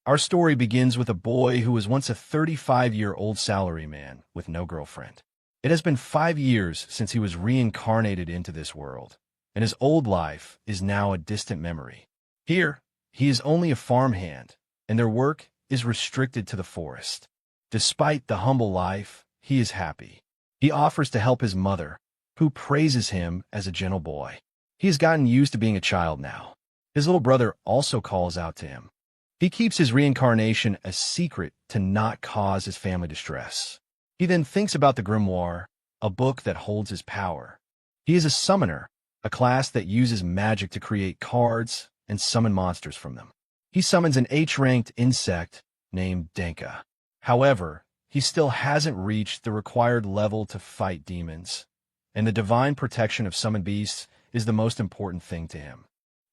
Our story begins with a boy who was once a 35-year-old salaryman with no girlfriend. It has been 5 years since he was reincarnated into this world, and his old life is now a distant memory. Here, he is only a farmhand, and their work is restricted to the forest. Despite the humble life, he is happy. He offers to help his mother, who praises him as a gentle boy. He has gotten used to being a child now. His little brother also calls out to him. He keeps his reincarnation a secret to not cause his family distress. He then thinks about the grimoire, a book that holds his power. He is a summoner, a class that uses magic to create cards and summon monsters from them. He summons an H-ranked insect named Denka. However, he still hasn't reached the required level to fight demons, and the divine protection of summoned beasts is the most important thing to him.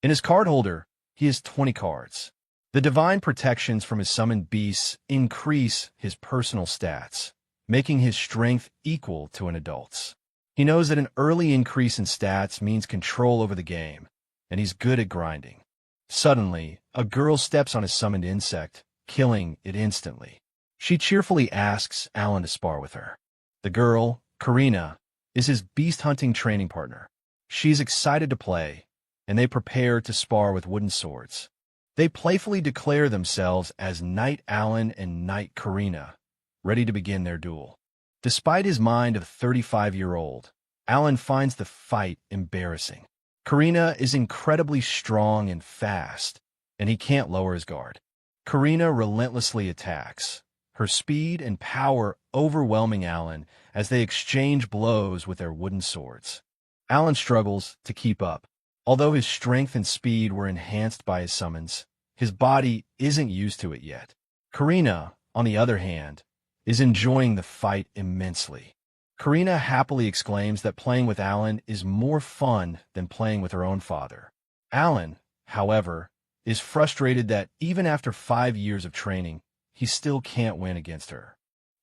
In his card holder, he has 20 cards. The divine protections from his summoned beasts increase his personal stats, making his strength equal to an adult's. He knows that an early increase in stats means control over the game, and he's good at grinding. Suddenly, a girl steps on his summoned insect, killing it instantly. She cheerfully asks Alan to spar with her. The girl, Karina, is his beast-hunting training partner. She's excited to play, and they prepare to spar with wooden swords. They playfully declare themselves as Knight Alan and Knight Karina, ready to begin their duel. Despite his mind of a 35-year-old, Alan finds the fight embarrassing. Karina is incredibly strong and fast, and he can't lower his guard. Karina relentlessly attacks, her speed and power overwhelming Alan as they exchange blows with their wooden swords. Alan struggles to keep up. Although his strength and speed were enhanced by his summons, his body isn't used to it yet. Karina, on the other hand, is enjoying the fight immensely. Karina happily exclaims that playing with Alan is more fun than playing with her own father. Alan, however, is frustrated that even after 5 years of training, he still can't win against her.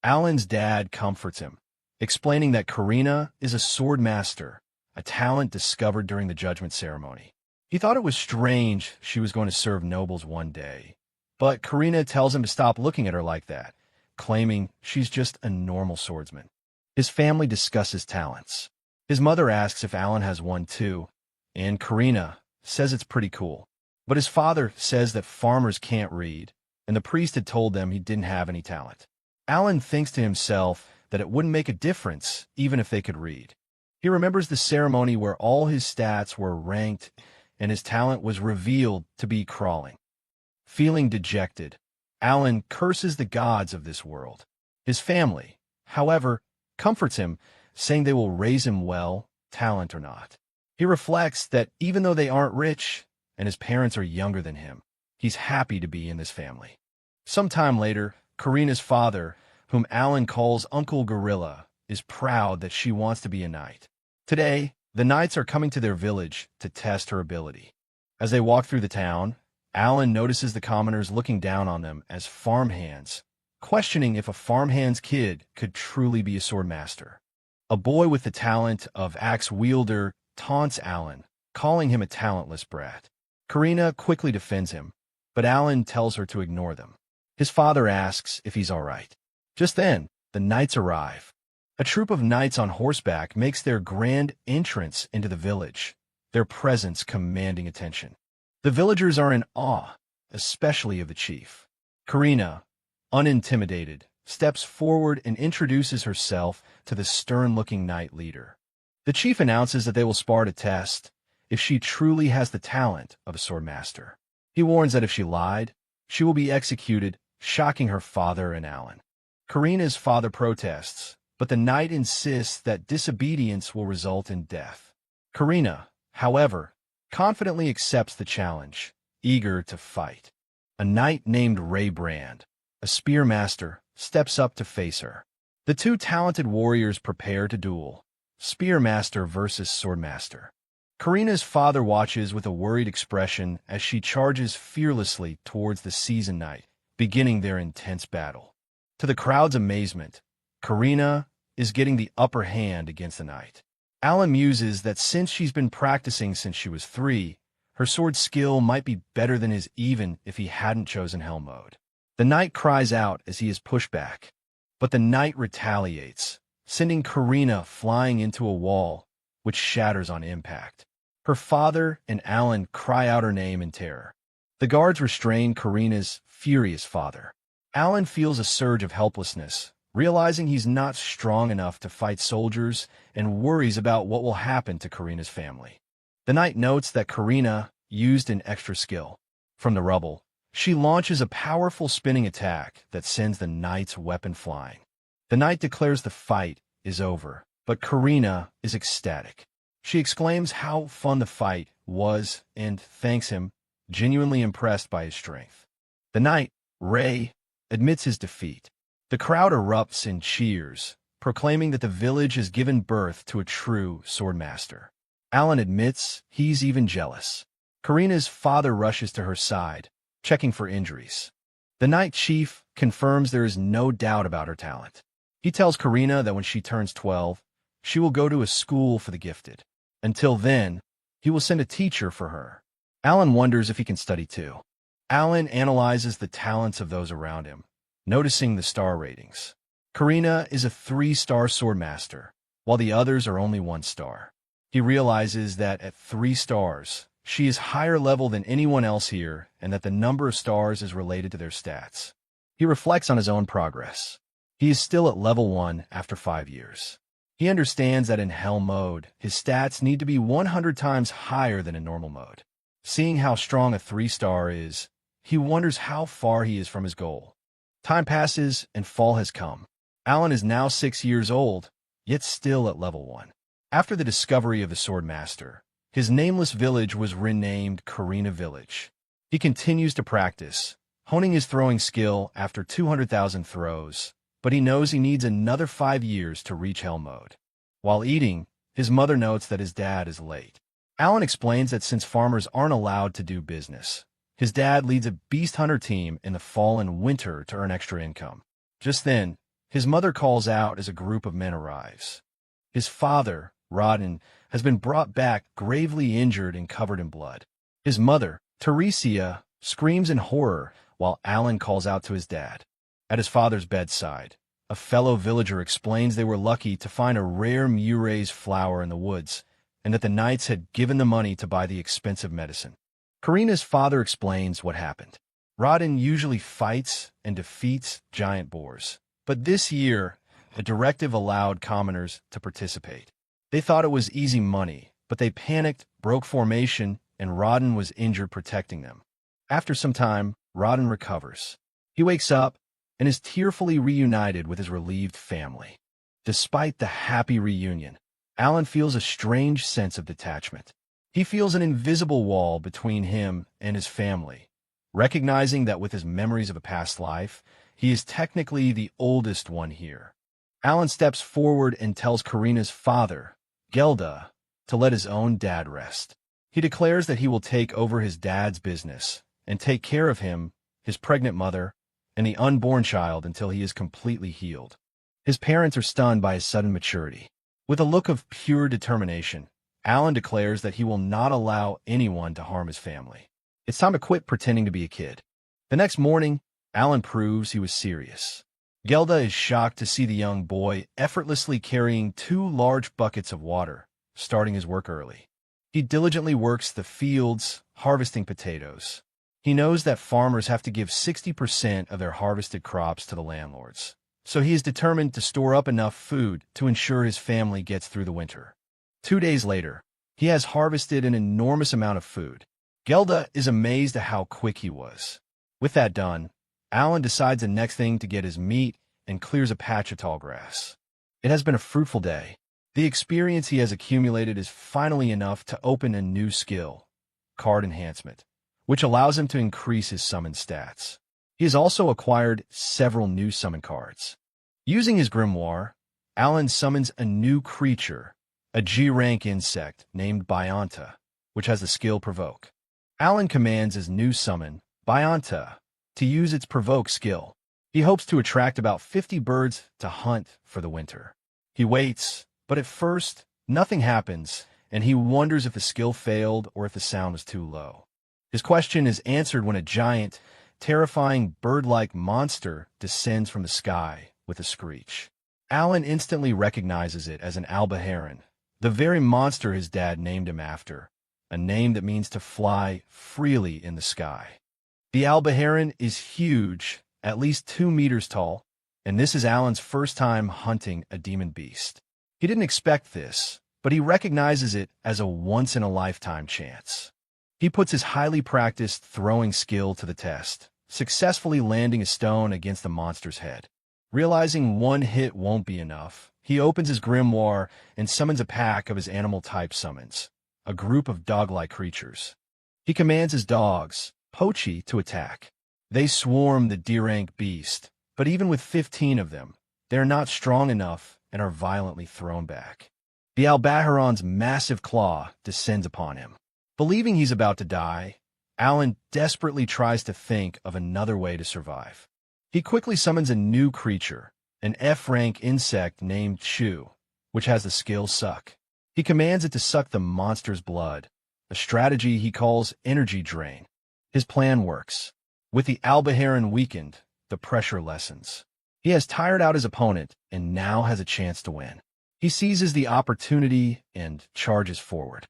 Alan's dad comforts him, explaining that Karina is a swordmaster, a talent discovered during the judgment ceremony. He thought it was strange she was going to serve nobles one day, but Karina tells him to stop looking at her like that, claiming she's just a normal swordsman. His family discusses talents. His mother asks if Alan has one too, and Karina says it's pretty cool. But his father says that farmers can't read, and the priest had told them he didn't have any talent. Alan thinks to himself that it wouldn't make a difference even if they could read. He remembers the ceremony where all his stats were ranked and his talent was revealed to be crawling. Feeling dejected, Alan curses the gods of this world. His family, however, comforts him, saying they will raise him well, talent or not. He reflects that even though they aren't rich and his parents are younger than him, he's happy to be in this family. Sometime later, Karina's father, whom Alan calls Uncle Gorilla, is proud that she wants to be a knight. Today, the knights are coming to their village to test her ability. As they walk through the town, Alan notices the commoners looking down on them as farmhands, questioning if a farmhand's kid could truly be a swordmaster. A boy with the talent of axe wielder taunts Alan, calling him a talentless brat. Karina quickly defends him, but Alan tells her to ignore them. His father asks if he's all right. Just then, the knights arrive. A troop of knights on horseback makes their grand entrance into the village, their presence commanding attention. The villagers are in awe, especially of the chief. Karina, unintimidated, steps forward and introduces herself to the stern-looking knight leader. The chief announces that they will spar to test if she truly has the talent of a swordmaster. He warns that if she lied, she will be executed, shocking her father and Alan. Karina's father protests, but the knight insists that disobedience will result in death. Karina, however, confidently accepts the challenge, eager to fight. A knight named Raybrand, a spearmaster, steps up to face her. The two talented warriors prepare to duel, spearmaster versus swordmaster. Karina's father watches with a worried expression as she charges fearlessly towards the seasoned knight, beginning their intense battle. To the crowd's amazement, Karina is getting the upper hand against the knight. Alan muses that since she's been practicing since she was 3, Her sword skill might be better than his even if he hadn't chosen hell mode. The knight cries out as he is pushed back, but the knight retaliates, sending Karina flying into a wall, which shatters on impact. Her father and Alan cry out her name in terror. The guards restrain Karina's furious father. Alan feels a surge of helplessness, realizing he's not strong enough to fight soldiers, and worries about what will happen to Karina's family. The knight notes that Karina used an extra skill. From the rubble, she launches a powerful spinning attack that sends the knight's weapon flying. The knight declares the fight is over, but Karina is ecstatic. She exclaims how fun the fight was and thanks him, genuinely impressed by his strength. The knight, Ray, admits his defeat. The crowd erupts in cheers, proclaiming that the village has given birth to a true swordmaster. Alan admits he's even jealous. Karina's father rushes to her side, checking for injuries. The knight chief confirms there is no doubt about her talent. He tells Karina that when she turns 12, she will go to a school for the gifted. Until then, he will send a teacher for her. Alan wonders if he can study too. Alan analyzes the talents of those around him, noticing the star ratings. Karina is a 3-star swordmaster, while the others are only 1 star. He realizes that at 3 stars, she is higher level than anyone else here and that the number of stars is related to their stats. He reflects on his own progress. He is still at level 1 after 5 years. He understands that in hell mode, his stats need to be 100 times higher than in normal mode. Seeing how strong a 3-star is, he wonders how far he is from his goal. Time passes and fall has come. Alan is now 6 years old, yet still at level 1. After the discovery of the swordmaster, his nameless village was renamed Karina Village. He continues to practice, honing his throwing skill after 200,000 throws, but he knows he needs another 5 years to reach hell mode. While eating, his mother notes that his dad is late. Alan explains that since farmers aren't allowed to do business, his dad leads a beast hunter team in the fall and winter to earn extra income. Just then, his mother calls out as a group of men arrives. His father, Rodden, has been brought back gravely injured and covered in blood. His mother, Teresia, screams in horror while Alan calls out to his dad. At his father's bedside, a fellow villager explains they were lucky to find a rare murres flower in the woods, and that the knights had given the money to buy the expensive medicine. Karina's father explains what happened. Rodden usually fights and defeats giant boars, but this year, a directive allowed commoners to participate. They thought it was easy money, but they panicked, broke formation, and Rodden was injured protecting them. After some time, Rodden recovers. He wakes up and is tearfully reunited with his relieved family. Despite the happy reunion, Alan feels a strange sense of detachment. He feels an invisible wall between him and his family, recognizing that with his memories of a past life, he is technically the oldest one here. Alan steps forward and tells Karina's father, Gelda, to let his own dad rest. He declares that he will take over his dad's business and take care of him, his pregnant mother, and the unborn child until he is completely healed. His parents are stunned by his sudden maturity. With a look of pure determination, Alan declares that he will not allow anyone to harm his family. It's time to quit pretending to be a kid. The next morning, Alan proves he was serious. Gelda is shocked to see the young boy effortlessly carrying 2 large buckets of water, starting his work early. He diligently works the fields, harvesting potatoes. He knows that farmers have to give 60% of their harvested crops to the landlords, so he is determined to store up enough food to ensure his family gets through the winter. 2 days later, he has harvested an enormous amount of food. Gelda is amazed at how quick he was. With that done, Alan decides the next thing to get his meat and clears a patch of tall grass. It has been a fruitful day. The experience he has accumulated is finally enough to open a new skill, card enhancement, which allows him to increase his summon stats. He has also acquired several new summon cards. Using his grimoire, Alan summons a new creature, a G-rank insect named Bianta, which has the skill Provoke. Alan commands his new summon, Bianta, to use its Provoke skill. He hopes to attract about 50 birds to hunt for the winter. He waits, but at first, nothing happens, and he wonders if the skill failed or if the sound was too low. His question is answered when a giant, terrifying bird-like monster descends from the sky with a screech. Alan instantly recognizes it as an albaheron, the very monster his dad named him after, a name that means to fly freely in the sky. The albaheron is huge, at least 2 meters tall, and this is Alan's first time hunting a demon beast. He didn't expect this, but he recognizes it as a once-in-a-lifetime chance. He puts his highly practiced throwing skill to the test, successfully landing a stone against the monster's head. Realizing one hit won't be enough, he opens his grimoire and summons a pack of his animal-type summons, a group of dog-like creatures. He commands his dogs, Pochi, to attack. They swarm the D-rank beast, but even with 15 of them, they are not strong enough and are violently thrown back. The albaheron's massive claw descends upon him. Believing he's about to die, Alan desperately tries to think of another way to survive. He quickly summons a new creature, an F-rank insect named Chew, which has the skill Suck. He commands it to suck the monster's blood, a strategy he calls energy drain. His plan works. With the albaheron weakened, the pressure lessens. He has tired out his opponent and now has a chance to win. He seizes the opportunity and charges forward.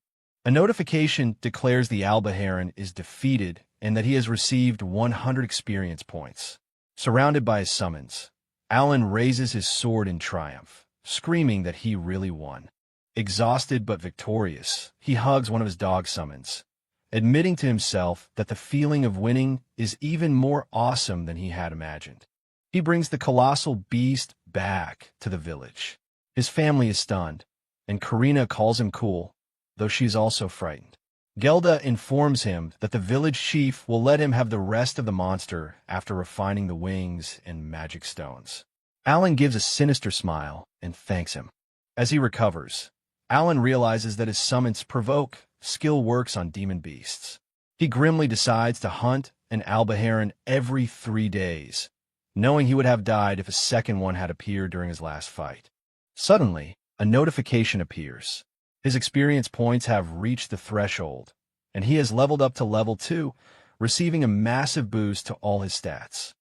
A notification declares the albaheron is defeated and that he has received 100 experience points. Surrounded by his summons, Alan raises his sword in triumph, screaming that he really won. Exhausted but victorious, he hugs one of his dog summons, admitting to himself that the feeling of winning is even more awesome than he had imagined. He brings the colossal beast back to the village. His family is stunned, and Karina calls him cool, though she is also frightened. Gelda informs him that the village chief will let him have the rest of the monster after refining the wings and magic stones. Alan gives a sinister smile and thanks him. As he recovers, Alan realizes that his summons provoke skill works on demon beasts. He grimly decides to hunt an albaheron every 3 days, knowing he would have died if a second one had appeared during his last fight. Suddenly, a notification appears. His experience points have reached the threshold, and he has leveled up to level 2, receiving a massive boost to all his stats.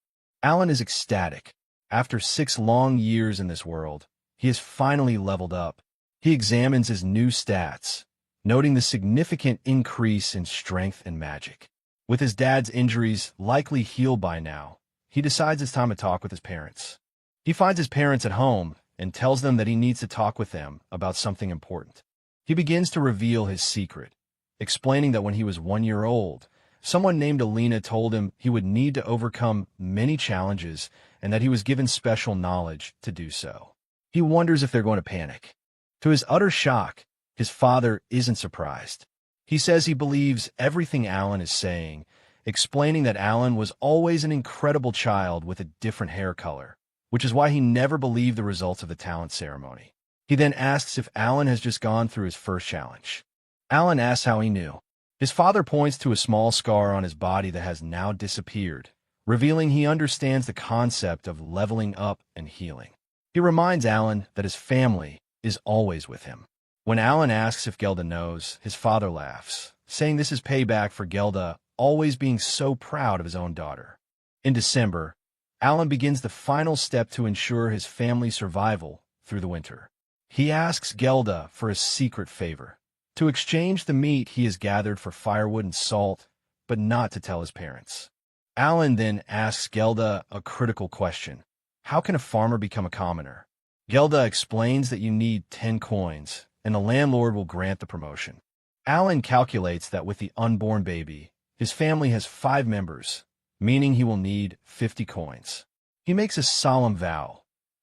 Alan is ecstatic. After 6 long years in this world, he has finally leveled up. He examines his new stats, noting the significant increase in strength and magic. With his dad's injuries likely healed by now, he decides it's time to talk with his parents. He finds his parents at home and tells them that he needs to talk with them about something important. He begins to reveal his secret, explaining that when he was 1 year old, someone named Alina told him he would need to overcome many challenges and that he was given special knowledge to do so. He wonders if they're going to panic. To his utter shock, his father isn't surprised. He says he believes everything Alan is saying, explaining that Alan was always an incredible child with a different hair color, which is why he never believed the results of the talent ceremony. He then asks if Alan has just gone through his first challenge. Alan asks how he knew. His father points to a small scar on his body that has now disappeared, revealing he understands the concept of leveling up and healing. He reminds Alan that his family is always with him. When Alan asks if Gelda knows, his father laughs, saying this is payback for Gelda always being so proud of his own daughter. In December, Alan begins the final step to ensure his family's survival through the winter. He asks Gelda for a secret favor, to exchange the meat he has gathered for firewood and salt, but not to tell his parents. Alan then asks Gelda a critical question. How can a farmer become a commoner? Gelda explains that you need 10 coins, and the landlord will grant the promotion. Alan calculates that with the unborn baby, his family has 5 members, meaning he will need 50 coins. He makes a solemn vow.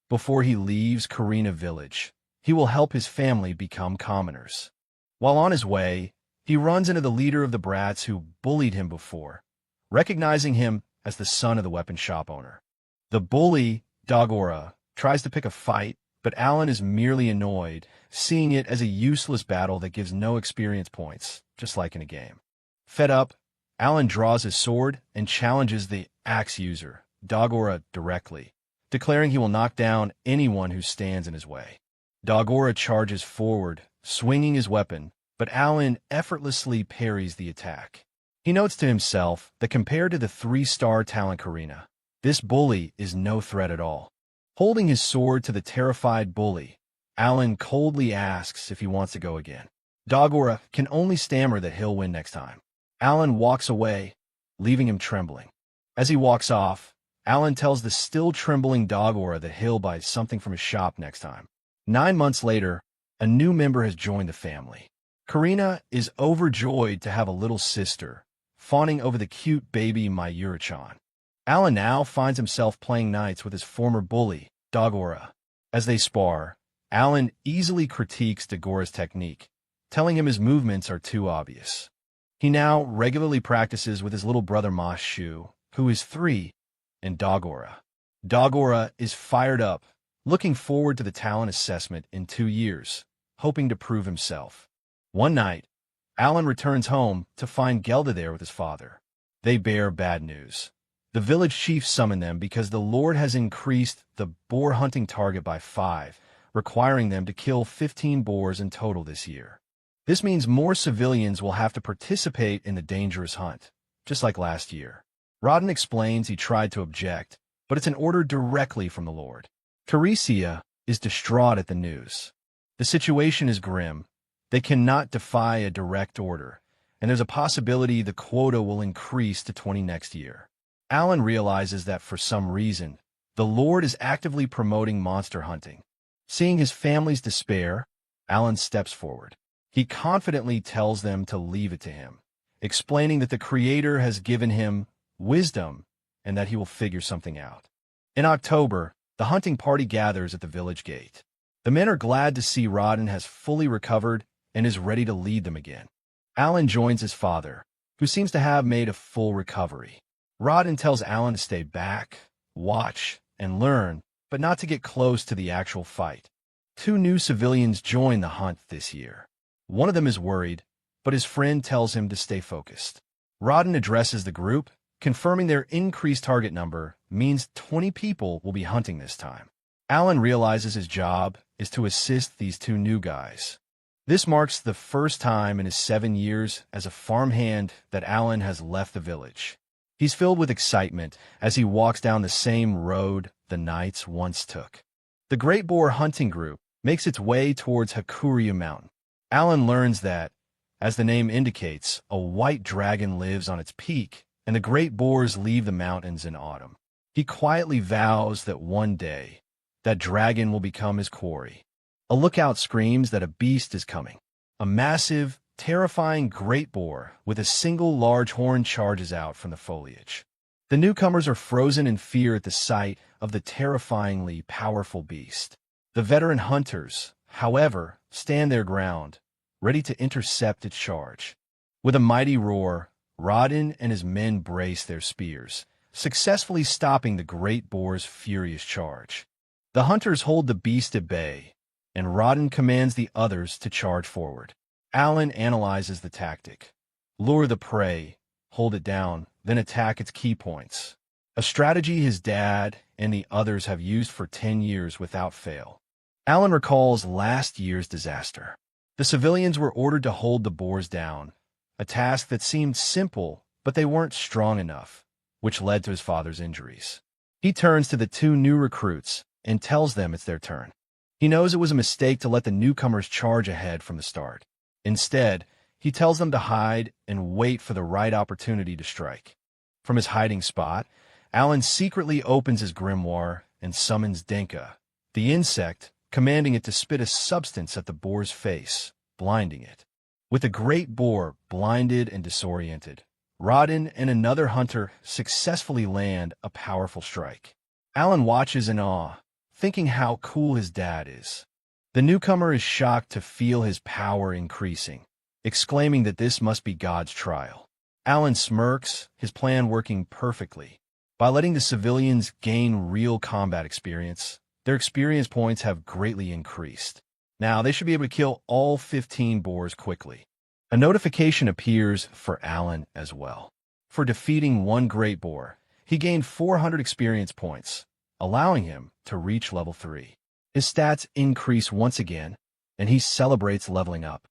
Before he leaves Karina village, he will help his family become commoners. While on his way, he runs into the leader of the brats who bullied him before, recognizing him as the son of the weapon shop owner. The bully, Dagora, tries to pick a fight, but Alan is merely annoyed, seeing it as a useless battle that gives no experience points, just like in a game. Fed up, Alan draws his sword and challenges the axe user, Dagora, directly, declaring he will knock down anyone who stands in his way. Dagora charges forward, swinging his weapon, but Alan effortlessly parries the attack. He notes to himself that compared to the 3-star talent Karina, this bully is no threat at all. Holding his sword to the terrified bully, Alan coldly asks if he wants to go again. Dagora can only stammer that he'll win next time. Alan walks away, leaving him trembling. As he walks off, Alan tells the still trembling Dagora that he'll buy something from his shop next time. 9 months later, a new member has joined the family. Karina is overjoyed to have a little sister, fawning over the cute baby Mayuri-chan. Alan now finds himself playing knights with his former bully, Dagora. As they spar, Alan easily critiques Dagora's technique, telling him his movements are too obvious. He now regularly practices with his little brother Mashu, who is 3, and Dagora. Dagora is fired up, looking forward to the talent assessment in 2 years, hoping to prove himself. One night, Alan returns home to find Gelda there with his father. They bear bad news. The village chief summoned them because the Lord has increased the boar hunting target by 5, requiring them to kill 15 boars in total this year. This means more civilians will have to participate in the dangerous hunt, just like last year. Rodden explains he tried to object, but it's an order directly from the Lord. Teresia is distraught at the news. The situation is grim. They cannot defy a direct order, and there's a possibility the quota will increase to 20 next year. Alan realizes that for some reason, the Lord is actively promoting monster hunting. Seeing his family's despair, Alan steps forward. He confidently tells them to leave it to him, explaining that the Creator has given him wisdom and that he will figure something out. In October, the hunting party gathers at the village gate. The men are glad to see Rodden has fully recovered and is ready to lead them again. Alan joins his father, who seems to have made a full recovery. Rodden tells Alan to stay back, watch, and learn, but not to get close to the actual fight. 2 new civilians join the hunt this year. One of them is worried, but his friend tells him to stay focused. Rodden addresses the group, confirming their increased target number means 20 people will be hunting this time. Alan realizes his job is to assist these 2 new guys. This marks the first time in his 7 years as a farmhand that Alan has left the village. He's filled with excitement as he walks down the same road the knights once took. The Great Boar hunting group makes its way towards Hakuryu Mountain. Alan learns that, as the name indicates, a white dragon lives on its peak, and the great boars leave the mountains in autumn. He quietly vows that one day, that dragon will become his quarry. A lookout screams that a beast is coming. A massive, terrifying great boar with a single large horn charges out from the foliage. The newcomers are frozen in fear at the sight of the terrifyingly powerful beast. The veteran hunters, however, stand their ground, ready to intercept its charge. With a mighty roar, Rodden and his men brace their spears, successfully stopping the great boar's furious charge. The hunters hold the beast at bay, and Rodden commands the others to charge forward. Alan analyzes the tactic. Lure the prey, hold it down, then attack its key points. A strategy his dad and the others have used for 10 years without fail. Alan recalls last year's disaster. The civilians were ordered to hold the boars down, a task that seemed simple, but they weren't strong enough, which led to his father's injuries. He turns to the 2 new recruits and tells them it's their turn. He knows it was a mistake to let the newcomers charge ahead from the start. Instead, he tells them to hide and wait for the right opportunity to strike. From his hiding spot, Alan secretly opens his grimoire and summons Denka, the insect, commanding it to spit a substance at the boar's face, blinding it. With the great boar blinded and disoriented, Rodden and another hunter successfully land a powerful strike. Alan watches in awe, thinking how cool his dad is. The newcomer is shocked to feel his power increasing, exclaiming that this must be God's trial. Alan smirks, his plan working perfectly. By letting the civilians gain real combat experience, their experience points have greatly increased. Now, they should be able to kill all 15 boars quickly. A notification appears for Alan as well. For defeating one great boar, he gained 400 experience points, allowing him to reach level 3. His stats increase once again, and he celebrates leveling up.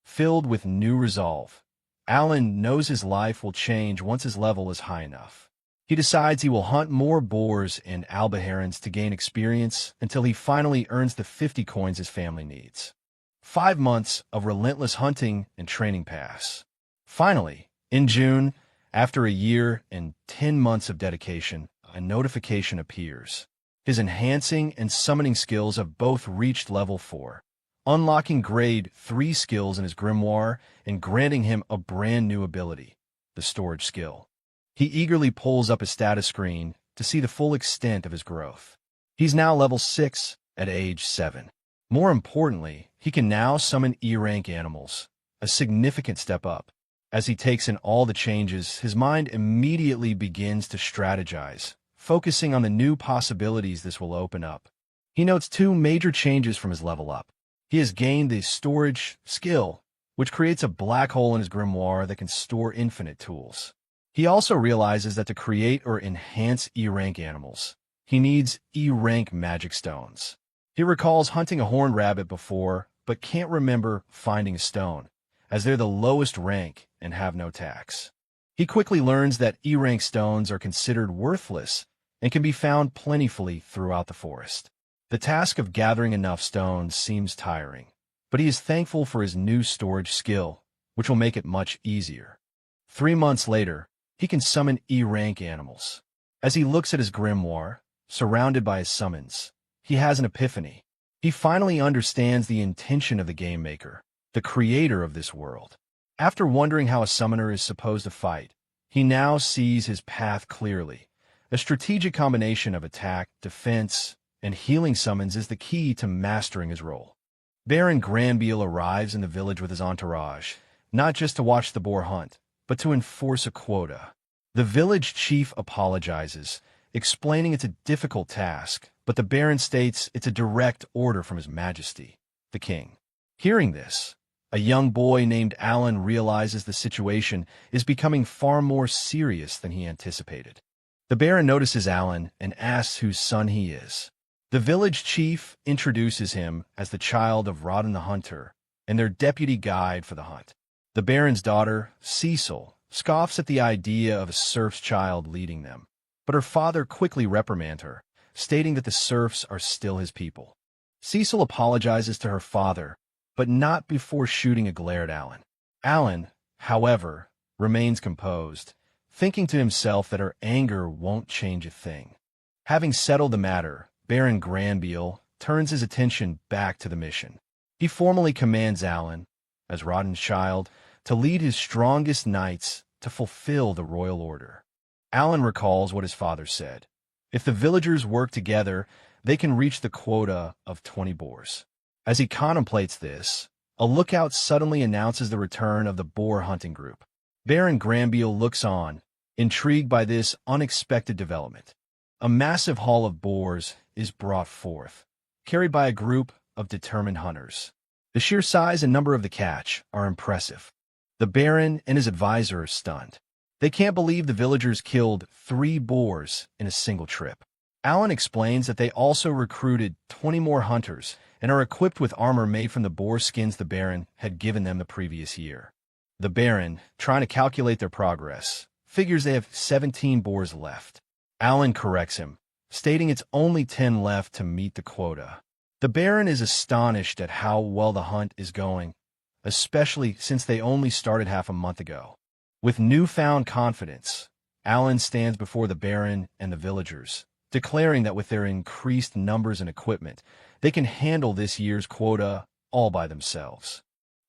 filled with new resolve. Alan knows his life will change once his level is high enough. He decides he will hunt more boars and albaherons to gain experience until he finally earns the 50 coins his family needs. 5 months of relentless hunting and training pass. Finally, in June, after a year and 10 months of dedication, a notification appears. His enhancing and summoning skills have both reached level 4, unlocking grade 3 skills in his grimoire and granting him a brand new ability, the storage skill. He eagerly pulls up his status screen to see the full extent of his growth. He's now level 6 at age 7. More importantly, he can now summon E-rank animals, a significant step up. As he takes in all the changes, his mind immediately begins to strategize, focusing on the new possibilities this will open up. He notes 2 major changes from his level up. He has gained the storage skill, which creates a black hole in his grimoire that can store infinite tools. He also realizes that to create or enhance E-rank animals, he needs E-rank magic stones. He recalls hunting a horned rabbit before, but can't remember finding a stone, as they're the lowest rank and have no tax. He quickly learns that E-rank stones are considered worthless and can be found plentifully throughout the forest. The task of gathering enough stones seems tiring, but he is thankful for his new storage skill, which will make it much easier. 3 months later, he can summon E-rank animals. As he looks at his grimoire, surrounded by his summons, he has an epiphany. He finally understands the intention of the game maker, the creator of this world. After wondering how a summoner is supposed to fight, he now sees his path clearly. A strategic combination of attack, defense, and healing summons is the key to mastering his role. Baron Granbeal arrives in the village with his entourage, not just to watch the boar hunt, but to enforce a quota. The village chief apologizes, explaining it's a difficult task, but the Baron states it's a direct order from His Majesty, the King. Hearing this, a young boy named Alan realizes the situation is becoming far more serious than he anticipated. The Baron notices Alan and asks whose son he is. The village chief introduces him as the child of Rodden the Hunter and their deputy guide for the hunt. The Baron's daughter, Cecil, scoffs at the idea of a serf's child leading them, but her father quickly reprimands her, stating that the serfs are still his people. Cecil apologizes to her father, but not before shooting a glare at Alan. Alan, however, remains composed, thinking to himself that her anger won't change a thing. Having settled the matter, Baron Granbeal turns his attention back to the mission. He formally commands Alan, as Rodden's child, to lead his strongest knights to fulfill the royal order. Alan recalls what his father said. If the villagers work together, they can reach the quota of 20 boars. As he contemplates this, a lookout suddenly announces the return of the boar hunting group. Baron Granbeal looks on, intrigued by this unexpected development. A massive haul of boars is brought forth, carried by a group of determined hunters. The sheer size and number of the catch are impressive. The Baron and his advisor are stunned. They can't believe the villagers killed 3 boars in a single trip. Alan explains that they also recruited 20 more hunters and are equipped with armor made from the boar skins the Baron had given them the previous year. The Baron, trying to calculate their progress, figures they have 17 boars left. Alan corrects him, stating it's only 10 left to meet the quota. The Baron is astonished at how well the hunt is going, especially since they only started half a month ago. With newfound confidence, Alan stands before the Baron and the villagers, declaring that with their increased numbers and equipment, they can handle this year's quota all by themselves.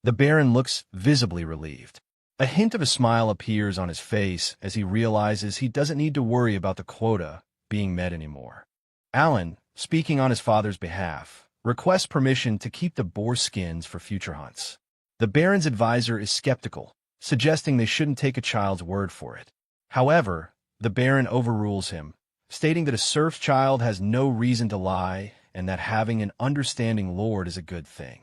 The Baron looks visibly relieved. A hint of a smile appears on his face as he realizes he doesn't need to worry about the quota being met anymore. Alan, speaking on his father's behalf, requests permission to keep the boar skins for future hunts. The Baron's advisor is skeptical, suggesting they shouldn't take a child's word for it. However, the Baron overrules him, stating that a serf's child has no reason to lie and that having an understanding lord is a good thing.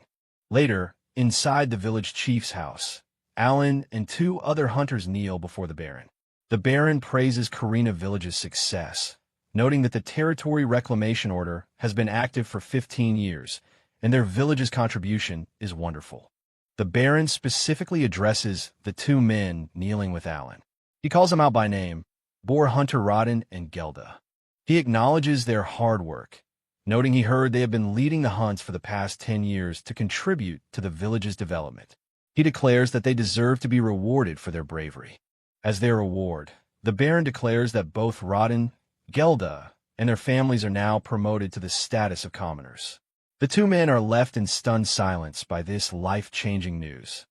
Later, inside the village chief's house, Alan and 2 other hunters kneel before the Baron. The Baron praises Karina Village's success, noting that the Territory Reclamation Order has been active for 15 years, and their village's contribution is wonderful. The Baron specifically addresses the two men kneeling with Alan. He calls them out by name, Boar Hunter Rodden and Gelda. He acknowledges their hard work, noting he heard they have been leading the hunts for the past 10 years to contribute to the village's development. He declares that they deserve to be rewarded for their bravery. As their reward, the Baron declares that both Rodden, Gelda, and their families are now promoted to the status of commoners. The two men are left in stunned silence by this life-changing news.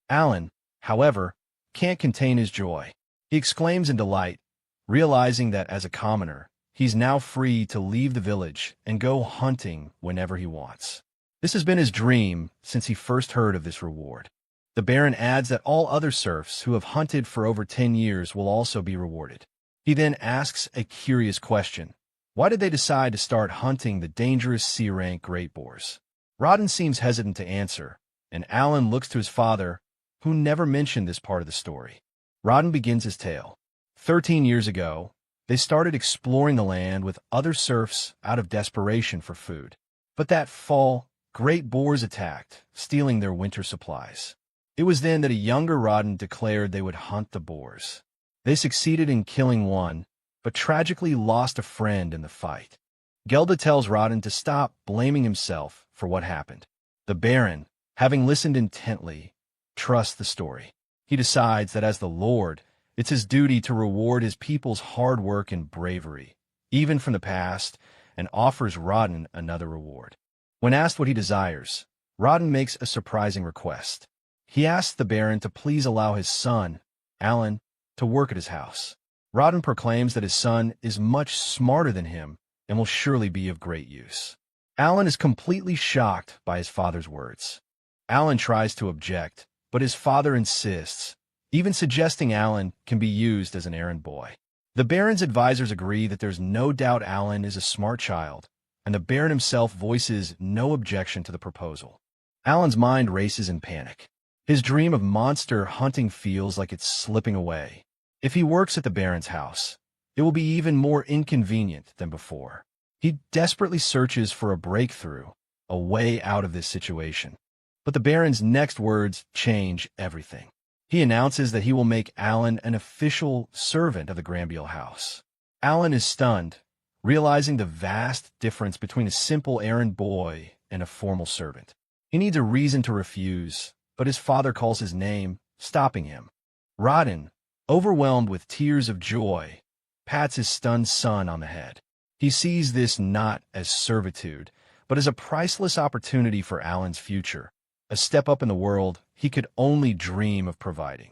Alan, however, can't contain his joy. He exclaims in delight, realizing that as a commoner, he's now free to leave the village and go hunting whenever he wants. This has been his dream since he first heard of this reward. The Baron adds that all other serfs who have hunted for over 10 years will also be rewarded. He then asks a curious question. Why did they decide to start hunting the dangerous C-rank great boars? Rodden seems hesitant to answer, and Alan looks to his father, who never mentioned this part of the story. Rodden begins his tale. 13 years ago, they started exploring the land with other serfs out of desperation for food. But that fall, great boars attacked, stealing their winter supplies. It was then that a younger Rodden declared they would hunt the boars. They succeeded in killing one, but tragically lost a friend in the fight. Gelda tells Rodden to stop blaming himself for what happened. The Baron, having listened intently, trusts the story. He decides that as the Lord, it's his duty to reward his people's hard work and bravery, even from the past, and offers Rodden another reward. When asked what he desires, Rodden makes a surprising request. He asks the Baron to please allow his son, Alan, to work at his house. Rodden proclaims that his son is much smarter than him and will surely be of great use. Alan is completely shocked by his father's words. Alan tries to object, but his father insists, even suggesting Alan can be used as an errand boy. The Baron's advisors agree that there's no doubt Alan is a smart child, and the Baron himself voices no objection to the proposal. Alan's mind races in panic. His dream of monster hunting feels like it's slipping away. If he works at the Baron's house, it will be even more inconvenient than before. He desperately searches for a breakthrough, a way out of this situation. But the Baron's next words change everything. He announces that he will make Alan an official servant of the Granville house. Alan is stunned, realizing the vast difference between a simple errand boy and a formal servant. He needs a reason to refuse, but his father calls his name, stopping him. Rodden, overwhelmed with tears of joy, pats his stunned son on the head. He sees this not as servitude, but as a priceless opportunity for Alan's future, a step up in the world he could only dream of providing.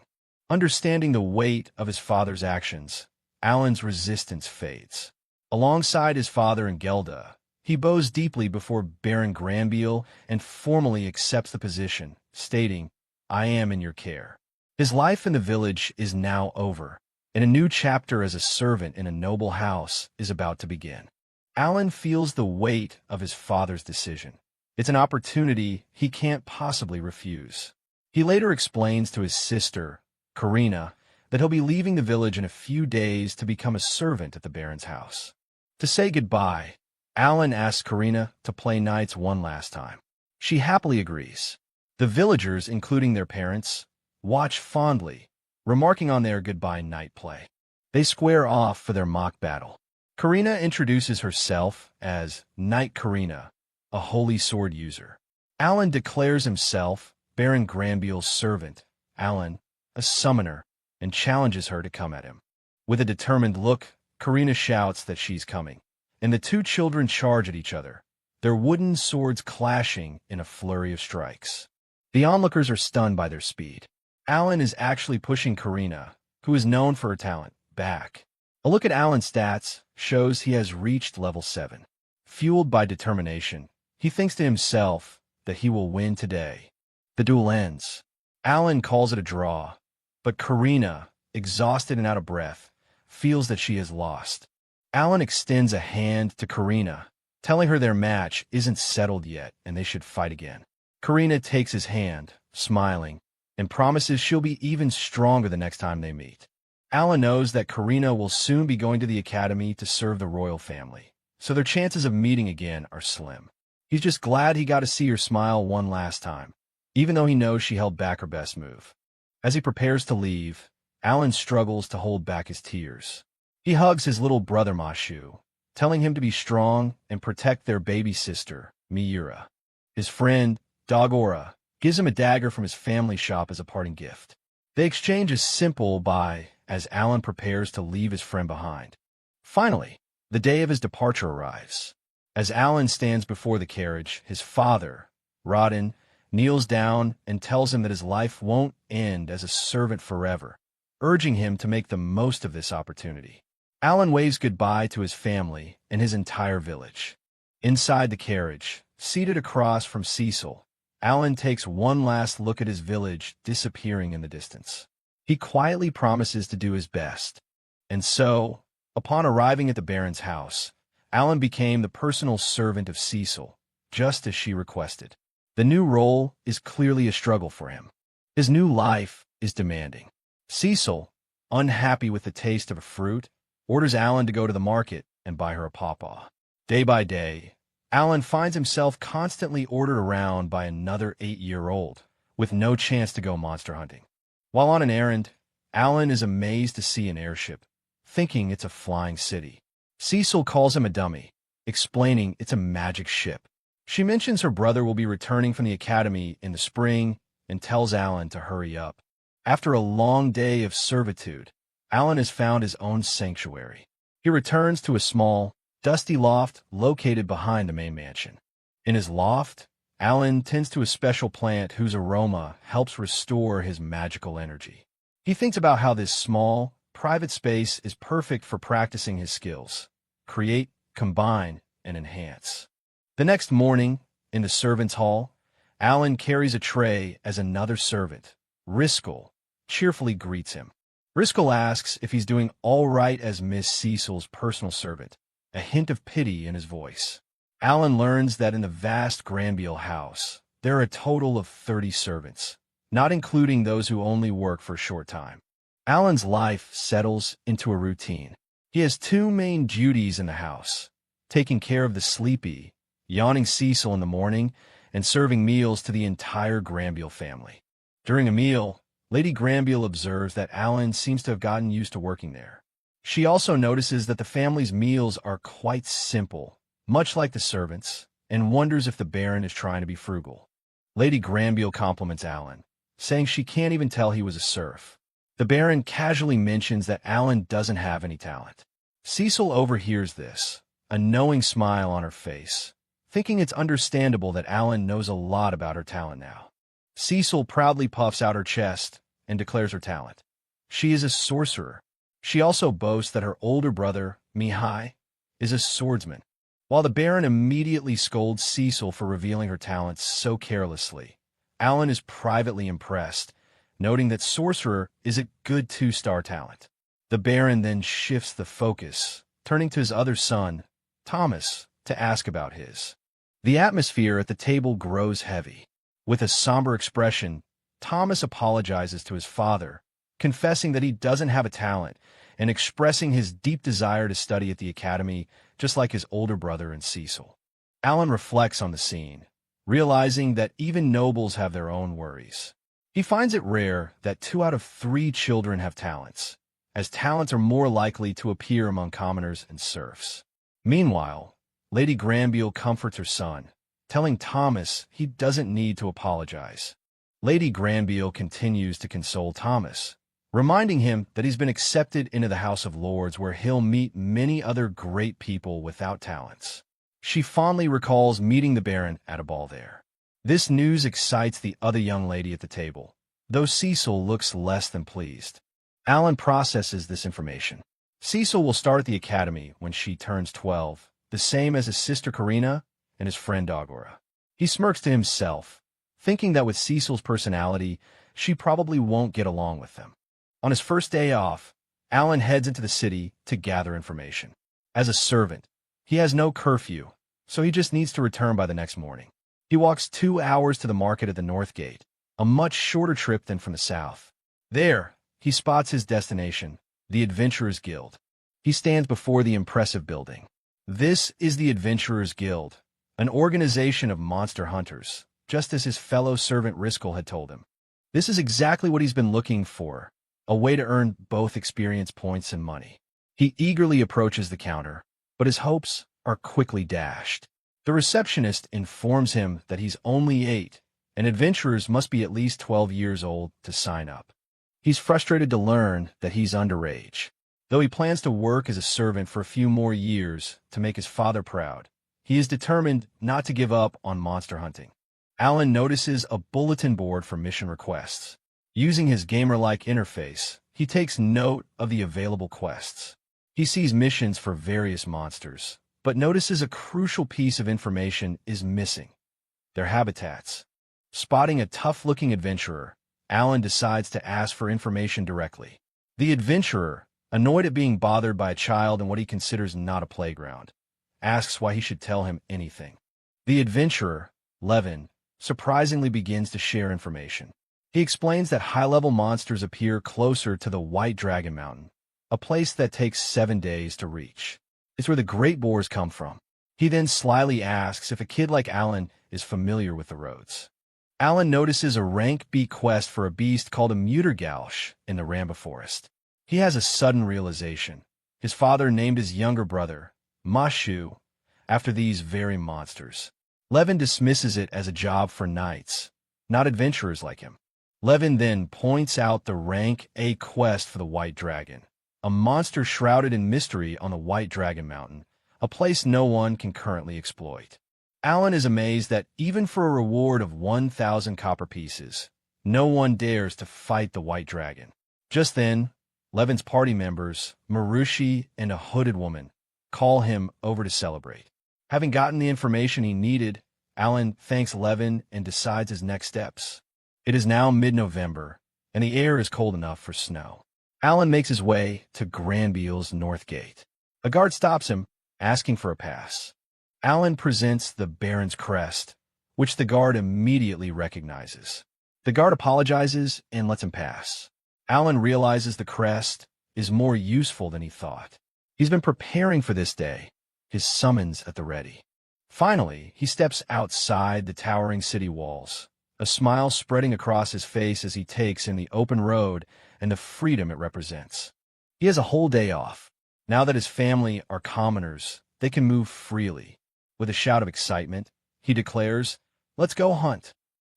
Understanding the weight of his father's actions, Alan's resistance fades. Alongside his father and Gelda, he bows deeply before Baron Granville and formally accepts the position, stating, "I am in your care." His life in the village is now over, and a new chapter as a servant in a noble house is about to begin. Alan feels the weight of his father's decision. It's an opportunity he can't possibly refuse. He later explains to his sister, Karina, that he'll be leaving the village in a few days to become a servant at the Baron's house. To say goodbye, Alan asks Karina to play knights one last time. She happily agrees. The villagers, including their parents, watch fondly, remarking on their goodbye knight play. They square off for their mock battle. Karina introduces herself as Knight Karina, a holy sword user. Alan declares himself Baron Granville's servant, Alan, a summoner, and challenges her to come at him. With a determined look, Karina shouts that she's coming, and the two children charge at each other, their wooden swords clashing in a flurry of strikes. The onlookers are stunned by their speed. Alan is actually pushing Karina, who is known for her talent, back. A look at Alan's stats shows he has reached level 7. Fueled by determination, he thinks to himself that he will win today. The duel ends. Alan calls it a draw, but Karina, exhausted and out of breath, feels that she has lost. Alan extends a hand to Karina, telling her their match isn't settled yet and they should fight again. Karina takes his hand, smiling, and promises she'll be even stronger the next time they meet. Alan knows that Karina will soon be going to the academy to serve the royal family, so their chances of meeting again are slim. He's just glad he got to see her smile one last time, even though he knows she held back her best move. As he prepares to leave, Alan struggles to hold back his tears. He hugs his little brother Mashu, telling him to be strong and protect their baby sister, Miura. His friend, Dagora, gives him a dagger from his family shop as a parting gift. They exchange a simple bye as Alan prepares to leave his friend behind. Finally, the day of his departure arrives. As Alan stands before the carriage, his father, Rodin, kneels down and tells him that his life won't end as a servant forever, urging him to make the most of this opportunity. Alan waves goodbye to his family and his entire village. Inside the carriage, seated across from Cecil, Alan takes one last look at his village disappearing in the distance. He quietly promises to do his best. And so, upon arriving at the Baron's house, Alan became the personal servant of Cecil, just as she requested. The new role is clearly a struggle for him. His new life is demanding. Cecil, unhappy with the taste of a fruit, orders Alan to go to the market and buy her a pawpaw. Day by day, Alan finds himself constantly ordered around by another 8-year-old, with no chance to go monster hunting. While on an errand, Alan is amazed to see an airship, thinking it's a flying city. Cecil calls him a dummy, explaining it's a magic ship. She mentions her brother will be returning from the academy in the spring and tells Alan to hurry up. After a long day of servitude, Alan has found his own sanctuary. He returns to a small, dusty loft located behind the main mansion. In his loft, Alan tends to a special plant whose aroma helps restore his magical energy. He thinks about how this small, private space is perfect for practicing his skills: create, combine, and enhance. The next morning, in the servants' hall, Alan carries a tray as another servant, Riskel, cheerfully greets him. Riskel asks if he's doing all right as Miss Cecil's personal servant, a hint of pity in his voice. Alan learns that in the vast Granville house, there are a total of 30 servants, not including those who only work for a short time. Alan's life settles into a routine. He has two main duties in the house: taking care of the sleepy, yawning Cecil in the morning and serving meals to the entire Granville family. During a meal, Lady Granville observes that Alan seems to have gotten used to working there. She also notices that the family's meals are quite simple, much like the servants, and wonders if the Baron is trying to be frugal. Lady Granville compliments Alan, saying she can't even tell he was a serf. The Baron casually mentions that Alan doesn't have any talent. Cecil overhears this, a knowing smile on her face, thinking it's understandable that Alan knows a lot about her talent now. Cecil proudly puffs out her chest and declares her talent. She is a sorcerer. She also boasts that her older brother, Mihai, is a swordsman. While the Baron immediately scolds Cecil for revealing her talents so carelessly, Alan is privately impressed, noting that sorcerer is a good 2-star talent. The Baron then shifts the focus, turning to his other son, Thomas, to ask about his. The atmosphere at the table grows heavy. With a somber expression, Thomas apologizes to his father, confessing that he doesn't have a talent and expressing his deep desire to study at the academy, just like his older brother and Cecil. Alan reflects on the scene, realizing that even nobles have their own worries. He finds it rare that 2 out of 3 children have talents, as talents are more likely to appear among commoners and serfs. Meanwhile, Lady Granville comforts her son, telling Thomas he doesn't need to apologize. Lady Granville continues to console Thomas, reminding him that he's been accepted into the House of Lords, where he'll meet many other great people without talents. She fondly recalls meeting the Baron at a ball there. This news excites the other young lady at the table, though Cecil looks less than pleased. Alan processes this information. Cecil will start at the academy when she turns 12, the same as his sister Karina and his friend Dagora. He smirks to himself, thinking that with Cecil's personality, she probably won't get along with them. On his first day off, Alan heads into the city to gather information. As a servant, he has no curfew, so he just needs to return by the next morning. He walks 2 hours to the market at the North Gate, a much shorter trip than from the south. There, he spots his destination, the Adventurers Guild. He stands before the impressive building. This is the Adventurers Guild, an organization of monster hunters, just as his fellow servant Riskel had told him. This is exactly what he's been looking for, a way to earn both experience points and money. He eagerly approaches the counter, but his hopes are quickly dashed. The receptionist informs him that he's only 8, and adventurers must be at least 12 years old to sign up. He's frustrated to learn that he's underage. Though he plans to work as a servant for a few more years to make his father proud, he is determined not to give up on monster hunting. Alan notices a bulletin board for mission requests. Using his gamer-like interface, he takes note of the available quests. He sees missions for various monsters, but notices a crucial piece of information is missing: their habitats. Spotting a tough-looking adventurer, Alan decides to ask for information directly. The adventurer, annoyed at being bothered by a child in what he considers not a playground, asks why he should tell him anything. The adventurer, Levin, surprisingly begins to share information. He explains that high-level monsters appear closer to the White Dragon Mountain, a place that takes 7 days to reach. It's where the great boars come from. He then slyly asks if a kid like Alan is familiar with the roads. Alan notices a rank B quest for a beast called a Muttergausch in the Ramba Forest. He has a sudden realization. His father named his younger brother, Mashu, after these very monsters. Levin dismisses it as a job for knights, not adventurers like him. Levin then points out the rank A quest for the White Dragon, a monster shrouded in mystery on the White Dragon Mountain, a place no one can currently exploit. Alan is amazed that even for a reward of 1,000 copper pieces, no one dares to fight the White Dragon. Just then, Levin's party members, Marushi and a hooded woman, call him over to celebrate. Having gotten the information he needed, Alan thanks Levin and decides his next steps. It is now mid-November, and the air is cold enough for snow. Alan makes his way to Granbeel's North Gate. A guard stops him, asking for a pass. Alan presents the Baron's crest, which the guard immediately recognizes. The guard apologizes and lets him pass. Alan realizes the crest is more useful than he thought. He's been preparing for this day, his summons at the ready. Finally, he steps outside the towering city walls, a smile spreading across his face as he takes in the open road and the freedom it represents. He has a whole day off. Now that his family are commoners, they can move freely. With a shout of excitement, he declares, "Let's go hunt."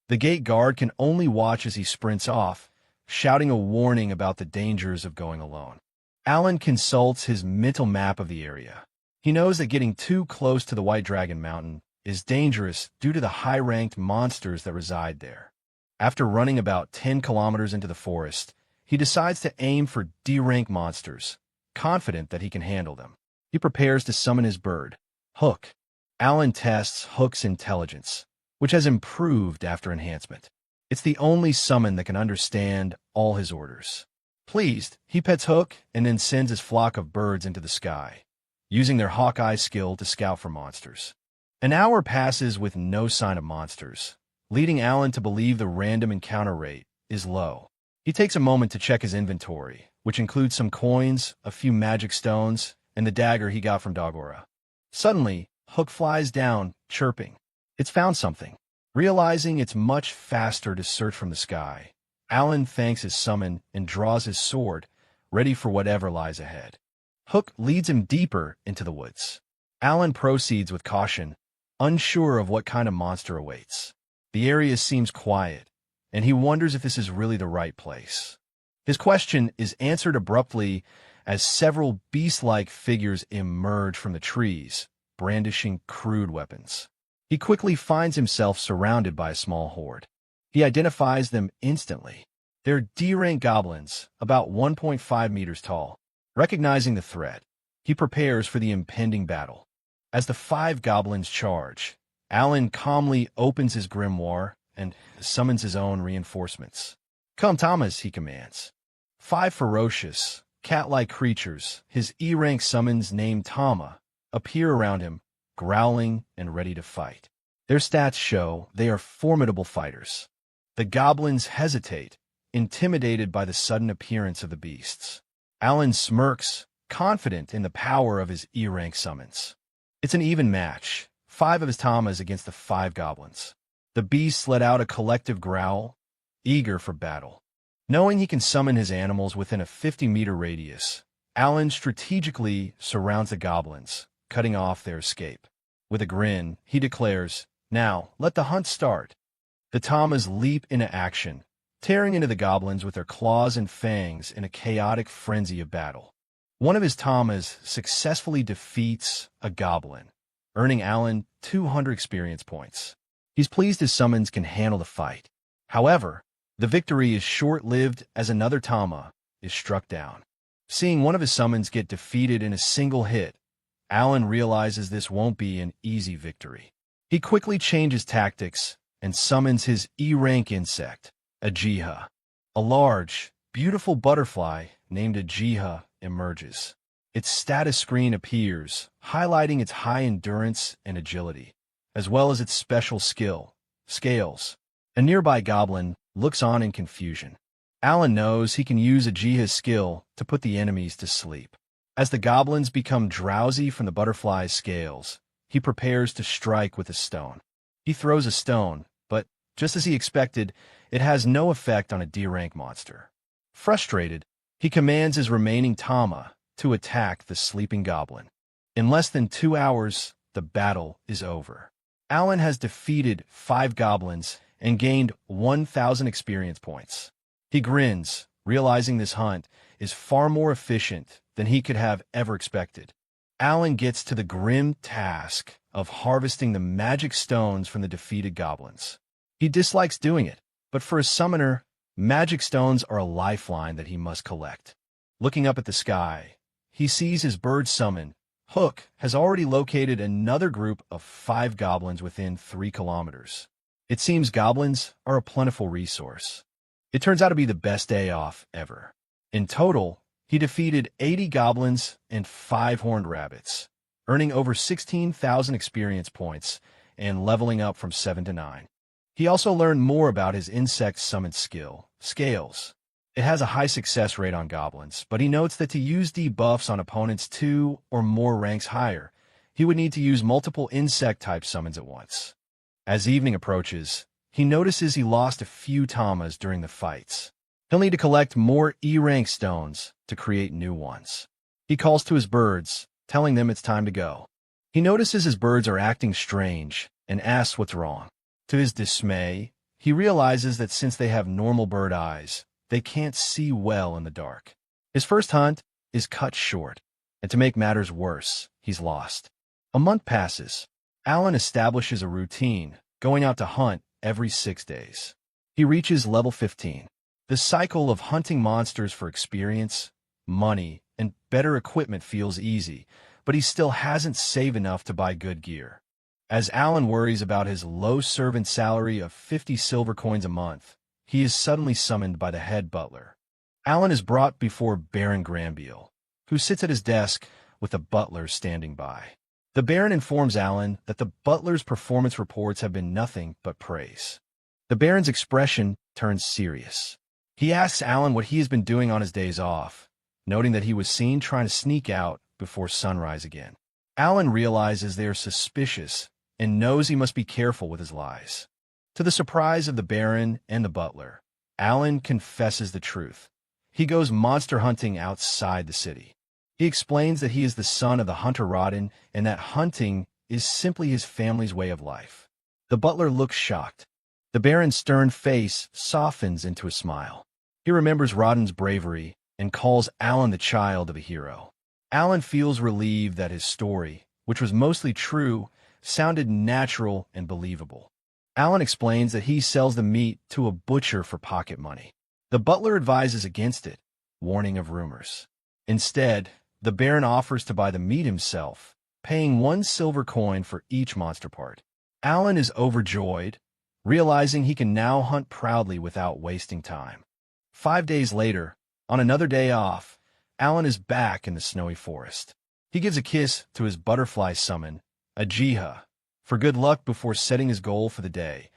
The gate guard can only watch as he sprints off, shouting a warning about the dangers of going alone. Alan consults his mental map of the area. He knows that getting too close to the White Dragon Mountain is dangerous due to the high-ranked monsters that reside there. After running about 10 kilometers into the forest, he decides to aim for D-rank monsters, confident that he can handle them. He prepares to summon his bird, Hook. Alan tests Hook's intelligence, which has improved after enhancement. It's the only summon that can understand all his orders. Pleased, he pets Hook and then sends his flock of birds into the sky, using their Hawkeye skill to scout for monsters. An hour passes with no sign of monsters, leading Alan to believe the random encounter rate is low. He takes a moment to check his inventory, which includes some coins, a few magic stones, and the dagger he got from Dagora. Suddenly, Hook flies down, chirping. It's found something. Realizing it's much faster to search from the sky, Alan thanks his summon and draws his sword, ready for whatever lies ahead. Hook leads him deeper into the woods. Alan proceeds with caution, unsure of what kind of monster awaits. The area seems quiet, and he wonders if this is really the right place. His question is answered abruptly as several beast-like figures emerge from the trees, brandishing crude weapons. He quickly finds himself surrounded by a small horde. He identifies them instantly. They're D-rank goblins, about 1.5 meters tall. Recognizing the threat, he prepares for the impending battle. As the 5 goblins charge, Alan calmly opens his grimoire and summons his own reinforcements. "Come, Thomas," he commands. 5 ferocious, cat-like creatures, his E-rank summons named Tama, appear around him, growling and ready to fight. Their stats show they are formidable fighters. The goblins hesitate, intimidated by the sudden appearance of the beasts. Alan smirks, confident in the power of his E-rank summons. It's an even match, 5 of his Tamas against the 5 goblins. The beasts let out a collective growl, eager for battle. Knowing he can summon his animals within a 50-meter radius, Alan strategically surrounds the goblins, cutting off their escape. With a grin, he declares, "Now, let the hunt start." The Tamas leap into action, tearing into the goblins with their claws and fangs in a chaotic frenzy of battle. One of his Tamas successfully defeats a goblin, earning Alan 200 experience points. He's pleased his summons can handle the fight. However, the victory is short-lived as another Tama is struck down. Seeing one of his summons get defeated in a single hit, Alan realizes this won't be an easy victory. He quickly changes tactics and summons his E-rank insect, a Jiha. A large, beautiful butterfly named a Jiha emerges. Its status screen appears, highlighting its high endurance and agility, as well as its special skill, scales. A nearby goblin looks on in confusion. Alan knows he can use a Jiha's skill to put the enemies to sleep. As the goblins become drowsy from the butterfly's scales, he prepares to strike with a stone. He throws a stone, but, just as he expected, it has no effect on a D-rank monster. Frustrated, he commands his remaining Tama to attack the sleeping goblin. In less than 2 hours, the battle is over. Alan has defeated 5 goblins and gained 1,000 experience points. He grins, realizing this hunt is far more efficient than he could have ever expected. Alan gets to the grim task of harvesting the magic stones from the defeated goblins. He dislikes doing it, but for a summoner, magic stones are a lifeline that he must collect. Looking up at the sky, he sees his bird summon, Hook, has already located another group of 5 goblins within 3 kilometers. It seems goblins are a plentiful resource. It turns out to be the best day off ever. In total, he defeated 80 goblins and 5 horned rabbits, earning over 16,000 experience points and leveling up from 7 to 9. He also learned more about his insect summon skill, Scales. It has a high success rate on goblins, but he notes that to use debuffs on opponents 2 or more ranks higher, he would need to use multiple insect-type summons at once. As evening approaches, he notices he lost a few Tamas during the fights. He'll need to collect more E-rank stones to create new ones. He calls to his birds, telling them it's time to go. He notices his birds are acting strange and asks what's wrong. To his dismay, he realizes that since they have normal bird eyes, they can't see well in the dark. His first hunt is cut short, and to make matters worse, he's lost. A month passes. Alan establishes a routine, going out to hunt every 6 days. He reaches level 15. The cycle of hunting monsters for experience, money, and better equipment feels easy, but he still hasn't saved enough to buy good gear. As Alan worries about his low servant salary of 50 silver coins a month, he is suddenly summoned by the head butler. Alan is brought before Baron Granbiel, who sits at his desk with the butler standing by. The Baron informs Alan that the butler's performance reports have been nothing but praise. The Baron's expression turns serious. He asks Alan what he has been doing on his days off, noting that he was seen trying to sneak out before sunrise again. Alan realizes they are suspicious and knows he must be careful with his lies. To the surprise of the Baron and the butler, Alan confesses the truth. He goes monster hunting outside the city. He explains that he is the son of the hunter Rodden and that hunting is simply his family's way of life. The butler looks shocked. The Baron's stern face softens into a smile. He remembers Rodden's bravery and calls Alan the child of a hero. Alan feels relieved that his story, which was mostly true, sounded natural and believable. Alan explains that he sells the meat to a butcher for pocket money. The butler advises against it, warning of rumors. Instead, the Baron offers to buy the meat himself, paying 1 silver coin for each monster part. Alan is overjoyed, realizing he can now hunt proudly without wasting time. 5 days later, on another day off, Alan is back in the snowy forest. He gives a kiss to his butterfly summon, a Jiha, for good luck before setting his goal for the day: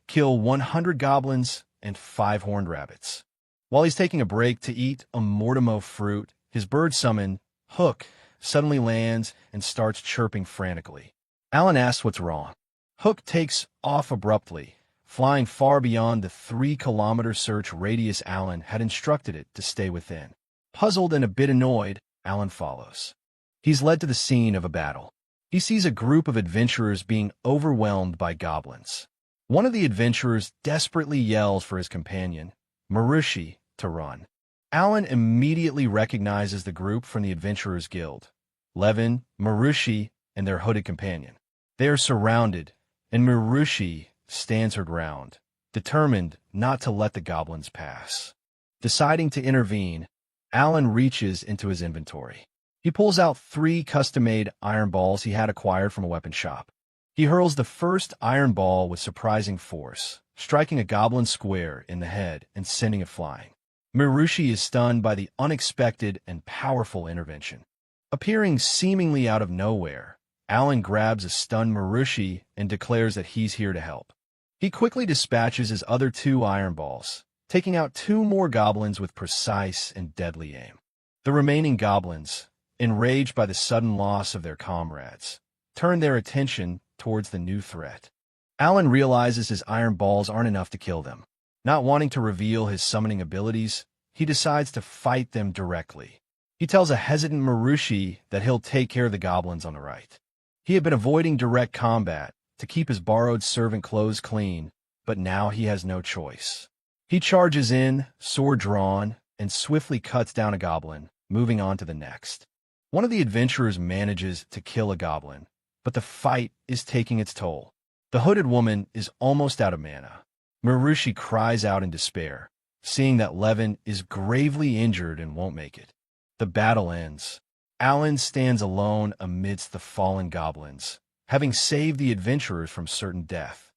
kill 100 goblins and 5 horned rabbits. While he's taking a break to eat a Mortimo fruit, his bird summon, Hook, suddenly lands and starts chirping frantically. Alan asks what's wrong. Hook takes off abruptly, flying far beyond the 3-kilometer search radius Alan had instructed it to stay within. Puzzled and a bit annoyed, Alan follows. He's led to the scene of a battle. He sees a group of adventurers being overwhelmed by goblins. One of the adventurers desperately yells for his companion, Marushi, to run. Alan immediately recognizes the group from the Adventurers Guild, Levin, Marushi, and their hooded companion. They are surrounded, and Marushi stands her ground, determined not to let the goblins pass. Deciding to intervene, Alan reaches into his inventory. He pulls out 3 custom-made iron balls he had acquired from a weapon shop. He hurls the first iron ball with surprising force, striking a goblin square in the head and sending it flying. Marushi is stunned by the unexpected and powerful intervention. Appearing seemingly out of nowhere, Alan grabs a stunned Marushi and declares that he's here to help. He quickly dispatches his other 2 iron balls, taking out 2 more goblins with precise and deadly aim. The remaining goblins, enraged by the sudden loss of their comrades, turn their attention towards the new threat. Alan realizes his iron balls aren't enough to kill them. Not wanting to reveal his summoning abilities, he decides to fight them directly. He tells a hesitant Marushi that he'll take care of the goblins on the right. He had been avoiding direct combat to keep his borrowed servant clothes clean, but now he has no choice. He charges in, sword drawn, and swiftly cuts down a goblin, moving on to the next. One of the adventurers manages to kill a goblin, but the fight is taking its toll. The hooded woman is almost out of mana. Marushi cries out in despair, seeing that Levin is gravely injured and won't make it. The battle ends. Alan stands alone amidst the fallen goblins, having saved the adventurers from certain death.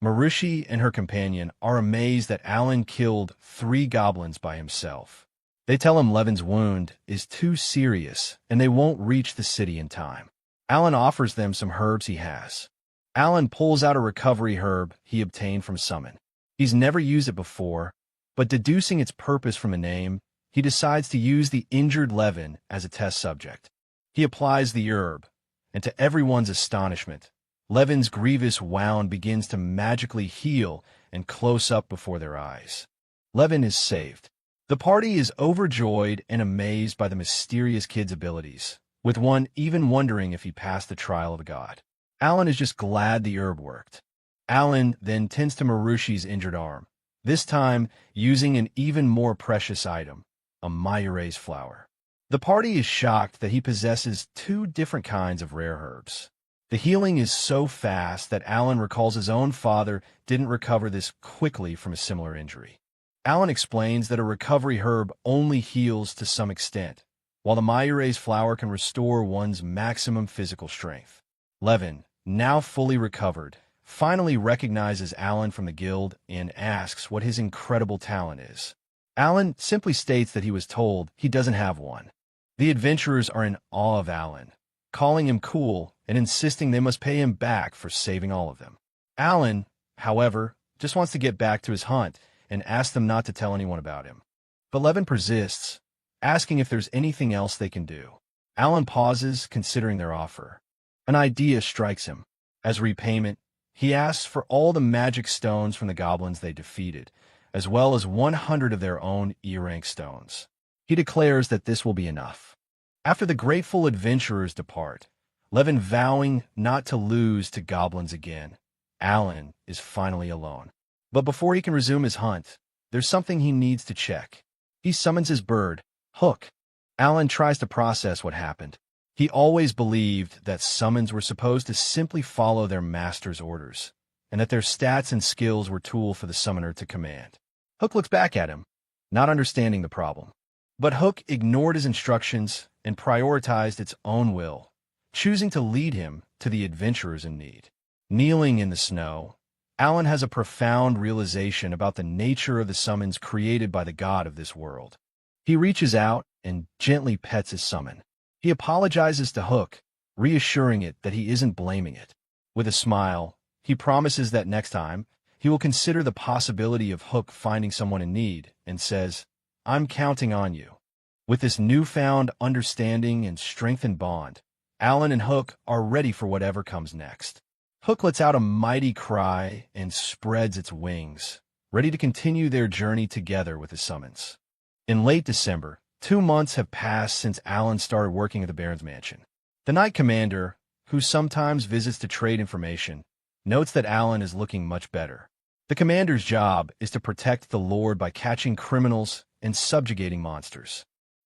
Marushi and her companion are amazed that Alan killed 3 goblins by himself. They tell him Levin's wound is too serious and they won't reach the city in time. Alan offers them some herbs he has. Alan pulls out a recovery herb he obtained from Summon. He's never used it before, but deducing its purpose from a name, he decides to use the injured Levin as a test subject. He applies the herb, and to everyone's astonishment, Levin's grievous wound begins to magically heal and close up before their eyes. Levin is saved. The party is overjoyed and amazed by the mysterious kid's abilities, with one even wondering if he passed the trial of a god. Alan is just glad the herb worked. Alan then tends to Marushi's injured arm, this time using an even more precious item, a Mayure's flower. The party is shocked that he possesses 2 different kinds of rare herbs. The healing is so fast that Alan recalls his own father didn't recover this quickly from a similar injury. Alan explains that a recovery herb only heals to some extent, while the Mayure's flower can restore one's maximum physical strength. Levin, now fully recovered, finally recognizes Alan from the guild and asks what his incredible talent is. Alan simply states that he was told he doesn't have one. The adventurers are in awe of Alan, calling him cool and insisting they must pay him back for saving all of them. Alan, however, just wants to get back to his hunt and asks them not to tell anyone about him. But Levin persists, asking if there's anything else they can do. Alan pauses, considering their offer. An idea strikes him. As repayment, he asks for all the magic stones from the goblins they defeated, as well as 100 of their own E-rank stones. He declares that this will be enough. After the grateful adventurers depart, Levin vowing not to lose to goblins again, Alan is finally alone. But before he can resume his hunt, there's something he needs to check. He summons his bird, Hook. Alan tries to process what happened. He always believed that summons were supposed to simply follow their master's orders, and that their stats and skills were tools for the summoner to command. Hook looks back at him, not understanding the problem. But Hook ignored his instructions and prioritized its own will, choosing to lead him to the adventurers in need. Kneeling in the snow, Alan has a profound realization about the nature of the summons created by the god of this world. He reaches out and gently pets his summon. He apologizes to Hook, reassuring it that he isn't blaming it. With a smile, he promises that next time, he will consider the possibility of Hook finding someone in need and says, "I'm counting on you." With this newfound understanding and strengthened bond, Alan and Hook are ready for whatever comes next. Hook lets out a mighty cry and spreads its wings, ready to continue their journey together with his summons. In late December, 2 months have passed since Alan started working at the Baron's mansion. The Knight Commander, who sometimes visits to trade information, notes that Alan is looking much better. The commander's job is to protect the Lord by catching criminals and subjugating monsters.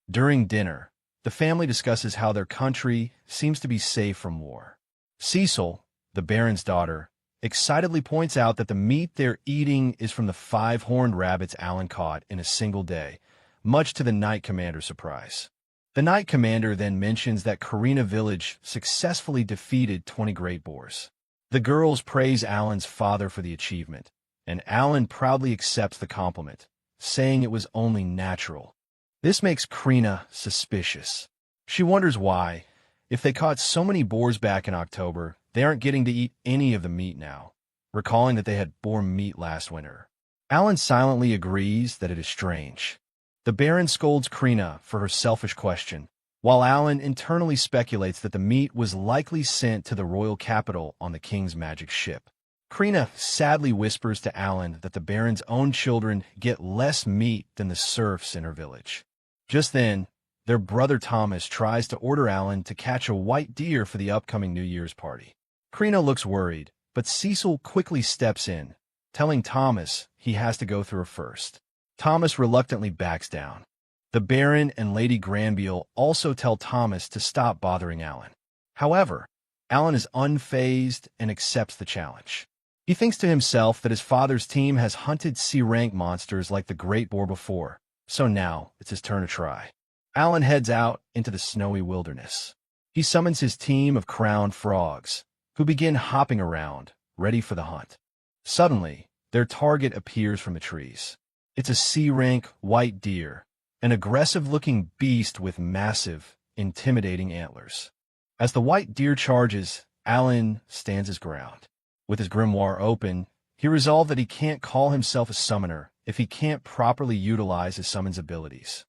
During dinner, the family discusses how their country seems to be safe from war. Cecil, the Baron's daughter, excitedly points out that the meat they're eating is from the 5-horned rabbits Alan caught in a single day, much to the Knight Commander's surprise. The Knight Commander then mentions that Karina Village successfully defeated 20 great boars. The girls praise Alan's father for the achievement, and Alan proudly accepts the compliment, saying it was only natural. This makes Karina suspicious. She wonders why, if they caught so many boars back in October, they aren't getting to eat any of the meat now, recalling that they had boar meat last winter. Alan silently agrees that it is strange. The Baron scolds Karina for her selfish question, while Alan internally speculates that the meat was likely sent to the royal capital on the king's magic ship. Karina sadly whispers to Alan that the Baron's own children get less meat than the serfs in her village. Just then, their brother Thomas tries to order Alan to catch a white deer for the upcoming New Year's party. Karina looks worried, but Cecil quickly steps in, telling Thomas he has to go through her first. Thomas reluctantly backs down. The Baron and Lady Granville also tell Thomas to stop bothering Alan. However, Alan is unfazed and accepts the challenge. He thinks to himself that his father's team has hunted C-rank monsters like the Great Boar before, so now it's his turn to try. Alan heads out into the snowy wilderness. He summons his team of crowned frogs, who begin hopping around, ready for the hunt. Suddenly, their target appears from the trees. It's a C-rank white deer, an aggressive-looking beast with massive, intimidating antlers. As the white deer charges, Alan stands his ground. With his grimoire open, he resolved that he can't call himself a summoner if he can't properly utilize his summons abilities.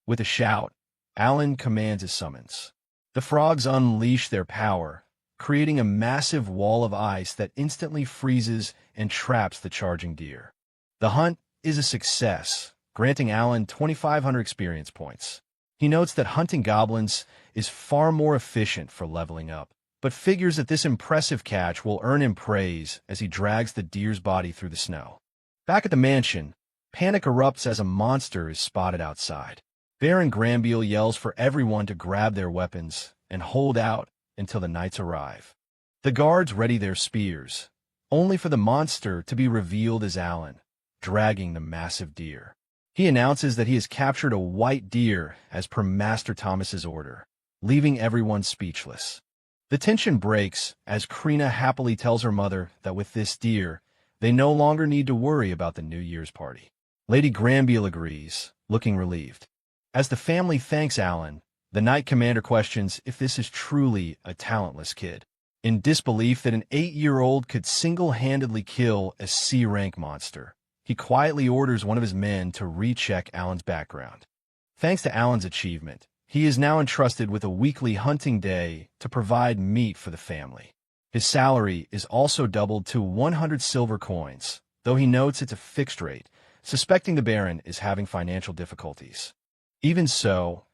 With a shout, Alan commands his summons. The frogs unleash their power, creating a massive wall of ice that instantly freezes and traps the charging deer. The hunt is a success, granting Alan 2,500 experience points. He notes that hunting goblins is far more efficient for leveling up, but figures that this impressive catch will earn him praise as he drags the deer's body through the snow. Back at the mansion, panic erupts as a monster is spotted outside. Baron Granville yells for everyone to grab their weapons and hold out until the knights arrive. The guards ready their spears, only for the monster to be revealed as Alan, dragging the massive deer. He announces that he has captured a white deer as per Master Thomas's order, leaving everyone speechless. The tension breaks as Karina happily tells her mother that with this deer, they no longer need to worry about the New Year's party. Lady Granville agrees, looking relieved. As the family thanks Alan, the Knight Commander questions if this is truly a talentless kid. In disbelief that an 8-year-old could single-handedly kill a C-rank monster, he quietly orders one of his men to recheck Alan's background. Thanks to Alan's achievement, he is now entrusted with a weekly hunting day to provide meat for the family. His salary is also doubled to 100 silver coins, though he notes it's a fixed rate, suspecting the Baron is having financial difficulties. Even so,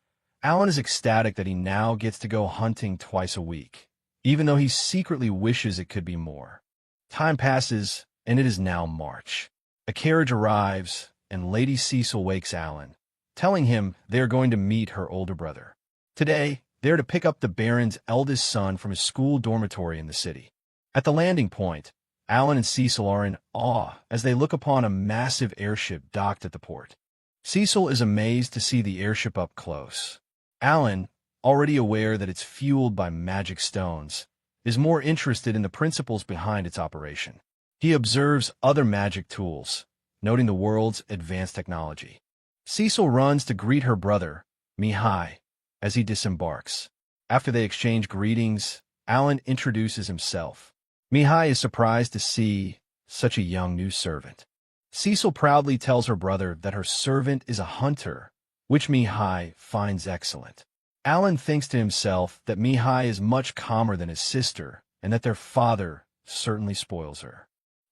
Alan is ecstatic that he now gets to go hunting twice a week, even though he secretly wishes it could be more. Time passes, and it is now March. A carriage arrives, and Lady Cecil wakes Alan, telling him they are going to meet her older brother. Today, they are to pick up the Baron's eldest son from his school dormitory in the city. At the landing point, Alan and Cecil are in awe as they look upon a massive airship docked at the port. Cecil is amazed to see the airship up close. Alan, already aware that it's fueled by magic stones, is more interested in the principles behind its operation. He observes other magic tools, noting the world's advanced technology. Cecil runs to greet her brother, Mihai, as he disembarks. After they exchange greetings, Alan introduces himself. Mihai is surprised to see such a young new servant. Cecil proudly tells her brother that her servant is a hunter, which Mihai finds excellent. Alan thinks to himself that Mihai is much calmer than his sister and that their father certainly spoils her.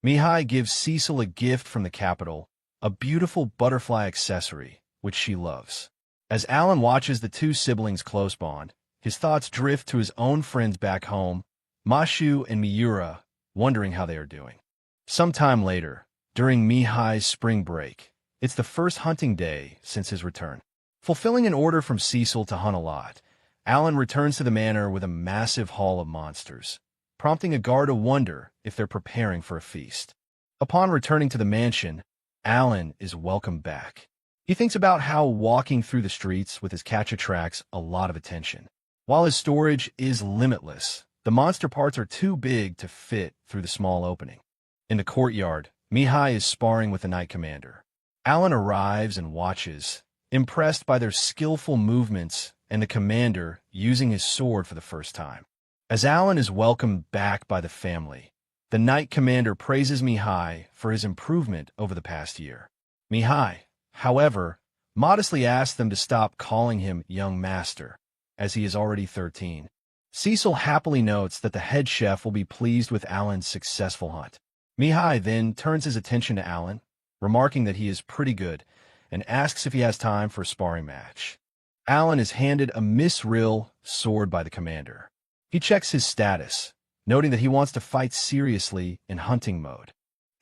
Mihai gives Cecil a gift from the capital, a beautiful butterfly accessory, which she loves. As Alan watches the two siblings close bond, his thoughts drift to his own friends back home, Mashu and Miura, wondering how they are doing. Sometime later, during Mihai's spring break, it's the first hunting day since his return. Fulfilling an order from Cecil to hunt a lot, Alan returns to the manor with a massive haul of monsters, prompting a guard to wonder if they're preparing for a feast. Upon returning to the mansion, Alan is welcomed back. He thinks about how walking through the streets with his catch attracts a lot of attention. While his storage is limitless, the monster parts are too big to fit through the small opening. In the courtyard, Mihai is sparring with the Knight Commander. Alan arrives and watches, impressed by their skillful movements and the commander using his sword for the first time. As Alan is welcomed back by the family, the Knight Commander praises Mihai for his improvement over the past year. Mihai, however, modestly asks them to stop calling him young master, as he is already 13. Cecil happily notes that the head chef will be pleased with Alan's successful hunt. Mihai then turns his attention to Alan, remarking that he is pretty good, and asks if he has time for a sparring match. Alan is handed a misril sword by the commander. He checks his status, noting that he wants to fight seriously in hunting mode.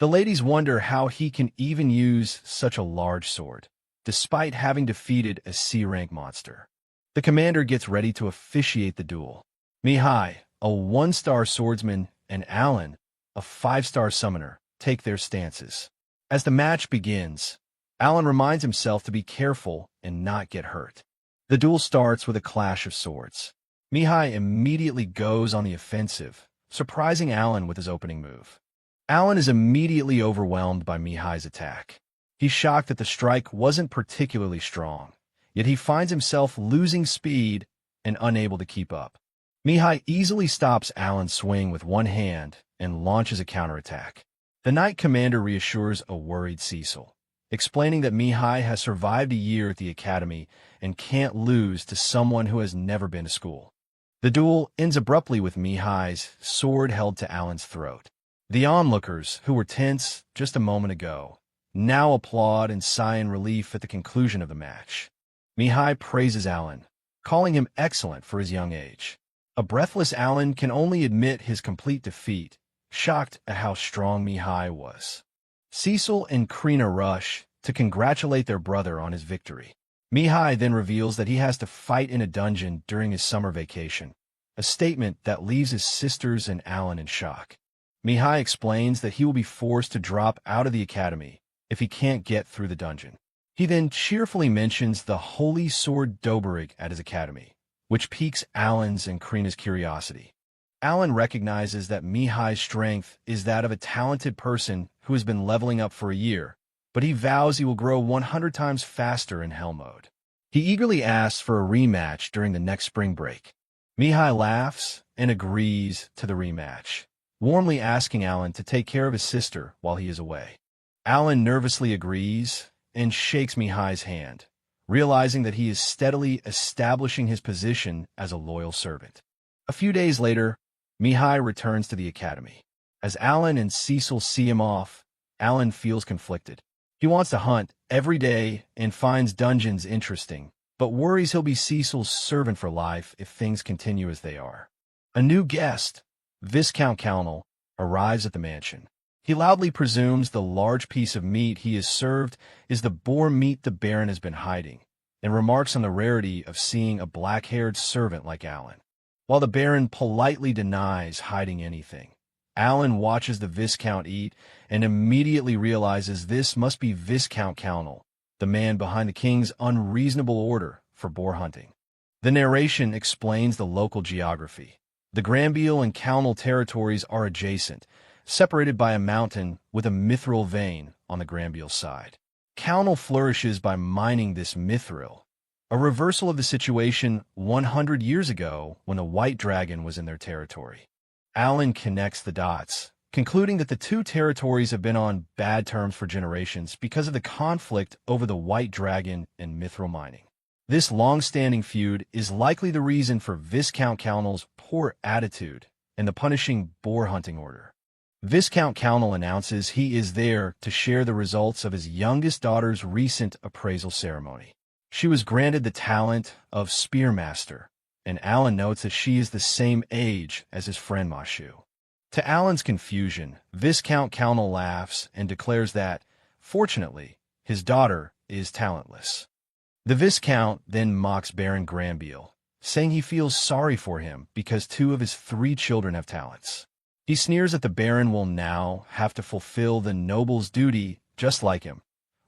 The ladies wonder how he can even use such a large sword, despite having defeated a C-rank monster. The commander gets ready to officiate the duel. Mihai, a 1-star swordsman, and Alan, a 5-star summoner, take their stances. As the match begins, Alan reminds himself to be careful and not get hurt. The duel starts with a clash of swords. Mihai immediately goes on the offensive, surprising Alan with his opening move. Alan is immediately overwhelmed by Mihai's attack. He's shocked that the strike wasn't particularly strong, yet he finds himself losing speed and unable to keep up. Mihai easily stops Alan's swing with one hand and launches a counterattack. The Knight Commander reassures a worried Cecil, explaining that Mihai has survived a year at the academy and can't lose to someone who has never been to school. The duel ends abruptly with Mihai's sword held to Alan's throat. The onlookers, who were tense just a moment ago, now applaud and sigh in relief at the conclusion of the match. Mihai praises Alan, calling him excellent for his young age. A breathless Alan can only admit his complete defeat, shocked at how strong Mihai was. Cecil and Krina rush to congratulate their brother on his victory. Mihai then reveals that he has to fight in a dungeon during his summer vacation, a statement that leaves his sisters and Alan in shock. Mihai explains that he will be forced to drop out of the academy if he can't get through the dungeon. He then cheerfully mentions the Holy Sword Doberig at his academy, which piques Alan's and Krina's curiosity. Alan recognizes that Mihai's strength is that of a talented person who has been leveling up for a year, but he vows he will grow 100 times faster in Hell mode. He eagerly asks for a rematch during the next spring break. Mihai laughs and agrees to the rematch, warmly asking Alan to take care of his sister while he is away. Alan nervously agrees and shakes Mihai's hand, realizing that he is steadily establishing his position as a loyal servant. A few days later, Mihai returns to the academy. As Alan and Cecil see him off, Alan feels conflicted. He wants to hunt every day and finds dungeons interesting, but worries he'll be Cecil's servant for life if things continue as they are. A new guest, Viscount Calnell, arrives at the mansion. He loudly presumes the large piece of meat he is served is the boar meat the Baron has been hiding, and remarks on the rarity of seeing a black-haired servant like Alan. While the Baron politely denies hiding anything, Alan watches the Viscount eat and immediately realizes this must be Viscount Calnell, the man behind the king's unreasonable order for boar hunting. The narration explains the local geography. The Granville and Calnell territories are adjacent, separated by a mountain with a mithril vein on the Granville side. Calnell flourishes by mining this mithril, a reversal of the situation 100 years ago when the White Dragon was in their territory. Alan connects the dots, concluding that the two territories have been on bad terms for generations because of the conflict over the White Dragon and mithril mining. This long-standing feud is likely the reason for Viscount Calnell's poor attitude and the punishing boar hunting order. Viscount Calnell announces he is there to share the results of his youngest daughter's recent appraisal ceremony. She was granted the talent of Spearmaster, and Alan notes that she is the same age as his friend Mashu. To Alan's confusion, Viscount Calnell laughs and declares that, fortunately, his daughter is talentless. The Viscount then mocks Baron Granville, saying he feels sorry for him because 2 of his 3 children have talents. He sneers that the Baron will now have to fulfill the noble's duty just like him,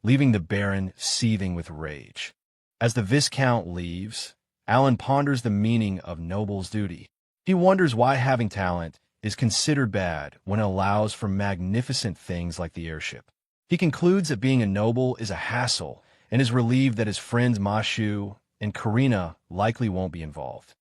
leaving the Baron seething with rage. As the Viscount leaves, Alan ponders the meaning of noble's duty. He wonders why having talent is considered bad when it allows for magnificent things like the airship. He concludes that being a noble is a hassle and is relieved that his friends Mashu and Karina likely won't be involved.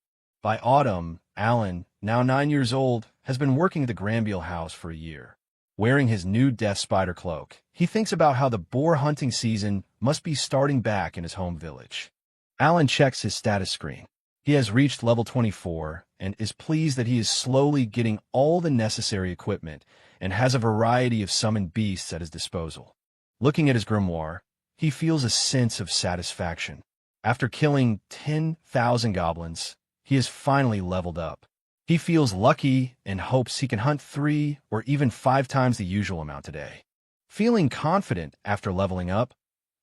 By autumn, Alan, now 9 years old, has been working at the Granville house for a year. Wearing his new death spider cloak, he thinks about how the boar hunting season must be starting back in his home village. Alan checks his status screen. He has reached level 24 and is pleased that he is slowly getting all the necessary equipment and has a variety of summoned beasts at his disposal. Looking at his grimoire, he feels a sense of satisfaction. After killing 10,000 goblins, he has finally leveled up. He feels lucky and hopes he can hunt 3 or even 5 times the usual amount today. Feeling confident after leveling up,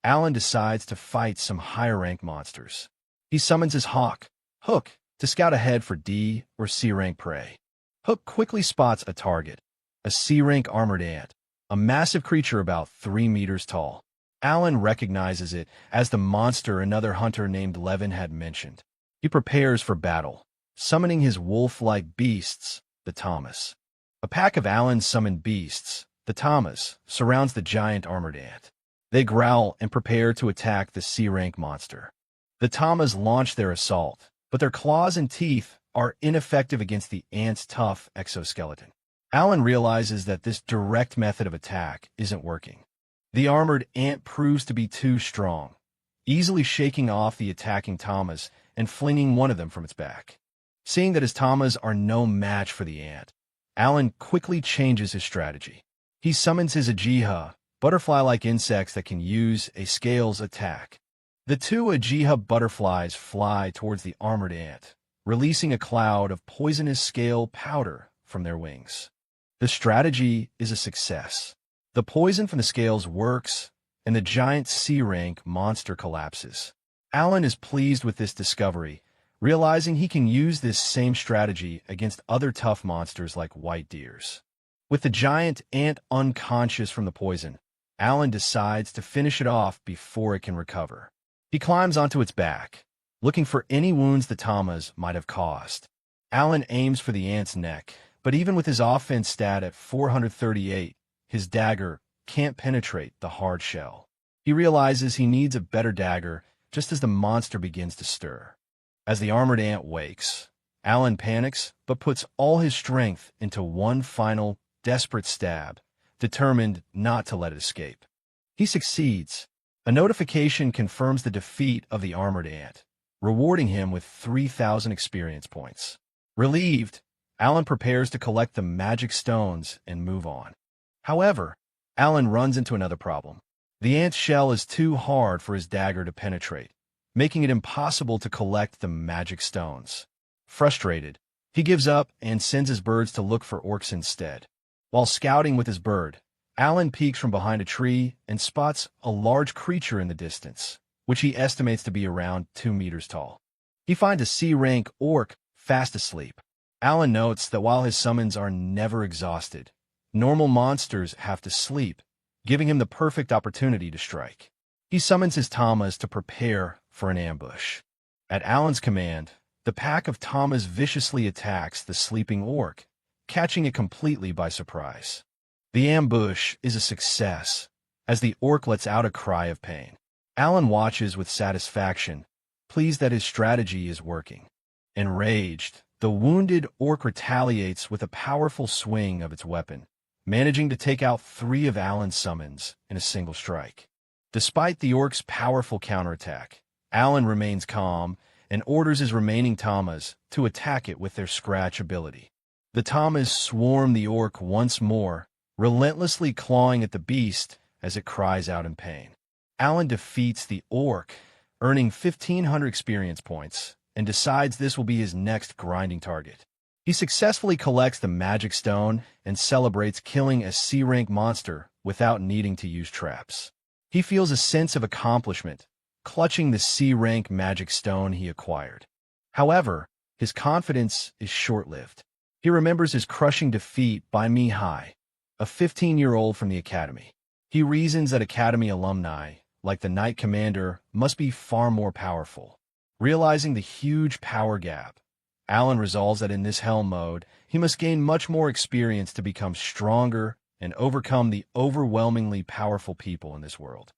Alan decides to fight some higher-rank monsters. He summons his hawk, Hook, to scout ahead for D or C-rank prey. Hook quickly spots a target, a C-rank armored ant, a massive creature about 3 meters tall. Alan recognizes it as the monster another hunter named Levin had mentioned. He prepares for battle, summoning his wolf-like beasts, the Thomas. A pack of Alan's summoned beasts, the Thomas, surrounds the giant armored ant. They growl and prepare to attack the C-rank monster. The Thomas launch their assault, but their claws and teeth are ineffective against the ant's tough exoskeleton. Alan realizes that this direct method of attack isn't working. The armored ant proves to be too strong, easily shaking off the attacking Thomas and flinging one of them from its back. Seeing that his Thomas are no match for the ant, Alan quickly changes his strategy. He summons his Ajiha, butterfly-like insects that can use a scales attack. The 2 Ajiha butterflies fly towards the armored ant, releasing a cloud of poisonous scale powder from their wings. The strategy is a success. The poison from the scales works, and the giant C-rank monster collapses. Alan is pleased with this discovery, realizing he can use this same strategy against other tough monsters like white deers. With the giant ant unconscious from the poison, Alan decides to finish it off before it can recover. He climbs onto its back, looking for any wounds the Thomas might have caused. Alan aims for the ant's neck, but even with his offense stat at 438, his dagger can't penetrate the hard shell. He realizes he needs a better dagger just as the monster begins to stir. As the armored ant wakes, Alan panics but puts all his strength into one final, desperate stab, determined not to let it escape. He succeeds. A notification confirms the defeat of the armored ant, rewarding him with 3,000 experience points. Relieved, Alan prepares to collect the magic stones and move on. However, Alan runs into another problem. The ant's shell is too hard for his dagger to penetrate, making it impossible to collect the magic stones. Frustrated, he gives up and sends his birds to look for orcs instead. While scouting with his bird, Alan peeks from behind a tree and spots a large creature in the distance, which he estimates to be around 2 meters tall. He finds a C-rank orc fast asleep. Alan notes that while his summons are never exhausted, normal monsters have to sleep, giving him the perfect opportunity to strike. He summons his Tamas to prepare for an ambush. At Alan's command, the pack of Tamas viciously attacks the sleeping orc, catching it completely by surprise. The ambush is a success, as the orc lets out a cry of pain. Alan watches with satisfaction, pleased that his strategy is working. Enraged, the wounded orc retaliates with a powerful swing of its weapon, managing to take out 3 of Alan's summons in a single strike. Despite the orc's powerful counterattack, Alan remains calm and orders his remaining Tamas to attack it with their scratch ability. The Tamas swarm the orc once more, relentlessly clawing at the beast as it cries out in pain. Alan defeats the orc, earning 1,500 experience points, and decides this will be his next grinding target. He successfully collects the magic stone and celebrates killing a C-rank monster without needing to use traps. He feels a sense of accomplishment, clutching the C-rank magic stone he acquired. However, his confidence is short-lived. He remembers his crushing defeat by Mihai, a 15-year-old from the academy. He reasons that academy alumni, like the Knight Commander, must be far more powerful. Realizing the huge power gap, Alan resolves that in this Helm mode, he must gain much more experience to become stronger and overcome the overwhelmingly powerful people in this world.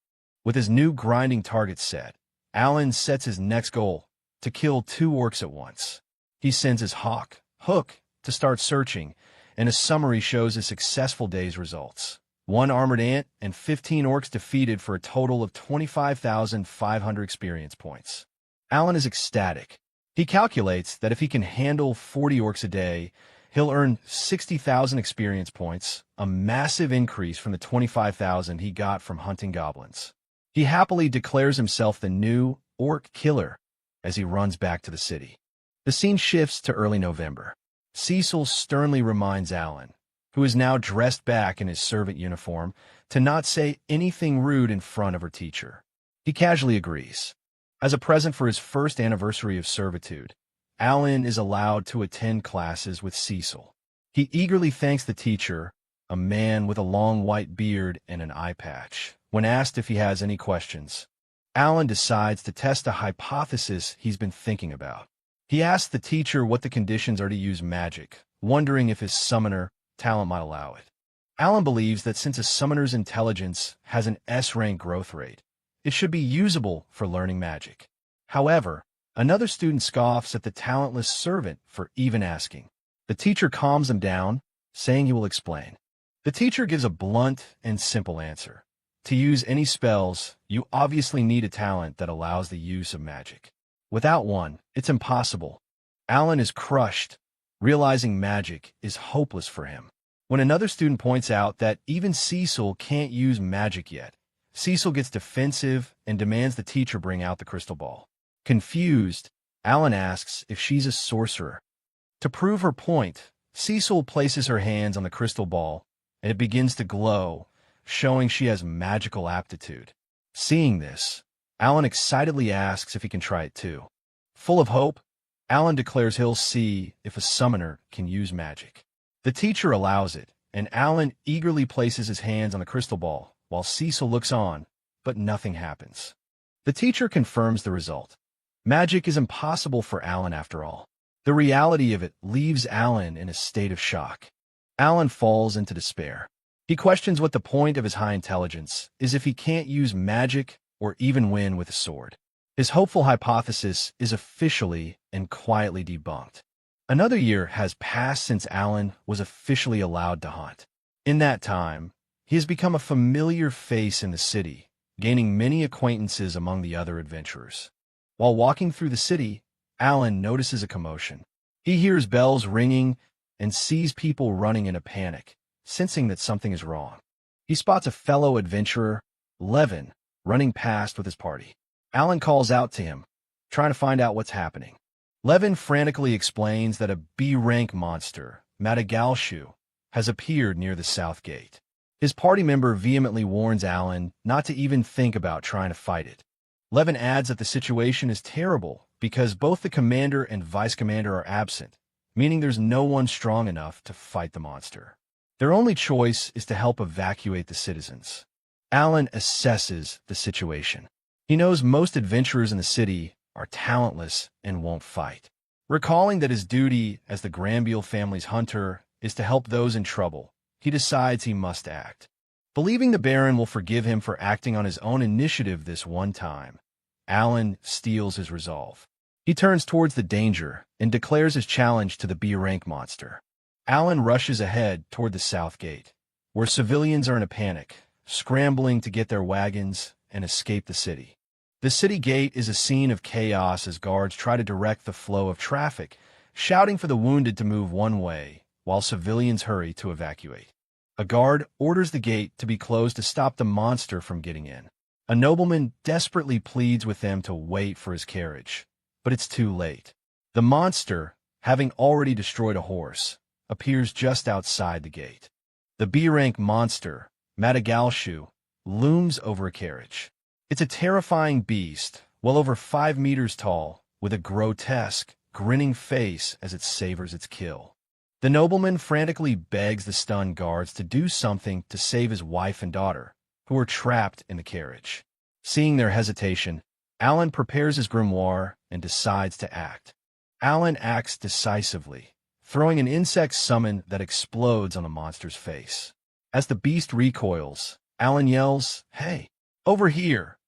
With his new grinding target set, Alan sets his next goal, to kill 2 orcs at once. He sends his hawk, Hook, to start searching, and a summary shows a successful day's results. 1 armored ant and 15 orcs defeated for a total of 25,500 experience points. Alan is ecstatic. He calculates that if he can handle 40 orcs a day, he'll earn 60,000 experience points, a massive increase from the 25,000 he got from hunting goblins. He happily declares himself the new orc killer as he runs back to the city. The scene shifts to early November. Cecil sternly reminds Alan, who is now dressed back in his servant uniform, to not say anything rude in front of her teacher. He casually agrees. As a present for his first anniversary of Servitude, Alan is allowed to attend classes with Cecil. He eagerly thanks the teacher, a man with a long white beard and an eye patch, when asked if he has any questions. Alan decides to test a hypothesis he's been thinking about. He asks the teacher what the conditions are to use magic, wondering if his summoner talent might allow it. Alan believes that since a summoner's intelligence has an S-rank growth rate, it should be usable for learning magic. However, another student scoffs at the talentless servant for even asking. The teacher calms him down, saying he will explain. The teacher gives a blunt and simple answer. To use any spells, you obviously need a talent that allows the use of magic. Without one, it's impossible. Alan is crushed, realizing magic is hopeless for him. When another student points out that even Cecil can't use magic yet, Cecil gets defensive and demands the teacher bring out the crystal ball. Confused, Alan asks if she's a sorcerer. To prove her point, Cecil places her hands on the crystal ball, and it begins to glow, showing she has magical aptitude. Seeing this, Alan excitedly asks if he can try it too. Full of hope, Alan declares he'll see if a summoner can use magic. The teacher allows it, and Alan eagerly places his hands on the crystal ball, while Cecil looks on, but nothing happens. The teacher confirms the result. Magic is impossible for Alan after all. The reality of it leaves Alan in a state of shock. Alan falls into despair. He questions what the point of his high intelligence is if he can't use magic or even win with a sword. His hopeful hypothesis is officially and quietly debunked. Another year has passed since Alan was officially allowed to hunt. In that time, he has become a familiar face in the city, gaining many acquaintances among the other adventurers. While walking through the city, Alan notices a commotion. He hears bells ringing and sees people running in a panic, sensing that something is wrong. He spots a fellow adventurer, Levin, running past with his party. Alan calls out to him, trying to find out what's happening. Levin frantically explains that a B-rank monster, Madagalshu, has appeared near the south gate. His party member vehemently warns Alan not to even think about trying to fight it. Levin adds that the situation is terrible because both the commander and vice commander are absent, meaning there's no one strong enough to fight the monster. Their only choice is to help evacuate the citizens. Alan assesses the situation. He knows most adventurers in the city are talentless and won't fight. Recalling that his duty as the Granville family's hunter is to help those in trouble, he decides he must act. Believing the Baron will forgive him for acting on his own initiative this one time, Alan steels his resolve. He turns towards the danger and declares his challenge to the B-rank monster. Alan rushes ahead toward the south gate, where civilians are in a panic, scrambling to get their wagons and escape the city. The city gate is a scene of chaos as guards try to direct the flow of traffic, shouting for the wounded to move one way, while civilians hurry to evacuate. A guard orders the gate to be closed to stop the monster from getting in. A nobleman desperately pleads with them to wait for his carriage, but it's too late. The monster, having already destroyed a horse, appears just outside the gate. The B-rank monster, Madagalshu, looms over a carriage. It's a terrifying beast, well over 5 meters tall, with a grotesque, grinning face as it savors its kill. The nobleman frantically begs the stunned guards to do something to save his wife and daughter, who are trapped in the carriage. Seeing their hesitation, Alan prepares his grimoire and decides to act. Alan acts decisively, throwing an insect summon that explodes on the monster's face. As the beast recoils, Alan yells, "Hey, over here!"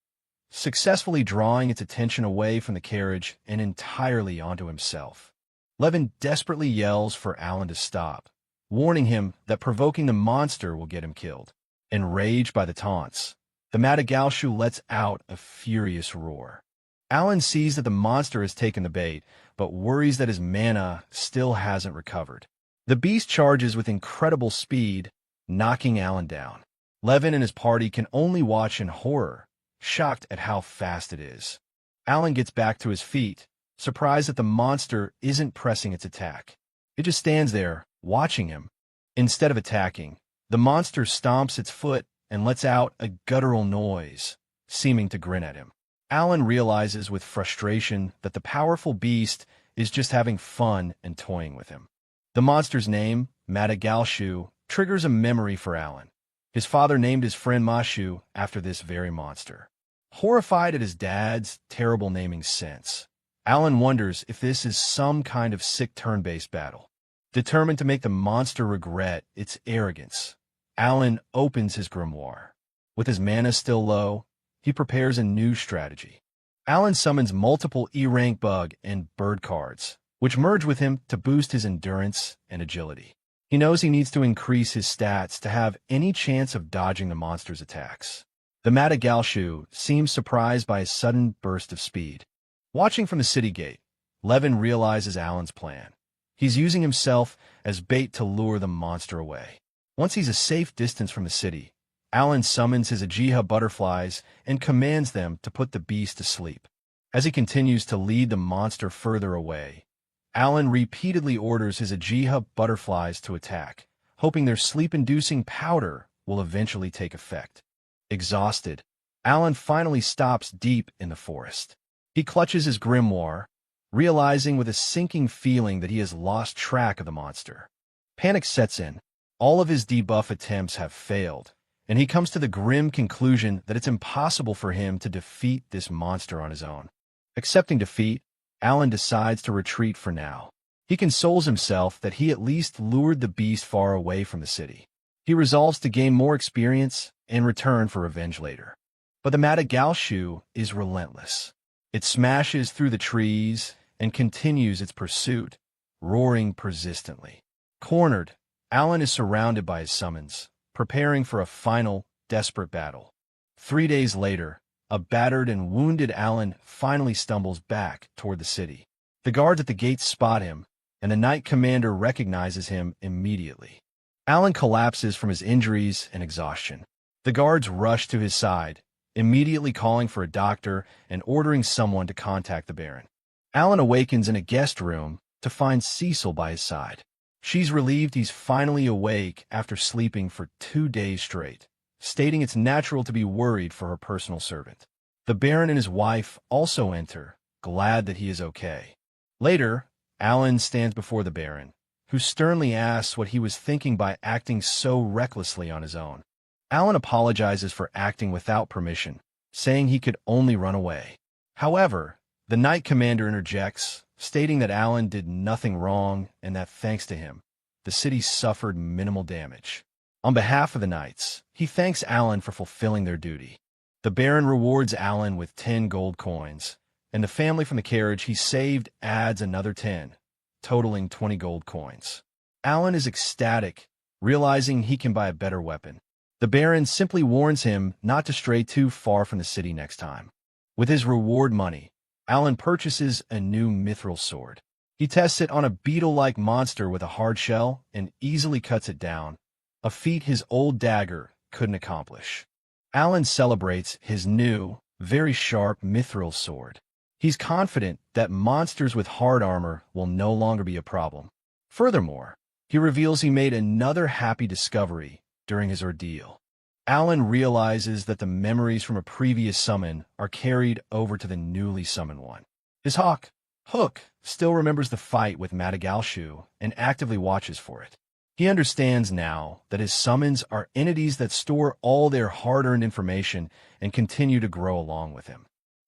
successfully drawing its attention away from the carriage and entirely onto himself. Levin desperately yells for Alan to stop, warning him that provoking the monster will get him killed. Enraged by the taunts, the Madagalshu lets out a furious roar. Alan sees that the monster has taken the bait, but worries that his mana still hasn't recovered. The beast charges with incredible speed, knocking Alan down. Levin and his party can only watch in horror, shocked at how fast it is. Alan gets back to his feet, surprised that the monster isn't pressing its attack. It just stands there, watching him. Instead of attacking, the monster stomps its foot and lets out a guttural noise, seeming to grin at him. Alan realizes with frustration that the powerful beast is just having fun and toying with him. The monster's name, Madagalshu, triggers a memory for Alan. His father named his friend Mashu after this very monster. Horrified at his dad's terrible naming sense, Alan wonders if this is some kind of sick turn-based battle. Determined to make the monster regret its arrogance, Alan opens his grimoire. With his mana still low, he prepares a new strategy. Alan summons multiple E-rank bug and bird cards, which merge with him to boost his endurance and agility. He knows he needs to increase his stats to have any chance of dodging the monster's attacks. The Madagalshu seems surprised by his sudden burst of speed. Watching from the city gate, Levin realizes Alan's plan. He's using himself as bait to lure the monster away. Once he's a safe distance from the city, Alan summons his Ajiha butterflies and commands them to put the beast to sleep. As he continues to lead the monster further away, Alan repeatedly orders his Ajiha butterflies to attack, hoping their sleep-inducing powder will eventually take effect. Exhausted, Alan finally stops deep in the forest. He clutches his grimoire, realizing with a sinking feeling that he has lost track of the monster. Panic sets in. All of his debuff attempts have failed, and he comes to the grim conclusion that it's impossible for him to defeat this monster on his own. Accepting defeat, Alan decides to retreat for now. He consoles himself that he at least lured the beast far away from the city. He resolves to gain more experience and return for revenge later. But the Madagalshu is relentless. It smashes through the trees and continues its pursuit, roaring persistently. Cornered, Alan is surrounded by his summons, preparing for a final, desperate battle. 3 days later, a battered and wounded Alan finally stumbles back toward the city. The guards at the gate spot him, and the Knight Commander recognizes him immediately. Alan collapses from his injuries and exhaustion. The guards rush to his side, immediately calling for a doctor and ordering someone to contact the Baron. Alan awakens in a guest room to find Cecil by his side. She's relieved he's finally awake after sleeping for 2 days straight, stating it's natural to be worried for her personal servant. The Baron and his wife also enter, glad that he is okay. Later, Alan stands before the Baron, who sternly asks what he was thinking by acting so recklessly on his own. Alan apologizes for acting without permission, saying he could only run away. However, the Knight Commander interjects, stating that Alan did nothing wrong and that thanks to him, the city suffered minimal damage. On behalf of the Knights, he thanks Alan for fulfilling their duty. The Baron rewards Alan with 10 gold coins, and the family from the carriage he saved adds another 10, totaling 20 gold coins. Alan is ecstatic, realizing he can buy a better weapon. The Baron simply warns him not to stray too far from the city next time. With his reward money, Alan purchases a new mithril sword. He tests it on a beetle-like monster with a hard shell and easily cuts it down, a feat his old dagger couldn't accomplish. Alan celebrates his new, very sharp mithril sword. He's confident that monsters with hard armor will no longer be a problem. Furthermore, he reveals he made another happy discovery during his ordeal. Alan realizes that the memories from a previous summon are carried over to the newly summoned one. His hawk, Hook, still remembers the fight with Madagalshu and actively watches for it. He understands now that his summons are entities that store all their hard-earned information and continue to grow along with him.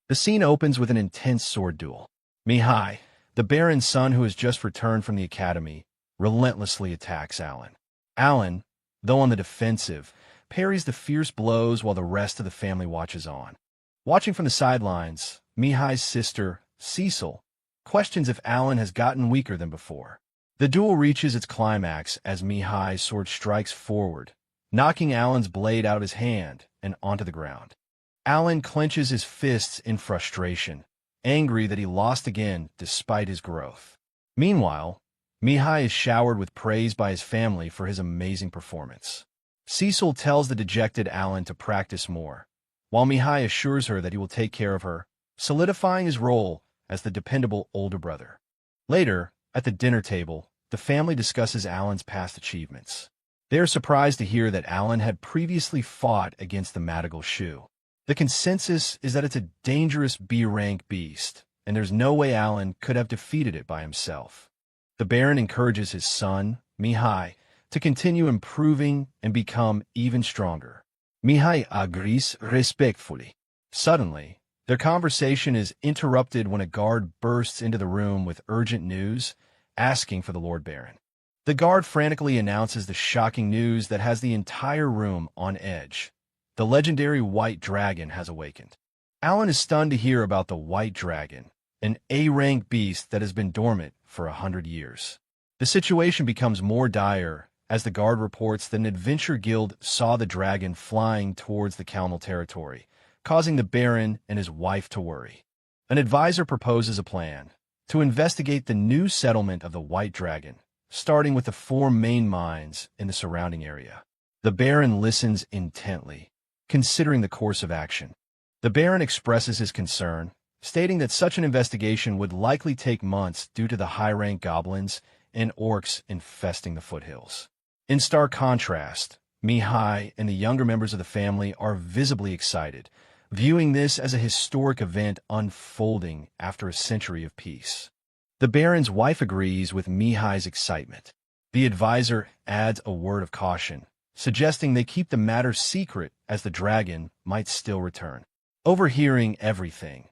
The scene opens with an intense sword duel. Mihai, the Baron's son who has just returned from the academy, relentlessly attacks Alan. Alan, though on the defensive, parries the fierce blows while the rest of the family watches on. Watching from the sidelines, Mihai's sister, Cecil, questions if Alan has gotten weaker than before. The duel reaches its climax as Mihai's sword strikes forward, knocking Alan's blade out of his hand and onto the ground. Alan clenches his fists in frustration, angry that he lost again despite his growth. Meanwhile, Mihai is showered with praise by his family for his amazing performance. Cecil tells the dejected Alan to practice more, while Mihai assures her that he will take care of her, solidifying his role as the dependable older brother. Later, at the dinner table, the family discusses Alan's past achievements. They are surprised to hear that Alan had previously fought against the Madagalshu. The consensus is that it's a dangerous B-rank beast, and there's no way Alan could have defeated it by himself. The Baron encourages his son, Mihai, to continue improving and become even stronger. Mihai agrees respectfully. Suddenly, their conversation is interrupted when a guard bursts into the room with urgent news, asking for the Lord Baron. The guard frantically announces the shocking news that has the entire room on edge. The legendary White Dragon has awakened. Alan is stunned to hear about the White Dragon, an A-rank beast that has been dormant for 100 years. The situation becomes more dire as the guard reports that an adventure guild saw the dragon flying towards the Kalnal territory, causing the Baron and his wife to worry. An advisor proposes a plan to investigate the new settlement of the White Dragon, starting with the 4 main mines in the surrounding area. The Baron listens intently, considering the course of action. The Baron expresses his concern, stating that such an investigation would likely take months due to the high-rank goblins and orcs infesting the foothills. In stark contrast, Mihai and the younger members of the family are visibly excited, viewing this as a historic event unfolding after a century of peace. The Baron's wife agrees with Mihai's excitement. The advisor adds a word of caution, suggesting they keep the matter secret as the dragon might still return. Overhearing everything,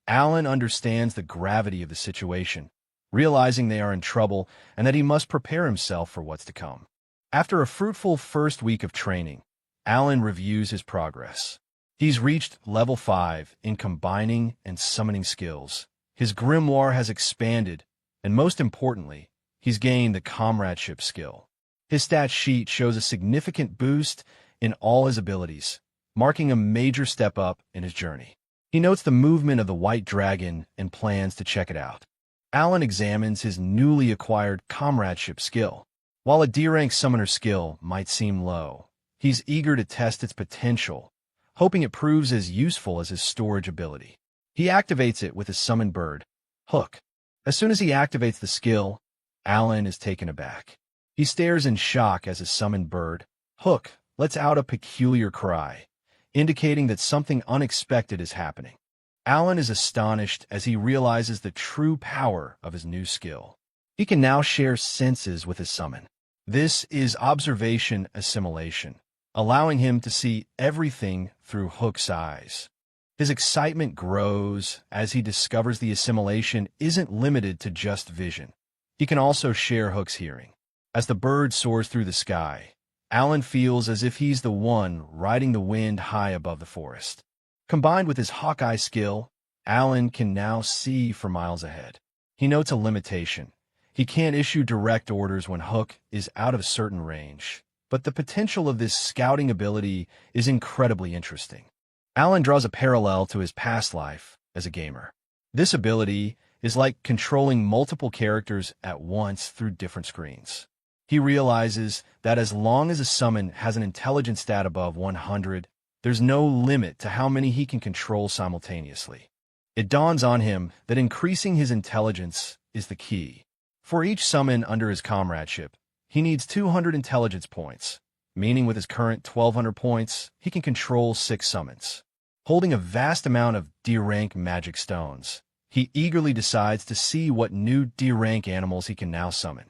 Alan understands the gravity of the situation, realizing they are in trouble and that he must prepare himself for what's to come. After a fruitful first week of training, Alan reviews his progress. He's reached level 5 in combining and summoning skills. His grimoire has expanded, and most importantly, he's gained the comradeship skill. His stat sheet shows a significant boost in all his abilities, marking a major step up in his journey. He notes the movement of the White Dragon and plans to check it out. Alan examines his newly acquired comradeship skill. While a D-rank summoner skill might seem low, he's eager to test its potential, hoping it proves as useful as his storage ability. He activates it with his summoned bird, Hook. As soon as he activates the skill, Alan is taken aback. He stares in shock as his summoned bird, Hook, lets out a peculiar cry, indicating that something unexpected is happening. Alan is astonished as he realizes the true power of his new skill. He can now share senses with his summon. This is observation assimilation, allowing him to see everything through Hook's eyes. His excitement grows as he discovers the assimilation isn't limited to just vision. He can also share Hook's hearing. As the bird soars through the sky, Alan feels as if he's the one riding the wind high above the forest. Combined with his Hawkeye skill, Alan can now see for miles ahead. He notes a limitation. He can't issue direct orders when Hook is out of a certain range, but the potential of this scouting ability is incredibly interesting. Alan draws a parallel to his past life as a gamer. This ability is like controlling multiple characters at once through different screens. He realizes that as long as a summon has an intelligence stat above 100, there's no limit to how many he can control simultaneously. It dawns on him that increasing his intelligence is the key. For each summon under his comradeship, he needs 200 intelligence points, meaning with his current 1200 points, he can control 6 summons. Holding a vast amount of D-rank magic stones, he eagerly decides to see what new D-rank animals he can now summon.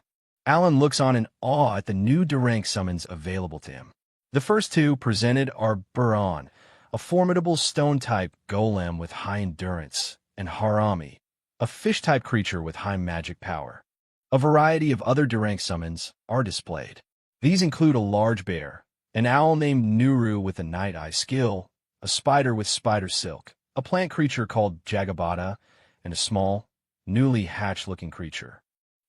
Alan looks on in awe at the new D-rank summons available to him. The first two presented are Buran, a formidable stone-type golem with high endurance, and Harami, a fish-type creature with high magic power. A variety of other D-rank summons are displayed. These include a large bear, an owl named Nuru with a night eye skill, a spider with spider silk, a plant creature called Jagabata, and a small, newly hatched-looking creature.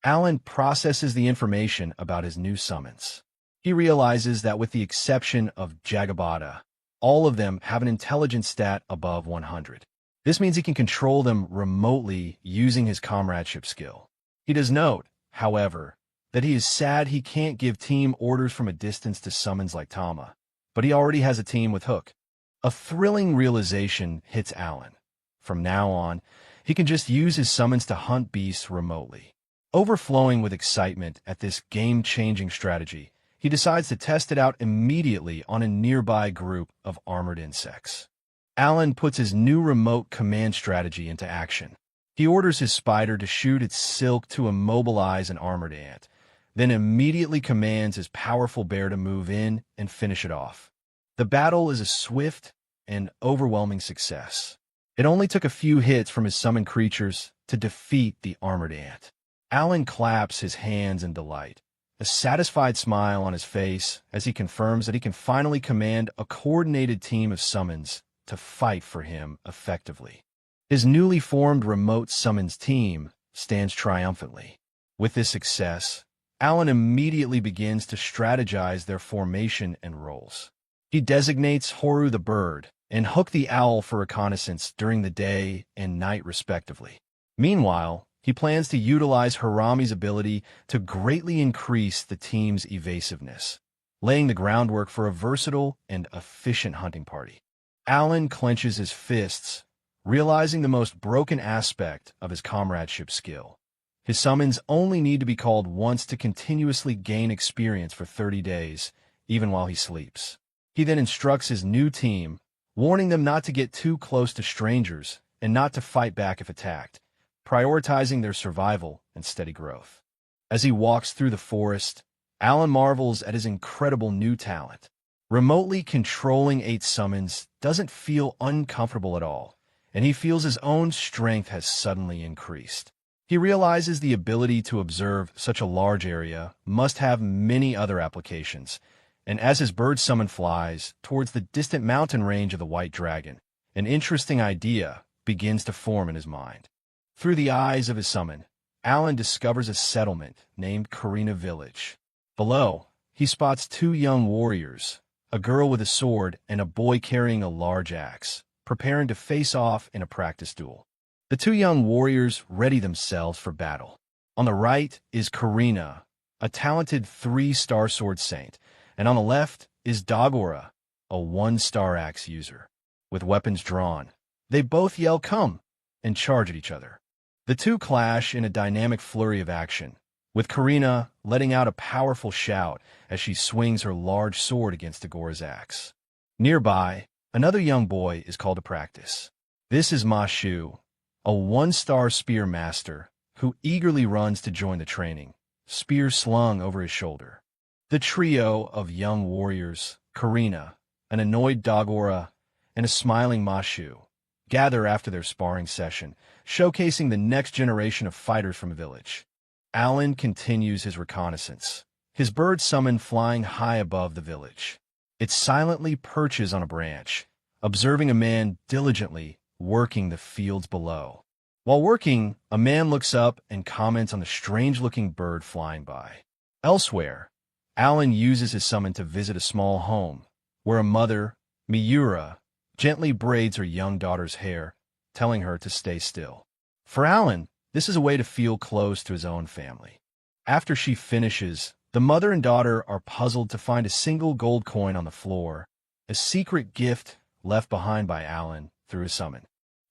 Alan processes the information about his new summons. He realizes that with the exception of Jagabata, all of them have an intelligence stat above 100. This means he can control them remotely using his comradeship skill. He does note, however, that he is sad he can't give team orders from a distance to summons like Tama, but he already has a team with Hook. A thrilling realization hits Alan. From now on, he can just use his summons to hunt beasts remotely. Overflowing with excitement at this game-changing strategy, he decides to test it out immediately on a nearby group of armored insects. Alan puts his new remote command strategy into action. He orders his spider to shoot its silk to immobilize an armored ant, then immediately commands his powerful bear to move in and finish it off. The battle is a swift and overwhelming success. It only took a few hits from his summoned creatures to defeat the armored ant. Alan claps his hands in delight, a satisfied smile on his face as he confirms that he can finally command a coordinated team of summons to fight for him effectively. His newly formed remote summons team stands triumphantly. With this success, Alan immediately begins to strategize their formation and roles. He designates Horu the bird and Hook the owl for reconnaissance during the day and night respectively. Meanwhile, he plans to utilize Harami's ability to greatly increase the team's evasiveness, laying the groundwork for a versatile and efficient hunting party. Alan clenches his fists, realizing the most broken aspect of his comradeship skill. His summons only need to be called once to continuously gain experience for 30 days, even while he sleeps. He then instructs his new team, warning them not to get too close to strangers and not to fight back if attacked, prioritizing their survival and steady growth. As he walks through the forest, Alan marvels at his incredible new talent. Remotely controlling 8 summons doesn't feel uncomfortable at all, and he feels his own strength has suddenly increased. He realizes the ability to observe such a large area must have many other applications, and as his bird summon flies towards the distant mountain range of the White Dragon, an interesting idea begins to form in his mind. Through the eyes of his summon, Alan discovers a settlement named Karina Village. Below, he spots 2 young warriors, a girl with a sword and a boy carrying a large axe, preparing to face off in a practice duel. The 2 young warriors ready themselves for battle. On the right is Karina, a talented 3-star sword saint, and on the left is Dagora, a 1-star axe user. With weapons drawn, they both yell "Come!" and charge at each other. The two clash in a dynamic flurry of action, with Karina letting out a powerful shout as she swings her large sword against Dagora's axe. Nearby, another young boy is called to practice. This is Ma Shu, a 1-star spear master who eagerly runs to join the training, spear slung over his shoulder. The trio of young warriors, Karina, an annoyed Dagora, and a smiling Ma Shu, gather after their sparring session, showcasing the next generation of fighters from the village. Alan continues his reconnaissance, his bird summon flying high above the village. It silently perches on a branch, observing a man diligently working the fields below. While working, a man looks up and comments on the strange-looking bird flying by. Elsewhere, Alan uses his summon to visit a small home, where a mother, Miura, gently braids her young daughter's hair, telling her to stay still. For Alan, This is a way to feel close to his own family. After she finishes, the mother and daughter are puzzled to find a single gold coin on the floor, a secret gift left behind by Alan through his summon.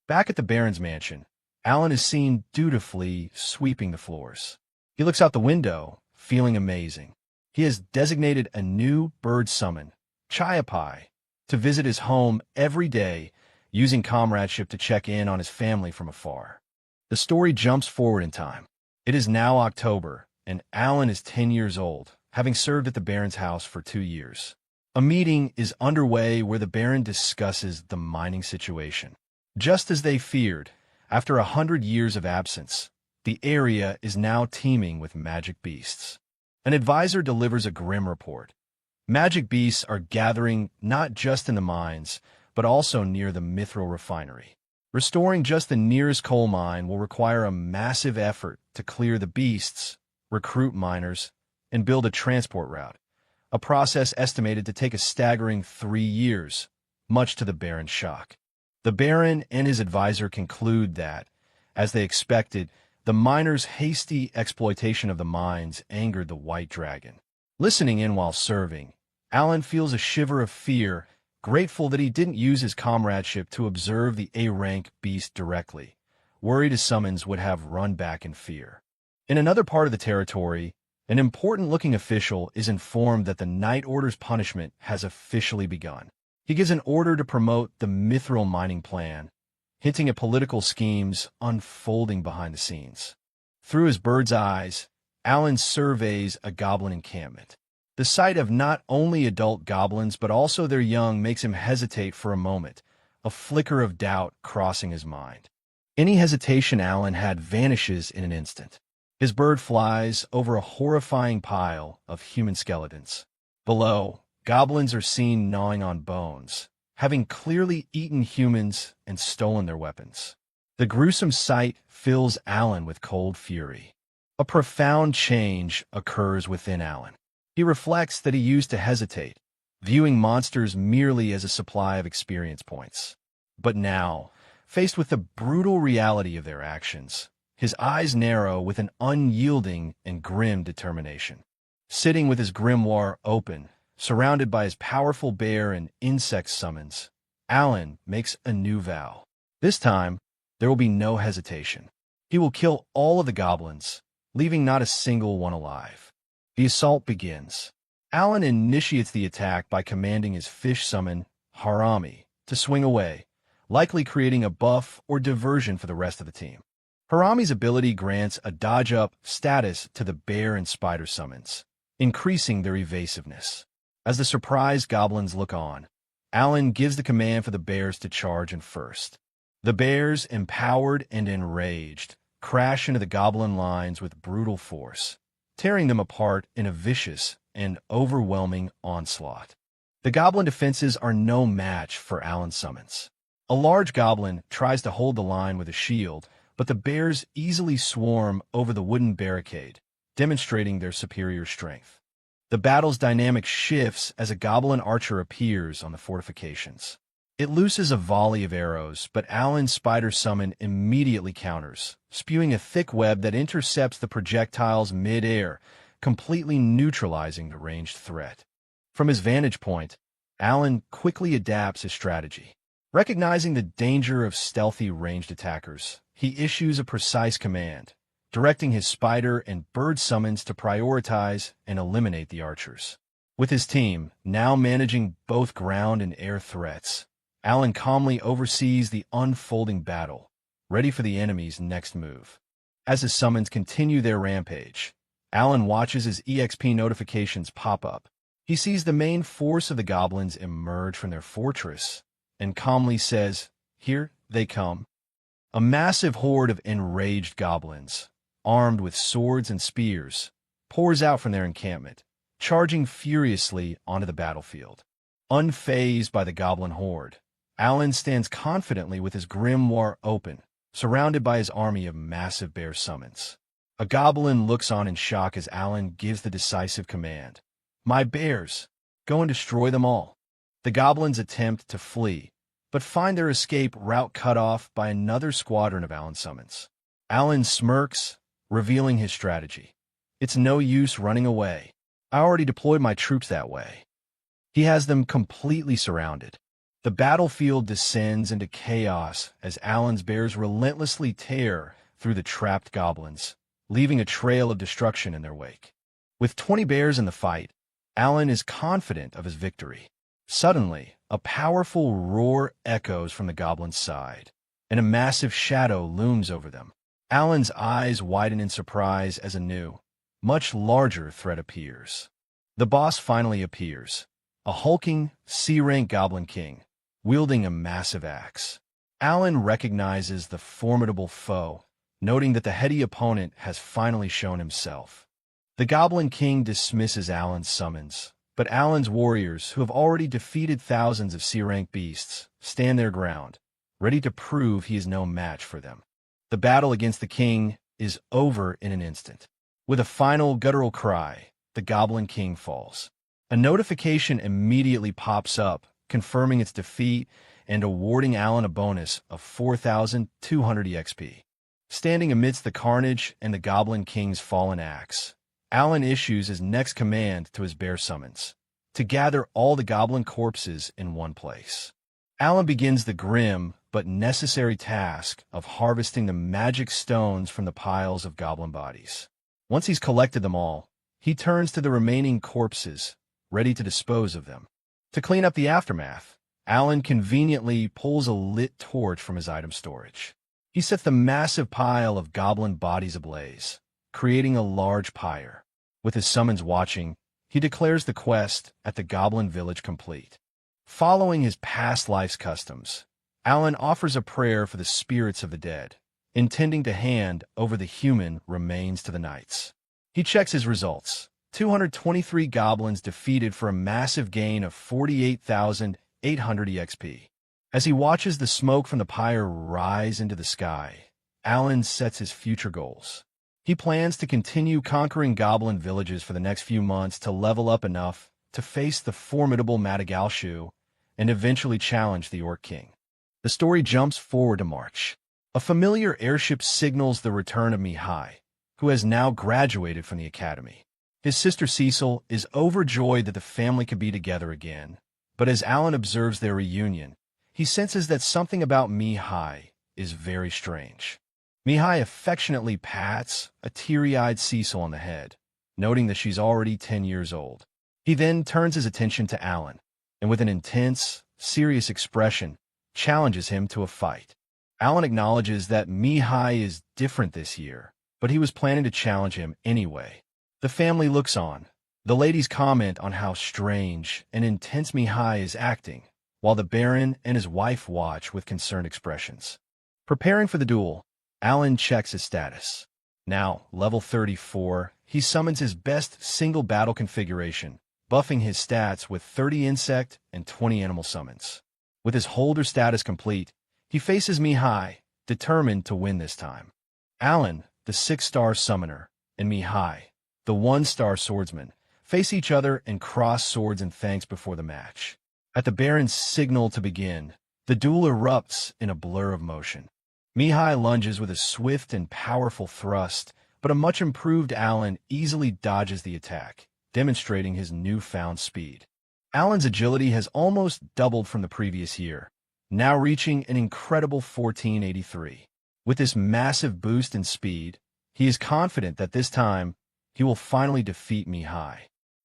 Back at the Baron's mansion, Alan is seen dutifully sweeping the floors. He looks out the window, feeling amazing. He has designated a new bird summon, Chiapai, to visit his home every day, using comradeship to check in on his family from afar. The story jumps forward in time. It is now October, and Alan is 10 years old, having served at the Baron's house for 2 years. A meeting is underway where the Baron discusses the mining situation. Just as they feared, after 100 years of absence, the area is now teeming with magic beasts. An advisor delivers a grim report. Magic beasts are gathering not just in the mines, but also near the mithril refinery. Restoring just the nearest coal mine will require a massive effort to clear the beasts, recruit miners, and build a transport route, a process estimated to take a staggering 3 years, much to the Baron's shock. The Baron and his advisor conclude that, as they expected, the miners' hasty exploitation of the mines angered the White Dragon. Listening in while serving, Alan feels a shiver of fear, grateful that he didn't use his comradeship to observe the A-rank beast directly, worried his summons would have run back in fear. In another part of the territory, an important-looking official is informed that the Night Order's punishment has officially begun. He gives an order to promote the mithril mining plan, hinting at political schemes unfolding behind the scenes. Through his bird's eyes, Alan surveys a goblin encampment. The sight of not only adult goblins but also their young makes him hesitate for a moment, a flicker of doubt crossing his mind. Any hesitation Alan had vanishes in an instant. His bird flies over a horrifying pile of human skeletons. Below, goblins are seen gnawing on bones, having clearly eaten humans and stolen their weapons. The gruesome sight fills Alan with cold fury. A profound change occurs within Alan. He reflects that he used to hesitate, viewing monsters merely as a supply of experience points. But now, faced with the brutal reality of their actions, his eyes narrow with an unyielding and grim determination. Sitting with his grimoire open, surrounded by his powerful bear and insect summons, Alan makes a new vow. This time, there will be no hesitation. He will kill all of the goblins, leaving not a single one alive. The assault begins. Alan initiates the attack by commanding his fish summon, Harami, to swing away, likely creating a buff or diversion for the rest of the team. Harami's ability grants a dodge-up status to the bear and spider summons, increasing their evasiveness. As the surprised goblins look on, Alan gives the command for the bears to charge in first. The bears, empowered and enraged, crash into the goblin lines with brutal force, tearing them apart in a vicious and overwhelming onslaught. The goblin defenses are no match for Alan's summons. A large goblin tries to hold the line with a shield, but the bears easily swarm over the wooden barricade, demonstrating their superior strength. The battle's dynamic shifts as a goblin archer appears on the fortifications. It looses a volley of arrows, but Alan's spider summon immediately counters, spewing a thick web that intercepts the projectiles mid-air, completely neutralizing the ranged threat. From his vantage point, Alan quickly adapts his strategy. Recognizing the danger of stealthy ranged attackers, he issues a precise command, directing his spider and bird summons to prioritize and eliminate the archers. With his team now managing both ground and air threats, Alan calmly oversees the unfolding battle, ready for the enemy's next move. As his summons continue their rampage, Alan watches as EXP notifications pop up. He sees the main force of the goblins emerge from their fortress and calmly says, "Here they come." A massive horde of enraged goblins, armed with swords and spears, pours out from their encampment, charging furiously onto the battlefield. Unfazed by the goblin horde, Alan stands confidently with his grimoire open, surrounded by his army of massive bear summons. A goblin looks on in shock as Alan gives the decisive command, "My bears, go and destroy them all." The goblins attempt to flee, but find their escape route cut off by another squadron of Alan summons. Alan smirks, revealing his strategy. It's no use running away. I already deployed my troops that way. He has them completely surrounded. The battlefield descends into chaos as Alan's bears relentlessly tear through the trapped goblins, leaving a trail of destruction in their wake. With 20 bears in the fight, Alan is confident of his victory. Suddenly, a powerful roar echoes from the goblins' side, and a massive shadow looms over them. Alan's eyes widen in surprise as a new, much larger threat appears. The boss finally appears, a hulking, C-rank goblin king, wielding a massive axe. Alan recognizes the formidable foe, noting that the heady opponent has finally shown himself. The Goblin King dismisses Alan's summons, but Alan's warriors, who have already defeated thousands of C-rank beasts, stand their ground, ready to prove he is no match for them. The battle against the king is over in an instant. With a final guttural cry, the Goblin King falls. A notification immediately pops up, confirming its defeat and awarding Alan a bonus of 4,200 EXP. Standing amidst the carnage and the Goblin King's fallen axe, Alan issues his next command to his bear summons, to gather all the goblin corpses in one place. Alan begins the grim but necessary task of harvesting the magic stones from the piles of goblin bodies. Once he's collected them all, he turns to the remaining corpses, ready to dispose of them. To clean up the aftermath, Alan conveniently pulls a lit torch from his item storage. He sets the massive pile of goblin bodies ablaze, creating a large pyre. With his summons watching, he declares the quest at the goblin village complete. Following his past life's customs, Alan offers a prayer for the spirits of the dead, intending to hand over the human remains to the knights. He checks his results. 223 goblins defeated for a massive gain of 48,800 EXP. As he watches the smoke from the pyre rise into the sky, Alan sets his future goals. He plans to continue conquering goblin villages for the next few months to level up enough to face the formidable Madagalshu and eventually challenge the Orc King. The story jumps forward to March. A familiar airship signals the return of Mihai, who has now graduated from the academy. His sister Cecil is overjoyed that the family could be together again, but as Alan observes their reunion, he senses that something about Mihai is very strange. Mihai affectionately pats a teary-eyed Cecil on the head, noting that she's already 10 years old. He then turns his attention to Alan, and with an intense, serious expression, challenges him to a fight. Alan acknowledges that Mihai is different this year, but he was planning to challenge him anyway. The family looks on. The ladies comment on how strange and intense Mihai is acting, while the Baron and his wife watch with concerned expressions. Preparing for the duel, Alan checks his status. Now, level 34, he summons his best single battle configuration, buffing his stats with 30 insect and 20 animal summons. With his holder status complete, he faces Mihai, determined to win this time. Alan, the 6-star summoner, and Mihai, the 1-star swordsman, face each other and cross swords and thanks before the match. At the Baron's signal to begin, the duel erupts in a blur of motion. Mihai lunges with a swift and powerful thrust, but a much-improved Alan easily dodges the attack, demonstrating his newfound speed. Alan's agility has almost doubled from the previous year, now reaching an incredible 1483. With this massive boost in speed, he is confident that this time he will finally defeat Mihai.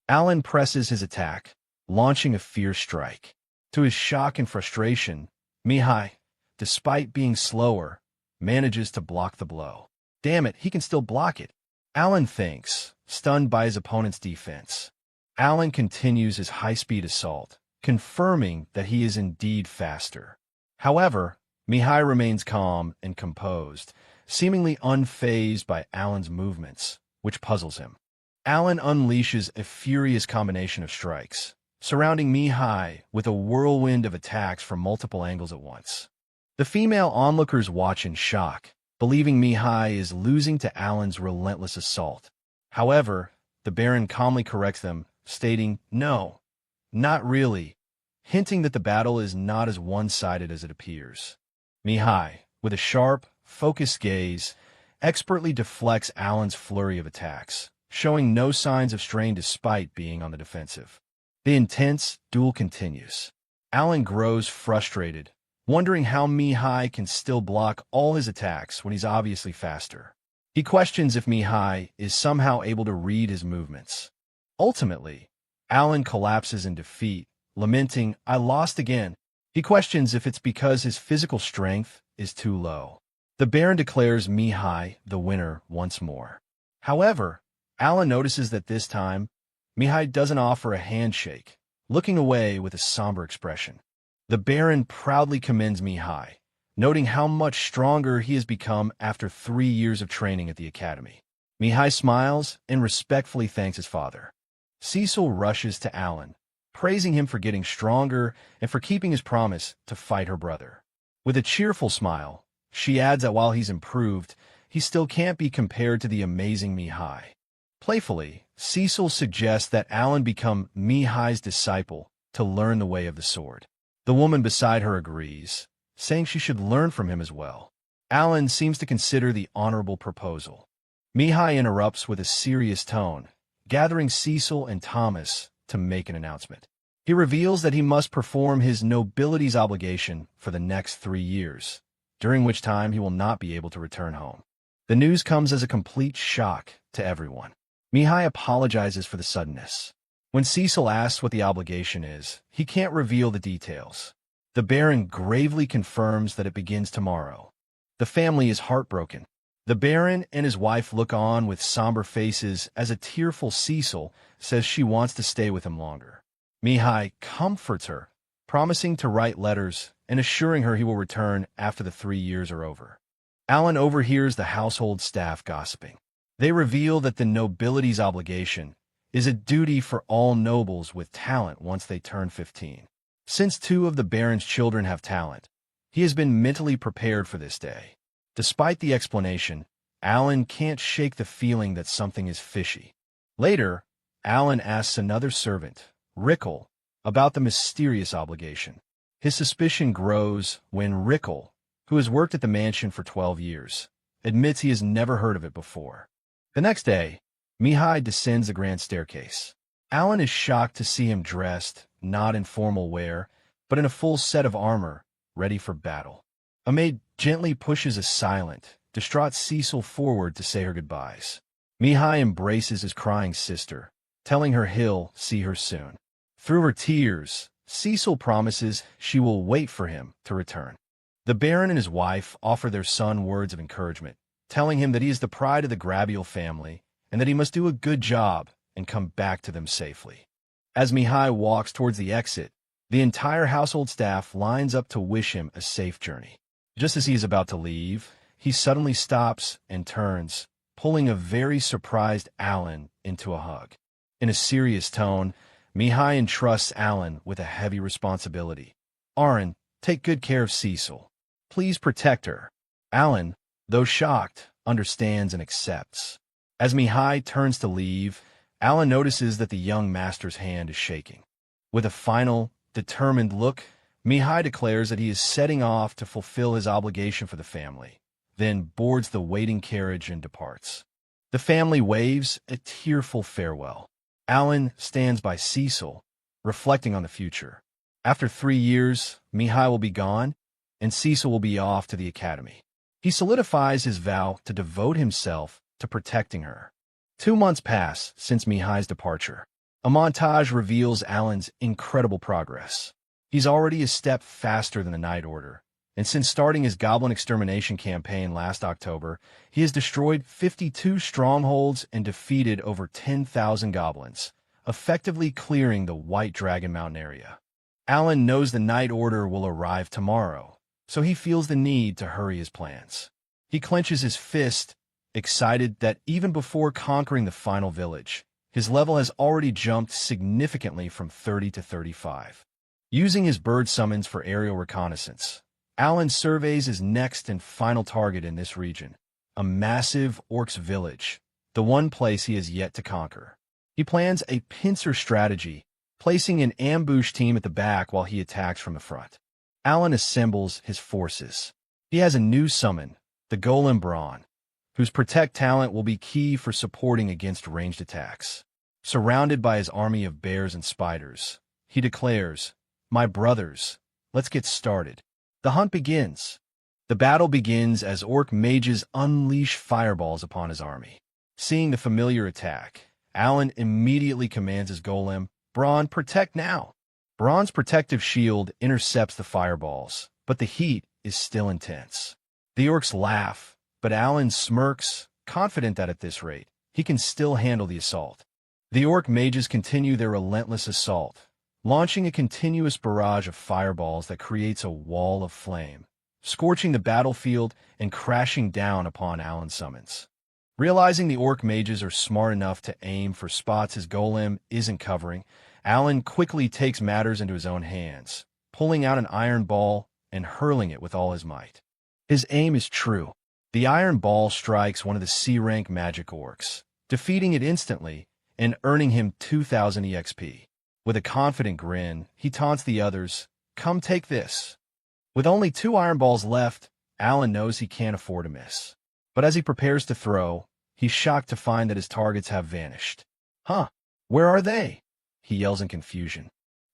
Alan presses his attack, launching a fierce strike. To his shock and frustration, Mihai, despite being slower, manages to block the blow. Damn it, he can still block it. Alan thinks, stunned by his opponent's defense. Alan continues his high-speed assault, confirming that he is indeed faster. However, Mihai remains calm and composed, seemingly unfazed by Alan's movements, which puzzles him. Alan unleashes a furious combination of strikes, surrounding Mihai with a whirlwind of attacks from multiple angles at once. The female onlookers watch in shock, believing Mihai is losing to Alan's relentless assault. However, the Baron calmly corrects them, stating, "No, not really," hinting that the battle is not as one-sided as it appears. Mihai, with a sharp, focused gaze, expertly deflects Alan's flurry of attacks, showing no signs of strain despite being on the defensive. The intense duel continues. Alan grows frustrated, wondering how Mihai can still block all his attacks when he's obviously faster. He questions if Mihai is somehow able to read his movements. Ultimately, Alan collapses in defeat, lamenting, "I lost again." He questions if it's because his physical strength is too low. The Baron declares Mihai the winner once more. However, Alan notices that this time, Mihai doesn't offer a handshake, looking away with a somber expression. The Baron proudly commends Mihai, noting how much stronger he has become after 3 years of training at the academy. Mihai smiles and respectfully thanks his father. Cecil rushes to Alan, praising him for getting stronger and for keeping his promise to fight her brother. With a cheerful smile, she adds that while he's improved, he still can't be compared to the amazing Mihai. Playfully, Cecil suggests that Alan become Mihai's disciple to learn the way of the sword. The woman beside her agrees, saying she should learn from him as well. Alan seems to consider the honorable proposal. Mihai interrupts with a serious tone, gathering Cecil and Thomas to make an announcement. He reveals that he must perform his nobility's obligation for the next 3 years, during which time he will not be able to return home. The news comes as a complete shock to everyone. Mihai apologizes for the suddenness. When Cecil asks what the obligation is, he can't reveal the details. The Baron gravely confirms that it begins tomorrow. The family is heartbroken. The Baron and his wife look on with somber faces as a tearful Cecil says she wants to stay with him longer. Mihai comforts her, promising to write letters and assuring her he will return after the 3 years are over. Alan overhears the household staff gossiping. They reveal that the nobility's obligation is a duty for all nobles with talent once they turn 15. Since 2 of the Baron's children have talent, he has been mentally prepared for this day. Despite the explanation, Alan can't shake the feeling that something is fishy. Later, Alan asks another servant, Rickle, about the mysterious obligation. His suspicion grows when Rickle, who has worked at the mansion for 12 years, admits he has never heard of it before. The next day, Mihai descends the grand staircase. Alan is shocked to see him dressed, not in formal wear, but in a full set of armor, ready for battle. A maid gently pushes a silent, distraught Cecil forward to say her goodbyes. Mihai embraces his crying sister, telling her he'll see her soon. Through her tears, Cecil promises she will wait for him to return. The Baron and his wife offer their son words of encouragement, telling him that he is the pride of the Grabiel family and that he must do a good job and come back to them safely. As Mihai walks towards the exit, the entire household staff lines up to wish him a safe journey. Just as he is about to leave, he suddenly stops and turns, pulling a very surprised Alan into a hug. In a serious tone, Mihai entrusts Alan with a heavy responsibility. "Aran, take good care of Cecil. Please protect her." Alan, though shocked, understands and accepts. As Mihai turns to leave, Alan notices that the young master's hand is shaking. With a final, determined look, Mihai declares that he is setting off to fulfill his obligation for the family, then boards the waiting carriage and departs. The family waves a tearful farewell. Alan stands by Cecil, reflecting on the future. After 3 years, Mihai will be gone, and Cecil will be off to the academy. He solidifies his vow to devote himself to protecting her. 2 months pass since Mihai's departure. A montage reveals Alan's incredible progress. He's already a step faster than the Night Order, and since starting his Goblin extermination campaign last October, he has destroyed 52 strongholds and defeated over 10,000 goblins, effectively clearing the White Dragon Mountain area. Alan knows the Night Order will arrive tomorrow, so he feels the need to hurry his plans. He clenches his fist, excited that even before conquering the final village, his level has already jumped significantly from 30 to 35. Using his bird summons for aerial reconnaissance, Alan surveys his next and final target in this region, a massive Orcs village, the one place he has yet to conquer. He plans a pincer strategy, placing an ambush team at the back while he attacks from the front. Alan assembles his forces. He has a new summon, the Golem Brawn, whose protect talent will be key for supporting against ranged attacks. Surrounded by his army of bears and spiders, he declares, "My brothers, let's get started." The hunt begins. The battle begins as orc mages unleash fireballs upon his army. Seeing the familiar attack, Alan immediately commands his golem, "Brawn, protect now!" Brawn's protective shield intercepts the fireballs, but the heat is still intense. The orcs laugh, but Alan smirks, confident that at this rate, he can still handle the assault. The orc mages continue their relentless assault, launching a continuous barrage of fireballs that creates a wall of flame, scorching the battlefield and crashing down upon Alan's summons. Realizing the orc mages are smart enough to aim for spots his golem isn't covering, Alan quickly takes matters into his own hands, pulling out an iron ball and hurling it with all his might. His aim is true. The iron ball strikes one of the C-rank magic orcs, defeating it instantly and earning him 2,000 EXP. With a confident grin, he taunts the others, "Come take this." With only 2 iron balls left, Alan knows he can't afford to miss. But as he prepares to throw, he's shocked to find that his targets have vanished. "Huh, where are they?" he yells in confusion.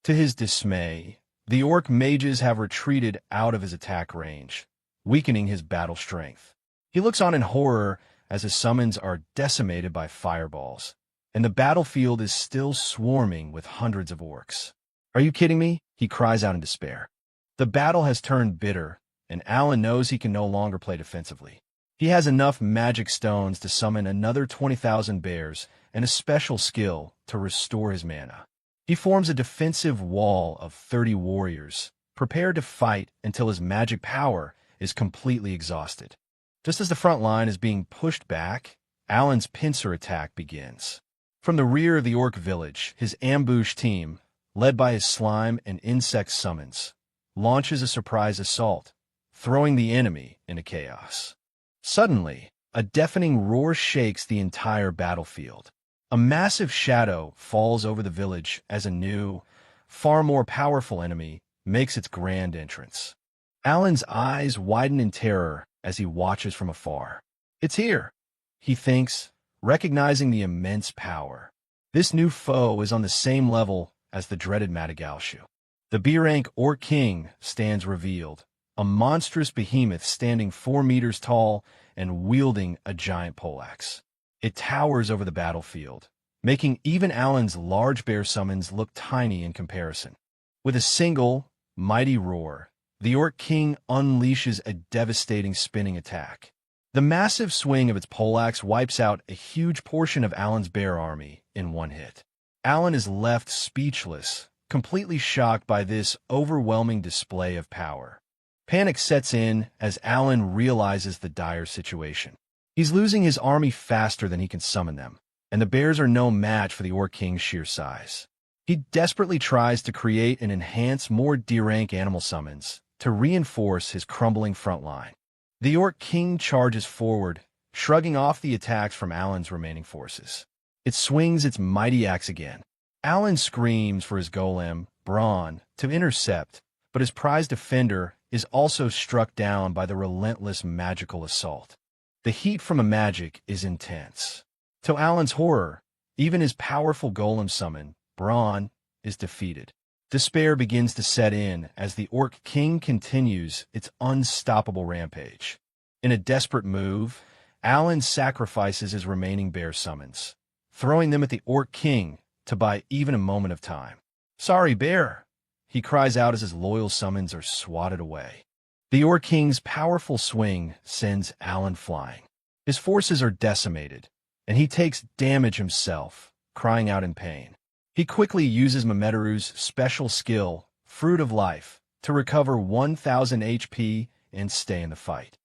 To his dismay, the orc mages have retreated out of his attack range, weakening his battle strength. He looks on in horror as his summons are decimated by fireballs, and the battlefield is still swarming with hundreds of orcs. "Are you kidding me?" he cries out in despair. The battle has turned bitter, and Alan knows he can no longer play defensively. He has enough magic stones to summon another 20,000 bears and a special skill to restore his mana. He forms a defensive wall of 30 warriors, prepared to fight until his magic power is completely exhausted. Just as the front line is being pushed back, Alan's pincer attack begins. From the rear of the orc village, his ambush team, led by his slime and insect summons, launches a surprise assault, throwing the enemy into chaos. Suddenly, a deafening roar shakes the entire battlefield. A massive shadow falls over the village as a new, far more powerful enemy makes its grand entrance. Alan's eyes widen in terror as he watches from afar. "It's here," he thinks, recognizing the immense power. This new foe is on the same level as the dreaded Madagashu. The B-rank Orc King stands revealed, a monstrous behemoth standing 4 meters tall and wielding a giant poleaxe. It towers over the battlefield, making even Alan's large bear summons look tiny in comparison. With a single, mighty roar, the Orc King unleashes a devastating spinning attack. The massive swing of its poleaxe wipes out a huge portion of Alan's bear army in one hit. Alan is left speechless, completely shocked by this overwhelming display of power. Panic sets in as Alan realizes the dire situation. He's losing his army faster than he can summon them, and the bears are no match for the Orc King's sheer size. He desperately tries to create and enhance more D-rank animal summons to reinforce his crumbling front line. The Orc King charges forward, shrugging off the attacks from Alan's remaining forces. It swings its mighty axe again. Alan screams for his golem, Brawn, to intercept, but his prized defender is also struck down by the relentless magical assault. The heat from a magic is intense. To Alan's horror, even his powerful golem summon, Brawn, is defeated. Despair begins to set in as the Orc King continues its unstoppable rampage. In a desperate move, Alan sacrifices his remaining bear summons, throwing them at the Orc King to buy even a moment of time. "Sorry, bear," he cries out as his loyal summons are swatted away. The Orc King's powerful swing sends Alan flying. His forces are decimated, and he takes damage himself, crying out in pain. He quickly uses Mameteru's special skill, Fruit of Life, to recover 1,000 HP and stay in the fight.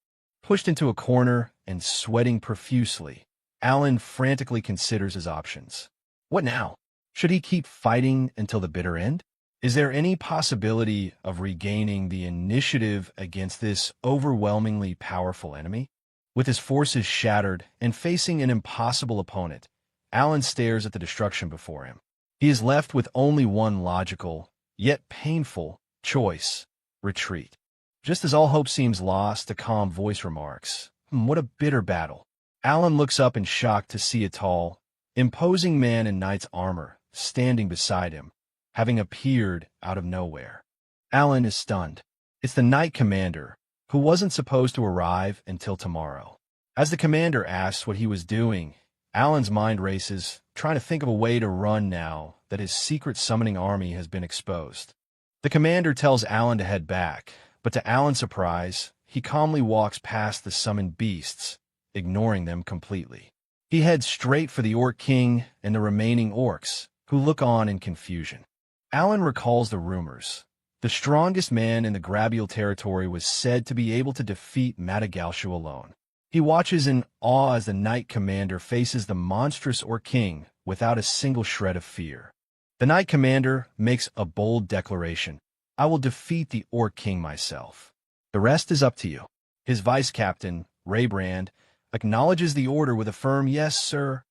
Pushed into a corner and sweating profusely, Alan frantically considers his options. What now? Should he keep fighting until the bitter end? Is there any possibility of regaining the initiative against this overwhelmingly powerful enemy? With his forces shattered and facing an impossible opponent, Alan stares at the destruction before him. He is left with only one logical, yet painful, choice: retreat. Just as all hope seems lost, a calm voice remarks, "What a bitter battle. Alan looks up in shock to see a tall, imposing man in knight's armor standing beside him, having appeared out of nowhere. Alan is stunned. It's the knight commander, who wasn't supposed to arrive until tomorrow. As the commander asks what he was doing, Alan's mind races, trying to think of a way to run now that his secret summoning army has been exposed. The commander tells Alan to head back, but to Alan's surprise, he calmly walks past the summoned beasts, ignoring them completely. He heads straight for the Orc King and the remaining orcs, who look on in confusion. Alan recalls the rumors. The strongest man in the Grabial territory was said to be able to defeat Madagascar alone. He watches in awe as the Knight Commander faces the monstrous Orc King without a single shred of fear. The Knight Commander makes a bold declaration. I will defeat the Orc King myself. The rest is up to you. His vice captain, Raybrand, acknowledges the order with a firm yes, sir.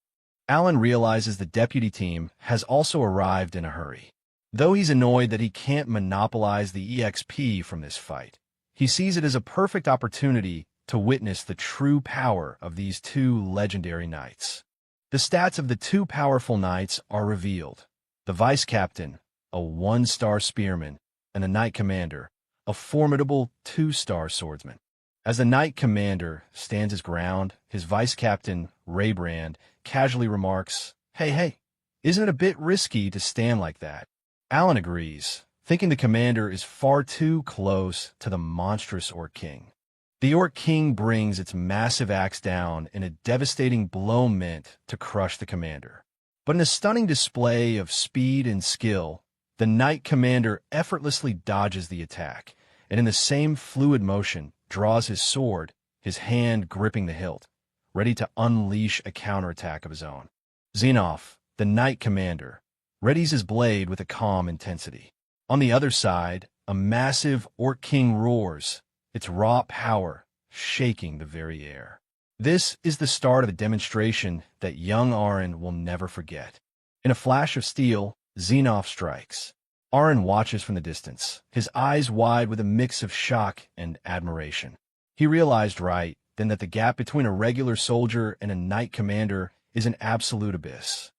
Alan realizes the deputy team has also arrived in a hurry. Though he's annoyed that he can't monopolize the EXP from this fight, he sees it as a perfect opportunity to witness the true power of these two legendary knights. The stats of the two powerful knights are revealed. The vice captain, a 1-star spearman, and the knight commander, a formidable 2-star swordsman. As the knight commander stands his ground, his vice captain, Raybrand, casually remarks, Hey, isn't it a bit risky to stand like that? Alan agrees, thinking the commander is far too close to the monstrous Orc King. The Orc King brings its massive axe down in a devastating blow meant to crush the commander. But in a stunning display of speed and skill, the knight commander effortlessly dodges the attack, and in the same fluid motion draws his sword, his hand gripping the hilt, ready to unleash a counterattack of his own. Xenoph, the knight commander, readies his blade with a calm intensity. On the other side, a massive Orc King roars, its raw power shaking the very air. This is the start of a demonstration that young Arin will never forget. In a flash of steel, Xenoph strikes. Arin watches from the distance, his eyes wide with a mix of shock and admiration. He realized right then that the gap between a regular soldier and a knight commander is an absolute abyss.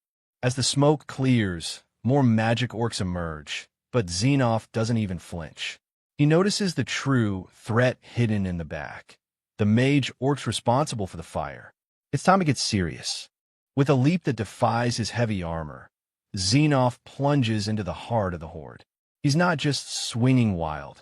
As the smoke clears, more magic orcs emerge, but Xenoph doesn't even flinch. He notices the true threat hidden in the back. The mage orcs responsible for the fire. It's time to get serious. With a leap that defies his heavy armor, Xenoph plunges into the heart of the horde. He's not just swinging wild.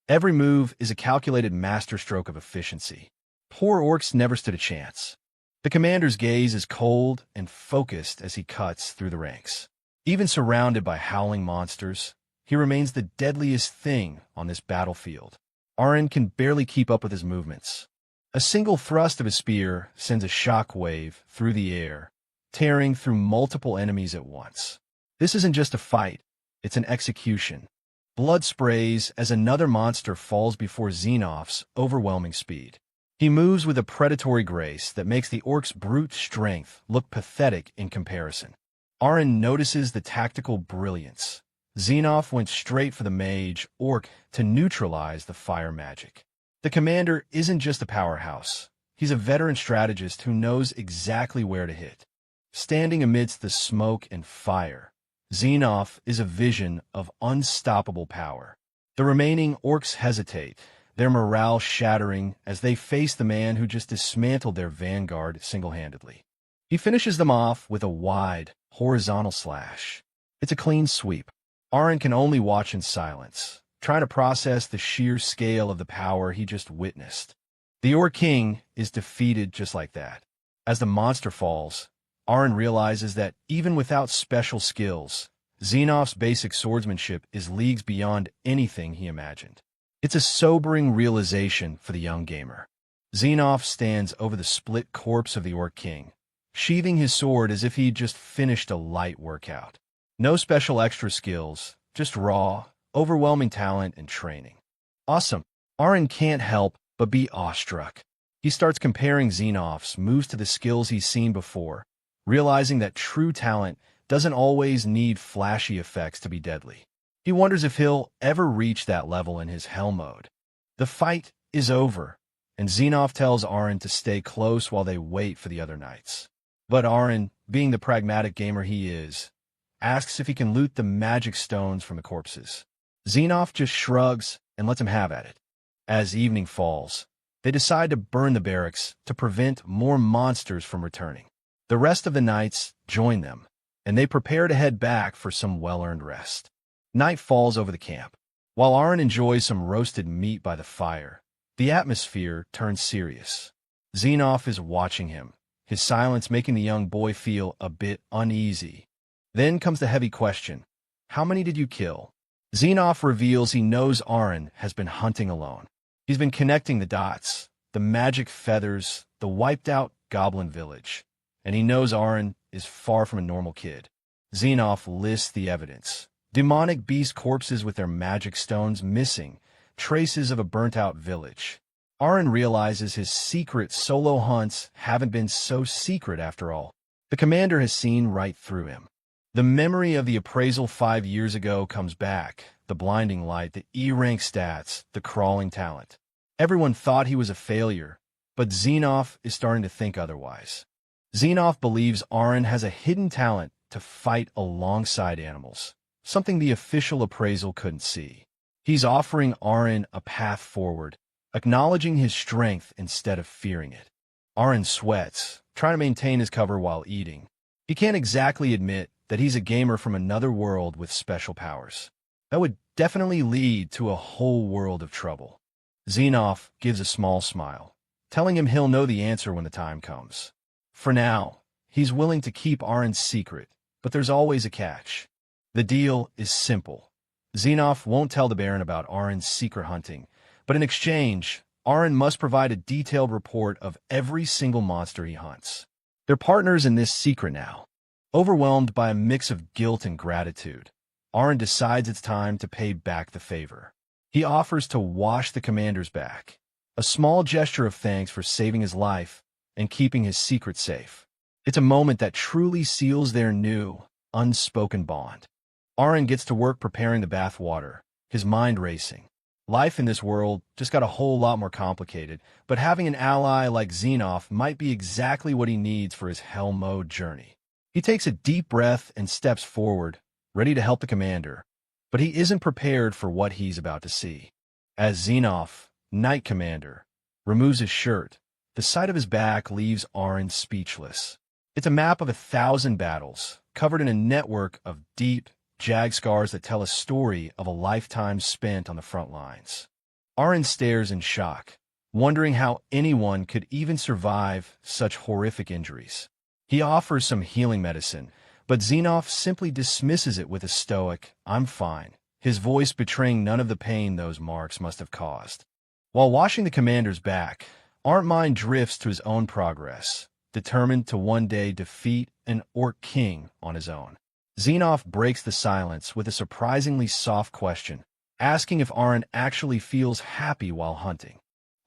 Every move is a calculated masterstroke of efficiency. Poor orcs never stood a chance. The commander's gaze is cold and focused as he cuts through the ranks. Even surrounded by howling monsters, he remains the deadliest thing on this battlefield. Arin can barely keep up with his movements. A single thrust of his spear sends a shock wave through the air, tearing through multiple enemies at once. This isn't just a fight, it's an execution. Blood sprays as another monster falls before Xenoph's overwhelming speed. He moves with a predatory grace that makes the orc's brute strength look pathetic in comparison. Arin notices the tactical brilliance. Xenoph went straight for the mage orc to neutralize the fire magic. The commander isn't just a powerhouse. He's a veteran strategist who knows exactly where to hit. Standing amidst the smoke and fire, Xenoph is a vision of unstoppable power. The remaining orcs hesitate, their morale shattering as they face the man who just dismantled their vanguard single-handedly. He finishes them off with a wide, horizontal slash. It's a clean sweep. Arin can only watch in silence, trying to process the sheer scale of the power he just witnessed. The Orc King is defeated just like that. As the monster falls, Arin realizes that even without special skills, Xenoph's basic swordsmanship is leagues beyond anything he imagined. It's a sobering realization for the young gamer. Xenoph stands over the split corpse of the Orc King, sheathing his sword as if he'd just finished a light workout. No special extra skills, just raw, overwhelming talent and training. Awesome. Arin can't help but be awestruck. He starts comparing Xenoph's moves to the skills he's seen before, realizing that true talent doesn't always need flashy effects to be deadly. He wonders if he'll ever reach that level in his hell mode. The fight is over. and Xenoph tells Arin to stay close while they wait for the other knights. But Arin, being the pragmatic gamer he is, asks if he can loot the magic stones from the corpses. Xenoph just shrugs and lets him have at it. As evening falls, they decide to burn the barracks to prevent more monsters from returning. The rest of the knights join them, and they prepare to head back for some well-earned rest. Night falls over the camp. While Arin enjoys some roasted meat by the fire, the atmosphere turns serious. Xenoph is watching him, his silence making the young boy feel a bit uneasy. Then comes the heavy question: how many did you kill? Xenoph reveals he knows Arin has been hunting alone. He's been connecting the dots, the magic feathers, the wiped-out goblin village, and he knows Arin is far from a normal kid. Xenoph lists the evidence: demonic beast corpses with their magic stones missing, traces of a burnt-out village. Arin realizes his secret solo hunts haven't been so secret after all. The commander has seen right through him. The memory of the appraisal 5 years ago comes back, the blinding light, the E-rank stats, the crawling talent. Everyone thought he was a failure, but Xenoph is starting to think otherwise. Xenoph believes Arin has a hidden talent to fight alongside animals, something the official appraisal couldn't see. He's offering Arin a path forward, acknowledging his strength instead of fearing it. Arin sweats, trying to maintain his cover while eating. He can't exactly admit that he's a gamer from another world with special powers. That would definitely lead to a whole world of trouble. Xenoph gives a small smile, telling him he'll know the answer when the time comes. For now, he's willing to keep Arin's secret, but there's always a catch. The deal is simple. Xenoph won't tell the Baron about Arin's secret hunting, but in exchange, Arin must provide a detailed report of every single monster he hunts. They're partners in this secret now. Overwhelmed by a mix of guilt and gratitude, Arin decides it's time to pay back the favor. He offers to wash the commander's back, a small gesture of thanks for saving his life and keeping his secret safe. It's a moment that truly seals their new, unspoken bond. Arin gets to work preparing the bath water, his mind racing. Life in this world just got a whole lot more complicated, but having an ally like Xenoph might be exactly what he needs for his hell mode journey. He takes a deep breath and steps forward, ready to help the commander, but he isn't prepared for what he's about to see. As Xenoph, Knight Commander, removes his shirt, the sight of his back leaves Arin speechless. It's a map of 1,000 battles, covered in a network of deep, jagged scars that tell a story of a lifetime spent on the front lines. Arin stares in shock, wondering how anyone could even survive such horrific injuries. He offers some healing medicine, but Xenoph simply dismisses it with a stoic, "I'm fine," his voice betraying none of the pain those marks must have caused. While washing the commander's back, Arin's mind drifts to his own progress, determined to one day defeat an Orc king on his own. Xenoph breaks the silence with a surprisingly soft question, asking if Arin actually feels happy while hunting.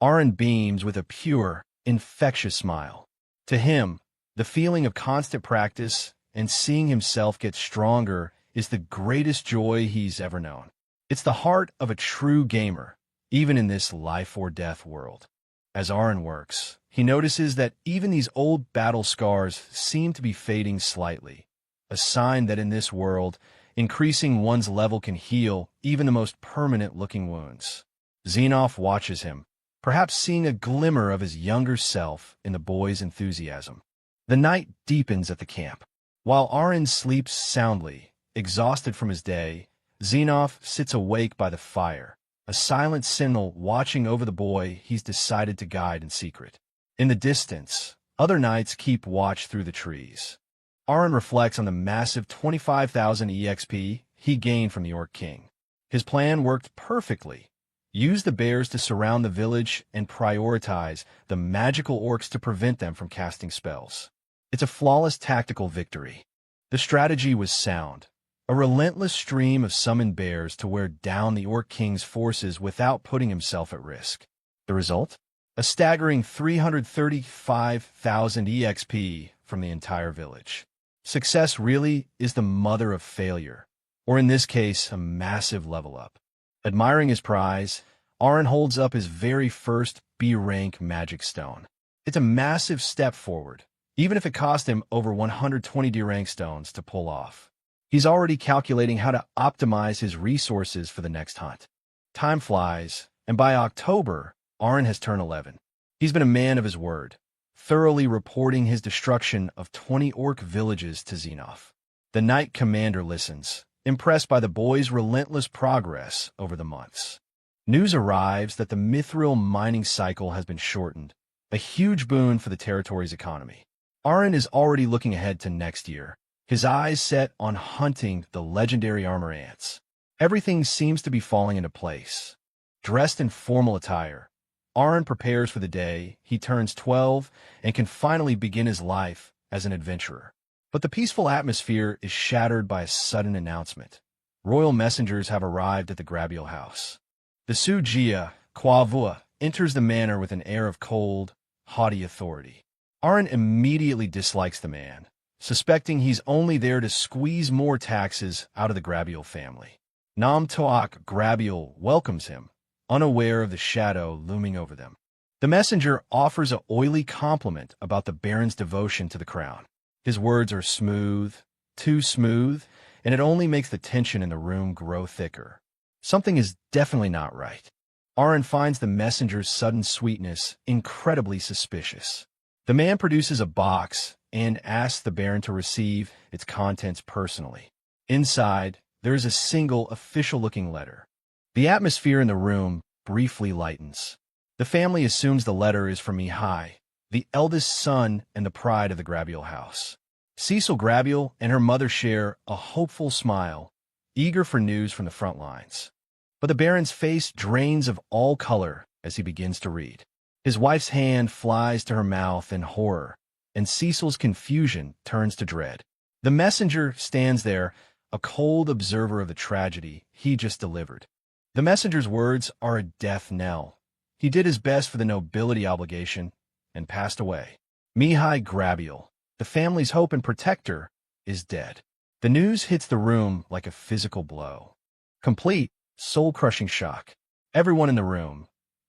Arin beams with a pure, infectious smile. To him, the feeling of constant practice and seeing himself get stronger is the greatest joy he's ever known. It's the heart of a true gamer, even in this life-or-death world. As Arin works, he notices that even these old battle scars seem to be fading slightly, a sign that in this world, increasing one's level can heal even the most permanent-looking wounds. Xenoph watches him, perhaps seeing a glimmer of his younger self in the boy's enthusiasm. The night deepens at the camp. While Arin sleeps soundly, exhausted from his day, Xenoph sits awake by the fire, a silent sentinel watching over the boy he's decided to guide in secret. In the distance, other knights keep watch through the trees. Arin reflects on the massive 25,000 EXP he gained from the Orc King. His plan worked perfectly. Use the bears to surround the village and prioritize the magical orcs to prevent them from casting spells. It's a flawless tactical victory. The strategy was sound. A relentless stream of summoned bears to wear down the Orc King's forces without putting himself at risk. The result? A staggering 335,000 EXP from the entire village. Success really is the mother of failure, or in this case, a massive level up. Admiring his prize, Arn holds up his very first B-rank magic stone. It's a massive step forward, even if it cost him over 120 D-rank stones to pull off. He's already calculating how to optimize his resources for the next hunt. Time flies, and by October, Arn has turned 11. He's been a man of his word, thoroughly reporting his destruction of 20 orc villages to Xenoph. The Knight Commander listens, impressed by the boy's relentless progress over the months. News arrives that the mithril mining cycle has been shortened, a huge boon for the territory's economy. Arn is already looking ahead to next year, his eyes set on hunting the legendary armor ants. Everything seems to be falling into place. Dressed in formal attire, Arn prepares for the day he turns 12 and can finally begin his life as an adventurer. But the peaceful atmosphere is shattered by a sudden announcement. Royal messengers have arrived at the Grabiel house. The Sujia, Kwavua, enters the manor with an air of cold, haughty authority. Arn immediately dislikes the man, suspecting he's only there to squeeze more taxes out of the Grabiel family. Nam Toak Grabiel welcomes him, unaware of the shadow looming over them. The messenger offers an oily compliment about the Baron's devotion to the crown. His words are smooth, too smooth, and it only makes the tension in the room grow thicker. Something is definitely not right. Arn finds the messenger's sudden sweetness incredibly suspicious. The man produces a box and asks the Baron to receive its contents personally. Inside, there is a single official-looking letter. The atmosphere in the room briefly lightens. The family assumes the letter is from Mihai, the eldest son and the pride of the Grabiel house. Cecil Grabiel and her mother share a hopeful smile, eager for news from the front lines. But the Baron's face drains of all color as he begins to read. His wife's hand flies to her mouth in horror, and Cecil's confusion turns to dread. The messenger stands there, a cold observer of the tragedy he just delivered. The messenger's words are a death knell. He did his best for the nobility obligation and passed away. Mihai Grabiel, the family's hope and protector, is dead. The news hits the room like a physical blow. Complete, soul-crushing shock. Everyone in the room,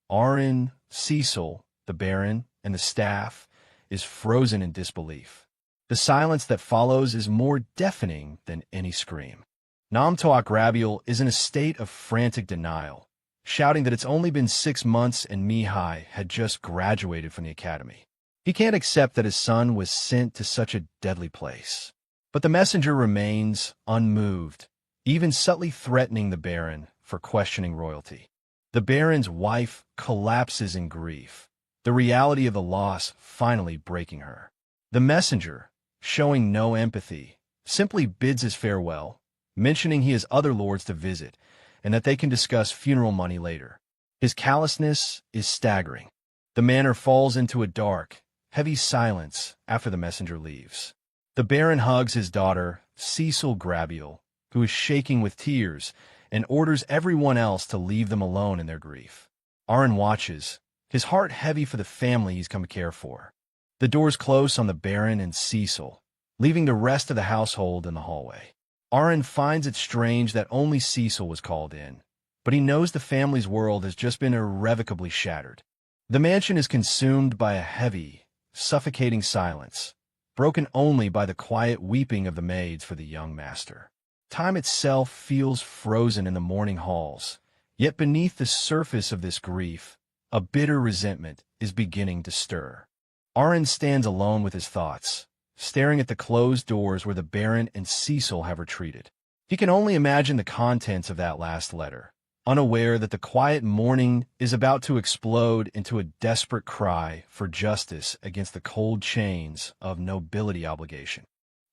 Arn, Cecil, the Baron, and the staff, is frozen in disbelief. The silence that follows is more deafening than any scream. Namtoak Grabiel is in a state of frantic denial, shouting that it's only been 6 months and Mihai had just graduated from the academy. He can't accept that his son was sent to such a deadly place. But the messenger remains unmoved, even subtly threatening the Baron for questioning royalty. The Baron's wife collapses in grief, the reality of the loss finally breaking her. The messenger, showing no empathy, simply bids his farewell, mentioning he has other lords to visit and that they can discuss funeral money later. His callousness is staggering. The manor falls into a dark, heavy silence after the messenger leaves. The Baron hugs his daughter, Cecil Grabiel, who is shaking with tears, and orders everyone else to leave them alone in their grief. Arn watches, his heart heavy for the family he's come to care for. The doors close on the Baron and Cecil, leaving the rest of the household in the hallway. Arn finds it strange that only Cecil was called in, but he knows the family's world has just been irrevocably shattered. The mansion is consumed by a heavy, suffocating silence, broken only by the quiet weeping of the maids for the young master. Time itself feels frozen in the morning halls, yet beneath the surface of this grief, a bitter resentment is beginning to stir. Arn stands alone with his thoughts, staring at the closed doors where the Baron and Cecil have retreated. He can only imagine the contents of that last letter, unaware that the quiet mourning is about to explode into a desperate cry for justice against the cold chains of nobility obligation.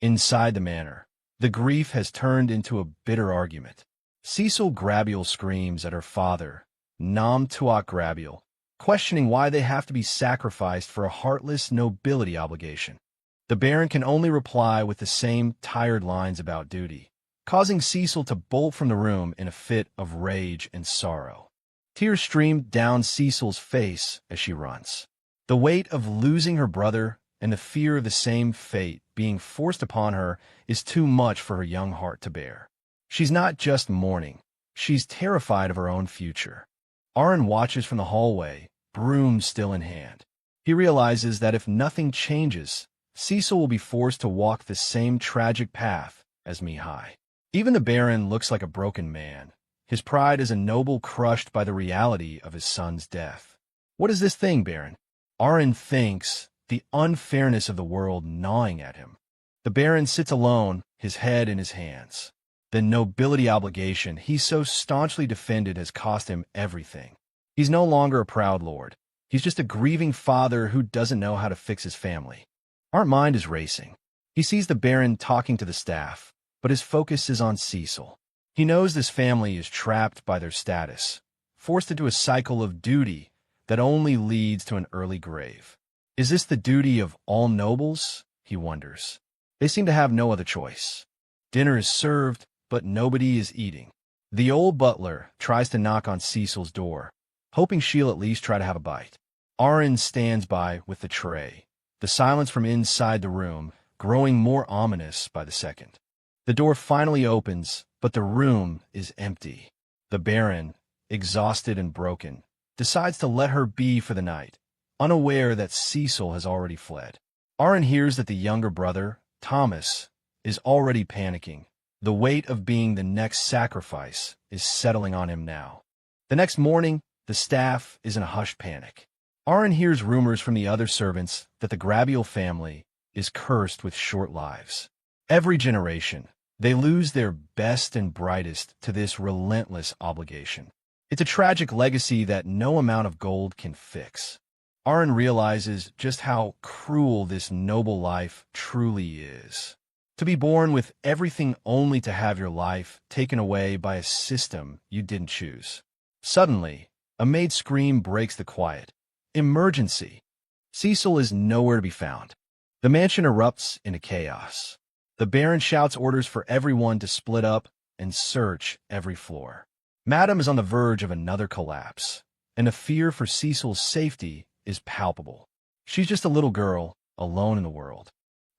Inside the manor, the grief has turned into a bitter argument. Cecil Grabiel screams at her father, Nam Tuak Grabiel, questioning why they have to be sacrificed for a heartless nobility obligation. The Baron can only reply with the same tired lines about duty, causing Cecil to bolt from the room in a fit of rage and sorrow. Tears stream down Cecil's face as she runs. The weight of losing her brother and the fear of the same fate being forced upon her is too much for her young heart to bear. She's not just mourning, she's terrified of her own future. Arin watches from the hallway, broom still in hand. He realizes that if nothing changes, Cecil will be forced to walk the same tragic path as Mihai. Even the Baron looks like a broken man. His pride as a noble crushed by the reality of his son's death. What is this thing, Baron? Arin thinks, the unfairness of the world gnawing at him. The Baron sits alone, his head in his hands. The nobility obligation he so staunchly defended has cost him everything. He's no longer a proud lord. He's just a grieving father who doesn't know how to fix his family. Arn's mind is racing. He sees the Baron talking to the staff, but his focus is on Cecil. He knows this family is trapped by their status, forced into a cycle of duty that only leads to an early grave. Is this the duty of all nobles? He wonders. They seem to have no other choice. Dinner is served, but nobody is eating. The old butler tries to knock on Cecil's door, hoping she'll at least try to have a bite. Arin stands by with the tray, the silence from inside the room growing more ominous by the second. The door finally opens, but the room is empty. The Baron, exhausted and broken, decides to let her be for the night, unaware that Cecil has already fled. Arin hears that the younger brother, Thomas, is already panicking. The weight of being the next sacrifice is settling on him now. The next morning, the staff is in a hushed panic. Arin hears rumors from the other servants that the Grabiel family is cursed with short lives. Every generation, they lose their best and brightest to this relentless obligation. It's a tragic legacy that no amount of gold can fix. Arin realizes just how cruel this noble life truly is. To be born with everything only to have your life taken away by a system you didn't choose. Suddenly, a maid's scream breaks the quiet. Emergency! Cecil is nowhere to be found. The mansion erupts into chaos. The Baron shouts orders for everyone to split up and search every floor. Madame is on the verge of another collapse, and the fear for Cecil's safety is palpable. She's just a little girl, alone in the world.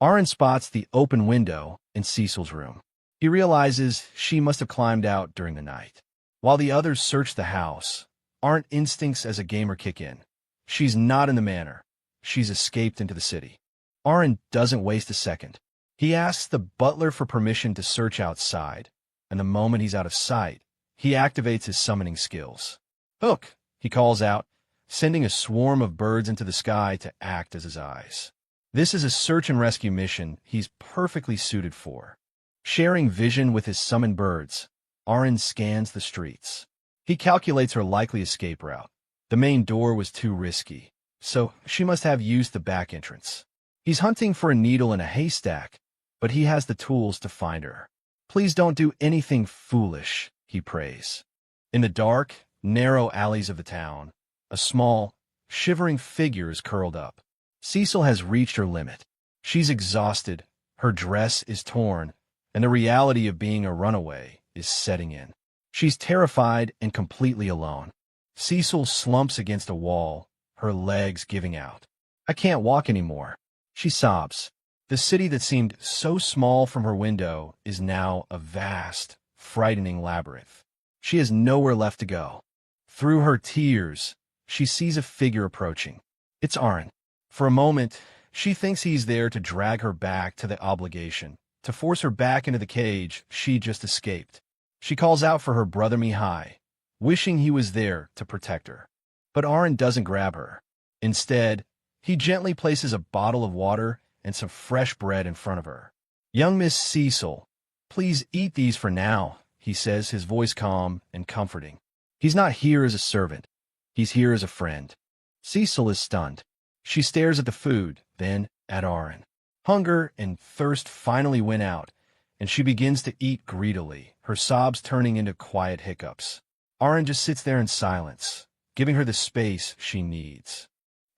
Arin spots the open window in Cecil's room. He realizes she must have climbed out during the night. While the others search the house, Arin's instincts as a gamer kick in. She's not in the manor. She's escaped into the city. Arin doesn't waste a second. He asks the butler for permission to search outside, and the moment he's out of sight, he activates his summoning skills. "Hook!" he calls out, sending a swarm of birds into the sky to act as his eyes. This is a search and rescue mission he's perfectly suited for. Sharing vision with his summoned birds, Arin scans the streets. He calculates her likely escape route. The main door was too risky, so she must have used the back entrance. He's hunting for a needle in a haystack, but he has the tools to find her. "Please don't do anything foolish," he prays. In the dark, narrow alleys of the town, a small, shivering figure is curled up. Cecil has reached her limit. She's exhausted, her dress is torn, and the reality of being a runaway is setting in. She's terrified and completely alone. Cecil slumps against a wall, her legs giving out. "I can't walk anymore," she sobs. The city that seemed so small from her window is now a vast, frightening labyrinth. She has nowhere left to go. Through her tears, she sees a figure approaching. It's Arin. For a moment, she thinks he's there to drag her back to the obligation, to force her back into the cage she just escaped. She calls out for her brother Mihai, wishing he was there to protect her. But Arin doesn't grab her. Instead, he gently places a bottle of water and some fresh bread in front of her. "Young Miss Cecil, please eat these for now," he says, his voice calm and comforting. He's not here as a servant. He's here as a friend. Cecil is stunned. She stares at the food, then at Arin. Hunger and thirst finally win out, and she begins to eat greedily, her sobs turning into quiet hiccups. Arin just sits there in silence, giving her the space she needs.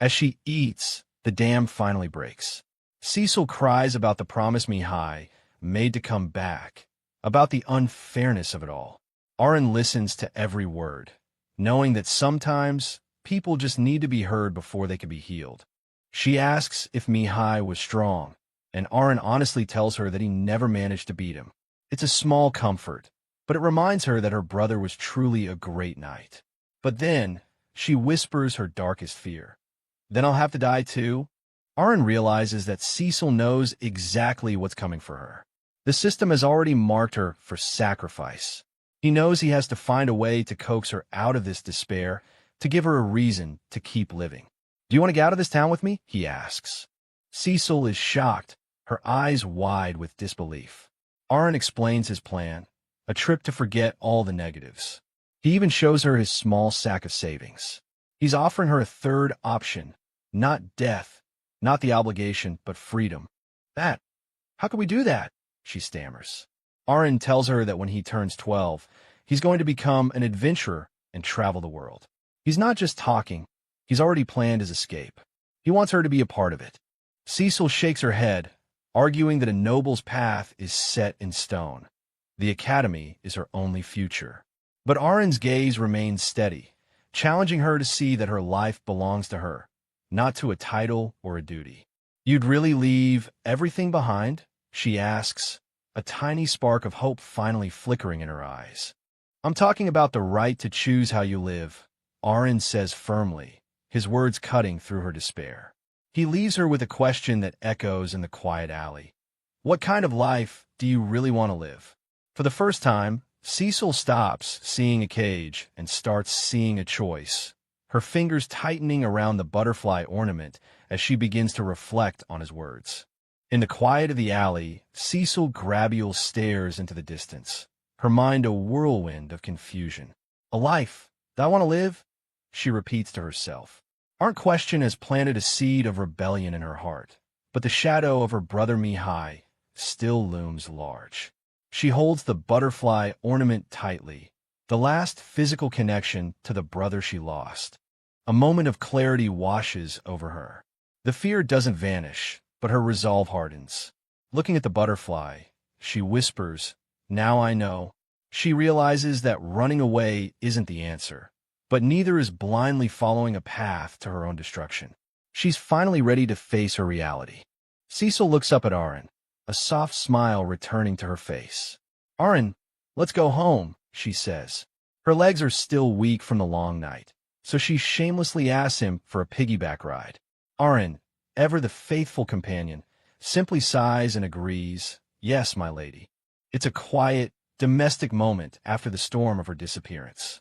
As she eats, the dam finally breaks. Cecil cries about the promise Mihai made to come back, about the unfairness of it all. Arin listens to every word, knowing that sometimes people just need to be heard before they can be healed. She asks if Mihai was strong, and Arin honestly tells her that he never managed to beat him. It's a small comfort, but it reminds her that her brother was truly a great knight. But then, she whispers her darkest fear. Then I'll have to die too? Aaron realizes that Cecil knows exactly what's coming for her. The system has already marked her for sacrifice. He knows he has to find a way to coax her out of this despair, to give her a reason to keep living. Do you want to get out of this town with me? He asks. Cecil is shocked, her eyes wide with disbelief. Aaron explains his plan, a trip to forget all the negatives. He even shows her his small sack of savings. He's offering her a third option, not death, not the obligation, but freedom. How can we do that? She stammers. Aaron tells her that when he turns 12, he's going to become an adventurer and travel the world. He's not just talking, he's already planned his escape. He wants her to be a part of it. Cecil shakes her head, arguing that a noble's path is set in stone. The academy is her only future. But Aaron's gaze remains steady, challenging her to see that her life belongs to her, not to a title or a duty. You'd really leave everything behind? She asks, a tiny spark of hope finally flickering in her eyes. I'm talking about the right to choose how you live, Aaron says firmly, his words cutting through her despair. He leaves her with a question that echoes in the quiet alley. What kind of life do you really want to live? For the first time, Cecil stops seeing a cage and starts seeing a choice, her fingers tightening around the butterfly ornament as she begins to reflect on his words. In the quiet of the alley, Cecil Grabule stares into the distance, her mind a whirlwind of confusion. A life that I want to live? She repeats to herself. Our question has planted a seed of rebellion in her heart, but the shadow of her brother Mihai still looms large. She holds the butterfly ornament tightly, the last physical connection to the brother she lost. A moment of clarity washes over her. The fear doesn't vanish, but her resolve hardens. Looking at the butterfly, she whispers, "Now I know." She realizes that running away isn't the answer, but neither is blindly following a path to her own destruction. She's finally ready to face her reality. Cecil looks up at Aaron, a soft smile returning to her face. "Aaron, let's go home," she says. Her legs are still weak from the long night, so she shamelessly asks him for a piggyback ride. Aaron, ever the faithful companion, simply sighs and agrees, "Yes, my lady." It's a quiet, domestic moment after the storm of her disappearance.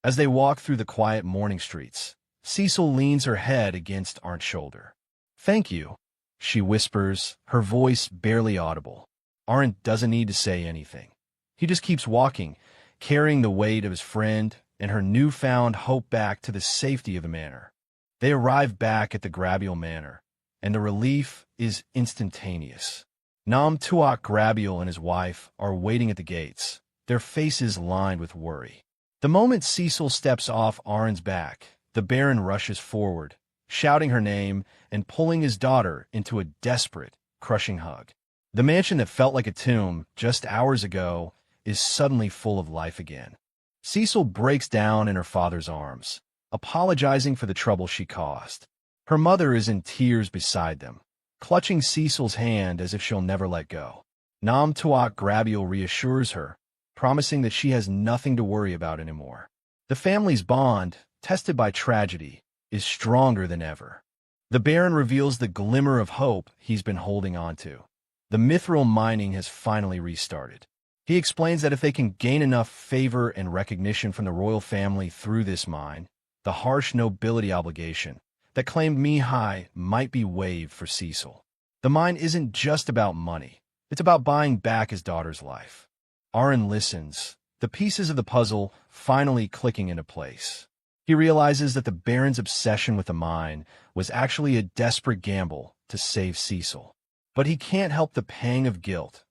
As they walk through the quiet morning streets, Cecil leans her head against Aaron's shoulder. "Thank you," she whispers, her voice barely audible. Aaron doesn't need to say anything. He just keeps walking, carrying the weight of his friend and her newfound hope back to the safety of the manor. They arrive back at the Grabule Manor, and the relief is instantaneous. Nam Tuak Grabule and his wife are waiting at the gates, their faces lined with worry. The moment Cecil steps off Aaron's back, the Baron rushes forward, shouting her name and pulling his daughter into a desperate, crushing hug. The mansion that felt like a tomb just hours ago is suddenly full of life again. Cecil breaks down in her father's arms, apologizing for the trouble she caused. Her mother is in tears beside them, clutching Cecil's hand as if she'll never let go. Nam Tuak Grabule reassures her, promising that she has nothing to worry about anymore. The family's bond, tested by tragedy, is stronger than ever. The Baron reveals the glimmer of hope he's been holding on to. The mithril mining has finally restarted. He explains that if they can gain enough favor and recognition from the royal family through this mine, the harsh nobility obligation that claimed Mihai might be waived for Cecil. The mine isn't just about money. It's about buying back his daughter's life. Aaron listens, the pieces of the puzzle finally clicking into place. He realizes that the Baron's obsession with the mine was actually a desperate gamble to save Cecil. But he can't help the pang of guilt.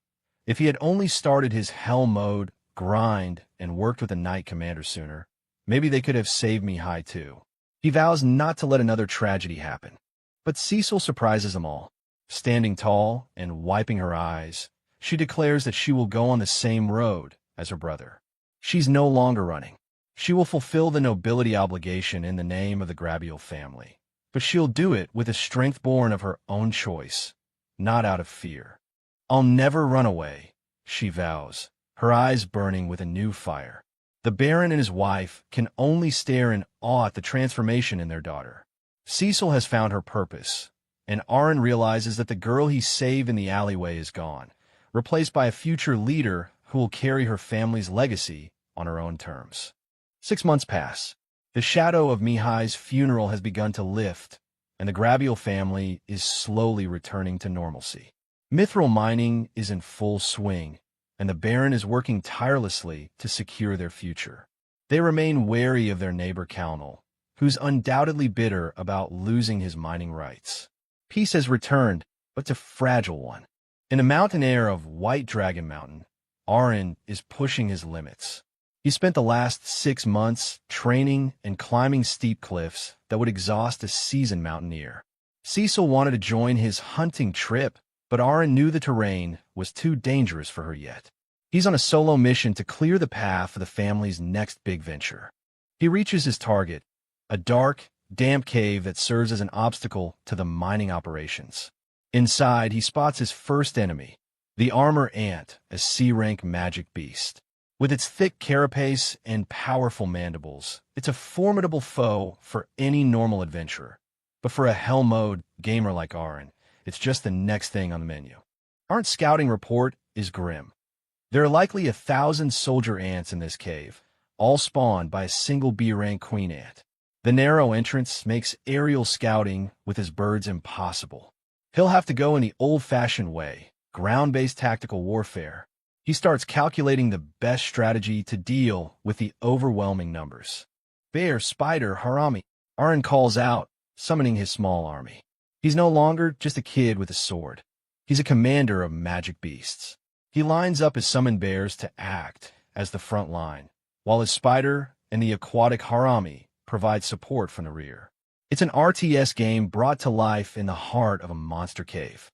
If he had only started his hell mode, grind, and worked with a knight commander sooner, maybe they could have saved Mihai too. He vows not to let another tragedy happen. But Cecil surprises them all. Standing tall and wiping her eyes, she declares that she will go on the same road as her brother. She's no longer running. She will fulfill the nobility obligation in the name of the Grabule family. But she'll do it with a strength born of her own choice, not out of fear. "I'll never run away," she vows, her eyes burning with a new fire. The Baron and his wife can only stare in awe at the transformation in their daughter. Cecil has found her purpose, and Aaron realizes that the girl he saved in the alleyway is gone, replaced by a future leader who will carry her family's legacy on her own terms. 6 months pass. The shadow of Mihai's funeral has begun to lift, and the Grabiel family is slowly returning to normalcy. Mithril mining is in full swing, and the Baron is working tirelessly to secure their future. They remain wary of their neighbor Calnal, who's undoubtedly bitter about losing his mining rights. Peace has returned, but it's a fragile one. In the mountain air of White Dragon Mountain, Aaron is pushing his limits. He spent the last 6 months training and climbing steep cliffs that would exhaust a seasoned mountaineer. Cecil wanted to join his hunting trip, but Aaron knew the terrain was too dangerous for her yet. He's on a solo mission to clear the path for the family's next big venture. He reaches his target, a dark, damp cave that serves as an obstacle to the mining operations. Inside, he spots his first enemy, the armor ant, a C-rank magic beast. With its thick carapace and powerful mandibles, it's a formidable foe for any normal adventurer. But for a hell mode gamer like Aaron, it's just the next thing on the menu. Aaron's scouting report is grim. There are likely 1,000 soldier ants in this cave, all spawned by a single B-rank queen ant. The narrow entrance makes aerial scouting with his birds impossible. He'll have to go in the old-fashioned way, ground-based tactical warfare. He starts calculating the best strategy to deal with the overwhelming numbers. Bear, spider, harami, Aaron calls out, summoning his small army. He's no longer just a kid with a sword. He's a commander of magic beasts. He lines up his summoned bears to act as the front line, while his spider and the aquatic harami provide support from the rear. It's an RTS game brought to life in the heart of a monster cave.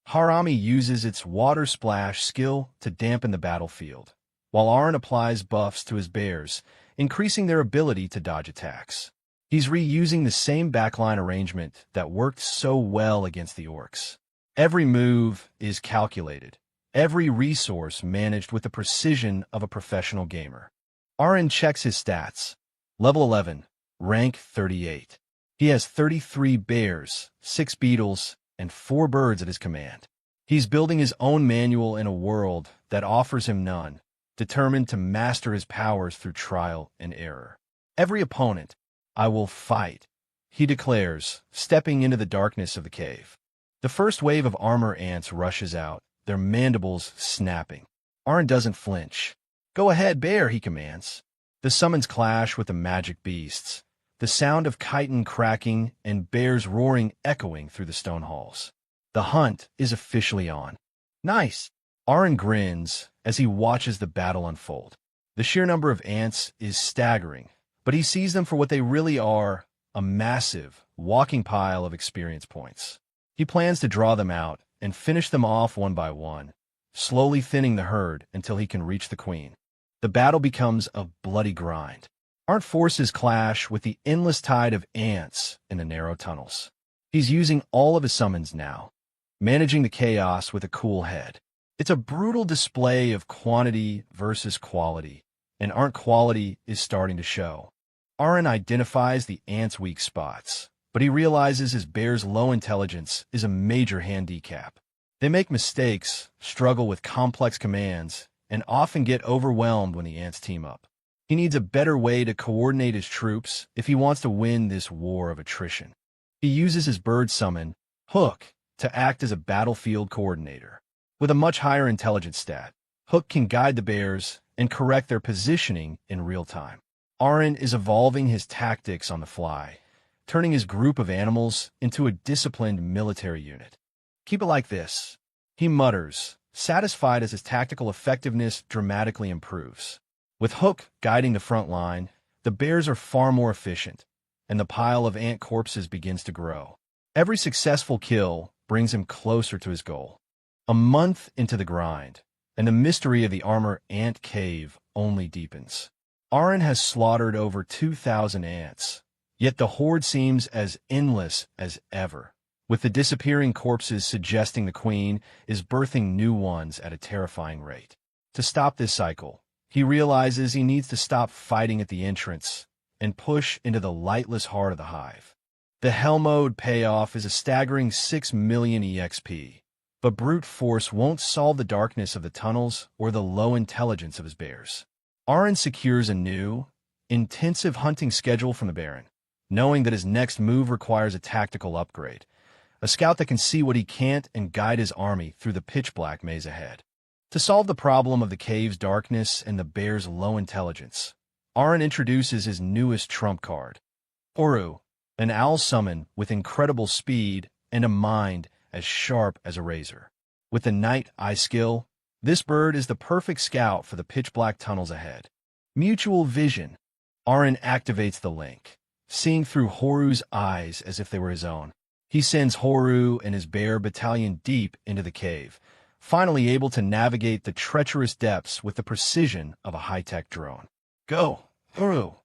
Harami uses its water splash skill to dampen the battlefield, while Aaron applies buffs to his bears, increasing their ability to dodge attacks. He's reusing the same backline arrangement that worked so well against the orcs. Every move is calculated, every resource managed with the precision of a professional gamer. Aaron checks his stats. Level 11, rank 38. He has 33 bears, 6 beetles, and 4 birds at his command. He's building his own manual in a world that offers him none, determined to master his powers through trial and error. Every opponent, I will fight, he declares, stepping into the darkness of the cave. The first wave of armor ants rushes out, their mandibles snapping. Aaron doesn't flinch. Go ahead, bear, he commands. The summons clash with the magic beasts, the sound of chitin cracking and bears roaring echoing through the stone halls. The hunt is officially on. Nice! Aaron grins as he watches the battle unfold. The sheer number of ants is staggering, but he sees them for what they really are, a massive, walking pile of experience points. He plans to draw them out and finish them off one by one, slowly thinning the herd until he can reach the queen. The battle becomes a bloody grind. Aaron's forces clash with the endless tide of ants in the narrow tunnels. He's using all of his summons now, managing the chaos with a cool head. It's a brutal display of quantity versus quality, and Aaron's quality is starting to show. Aaron identifies the ants' weak spots, but he realizes his bear's low intelligence is a major handicap. They make mistakes, struggle with complex commands, and often get overwhelmed when the ants team up. He needs a better way to coordinate his troops if he wants to win this war of attrition. He uses his bird summon, Hook, to act as a battlefield coordinator. With a much higher intelligence stat, Hook can guide the bears and correct their positioning in real time. Aaron is evolving his tactics on the fly, turning his group of animals into a disciplined military unit. Keep it like this, he mutters, satisfied as his tactical effectiveness dramatically improves. With Hook guiding the front line, the bears are far more efficient, and the pile of ant corpses begins to grow. Every successful kill brings him closer to his goal. A month into the grind, and the mystery of the armor ant cave only deepens. Aaron has slaughtered over 2,000 ants, yet the horde seems as endless as ever, with the disappearing corpses suggesting the queen is birthing new ones at a terrifying rate. To stop this cycle, He realizes he needs to stop fighting at the entrance and push into the lightless heart of the hive. The Hell Mode payoff is a staggering 6 million EXP, but brute force won't solve the darkness of the tunnels or the low intelligence of his bears. Aaron secures a new, intensive hunting schedule from the Baron, knowing that his next move requires a tactical upgrade, a scout that can see what he can't and guide his army through the pitch-black maze ahead. To solve the problem of the cave's darkness and the bear's low intelligence, Aaron introduces his newest trump card, Horu, an owl summon with incredible speed and a mind as sharp as a razor. With the Night Eye skill, this bird is the perfect scout for the pitch-black tunnels ahead. Mutual Vision. Aaron activates the link, seeing through Horu's eyes as if they were his own. He sends Horu and his bear battalion deep into the cave, finally able to navigate the treacherous depths with the precision of a high-tech drone. Go, Horu,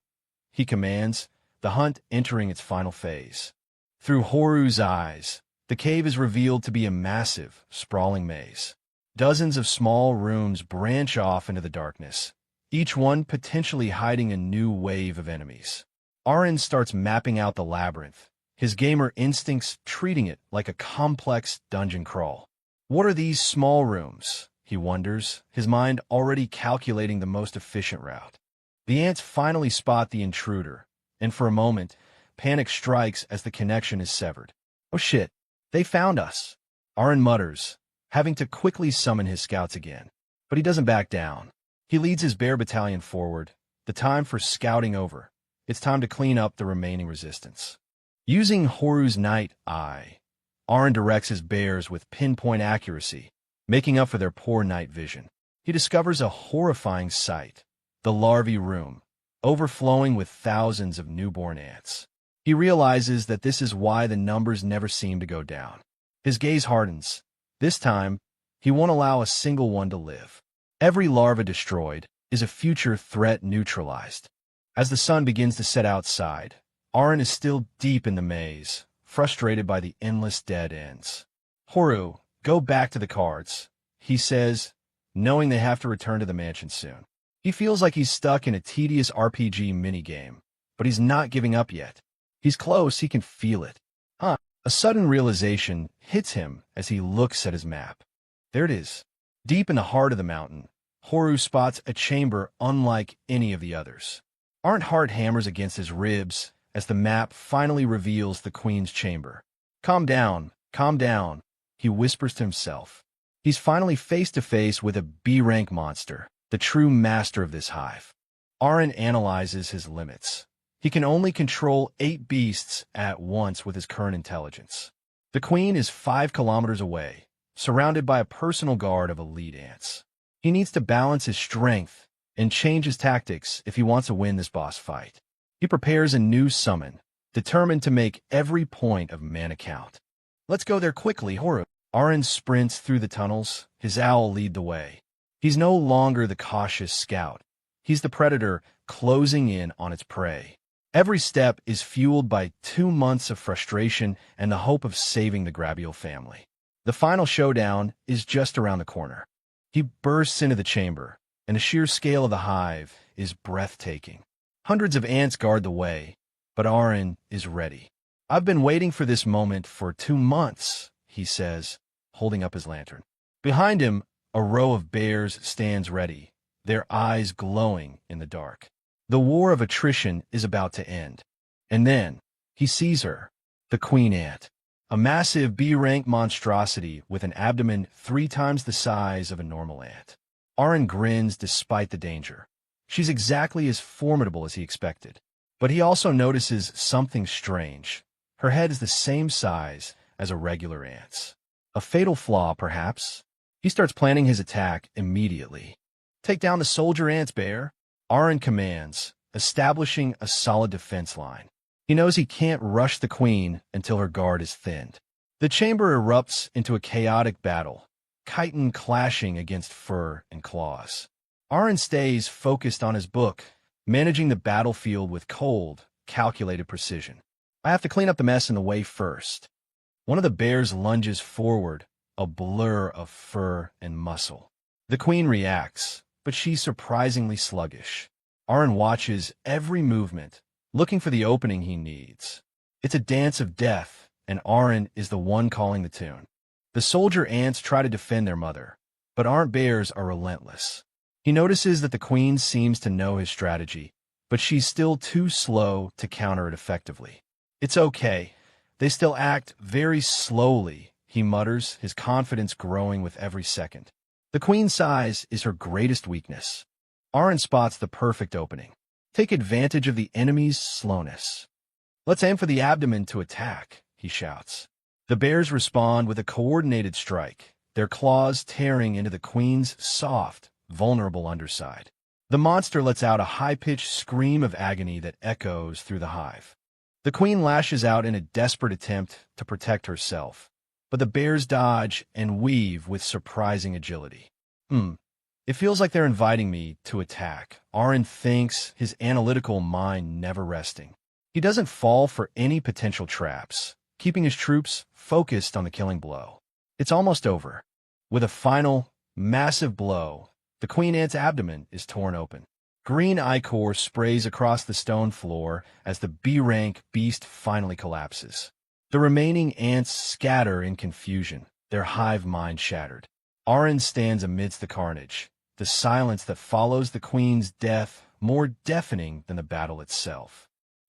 he commands, the hunt entering its final phase. Through Horu's eyes, the cave is revealed to be a massive, sprawling maze. Dozens of small rooms branch off into the darkness, each one potentially hiding a new wave of enemies. Aaron starts mapping out the labyrinth, his gamer instincts treating it like a complex dungeon crawl. What are these small rooms? He wonders, his mind already calculating the most efficient route. The ants finally spot the intruder, and for a moment, panic strikes as the connection is severed. Oh shit, they found us, Aaron mutters, having to quickly summon his scouts again. But he doesn't back down. He leads his bear battalion forward, the time for scouting over. It's time to clean up the remaining resistance. Using Horu's Night Eye, Aaron directs his bears with pinpoint accuracy, making up for their poor night vision. He discovers a horrifying sight, the larvae room, overflowing with thousands of newborn ants. He realizes that this is why the numbers never seem to go down. His gaze hardens. This time, he won't allow a single one to live. Every larva destroyed is a future threat neutralized. As the sun begins to set outside, Aaron is still deep in the maze, frustrated by the endless dead ends. Horu, go back to the cards, he says, knowing they have to return to the mansion soon. He feels like he's stuck in a tedious RPG minigame, but he's not giving up yet. He's close, he can feel it. A sudden realization hits him as he looks at his map. There it is. Deep in the heart of the mountain, Horu spots a chamber unlike any of the others. Aaron's heart hammers against his ribs as the map finally reveals the queen's chamber. Calm down, he whispers to himself. He's finally face to face with a B-rank monster, the true master of this hive. Aaron analyzes his limits. He can only control 8 beasts at once with his current intelligence. The queen is 5 kilometers away, surrounded by a personal guard of elite ants. He needs to balance his strength and change his tactics if he wants to win this boss fight. He prepares a new summon, determined to make every point of mana count. Let's go there quickly, Horu. Aaron sprints through the tunnels, his owl lead the way. He's no longer the cautious scout. He's the predator closing in on its prey. Every step is fueled by 2 months of frustration and the hope of saving the Grabiel family. The final showdown is just around the corner. He bursts into the chamber, and the sheer scale of the hive is breathtaking. Hundreds of ants guard the way, but Aaron is ready. I've been waiting for this moment for 2 months, he says, holding up his lantern. Behind him, a row of bears stands ready, their eyes glowing in the dark. The war of attrition is about to end. And then, he sees her, the queen ant, a massive B-rank monstrosity with an abdomen 3 times the size of a normal ant. Aaron grins despite the danger. She's exactly as formidable as he expected. But he also notices something strange. Her head is the same size as a regular ant's. A fatal flaw, perhaps? He starts planning his attack immediately. Take down the soldier ants, bear, Aaron commands, establishing a solid defense line. He knows he can't rush the queen until her guard is thinned. The chamber erupts into a chaotic battle, chitin clashing against fur and claws. Aaron stays focused on his book, managing the battlefield with cold, calculated precision. I have to clean up the mess in the way first. One of the bears lunges forward, a blur of fur and muscle. The queen reacts, but she's surprisingly sluggish. Aaron watches every movement, looking for the opening he needs. It's a dance of death, and Aaron is the one calling the tune. The soldier ants try to defend their mother, but Arnt bears are relentless. He notices that the queen seems to know his strategy, but she's still too slow to counter it effectively. It's okay. They still act very slowly, he mutters, his confidence growing with every second. The queen's size is her greatest weakness. Aaron spots the perfect opening. Take advantage of the enemy's slowness. Let's aim for the abdomen to attack, he shouts. The bears respond with a coordinated strike, their claws tearing into the queen's soft, vulnerable underside. The monster lets out a high-pitched scream of agony that echoes through the hive. The queen lashes out in a desperate attempt to protect herself, but the bears dodge and weave with surprising agility. It feels like they're inviting me to attack, Aaron thinks, his analytical mind never resting. He doesn't fall for any potential traps, keeping his troops focused on the killing blow. It's almost over. With a final, massive blow, the queen ant's abdomen is torn open. Green ichor sprays across the stone floor as the B-rank beast finally collapses. The remaining ants scatter in confusion, their hive mind shattered. Aaron stands amidst the carnage, the silence that follows the queen's death more deafening than the battle itself.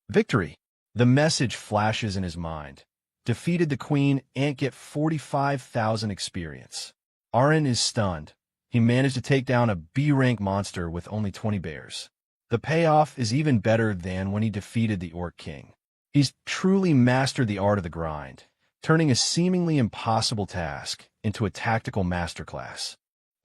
Victory! The message flashes in his mind. Defeated the queen, ant get 45,000 experience. Aaron is stunned. He managed to take down a B-rank monster with only 20 bears. The payoff is even better than when he defeated the Orc King. He's truly mastered the art of the grind, turning a seemingly impossible task into a tactical masterclass.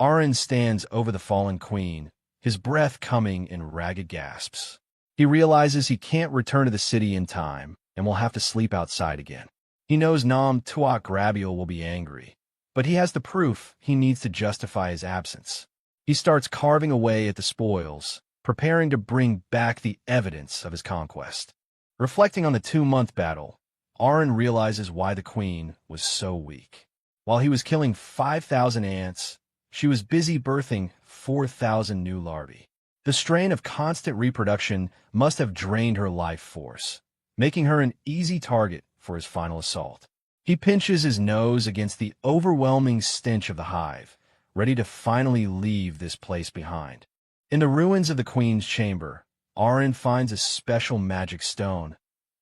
Aaron stands over the fallen queen, his breath coming in ragged gasps. He realizes he can't return to the city in time and will have to sleep outside again. He knows Nam Tuak Grabiel will be angry, but he has the proof he needs to justify his absence. He starts carving away at the spoils, preparing to bring back the evidence of his conquest. Reflecting on the 2-month battle, Aaron realizes why the queen was so weak. While he was killing 5,000 ants, she was busy birthing 4,000 new larvae. The strain of constant reproduction must have drained her life force, making her an easy target for his final assault. He pinches his nose against the overwhelming stench of the hive, ready to finally leave this place behind. In the ruins of the queen's chamber, Aaron finds a special magic stone,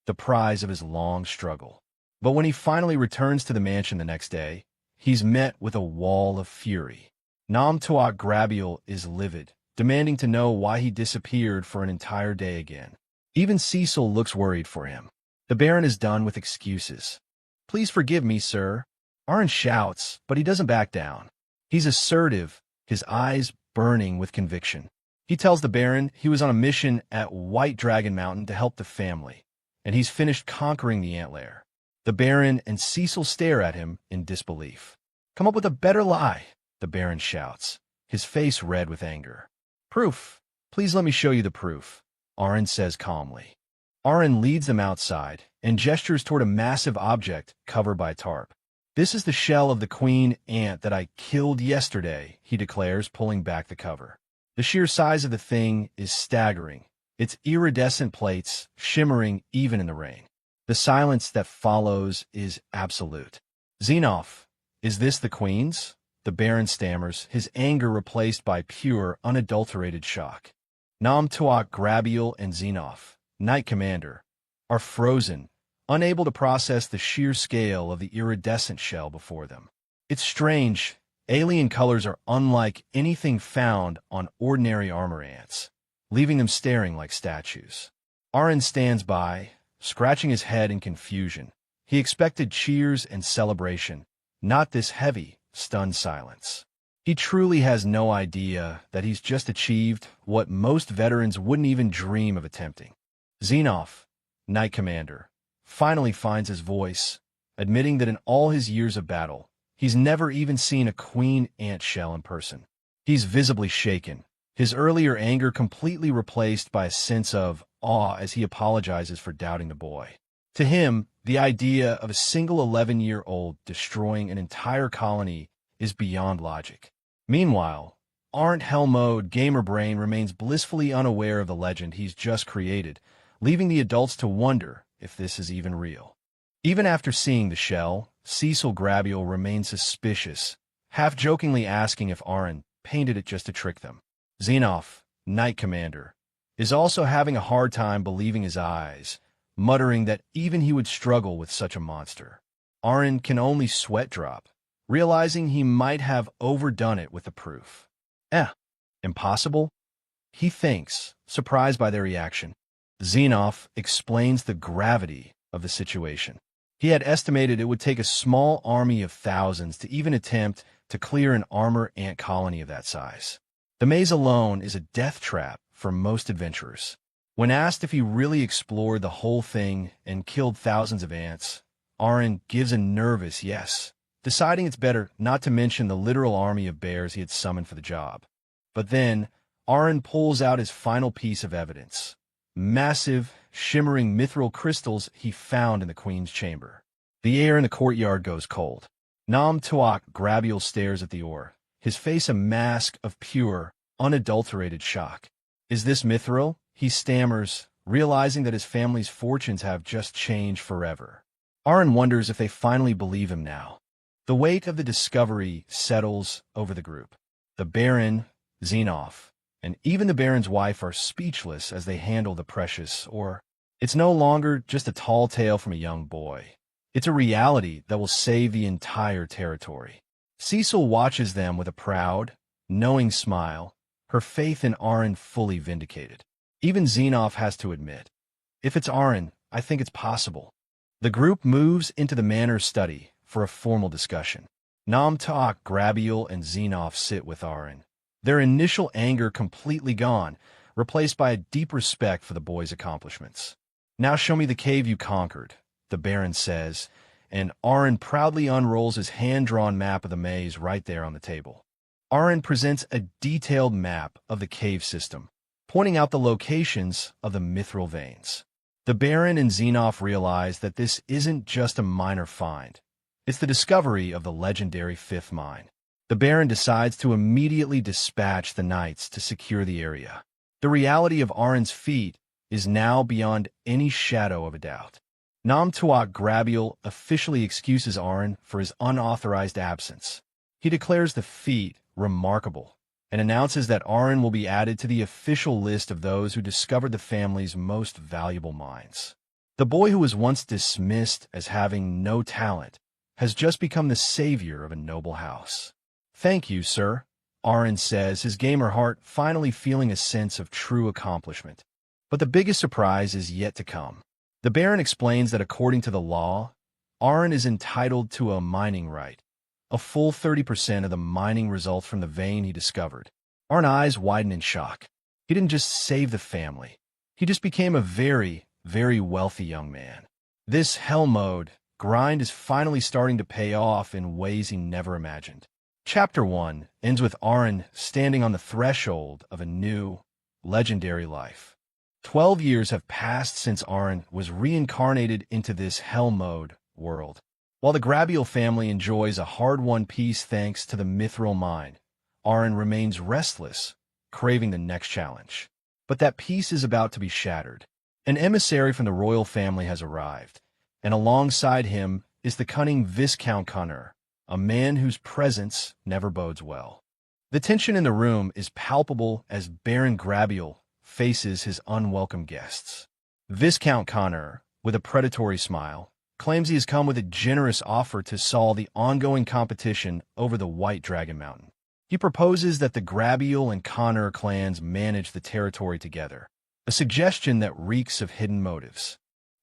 the prize of his long struggle. But when he finally returns to the mansion the next day, he's met with a wall of fury. Nam Tuak Grabiel is livid, demanding to know why he disappeared for an entire day again. Even Cecil looks worried for him. The Baron is done with excuses. "Please forgive me, sir," Aaron shouts, but he doesn't back down. He's assertive, his eyes burning with conviction. He tells the Baron he was on a mission at White Dragon Mountain to help the family, and he's finished conquering the antlair. The Baron and Cecil stare at him in disbelief. "Come up with a better lie," the Baron shouts, his face red with anger. "Proof. Please let me show you the proof," Aaron says calmly. Aaron leads them outside and gestures toward a massive object covered by a tarp. "This is the shell of the queen ant that I killed yesterday," he declares, pulling back the cover. The sheer size of the thing is staggering, its iridescent plates shimmering even in the rain. The silence that follows is absolute. "Xenoph, is this the queen's?" The Baron stammers, his anger replaced by pure, unadulterated shock. Nam Tuak Grabiel and Xenoph, Knight Commander, are frozen, unable to process the sheer scale of the iridescent shell before them. It's strange. Alien colors are unlike anything found on ordinary armor ants, leaving them staring like statues. Aaron stands by, scratching his head in confusion. He expected cheers and celebration, not this heavy, stunned silence. He truly has no idea that he's just achieved what most veterans wouldn't even dream of attempting. Xenoph, Knight Commander, finally finds his voice, admitting that in all his years of battle, he's never even seen a queen ant shell in person. He's visibly shaken, his earlier anger completely replaced by a sense of awe as he apologizes for doubting the boy. To him, the idea of a single 11-year-old destroying an entire colony is beyond logic. Meanwhile, aren't hell mode, gamer brain remains blissfully unaware of the legend he's just created, leaving the adults to wonder if this is even real. Even after seeing the shell, Cecil Grabiel remains suspicious, half-jokingly asking if Arin painted it just to trick them. Xenoph, Knight Commander, is also having a hard time believing his eyes, muttering that even he would struggle with such a monster. Arin can only sweat drop, realizing he might have overdone it with the proof. Impossible? He thinks, surprised by their reaction. Xenoph explains the gravity of the situation. He had estimated it would take a small army of thousands to even attempt to clear an armor ant colony of that size. The maze alone is a death trap for most adventurers. When asked if he really explored the whole thing and killed thousands of ants, Arin gives a nervous yes, deciding it's better not to mention the literal army of bears he had summoned for the job. But then, Arin pulls out his final piece of evidence: massive, shimmering mithril crystals he found in the queen's chamber. The air in the courtyard goes cold. Nam Tuak Grabiel stares at the ore, his face a mask of pure, unadulterated shock. Is this mithril? He stammers, realizing that his family's fortunes have just changed forever. Arin wonders if they finally believe him now. The weight of the discovery settles over the group. The Baron, Xenoph, and even the Baron's wife are speechless as they handle the precious ore. It's no longer just a tall tale from a young boy. It's a reality that will save the entire territory. Cecil watches them with a proud, knowing smile, her faith in Arin fully vindicated. Even Xenoph has to admit, if it's Arin, I think it's possible. The group moves into the manor study for a formal discussion. Nam Tuak Grabiel and Xenoph sit with Arin, their initial anger completely gone, replaced by a deep respect for the boy's accomplishments. Now show me the cave you conquered, the Baron says, and Arin proudly unrolls his hand-drawn map of the maze right there on the table. Arin presents a detailed map of the cave system, pointing out the locations of the mithril veins. The Baron and Xenoph realize that this isn't just a minor find. It's the discovery of the legendary fifth mine. The Baron decides to immediately dispatch the knights to secure the area. The reality of Arin's feat is now beyond any shadow of a doubt. Nam Tuak Grabiel officially excuses Arin for his unauthorized absence. He declares the feat remarkable and announces that Arin will be added to the official list of those who discovered the family's most valuable mines. The boy who was once dismissed as having no talent has just become the savior of a noble house. Thank you, sir, Arin says, his gamer heart finally feeling a sense of true accomplishment. But the biggest surprise is yet to come. The Baron explains that according to the law, Arin is entitled to a mining right, a full 30% of the mining results from the vein he discovered. Arin's eyes widen in shock. He didn't just save the family. He just became a very, very wealthy young man. This hell mode grind is finally starting to pay off in ways he never imagined. Chapter 1 ends with Arin standing on the threshold of a new, legendary life. 12 years have passed since Arin was reincarnated into this hell mode world. While the Grabiel family enjoys a hard-won peace thanks to the mithril mine, Arin remains restless, craving the next challenge. But that peace is about to be shattered. An emissary from the royal family has arrived, and alongside him is the cunning Viscount Connor, a man whose presence never bodes well. The tension in the room is palpable as Baron Grabiel faces his unwelcome guests. Viscount Connor, with a predatory smile, claims he has come with a generous offer to solve the ongoing competition over the White Dragon Mountain. He proposes that the Grabiel and Connor clans manage the territory together, a suggestion that reeks of hidden motives.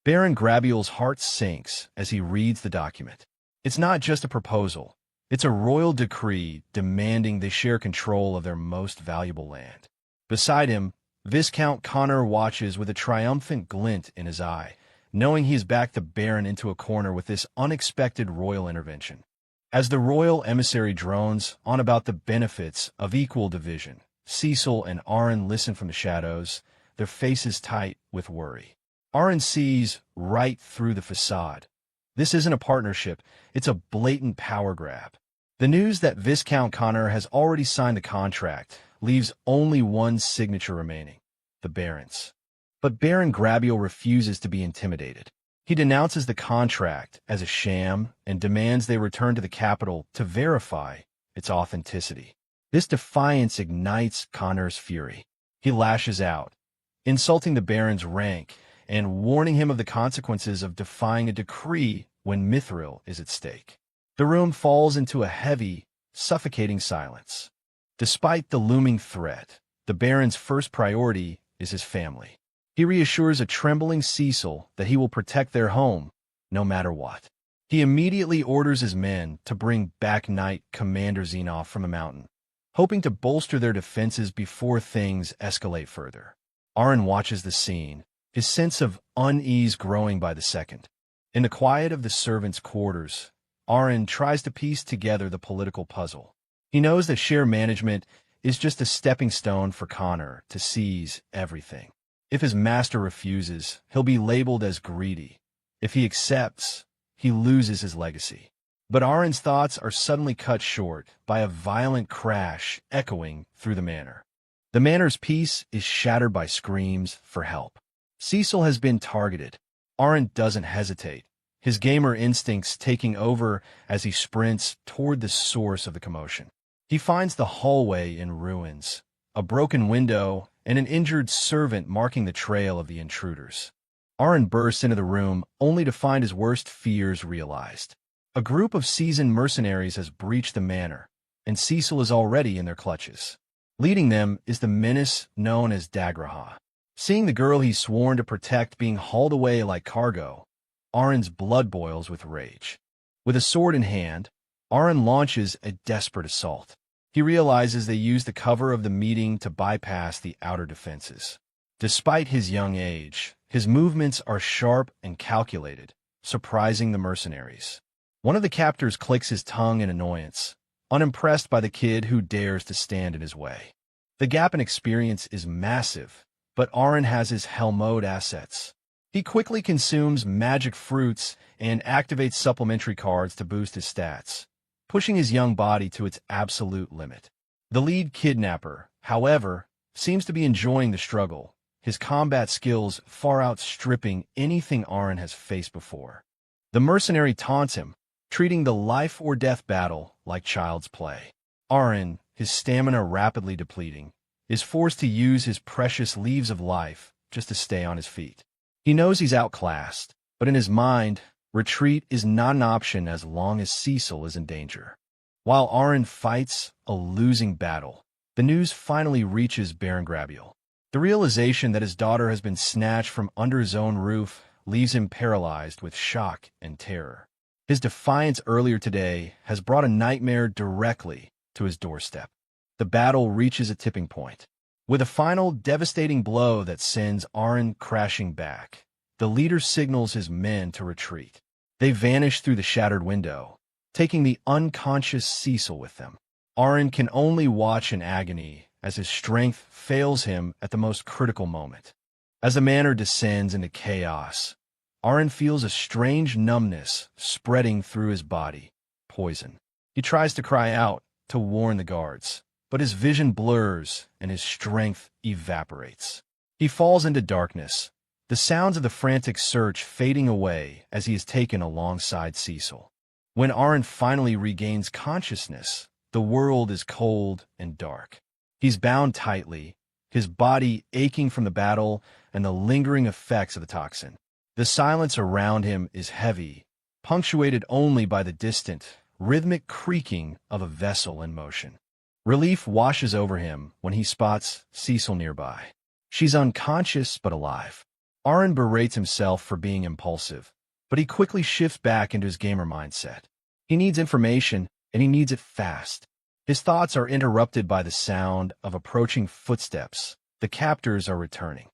Baron Grabiel's heart sinks as he reads the document. It's not just a proposal. It's a royal decree demanding they share control of their most valuable land. Beside him, Viscount Connor watches with a triumphant glint in his eye, knowing he's backed the Baron into a corner with this unexpected royal intervention. As the royal emissary drones on about the benefits of equal division, Cecil and Arin listen from the shadows, their faces tight with worry. Arin sees right through the facade. This isn't a partnership, it's a blatant power grab. The news that Viscount Connor has already signed the contract leaves only one signature remaining, the Baron's. But Baron Grabiel refuses to be intimidated. He denounces the contract as a sham and demands they return to the capital to verify its authenticity. This defiance ignites Connor's fury. He lashes out, insulting the Baron's rank and warning him of the consequences of defying a decree when Mithril is at stake. The room falls into a heavy, suffocating silence. Despite the looming threat, the Baron's first priority is his family. He reassures a trembling Cecil that he will protect their home, no matter what. He immediately orders his men to bring back Knight Commander Xenov from the mountain, hoping to bolster their defenses before things escalate further. Arin watches the scene, his sense of unease growing by the second. In the quiet of the servants' quarters, Arin tries to piece together the political puzzle. He knows that share management is just a stepping stone for Connor to seize everything. If his master refuses, he'll be labeled as greedy. If he accepts, he loses his legacy. But Arin's thoughts are suddenly cut short by a violent crash echoing through the manor. The manor's peace is shattered by screams for help. Cecil has been targeted. Arin doesn't hesitate, his gamer instincts taking over as he sprints toward the source of the commotion. He finds the hallway in ruins, a broken window, and an injured servant marking the trail of the intruders. Arin bursts into the room only to find his worst fears realized. A group of seasoned mercenaries has breached the manor, and Cecil is already in their clutches. Leading them is the menace known as Dagraha. Seeing the girl he's sworn to protect being hauled away like cargo, Arin's blood boils with rage. With a sword in hand, Arin launches a desperate assault. He realizes they used the cover of the meeting to bypass the outer defenses. Despite his young age, his movements are sharp and calculated, surprising the mercenaries. One of the captors clicks his tongue in annoyance, unimpressed by the kid who dares to stand in his way. The gap in experience is massive, but Arin has his hell mode assets. He quickly consumes magic fruits and activates supplementary cards to boost his stats, pushing his young body to its absolute limit. The lead kidnapper, however, seems to be enjoying the struggle, his combat skills far outstripping anything Arin has faced before. The mercenary taunts him, treating the life-or-death battle like child's play. Arin, his stamina rapidly depleting, is forced to use his precious leaves of life just to stay on his feet. He knows he's outclassed, but in his mind, retreat is not an option as long as Cecil is in danger. While Arin fights a losing battle, the news finally reaches Baron Grabiel. The realization that his daughter has been snatched from under his own roof leaves him paralyzed with shock and terror. His defiance earlier today has brought a nightmare directly to his doorstep. The battle reaches a tipping point. With a final devastating blow that sends Arin crashing back, the leader signals his men to retreat. They vanish through the shattered window, taking the unconscious Cecil with them. Arin can only watch in agony as his strength fails him at the most critical moment. As the manor descends into chaos, Arin feels a strange numbness spreading through his body. Poison. He tries to cry out to warn the guards, but his vision blurs and his strength evaporates. He falls into darkness, the sounds of the frantic search fading away as he is taken alongside Cecil. When Arin finally regains consciousness, the world is cold and dark. He's bound tightly, his body aching from the battle and the lingering effects of the toxin. The silence around him is heavy, punctuated only by the distant, rhythmic creaking of a vessel in motion. Relief washes over him when he spots Cecil nearby. She's unconscious but alive. Arin berates himself for being impulsive, but he quickly shifts back into his gamer mindset. He needs information, and he needs it fast. His thoughts are interrupted by the sound of approaching footsteps. The captors are returning.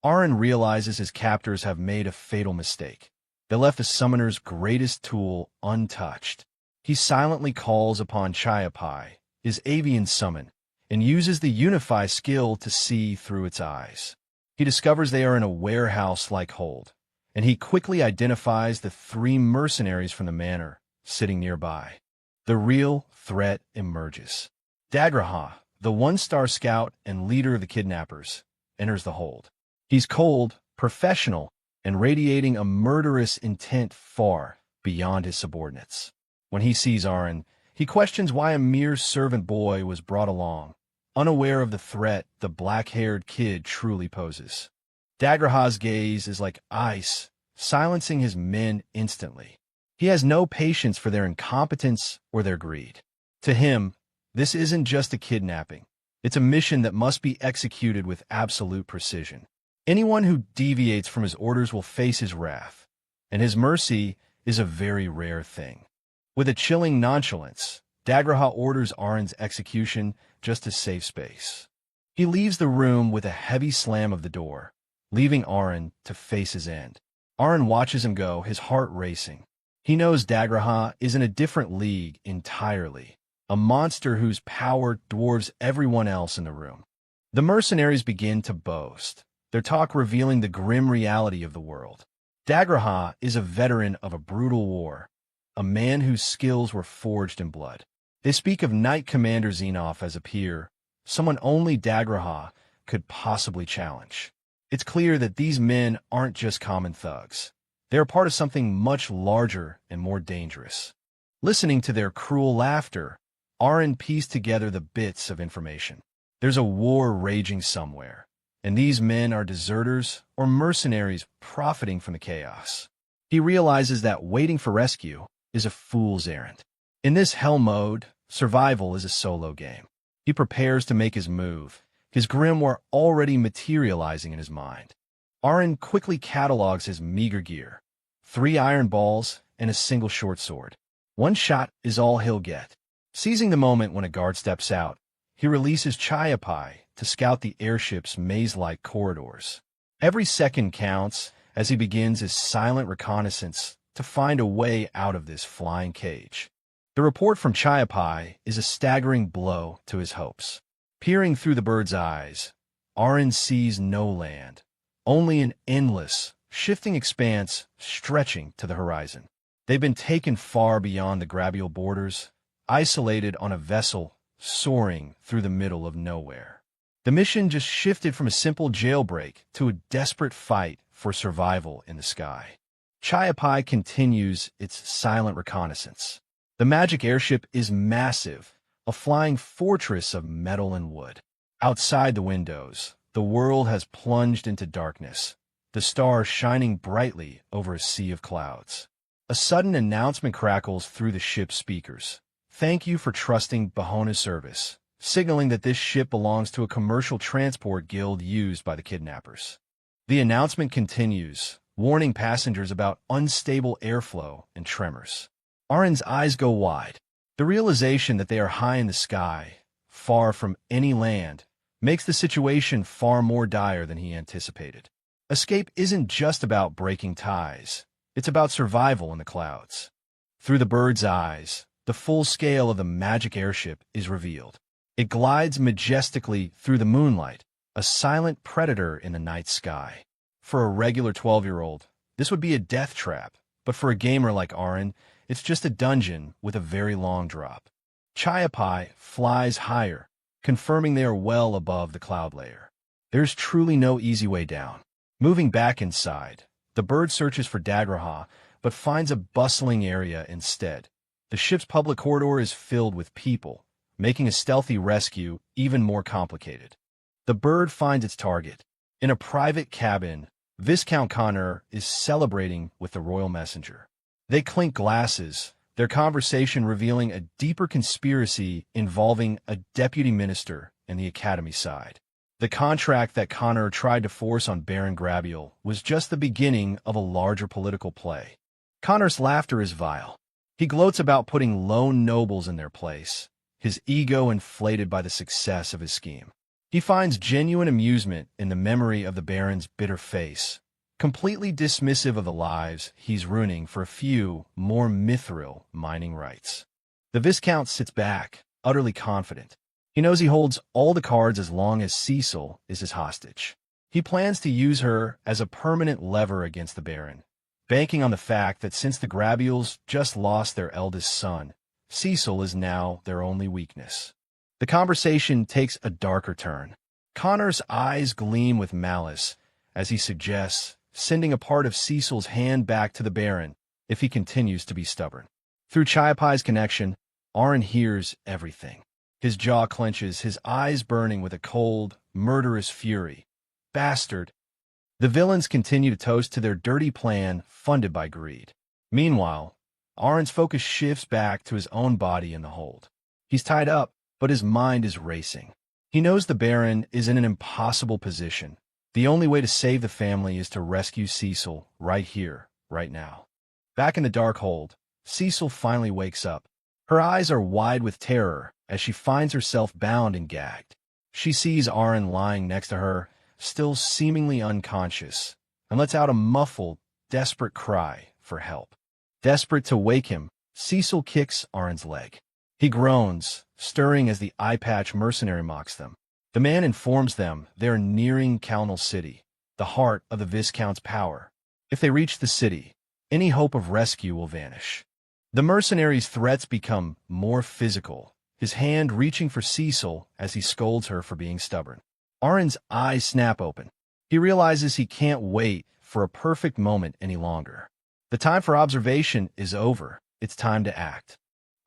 Arin realizes his captors have made a fatal mistake. They left the summoner's greatest tool untouched. He silently calls upon Chiapai, his avian summon, and uses the Unify skill to see through its eyes. He discovers they are in a warehouse-like hold, and he quickly identifies the 3 mercenaries from the manor sitting nearby. the real threat emerges. Dagraha, the one-star scout and leader of the kidnappers, enters the hold. He's cold, professional, and radiating a murderous intent far beyond his subordinates. When he sees Aaron, he questions why a mere servant boy was brought along, unaware of the threat the black-haired kid truly poses. Dagraha's gaze is like ice, silencing his men instantly. He has no patience for their incompetence or their greed. To him, this isn't just a kidnapping. It's a mission that must be executed with absolute precision. Anyone who deviates from his orders will face his wrath, and his mercy is a very rare thing. With a chilling nonchalance, Dagraha orders Aaron's execution just to save space. He leaves the room with a heavy slam of the door, leaving Aaron to face his end. Aaron watches him go, his heart racing. He knows Dagraha is in a different league entirely, a monster whose power dwarfs everyone else in the room. The mercenaries begin to boast, their talk revealing the grim reality of the world. Dagraha is a veteran of a brutal war, a man whose skills were forged in blood. They speak of Knight Commander Xenoph as a peer, someone only Dagraha could possibly challenge. It's clear that these men aren't just common thugs. They are part of something much larger and more dangerous. Listening to their cruel laughter, Aaron pieced together the bits of information. There's a war raging somewhere, and these men are deserters or mercenaries profiting from the chaos. He realizes that waiting for rescue is a fool's errand. In this hell mode, survival is a solo game. He prepares to make his move, his grimoire already materializing in his mind. Aaron quickly catalogs his meager gear: 3 iron balls and a single short sword. One shot is all he'll get. Seizing the moment when a guard steps out, he releases Chayapai to scout the airship's maze-like corridors. Every second counts as he begins his silent reconnaissance to find a way out of this flying cage. The report from Chayapai is a staggering blow to his hopes. Peering through the bird's eyes, Aaron sees no land, only an endless, shifting expanse stretching to the horizon. They've been taken far beyond the Grabial borders, isolated on a vessel soaring through the middle of nowhere. The mission just shifted from a simple jailbreak to a desperate fight for survival in the sky. Chayapai continues its silent reconnaissance. The magic airship is massive, a flying fortress of metal and wood. Outside the windows, the world has plunged into darkness, the stars shining brightly over a sea of clouds. A sudden announcement crackles through the ship's speakers. "Thank you for trusting Bahona's service," signaling that this ship belongs to a commercial transport guild used by the kidnappers. The announcement continues, warning passengers about unstable airflow and tremors. Aaron's eyes go wide. The realization that they are high in the sky, far from any land, makes the situation far more dire than he anticipated. Escape isn't just about breaking ties. It's about survival in the clouds. Through the bird's eyes, the full scale of the magic airship is revealed. It glides majestically through the moonlight, a silent predator in the night sky. For a regular 12-year-old, this would be a death trap, but for a gamer like Aaron, it's just a dungeon with a very long drop. Chayapai flies higher, confirming they are well above the cloud layer. There's truly no easy way down. Moving back inside, the bird searches for Dagraha, but finds a bustling area instead. The ship's public corridor is filled with people, making a stealthy rescue even more complicated. The bird finds its target. In a private cabin, Viscount Connor is celebrating with the royal messenger. They clink glasses, their conversation revealing a deeper conspiracy involving a deputy minister and the academy side. The contract that Connor tried to force on Baron Grabiel was just the beginning of a larger political play. Connor's laughter is vile. He gloats about putting lone nobles in their place, his ego inflated by the success of his scheme. He finds genuine amusement in the memory of the Baron's bitter face, completely dismissive of the lives he's ruining for a few more mithril mining rights. The Viscount sits back, utterly confident. He knows he holds all the cards as long as Cecil is his hostage. He plans to use her as a permanent lever against the Baron, banking on the fact that since the Grabiels just lost their eldest son, Cecil is now their only weakness. The conversation takes a darker turn. Connor's eyes gleam with malice as he suggests sending a part of Cecil's hand back to the Baron if he continues to be stubborn. Through Chiapai's connection, Aaron hears everything. His jaw clenches, his eyes burning with a cold, murderous fury. Bastard! The villains continue to toast to their dirty plan funded by greed. Meanwhile, Aaron's focus shifts back to his own body in the hold. He's tied up, but his mind is racing. He knows the Baron is in an impossible position. The only way to save the family is to rescue Cecil right here, right now. Back in the dark hold, Cecil finally wakes up. Her eyes are wide with terror as she finds herself bound and gagged. She sees Aaron lying next to her, still seemingly unconscious, and lets out a muffled, desperate cry for help. Desperate to wake him, Cecil kicks Aaron's leg. He groans, stirring as the eye-patch mercenary mocks them. The man informs them they're nearing Calnal City, the heart of the Viscount's power. If they reach the city, any hope of rescue will vanish. The mercenary's threats become more physical, his hand reaching for Cecil as he scolds her for being stubborn. Aaron's eyes snap open. He realizes he can't wait for a perfect moment any longer. The time for observation is over. It's time to act.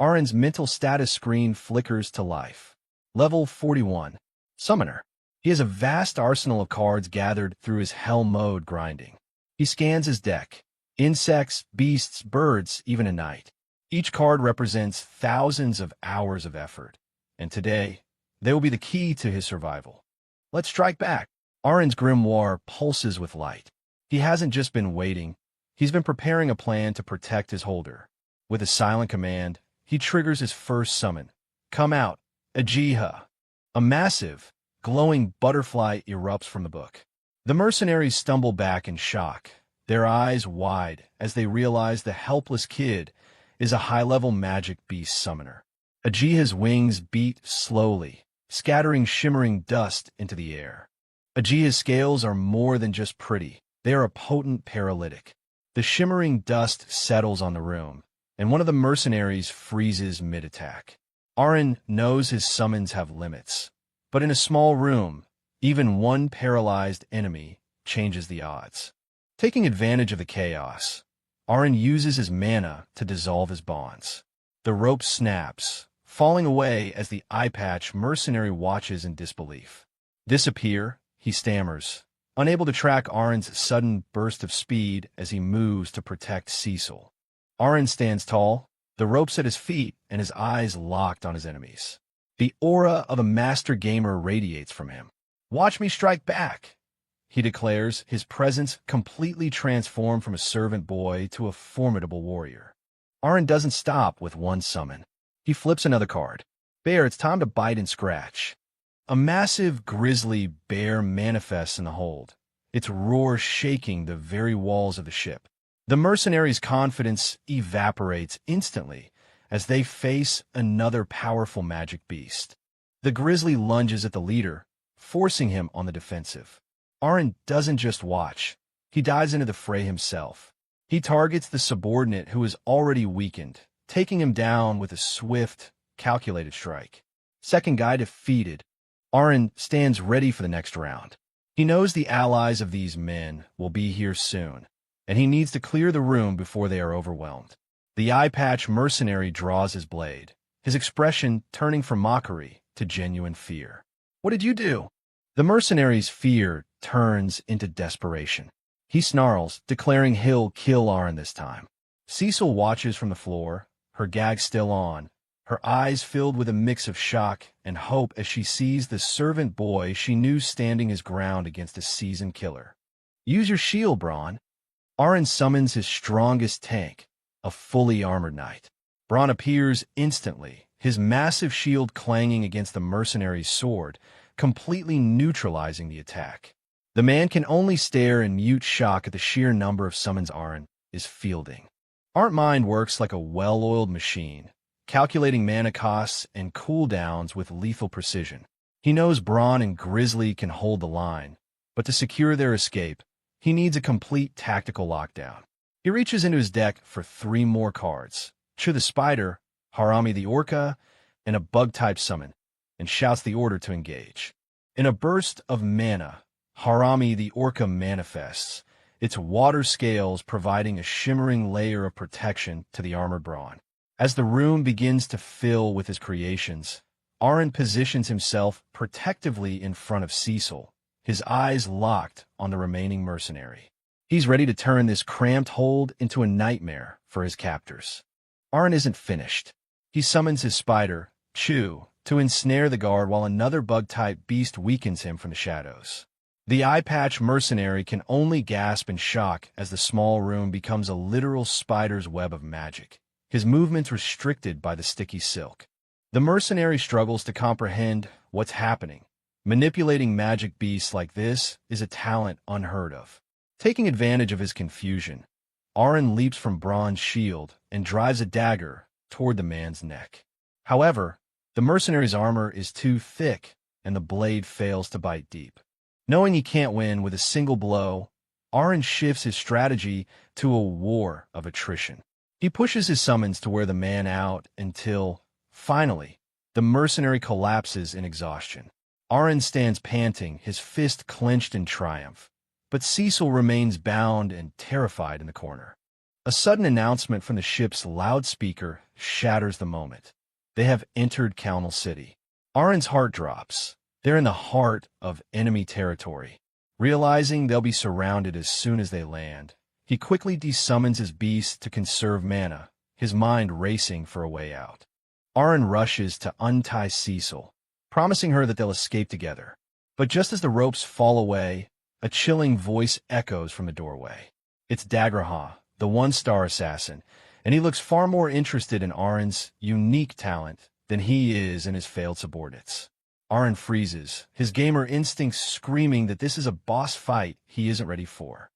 Aaron's mental status screen flickers to life. Level 41. Summoner. He has a vast arsenal of cards gathered through his hell mode grinding. He scans his deck. Insects, beasts, birds, even a knight. Each card represents thousands of hours of effort. And today, they will be the key to his survival. Let's strike back. Aaron's grimoire pulses with light. He hasn't just been waiting. He's been preparing a plan to protect his holder. With a silent command, he triggers his first summon. Come out, Ajiha. A massive, glowing butterfly erupts from the book. The mercenaries stumble back in shock, their eyes wide as they realize the helpless kid is a high-level magic beast summoner. Ajiha's wings beat slowly, scattering shimmering dust into the air. Ajiha's scales are more than just pretty. They are a potent paralytic. The shimmering dust settles on the room, and one of the mercenaries freezes mid-attack. Aaron knows his summons have limits, but in a small room, even one paralyzed enemy changes the odds. Taking advantage of the chaos, Aaron uses his mana to dissolve his bonds. The rope snaps, falling away as the eye-patch mercenary watches in disbelief. Disappear, he stammers, unable to track Aaron's sudden burst of speed as he moves to protect Cecil. Aaron stands tall, the ropes at his feet and his eyes locked on his enemies. The aura of a master gamer radiates from him. Watch me strike back, he declares, his presence completely transformed from a servant boy to a formidable warrior. Aaron doesn't stop with one summon. He flips another card. Bear, it's time to bite and scratch. A massive grizzly bear manifests in the hold, its roar shaking the very walls of the ship. The mercenaries' confidence evaporates instantly as they face another powerful magic beast. The grizzly lunges at the leader, forcing him on the defensive. Aaron doesn't just watch. He dives into the fray himself. He targets the subordinate who is already weakened, taking him down with a swift, calculated strike. Second guy defeated, Aaron stands ready for the next round. He knows the allies of these men will be here soon, and he needs to clear the room before they are overwhelmed. The eye-patch mercenary draws his blade, his expression turning from mockery to genuine fear. What did you do? The mercenary's fear turns into desperation. He snarls, declaring he'll kill Aaron this time. Cecil watches from the floor, her gag still on, her eyes filled with a mix of shock and hope as she sees the servant boy she knew standing his ground against a seasoned killer. Use your shield, Braun. Aaron summons his strongest tank, a fully armored knight. Braun appears instantly, his massive shield clanging against the mercenary's sword, completely neutralizing the attack. The man can only stare in mute shock at the sheer number of summons Aaron is fielding. Aaron's mind works like a well-oiled machine, calculating mana costs and cooldowns with lethal precision. He knows Braun and Grizzly can hold the line, but to secure their escape, he needs a complete tactical lockdown. He reaches into his deck for 3 more cards. Chew the Spider, Harami the Orca, and a bug-type summon, and shouts the order to engage. In a burst of mana, Harami the Orca manifests, its water scales providing a shimmering layer of protection to the armored brawn. As the room begins to fill with his creations, Arin positions himself protectively in front of Cecil, his eyes locked on the remaining mercenary. He's ready to turn this cramped hold into a nightmare for his captors. Arin isn't finished. He summons his spider, Chu, to ensnare the guard while another bug-type beast weakens him from the shadows. The eye-patch mercenary can only gasp in shock as the small room becomes a literal spider's web of magic, his movements restricted by the sticky silk. The mercenary struggles to comprehend what's happening. Manipulating magic beasts like this is a talent unheard of. Taking advantage of his confusion, Arin leaps from Bron's shield and drives a dagger toward the man's neck. However, the mercenary's armor is too thick and the blade fails to bite deep. Knowing he can't win with a single blow, Arin shifts his strategy to a war of attrition. He pushes his summons to wear the man out until, finally, the mercenary collapses in exhaustion. Arin stands panting, his fist clenched in triumph, but Cecil remains bound and terrified in the corner. A sudden announcement from the ship's loudspeaker shatters the moment. They have entered Council City. Arin's heart drops. They're in the heart of enemy territory. Realizing they'll be surrounded as soon as they land, he quickly desummons his beast to conserve mana, his mind racing for a way out. Arin rushes to untie Cecil, promising her that they'll escape together. But just as the ropes fall away, a chilling voice echoes from the doorway. It's Dagraha, the one-star assassin, and he looks far more interested in Arin's unique talent than he is in his failed subordinates. Arin freezes, his gamer instincts screaming that this is a boss fight he isn't ready for.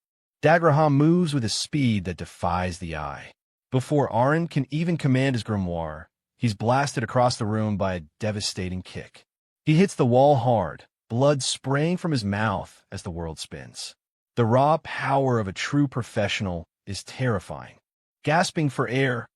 Dagraha moves with a speed that defies the eye. Before Arin can even command his grimoire, he's blasted across the room by a devastating kick. He hits the wall hard, blood spraying from his mouth as the world spins. The raw power of a true professional is terrifying. Gasping for air,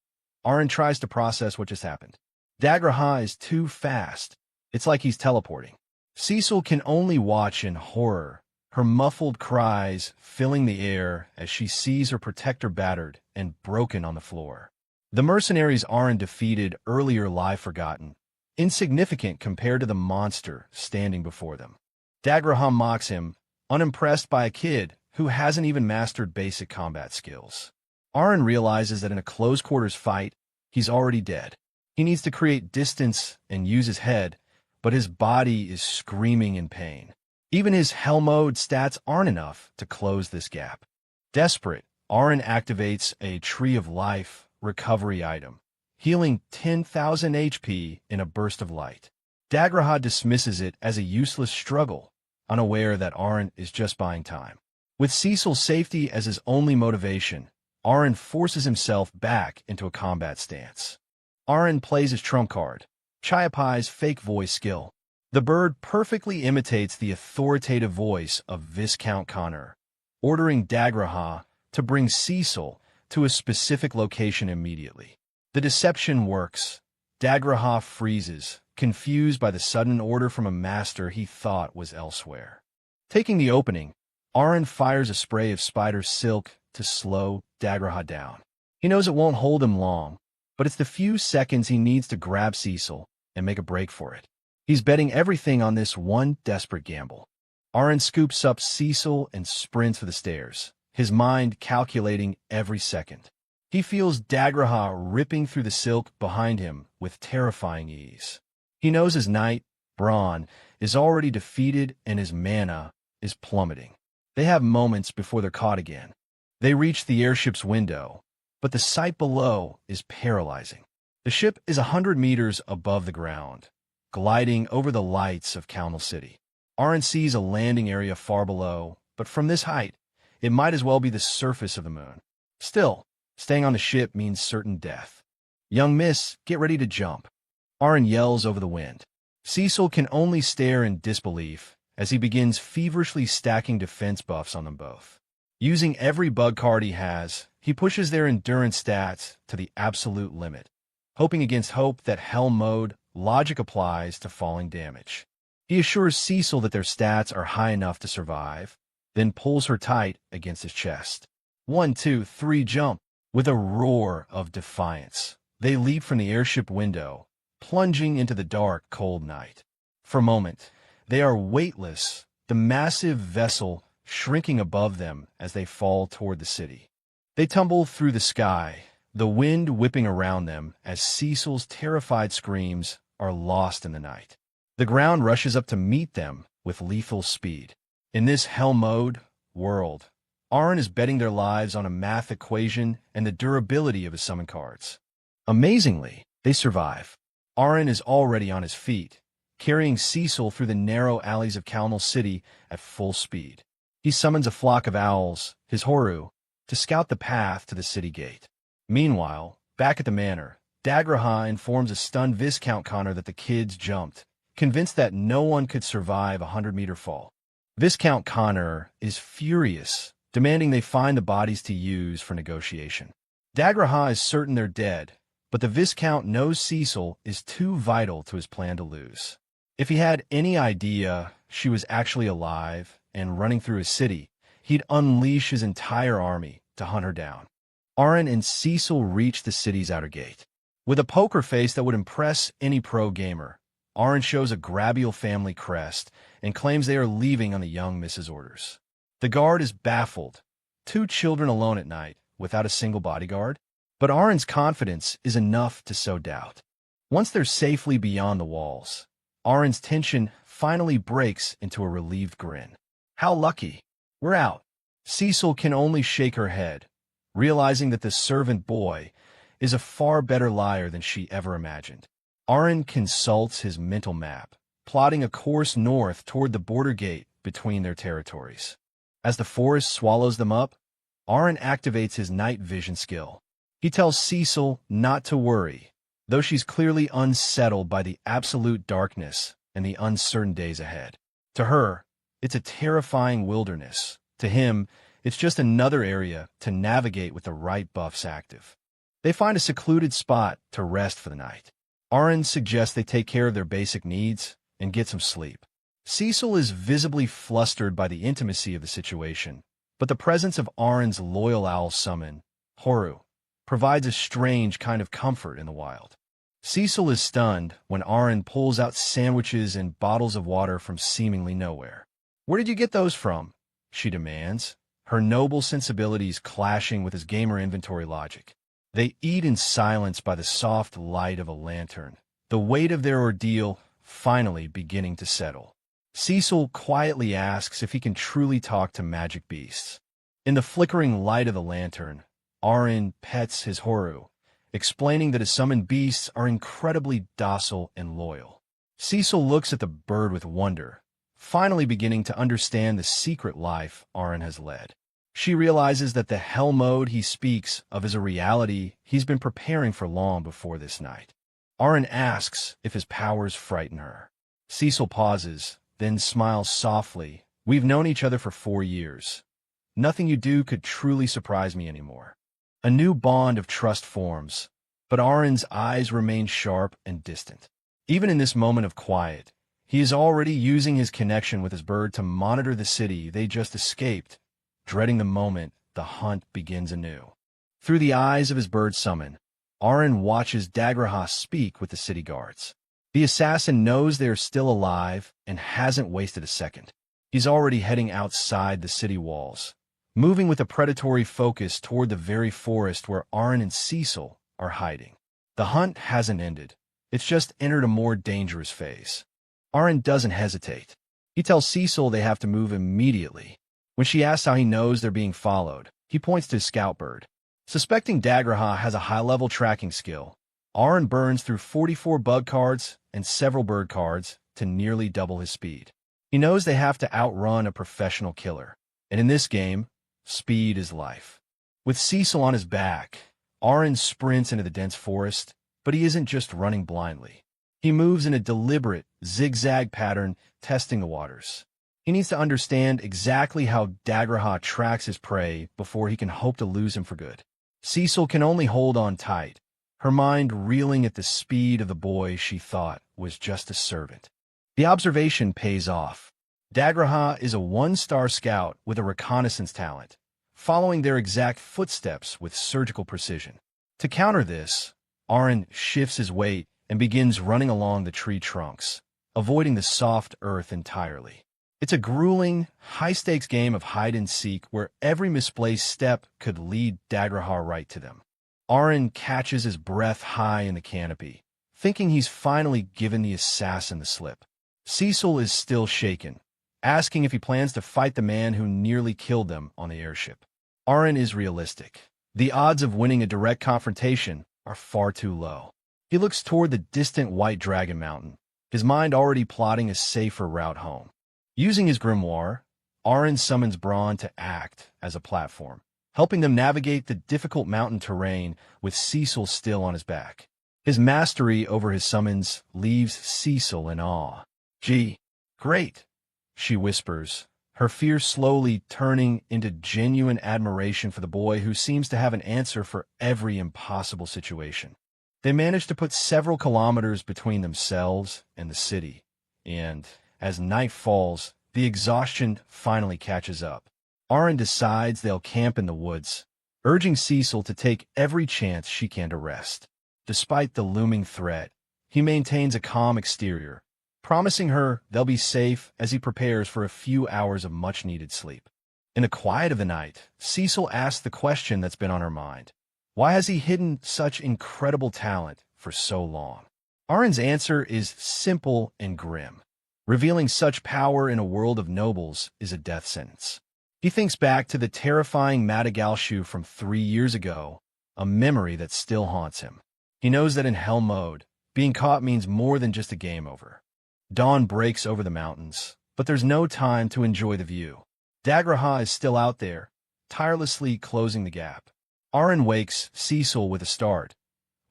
Arin tries to process what just happened. Dagraha is too fast. It's like he's teleporting. Cecil can only watch in horror, her muffled cries filling the air as she sees her protector battered and broken on the floor. The mercenaries Arin defeated earlier lie forgotten, insignificant compared to the monster standing before them. Dagraha mocks him, unimpressed by a kid who hasn't even mastered basic combat skills. Arin realizes that in a close-quarters fight, he's already dead. He needs to create distance and use his head, but his body is screaming in pain. Even his hell mode stats aren't enough to close this gap. Desperate, Arin activates a Tree of Life recovery item, healing 10,000 HP in a burst of light. Dagraha dismisses it as a useless struggle, unaware that Arin is just buying time. With Cecil's safety as his only motivation, Arin forces himself back into a combat stance. Arin plays his trump card, Chiapai's fake voice skill. The bird perfectly imitates the authoritative voice of Viscount Connor, ordering Dagraha to bring Cecil to a specific location immediately. The deception works. Dagraha freezes, confused by the sudden order from a master he thought was elsewhere. Taking the opening, Arin fires a spray of spider silk to slow Dagraha down. He knows it won't hold him long, but it's the few seconds he needs to grab Cecil and make a break for it. He's betting everything on this one desperate gamble. Arin scoops up Cecil and sprints for the stairs, his mind calculating every second. He feels Dagraha ripping through the silk behind him with terrifying ease. He knows his knight, Bron, is already defeated and his mana is plummeting. They have moments before they're caught again. They reach the airship's window, but the sight below is paralyzing. The ship is 100 meters above the ground, gliding over the lights of Council City. Arin sees a landing area far below, but from this height, it might as well be the surface of the moon. Still, staying on the ship means certain death. Young miss, get ready to jump. Arin yells over the wind. Cecil can only stare in disbelief as he begins feverishly stacking defense buffs on them both. Using every bug card he has, he pushes their endurance stats to the absolute limit, hoping against hope that Hell mode logic applies to falling damage. He assures Cecil that their stats are high enough to survive, then pulls her tight against his chest. 1, 2, 3, jump! With a roar of defiance, they leap from the airship window, plunging into the dark, cold night. For a moment, they are weightless, the massive vessel shrinking above them as they fall toward the city. They tumble through the sky, the wind whipping around them as Cecil's terrified screams are lost in the night. The ground rushes up to meet them with lethal speed. In this Hell mode world, Arn is betting their lives on a math equation and the durability of his summon cards. Amazingly, they survive. Arn is already on his feet, carrying Cecil through the narrow alleys of Kalnal City at full speed. He summons a flock of owls, his Horu, to scout the path to the city gate. Meanwhile, back at the manor, Dagraha informs a stunned Viscount Connor that the kids jumped, convinced that no one could survive a 100-meter fall. Viscount Connor is furious, demanding they find the bodies to use for negotiation. Dagraha is certain they're dead, but the Viscount knows Cecil is too vital to his plan to lose. If he had any idea she was actually alive and running through his city, he'd unleash his entire army to hunt her down. Arn and Cecil reach the city's outer gate. With a poker face that would impress any pro gamer, Arn shows a Grabial family crest and claims they are leaving on the young Mrs. orders. The guard is baffled. 2 children alone at night, without a single bodyguard? But Arn's confidence is enough to sow doubt. Once they're safely beyond the walls, Arn's tension finally breaks into a relieved grin. How lucky. We're out. Cecil can only shake her head, realizing that the servant boy is a far better liar than she ever imagined. Arn consults his mental map, plotting a course north toward the border gate between their territories. As the forest swallows them up, Arn activates his night vision skill. He tells Cecil not to worry, though she's clearly unsettled by the absolute darkness and the uncertain days ahead. To her, it's a terrifying wilderness. To him, it's just another area to navigate with the right buffs active. They find a secluded spot to rest for the night. Arn suggests they take care of their basic needs and get some sleep. Cecil is visibly flustered by the intimacy of the situation, but the presence of Arn's loyal owl summon, Horu, provides a strange kind of comfort in the wild. Cecil is stunned when Arn pulls out sandwiches and bottles of water from seemingly nowhere. "Where did you get those from?" she demands, her noble sensibilities clashing with his gamer inventory logic. They eat in silence by the soft light of a lantern, the weight of their ordeal finally beginning to settle. Cecil quietly asks if he can truly talk to magic beasts. In the flickering light of the lantern, Arn pets his Horu, explaining that his summoned beasts are incredibly docile and loyal. Cecil looks at the bird with wonder, finally beginning to understand the secret life Arn has led. She realizes that the hell mode he speaks of is a reality he's been preparing for long before this night. Arn asks if his powers frighten her. Cecil pauses, then smiles softly. "We've known each other for 4 years. Nothing you do could truly surprise me anymore." A new bond of trust forms, but Arn's eyes remain sharp and distant. Even in this moment of quiet, he is already using his connection with his bird to monitor the city they just escaped, dreading the moment the hunt begins anew. Through the eyes of his bird summon, Arn watches Dagraha speak with the city guards. The assassin knows they are still alive and hasn't wasted a second. He's already heading outside the city walls, moving with a predatory focus toward the very forest where Arn and Cecil are hiding. The hunt hasn't ended. It's just entered a more dangerous phase. Arn doesn't hesitate. He tells Cecil they have to move immediately. When she asks how he knows they're being followed, he points to his scout bird. Suspecting Dagraha has a high-level tracking skill, Arn burns through 44 bug cards and several bird cards to nearly double his speed. He knows they have to outrun a professional killer, and in this game, speed is life. With Cecil on his back, Arn sprints into the dense forest, but he isn't just running blindly. He moves in a deliberate, zigzag pattern, testing the waters. He needs to understand exactly how Dagraha tracks his prey before he can hope to lose him for good. Cecil can only hold on tight, her mind reeling at the speed of the boy she thought was just a servant. The observation pays off. Dagraha is a one-star scout with a reconnaissance talent, following their exact footsteps with surgical precision. To counter this, Arin shifts his weight and begins running along the tree trunks, avoiding the soft earth entirely. It's a grueling, high-stakes game of hide-and-seek where every misplaced step could lead Dagraha right to them. Arin catches his breath high in the canopy, thinking he's finally given the assassin the slip. Cecil is still shaken, asking if he plans to fight the man who nearly killed them on the airship. Arin is realistic. The odds of winning a direct confrontation are far too low. He looks toward the distant White Dragon Mountain, his mind already plotting a safer route home. Using his grimoire, Arin summons Braun to act as a platform, helping them navigate the difficult mountain terrain with Cecil still on his back. His mastery over his summons leaves Cecil in awe. "Gee, great," she whispers, her fear slowly turning into genuine admiration for the boy who seems to have an answer for every impossible situation. They manage to put several kilometers between themselves and the city, and as night falls, the exhaustion finally catches up. Arin decides they'll camp in the woods, urging Cecil to take every chance she can to rest. Despite the looming threat, he maintains a calm exterior, promising her they'll be safe as he prepares for a few hours of much-needed sleep. In the quiet of the night, Cecil asks the question that's been on her mind. Why has he hidden such incredible talent for so long? Arin's answer is simple and grim. Revealing such power in a world of nobles is a death sentence. He thinks back to the terrifying Madagalshu from 3 years ago, a memory that still haunts him. He knows that in hell mode, being caught means more than just a game over. Dawn breaks over the mountains, but there's no time to enjoy the view. Dagraha is still out there, tirelessly closing the gap. Arin wakes Cecil with a start,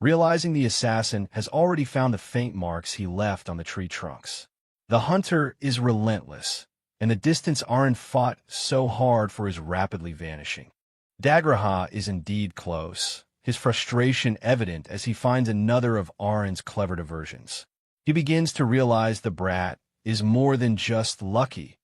realizing the assassin has already found the faint marks he left on the tree trunks. The hunter is relentless, and the distance Arin fought so hard for is rapidly vanishing. Dagraha is indeed close, his frustration evident as he finds another of Arin's clever diversions. He begins to realize the brat is more than just lucky.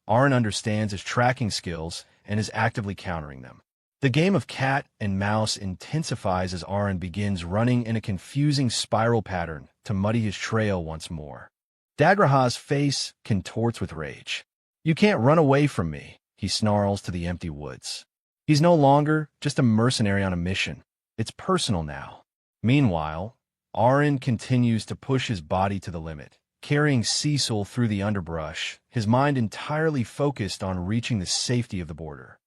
Arin understands his tracking skills and is actively countering them. The game of cat and mouse intensifies as Arin begins running in a confusing spiral pattern to muddy his trail once more. Dagraha's face contorts with rage. "You can't run away from me," he snarls to the empty woods. He's no longer just a mercenary on a mission. It's personal now. Meanwhile, Arin continues to push his body to the limit, carrying Cecil through the underbrush, his mind entirely focused on reaching the safety of the border.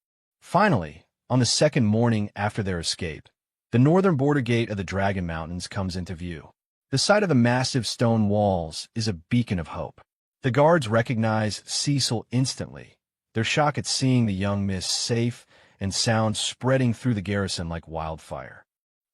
Finally, on the second morning after their escape, the northern border gate of the Dragon Mountains comes into view. The sight of the massive stone walls is a beacon of hope. The guards recognize Cecil instantly, their shock at seeing the young miss safe and sound spreading through the garrison like wildfire.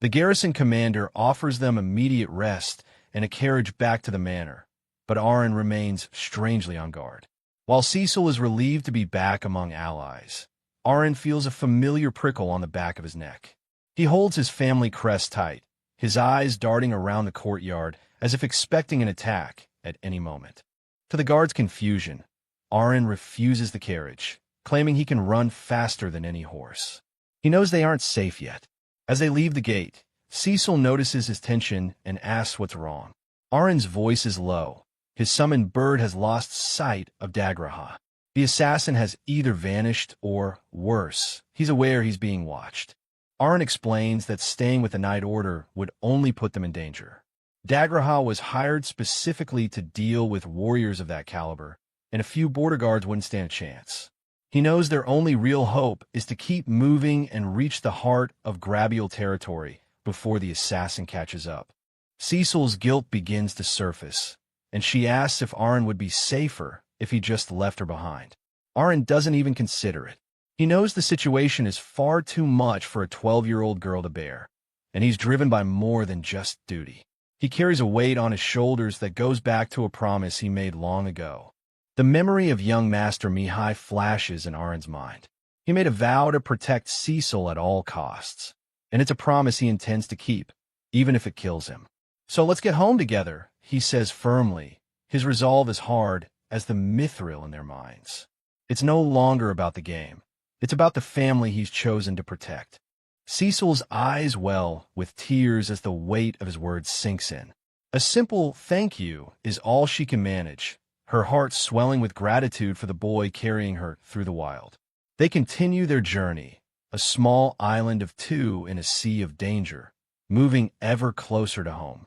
The garrison commander offers them immediate rest and a carriage back to the manor, but Arin remains strangely on guard. While Cecil is relieved to be back among allies, Arin feels a familiar prickle on the back of his neck. He holds his family crest tight, his eyes darting around the courtyard as if expecting an attack at any moment. To the guard's confusion, Arin refuses the carriage, claiming he can run faster than any horse. He knows they aren't safe yet. As they leave the gate, Cecil notices his tension and asks what's wrong. Arin's voice is low. His summoned bird has lost sight of Dagraha. The assassin has either vanished or, worse, he's aware he's being watched. Arin explains that staying with the Night Order would only put them in danger. Dagraha was hired specifically to deal with warriors of that caliber, and a few border guards wouldn't stand a chance. He knows their only real hope is to keep moving and reach the heart of Grabial territory before the assassin catches up. Cecil's guilt begins to surface, and she asks if Arin would be safer if he just left her behind. Arin doesn't even consider it. He knows the situation is far too much for a 12-year-old girl to bear, and he's driven by more than just duty. He carries a weight on his shoulders that goes back to a promise he made long ago. The memory of young Master Mihai flashes in Arin's mind. He made a vow to protect Cecil at all costs, and it's a promise he intends to keep, even if it kills him. So let's get home together, he says firmly. His resolve is hard as the mithril in their minds. It's no longer about the game. It's about the family he's chosen to protect. Cecil's eyes well with tears as the weight of his words sinks in. A simple thank you is all she can manage, her heart swelling with gratitude for the boy carrying her through the wild. They continue their journey, a small island of two in a sea of danger, moving ever closer to home.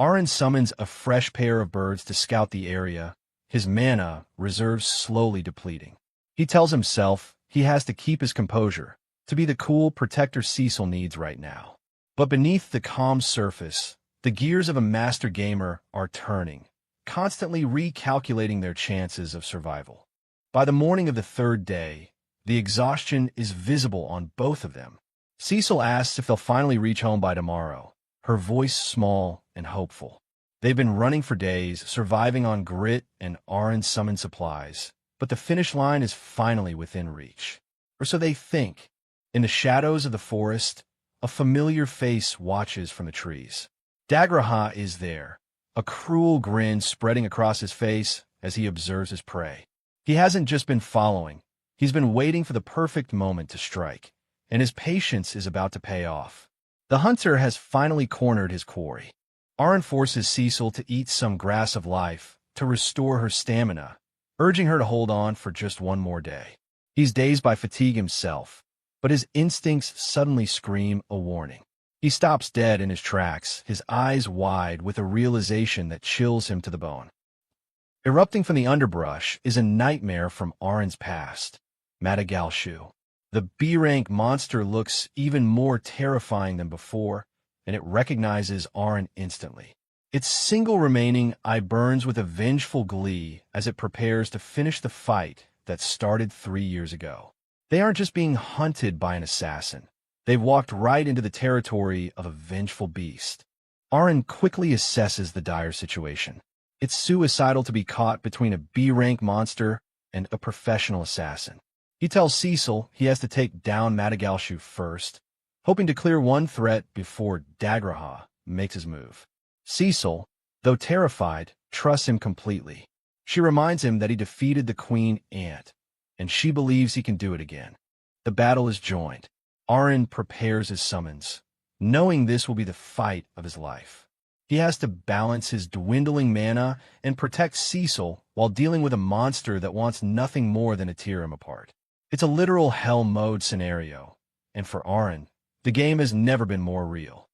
Arin summons a fresh pair of birds to scout the area, his mana reserves slowly depleting. He tells himself he has to keep his composure, to be the cool protector Cecil needs right now. But beneath the calm surface, the gears of a master gamer are turning, constantly recalculating their chances of survival. By the morning of the third day, the exhaustion is visible on both of them. Cecil asks if they'll finally reach home by tomorrow, her voice small and hopeful. They've been running for days, surviving on grit and Arin-summoned supplies, but the finish line is finally within reach. Or so they think. In the shadows of the forest, a familiar face watches from the trees. Dagraha is there, a cruel grin spreading across his face as he observes his prey. He hasn't just been following, he's been waiting for the perfect moment to strike, and his patience is about to pay off. The hunter has finally cornered his quarry. Arin forces Cecil to eat some grass of life to restore her stamina, urging her to hold on for just one more day. He's dazed by fatigue himself, but his instincts suddenly scream a warning. He stops dead in his tracks, his eyes wide with a realization that chills him to the bone. Erupting from the underbrush is a nightmare from Arin's past, Madagalshu. The B-rank monster looks even more terrifying than before, and it recognizes Arin instantly. Its single remaining eye burns with a vengeful glee as it prepares to finish the fight that started 3 years ago. They aren't just being hunted by an assassin. They've walked right into the territory of a vengeful beast. Arin quickly assesses the dire situation. It's suicidal to be caught between a B-rank monster and a professional assassin. He tells Cecil he has to take down Madagalshu first, hoping to clear one threat before Dagraha makes his move. Cecil, though terrified, trusts him completely. She reminds him that he defeated the Queen Ant, and she believes he can do it again. The battle is joined. Arin prepares his summons, knowing this will be the fight of his life. He has to balance his dwindling mana and protect Cecil while dealing with a monster that wants nothing more than to tear him apart. It's a literal hell mode scenario, and for Arin, the game has never been more real.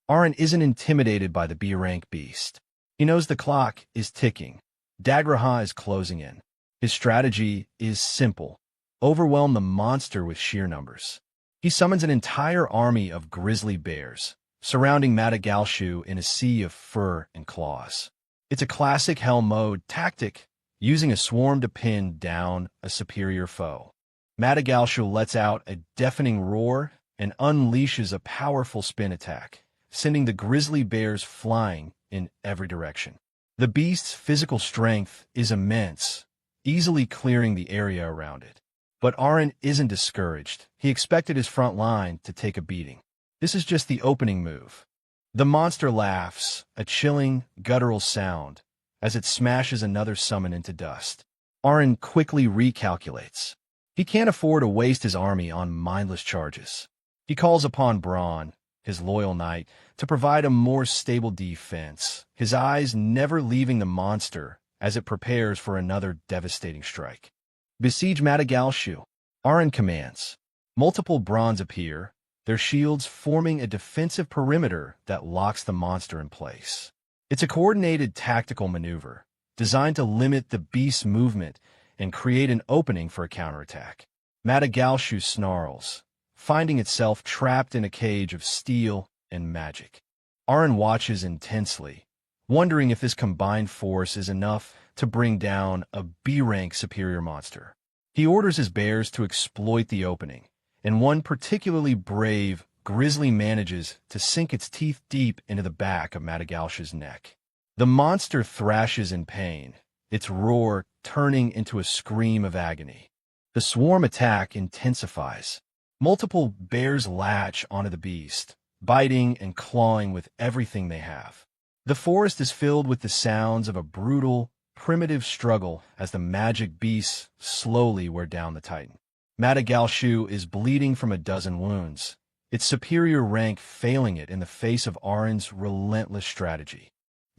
Arin isn't intimidated by the B-rank beast. He knows the clock is ticking. Dagraha is closing in. His strategy is simple: overwhelm the monster with sheer numbers. He summons an entire army of grizzly bears, surrounding Madagalshu in a sea of fur and claws. It's a classic hell mode tactic, using a swarm to pin down a superior foe. Madagalshu lets out a deafening roar and unleashes a powerful spin attack, sending the grizzly bears flying in every direction. The beast's physical strength is immense, easily clearing the area around it. But Arin isn't discouraged. He expected his front line to take a beating. This is just the opening move. The monster laughs, a chilling, guttural sound, as it smashes another summon into dust. Arin quickly recalculates. He can't afford to waste his army on mindless charges. He calls upon Braun, his loyal knight, to provide a more stable defense, his eyes never leaving the monster as it prepares for another devastating strike. Besiege Madagalshu, Arin commands. Multiple Brauns appear, their shields forming a defensive perimeter that locks the monster in place. It's a coordinated tactical maneuver, designed to limit the beast's movement and create an opening for a counterattack. Madagalshu snarls, finding itself trapped in a cage of steel and magic. Arin watches intensely, wondering if this combined force is enough to bring down a B-rank superior monster. He orders his bears to exploit the opening, and one particularly brave grizzly manages to sink its teeth deep into the back of Madagalshu's neck. The monster thrashes in pain, its roar turning into a scream of agony. The swarm attack intensifies. Multiple bears latch onto the beast, biting and clawing with everything they have. The forest is filled with the sounds of a brutal, primitive struggle as the magic beasts slowly wear down the Titan. Madagalshu is bleeding from a dozen wounds, its superior rank failing it in the face of Arin's relentless strategy.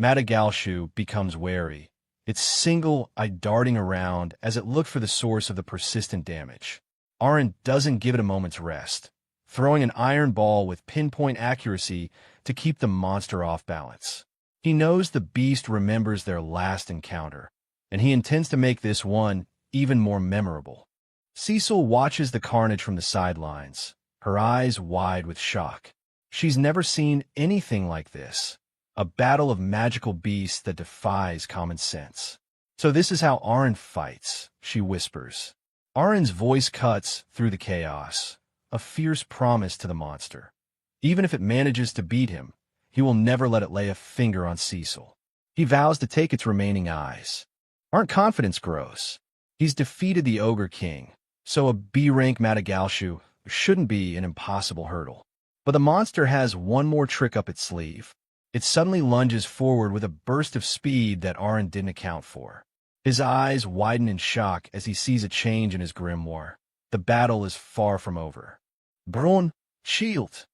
Madagalshu becomes wary, its single eye darting around as it looked for the source of the persistent damage. Arin doesn't give it a moment's rest, throwing an iron ball with pinpoint accuracy to keep the monster off balance. He knows the beast remembers their last encounter, and he intends to make this one even more memorable. Cecil watches the carnage from the sidelines, her eyes wide with shock. She's never seen anything like this, a battle of magical beasts that defies common sense. "So this is how Arin fights," she whispers. Arin's voice cuts through the chaos, a fierce promise to the monster. Even if it manages to beat him, he will never let it lay a finger on Cecil. He vows to take its remaining eyes. Arin's confidence grows. He's defeated the Ogre King, so a B-rank Madagalshu shouldn't be an impossible hurdle. But the monster has one more trick up its sleeve. It suddenly lunges forward with a burst of speed that Arin didn't account for. His eyes widen in shock as he sees a change in his grimoire. The battle is far from over. "Bron, shield!"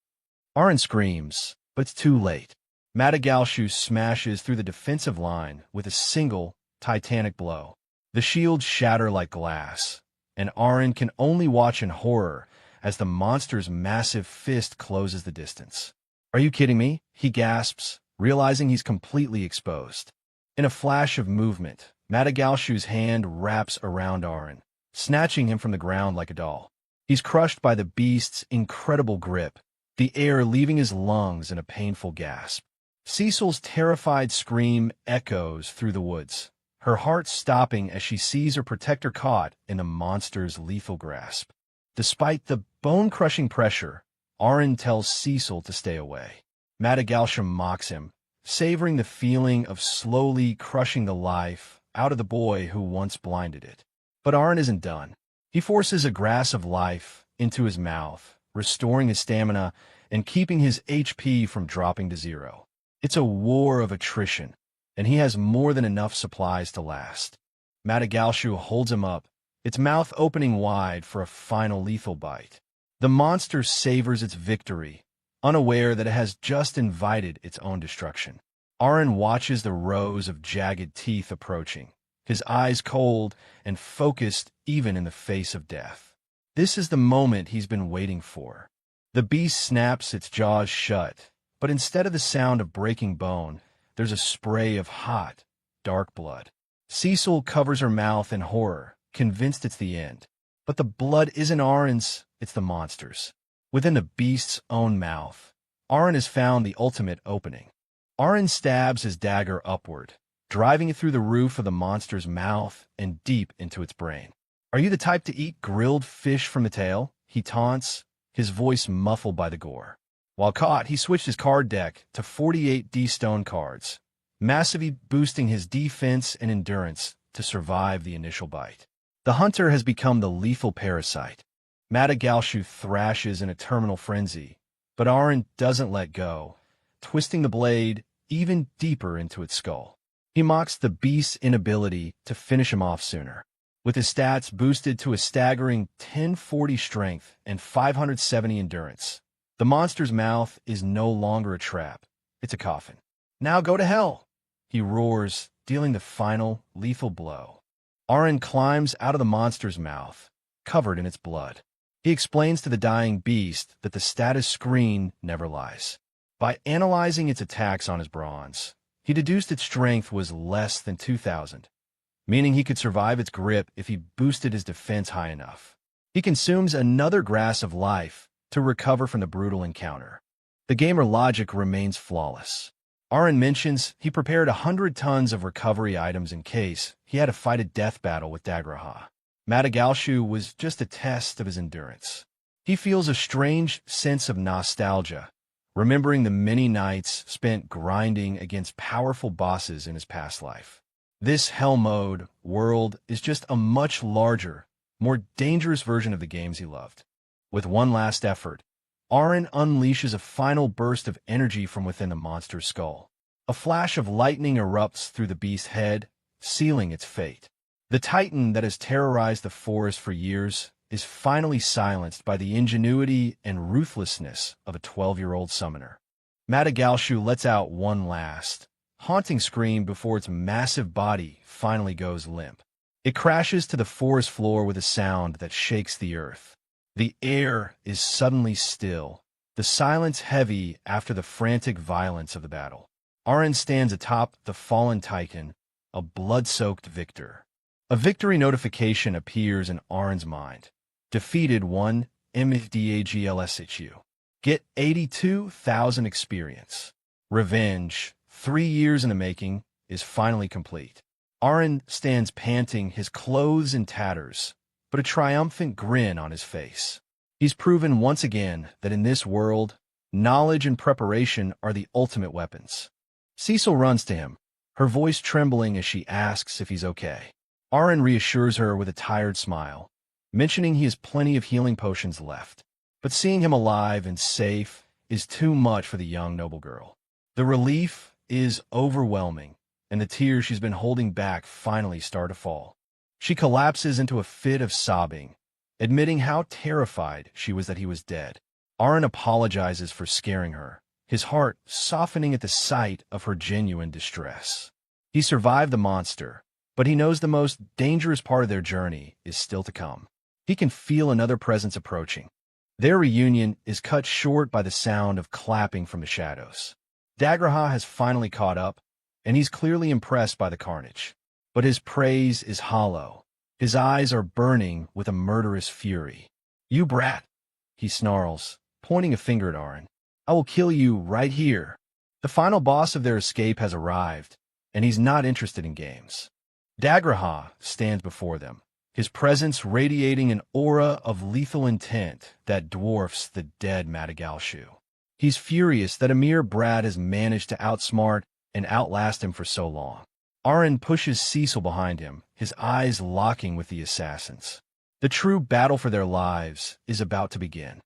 Arin screams, but it's too late. Madagalshu smashes through the defensive line with a single, titanic blow. The shields shatter like glass, and Arin can only watch in horror as the monster's massive fist closes the distance. "Are you kidding me?" he gasps, realizing he's completely exposed. In a flash of movement, Madagalshu's hand wraps around Arin, snatching him from the ground like a doll. He's crushed by the beast's incredible grip, the air leaving his lungs in a painful gasp. Cecil's terrified scream echoes through the woods, her heart stopping as she sees her protector caught in the monster's lethal grasp. Despite the bone-crushing pressure, Arin tells Cecil to stay away. Madagalshu mocks him, savoring the feeling of slowly crushing the life out of the boy who once blinded it. But Arin isn't done. He forces a grass of life into his mouth, restoring his stamina and keeping his HP from dropping to zero. It's a war of attrition, and he has more than enough supplies to last. Madagalshu holds him up, its mouth opening wide for a final lethal bite. The monster savors its victory, unaware that it has just invited its own destruction. Arin watches the rows of jagged teeth approaching, his eyes cold and focused even in the face of death. This is the moment he's been waiting for. The beast snaps its jaws shut, but instead of the sound of breaking bone, there's a spray of hot, dark blood. Cecil covers her mouth in horror, convinced it's the end. But the blood isn't Arin's, it's the monster's. Within the beast's own mouth, Arin has found the ultimate opening. Arin stabs his dagger upward, driving it through the roof of the monster's mouth and deep into its brain. "Are you the type to eat grilled fish from the tail?" he taunts, his voice muffled by the gore. While caught, he switched his card deck to 48 D-stone cards, massively boosting his defense and endurance to survive the initial bite. The hunter has become the lethal parasite. Madagalshu thrashes in a terminal frenzy, but Arin doesn't let go, twisting the blade even deeper into its skull. He mocks the beast's inability to finish him off sooner. With his stats boosted to a staggering 1040 strength and 570 endurance, the monster's mouth is no longer a trap, it's a coffin. "Now go to hell!" he roars, dealing the final lethal blow. Arin climbs out of the monster's mouth, covered in its blood. He explains to the dying beast that the status screen never lies. By analyzing its attacks on his bronze, he deduced its strength was less than 2,000, meaning he could survive its grip if he boosted his defense high enough. He consumes another grass of life to recover from the brutal encounter. The gamer logic remains flawless. Arin mentions he prepared 100 tons of recovery items in case he had to fight a death battle with Dagraha. Madagalshu was just a test of his endurance. He feels a strange sense of nostalgia, remembering the many nights spent grinding against powerful bosses in his past life. This hell mode world is just a much larger, more dangerous version of the games he loved. With one last effort, Aaron unleashes a final burst of energy from within the monster's skull. A flash of lightning erupts through the beast's head, sealing its fate. The titan that has terrorized the forest for years is finally silenced by the ingenuity and ruthlessness of a 12-year-old summoner. MANGAEDIT lets out one last, haunting scream before its massive body finally goes limp. It crashes to the forest floor with a sound that shakes the earth. The air is suddenly still, the silence heavy after the frantic violence of the battle. Aaron stands atop the fallen titan, a blood-soaked victor. A victory notification appears in Aaron's mind. Defeated 1 MANGAEDIT. Get 82,000 experience. Revenge, 3 years in the making, is finally complete. Aaron stands panting, his clothes in tatters, but a triumphant grin on his face. He's proven once again that in this world, knowledge and preparation are the ultimate weapons. Cecil runs to him, her voice trembling as she asks if he's okay. Aaron reassures her with a tired smile, mentioning he has plenty of healing potions left. But seeing him alive and safe is too much for the young noble girl. The relief is overwhelming, and the tears she's been holding back finally start to fall. She collapses into a fit of sobbing, admitting how terrified she was that he was dead. Aaron apologizes for scaring her, his heart softening at the sight of her genuine distress. He survived the monster, but he knows the most dangerous part of their journey is still to come. He can feel another presence approaching. Their reunion is cut short by the sound of clapping from the shadows. Dagraha has finally caught up, and he's clearly impressed by the carnage. But his praise is hollow. His eyes are burning with a murderous fury. "You brat," he snarls, pointing a finger at Aaron. "I will kill you right here." The final boss of their escape has arrived, and he's not interested in games. Dagraha stands before them, his presence radiating an aura of lethal intent that dwarfs the dead MANGAEDIT. He's furious that a mere brat has managed to outsmart and outlast him for so long. Aaron pushes Cecil behind him, his eyes locking with the assassins. The true battle for their lives is about to begin.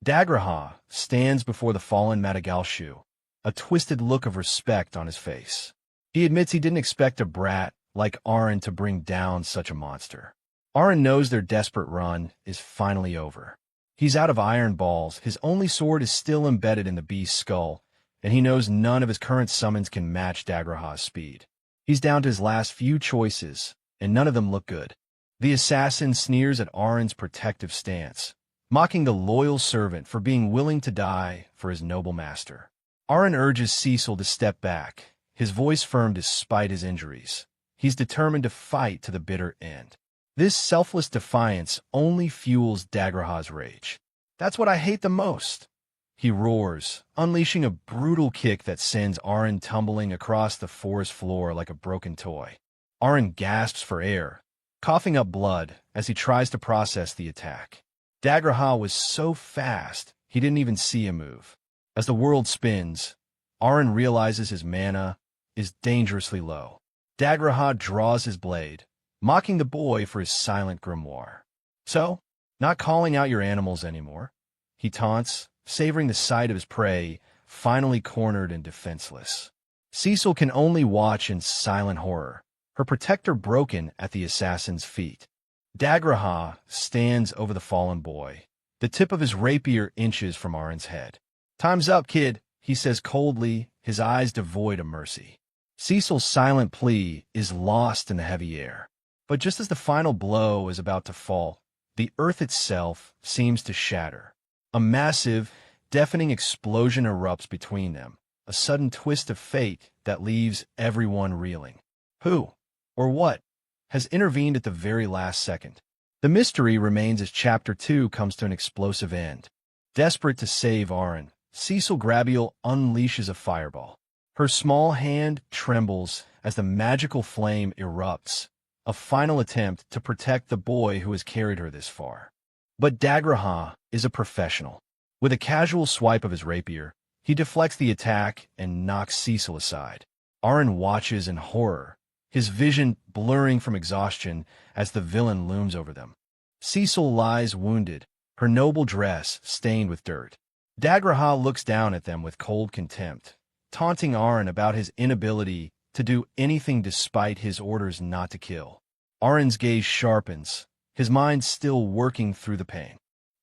Dagraha stands before the fallen MANGAEDIT, a twisted look of respect on his face. He admits he didn't expect a brat like Aaron to bring down such a monster. Aaron knows their desperate run is finally over. He's out of iron balls, his only sword is still embedded in the beast's skull, and he knows none of his current summons can match Dagraha's speed. He's down to his last few choices, and none of them look good. The assassin sneers at Aaron's protective stance, mocking the loyal servant for being willing to die for his noble master. Aaron urges Cecil to step back, his voice firm despite his injuries. He's determined to fight to the bitter end. This selfless defiance only fuels Dagraha's rage. "That's what I hate the most," he roars, unleashing a brutal kick that sends Aaron tumbling across the forest floor like a broken toy. Aaron gasps for air, coughing up blood as he tries to process the attack. Dagraha was so fast, he didn't even see him move. As the world spins, Aaron realizes his mana is dangerously low. Dagraha draws his blade, mocking the boy for his silent grimoire. "So, not calling out your animals anymore?" he taunts, savoring the sight of his prey, finally cornered and defenseless. Cecil can only watch in silent horror, her protector broken at the assassin's feet. Dagraha stands over the fallen boy, the tip of his rapier inches from Aaron's head. "Time's up, kid," he says coldly, his eyes devoid of mercy. Cecil's silent plea is lost in the heavy air. But just as the final blow is about to fall, the earth itself seems to shatter. A massive, deafening explosion erupts between them, a sudden twist of fate that leaves everyone reeling. Who, or what, has intervened at the very last second? The mystery remains as Chapter 2 comes to an explosive end. Desperate to save Aaron, Cecil Grabiel unleashes a fireball. Her small hand trembles as the magical flame erupts, a final attempt to protect the boy who has carried her this far. But Dagraha is a professional. With a casual swipe of his rapier, he deflects the attack and knocks Cecil aside. Aaron watches in horror, his vision blurring from exhaustion as the villain looms over them. Cecil lies wounded, her noble dress stained with dirt. Dagraha looks down at them with cold contempt, taunting Arin about his inability to do anything despite his orders not to kill. Arin's gaze sharpens, his mind still working through the pain.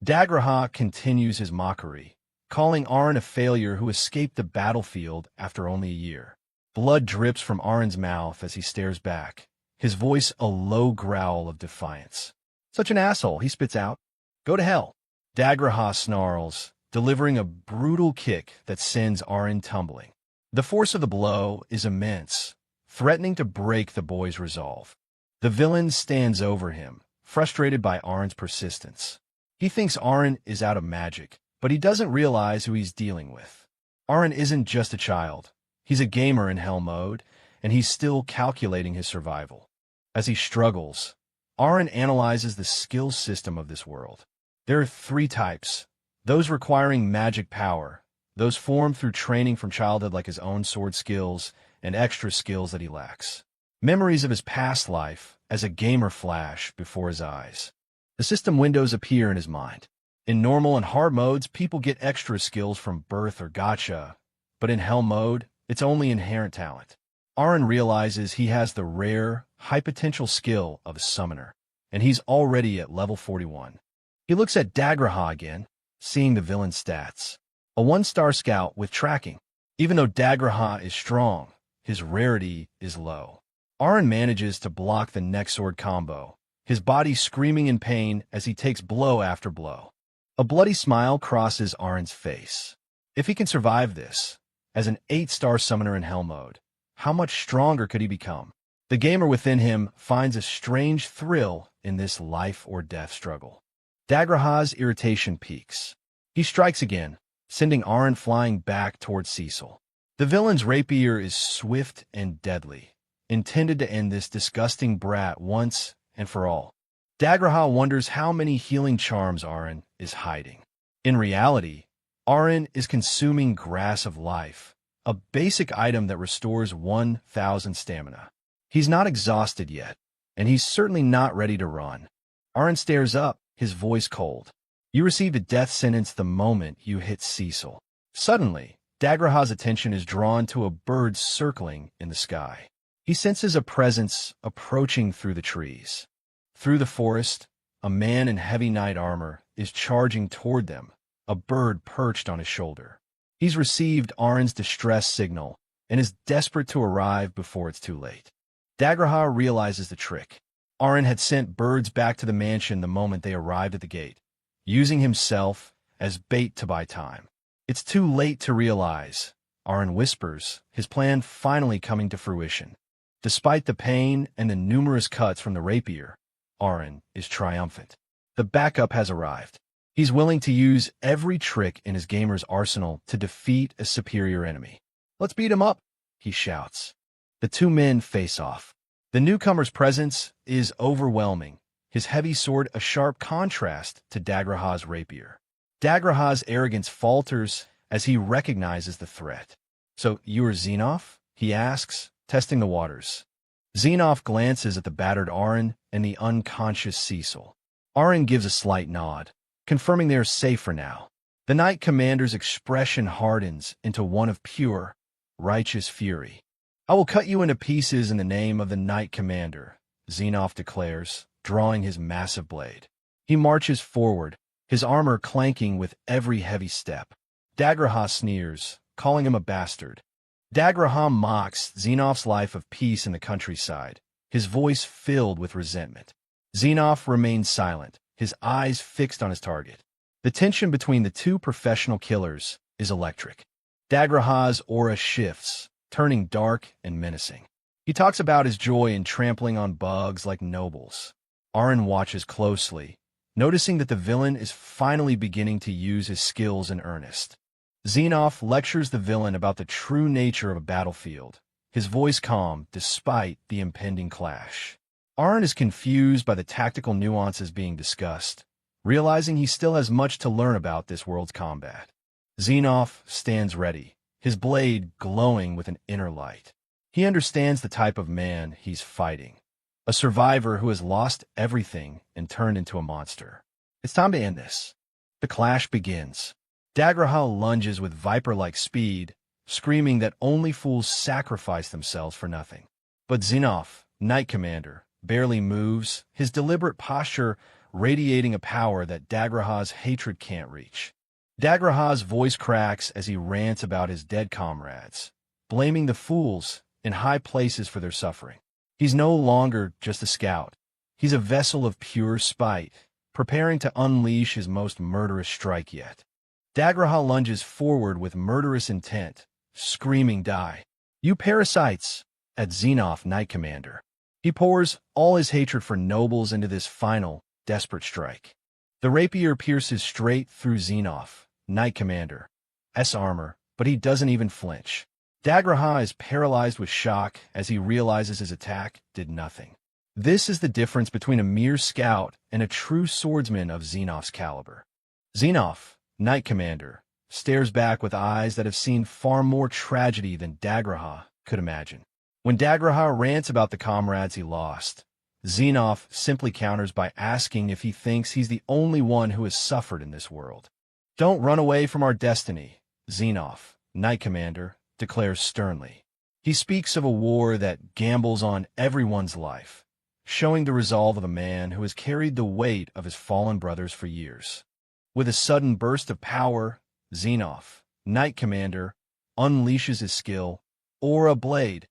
Dagraha continues his mockery, calling Arin a failure who escaped the battlefield after only a year. Blood drips from Arin's mouth as he stares back, his voice a low growl of defiance. "Such an asshole," he spits out. "Go to hell." Dagraha snarls, delivering a brutal kick that sends Arin tumbling. The force of the blow is immense, threatening to break the boy's resolve. The villain stands over him, frustrated by Arin's persistence. He thinks Arin is out of magic, but he doesn't realize who he's dealing with. Arin isn't just a child. He's a gamer in hell mode, and he's still calculating his survival. As he struggles, Arin analyzes the skill system of this world. There are 3 types: those requiring magic power, those formed through training from childhood like his own sword skills, and extra skills that he lacks. Memories of his past life as a gamer flash before his eyes. The system windows appear in his mind. In normal and hard modes, people get extra skills from birth or gacha, but in hell mode, it's only inherent talent. Arin realizes he has the rare, high-potential skill of a summoner, and he's already at level 41. He looks at Dagraha again, seeing the villain's stats. A 1-star scout with tracking. Even though Dagraha is strong, his rarity is low. Arin manages to block the neck sword combo, his body screaming in pain as he takes blow after blow. A bloody smile crosses Arin's face. If he can survive this, as an 8-star summoner in hell mode, how much stronger could he become? The gamer within him finds a strange thrill in this life-or-death struggle. Dagraha's irritation peaks. He strikes again, sending Arin flying back towards Cecil. The villain's rapier is swift and deadly, intended to end this disgusting brat once and for all. Dagraha wonders how many healing charms Arin is hiding. In reality, Arin is consuming Grass of Life, a basic item that restores 1,000 stamina. He's not exhausted yet, and he's certainly not ready to run. Arin stares up, his voice cold. You received a death sentence the moment you hit Cecil. Suddenly, Dagraha's attention is drawn to a bird circling in the sky. He senses a presence approaching through the trees. Through the forest, a man in heavy knight armor is charging toward them, a bird perched on his shoulder. He's received Arin's distress signal and is desperate to arrive before it's too late. Dagraha realizes the trick. Arin had sent birds back to the mansion the moment they arrived at the gate, using himself as bait to buy time. It's too late to realize, Arin whispers, his plan finally coming to fruition. Despite the pain and the numerous cuts from the rapier, Arin is triumphant. The backup has arrived. He's willing to use every trick in his gamer's arsenal to defeat a superior enemy. "Let's beat him up," he shouts. The 2 men face off. The newcomer's presence is overwhelming, his heavy sword a sharp contrast to Dagraha's rapier. Dagraha's arrogance falters as he recognizes the threat. "So you are Xenoph?" he asks, testing the waters. Xenoph glances at the battered Arin and the unconscious Cecil. Arin gives a slight nod, confirming they are safe for now. The Knight Commander's expression hardens into one of pure, righteous fury. "I will cut you into pieces in the name of the Knight Commander," Xenoph declares, drawing his massive blade. He marches forward, his armor clanking with every heavy step. Dagraha sneers, calling him a bastard. Dagraha mocks Xenoph's life of peace in the countryside, his voice filled with resentment. Xenoph remains silent, his eyes fixed on his target. The tension between the 2 professional killers is electric. Dagraha's aura shifts, turning dark and menacing. He talks about his joy in trampling on bugs like nobles. Arin watches closely, noticing that the villain is finally beginning to use his skills in earnest. Xenoph lectures the villain about the true nature of a battlefield, his voice calm despite the impending clash. Arin is confused by the tactical nuances being discussed, realizing he still has much to learn about this world's combat. Xenoph stands ready, his blade glowing with an inner light. He understands the type of man he's fighting, a survivor who has lost everything and turned into a monster. It's time to end this. The clash begins. Dagraha lunges with viper-like speed, screaming that only fools sacrifice themselves for nothing. But Xenoph, Knight Commander, barely moves, his deliberate posture radiating a power that Dagraha's hatred can't reach. Dagraha's voice cracks as he rants about his dead comrades, blaming the fools in high places for their suffering. He's no longer just a scout. He's a vessel of pure spite, preparing to unleash his most murderous strike yet. Dagraha lunges forward with murderous intent, screaming "Die! You parasites!" at Xenoph, Knight Commander. He pours all his hatred for nobles into this final, desperate strike. The rapier pierces straight through Xenoph, Knight Commander's armor, but he doesn't even flinch. Dagraha is paralyzed with shock as he realizes his attack did nothing. This is the difference between a mere scout and a true swordsman of Xenoph's caliber. Xenoph, Knight Commander, stares back with eyes that have seen far more tragedy than Dagraha could imagine. When Dagraha rants about the comrades he lost, Xenoph simply counters by asking if he thinks he's the only one who has suffered in this world. "Don't run away from our destiny," Xenoph, Knight Commander, declares sternly. He speaks of a war that gambles on everyone's life, showing the resolve of a man who has carried the weight of his fallen brothers for years. With a sudden burst of power, Xenoph, Knight Commander, unleashes his skill, Aura Blade,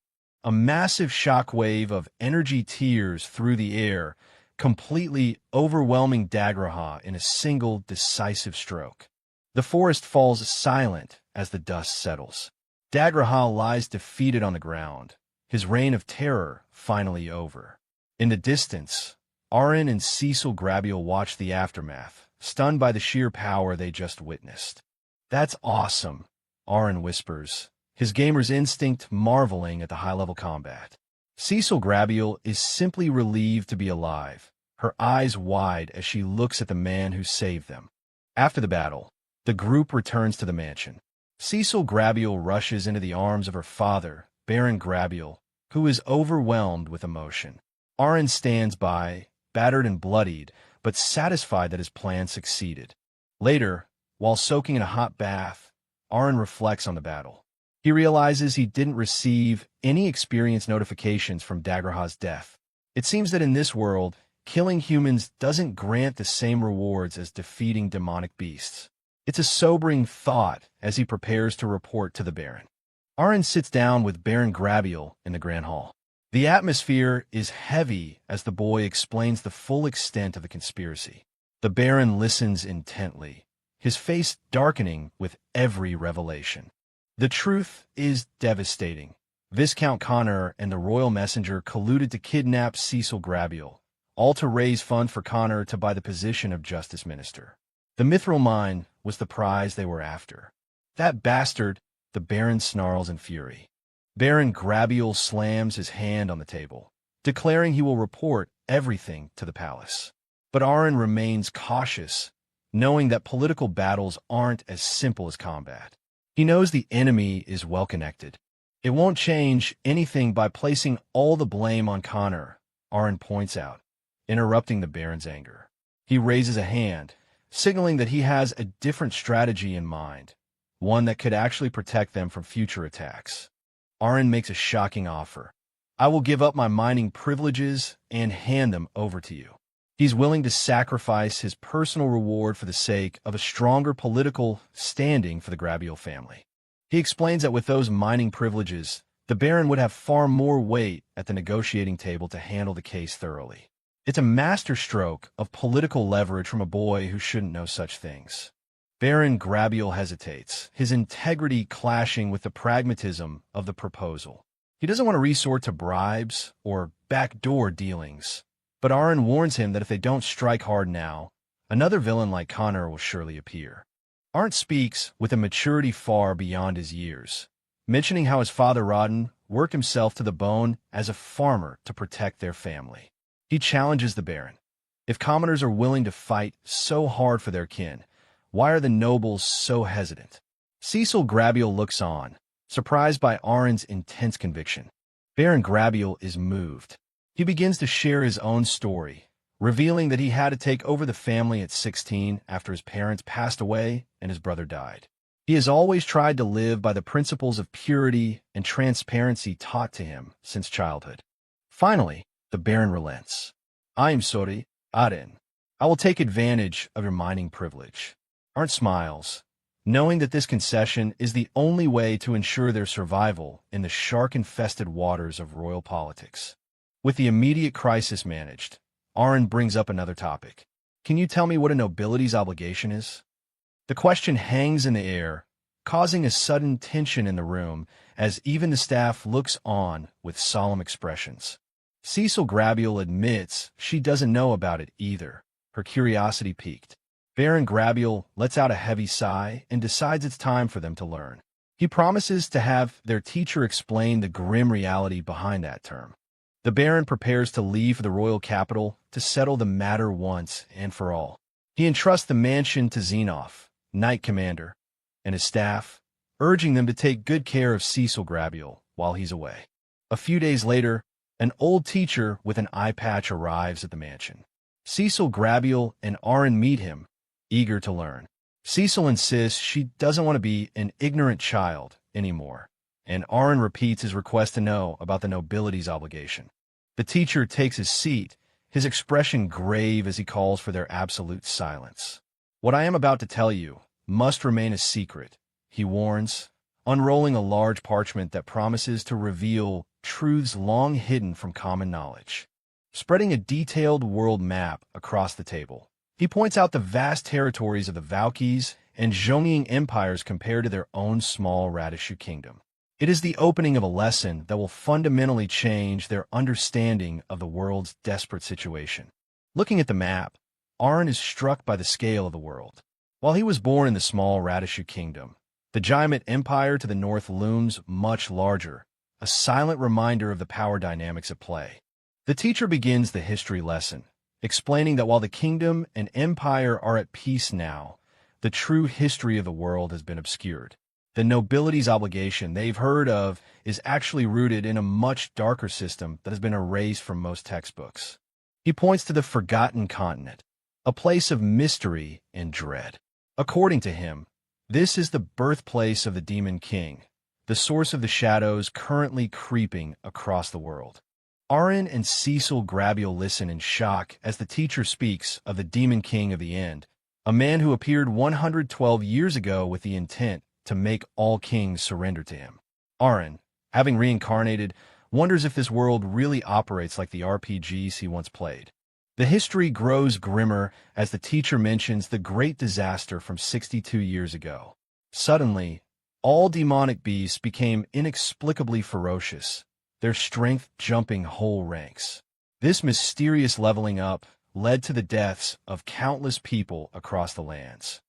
a massive shockwave of energy tears through the air, completely overwhelming Dagraha in a single decisive stroke. The forest falls silent as the dust settles. Dagraha lies defeated on the ground, his reign of terror finally over. In the distance, Arin and Cecil Grabiel watch the aftermath, stunned by the sheer power they just witnessed. "That's awesome," Arin whispers, his gamer's instinct marveling at the high-level combat. Cecil Grabiel is simply relieved to be alive, her eyes wide as she looks at the man who saved them. After the battle, the group returns to the mansion. Cecil Grabiel rushes into the arms of her father, Baron Grabiel, who is overwhelmed with emotion. Arin stands by, battered and bloodied, but satisfied that his plan succeeded. Later, while soaking in a hot bath, Arin reflects on the battle. He realizes he didn't receive any experience notifications from Dagraha's death. It seems that in this world, killing humans doesn't grant the same rewards as defeating demonic beasts. It's a sobering thought as he prepares to report to the Baron. Arin sits down with Baron Grabiel in the Grand Hall. The atmosphere is heavy as the boy explains the full extent of the conspiracy. The Baron listens intently, his face darkening with every revelation. The truth is devastating. Viscount Connor and the royal messenger colluded to kidnap Cecil Grabiel, all to raise funds for Connor to buy the position of Justice Minister. The mithril mine was the prize they were after. "That bastard," the Baron snarls in fury. Baron Grabiel slams his hand on the table, declaring he will report everything to the palace. But Arin remains cautious, knowing that political battles aren't as simple as combat. He knows the enemy is well connected. "It won't change anything by placing all the blame on Connor," Arin points out, interrupting the Baron's anger. He raises a hand, signaling that he has a different strategy in mind, one that could actually protect them from future attacks. Arin makes a shocking offer. "I will give up my mining privileges and hand them over to you." He's willing to sacrifice his personal reward for the sake of a stronger political standing for the Grabiel family. He explains that with those mining privileges, the Baron would have far more weight at the negotiating table to handle the case thoroughly. It's a masterstroke of political leverage from a boy who shouldn't know such things. Baron Grabiel hesitates, his integrity clashing with the pragmatism of the proposal. He doesn't want to resort to bribes or backdoor dealings, but Arin warns him that if they don't strike hard now, another villain like Connor will surely appear. Arin speaks with a maturity far beyond his years, mentioning how his father Rodden worked himself to the bone as a farmer to protect their family. He challenges the Baron. If commoners are willing to fight so hard for their kin, why are the nobles so hesitant? Cecil Grabiel looks on, surprised by Arin's intense conviction. Baron Grabiel is moved. He begins to share his own story, revealing that he had to take over the family at 16 after his parents passed away and his brother died. He has always tried to live by the principles of purity and transparency taught to him since childhood. Finally, the Baron relents. "I am sorry, Aren. I will take advantage of your mining privilege." Arn smiles, knowing that this concession is the only way to ensure their survival in the shark-infested waters of royal politics. With the immediate crisis managed, Arn brings up another topic. "Can you tell me what a nobility's obligation is?" The question hangs in the air, causing a sudden tension in the room as even the staff looks on with solemn expressions. Cecil Grabiel admits she doesn't know about it either, her curiosity piqued. Baron Grabiel lets out a heavy sigh and decides it's time for them to learn. He promises to have their teacher explain the grim reality behind that term. The Baron prepares to leave for the royal capital to settle the matter once and for all. He entrusts the mansion to Xenoph, Knight Commander, and his staff, urging them to take good care of Cecil Grabiel while he's away. A few days later, an old teacher with an eye patch arrives at the mansion. Cecil Grabiel and Arn meet him, eager to learn. Cecil insists she doesn't want to be an ignorant child anymore, and Arn repeats his request to know about the nobility's obligation. The teacher takes his seat, his expression grave as he calls for their absolute silence. "What I am about to tell you must remain a secret," he warns, unrolling a large parchment that promises to reveal truths long hidden from common knowledge. Spreading a detailed world map across the table, he points out the vast territories of the Bakis and Zhongying empires compared to their own small Radishu kingdom. It is the opening of a lesson that will fundamentally change their understanding of the world's desperate situation. Looking at the map, Arn is struck by the scale of the world. While he was born in the small Radishu kingdom, the giant empire to the north looms much larger, a silent reminder of the power dynamics at play. The teacher begins the history lesson, explaining that while the kingdom and empire are at peace now, the true history of the world has been obscured. The nobility's obligation they've heard of is actually rooted in a much darker system that has been erased from most textbooks. He points to the Forgotten Continent, a place of mystery and dread. According to him, this is the birthplace of the Demon King, the source of the shadows currently creeping across the world. Arn and Cecil Grabiel listen in shock as the teacher speaks of the Demon King of the End, a man who appeared 112 years ago with the intent to make all kings surrender to him. Arn, having reincarnated, wonders if this world really operates like the RPGs he once played. The history grows grimmer as the teacher mentions the great disaster from 62 years ago. Suddenly, all demonic beasts became inexplicably ferocious, their strength jumping whole ranks. This mysterious leveling up led to the deaths of countless people across the lands.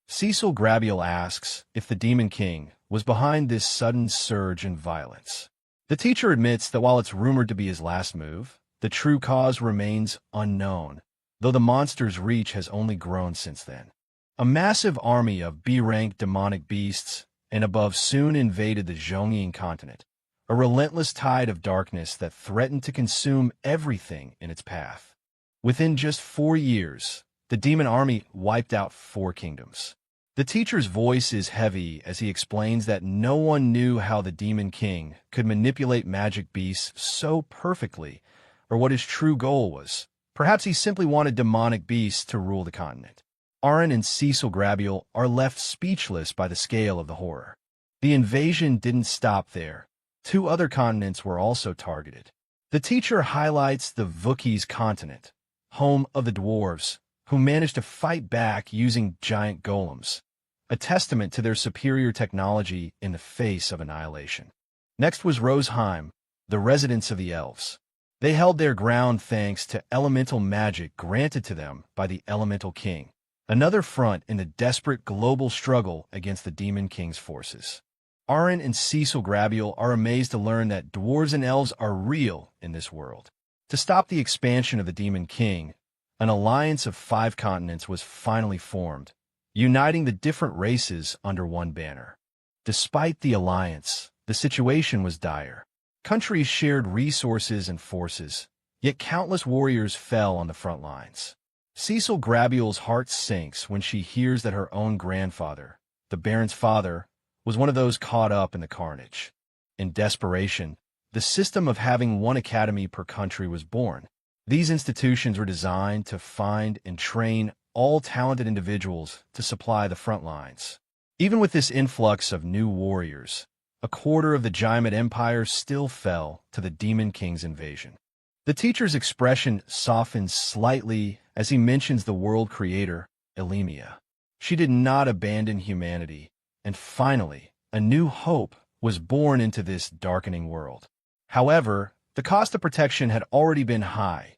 Cecil Grabiel asks if the Demon King was behind this sudden surge in violence. The teacher admits that while it's rumored to be his last move, the true cause remains unknown, though the monster's reach has only grown since then. A massive army of B-rank demonic beasts and above soon invaded the Zhongying continent, a relentless tide of darkness that threatened to consume everything in its path. Within just 4 years, the demon army wiped out 4 kingdoms. The teacher's voice is heavy as he explains that no one knew how the Demon King could manipulate magic beasts so perfectly, or what his true goal was. Perhaps he simply wanted demonic beasts to rule the continent. Arn and Cecil Grabiel are left speechless by the scale of the horror. The invasion didn't stop there. 2 other continents were also targeted. The teacher highlights the Vukis continent, home of the dwarves, who managed to fight back using giant golems, a testament to their superior technology in the face of annihilation. Next was Rosenheim, the residence of the elves. They held their ground thanks to elemental magic granted to them by the Elemental King, another front in the desperate global struggle against the Demon King's forces. Arn and Cecil Grabiel are amazed to learn that dwarves and elves are real in this world. To stop the expansion of the Demon King, an alliance of 5 continents was finally formed, uniting the different races under one banner. Despite the alliance, the situation was dire. Countries shared resources and forces, Yet countless warriors fell on the front lines. Cecil Grabiel's heart sinks when she hears that her own grandfather, the Baron's father, was one of those caught up in the carnage. In desperation, the system of having one academy per country was born. These institutions were designed to find and train all talented individuals to supply the front lines. Even with this influx of new warriors, a quarter of the Jaimin Empire still fell to the Demon King's invasion. The teacher's expression softens slightly as he mentions the world creator, Elimia. She did not abandon humanity, and finally, a new hope was born into this darkening world. However, the cost of protection had already been high.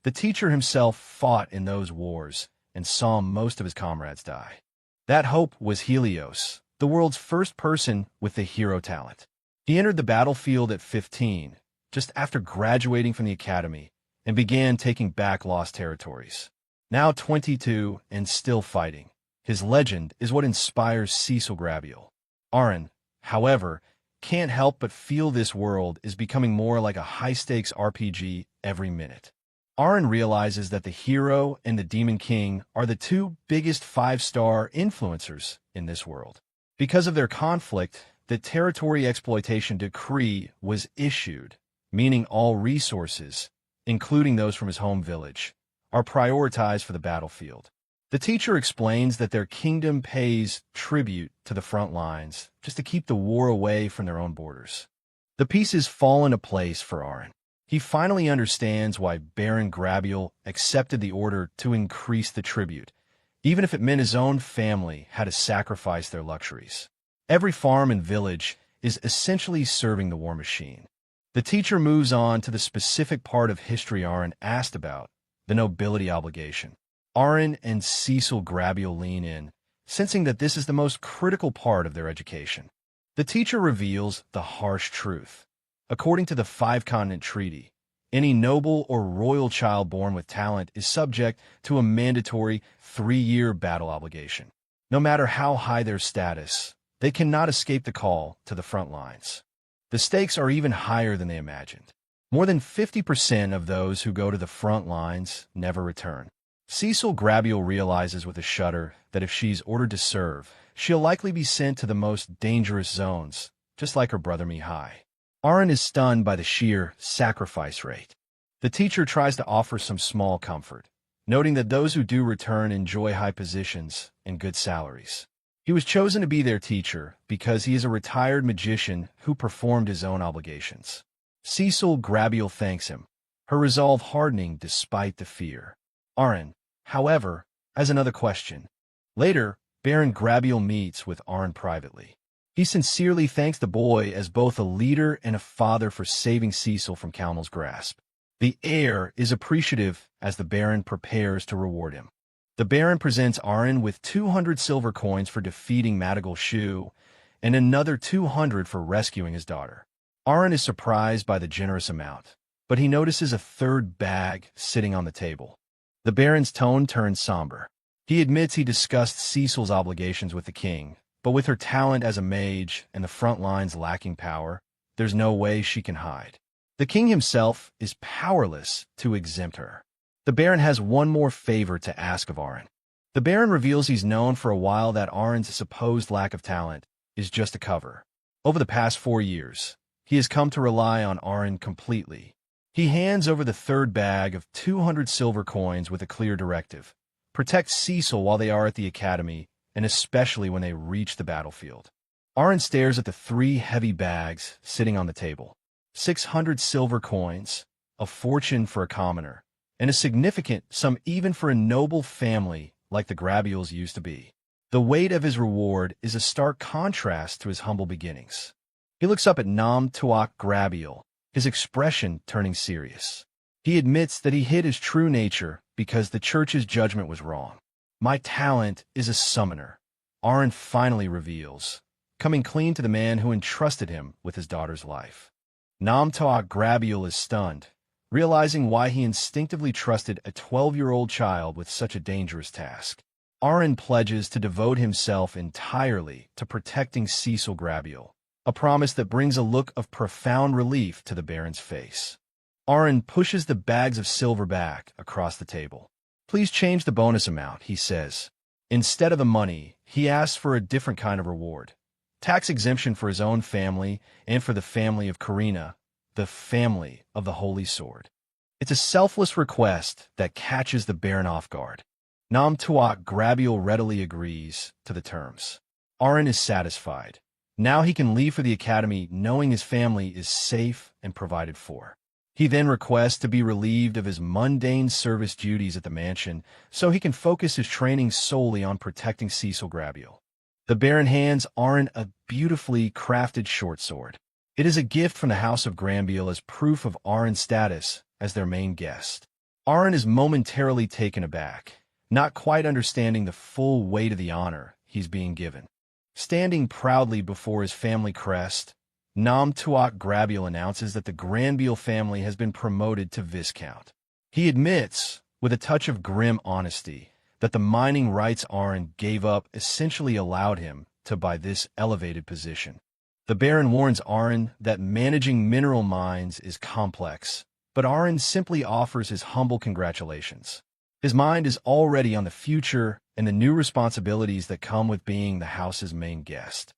The teacher himself fought in those wars and saw most of his comrades die. That hope was Helios, the world's first person with the hero talent. He entered the battlefield at 15, just after graduating from the academy, and began taking back lost territories. Now 22 and still fighting, his legend is what inspires Cecil Grabiel. Aaron, however, can't help but feel this world is becoming more like a high-stakes RPG every minute. Aaron realizes that the hero and the Demon King are the two biggest 5-star influencers in this world. Because of their conflict, the Territory Exploitation Decree was issued, meaning all resources, including those from his home village, are prioritized for the battlefield. The teacher explains that their kingdom pays tribute to the front lines just to keep the war away from their own borders. The pieces fall into place for Aaron. He finally understands why Baron Grabiel accepted the order to increase the tribute, even if it meant his own family had to sacrifice their luxuries. Every farm and village is essentially serving the war machine. The teacher moves on to the specific part of history Aaron asked about, the nobility obligation. Aaron and Cecil Grabiel lean in, sensing that this is the most critical part of their education. The teacher reveals the harsh truth. According to the Five-Continent Treaty, any noble or royal child born with talent is subject to a mandatory 3-year battle obligation. No matter how high their status, they cannot escape the call to the front lines. The stakes are even higher than they imagined. More than 50% of those who go to the front lines never return. Cecil Grabiel realizes with a shudder that if she's ordered to serve, she'll likely be sent to the most dangerous zones, just like her brother Mihai. Aaron is stunned by the sheer sacrifice rate. The teacher tries to offer some small comfort, noting that those who do return enjoy high positions and good salaries. He was chosen to be their teacher because he is a retired magician who performed his own obligations. Cecil Grabiel thanks him, her resolve hardening despite the fear. Aaron, however, has another question. Later, Baron Grabiel meets with Aaron privately. He sincerely thanks the boy as both a leader and a father for saving Cecil from Calmel's grasp. The heir is appreciative as the Baron prepares to reward him. The Baron presents Aaron with 200 silver coins for defeating Madigal Shu and another 200 for rescuing his daughter. Aaron is surprised by the generous amount, but he notices a third bag sitting on the table. The Baron's tone turns somber. He admits he discussed Cecil's obligations with the king, but with her talent as a mage and the front lines lacking power, there's no way she can hide. The king himself is powerless to exempt her. The Baron has one more favor to ask of Aaron. The Baron reveals he's known for a while that Aaron's supposed lack of talent is just a cover. Over the past 4 years, he has come to rely on Aaron completely. He hands over the third bag of 200 silver coins with a clear directive. Protect Cecil while they are at the academy, and especially when they reach the battlefield. Aaron stares at the 3 heavy bags sitting on the table. 600 silver coins, a fortune for a commoner, and a significant sum even for a noble family like the Grabiels used to be. The weight of his reward is a stark contrast to his humble beginnings. He looks up at Nam Tuak Grabiel, his expression turning serious. He admits that he hid his true nature because the church's judgment was wrong. My talent is a summoner, Aaron finally reveals, coming clean to the man who entrusted him with his daughter's life. Nam Tuak Grabiel is stunned, realizing why he instinctively trusted a 12-year-old child with such a dangerous task. Aaron pledges to devote himself entirely to protecting Cecil Grabiel, a promise that brings a look of profound relief to the Baron's face. Arin pushes the bags of silver back across the table. Please change the bonus amount, he says. Instead of the money, he asks for a different kind of reward. Tax exemption for his own family and for the family of Karina, the family of the Holy Sword. It's a selfless request that catches the Baron off guard. Namtuak Grabiel readily agrees to the terms. Arin is satisfied. Now he can leave for the academy knowing his family is safe and provided for. He then requests to be relieved of his mundane service duties at the mansion so he can focus his training solely on protecting Cecil Grabiel. The Baron hands Arin a beautifully crafted short sword. It is a gift from the House of Granbiel as proof of Arin's status as their main guest. Arin is momentarily taken aback, not quite understanding the full weight of the honor he's being given. Standing proudly before his family crest, Namtuak Grabiel announces that the Granbiel family has been promoted to Viscount. He admits, with a touch of grim honesty, that the mining rights Arin gave up essentially allowed him to buy this elevated position. The Baron warns Arin that managing mineral mines is complex, but Arin simply offers his humble congratulations. His mind is already on the future and the new responsibilities that come with being the house's main guest.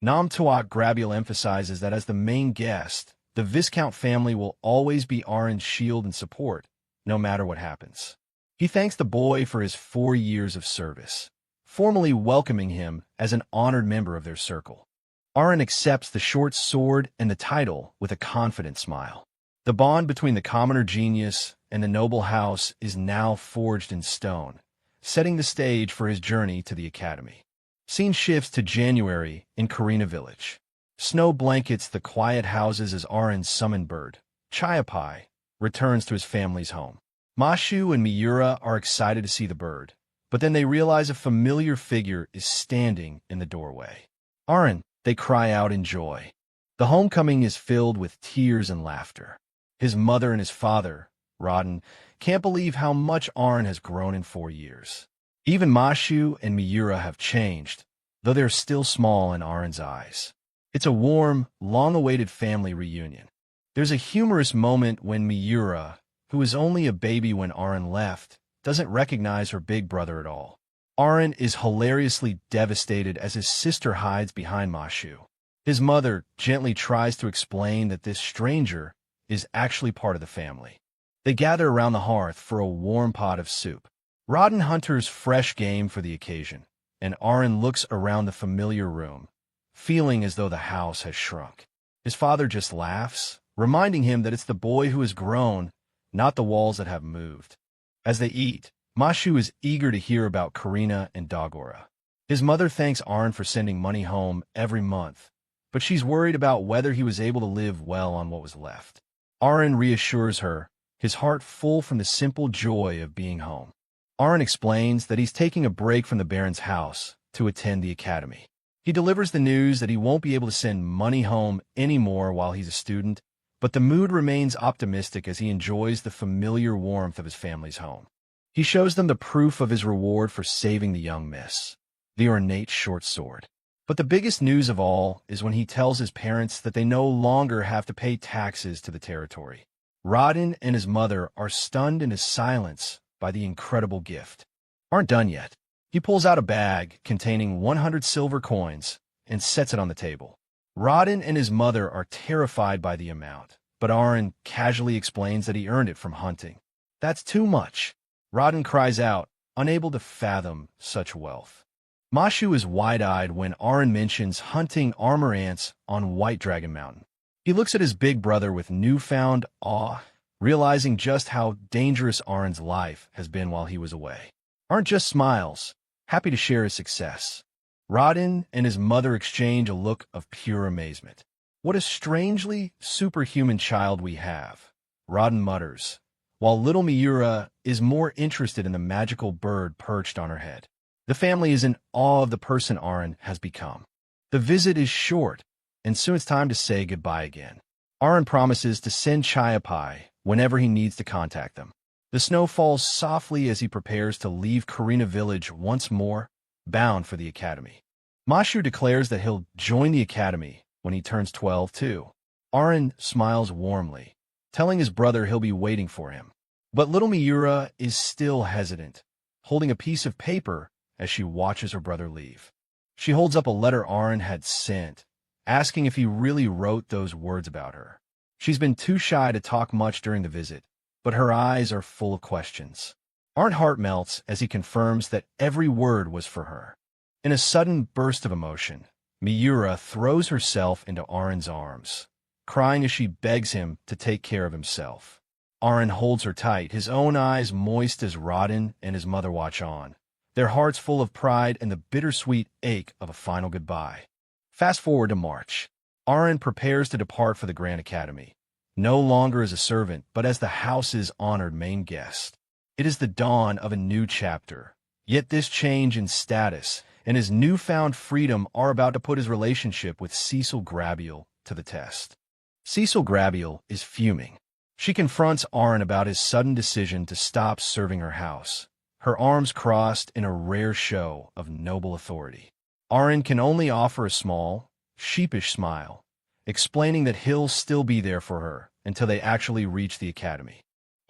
Namtuak Grabiel emphasizes that as the main guest, the Viscount family will always be Arin's shield and support, no matter what happens. He thanks the boy for his 4 years of service, formally welcoming him as an honored member of their circle. Arin accepts the short sword and the title with a confident smile. The bond between the commoner genius and the noble house is now forged in stone, setting the stage for his journey to the academy. Scene shifts to January in Karina village. Snow blankets the quiet houses as Arin's summoned bird, Chiapai, returns to his family's home. Mashu and Miura are excited to see the bird, but then they realize a familiar figure is standing in the doorway. Arin, they cry out in joy. The homecoming is filled with tears and laughter. His mother and his father, Rodden, can't believe how much Arin has grown in 4 years. Even Mashu and Miura have changed, though they're still small in Arin's eyes. It's a warm, long-awaited family reunion. There's a humorous moment when Miura, who was only a baby when Arin left, doesn't recognize her big brother at all. Arin is hilariously devastated as his sister hides behind Mashu. His mother gently tries to explain that this stranger is actually part of the family. They gather around the hearth for a warm pot of soup. Rodden hunters fresh game for the occasion, and Arin looks around the familiar room, feeling as though the house has shrunk. His father just laughs, reminding him that it's the boy who has grown, not the walls that have moved. As they eat, Mashu is eager to hear about Karina and Dagora. His mother thanks Arin for sending money home every month, but she's worried about whether he was able to live well on what was left. Arin reassures her, his heart full from the simple joy of being home. Arin explains that he's taking a break from the Baron's house to attend the academy. He delivers the news that he won't be able to send money home anymore while he's a student, but the mood remains optimistic as he enjoys the familiar warmth of his family's home. He shows them the proof of his reward for saving the young miss, the ornate short sword. But the biggest news of all is when he tells his parents that they no longer have to pay taxes to the territory. Rodden and his mother are stunned into silence by the incredible gift. Aren't done yet. He pulls out a bag containing 100 silver coins and sets it on the table. Rodden and his mother are terrified by the amount, but Arin casually explains that he earned it from hunting. That's too much. Rodden cries out, unable to fathom such wealth. Mashu is wide-eyed when Arin mentions hunting armor ants on White Dragon Mountain. He looks at his big brother with newfound awe, realizing just how dangerous Arin's life has been while he was away. Arin just smiles, happy to share his success. Rodden and his mother exchange a look of pure amazement. What a strangely superhuman child we have, Rodden mutters, while little Miura is more interested in the magical bird perched on her head. The family is in awe of the person Arin has become. The visit is short, and soon it's time to say goodbye again. Arin promises to send Chiapai whenever he needs to contact them. The snow falls softly as he prepares to leave Karina village once more, bound for the academy. Mashu declares that he'll join the academy when he turns 12 too. Arin smiles warmly, telling his brother he'll be waiting for him. But little Miura is still hesitant, holding a piece of paper as she watches her brother leave. She holds up a letter Aaron had sent, asking if he really wrote those words about her. She's been too shy to talk much during the visit, but her eyes are full of questions. Aaron's heart melts as he confirms that every word was for her. In a sudden burst of emotion, Miura throws herself into Aaron's arms, crying as she begs him to take care of himself. Aaron holds her tight, his own eyes moist as Rodden and his mother watch on, their hearts full of pride and the bittersweet ache of a final goodbye. Fast forward to March. Aaron prepares to depart for the Grand Academy, no longer as a servant, but as the house's honored main guest. It is the dawn of a new chapter, yet this change in status and his newfound freedom are about to put his relationship with Cecil Grabiel to the test. Cecil Grabiel is fuming. She confronts Aaron about his sudden decision to stop serving her house, her arms crossed in a rare show of noble authority. Aaron can only offer a small, sheepish smile, explaining that he'll still be there for her until they actually reach the academy.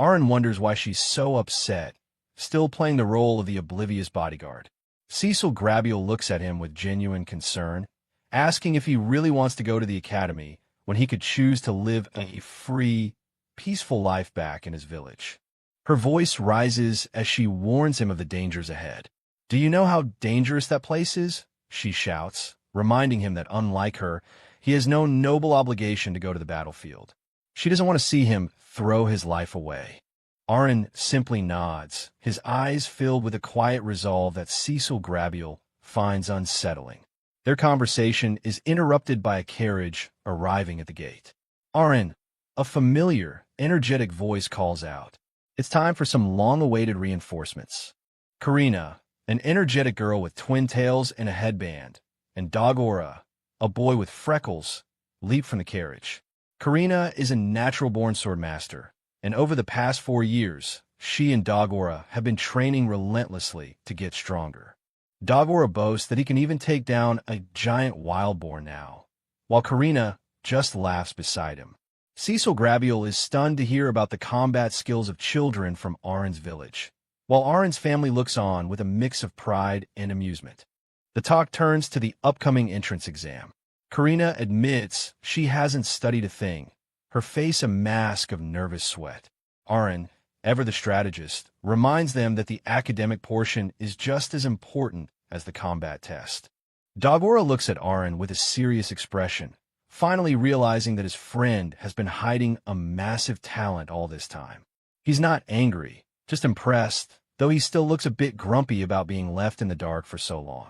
Aaron wonders why she's so upset, still playing the role of the oblivious bodyguard. Cecil Grabiel looks at him with genuine concern, asking if he really wants to go to the academy when he could choose to live a free, peaceful life back in his village. Her voice rises as she warns him of the dangers ahead. "Do you know how dangerous that place is?" she shouts, reminding him that unlike her, he has no noble obligation to go to the battlefield. She doesn't want to see him throw his life away. Aaron simply nods, his eyes filled with a quiet resolve that Cecil Grabiel finds unsettling. Their conversation is interrupted by a carriage arriving at the gate. "Aaron," a familiar, energetic voice calls out. It's time for some long-awaited reinforcements. Karina, an energetic girl with twin tails and a headband, and Dagora, a boy with freckles, leap from the carriage. Karina is a natural-born swordmaster, and over the past 4 years, she and Dagora have been training relentlessly to get stronger. Dagora boasts that he can even take down a giant wild boar now, while Karina just laughs beside him. Cecil Grabiel is stunned to hear about the combat skills of children from Aaron's village, while Aaron's family looks on with a mix of pride and amusement. The talk turns to the upcoming entrance exam. Karina admits she hasn't studied a thing, her face a mask of nervous sweat. Aaron, ever the strategist, reminds them that the academic portion is just as important as the combat test. Dagora looks at Aaron with a serious expression, finally realizing that his friend has been hiding a massive talent all this time. He's not angry, just impressed, though he still looks a bit grumpy about being left in the dark for so long.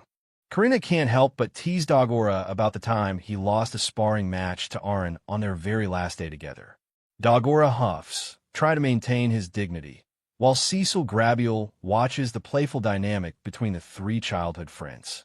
Karina can't help but tease Dagora about the time he lost a sparring match to Aaron on their very last day together. Dagora huffs, trying to maintain his dignity, while Cecil Grabiel watches the playful dynamic between the 3 childhood friends.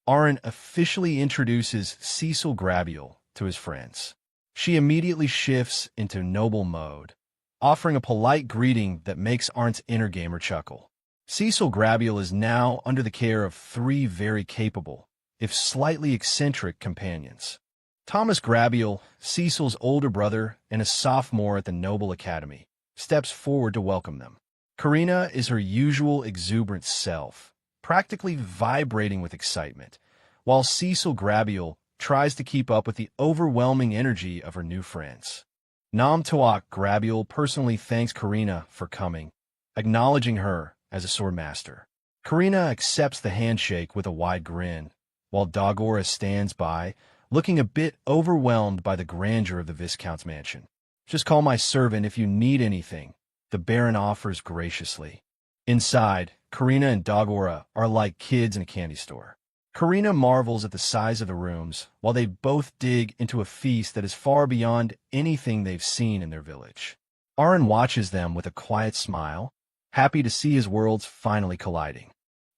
Aaron officially introduces Cecil Grabiel to his friends. She immediately shifts into noble mode, offering a polite greeting that makes Aaron's inner gamer chuckle. Cecil Grabiel is now under the care of 3 very capable, if slightly eccentric, companions. Thomas Grabiel, Cecil's older brother and a sophomore at the Noble Academy, steps forward to welcome them. Karina is her usual exuberant self, practically vibrating with excitement, while Cecil Grabiel tries to keep up with the overwhelming energy of her new friends. Namtoak Grabiel personally thanks Karina for coming, acknowledging her as a swordmaster. Karina accepts the handshake with a wide grin, while Dagora stands by, looking a bit overwhelmed by the grandeur of the Viscount's mansion. "Just call my servant if you need anything," the Baron offers graciously. Inside, Karina and Dagora are like kids in a candy store. Karina marvels at the size of the rooms, while they both dig into a feast that is far beyond anything they've seen in their village. Aaron watches them with a quiet smile, happy to see his worlds finally colliding.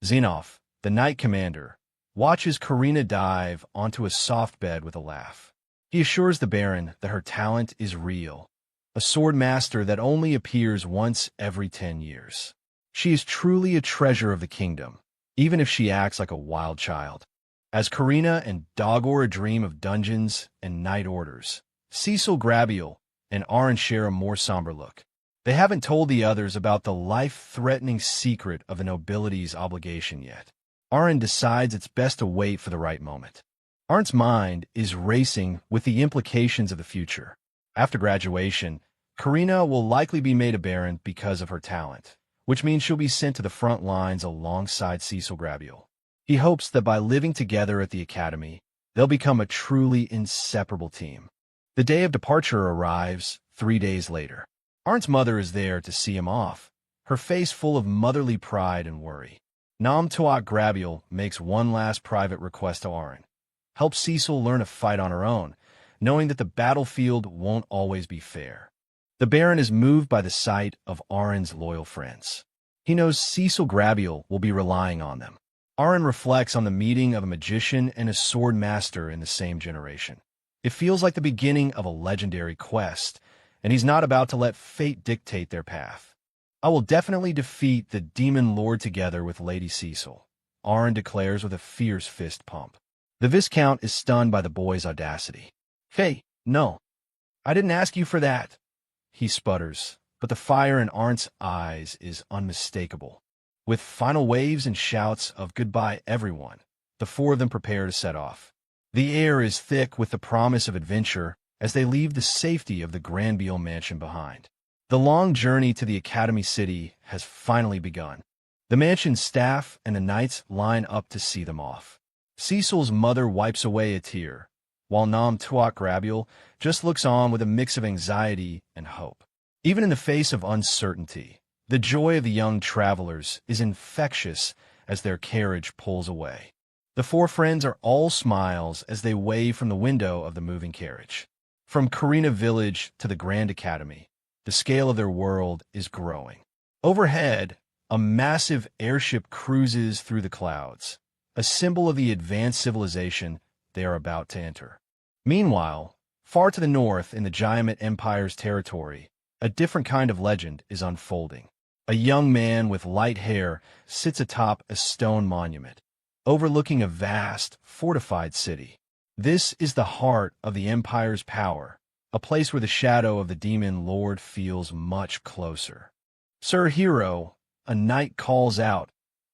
Zenov, the Knight Commander, watches Karina dive onto a soft bed with a laugh. He assures the Baron that her talent is real, a swordmaster that only appears once every 10 years. She is truly a treasure of the kingdom, even if she acts like a wild child. As Karina and Dagora dream of dungeons and night orders, Cecil Grabiel, and Aaron share a more somber look. They haven't told the others about the life-threatening secret of the nobility's obligation yet. Aaron decides it's best to wait for the right moment. Aaron's mind is racing with the implications of the future. After graduation, Karina will likely be made a baron because of her talent, which means she'll be sent to the front lines alongside Cecil Grabiel. He hopes that by living together at the academy, they'll become a truly inseparable team. The day of departure arrives 3 days later. Arn's mother is there to see him off, her face full of motherly pride and worry. Tuak Grabiel makes one last private request to Arn. Help Cecil learn to fight on her own, knowing that the battlefield won't always be fair. The Baron is moved by the sight of Arn's loyal friends. He knows Cecil Grabiel will be relying on them. Arn reflects on the meeting of a magician and a swordmaster in the same generation. It feels like the beginning of a legendary quest, and he's not about to let fate dictate their path. I will definitely defeat the demon lord together with Lady Cecil, Arn declares with a fierce fist pump. The Viscount is stunned by the boy's audacity. Hey, no. I didn't ask you for that, he sputters, but the fire in Arn's eyes is unmistakable. With final waves and shouts of goodbye everyone, the four of them prepare to set off. The air is thick with the promise of adventure as they leave the safety of the Granville mansion behind. The long journey to the Academy City has finally begun. The mansion's staff and the knights line up to see them off. Cecil's mother wipes away a tear, while Tuak Grabiel just looks on with a mix of anxiety and hope. Even in the face of uncertainty, the joy of the young travelers is infectious as their carriage pulls away. The four friends are all smiles as they wave from the window of the moving carriage. From Karina Village to the Grand Academy, the scale of their world is growing. Overhead, a massive airship cruises through the clouds, a symbol of the advanced civilization they are about to enter. Meanwhile, far to the north in the Giant Empire's territory, a different kind of legend is unfolding. A young man with light hair sits atop a stone monument, overlooking a vast, fortified city. This is the heart of the Empire's power, a place where the shadow of the demon lord feels much closer. Sir Hero, a knight calls out,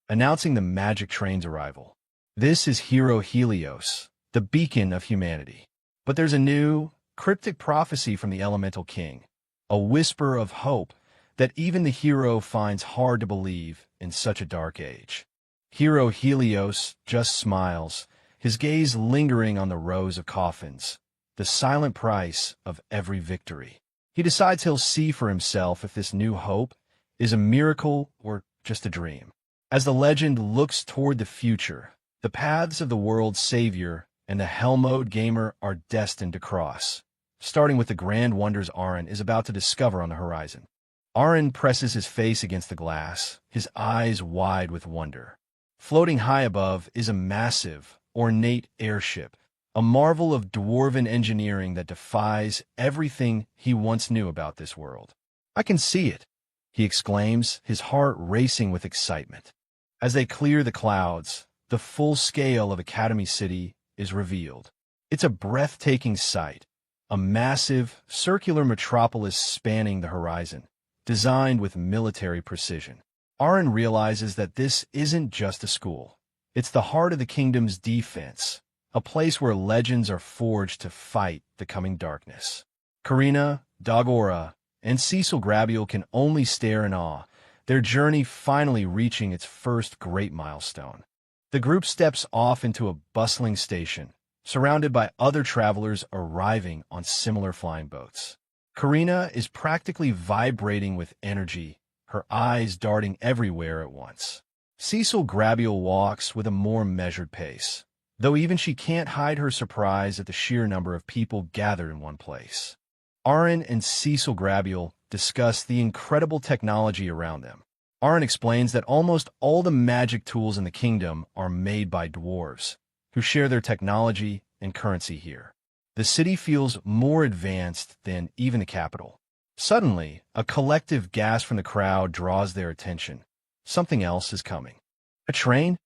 announcing the magic train's arrival. This is Hero Helios, the beacon of humanity. But there's a new, cryptic prophecy from the Elemental King, a whisper of hope that even the hero finds hard to believe in such a dark age. Hero Helios just smiles, his gaze lingering on the rows of coffins, the silent price of every victory. He decides he'll see for himself if this new hope is a miracle or just a dream. As the legend looks toward the future, the paths of the world's savior and the Hellmode gamer are destined to cross, starting with the grand wonders Aaron is about to discover on the horizon. Aaron presses his face against the glass, his eyes wide with wonder. Floating high above is a massive, ornate airship, a marvel of dwarven engineering that defies everything he once knew about this world. I can see it, he exclaims, his heart racing with excitement. As they clear the clouds, the full scale of Academy City is revealed. It's a breathtaking sight, a massive, circular metropolis spanning the horizon, designed with military precision. Aaron realizes that this isn't just a school. It's the heart of the kingdom's defense, a place where legends are forged to fight the coming darkness. Karina, Dagora, and Cecil Grabiel can only stare in awe, their journey finally reaching its first great milestone. The group steps off into a bustling station, surrounded by other travelers arriving on similar flying boats. Karina is practically vibrating with energy, her eyes darting everywhere at once. Cecil Grabiel walks with a more measured pace, though even she can't hide her surprise at the sheer number of people gathered in one place. Aaron and Cecil Grabiel discuss the incredible technology around them. Aaron explains that almost all the magic tools in the kingdom are made by dwarves, who share their technology and currency here. The city feels more advanced than even the capital. Suddenly, a collective gasp from the crowd draws their attention. Something else is coming. A train?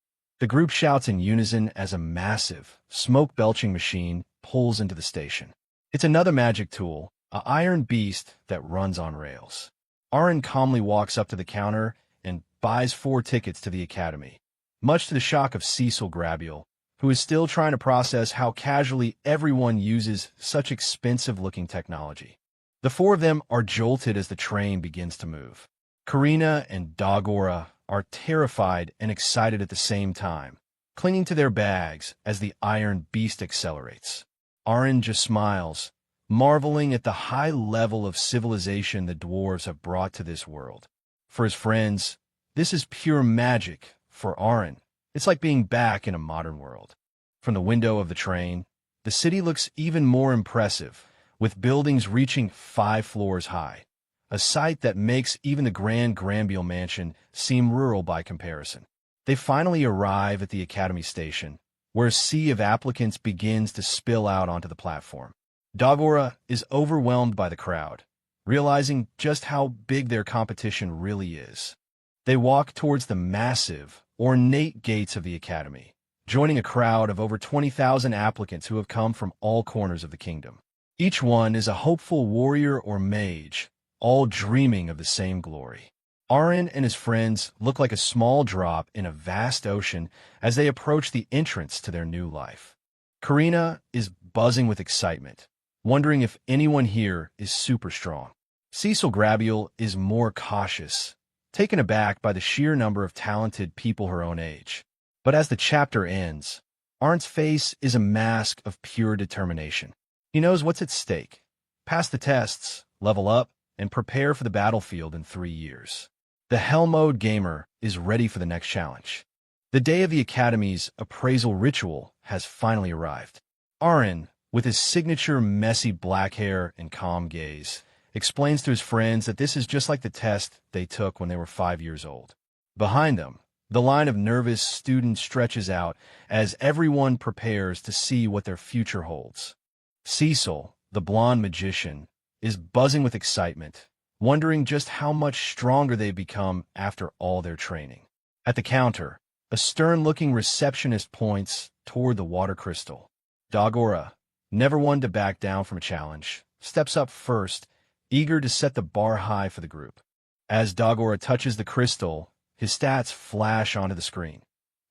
The group shouts in unison as a massive, smoke-belching machine pulls into the station. It's another magic tool, an iron beast that runs on rails. Arin calmly walks up to the counter and buys 4 tickets to the academy, much to the shock of Cecil Grabiel, who is still trying to process how casually everyone uses such expensive-looking technology. The 4 of them are jolted as the train begins to move. Karina and Dagora are terrified and excited at the same time, clinging to their bags as the iron beast accelerates. Arin just smiles, marveling at the high level of civilization the dwarves have brought to this world. For his friends, this is pure magic. For Arin, it's like being back in a modern world. From the window of the train, the city looks even more impressive, with buildings reaching 5 floors high, a sight that makes even the Grand Granville mansion seem rural by comparison. They finally arrive at the Academy station, where a sea of applicants begins to spill out onto the platform. Dagora is overwhelmed by the crowd, realizing just how big their competition really is. They walk towards the massive, ornate gates of the Academy, joining a crowd of over 20,000 applicants who have come from all corners of the kingdom. Each one is a hopeful warrior or mage, all dreaming of the same glory. Arin and his friends look like a small drop in a vast ocean as they approach the entrance to their new life. Karina is buzzing with excitement, wondering if anyone here is super strong. Cecil Grabiel is more cautious, taken aback by the sheer number of talented people her own age. But as the chapter ends, Arin's face is a mask of pure determination. He knows what's at stake: pass the tests, level up, and prepare for the battlefield in 3 years. The Hell Mode gamer is ready for the next challenge. The day of the Academy's appraisal ritual has finally arrived. Arin, with his signature messy black hair and calm gaze, explains to his friends that this is just like the test they took when they were 5 years old. Behind them, the line of nervous students stretches out as everyone prepares to see what their future holds. Cecil, the blonde magician, is buzzing with excitement, wondering just how much stronger they've become after all their training. At the counter, a stern-looking receptionist points toward the water crystal. Dagora, never one to back down from a challenge, steps up first, eager to set the bar high for the group. As Dagora touches the crystal, his stats flash onto the screen.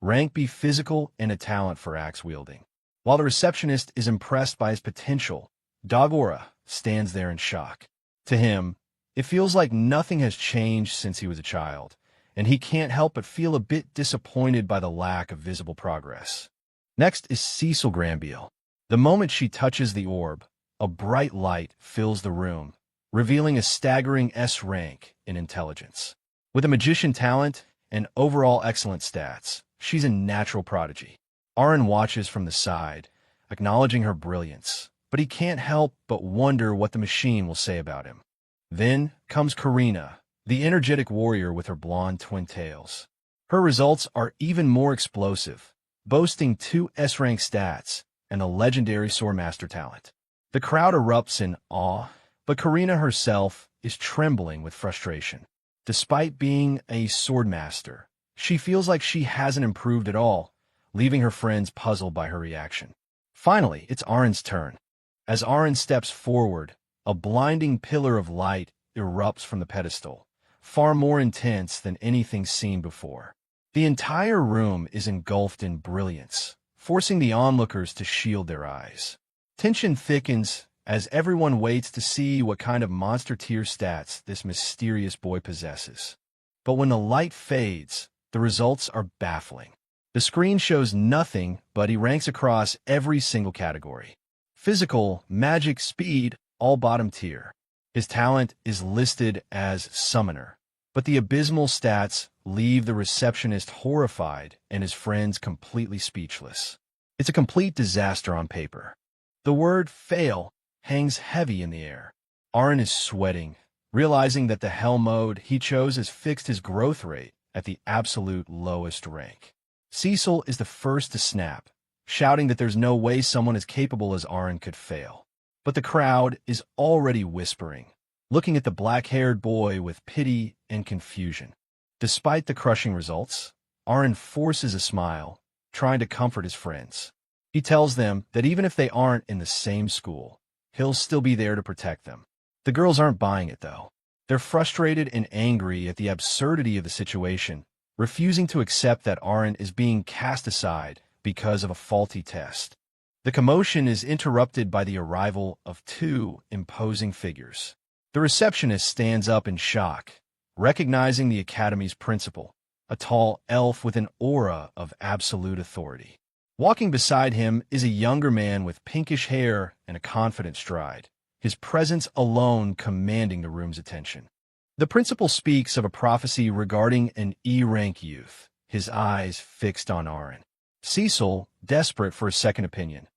Rank B physical and a talent for axe-wielding. While the receptionist is impressed by his potential, Dagora stands there in shock. To him, it feels like nothing has changed since he was a child, and he can't help but feel a bit disappointed by the lack of visible progress. Next is Cecil Grabiel. The moment she touches the orb, a bright light fills the room, revealing a staggering S rank in intelligence. With a magician talent and overall excellent stats, she's a natural prodigy. Arin watches from the side, acknowledging her brilliance, but he can't help but wonder what the machine will say about him. Then comes Karina, the energetic warrior with her blonde twin tails. Her results are even more explosive, boasting 2 S-rank stats and a legendary swordmaster talent. The crowd erupts in awe, but Karina herself is trembling with frustration. Despite being a swordmaster, she feels like she hasn't improved at all, leaving her friends puzzled by her reaction. Finally, it's Arin's turn. As Arin steps forward, a blinding pillar of light erupts from the pedestal, far more intense than anything seen before. The entire room is engulfed in brilliance, forcing the onlookers to shield their eyes. Tension thickens as everyone waits to see what kind of monster-tier stats this mysterious boy possesses. But when the light fades, the results are baffling. The screen shows nothing, but he ranks across every single category. Physical, magic, speed, all bottom tier. His talent is listed as Summoner, but the abysmal stats leave the receptionist horrified and his friends completely speechless. It's a complete disaster on paper. The word fail hangs heavy in the air. Arin is sweating, realizing that the Hell Mode he chose has fixed his growth rate at the absolute lowest rank. Cecil is the first to snap, shouting that there's no way someone as capable as Arin could fail. But the crowd is already whispering, looking at the black-haired boy with pity and confusion. Despite the crushing results, Arin forces a smile, trying to comfort his friends. He tells them that even if they aren't in the same school, he'll still be there to protect them. The girls aren't buying it, though. They're frustrated and angry at the absurdity of the situation, refusing to accept that Aaron is being cast aside because of a faulty test. The commotion is interrupted by the arrival of two imposing figures. The receptionist stands up in shock, recognizing the academy's principal, a tall elf with an aura of absolute authority. Walking beside him is a younger man with pinkish hair and a confident stride, his presence alone commanding the room's attention. The principal speaks of a prophecy regarding an E-rank youth, his eyes fixed on Aaron. Cecil, desperate for a second opinion,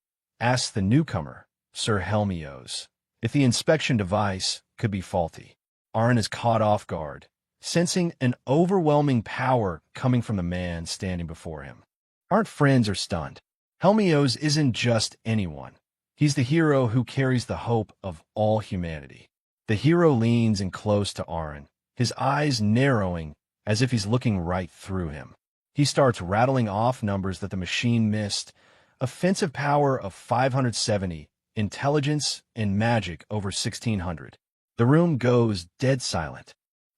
asks the newcomer, Sir Helmios, if the inspection device could be faulty. Aaron is caught off guard, sensing an overwhelming power coming from the man standing before him. Aaron's friends are stunned. Helmios isn't just anyone. He's the hero who carries the hope of all humanity. The hero leans in close to Aaron, his eyes narrowing as if he's looking right through him. He starts rattling off numbers that the machine missed: offensive power of 570, intelligence and magic over 1600. The room goes dead silent.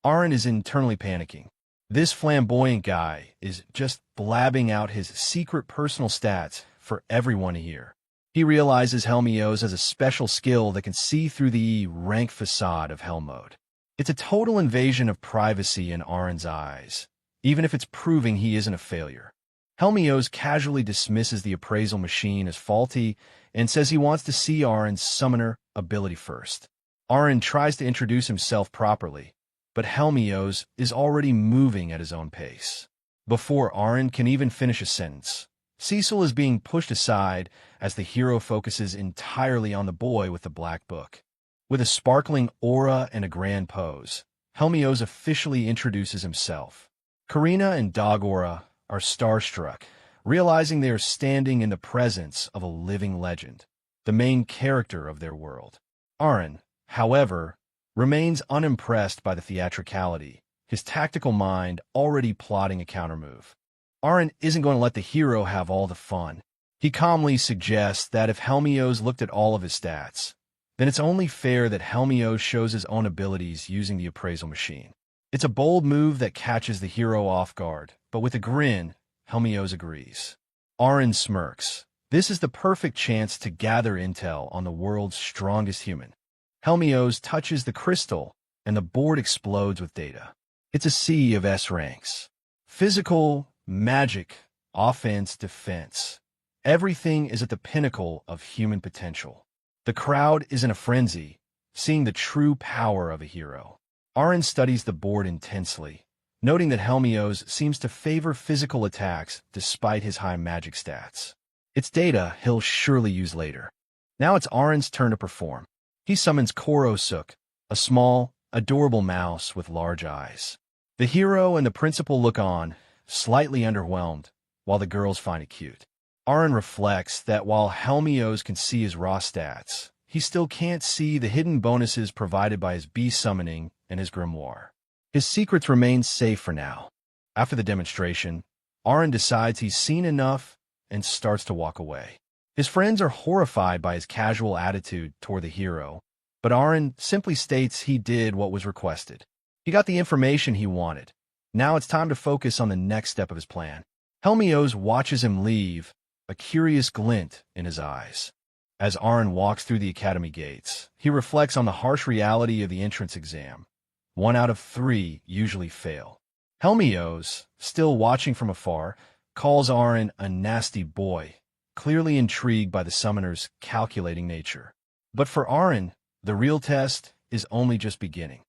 Aaron is internally panicking. This flamboyant guy is just blabbing out his secret personal stats for everyone to hear. He realizes Helmios has a special skill that can see through the rank facade of Hell mode. It's a total invasion of privacy in Aaron's eyes, even if it's proving he isn't a failure. Helmios casually dismisses the appraisal machine as faulty and says he wants to see Aaron's summoner ability first. Aaron tries to introduce himself properly, but Helmios is already moving at his own pace. Before Aaron can even finish a sentence, Cecil is being pushed aside as the hero focuses entirely on the boy with the black book. With a sparkling aura and a grand pose, Helmios officially introduces himself. Karina and Dogora are starstruck, realizing they are standing in the presence of a living legend, the main character of their world. Aaron, however, remains unimpressed by the theatricality, his tactical mind already plotting a countermove. Aaron isn't going to let the hero have all the fun. He calmly suggests that if Helmios looked at all of his stats, then it's only fair that Helmios shows his own abilities using the appraisal machine. It's a bold move that catches the hero off guard, but with a grin, Helmios agrees. Aaron smirks. This is the perfect chance to gather intel on the world's strongest human. Helmios touches the crystal, and the board explodes with data. It's a sea of S ranks. Physical, magic, offense, defense. Everything is at the pinnacle of human potential. The crowd is in a frenzy, seeing the true power of a hero. Aaron studies the board intensely, noting that Helmios seems to favor physical attacks despite his high magic stats. It's data he'll surely use later. Now it's Aaron's turn to perform. He summons Korosuk, a small, adorable mouse with large eyes. The hero and the principal look on, slightly underwhelmed, while the girls find it cute. Aaron reflects that while Helmios can see his raw stats, he still can't see the hidden bonuses provided by his beast summoning and his grimoire. His secrets remain safe for now. After the demonstration, Aaron decides he's seen enough and starts to walk away. His friends are horrified by his casual attitude toward the hero, but Aaron simply states he did what was requested. He got the information he wanted. Now it's time to focus on the next step of his plan. Helmios watches him leave, a curious glint in his eyes. As Aaron walks through the academy gates, he reflects on the harsh reality of the entrance exam. 1 out of 3 usually fail. Helmios, still watching from afar, calls Aaron a nasty boy, clearly intrigued by the summoner's calculating nature. But for Aaron, the real test is only just beginning.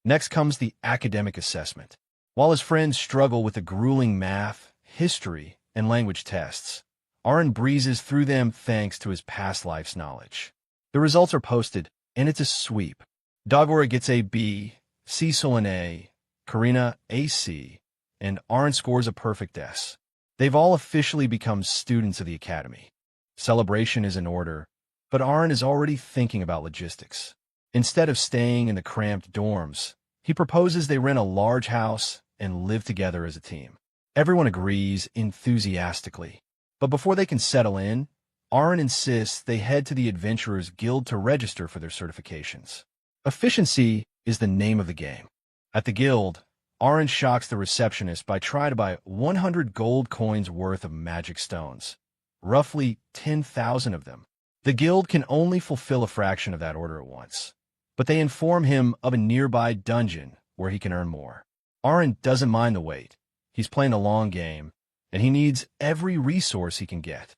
Next comes the academic assessment. While his friends struggle with the grueling math, history, and language tests, Aaron breezes through them thanks to his past life's knowledge. The results are posted, and it's a sweep. Dogora gets a B, Cecil an A, Karina a C, and Aaron scores a perfect S. They've all officially become students of the academy. Celebration is in order, but Aaron is already thinking about logistics. Instead of staying in the cramped dorms, he proposes they rent a large house and live together as a team. Everyone agrees enthusiastically. But before they can settle in, Aaron insists they head to the Adventurers Guild to register for their certifications. Efficiency is the name of the game. At the guild, Aaron shocks the receptionist by trying to buy 100 gold coins worth of magic stones, roughly 10,000 of them. The guild can only fulfill a fraction of that order at once, but they inform him of a nearby dungeon where he can earn more. Aaron doesn't mind the wait. He's playing a long game, and he needs every resource he can get.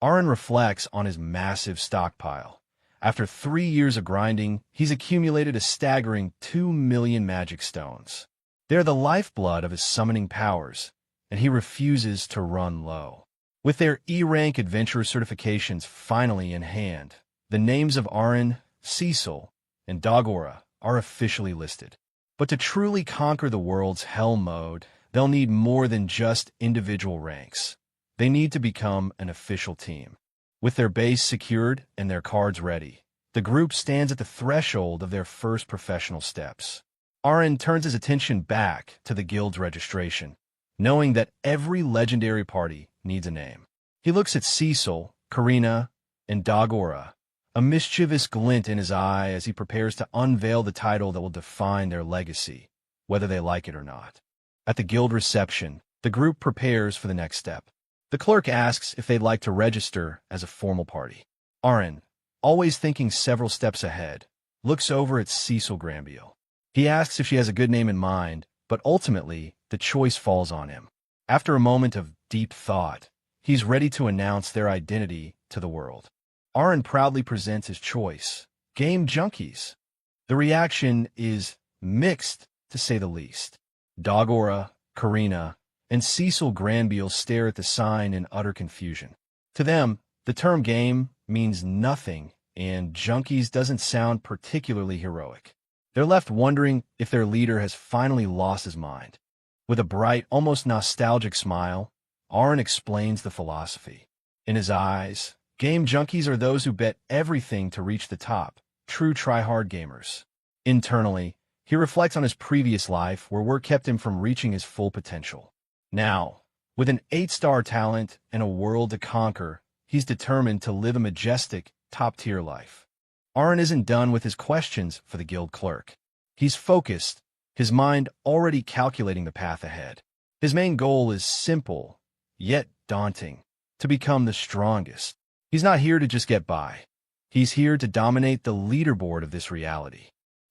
Aaron reflects on his massive stockpile. After 3 years of grinding, he's accumulated a staggering 2 million magic stones. They're the lifeblood of his summoning powers, and he refuses to run low. With their E-rank adventurer certifications finally in hand, the names of Aaron, Cecil, and Dagora are officially listed. But to truly conquer the world's hell mode, they'll need more than just individual ranks. They need to become an official team. With their base secured and their cards ready, the group stands at the threshold of their first professional steps. Aaron turns his attention back to the guild's registration, knowing that every legendary party needs a name. He looks at Cecil, Karina, and Dagora, a mischievous glint in his eye as he prepares to unveil the title that will define their legacy, whether they like it or not. At the guild reception, the group prepares for the next step. The clerk asks if they'd like to register as a formal party. Aaron, always thinking several steps ahead, looks over at Cecil Granville. He asks if she has a good name in mind, but ultimately, the choice falls on him. After a moment of deep thought, he's ready to announce their identity to the world. Aaron proudly presents his choice, Game Junkies. The reaction is mixed, to say the least. Dagora, Karina, and Cecil Granville stare at the sign in utter confusion. To them, the term game means nothing, and Junkies doesn't sound particularly heroic. They're left wondering if their leader has finally lost his mind. With a bright, almost nostalgic smile, Aaron explains the philosophy. In his eyes, game junkies are those who bet everything to reach the top, true try-hard gamers. Internally, he reflects on his previous life where work kept him from reaching his full potential. Now, with an 8-star talent and a world to conquer, he's determined to live a majestic, top-tier life. Aaron isn't done with his questions for the guild clerk. He's focused, his mind already calculating the path ahead. His main goal is simple, yet daunting, to become the strongest. He's not here to just get by. He's here to dominate the leaderboard of this reality.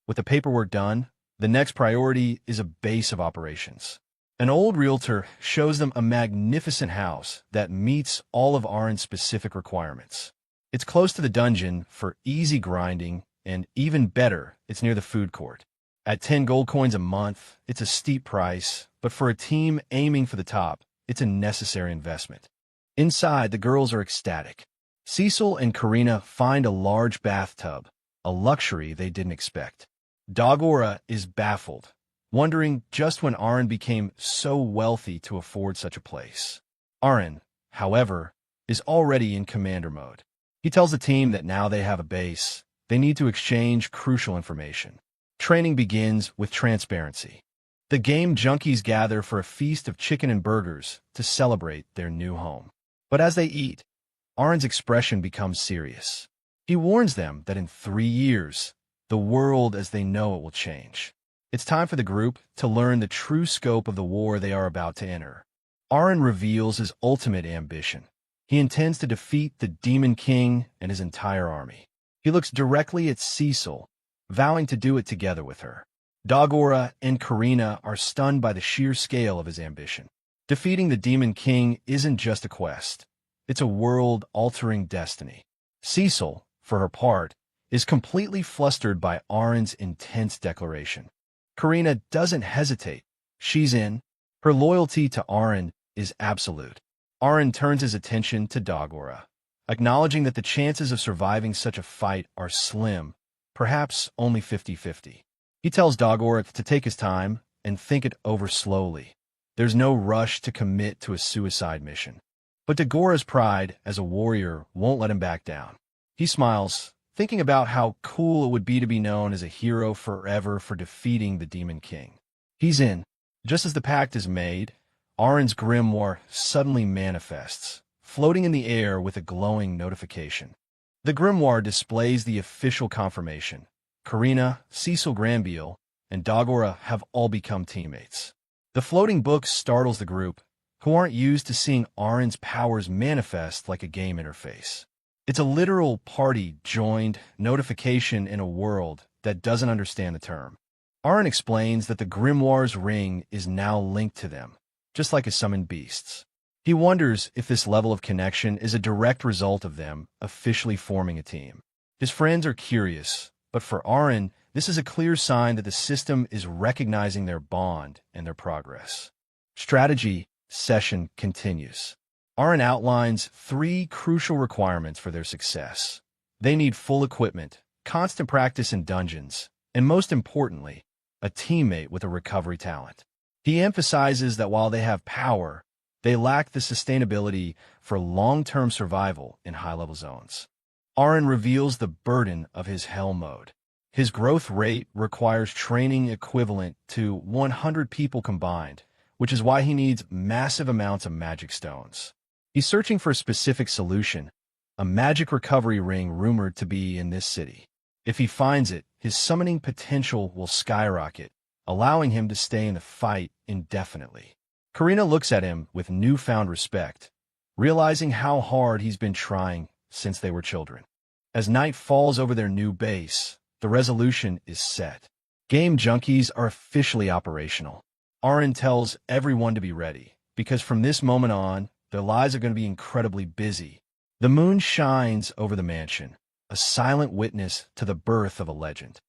With the paperwork done, the next priority is a base of operations. An old realtor shows them a magnificent house that meets all of Aaron's specific requirements. It's close to the dungeon for easy grinding, and even better, it's near the food court. At 10 gold coins a month, it's a steep price, but for a team aiming for the top, it's a necessary investment. Inside, the girls are ecstatic. Cecil and Karina find a large bathtub, a luxury they didn't expect. Dagora is baffled, wondering just when Aaron became so wealthy to afford such a place. Aaron, however, is already in commander mode. He tells the team that now they have a base, they need to exchange crucial information. Training begins with transparency. The game junkies gather for a feast of chicken and burgers to celebrate their new home. But as they eat, Aaron's expression becomes serious. He warns them that in 3 years, the world as they know it will change. It's time for the group to learn the true scope of the war they are about to enter. Aaron reveals his ultimate ambition. He intends to defeat the Demon King and his entire army. He looks directly at Cecil, vowing to do it together with her. Dagora and Karina are stunned by the sheer scale of his ambition. Defeating the Demon King isn't just a quest. It's a world-altering destiny. Cecil, for her part, is completely flustered by Aaron's intense declaration. Karina doesn't hesitate. She's in. Her loyalty to Aaron is absolute. Aaron turns his attention to Dagora, acknowledging that the chances of surviving such a fight are slim, perhaps only 50-50. He tells Dagora to take his time and think it over slowly. There's no rush to commit to a suicide mission. But Dagora's pride as a warrior won't let him back down. He smiles, thinking about how cool it would be to be known as a hero forever for defeating the Demon King. He's in. Just as the pact is made, Aaron's grimoire suddenly manifests, floating in the air with a glowing notification. The grimoire displays the official confirmation. Karina, Cecil Granville, and Dagora have all become teammates. The floating book startles the group, who aren't used to seeing Arin's powers manifest like a game interface. It's a literal party-joined notification in a world that doesn't understand the term. Arin explains that the Grimoire's ring is now linked to them, just like his summoned beasts. He wonders if this level of connection is a direct result of them officially forming a team. His friends are curious, but for Arin, this is a clear sign that the system is recognizing their bond and their progress. Strategy session continues. Arin outlines 3 crucial requirements for their success. They need full equipment, constant practice in dungeons, and most importantly, a teammate with a recovery talent. He emphasizes that while they have power, they lack the sustainability for long-term survival in high-level zones. Arin reveals the burden of his Hell mode. His growth rate requires training equivalent to 100 people combined, which is why he needs massive amounts of magic stones. He's searching for a specific solution, a magic recovery ring rumored to be in this city. If he finds it, his summoning potential will skyrocket, allowing him to stay in the fight indefinitely. Karina looks at him with newfound respect, realizing how hard he's been trying since they were children. As night falls over their new base, the resolution is set. Game junkies are officially operational. Arin tells everyone to be ready, because from this moment on, their lives are going to be incredibly busy. The moon shines over the mansion, a silent witness to the birth of a legend.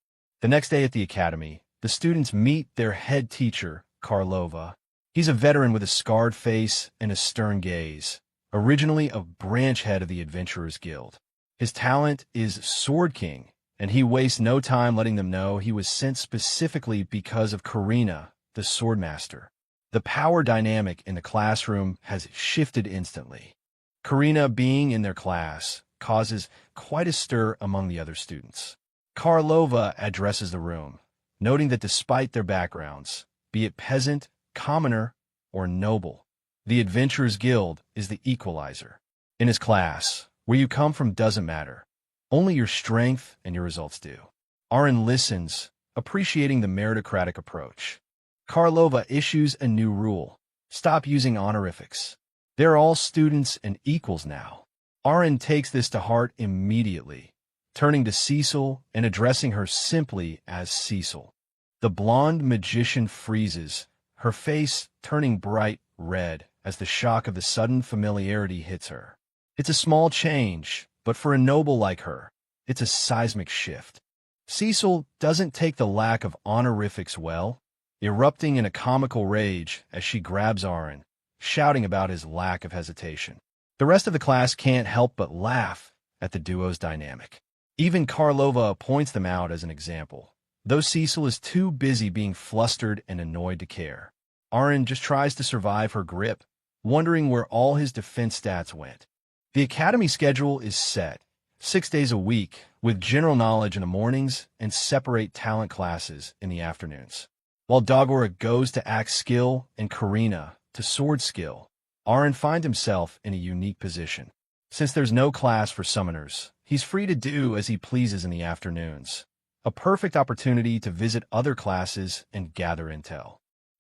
The next day at the academy, the students meet their head teacher, Karlova. He's a veteran with a scarred face and a stern gaze, originally a branch head of the Adventurers Guild. His talent is Sword King, and he wastes no time letting them know he was sent specifically because of Karina, the swordmaster. The power dynamic in the classroom has shifted instantly. Karina being in their class causes quite a stir among the other students. Karlova addresses the room, noting that despite their backgrounds, be it peasant, commoner, or noble, the Adventurers Guild is the equalizer. In his class, where you come from doesn't matter. Only your strength and your results do. Arin listens, appreciating the meritocratic approach. Karlova issues a new rule. Stop using honorifics. They're all students and equals now. Arin takes this to heart immediately, turning to Cecil and addressing her simply as Cecil. The blonde magician freezes, her face turning bright red as the shock of the sudden familiarity hits her. It's a small change, but for a noble like her, it's a seismic shift. Cecil doesn't take the lack of honorifics well, erupting in a comical rage as she grabs Arin, shouting about his lack of hesitation. The rest of the class can't help but laugh at the duo's dynamic. Even Karlova points them out as an example, though Cecil is too busy being flustered and annoyed to care. Arin just tries to survive her grip, wondering where all his defense stats went. The academy schedule is set, 6 days a week, with general knowledge in the mornings and separate talent classes in the afternoons. While Dagora goes to axe skill and Karina to sword skill, Arin finds himself in a unique position. Since there's no class for summoners, he's free to do as he pleases in the afternoons. A perfect opportunity to visit other classes and gather intel.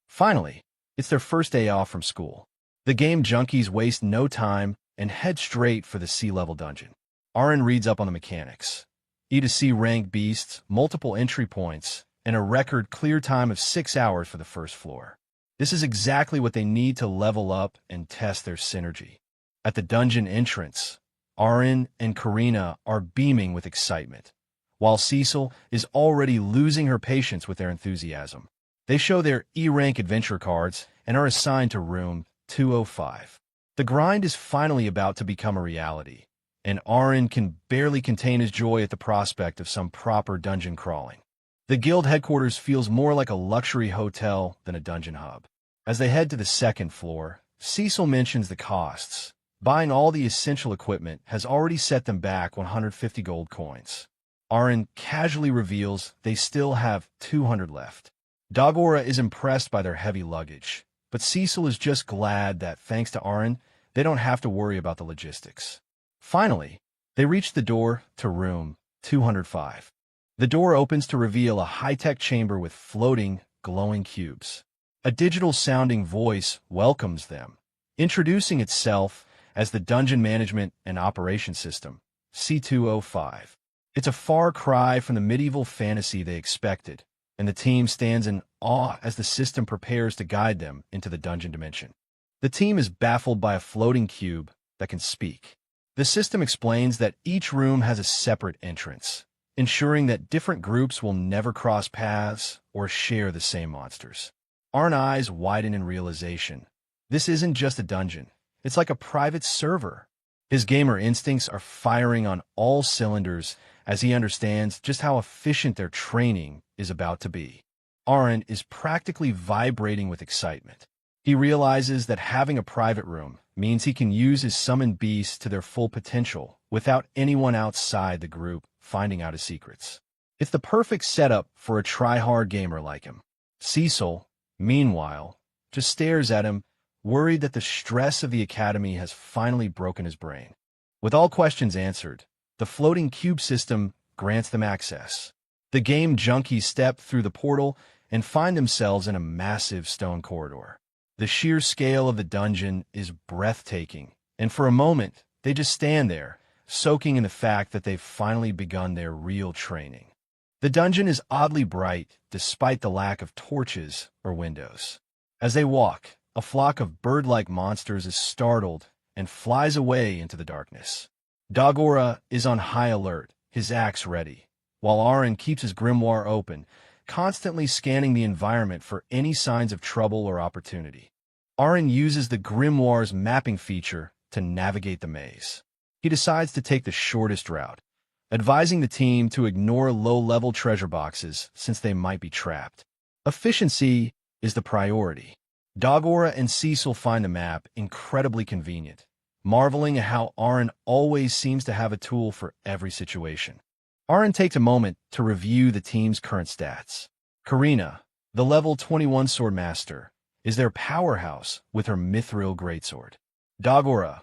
Finally, it's their first day off from school. The game junkies waste no time and head straight for the sea-level dungeon. Arin reads up on the mechanics. E to C rank beasts, multiple entry points, and a record clear time of 6 hours for the first floor. This is exactly what they need to level up and test their synergy. At the dungeon entrance, Arin and Karina are beaming with excitement, while Cecil is already losing her patience with their enthusiasm. They show their E-rank adventure cards and are assigned to room 205. The grind is finally about to become a reality, and Arin can barely contain his joy at the prospect of some proper dungeon crawling. The guild headquarters feels more like a luxury hotel than a dungeon hub. As they head to the second floor, Cecil mentions the costs. Buying all the essential equipment has already set them back 150 gold coins. Arin casually reveals they still have 200 left. Dagora is impressed by their heavy luggage, but Cecil is just glad that, thanks to Arin, they don't have to worry about the logistics. Finally, they reach the door to room 205. The door opens to reveal a high-tech chamber with floating, glowing cubes. A digital-sounding voice welcomes them, introducing itself as the Dungeon Management and Operations System, C205. It's a far cry from the medieval fantasy they expected, and the team stands in awe as the system prepares to guide them into the dungeon dimension. The team is baffled by a floating cube that can speak. The system explains that each room has a separate entrance, ensuring that different groups will never cross paths or share the same monsters. Our eyes widen in realization. This isn't just a dungeon. It's like a private server. His gamer instincts are firing on all cylinders as he understands just how efficient their training is about to be. Aaron is practically vibrating with excitement. He realizes that having a private room means he can use his summoned beasts to their full potential without anyone outside the group finding out his secrets. It's the perfect setup for a try-hard gamer like him. Cecil, meanwhile, just stares at him, worried that the stress of the academy has finally broken his brain. With all questions answered, the floating cube system grants them access. The game junkies step through the portal and find themselves in a massive stone corridor. The sheer scale of the dungeon is breathtaking, and for a moment, they just stand there, soaking in the fact that they've finally begun their real training. The dungeon is oddly bright, despite the lack of torches or windows. As they walk, a flock of bird-like monsters is startled and flies away into the darkness. Dagora is on high alert, his axe ready, while Aaron keeps his grimoire open, constantly scanning the environment for any signs of trouble or opportunity. Aaron uses the grimoire's mapping feature to navigate the maze. He decides to take the shortest route, advising the team to ignore low-level treasure boxes since they might be trapped. Efficiency is the priority. Dagora and Cecil find the map incredibly convenient, marveling at how Aaron always seems to have a tool for every situation. Aaron takes a moment to review the team's current stats. Karina, the level 21 swordmaster, is their powerhouse with her mithril greatsword. Dagora,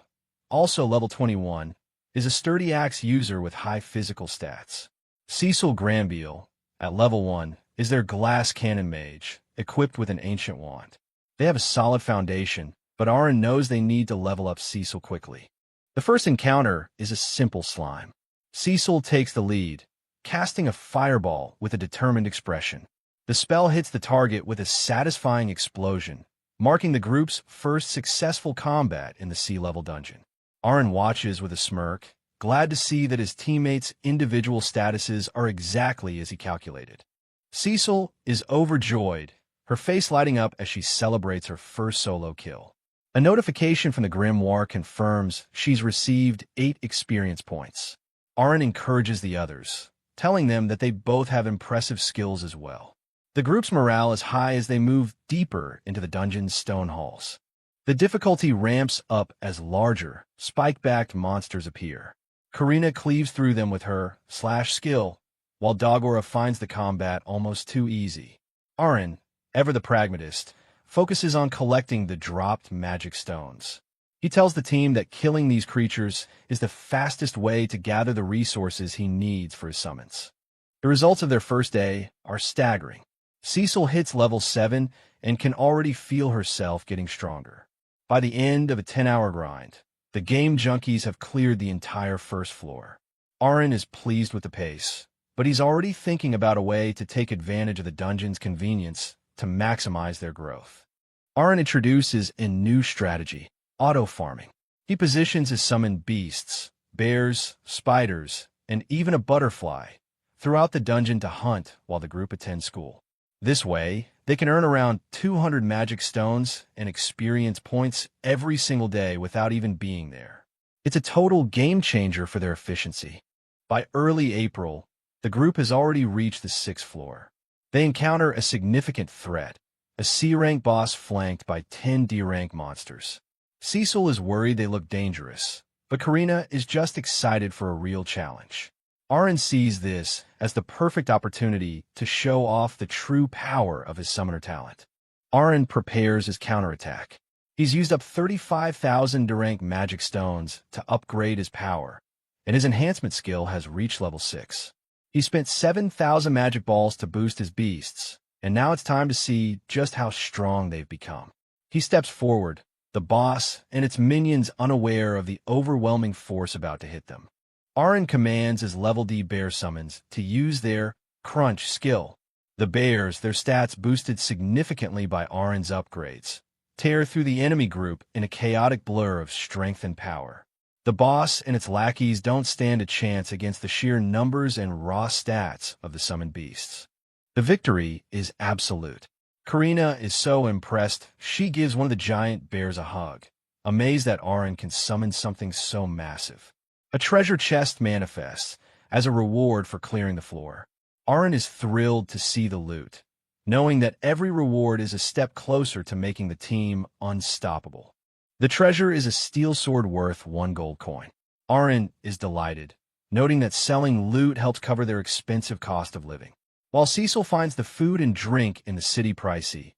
also level 21, is a sturdy axe user with high physical stats. Cecil Granville, at level 1, is their glass cannon mage, equipped with an ancient wand. They have a solid foundation, but Aaron knows they need to level up Cecil quickly. The first encounter is a simple slime. Cecil takes the lead, casting a fireball with a determined expression. The spell hits the target with a satisfying explosion, marking the group's first successful combat in the sea-level dungeon. Aaron watches with a smirk, glad to see that his teammates' individual statuses are exactly as he calculated. Cecil is overjoyed, her face lighting up as she celebrates her first solo kill. A notification from the grimoire confirms she's received 8 experience points. Aaron encourages the others, telling them that they both have impressive skills as well. The group's morale is high as they move deeper into the dungeon's stone halls. The difficulty ramps up as larger, spike-backed monsters appear. Karina cleaves through them with her /skill, while Dagora finds the combat almost too easy. Aaron, ever the pragmatist, focuses on collecting the dropped magic stones. He tells the team that killing these creatures is the fastest way to gather the resources he needs for his summons. The results of their first day are staggering. Cecil hits level 7 and can already feel herself getting stronger. By the end of a 10-hour grind, the game junkies have cleared the entire first floor. Aaron is pleased with the pace, but he's already thinking about a way to take advantage of the dungeon's convenience to maximize their growth. Aaron introduces a new strategy, auto-farming. He positions his summoned beasts, bears, spiders, and even a butterfly, throughout the dungeon to hunt while the group attends school. This way, they can earn around 200 magic stones and experience points every single day without even being there. It's a total game changer for their efficiency. By early April, the group has already reached the 6th floor. They encounter a significant threat, a C-rank boss flanked by 10 D-rank monsters. Cecil is worried they look dangerous, but Karina is just excited for a real challenge. Aaron sees this as the perfect opportunity to show off the true power of his summoner talent. Aaron prepares his counterattack. He's used up 35,000 D-rank magic stones to upgrade his power, and his enhancement skill has reached level 6. He spent 7,000 magic balls to boost his beasts, and now it's time to see just how strong they've become. He steps forward, the boss and its minions unaware of the overwhelming force about to hit them. Aaron commands his level D bear summons to use their crunch skill. The bears, their stats boosted significantly by Aaron's upgrades, tear through the enemy group in a chaotic blur of strength and power. The boss and its lackeys don't stand a chance against the sheer numbers and raw stats of the summoned beasts. The victory is absolute. Karina is so impressed, she gives one of the giant bears a hug, amazed that Aaron can summon something so massive. A treasure chest manifests as a reward for clearing the floor. Aaron is thrilled to see the loot, knowing that every reward is a step closer to making the team unstoppable. The treasure is a steel sword worth 1 gold coin. Aaron is delighted, noting that selling loot helps cover their expensive cost of living. While Cecil finds the food and drink in the city pricey,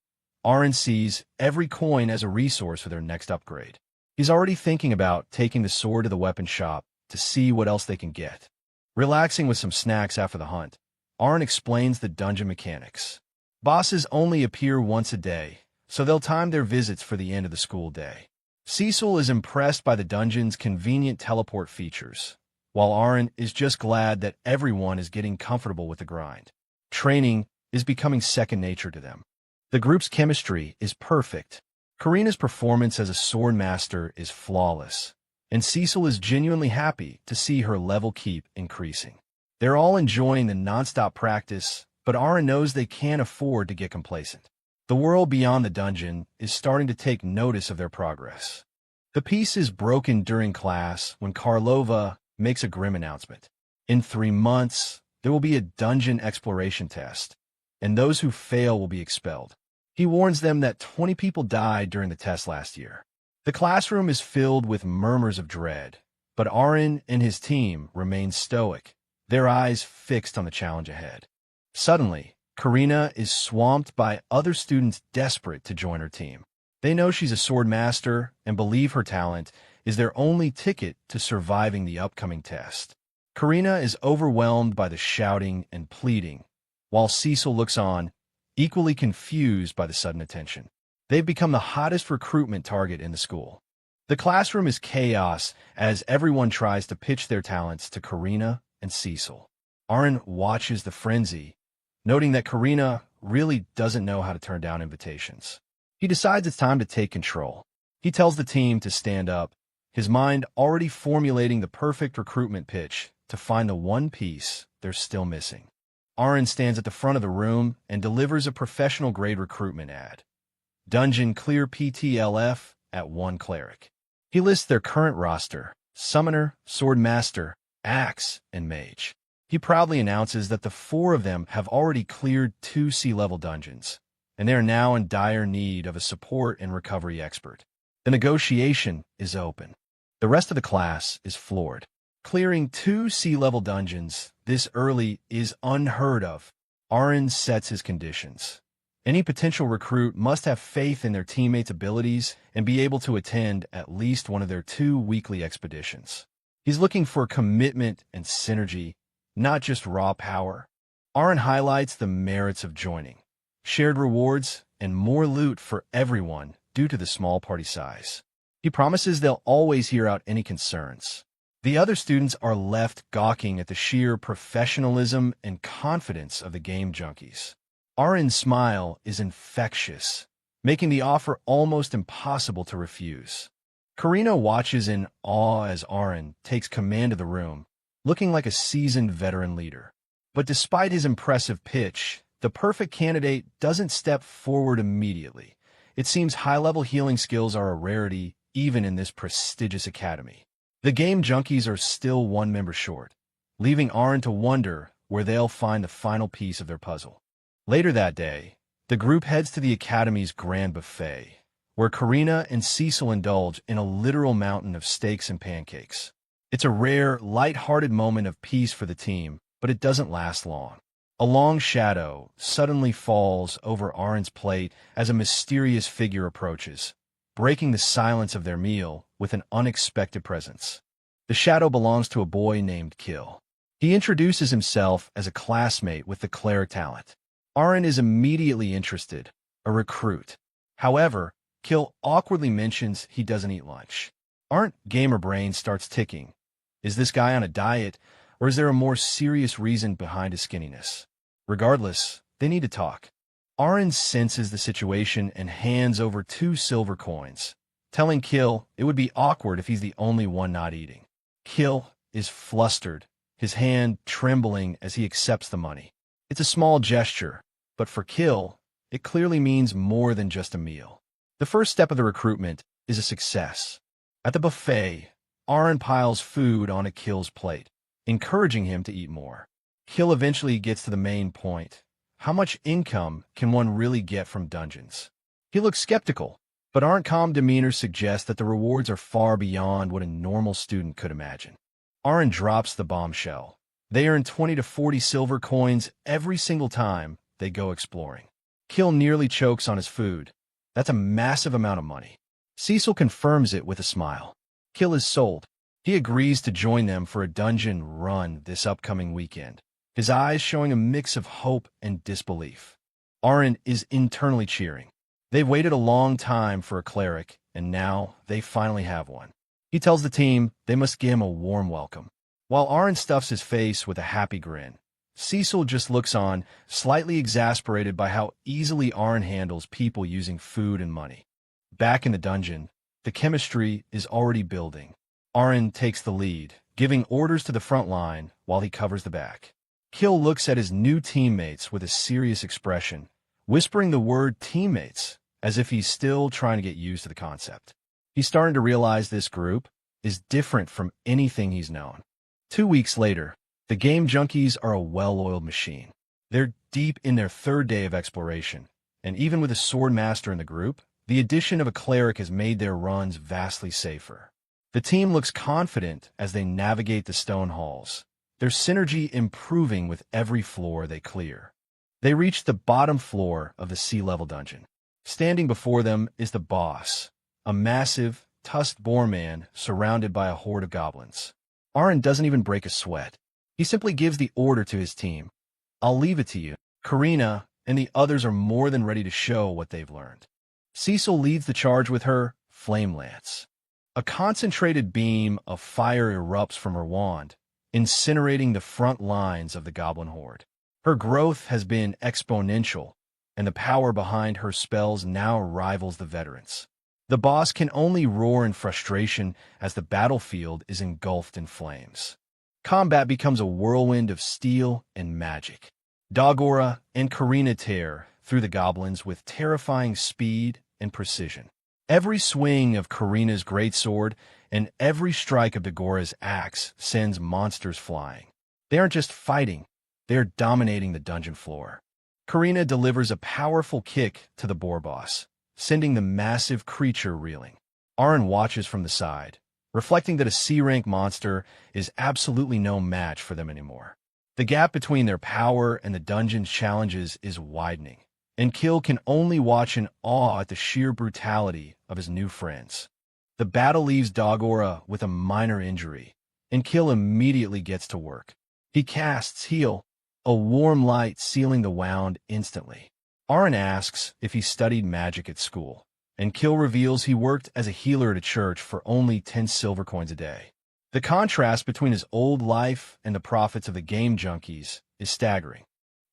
Aaron sees every coin as a resource for their next upgrade. He's already thinking about taking the sword to the weapon shop to see what else they can get. Relaxing with some snacks after the hunt, Aaron explains the dungeon mechanics. Bosses only appear once a day, so they'll time their visits for the end of the school day. Cecil is impressed by the dungeon's convenient teleport features, while Aaron is just glad that everyone is getting comfortable with the grind. Training is becoming second nature to them. The group's chemistry is perfect. Karina's performance as a swordmaster is flawless, and Cecil is genuinely happy to see her level keep increasing. They're all enjoying the nonstop practice, but Aaron knows they can't afford to get complacent. The world beyond the dungeon is starting to take notice of their progress. The peace is broken during class when Karlova makes a grim announcement. In 3 months, there will be a dungeon exploration test, and those who fail will be expelled. He warns them that 20 people died during the test last year. The classroom is filled with murmurs of dread, but Aaron and his team remain stoic, their eyes fixed on the challenge ahead. Suddenly, Karina is swamped by other students desperate to join her team. They know she's a swordmaster and believe her talent is their only ticket to surviving the upcoming test. Karina is overwhelmed by the shouting and pleading, while Cecil looks on, equally confused by the sudden attention. They've become the hottest recruitment target in the school. The classroom is chaos as everyone tries to pitch their talents to Karina and Cecil. Aaron watches the frenzy, noting that Karina really doesn't know how to turn down invitations. He decides it's time to take control. He tells the team to stand up, his mind already formulating the perfect recruitment pitch to find the one piece they're still missing. Aaron stands at the front of the room and delivers a professional-grade recruitment ad. Dungeon clear PTLF at 1 cleric. He lists their current roster: Summoner, Swordmaster, Axe, and Mage. He proudly announces that the 4 of them have already cleared 2 sea-level dungeons, and they are now in dire need of a support and recovery expert. The negotiation is open. The rest of the class is floored. Clearing 2 sea-level dungeons this early is unheard of. Aaron sets his conditions. Any potential recruit must have faith in their teammates' abilities and be able to attend at least one of their 2 weekly expeditions. He's looking for commitment and synergy, not just raw power. Aaron highlights the merits of joining: shared rewards and more loot for everyone due to the small party size. He promises they'll always hear out any concerns. The other students are left gawking at the sheer professionalism and confidence of the game junkies. Aaron's smile is infectious, making the offer almost impossible to refuse. Karina watches in awe as Aaron takes command of the room, looking like a seasoned veteran leader. But despite his impressive pitch, the perfect candidate doesn't step forward immediately. It seems high-level healing skills are a rarity even in this prestigious academy. The game junkies are still 1 member short, leaving Aaron to wonder where they'll find the final piece of their puzzle. Later that day, the group heads to the academy's grand buffet, where Karina and Cecil indulge in a literal mountain of steaks and pancakes. It's a rare, light-hearted moment of peace for the team, but it doesn't last long. A long shadow suddenly falls over Aaron's plate as a mysterious figure approaches, breaking the silence of their meal with an unexpected presence. The shadow belongs to a boy named Kill. He introduces himself as a classmate with the cleric talent. Aaron is immediately interested, a recruit. However, Kill awkwardly mentions he doesn't eat lunch. Arn's gamer brain starts ticking. Is this guy on a diet, or is there a more serious reason behind his skinniness? Regardless, they need to talk. Aaron senses the situation and hands over 2 silver coins, telling Kill it would be awkward if he's the only one not eating. Kill is flustered, his hand trembling as he accepts the money. It's a small gesture, but for Kill, it clearly means more than just a meal. The first step of the recruitment is a success. At the buffet, Aaron piles food onto Kill's plate, encouraging him to eat more. Kill eventually gets to the main point. How much income can one really get from dungeons? He looks skeptical, but Aaron's calm demeanor suggests that the rewards are far beyond what a normal student could imagine. Aaron drops the bombshell. They earn 20 to 40 silver coins every single time they go exploring. Kill nearly chokes on his food. That's a massive amount of money. Cecil confirms it with a smile. Kill is sold. He agrees to join them for a dungeon run this upcoming weekend, his eyes showing a mix of hope and disbelief. Aaron is internally cheering. They've waited a long time for a cleric, and now they finally have one. He tells the team they must give him a warm welcome. While Aaron stuffs his face with a happy grin, Cecil just looks on, slightly exasperated by how easily Aaron handles people using food and money. Back in the dungeon, the chemistry is already building. Aaron takes the lead, giving orders to the front line while he covers the back. Kill looks at his new teammates with a serious expression, whispering the word teammates as if he's still trying to get used to the concept. He's starting to realize this group is different from anything he's known. 2 weeks later, the game junkies are a well-oiled machine. They're deep in their 3rd day of exploration, and even with a swordmaster in the group, the addition of a cleric has made their runs vastly safer. The team looks confident as they navigate the stone halls, their synergy improving with every floor they clear. They reach the bottom floor of the sea-level dungeon. Standing before them is the boss, a massive, tusked boar man surrounded by a horde of goblins. Aaron doesn't even break a sweat. He simply gives the order to his team. I'll leave it to you. Karina and the others are more than ready to show what they've learned. Cecil leads the charge with her flame lance. A concentrated beam of fire erupts from her wand, incinerating the front lines of the goblin horde. Her growth has been exponential, and the power behind her spells now rivals the veterans. The boss can only roar in frustration as the battlefield is engulfed in flames. Combat becomes a whirlwind of steel and magic. Dagora and Karina tear through the goblins with terrifying speed and precision. Every swing of Karina's greatsword and every strike of Dagora's axe sends monsters flying. They aren't just fighting, they are dominating the dungeon floor. Karina delivers a powerful kick to the boar boss, sending the massive creature reeling. Aaron watches from the side, reflecting that a C-rank monster is absolutely no match for them anymore. The gap between their power and the dungeon's challenges is widening, and Kill can only watch in awe at the sheer brutality of his new friends. The battle leaves Dagora with a minor injury, and Kill immediately gets to work. He casts Heal, a warm light sealing the wound instantly. Aaron asks if he studied magic at school, and Kill reveals he worked as a healer at a church for only 10 silver coins a day. The contrast between his old life and the profits of the game junkies is staggering.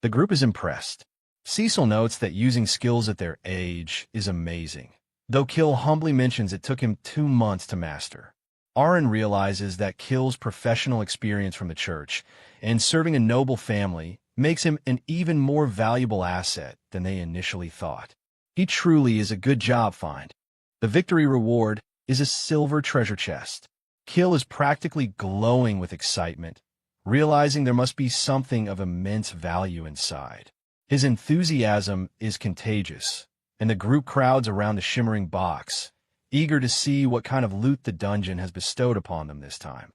The group is impressed. Cecil notes that using skills at their age is amazing, though Kill humbly mentions it took him 2 months to master. Aaron realizes that Kill's professional experience from the church and serving a noble family makes him an even more valuable asset than they initially thought. He truly is a good job find. The victory reward is a silver treasure chest. Kill is practically glowing with excitement, realizing there must be something of immense value inside. His enthusiasm is contagious, and the group crowds around the shimmering box, eager to see what kind of loot the dungeon has bestowed upon them this time.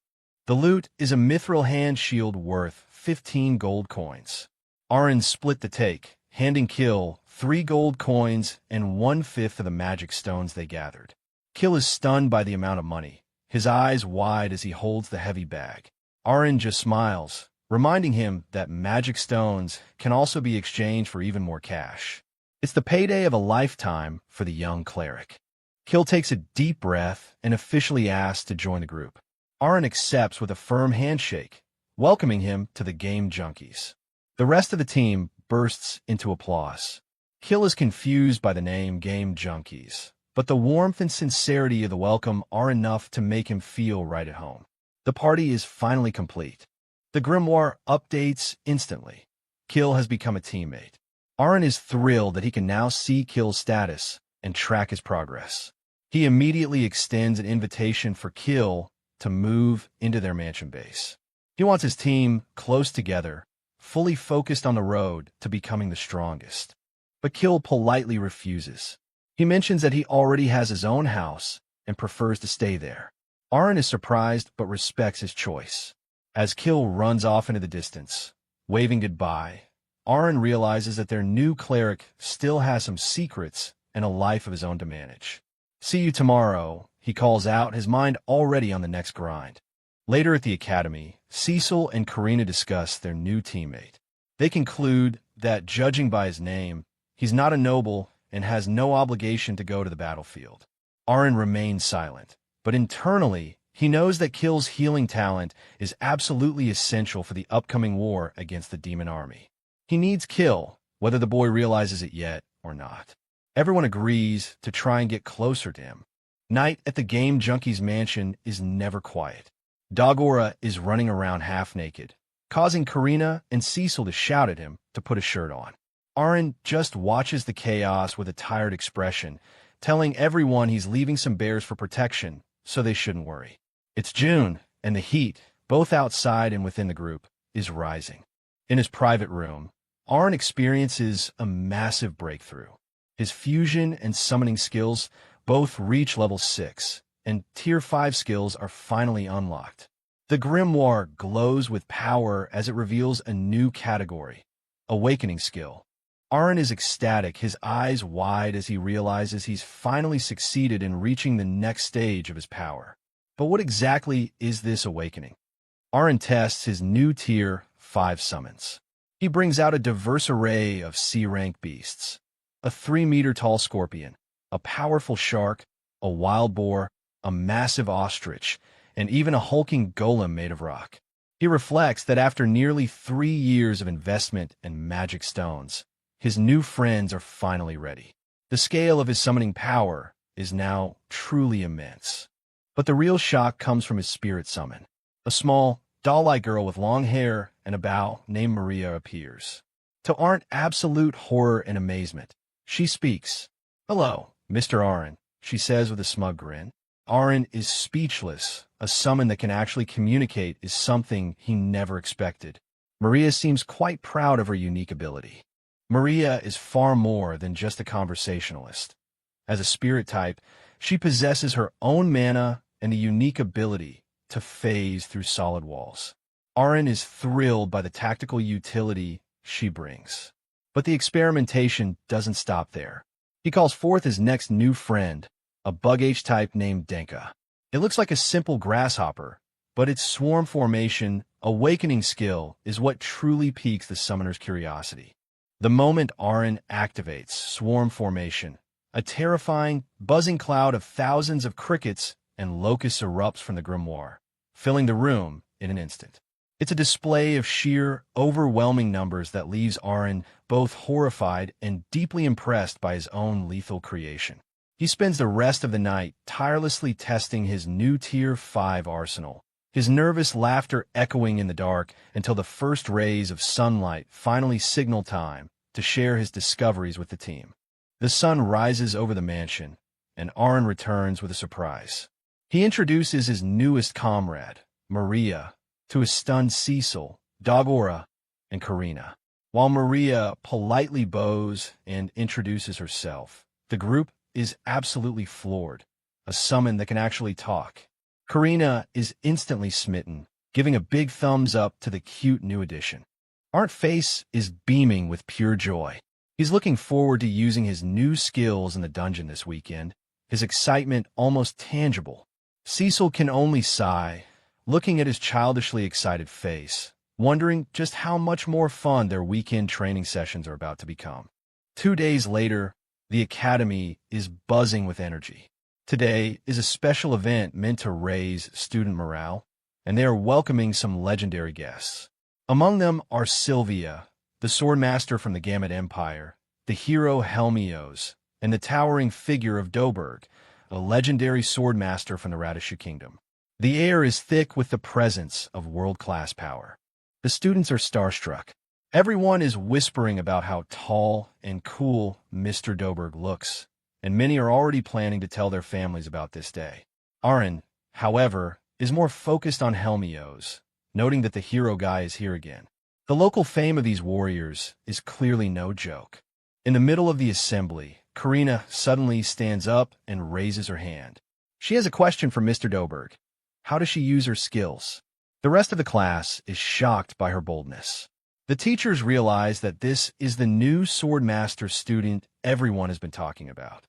The loot is a mithril hand shield worth 15 gold coins. Aaron split the take, handing Kill 3 gold coins and 1/5 of the magic stones they gathered. Kill is stunned by the amount of money, his eyes wide as he holds the heavy bag. Aaron just smiles, reminding him that magic stones can also be exchanged for even more cash. It's the payday of a lifetime for the young cleric. Kill takes a deep breath and officially asks to join the group. Aaron accepts with a firm handshake, welcoming him to the Game Junkies. The rest of the team bursts into applause. Kill is confused by the name Game Junkies, but the warmth and sincerity of the welcome are enough to make him feel right at home. The party is finally complete. The grimoire updates instantly. Kill has become a teammate. Aaron is thrilled that he can now see Kill's status and track his progress. He immediately extends an invitation for Kill to move into their mansion base. He wants his team close together, fully focused on the road to becoming the strongest. But Kill politely refuses. He mentions that he already has his own house and prefers to stay there. Aaron is surprised but respects his choice. As Kill runs off into the distance, waving goodbye, Aaron realizes that their new cleric still has some secrets and a life of his own to manage. "See you tomorrow," he calls out, his mind already on the next grind. Later at the academy, Cecil and Karina discuss their new teammate. They conclude that, judging by his name, he's not a noble and has no obligation to go to the battlefield. Aaron remains silent, but internally, he knows that Kill's healing talent is absolutely essential for the upcoming war against the demon army. He needs Kill, whether the boy realizes it yet or not. Everyone agrees to try and get closer to him. Night at the Game Junkie's mansion is never quiet. Dogora is running around half-naked, causing Karina and Cecil to shout at him to put a shirt on. Aaron just watches the chaos with a tired expression, telling everyone he's leaving some bears for protection, so they shouldn't worry. It's June, and the heat, both outside and within the group, is rising. In his private room, Aaron experiences a massive breakthrough. His fusion and summoning skills both reach level 6, and Tier 5 skills are finally unlocked. The grimoire glows with power as it reveals a new category, Awakening skill. Aaron is ecstatic, his eyes wide as he realizes he's finally succeeded in reaching the next stage of his power. But what exactly is this awakening? Aaron tests his new Tier 5 summons. He brings out a diverse array of C-rank beasts. A 3-meter-tall scorpion, a powerful shark, a wild boar, a massive ostrich, and even a hulking golem made of rock. He reflects that after nearly 3 years of investment and magic stones, his new friends are finally ready. The scale of his summoning power is now truly immense. But the real shock comes from his spirit summon. A small, doll-like girl with long hair and a bow named Maria appears. To Aaron's absolute horror and amazement, she speaks. "Hello, Mr. Aaron," she says with a smug grin. Aaron is speechless. A summon that can actually communicate is something he never expected. Maria seems quite proud of her unique ability. Maria is far more than just a conversationalist. As a spirit type, she possesses her own mana and a unique ability to phase through solid walls. Aaron is thrilled by the tactical utility she brings. But the experimentation doesn't stop there. He calls forth his next new friend, a bug-H type named Denka. It looks like a simple grasshopper, but its swarm formation, awakening skill, is what truly piques the summoner's curiosity. The moment Aaron activates swarm formation, a terrifying, buzzing cloud of thousands of crickets and locusts erupts from the grimoire, filling the room in an instant. It's a display of sheer, overwhelming numbers that leaves Aaron both horrified and deeply impressed by his own lethal creation. He spends the rest of the night tirelessly testing his new Tier 5 arsenal, his nervous laughter echoing in the dark until the first rays of sunlight finally signal time to share his discoveries with the team. The sun rises over the mansion, and Aaron returns with a surprise. He introduces his newest comrade, Maria, to his stunned Cecil, Dogora, and Karina. While Maria politely bows and introduces herself, the group is absolutely floored, a summon that can actually talk. Karina is instantly smitten, giving a big thumbs up to the cute new addition. Art's face is beaming with pure joy. He's looking forward to using his new skills in the dungeon this weekend, his excitement almost tangible. Cecil can only sigh, looking at his childishly excited face, wondering just how much more fun their weekend training sessions are about to become. 2 days later, the academy is buzzing with energy. Today is a special event meant to raise student morale, and they are welcoming some legendary guests. Among them are Sylvia, the swordmaster from the Gamut Empire, the hero Helmios, and the towering figure of Doberg, a legendary swordmaster from the Radishu Kingdom. The air is thick with the presence of world-class power. The students are starstruck. Everyone is whispering about how tall and cool Mr. Doberg looks, and many are already planning to tell their families about this day. Aaron, however, is more focused on Helmios, noting that the hero guy is here again. The local fame of these warriors is clearly no joke. In the middle of the assembly, Karina suddenly stands up and raises her hand. She has a question for Mr. Doberg. How does she use her skills? The rest of the class is shocked by her boldness. The teachers realize that this is the new swordmaster student everyone has been talking about.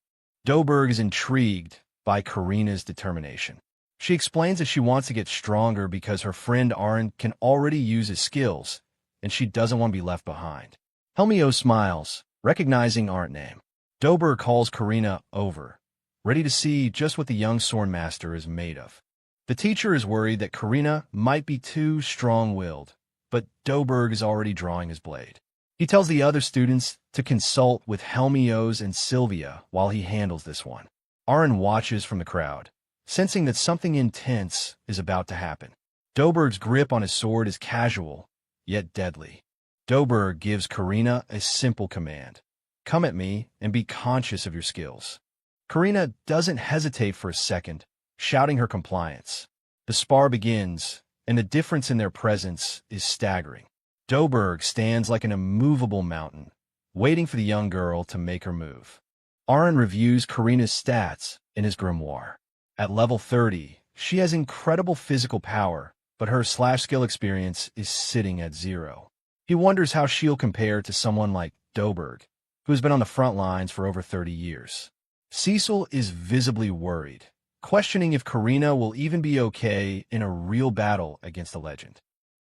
Doberg is intrigued by Karina's determination. She explains that she wants to get stronger because her friend Aaron can already use his skills, and she doesn't want to be left behind. Helmio smiles, recognizing Aaron's name. Doberg calls Karina over, ready to see just what the young swordmaster is made of. The teacher is worried that Karina might be too strong-willed, but Doberg is already drawing his blade. He tells the other students to consult with Helmios and Sylvia while he handles this one. Aaron watches from the crowd, sensing that something intense is about to happen. Doberg's grip on his sword is casual, yet deadly. Doberg gives Karina a simple command. Come at me and be conscious of your skills. Karina doesn't hesitate for a second, shouting her compliance. The spar begins, and the difference in their presence is staggering. Doberg stands like an immovable mountain, waiting for the young girl to make her move. Aaron reviews Karina's stats in his grimoire. At level 30, she has incredible physical power, but her slash skill experience is sitting at 0. He wonders how she'll compare to someone like Doberg, who has been on the front lines for over 30 years. Cecil is visibly worried, questioning if Karina will even be okay in a real battle against a legend.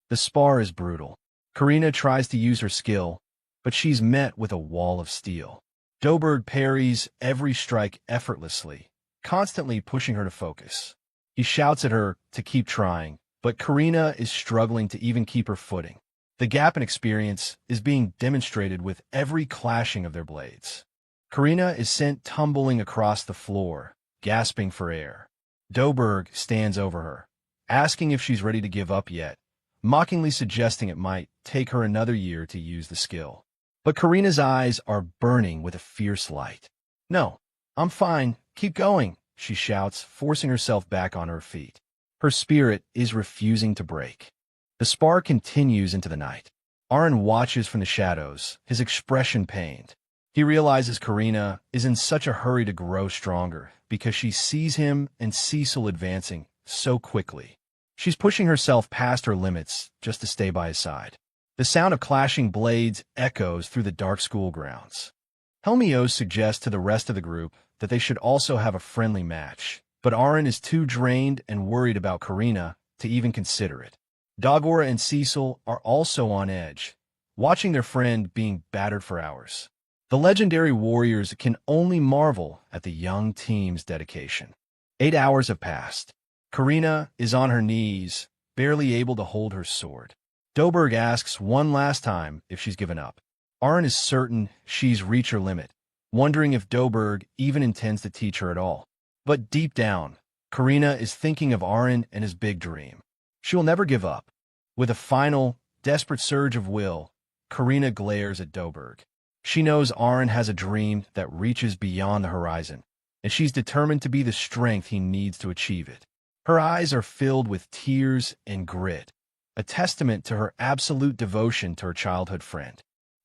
The spar is brutal. Karina tries to use her skill, but she's met with a wall of steel. Doberg parries every strike effortlessly, constantly pushing her to focus. He shouts at her to keep trying, but Karina is struggling to even keep her footing. The gap in experience is being demonstrated with every clashing of their blades. Karina is sent tumbling across the floor, gasping for air. Doberg stands over her, asking if she's ready to give up yet, mockingly suggesting it might take her another year to use the skill. But Karina's eyes are burning with a fierce light. No, I'm fine, keep going, she shouts, forcing herself back on her feet. Her spirit is refusing to break. The spar continues into the night. Aaron watches from the shadows, his expression pained. He realizes Karina is in such a hurry to grow stronger because she sees him and Cecil advancing so quickly. She's pushing herself past her limits just to stay by his side. The sound of clashing blades echoes through the dark school grounds. Helmios suggests to the rest of the group that they should also have a friendly match, but Aaron is too drained and worried about Karina to even consider it. Dagora and Cecil are also on edge, watching their friend being battered for hours. The legendary warriors can only marvel at the young team's dedication. 8 hours have passed. Karina is on her knees, barely able to hold her sword. Doberg asks one last time if she's given up. Aaron is certain she's reached her limit, wondering if Doberg even intends to teach her at all. But deep down, Karina is thinking of Aaron and his big dream. She will never give up. With a final, desperate surge of will, Karina glares at Doberg. She knows Aaron has a dream that reaches beyond the horizon, and she's determined to be the strength he needs to achieve it. Her eyes are filled with tears and grit, a testament to her absolute devotion to her childhood friend.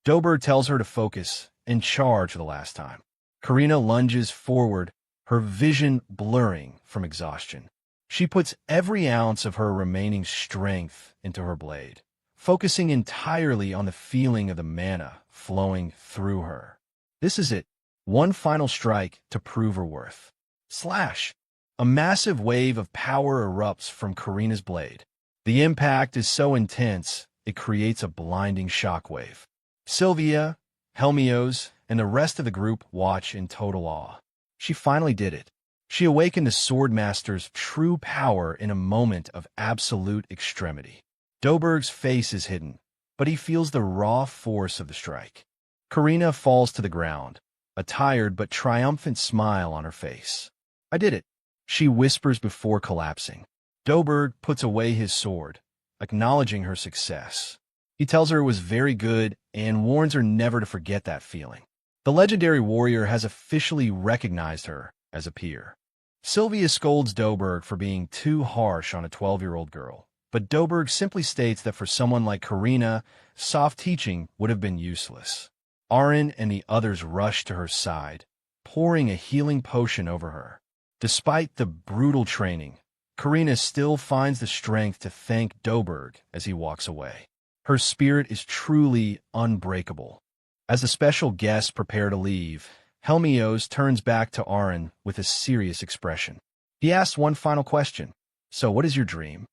Doberg tells her to focus and charge for the last time. Karina lunges forward, her vision blurring from exhaustion. She puts every ounce of her remaining strength into her blade, focusing entirely on the feeling of the mana flowing through her. This is it, one final strike to prove her worth. Slash! A massive wave of power erupts from Karina's blade. The impact is so intense, it creates a blinding shockwave. Sylvia, Helmios, and the rest of the group watch in total awe. She finally did it. She awakened the swordmaster's true power in a moment of absolute extremity. Doberg's face is hidden, but he feels the raw force of the strike. Karina falls to the ground, a tired but triumphant smile on her face. I did it, she whispers before collapsing. Doberg puts away his sword, acknowledging her success. He tells her it was very good and warns her never to forget that feeling. The legendary warrior has officially recognized her as a peer. Sylvia scolds Doberg for being too harsh on a 12-year-old girl, but Doberg simply states that for someone like Karina, soft teaching would have been useless. Aaron and the others rush to her side, pouring a healing potion over her. Despite the brutal training, Karina still finds the strength to thank Doberg as he walks away. Her spirit is truly unbreakable. As the special guests prepare to leave, Helmios turns back to Aaron with a serious expression. He asks one final question. So what is your dream?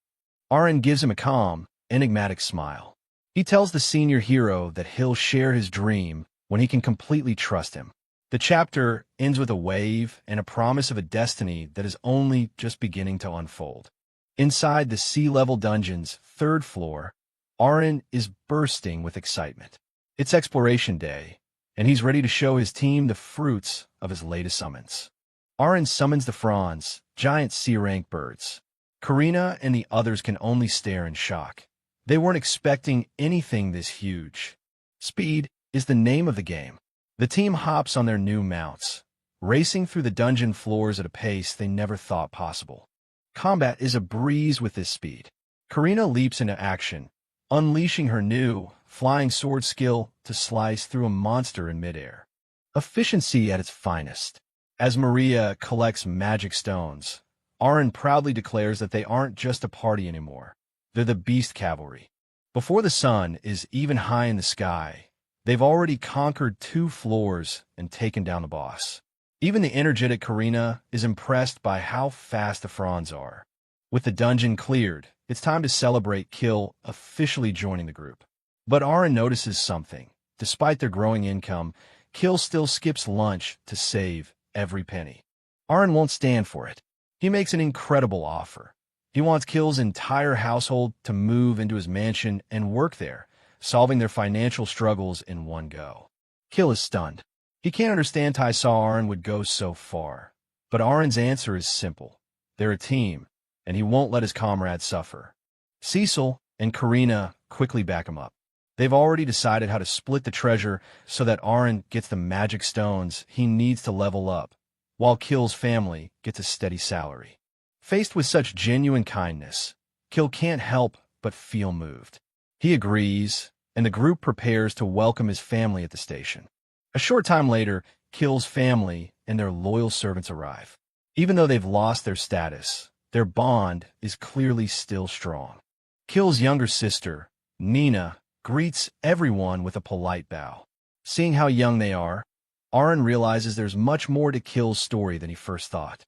Aaron gives him a calm, enigmatic smile. He tells the senior hero that he'll share his dream when he can completely trust him. The chapter ends with a wave and a promise of a destiny that is only just beginning to unfold. Inside the sea-level dungeon's 3rd floor, Aaron is bursting with excitement. It's exploration day, and he's ready to show his team the fruits of his latest summons. Aaron summons the fronds, giant sea-rank birds. Karina and the others can only stare in shock. They weren't expecting anything this huge. Speed is the name of the game. The team hops on their new mounts, racing through the dungeon floors at a pace they never thought possible. Combat is a breeze with this speed. Karina leaps into action, unleashing her new, flying sword skill to slice through a monster in midair. Efficiency at its finest. As Maria collects magic stones, Aaron proudly declares that they aren't just a party anymore. They're the beast cavalry. Before the sun is even high in the sky, they've already conquered 2 floors and taken down the boss. Even the energetic Karina is impressed by how fast the fronds are. With the dungeon cleared, it's time to celebrate Kill officially joining the group. But Aaron notices something. Despite their growing income, Kill still skips lunch to save every penny. Aaron won't stand for it. He makes an incredible offer. He wants Kill's entire household to move into his mansion and work there, solving their financial struggles in one go. Kill is stunned. He can't understand how Aaron would go so far. But Aaron's answer is simple. They're a team, and he won't let his comrades suffer. Cecil and Karina quickly back him up. They've already decided how to split the treasure so that Aaron gets the magic stones he needs to level up, while Kill's family gets a steady salary. Faced with such genuine kindness, Kill can't help but feel moved. He agrees, and the group prepares to welcome his family at the station. A short time later, Kill's family and their loyal servants arrive. Even though they've lost their status, their bond is clearly still strong. Kill's younger sister, Nina, greets everyone with a polite bow. Seeing how young they are, Aaron realizes there's much more to Kill's story than he first thought.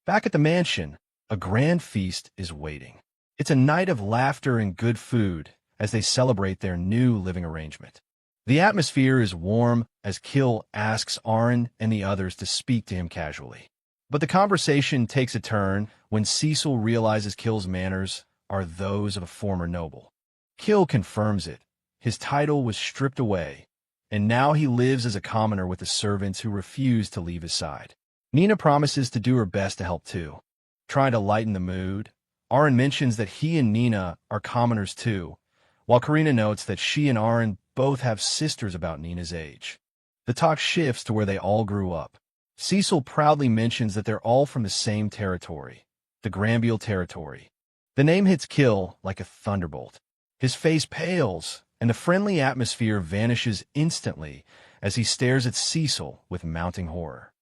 Back at the mansion, a grand feast is waiting. It's a night of laughter and good food as they celebrate their new living arrangement. The atmosphere is warm as Kill asks Aaron and the others to speak to him casually. But the conversation takes a turn when Cecil realizes Kill's manners are those of a former noble. Kill confirms it. His title was stripped away, and now he lives as a commoner with the servants who refuse to leave his side. Nina promises to do her best to help too. Trying to lighten the mood, Aaron mentions that he and Nina are commoners too, while Karina notes that she and Aaron both have sisters about Nina's age. The talk shifts to where they all grew up. Cecil proudly mentions that they're all from the same territory, the Granville territory. The name hits Kill like a thunderbolt. His face pales, and the friendly atmosphere vanishes instantly as he stares at Cecil with mounting horror.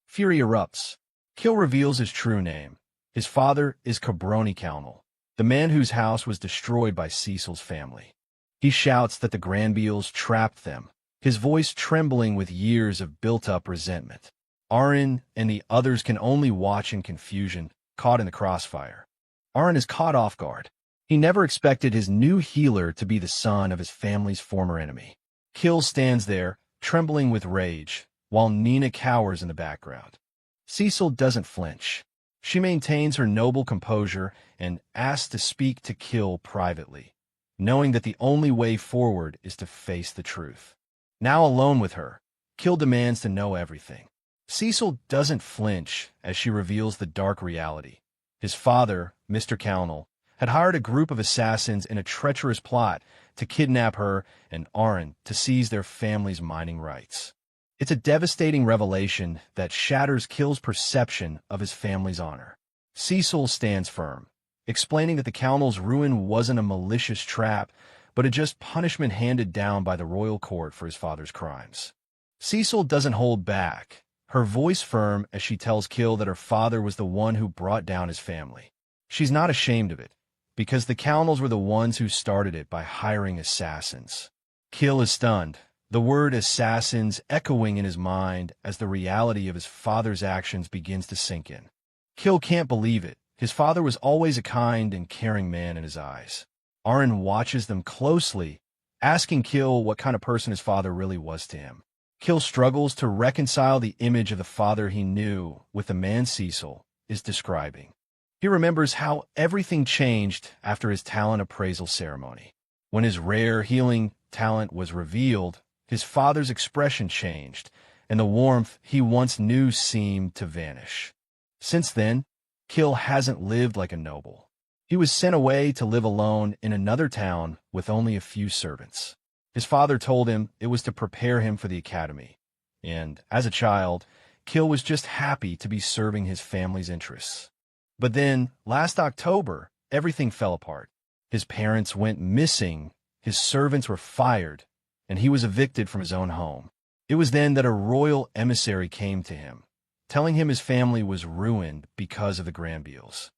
Fury erupts. Kill reveals his true name. His father is Cabroni Cownell, the man whose house was destroyed by Cecil's family. He shouts that the Granvilles trapped them, his voice trembling with years of built-up resentment. Aaron and the others can only watch in confusion, caught in the crossfire. Aaron is caught off guard. He never expected his new healer to be the son of his family's former enemy. Kill stands there, trembling with rage, while Nina cowers in the background. Cecil doesn't flinch. She maintains her noble composure and asks to speak to Kill privately, knowing that the only way forward is to face the truth. Now alone with her, Kill demands to know everything. Cecil doesn't flinch as she reveals the dark reality. His father, Mr. Cownell, had hired a group of assassins in a treacherous plot to kidnap her and Arryn to seize their family's mining rights. It's a devastating revelation that shatters Kill's perception of his family's honor. Cecil stands firm, explaining that the Cownell's ruin wasn't a malicious trap, but a just punishment handed down by the royal court for his father's crimes. Cecil doesn't hold back, her voice firm as she tells Kill that her father was the one who brought down his family. She's not ashamed of it, because the Cownells were the ones who started it by hiring assassins. Kill is stunned, the word assassins echoing in his mind as the reality of his father's actions begins to sink in. Kill can't believe it. His father was always a kind and caring man in his eyes. Arryn watches them closely, asking Kill what kind of person his father really was to him. Kill struggles to reconcile the image of the father he knew with the man Cecil is describing. He remembers how everything changed after his talent appraisal ceremony. When his rare healing talent was revealed, his father's expression changed, and the warmth he once knew seemed to vanish. Since then, Kill hasn't lived like a noble. He was sent away to live alone in another town with only a few servants. His father told him it was to prepare him for the academy, and, as a child, Kill was just happy to be serving his family's interests. But then, last October, everything fell apart. His parents went missing, his servants were fired, and he was evicted from his own home. It was then that a royal emissary came to him, telling him his family was ruined because of the Granbeels.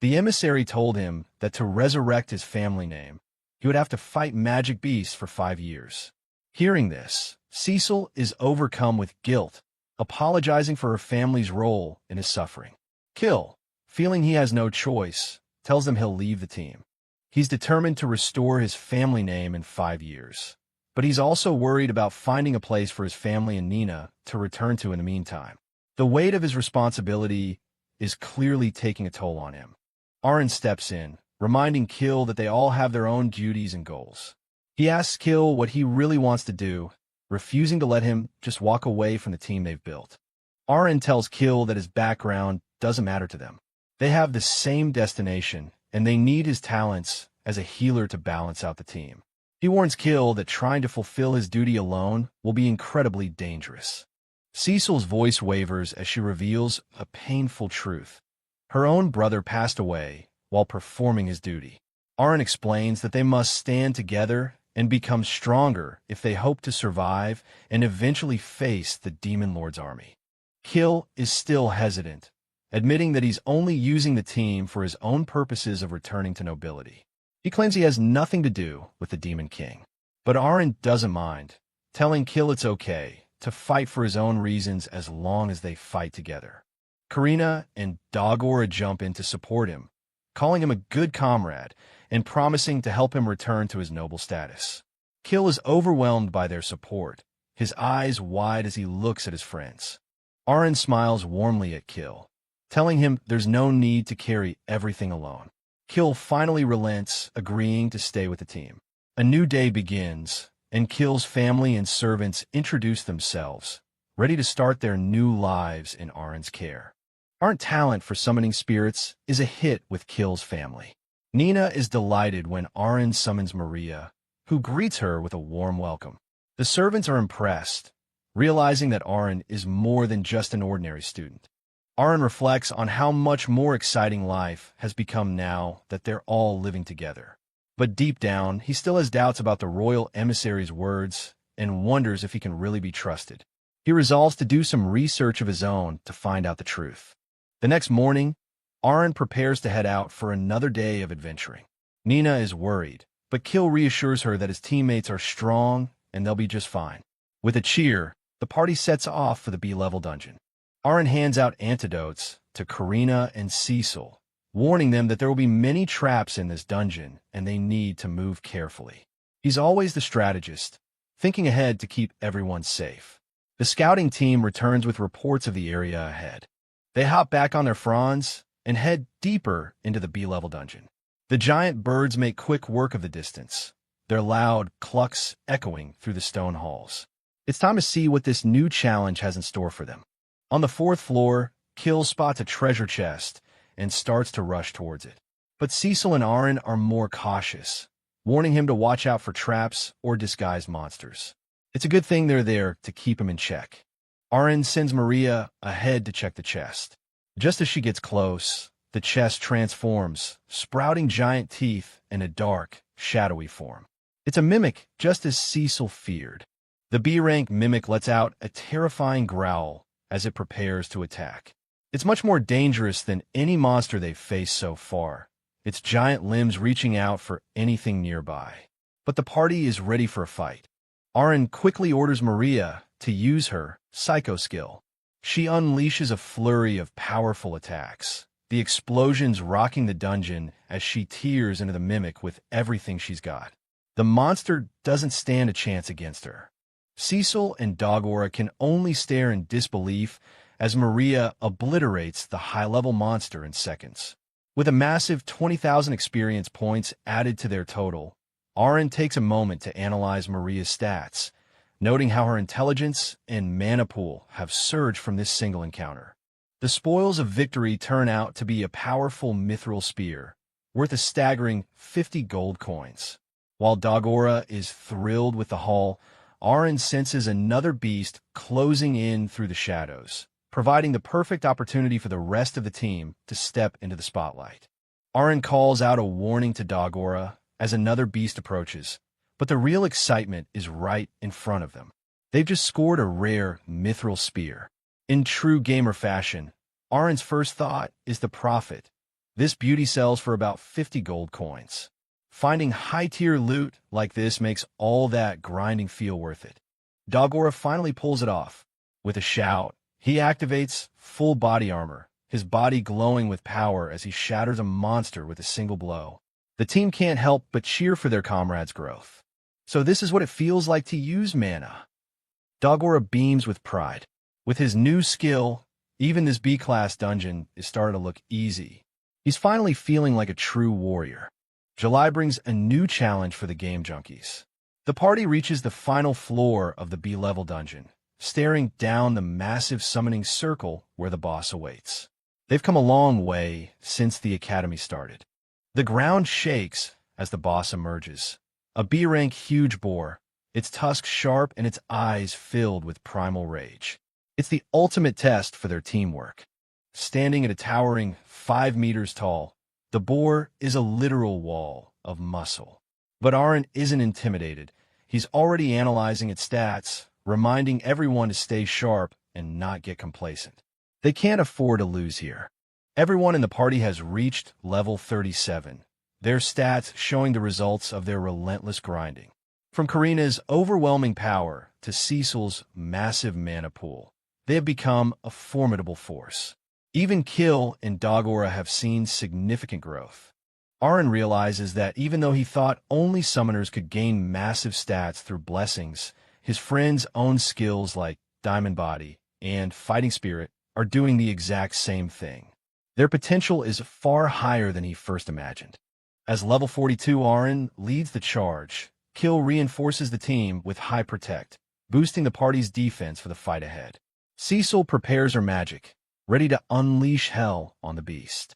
The emissary told him that to resurrect his family name, he would have to fight magic beasts for 5 years. Hearing this, Cecil is overcome with guilt, apologizing for her family's role in his suffering. Kill, feeling he has no choice, tells them he'll leave the team. He's determined to restore his family name in 5 years. But he's also worried about finding a place for his family and Nina to return to in the meantime. The weight of his responsibility is clearly taking a toll on him. Arryn steps in, reminding Kill that they all have their own duties and goals. He asks Kill what he really wants to do, refusing to let him just walk away from the team they've built. Arryn tells Kill that his background doesn't matter to them. They have the same destination, and they need his talents as a healer to balance out the team. He warns Kill that trying to fulfill his duty alone will be incredibly dangerous. Cecil's voice wavers as she reveals a painful truth. Her own brother passed away while performing his duty. Arryn explains that they must stand together and become stronger if they hope to survive and eventually face the Demon Lord's army. Kill is still hesitant, admitting that he's only using the team for his own purposes of returning to nobility. He claims he has nothing to do with the Demon King. But Arryn doesn't mind, telling Kill it's okay to fight for his own reasons as long as they fight together. Karina and Dagora jump in to support him, calling him a good comrade and promising to help him return to his noble status. Kill is overwhelmed by their support, his eyes wide as he looks at his friends. Arryn smiles warmly at Kill, telling him there's no need to carry everything alone. Kill finally relents, agreeing to stay with the team. A new day begins, and Kill's family and servants introduce themselves, ready to start their new lives in Arryn's care. Arryn's talent for summoning spirits is a hit with Kill's family. Nina is delighted when Arryn summons Maria, who greets her with a warm welcome. The servants are impressed, realizing that Arryn is more than just an ordinary student. Arryn reflects on how much more exciting life has become now that they're all living together. But deep down, he still has doubts about the royal emissary's words and wonders if he can really be trusted. He resolves to do some research of his own to find out the truth. The next morning, Arryn prepares to head out for another day of adventuring. Nina is worried, but Kill reassures her that his teammates are strong and they'll be just fine. With a cheer, the party sets off for the B-level dungeon. Arryn hands out antidotes to Karina and Cecil, warning them that there will be many traps in this dungeon and they need to move carefully. He's always the strategist, thinking ahead to keep everyone safe. The scouting team returns with reports of the area ahead. They hop back on their fronds and head deeper into the B-level dungeon. The giant birds make quick work of the distance, their loud clucks echoing through the stone halls. It's time to see what this new challenge has in store for them. On the 4th floor, Kill spots a treasure chest and starts to rush towards it. But Cecil and Aaron are more cautious, warning him to watch out for traps or disguised monsters. It's a good thing they're there to keep him in check. Aaron sends Maria ahead to check the chest. Just as she gets close, the chest transforms, sprouting giant teeth in a dark, shadowy form. It's a mimic, just as Cecil feared. The B-rank mimic lets out a terrifying growl as it prepares to attack. It's much more dangerous than any monster they've faced so far, its giant limbs reaching out for anything nearby. But the party is ready for a fight. Aaron quickly orders Maria to use her psycho skill. She unleashes a flurry of powerful attacks, the explosions rocking the dungeon as she tears into the mimic with everything she's got. The monster doesn't stand a chance against her. Cecil and Dogora can only stare in disbelief as Maria obliterates the high-level monster in seconds. With a massive 20,000 experience points added to their total, Aaron takes a moment to analyze Maria's stats, noting how her intelligence and mana pool have surged from this single encounter. The spoils of victory turn out to be a powerful mithril spear, worth a staggering 50 gold coins. While Dogora is thrilled with the haul, Aaron senses another beast closing in through the shadows, providing the perfect opportunity for the rest of the team to step into the spotlight. Aaron calls out a warning to Dogora as another beast approaches, but the real excitement is right in front of them. They've just scored a rare mithril spear. In true gamer fashion, Aaron's first thought is the profit. This beauty sells for about 50 gold coins. Finding high-tier loot like this makes all that grinding feel worth it. Dogora finally pulls it off. With a shout, he activates full body armor, his body glowing with power as he shatters a monster with a single blow. The team can't help but cheer for their comrades' growth. So this is what it feels like to use mana. Dogora beams with pride. With his new skill, even this B-class dungeon is starting to look easy. He's finally feeling like a true warrior. July brings a new challenge for the game junkies. The party reaches the final floor of the B-level dungeon, staring down the massive summoning circle where the boss awaits. They've come a long way since the academy started. The ground shakes as the boss emerges. A B-rank huge boar, its tusks sharp and its eyes filled with primal rage. It's the ultimate test for their teamwork. Standing at a towering 5 meters tall, the boar is a literal wall of muscle. But Aaron isn't intimidated. He's already analyzing its stats, reminding everyone to stay sharp and not get complacent. They can't afford to lose here. Everyone in the party has reached level 37, their stats showing the results of their relentless grinding. From Karina's overwhelming power to Cecil's massive mana pool, they have become a formidable force. Even Kill and Dogora have seen significant growth. Aaron realizes that even though he thought only summoners could gain massive stats through blessings, his friends' own skills like Diamond Body and Fighting Spirit are doing the exact same thing. Their potential is far higher than he first imagined. As level 42 Aaron leads the charge, Kill reinforces the team with High Protect, boosting the party's defense for the fight ahead. Cecil prepares her magic, ready to unleash hell on the beast.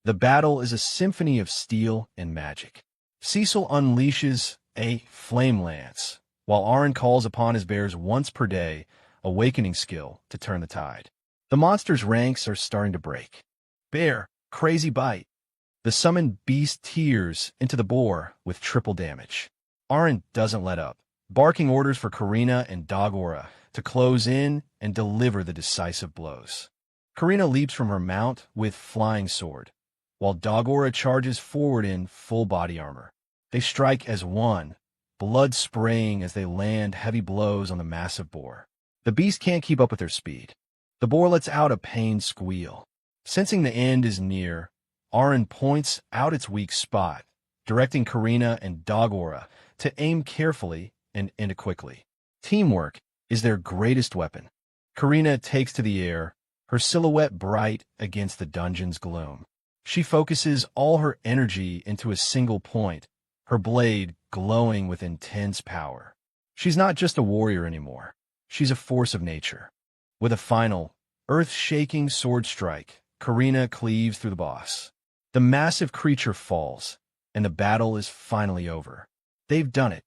The battle is a symphony of steel and magic. Cecil unleashes a Flame Lance, while Aaron calls upon his bear's once per day awakening skill to turn the tide. The monster's ranks are starting to break. Bear, Crazy Bite. The summoned beast tears into the boar with triple damage. Aaron doesn't let up, barking orders for Karina and Dogora to close in and deliver the decisive blows. Karina leaps from her mount with Flying Sword, while Dogora charges forward in full body armor. They strike as one, blood spraying as they land heavy blows on the massive boar. The beast can't keep up with their speed. The boar lets out a pained squeal. Sensing the end is near, Aaron points out its weak spot, directing Karina and Dogora to aim carefully and end it quickly. Teamwork is their greatest weapon. Karina takes to the air, her silhouette bright against the dungeon's gloom. She focuses all her energy into a single point, her blade glowing with intense power. She's not just a warrior anymore. She's a force of nature. With a final, earth-shaking sword strike, Karina cleaves through the boss. The massive creature falls, and the battle is finally over. They've done it.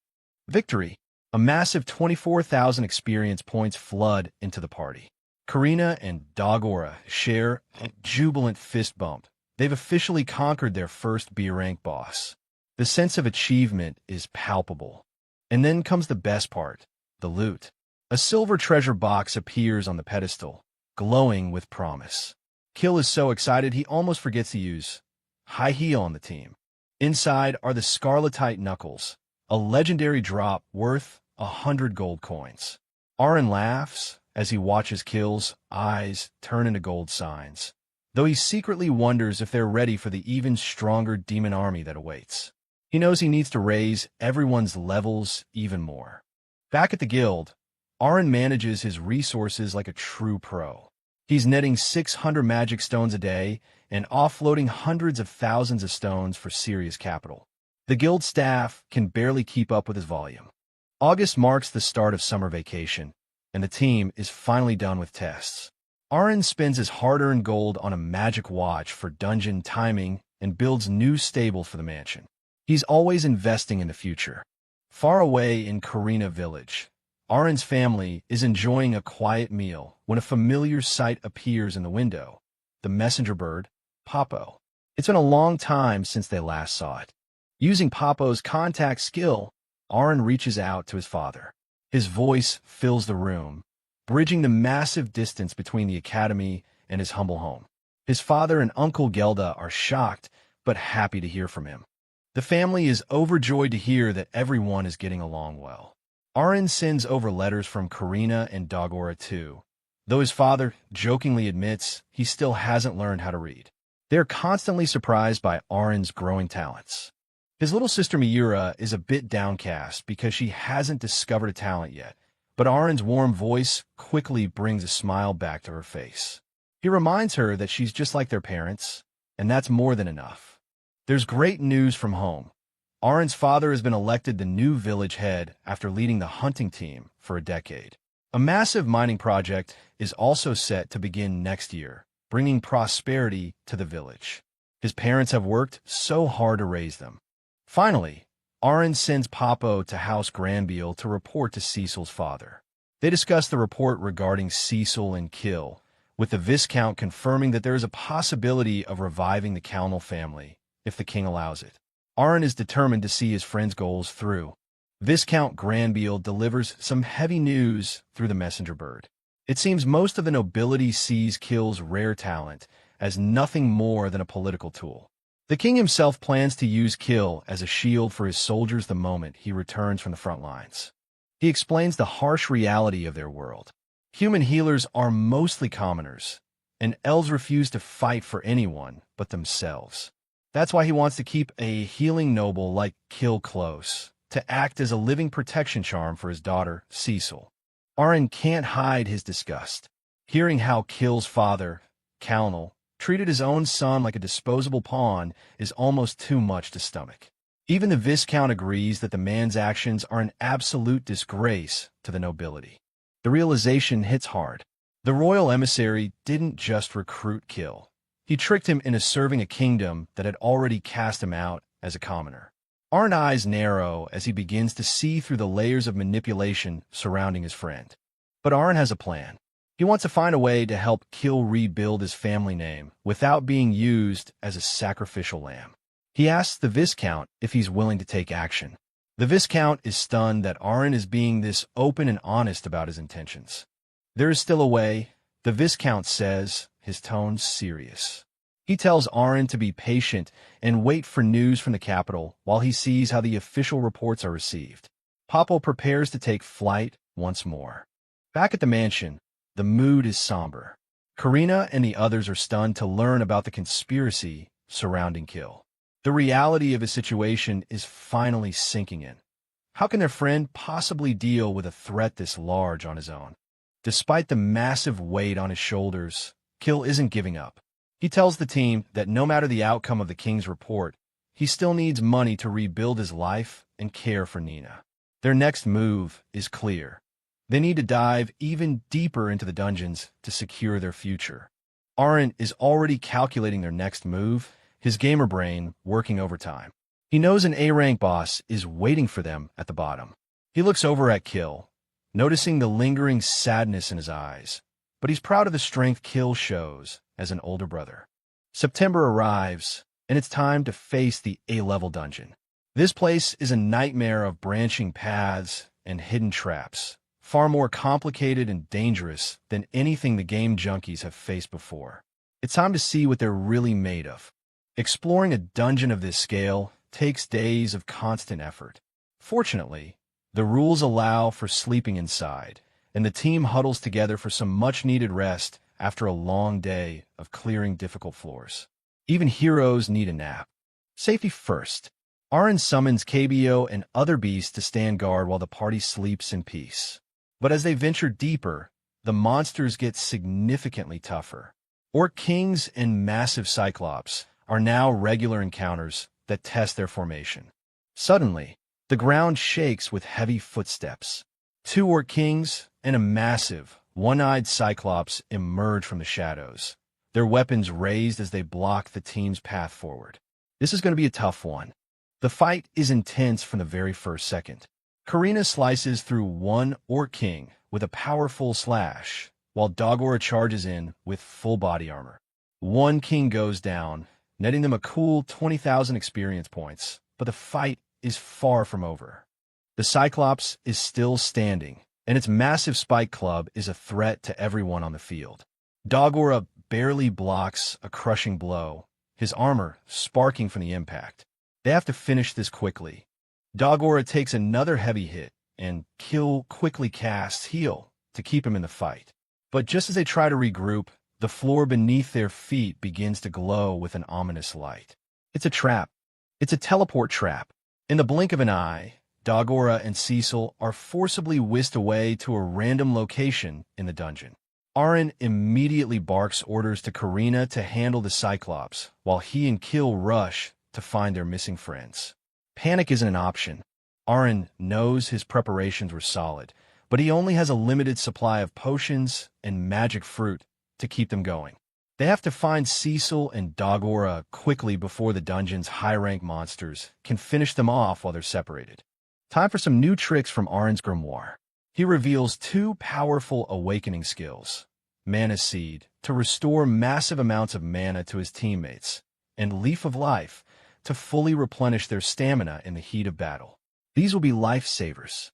Victory! A massive 24,000 experience points flood into the party. Karina and Dogora share a jubilant fist bump. They've officially conquered their first B-rank boss. The sense of achievement is palpable. And then comes the best part, the loot. A silver treasure box appears on the pedestal, glowing with promise. Kill is so excited he almost forgets to use high heel on the team. Inside are the Scarletite Knuckles, a legendary drop worth 100 gold coins. Aaron laughs as he watches Kill's eyes turn into gold signs, though he secretly wonders if they're ready for the even stronger demon army that awaits. He knows he needs to raise everyone's levels even more. Back at the guild, Aaron manages his resources like a true pro. He's netting 600 magic stones a day and offloading hundreds of thousands of stones for serious capital. The guild staff can barely keep up with his volume. August marks the start of summer vacation, and the team is finally done with tests. Aaron spends his hard-earned gold on a magic watch for dungeon timing and builds new stables for the mansion. He's always investing in the future. Far away in Karina Village, Aaron's family is enjoying a quiet meal when a familiar sight appears in the window. The messenger bird, Popo. It's been a long time since they last saw it. Using Popo's contact skill, Aaron reaches out to his father. His voice fills the room, bridging the massive distance between the academy and his humble home. His father and Uncle Gelda are shocked, but happy to hear from him. The family is overjoyed to hear that everyone is getting along well. Aaron sends over letters from Karina and Dogora too, though his father jokingly admits he still hasn't learned how to read. They're constantly surprised by Aaron's growing talents. His little sister Miura is a bit downcast because she hasn't discovered a talent yet, but Aaron's warm voice quickly brings a smile back to her face. He reminds her that she's just like their parents, and that's more than enough. There's great news from home. Aaron's father has been elected the new village head after leading the hunting team for a decade. A massive mining project is also set to begin next year, bringing prosperity to the village. His parents have worked so hard to raise them. Finally, Aaron sends Popo to House Granville to report to Cecil's father. They discuss the report regarding Cecil and Kill, with the Viscount confirming that there is a possibility of reviving the Calnell family, if the king allows it. Aaron is determined to see his friend's goals through. Viscount Granville delivers some heavy news through the messenger bird. It seems most of the nobility sees Kill's rare talent as nothing more than a political tool. The king himself plans to use Kill as a shield for his soldiers the moment he returns from the front lines. He explains the harsh reality of their world. Human healers are mostly commoners, and elves refuse to fight for anyone but themselves. That's why he wants to keep a healing noble like Kill close, to act as a living protection charm for his daughter, Cecil. Aaron can't hide his disgust. Hearing how Kill's father, Calnell, treated his own son like a disposable pawn is almost too much to stomach. Even the Viscount agrees that the man's actions are an absolute disgrace to the nobility. The realization hits hard. The royal emissary didn't just recruit Kill. He tricked him into serving a kingdom that had already cast him out as a commoner. Aaron's eyes narrow as he begins to see through the layers of manipulation surrounding his friend. But Aaron has a plan. He wants to find a way to help Kill rebuild his family name without being used as a sacrificial lamb. He asks the Viscount if he's willing to take action. The Viscount is stunned that Aaron is being this open and honest about his intentions. There is still a way, the Viscount says, his tone serious. He tells Aaron to be patient and wait for news from the capital while he sees how the official reports are received. Popo prepares to take flight once more. Back at the mansion, the mood is somber. Karina and the others are stunned to learn about the conspiracy surrounding Kill. The reality of his situation is finally sinking in. How can their friend possibly deal with a threat this large on his own? Despite the massive weight on his shoulders, Kill isn't giving up. He tells the team that no matter the outcome of the king's report, he still needs money to rebuild his life and care for Nina. Their next move is clear. They need to dive even deeper into the dungeons to secure their future. Aaron is already calculating their next move, his gamer brain working overtime. He knows an A-rank boss is waiting for them at the bottom. He looks over at Kill, noticing the lingering sadness in his eyes, but he's proud of the strength Kill shows as an older brother. September arrives, and it's time to face the A-level dungeon. This place is a nightmare of branching paths and hidden traps, far more complicated and dangerous than anything the game junkies have faced before. It's time to see what they're really made of. Exploring a dungeon of this scale takes days of constant effort. Fortunately, the rules allow for sleeping inside, and the team huddles together for some much-needed rest after a long day of clearing difficult floors. Even heroes need a nap. Safety first. Aaron summons KBO and other beasts to stand guard while the party sleeps in peace. But as they venture deeper, the monsters get significantly tougher. Orc kings and massive cyclops are now regular encounters that test their formation. Suddenly, the ground shakes with heavy footsteps. 2 Orc kings and a massive, one-eyed cyclops emerge from the shadows, their weapons raised as they block the team's path forward. This is going to be a tough one. The fight is intense from the very first second. Karina slices through one Orc king with a powerful slash, while Dogora charges in with full body armor. One king goes down, netting them a cool 20,000 experience points, but the fight is far from over. The Cyclops is still standing, and its massive spike club is a threat to everyone on the field. Dogora barely blocks a crushing blow, his armor sparking from the impact. They have to finish this quickly. Dogora takes another heavy hit, and Kill quickly casts Heal to keep him in the fight. But just as they try to regroup, the floor beneath their feet begins to glow with an ominous light. It's a trap. It's a teleport trap. In the blink of an eye, Dogora and Cecil are forcibly whisked away to a random location in the dungeon. Aaron immediately barks orders to Karina to handle the Cyclops, while he and Kill rush to find their missing friends. Panic isn't an option. Aaron knows his preparations were solid, but he only has a limited supply of potions and magic fruit to keep them going. They have to find Cecil and Dogora quickly before the dungeon's high-rank monsters can finish them off while they're separated. Time for some new tricks from Aaron's grimoire. He reveals 2 powerful awakening skills: Mana Seed, to restore massive amounts of mana to his teammates, and Leaf of Life, to fully replenish their stamina in the heat of battle. These will be lifesavers.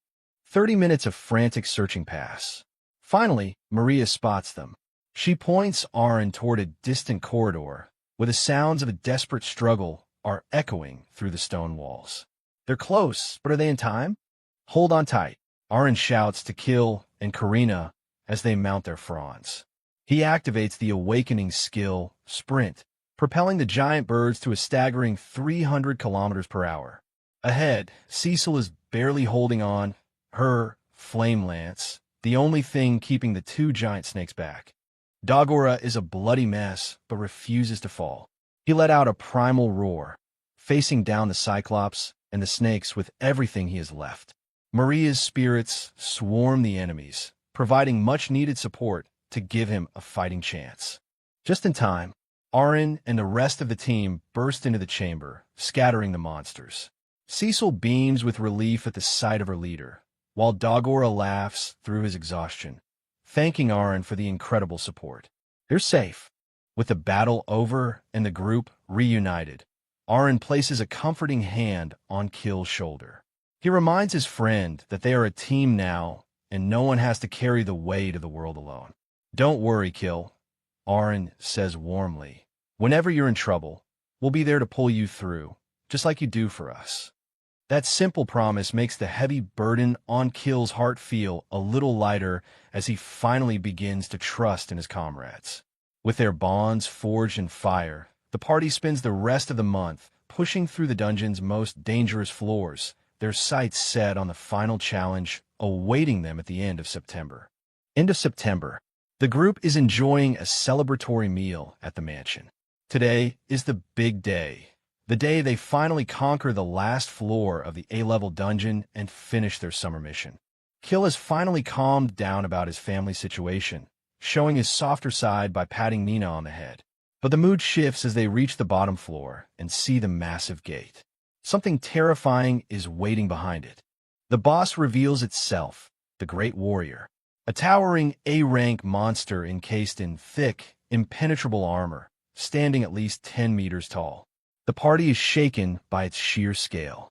30 minutes of frantic searching pass. Finally, Maria spots them. She points Aaron toward a distant corridor, where the sounds of a desperate struggle are echoing through the stone walls. They're close, but are they in time? Hold on tight. Aaron shouts to Kill and Karina as they mount their fronds. He activates the awakening skill, Sprint, propelling the giant birds to a staggering 300 kilometers per hour. Ahead, Cecil is barely holding on, her flame lance, the only thing keeping the 2 giant snakes back. Dogora is a bloody mess, but refuses to fall. He let out a primal roar, facing down the Cyclops and the snakes with everything he has left. Maria's spirits swarm the enemies, providing much-needed support to give him a fighting chance. Just in time, Aaron and the rest of the team burst into the chamber, scattering the monsters. Cecil beams with relief at the sight of her leader, while Dogora laughs through his exhaustion, thanking Aaron for the incredible support. They're safe. With the battle over and the group reunited, Aaron places a comforting hand on Kill's shoulder. He reminds his friend that they are a team now, and no one has to carry the weight of the world alone. "Don't worry, Kill," Aaron says warmly. "Whenever you're in trouble, we'll be there to pull you through, just like you do for us." That simple promise makes the heavy burden on Kill's heart feel a little lighter as he finally begins to trust in his comrades. With their bonds forged in fire, The party spends the rest of the month pushing through the dungeon's most dangerous floors, their sights set on the final challenge awaiting them at the end of September. End of September. The group is enjoying a celebratory meal at the mansion. Today is the big day, the day they finally conquer the last floor of the A-level dungeon and finish their summer mission. Kill has finally calmed down about his family situation, showing his softer side by patting Nina on the head. But the mood shifts as they reach the bottom floor and see the massive gate. Something terrifying is waiting behind it. The boss reveals itself, the Great Warrior, a towering A-rank monster encased in thick, impenetrable armor, standing at least 10 meters tall. The party is shaken by its sheer scale.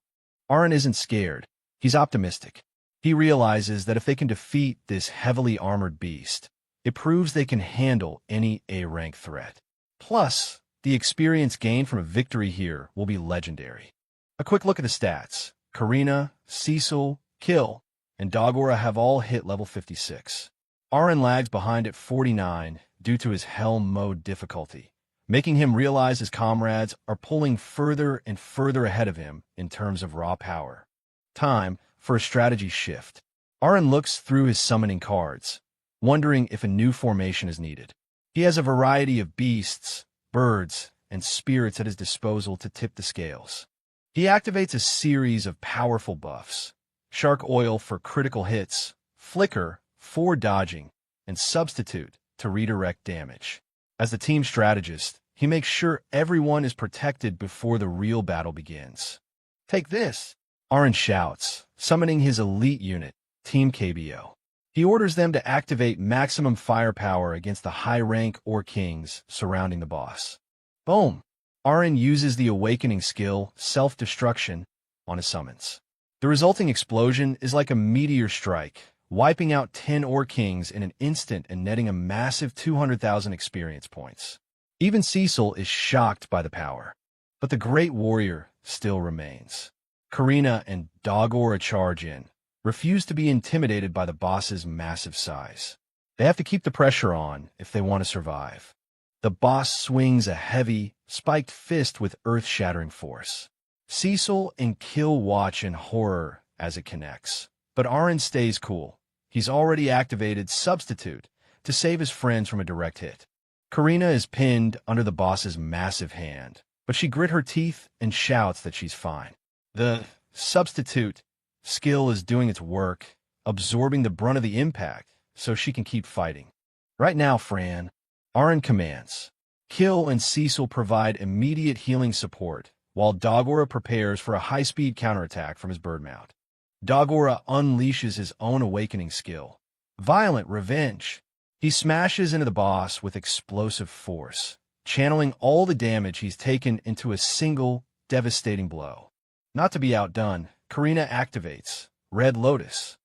Aaron isn't scared. He's optimistic. He realizes that if they can defeat this heavily armored beast, it proves they can handle any A-rank threat. Plus, the experience gained from a victory here will be legendary. A quick look at the stats. Karina, Cecil, Kill, and Dogora have all hit level 56. Aaron lags behind at 49 due to his Helm mode difficulty, making him realize his comrades are pulling further and further ahead of him in terms of raw power. Time for a strategy shift. Aaron looks through his summoning cards, wondering if a new formation is needed. He has a variety of beasts, birds, and spirits at his disposal to tip the scales. He activates a series of powerful buffs: Shark Oil for critical hits, Flicker for dodging, and Substitute to redirect damage. As the team strategist, he makes sure everyone is protected before the real battle begins. "Take this!" Aaron shouts, summoning his elite unit, Team KBO. He orders them to activate maximum firepower against the high-rank Or Kings surrounding the boss. Boom! Aaron uses the awakening skill, Self-Destruction, on his summons. The resulting explosion is like a meteor strike, wiping out 10 Or Kings in an instant and netting a massive 200,000 experience points. Even Cecil is shocked by the power, but the Great Warrior still remains. Karina and Dogora charge in, refuse to be intimidated by the boss's massive size. They have to keep the pressure on if they want to survive. The boss swings a heavy, spiked fist with earth-shattering force. Cecil and Kill watch in horror as it connects, but Aaron stays cool. He's already activated Substitute to save his friends from a direct hit. Karina is pinned under the boss's massive hand, but she grits her teeth and shouts that she's fine. The Substitute skill is doing its work, absorbing the brunt of the impact so she can keep fighting. "Right now, Fran," Aaron commands. Kill and Cecil provide immediate healing support, while Dogora prepares for a high-speed counterattack from his bird mount. Dogora unleashes his own awakening skill, Violent Revenge. He smashes into the boss with explosive force, channeling all the damage he's taken into a single, devastating blow. Not to be outdone, Karina activates Red Lotus.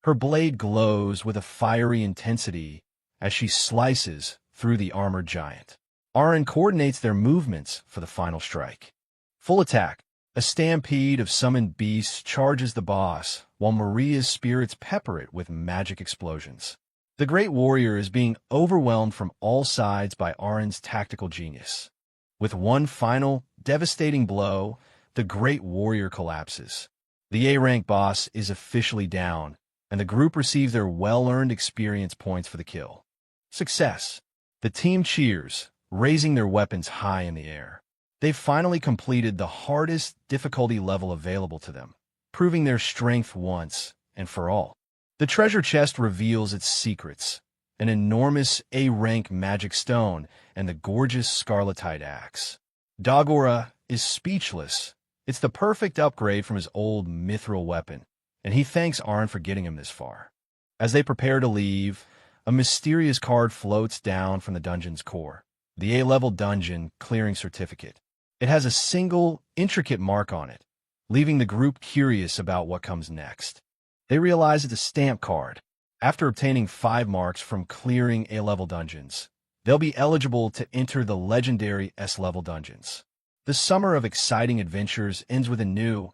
Her blade glows with a fiery intensity as she slices through the armored giant. Aaron coordinates their movements for the final strike. Full attack. A stampede of summoned beasts charges the boss, while Maria's spirits pepper it with magic explosions. The Great Warrior is being overwhelmed from all sides by Aaron's tactical genius. With one final, devastating blow, the Great Warrior collapses. The A-rank boss is officially down, and the group receives their well-earned experience points for the kill. Success. The team cheers, raising their weapons high in the air. They've finally completed the hardest difficulty level available to them, proving their strength once and for all. The treasure chest reveals its secrets: an enormous A-rank magic stone and the gorgeous scarletite axe. Dogora is speechless. It's the perfect upgrade from his old mithril weapon, and he thanks Aaron for getting him this far. As they prepare to leave, a mysterious card floats down from the dungeon's core, the A-level dungeon clearing certificate. It has a single, intricate mark on it, leaving the group curious about what comes next. They realize it's a stamp card. After obtaining 5 marks from clearing A-level dungeons, they'll be eligible to enter the legendary S-level dungeons. The summer of exciting adventures ends with a new,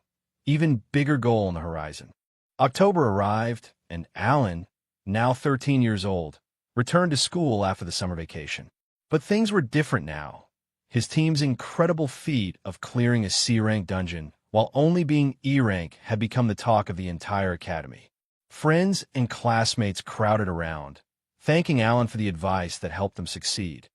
even bigger goal on the horizon. October arrived, and Alan, now 13 years old, returned to school after the summer vacation. But things were different now. his team's incredible feat of clearing a C-rank dungeon while only being E-rank had become the talk of the entire academy. Friends and classmates crowded around, thanking Alan for the advice that helped them succeed.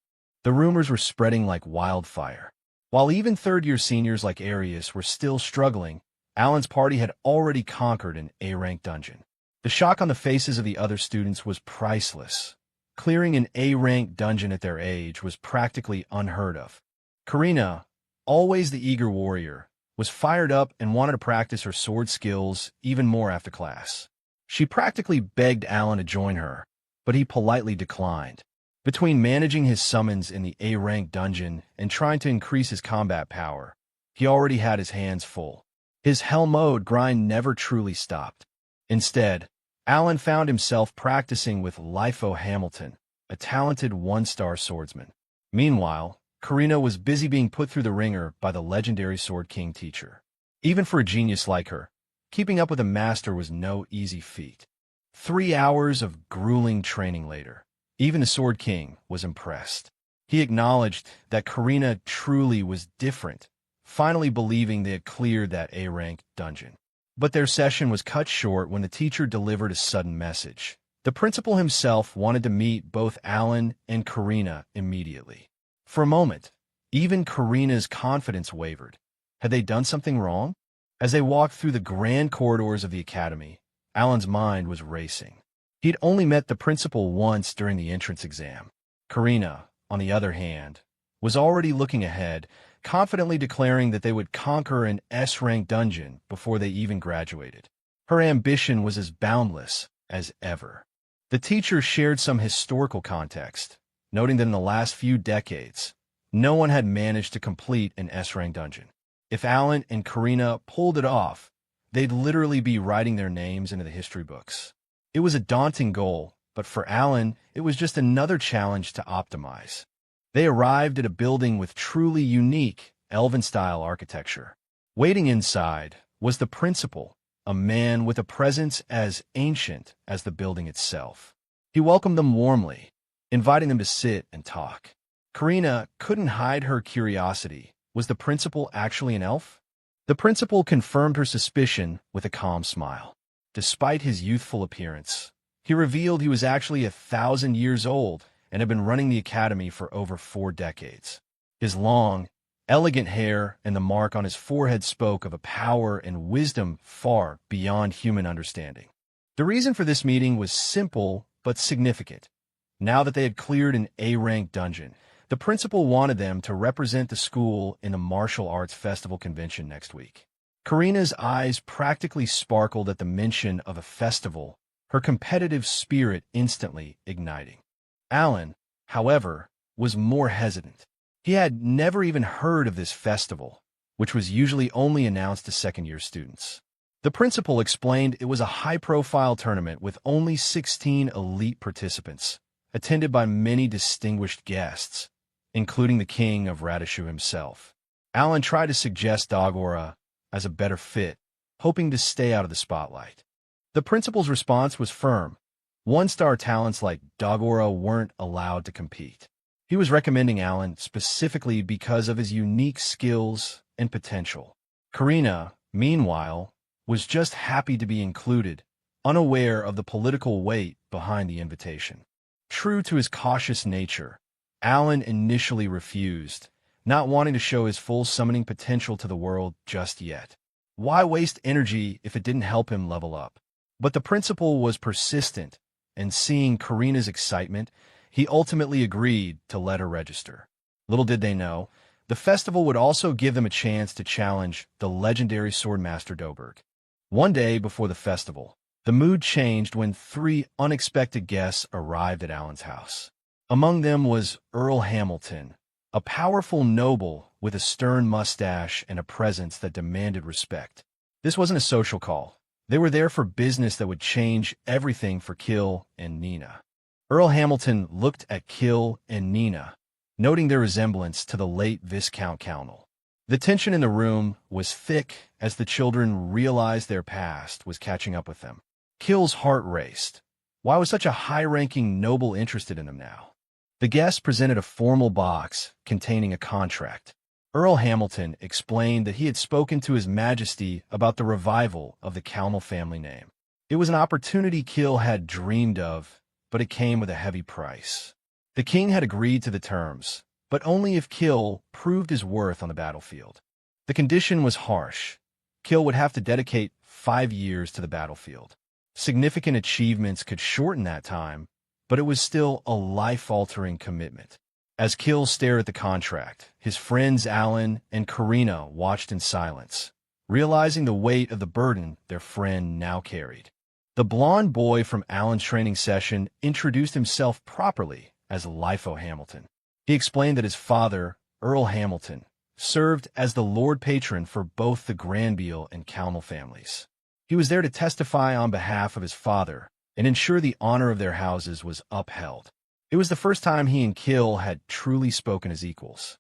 The rumors were spreading like wildfire. While even third-year seniors like Arius were still struggling, Alan's party had already conquered an A-rank dungeon. The shock on the faces of the other students was priceless. Clearing an A-rank dungeon at their age was practically unheard of. Karina, always the eager warrior, was fired up and wanted to practice her sword skills even more after class. She practically begged Alan to join her, but he politely declined. Between managing his summons in the A-rank dungeon and trying to increase his combat power, he already had his hands full. His hell mode grind never truly stopped. Instead, Alan found himself practicing with Lifo Hamilton, a talented one-star swordsman. Meanwhile, Karina was busy being put through the ringer by the legendary Sword King teacher. Even for a genius like her, keeping up with a master was no easy feat. 3 hours of grueling training later, even the Sword King was impressed. He acknowledged that Karina truly was different, finally believing they had cleared that A-rank dungeon. But their session was cut short when the teacher delivered a sudden message. The principal himself wanted to meet both Alan and Karina immediately. For a moment, even Karina's confidence wavered. Had they done something wrong? As they walked through the grand corridors of the academy, Alan's mind was racing. He'd only met the principal once during the entrance exam. Karina, on the other hand, was already looking ahead, confidently declaring that they would conquer an S-rank dungeon before they even graduated. Her ambition was as boundless as ever. The teacher shared some historical context, noting that in the last few decades, no one had managed to complete an S-rank dungeon. If Alan and Karina pulled it off, they'd literally be writing their names into the history books. It was a daunting goal, but for Alan, it was just another challenge to optimize. They arrived at a building with truly unique, elven-style architecture. Waiting inside was the principal, a man with a presence as ancient as the building itself. He welcomed them warmly, inviting them to sit and talk. Karina couldn't hide her curiosity. Was the principal actually an elf? The principal confirmed her suspicion with a calm smile. Despite his youthful appearance, he revealed he was actually 1,000 years old and had been running the academy for over 4 decades. His long, elegant hair and the mark on his forehead spoke of a power and wisdom far beyond human understanding. The reason for this meeting was simple but significant. Now that they had cleared an A-rank dungeon, the principal wanted them to represent the school in the martial arts festival convention next week. Karina's eyes practically sparkled at the mention of a festival, her competitive spirit instantly igniting. Alan, however, was more hesitant. He had never even heard of this festival, which was usually only announced to second-year students. The principal explained it was a high-profile tournament with only 16 elite participants, attended by many distinguished guests, including the king of Radishu himself. Alan tried to suggest Dagora as a better fit, hoping to stay out of the spotlight. The principal's response was firm. One-star talents like Dagora weren't allowed to compete. He was recommending Alan specifically because of his unique skills and potential. Karina, meanwhile, was just happy to be included, unaware of the political weight behind the invitation. True to his cautious nature, Alan initially refused, not wanting to show his full summoning potential to the world just yet. Why waste energy if it didn't help him level up? But the principal was persistent, and seeing Karina's excitement, he ultimately agreed to let her register. Little did they know, the festival would also give them a chance to challenge the legendary swordmaster Doberg. One day before the festival, the mood changed when 3 unexpected guests arrived at Alan's house. Among them was Earl Hamilton, a powerful noble with a stern mustache and a presence that demanded respect. This wasn't a social call. They were there for business that would change everything for Kill and Nina. Earl Hamilton looked at Kill and Nina, noting their resemblance to the late Viscount Cownell. The tension in the room was thick as the children realized their past was catching up with them. Kill's heart raced. Why was such a high-ranking noble interested in them now? The guest presented a formal box containing a contract. Earl Hamilton explained that he had spoken to His Majesty about the revival of the Calmel family name. It was an opportunity Kill had dreamed of, but it came with a heavy price. The king had agreed to the terms, but only if Kill proved his worth on the battlefield. The condition was harsh. Kill would have to dedicate 5 years to the battlefield. Significant achievements could shorten that time, but it was still a life-altering commitment. As Kill stared at the contract, his friends Alan and Karina watched in silence, realizing the weight of the burden their friend now carried. The blonde boy from Alan's training session introduced himself properly as Lifo Hamilton. He explained that his father, Earl Hamilton, served as the Lord Patron for both the Granville and Calmel families. He was there to testify on behalf of his father and ensure the honor of their houses was upheld. It was the first time he and Kill had truly spoken as equals.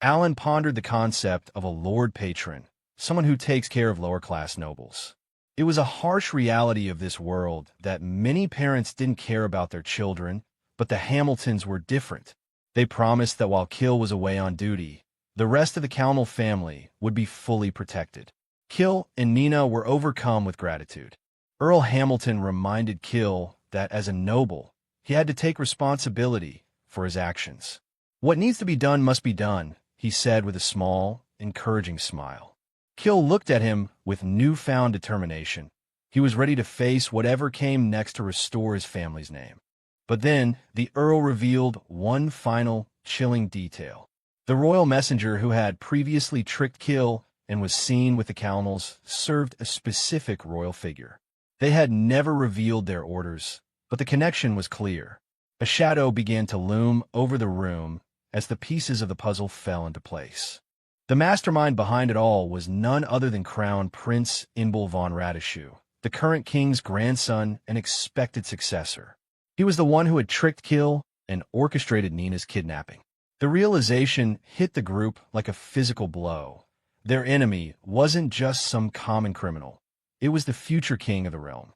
Alan pondered the concept of a Lord Patron, someone who takes care of lower-class nobles. It was a harsh reality of this world that many parents didn't care about their children, but the Hamiltons were different. They promised that while Kill was away on duty, the rest of the Calmel family would be fully protected. Kill and Nina were overcome with gratitude. Earl Hamilton reminded Kill that as a noble, he had to take responsibility for his actions. "What needs to be done must be done," he said with a small, encouraging smile. Kill looked at him with newfound determination. He was ready to face whatever came next to restore his family's name. But then, the Earl revealed one final, chilling detail. The royal messenger who had previously tricked Kill and was seen with the Calmels served a specific royal figure. They had never revealed their orders, but the connection was clear. A shadow began to loom over the room as the pieces of the puzzle fell into place. The mastermind behind it all was none other than Crown Prince Inbal von Radishew, the current king's grandson and expected successor. He was the one who had tricked Kill and orchestrated Nina's kidnapping. The realization hit the group like a physical blow. Their enemy wasn't just some common criminal. It was the future king of the realm.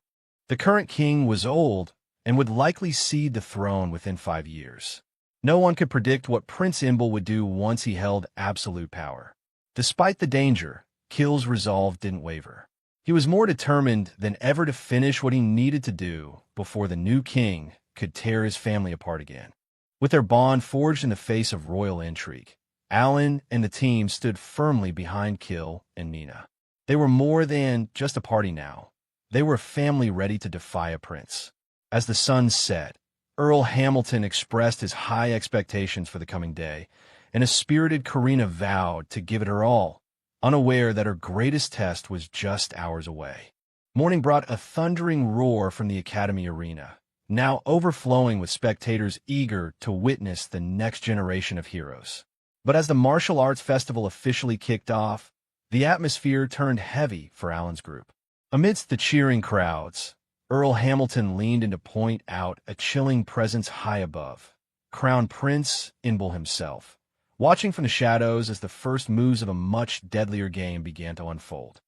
The current king was old and would likely cede the throne within 5 years. No one could predict what Prince Inbal would do once he held absolute power. Despite the danger, Kill's resolve didn't waver. He was more determined than ever to finish what he needed to do before the new king could tear his family apart again. With their bond forged in the face of royal intrigue, Alan and the team stood firmly behind Kill and Nina. They were more than just a party now. They were a family ready to defy a prince. As the sun set, Earl Hamilton expressed his high expectations for the coming day, and a spirited Karina vowed to give it her all, unaware that her greatest test was just hours away. Morning brought a thundering roar from the Academy arena, now overflowing with spectators eager to witness the next generation of heroes. But as the martial arts festival officially kicked off, the atmosphere turned heavy for Alan's group. Amidst the cheering crowds, Earl Hamilton leaned in to point out a chilling presence high above, Crown Prince Inbal himself, watching from the shadows as the first moves of a much deadlier game began to unfold.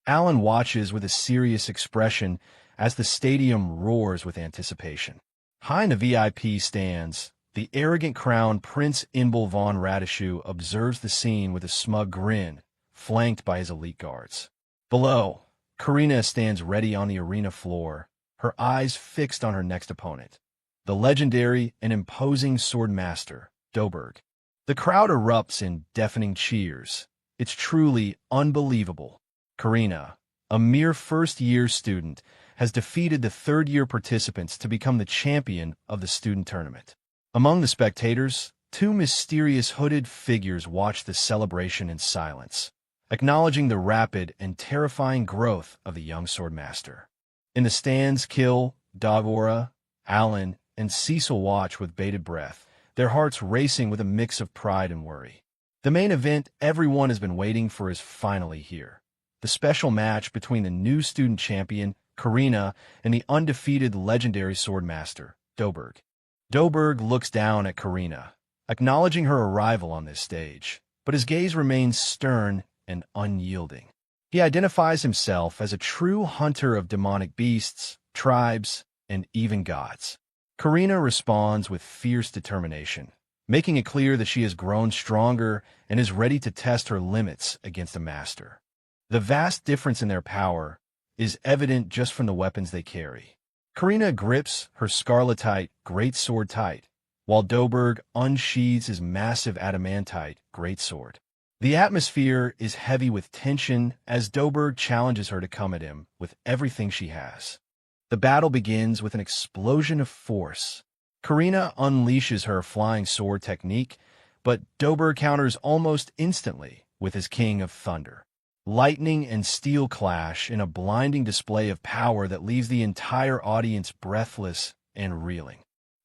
Alan watches with a serious expression as the stadium roars with anticipation. High in the VIP stands, the arrogant Crown Prince Inbal von Radishew observes the scene with a smug grin, flanked by his elite guards. Below, Karina stands ready on the arena floor, her eyes fixed on her next opponent, the legendary and imposing swordmaster, Doberg. The crowd erupts in deafening cheers. It's truly unbelievable. Karina, a mere first-year student, has defeated the third-year participants to become the champion of the student tournament. Among the spectators, two mysterious hooded figures watch the celebration in silence, acknowledging the rapid and terrifying growth of the young swordmaster. In the stands, Kill, Dagora, Alan, and Cecil watch with bated breath, their hearts racing with a mix of pride and worry. The main event everyone has been waiting for is finally here. The special match between the new student champion, Karina, and the undefeated legendary swordmaster, Doberg. Doberg looks down at Karina, acknowledging her arrival on this stage, but his gaze remains stern and unyielding. He identifies himself as a true hunter of demonic beasts, tribes, and even gods. Karina responds with fierce determination, making it clear that she has grown stronger and is ready to test her limits against a master. The vast difference in their power is evident just from the weapons they carry. Karina grips her scarletite greatsword tight, while Doberg unsheathes his massive adamantite greatsword. The atmosphere is heavy with tension as Doberg challenges her to come at him with everything she has. The battle begins with an explosion of force. Karina unleashes her flying sword technique, but Doberg counters almost instantly with his King of Thunder. Lightning and steel clash in a blinding display of power that leaves the entire audience breathless and reeling.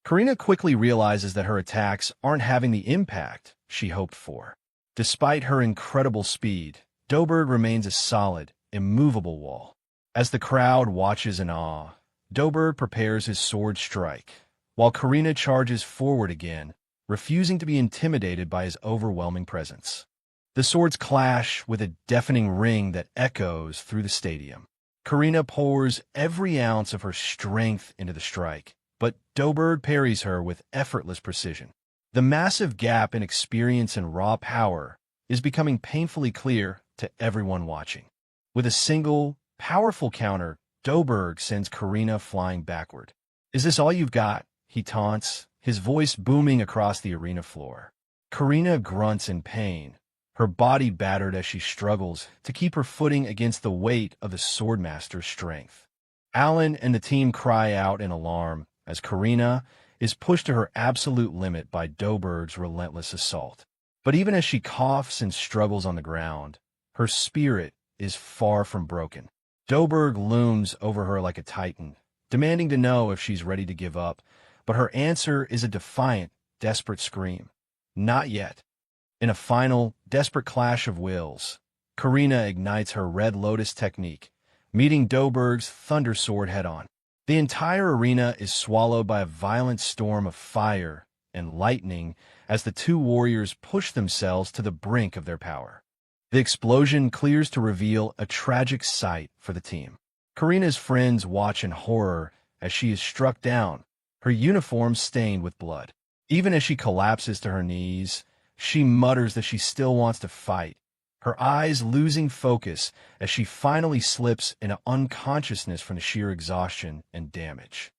Karina quickly realizes that her attacks aren't having the impact she hoped for. Despite her incredible speed, Doberg remains a solid, immovable wall. As the crowd watches in awe, Doberg prepares his sword strike, while Karina charges forward again, refusing to be intimidated by his overwhelming presence. The swords clash with a deafening ring that echoes through the stadium. Karina pours every ounce of her strength into the strike, but Doberg parries her with effortless precision. The massive gap in experience and raw power is becoming painfully clear to everyone watching. With a single, powerful counter, Doberg sends Karina flying backward. "Is this all you've got?" he taunts, his voice booming across the arena floor. Karina grunts in pain, her body battered as she struggles to keep her footing against the weight of the swordmaster's strength. Alan and the team cry out in alarm as Karina is pushed to her absolute limit by Doberg's relentless assault. But even as she coughs and struggles on the ground, her spirit is far from broken. Doberg looms over her like a titan, demanding to know if she's ready to give up, but her answer is a defiant, desperate scream. Not yet. In a final, desperate clash of wills, Karina ignites her Red Lotus technique, meeting Doberg's Thunder Sword head-on. The entire arena is swallowed by a violent storm of fire and lightning as the two warriors push themselves to the brink of their power. The explosion clears to reveal a tragic sight for the team. Karina's friends watch in horror as she is struck down, her uniform stained with blood. Even as she collapses to her knees, she mutters that she still wants to fight, her eyes losing focus as she finally slips into unconsciousness from the sheer exhaustion and damage.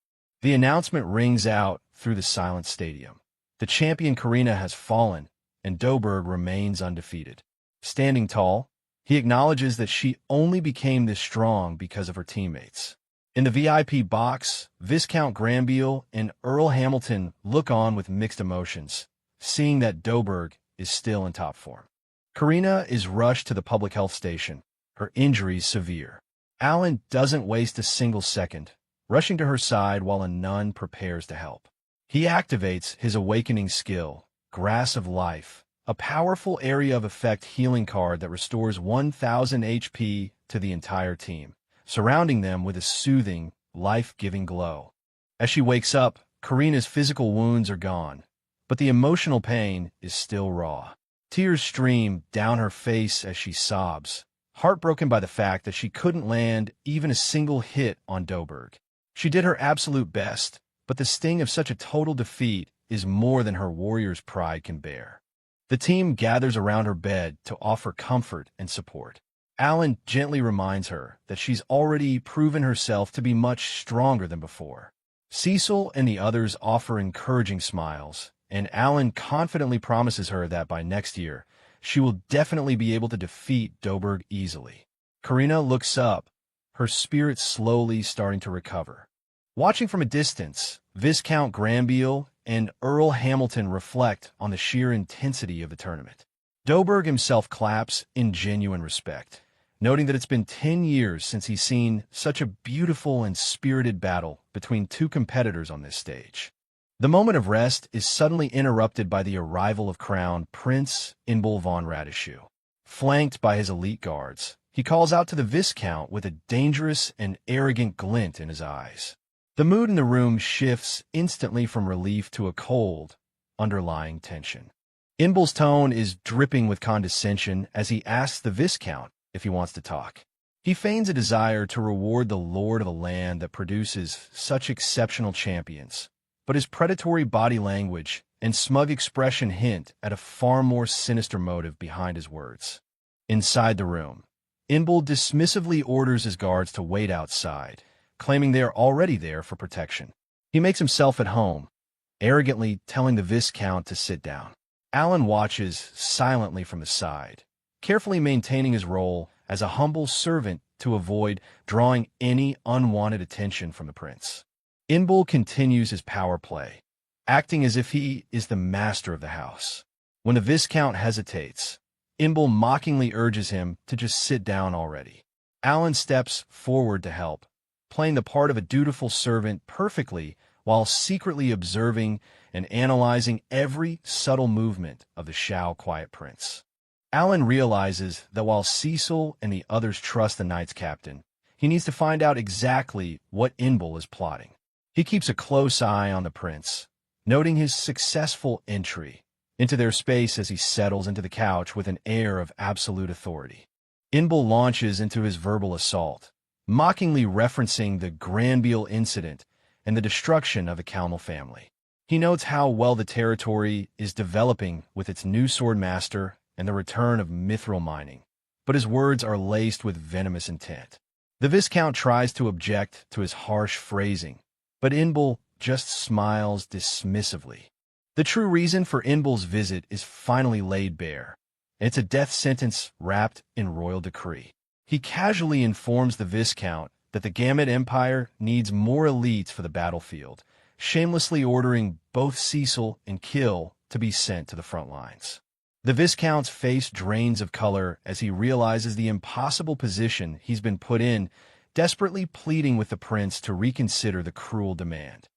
The announcement rings out through the silent stadium. The champion Karina has fallen, and Doberg remains undefeated. Standing tall, he acknowledges that she only became this strong because of her teammates. In the VIP box, Viscount Granville and Earl Hamilton look on with mixed emotions, seeing that Doberg is still in top form. Karina is rushed to the public health station, her injuries severe. Alan doesn't waste a single second, rushing to her side while a nun prepares to help. He activates his awakening skill, Grass of Life, a powerful area of effect healing card that restores 1,000 HP to the entire team, surrounding them with a soothing, life-giving glow. As she wakes up, Karina's physical wounds are gone, but the emotional pain is still raw. Tears stream down her face as she sobs, heartbroken by the fact that she couldn't land even a single hit on Doberg. She did her absolute best, but the sting of such a total defeat is more than her warrior's pride can bear. The team gathers around her bed to offer comfort and support. Alan gently reminds her that she's already proven herself to be much stronger than before. Cecil and the others offer encouraging smiles, and Alan confidently promises her that by next year, she will definitely be able to defeat Doberg easily. Karina looks up, her spirit slowly starting to recover. Watching from a distance, Viscount Granville and Earl Hamilton reflect on the sheer intensity of the tournament. Doberg himself claps in genuine respect, noting that it's been 10 years since he's seen such a beautiful and spirited battle between two competitors on this stage. The moment of rest is suddenly interrupted by the arrival of Crown Prince Inbal von Radishew. Flanked by his elite guards, he calls out to the Viscount with a dangerous and arrogant glint in his eyes. The mood in the room shifts instantly from relief to a cold, underlying tension. Inbal's tone is dripping with condescension as he asks the Viscount if he wants to talk. He feigns a desire to reward the lord of a land that produces such exceptional champions, but his predatory body language and smug expression hint at a far more sinister motive behind his words. Inside the room, Inbul dismissively orders his guards to wait outside, claiming they are already there for protection. He makes himself at home, arrogantly telling the Viscount to sit down. Alan watches silently from the side, carefully maintaining his role as a humble servant to avoid drawing any unwanted attention from the prince. Inbul continues his power play, acting as if he is the master of the house. When the Viscount hesitates, Inbul mockingly urges him to just sit down already. Alan steps forward to help, playing the part of a dutiful servant perfectly while secretly observing and analyzing every subtle movement of the Shao Quiet Prince. Alan realizes that while Cecil and the others trust the Knights Captain, he needs to find out exactly what Inbul is plotting. He keeps a close eye on the prince, noting his successful entry into their space as he settles into the couch with an air of absolute authority. Inbul launches into his verbal assault, mockingly referencing the Granbeal incident and the destruction of the Calmal family. He notes how well the territory is developing with its new swordmaster and the return of mithril mining, but his words are laced with venomous intent. The Viscount tries to object to his harsh phrasing, but Inbul just smiles dismissively. The true reason for Inbul's visit is finally laid bare. It's a death sentence wrapped in royal decree. He casually informs the Viscount that the Gamut Empire needs more elites for the battlefield, shamelessly ordering both Cecil and Kill to be sent to the front lines. The Viscount's face drains of color as he realizes the impossible position he's been put in, desperately pleading with the prince to reconsider the cruel demand.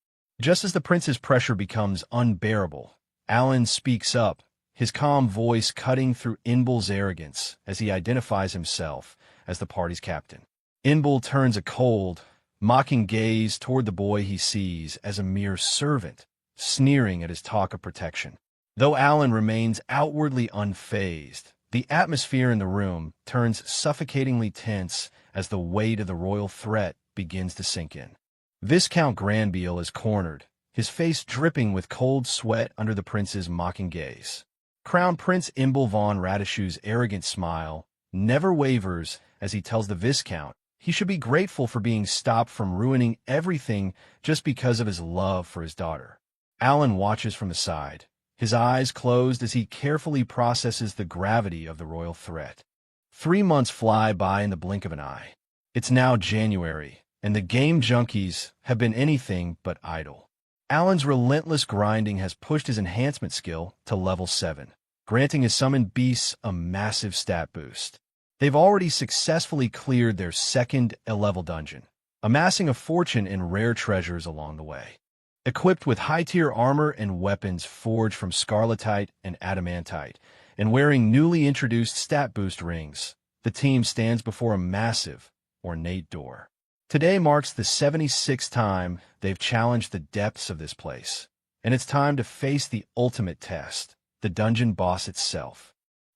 Just as the prince's pressure becomes unbearable, Alan speaks up, his calm voice cutting through Inbul's arrogance as he identifies himself as the party's captain. Inbul turns a cold, mocking gaze toward the boy he sees as a mere servant, sneering at his talk of protection. Though Alan remains outwardly unfazed, the atmosphere in the room turns suffocatingly tense as the weight of the royal threat begins to sink in. Viscount Granbeal is cornered, his face dripping with cold sweat under the prince's mocking gaze. Crown Prince Inbul von Radishu's arrogant smile never wavers as he tells the Viscount he should be grateful for being stopped from ruining everything just because of his love for his daughter. Alan watches from the side, his eyes closed as he carefully processes the gravity of the royal threat. 3 months fly by in the blink of an eye. It's now January, and the game junkies have been anything but idle. Alan's relentless grinding has pushed his enhancement skill to level 7, granting his summoned beasts a massive stat boost. They've already successfully cleared their second level dungeon, amassing a fortune in rare treasures along the way. Equipped with high-tier armor and weapons forged from scarletite and adamantite, and wearing newly introduced stat boost rings, the team stands before a massive, ornate door. Today marks the 76th time they've challenged the depths of this place, and it's time to face the ultimate test, the dungeon boss itself.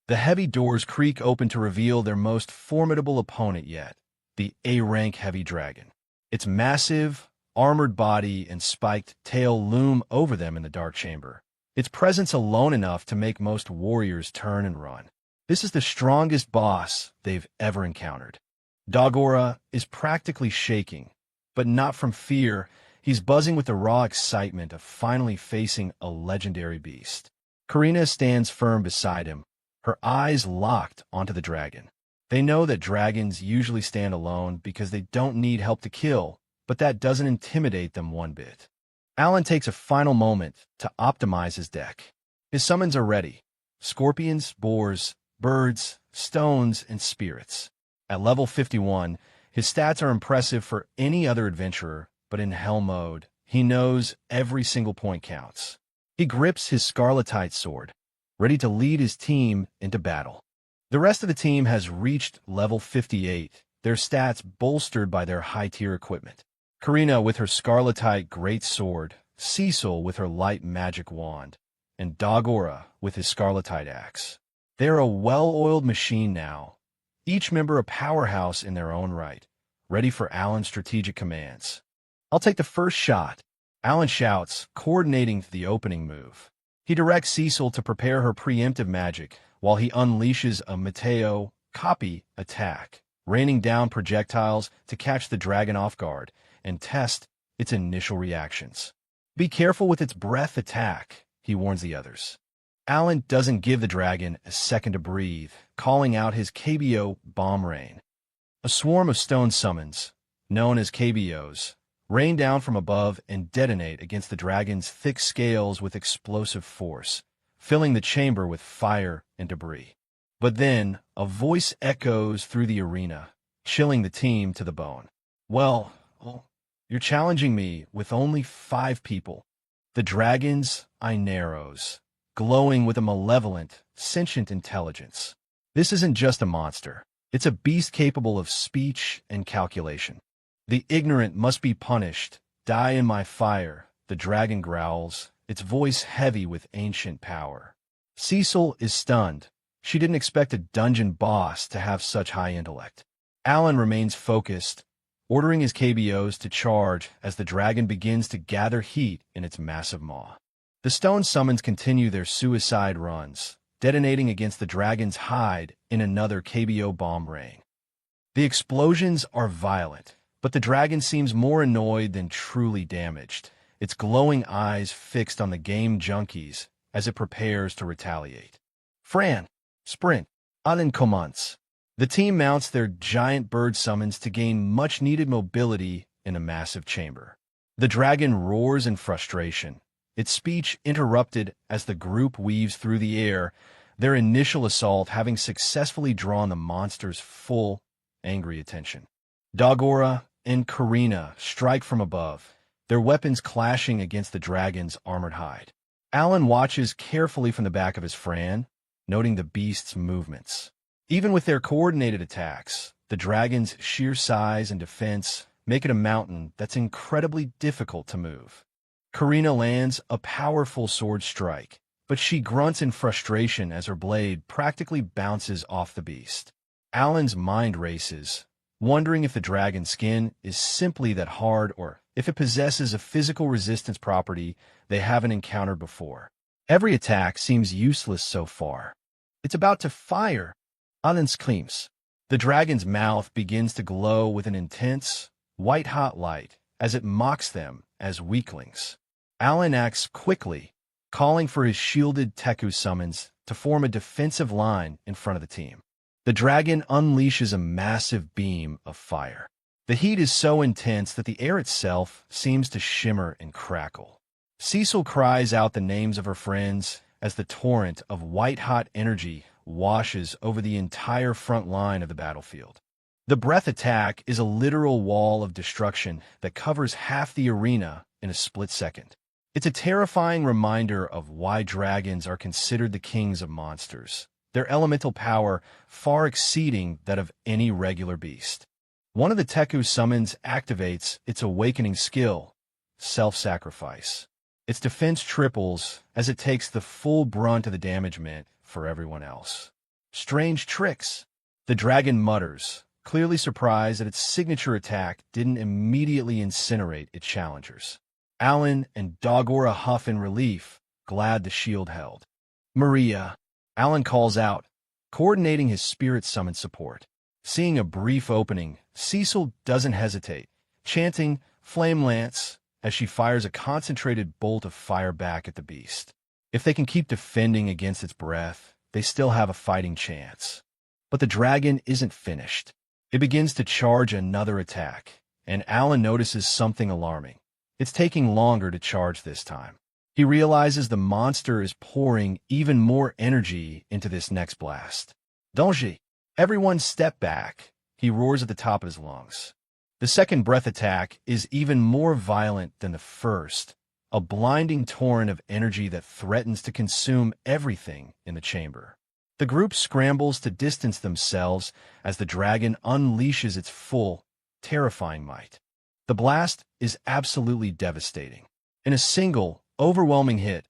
The heavy doors creak open to reveal their most formidable opponent yet, the A-rank heavy dragon. Its massive, armored body and spiked tail loom over them in the dark chamber, its presence alone enough to make most warriors turn and run. This is the strongest boss they've ever encountered. Dagora is practically shaking, but not from fear. He's buzzing with the raw excitement of finally facing a legendary beast. Karina stands firm beside him, her eyes locked onto the dragon. They know that dragons usually stand alone because they don't need help to kill, but that doesn't intimidate them one bit. Alan takes a final moment to optimize his deck. His summons are ready: scorpions, boars, birds, stones, and spirits. At level 51, his stats are impressive for any other adventurer, but in hell mode, he knows every single point counts. He grips his scarletite sword, ready to lead his team into battle. The rest of the team has reached level 58, their stats bolstered by their high-tier equipment. Karina with her scarletite great sword, Cecil with her light magic wand, and Dagora with his scarletite axe. They're a well-oiled machine now, each member a powerhouse in their own right, ready for Alan's strategic commands. I'll take the first shot, Alan shouts, coordinating the opening move. He directs Cecil to prepare her preemptive magic while he unleashes a Mateo copy attack, raining down projectiles to catch the dragon off guard and test its initial reactions. Be careful with its breath attack, he warns the others. Alan doesn't give the dragon a second to breathe, calling out his KBO bomb rain. A swarm of stone summons, known as KBOs, rain down from above and detonate against the dragon's thick scales with explosive force, filling the chamber with fire and debris. But then, a voice echoes through the arena, chilling the team to the bone. Well, you're challenging me with only 5 people. The dragon's eye narrows, glowing with a malevolent, sentient intelligence. This isn't just a monster. It's a beast capable of speech and calculation. The ignorant must be punished. Die in my fire, the dragon growls, its voice heavy with ancient power. Cecil is stunned. She didn't expect a dungeon boss to have such high intellect. Alan remains focused, ordering his KBOs to charge as the dragon begins to gather heat in its massive maw. The stone summons continue their suicide runs, detonating against the dragon's hide in another KBO bomb rain. The explosions are violent, but the dragon seems more annoyed than truly damaged, its glowing eyes fixed on the game junkies as it prepares to retaliate. Fran, sprint, Alan commands. The team mounts their giant bird summons to gain much-needed mobility in a massive chamber. The dragon roars in frustration, its speech interrupted as the group weaves through the air, their initial assault having successfully drawn the monster's full, angry attention. Dagora and Karina strike from above, their weapons clashing against the dragon's armored hide. Alan watches carefully from the back of his Fran, noting the beast's movements. Even with their coordinated attacks, the dragon's sheer size and defense make it a mountain that's incredibly difficult to move. Karina lands a powerful sword strike, but she grunts in frustration as her blade practically bounces off the beast. Alan's mind races, wondering if the dragon's skin is simply that hard or if it possesses a physical resistance property they haven't encountered before. Every attack seems useless so far. It's about to fire. Alan screams. The dragon's mouth begins to glow with an intense, white-hot light as it mocks them as weaklings. Alan acts quickly, calling for his shielded Teku summons to form a defensive line in front of the team. The dragon unleashes a massive beam of fire. The heat is so intense that the air itself seems to shimmer and crackle. Cecil cries out the names of her friends as the torrent of white-hot energy washes over the entire front line of the battlefield. The breath attack is a literal wall of destruction that covers half the arena in a split second. It's a terrifying reminder of why dragons are considered the kings of monsters, their elemental power far exceeding that of any regular beast. One of the Teku summons activates its awakening skill, self-sacrifice. Its defense triples as it takes the full brunt of the damage meant for everyone else. Strange tricks. The dragon mutters, clearly surprised that its signature attack didn't immediately incinerate its challengers. Alan and Dagora huff in relief, glad the shield held. Maria, Alan calls out, coordinating his spirit summon support. Seeing a brief opening, Cecil doesn't hesitate, chanting Flame Lance as she fires a concentrated bolt of fire back at the beast. If they can keep defending against its breath, they still have a fighting chance. But the dragon isn't finished. It begins to charge another attack, and Alan notices something alarming. It's taking longer to charge this time. He realizes the monster is pouring even more energy into this next blast. Danger! Everyone step back, he roars at the top of his lungs. The second breath attack is even more violent than the first, a blinding torrent of energy that threatens to consume everything in the chamber. The group scrambles to distance themselves as the dragon unleashes its full, terrifying might. The blast is absolutely devastating. In a single, overwhelming hit,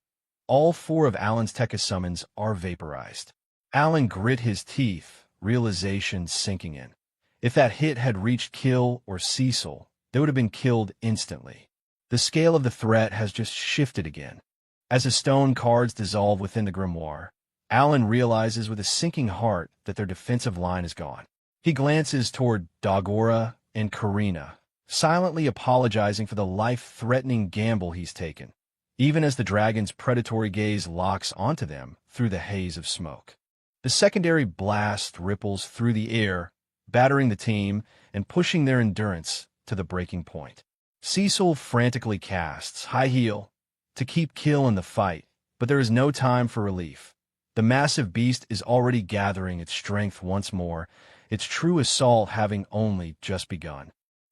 all 4 of Alan's Tekka summons are vaporized. Alan grit his teeth, realization sinking in. If that hit had reached Kill or Cecil, they would have been killed instantly. The scale of the threat has just shifted again. As the stone cards dissolve within the grimoire, Alan realizes with a sinking heart that their defensive line is gone. He glances toward Dagora and Karina, silently apologizing for the life-threatening gamble he's taken, even as the dragon's predatory gaze locks onto them through the haze of smoke. The secondary blast ripples through the air, battering the team and pushing their endurance to the breaking point. Cecil frantically casts High Heel to keep kill in the fight, but there is no time for relief. The massive beast is already gathering its strength once more, its true assault having only just begun.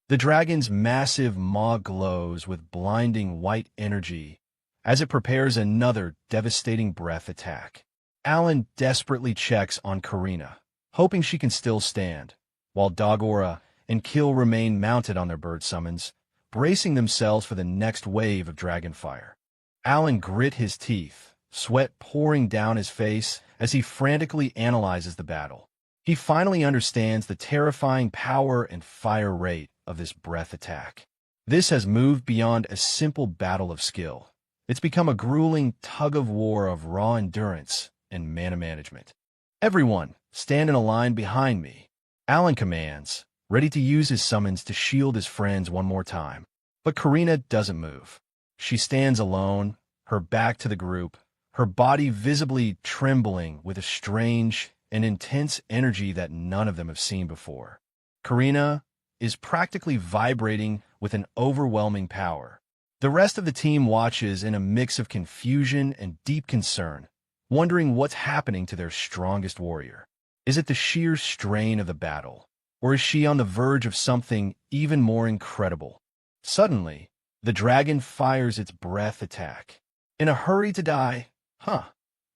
The dragon's massive maw glows with blinding white energy as it prepares another devastating breath attack. Alan desperately checks on Karina, hoping she can still stand, while Dagora and Kill remain mounted on their bird summons, bracing themselves for the next wave of dragon fire. Alan grit his teeth, sweat pouring down his face as he frantically analyzes the battle. He finally understands the terrifying power and fire rate of this breath attack. This has moved beyond a simple battle of skill. It's become a grueling tug-of-war of raw endurance and mana management. "Everyone, stand in a line behind me," Alan commands, ready to use his summons to shield his friends one more time. But Karina doesn't move. She stands alone, her back to the group, her body visibly trembling with a strange and intense energy that none of them have seen before. Karina is practically vibrating with an overwhelming power. The rest of the team watches in a mix of confusion and deep concern, wondering what's happening to their strongest warrior. Is it the sheer strain of the battle, or is she on the verge of something even more incredible? Suddenly, the dragon fires its breath attack. In a hurry to die,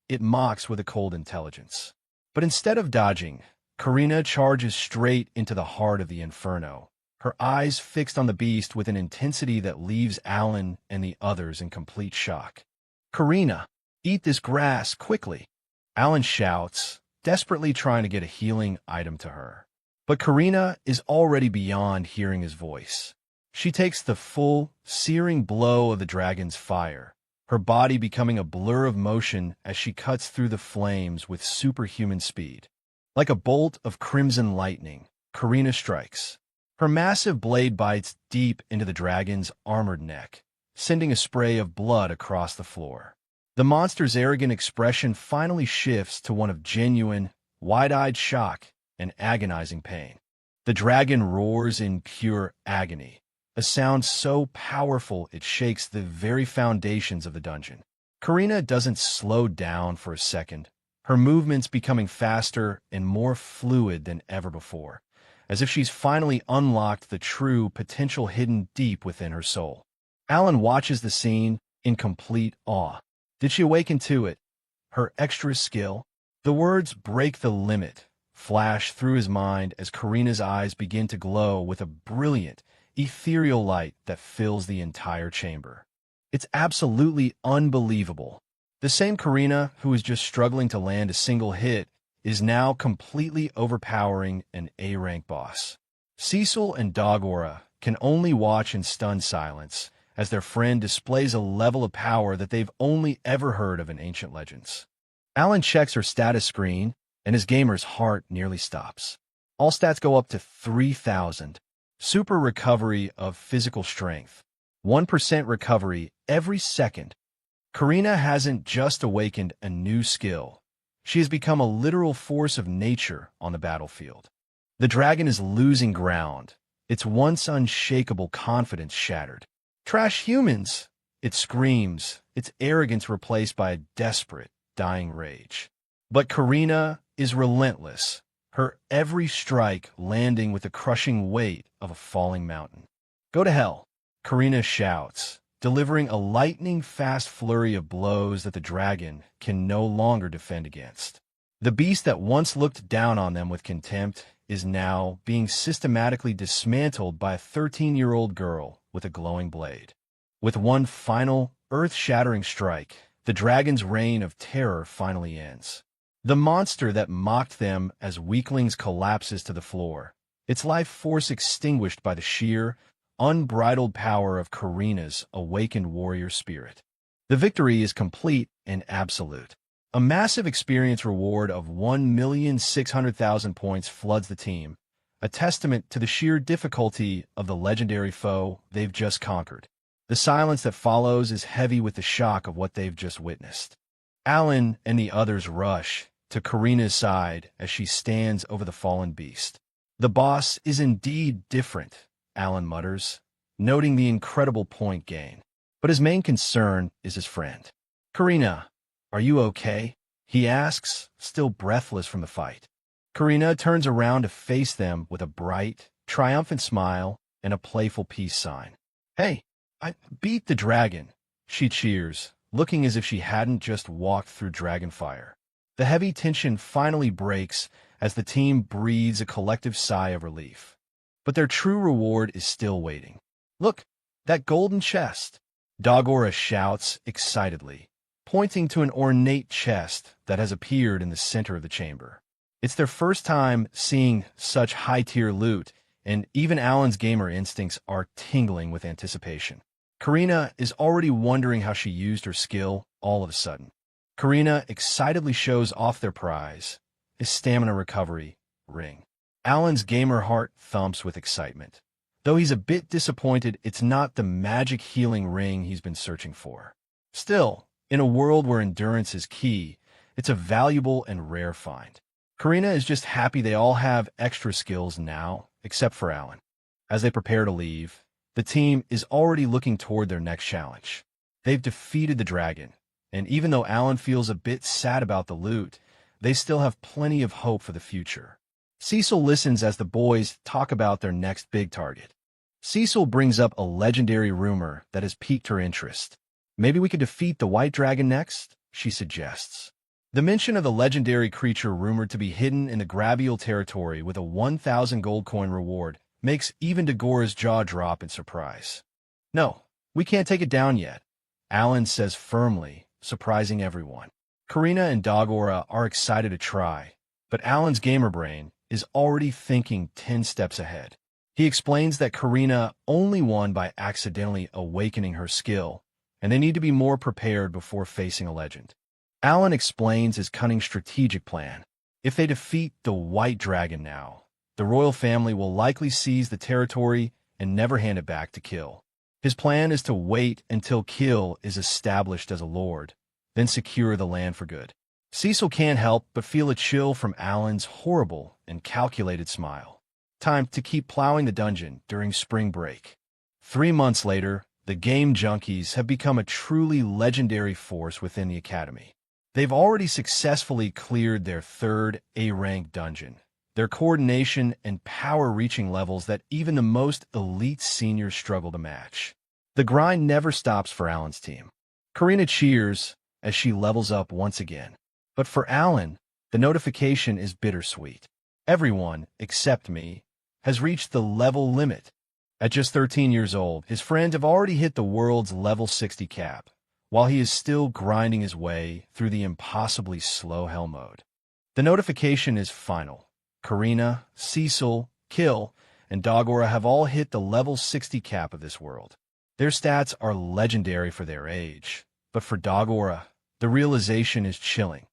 it mocks with a cold intelligence. But instead of dodging, Karina charges straight into the heart of the inferno, her eyes fixed on the beast with an intensity that leaves Alan and the others in complete shock. "Karina, eat this grass, quickly!" Alan shouts, desperately trying to get a healing item to her. But Karina is already beyond hearing his voice. She takes the full, searing blow of the dragon's fire, her body becoming a blur of motion as she cuts through the flames with superhuman speed. Like a bolt of crimson lightning, Karina strikes. Her massive blade bites deep into the dragon's armored neck, sending a spray of blood across the floor. The monster's arrogant expression finally shifts to one of genuine, wide-eyed shock and agonizing pain. The dragon roars in pure agony, a sound so powerful it shakes the very foundations of the dungeon. Karina doesn't slow down for a second, her movements becoming faster and more fluid than ever before, as if she's finally unlocked the true potential hidden deep within her soul. Alan watches the scene in complete awe. Did she awaken to it? Her extra skill? The words "break the limit" flash through his mind as Karina's eyes begin to glow with a brilliant, ethereal light that fills the entire chamber. It's absolutely unbelievable. The same Karina who was just struggling to land a single hit is now completely overpowering an A-rank boss. Cecil and Dagora can only watch in stunned silence as their friend displays a level of power that they've only ever heard of in ancient legends. Alan checks her status screen, and his gamer's heart nearly stops. All stats go up to 3,000. Super recovery of physical strength. 1% recovery every second. Karina hasn't just awakened a new skill. She has become a literal force of nature on the battlefield. The dragon is losing ground, its once unshakable confidence shattered. "Trash humans!" it screams, its arrogance replaced by a desperate, dying rage. But Karina is relentless, her every strike landing with the crushing weight of a falling mountain. "Go to hell," Karina shouts, delivering a lightning-fast flurry of blows that the dragon can no longer defend against. The beast that once looked down on them with contempt is now being systematically dismantled by a 13-year-old girl with a glowing blade. With one final, earth-shattering strike, the dragon's reign of terror finally ends. The monster that mocked them as weaklings collapses to the floor, its life force extinguished by the sheer, unbridled power of Karina's awakened warrior spirit. The victory is complete and absolute. A massive experience reward of 1,600,000 points floods the team, a testament to the sheer difficulty of the legendary foe they've just conquered. The silence that follows is heavy with the shock of what they've just witnessed. Alan and the others rush to Karina's side as she stands over the fallen beast. The boss is indeed different, Alan mutters, noting the incredible point gain. But his main concern is his friend. Karina, are you okay? He asks, still breathless from the fight. Karina turns around to face them with a bright, triumphant smile and a playful peace sign. Hey, I beat the dragon, she cheers, looking as if she hadn't just walked through dragon fire. The heavy tension finally breaks as the team breathes a collective sigh of relief. But their true reward is still waiting. Look, that golden chest, Dagora shouts excitedly, pointing to an ornate chest that has appeared in the center of the chamber. It's their first time seeing such high-tier loot, and even Alan's gamer instincts are tingling with anticipation. Karina is already wondering how she used her skill all of a sudden. Karina excitedly shows off their prize, his stamina recovery ring. Alan's gamer heart thumps with excitement. Though he's a bit disappointed, it's not the magic healing ring he's been searching for. Still, in a world where endurance is key, it's a valuable and rare find. Karina is just happy they all have extra skills now, except for Alan. As they prepare to leave, the team is already looking toward their next challenge. They've defeated the dragon, and even though Alan feels a bit sad about the loot, they still have plenty of hope for the future. Cecil listens as the boys talk about their next big target. Cecil brings up a legendary rumor that has piqued her interest. Maybe we could defeat the white dragon next, she suggests. The mention of the legendary creature rumored to be hidden in the Grabial territory with a 1,000 gold coin reward makes even Dagora's jaw drop in surprise. No, we can't take it down yet, Alan says firmly, surprising everyone. Karina and Dagora are excited to try, but Alan's gamer brain is already thinking 10 steps ahead. He explains that Karina only won by accidentally awakening her skill, and they need to be more prepared before facing a legend. Alan explains his cunning strategic plan. If they defeat the white dragon now, the royal family will likely seize the territory and never hand it back to Kill. His plan is to wait until Kill is established as a lord, then secure the land for good. Cecil can't help but feel a chill from Alan's horrible and calculated smile. Time to keep plowing the dungeon during spring break. 3 months later, the game junkies have become a truly legendary force within the academy. They've already successfully cleared their 3rd A-rank dungeon, their coordination and power reaching levels that even the most elite seniors struggle to match. The grind never stops for Alan's team. Karina cheers as she levels up once again. But for Alan, the notification is bittersweet. Everyone, except me, has reached the level limit. At just 13 years old, his friends have already hit the world's level 60 cap, while he is still grinding his way through the impossibly slow hell mode. The notification is final. Karina, Cecil, Kill, and Dagora have all hit the level 60 cap of this world. Their stats are legendary for their age, but for Dagora, the realization is chilling.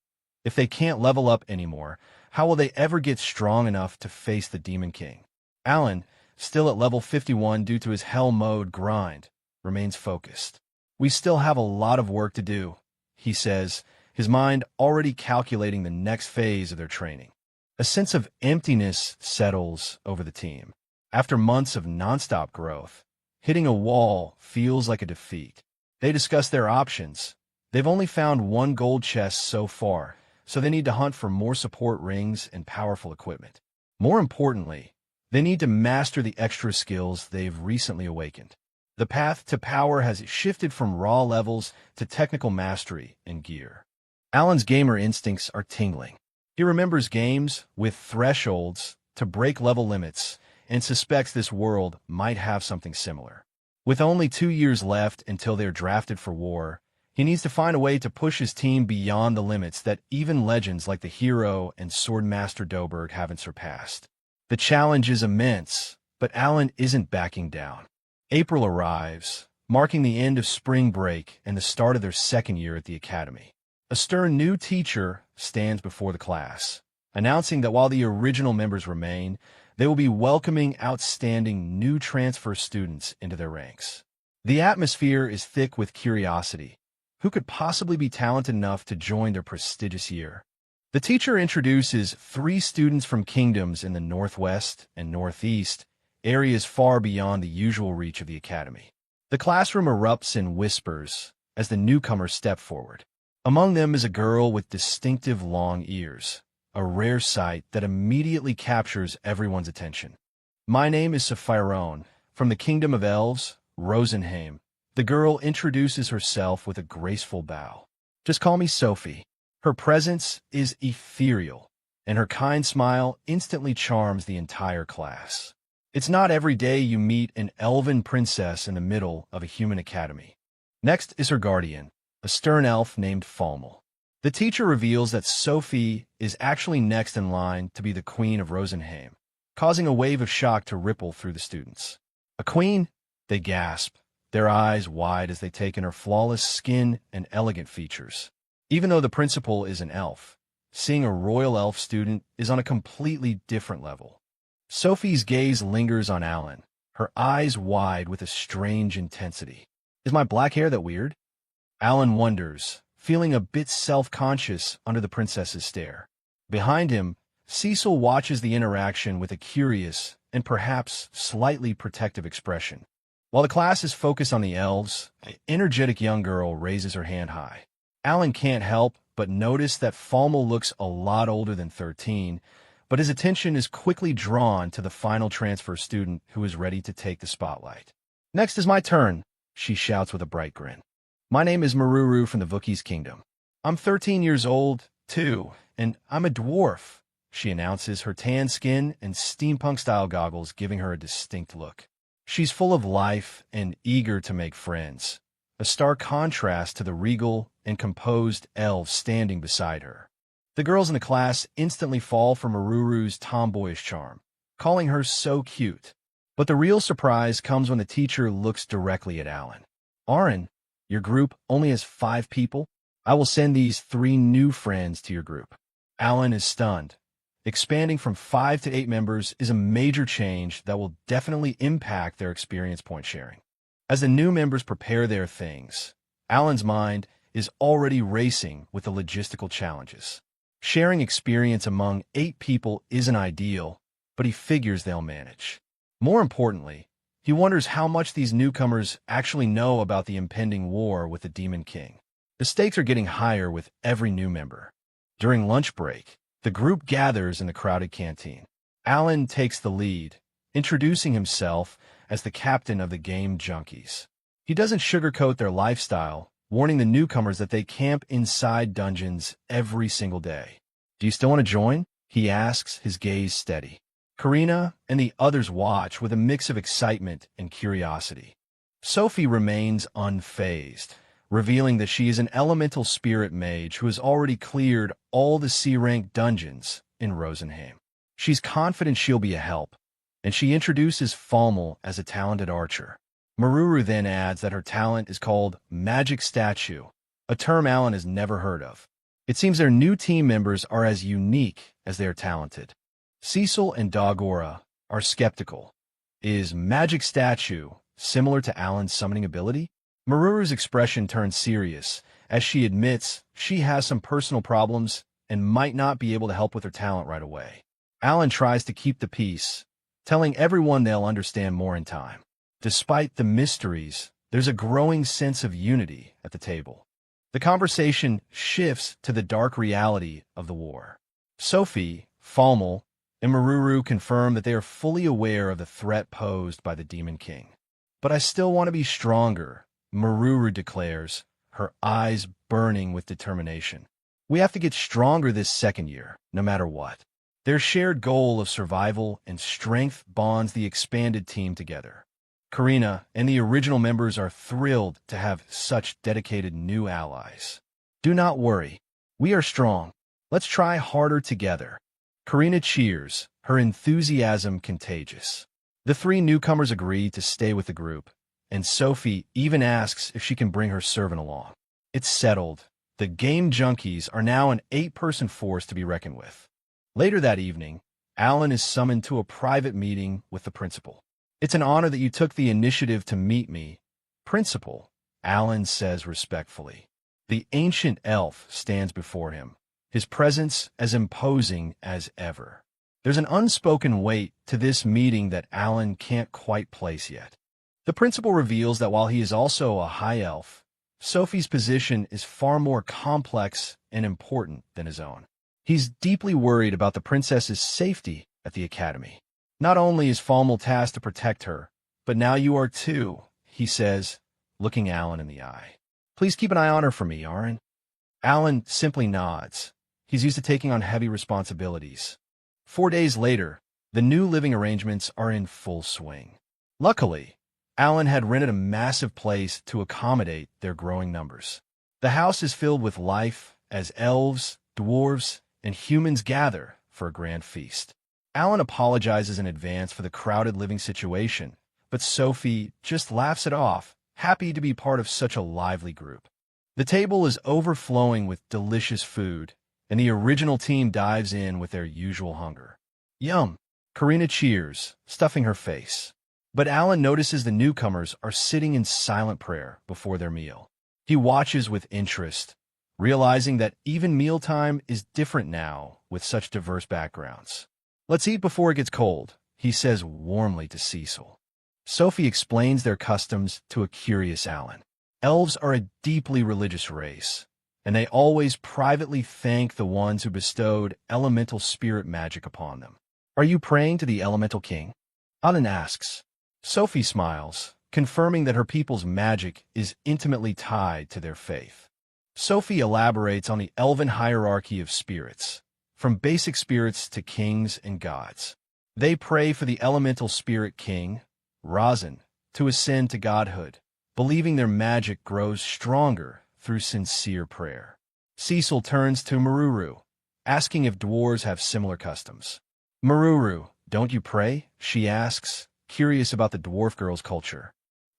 If they can't level up anymore, how will they ever get strong enough to face the Demon King? Alan, still at level 51 due to his hell mode grind, remains focused. We still have a lot of work to do, he says, his mind already calculating the next phase of their training. A sense of emptiness settles over the team. After months of nonstop growth, hitting a wall feels like a defeat. They discuss their options. They've only found 1 gold chest so far, so they need to hunt for more support rings and powerful equipment. More importantly, they need to master the extra skills they've recently awakened. The path to power has shifted from raw levels to technical mastery and gear. Alan's gamer instincts are tingling. He remembers games with thresholds to break level limits and suspects this world might have something similar. With only 2 years left until they're drafted for war, he needs to find a way to push his team beyond the limits that even legends like the hero and swordmaster Doberg haven't surpassed. The challenge is immense, but Alan isn't backing down. April arrives, marking the end of spring break and the start of their second year at the academy. A stern new teacher stands before the class, announcing that while the original members remain, they will be welcoming outstanding new transfer students into their ranks. The atmosphere is thick with curiosity. Who could possibly be talented enough to join their prestigious year? The teacher introduces 3 students from kingdoms in the northwest and northeast, areas far beyond the usual reach of the academy. The classroom erupts in whispers as the newcomers step forward. Among them is a girl with distinctive long ears, a rare sight that immediately captures everyone's attention. My name is Sapphirone, from the Kingdom of Elves, Rosenheim. The girl introduces herself with a graceful bow. Just call me Sophie. Her presence is ethereal, and her kind smile instantly charms the entire class. It's not every day you meet an elven princess in the middle of a human academy. Next is her guardian, a stern elf named Falmel. The teacher reveals that Sophie is actually next in line to be the Queen of Rosenheim, causing a wave of shock to ripple through the students. A queen? They gasp, their eyes wide as they take in her flawless skin and elegant features. Even though the principal is an elf, seeing a royal elf student is on a completely different level. Sophie's gaze lingers on Alan, her eyes wide with a strange intensity. Is my black hair that weird? Alan wonders, feeling a bit self-conscious under the princess's stare. Behind him, Cecil watches the interaction with a curious and perhaps slightly protective expression. While the class is focused on the elves, an energetic young girl raises her hand high. Alan can't help but notice that Falmel looks a lot older than 13, but his attention is quickly drawn to the final transfer student who is ready to take the spotlight. Next is my turn, she shouts with a bright grin. My name is Maruru from the Bakis kingdom. I'm 13 years old, too, and I'm a dwarf, she announces, her tan skin and steampunk-style goggles giving her a distinct look. She's full of life and eager to make friends, a stark contrast to the regal and composed elves standing beside her. The girls in the class instantly fall for Maruru's tomboyish charm, calling her so cute. But the real surprise comes when the teacher looks directly at Alan. Aaron, your group only has 5 people? I will send these 3 new friends to your group. Alan is stunned. Expanding from 5 to 8 members is a major change that will definitely impact their experience point sharing. As the new members prepare their things, Alan's mind is already racing with the logistical challenges. Sharing experience among 8 people isn't ideal, but he figures they'll manage. More importantly, he wonders how much these newcomers actually know about the impending war with the Demon King. The stakes are getting higher with every new member. During lunch break, the group gathers in the crowded canteen. Alan takes the lead, introducing himself as the captain of the Game Junkies. He doesn't sugarcoat their lifestyle, warning the newcomers that they camp inside dungeons every single day. Do you still want to join? He asks, his gaze steady. Karina and the others watch with a mix of excitement and curiosity. Sophie remains unfazed, revealing that she is an elemental spirit mage who has already cleared all the C-rank dungeons in Rosenheim. She's confident she'll be a help, and she introduces Falmel as a talented archer. Maruru then adds that her talent is called Magic Statue, a term Alan has never heard of. It seems their new team members are as unique as they are talented. Cecil and Dogora are skeptical. Is Magic Statue similar to Alan's summoning ability? Maruru's expression turns serious as she admits she has some personal problems and might not be able to help with her talent right away. Alan tries to keep the peace, telling everyone they'll understand more in time. Despite the mysteries, there's a growing sense of unity at the table. The conversation shifts to the dark reality of the war. Sophie, Falmel, and Maruru confirm that they are fully aware of the threat posed by the Demon King. But I still want to be stronger, Maruru declares, her eyes burning with determination. We have to get stronger this second year, no matter what. Their shared goal of survival and strength bonds the expanded team together. Karina and the original members are thrilled to have such dedicated new allies. Do not worry. We are strong. Let's try harder together. Karina cheers, her enthusiasm contagious. The 3 newcomers agree to stay with the group, and Sophie even asks if she can bring her servant along. It's settled. The game junkies are now an 8-person force to be reckoned with. Later that evening, Alan is summoned to a private meeting with the principal. "It's an honor that you took the initiative to meet me, Principal," Alan says respectfully. The ancient elf stands before him, his presence as imposing as ever. There's an unspoken weight to this meeting that Alan can't quite place yet. The principal reveals that while he is also a high elf, Sophie's position is far more complex and important than his own. He's deeply worried about the princess's safety at the academy. "Not only is Falmel tasked to protect her, but now you are too," he says, looking Alan in the eye. "Please keep an eye on her for me, Aaron." Alan simply nods. He's used to taking on heavy responsibilities. 4 days later, the new living arrangements are in full swing. Luckily, Alan had rented a massive place to accommodate their growing numbers. The house is filled with life as elves, dwarves, and humans gather for a grand feast. Alan apologizes in advance for the crowded living situation, but Sophie just laughs it off, happy to be part of such a lively group. The table is overflowing with delicious food, and the original team dives in with their usual hunger. "Yum!" Karina cheers, stuffing her face. But Alan notices the newcomers are sitting in silent prayer before their meal. He watches with interest, realizing that even mealtime is different now with such diverse backgrounds. "Let's eat before it gets cold," he says warmly to Cecil. Sophie explains their customs to a curious Alan. Elves are a deeply religious race, and they always privately thank the ones who bestowed elemental spirit magic upon them. "Are you praying to the elemental king?" Alan asks. Sophie smiles, confirming that her people's magic is intimately tied to their faith. Sophie elaborates on the elven hierarchy of spirits, from basic spirits to kings and gods. They pray for the elemental spirit king, Rosen, to ascend to godhood, believing their magic grows stronger through sincere prayer. Cecil turns to Maruru, asking if dwarves have similar customs. "Maruru, don't you pray?" she asks, curious about the dwarf girl's culture.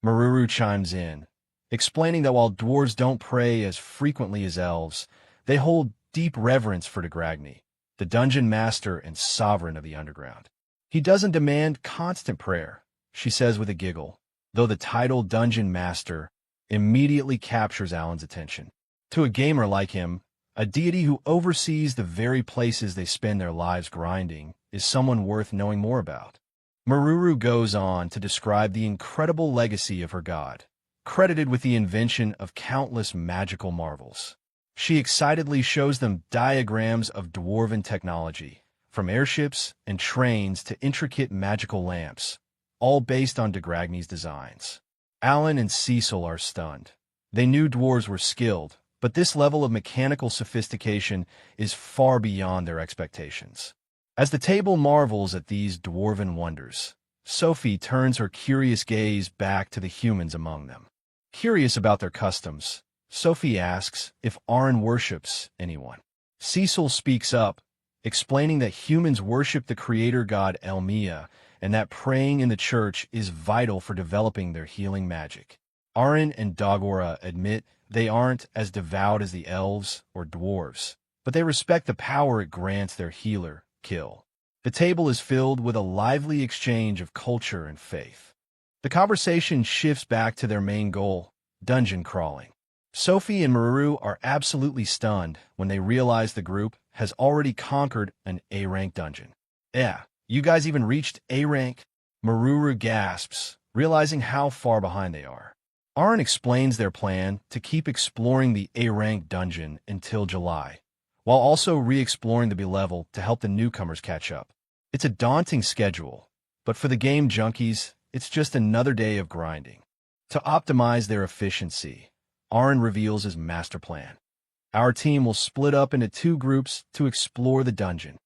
Maruru chimes in, explaining that while dwarves don't pray as frequently as elves, they hold deep reverence for Degragny, the dungeon master and sovereign of the underground. "He doesn't demand constant prayer," she says with a giggle, though the title Dungeon Master immediately captures Alan's attention. To a gamer like him, a deity who oversees the very places they spend their lives grinding is someone worth knowing more about. Maruru goes on to describe the incredible legacy of her god, credited with the invention of countless magical marvels. She excitedly shows them diagrams of dwarven technology, from airships and trains to intricate magical lamps, all based on Degragny's designs. Alan and Cecil are stunned. They knew dwarves were skilled, but this level of mechanical sophistication is far beyond their expectations. As the table marvels at these dwarven wonders, Sophie turns her curious gaze back to the humans among them. Curious about their customs, Sophie asks if Aaron worships anyone. Cecil speaks up, explaining that humans worship the creator god Elmia and that praying in the church is vital for developing their healing magic. Aaron and Dagora admit they aren't as devout as the elves or dwarves, but they respect the power it grants their healer, Kill. The table is filled with a lively exchange of culture and faith. The conversation shifts back to their main goal, dungeon crawling. Sophie and Maruru are absolutely stunned when they realize the group has already conquered an A-rank dungeon. "Yeah, you guys even reached A-rank?" Maruru gasps, realizing how far behind they are. Aaron explains their plan to keep exploring the A-rank dungeon until July, while also re-exploring the B-level to help the newcomers catch up. It's a daunting schedule, but for the game junkies, it's just another day of grinding. To optimize their efficiency, Aaron reveals his master plan. "Our team will split up into 2 groups to explore the dungeon."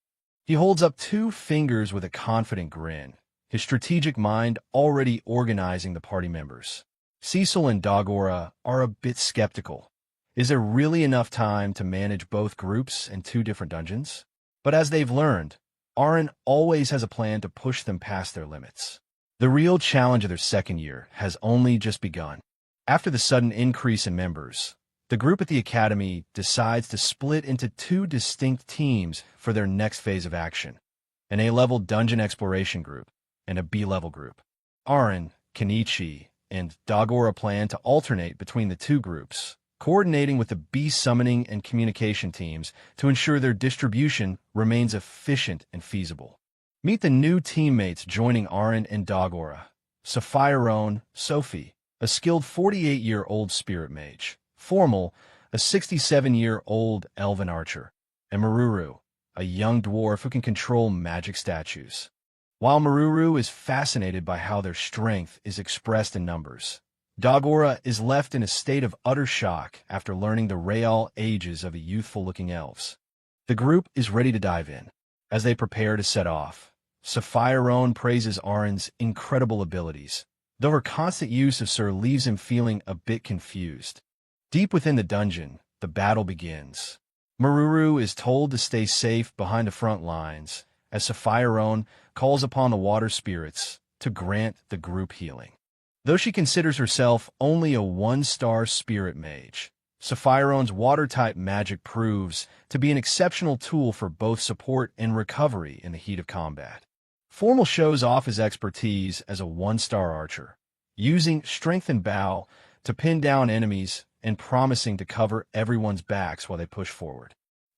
He holds up 2 fingers with a confident grin, his strategic mind already organizing the party members. Cecil and Dagora are a bit skeptical. Is there really enough time to manage both groups and 2 different dungeons? But as they've learned, Aaron always has a plan to push them past their limits. The real challenge of their second year has only just begun. After the sudden increase in members, the group at the academy decides to split into two distinct teams for their next phase of action: an A-level dungeon exploration group and a B-level group. Aaron, Kenichi, and Dagora plan to alternate between the two groups, coordinating with the beast summoning and communication teams to ensure their distribution remains efficient and feasible. Meet the new teammates joining Aaron and Dagora: Sapphire, Sophie, a skilled 48-year-old spirit mage; Formal, a 67-year-old elven archer; and Maruru, a young dwarf who can control magic statues. While Maruru is fascinated by how their strength is expressed in numbers, Dagora is left in a state of utter shock after learning the real ages of the youthful-looking elves. The group is ready to dive in. As they prepare to set off, Sapphire praises Aaron's incredible abilities, though her constant use of Sir leaves him feeling a bit confused. Deep within the dungeon, the battle begins. Maruru is told to stay safe behind the front lines, as Sapphire calls upon the water spirits to grant the group healing. Though she considers herself only a one-star spirit mage, Sapphire's water-type magic proves to be an exceptional tool for both support and recovery in the heat of combat. Formal shows off his expertise as a one-star archer, using strength and bow to pin down enemies and promising to cover everyone's backs while they push forward.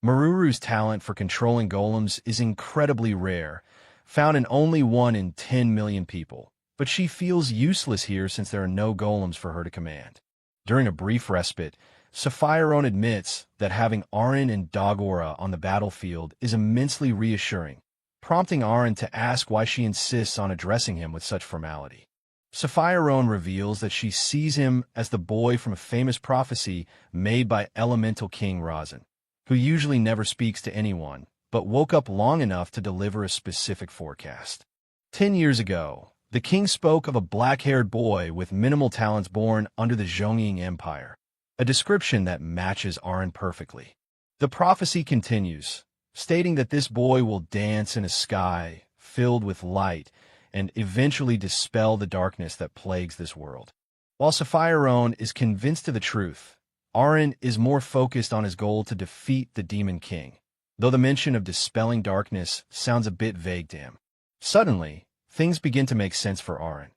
Maruru's talent for controlling golems is incredibly rare, found in only 1 in 10 million people, but she feels useless here since there are no golems for her to command. During a brief respite, Sapphire admits that having Aaron and Dagora on the battlefield is immensely reassuring, prompting Aaron to ask why she insists on addressing him with such formality. Sapphire reveals that she sees him as the boy from a famous prophecy made by Elemental King Rosen, who usually never speaks to anyone, but woke up long enough to deliver a specific forecast. 10 years ago, the king spoke of a black-haired boy with minimal talents born under the Zhongying Empire, a description that matches Aaron perfectly. The prophecy continues, stating that this boy will dance in a sky filled with light and eventually dispel the darkness that plagues this world. While Sapphire is convinced of the truth, Aaron is more focused on his goal to defeat the Demon King, though the mention of dispelling darkness sounds a bit vague to him. Suddenly, things begin to make sense for Aaron.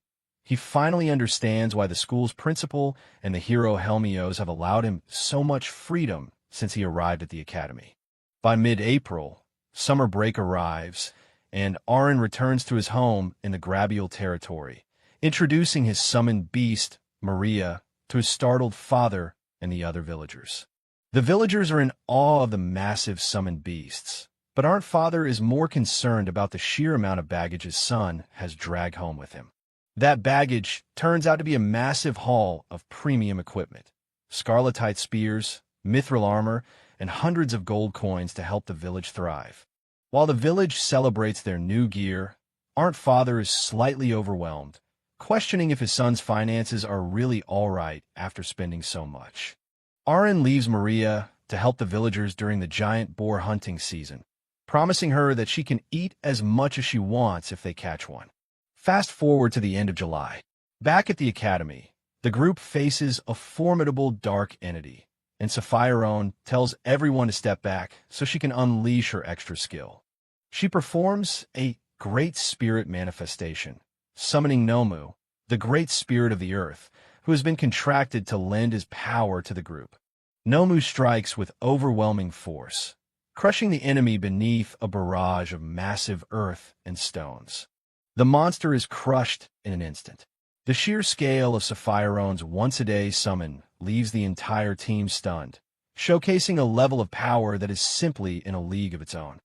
He finally understands why the school's principal and the hero Helmios have allowed him so much freedom since he arrived at the academy. By mid-April, summer break arrives, and Aaron returns to his home in the Grabial territory, introducing his summoned beast, Maria, to his startled father and the other villagers. The villagers are in awe of the massive summoned beasts, but Arn's father is more concerned about the sheer amount of baggage his son has dragged home with him. That baggage turns out to be a massive haul of premium equipment: scarletite spears, mithril armor, and hundreds of gold coins to help the village thrive. While the village celebrates their new gear, Arn's father is slightly overwhelmed, questioning if his son's finances are really all right after spending so much. Aaron leaves Maria to help the villagers during the giant boar hunting season, promising her that she can eat as much as she wants if they catch one. Fast forward to the end of July. Back at the academy, the group faces a formidable dark entity, and Sapphire tells everyone to step back so she can unleash her extra skill. She performs a great spirit manifestation, summoning Nomu, the great spirit of the earth, who has been contracted to lend his power to the group. Nomu strikes with overwhelming force, crushing the enemy beneath a barrage of massive earth and stones. The monster is crushed in an instant. The sheer scale of Sapphire's once-a-day summon leaves the entire team stunned, showcasing a level of power that is simply in a league of its own.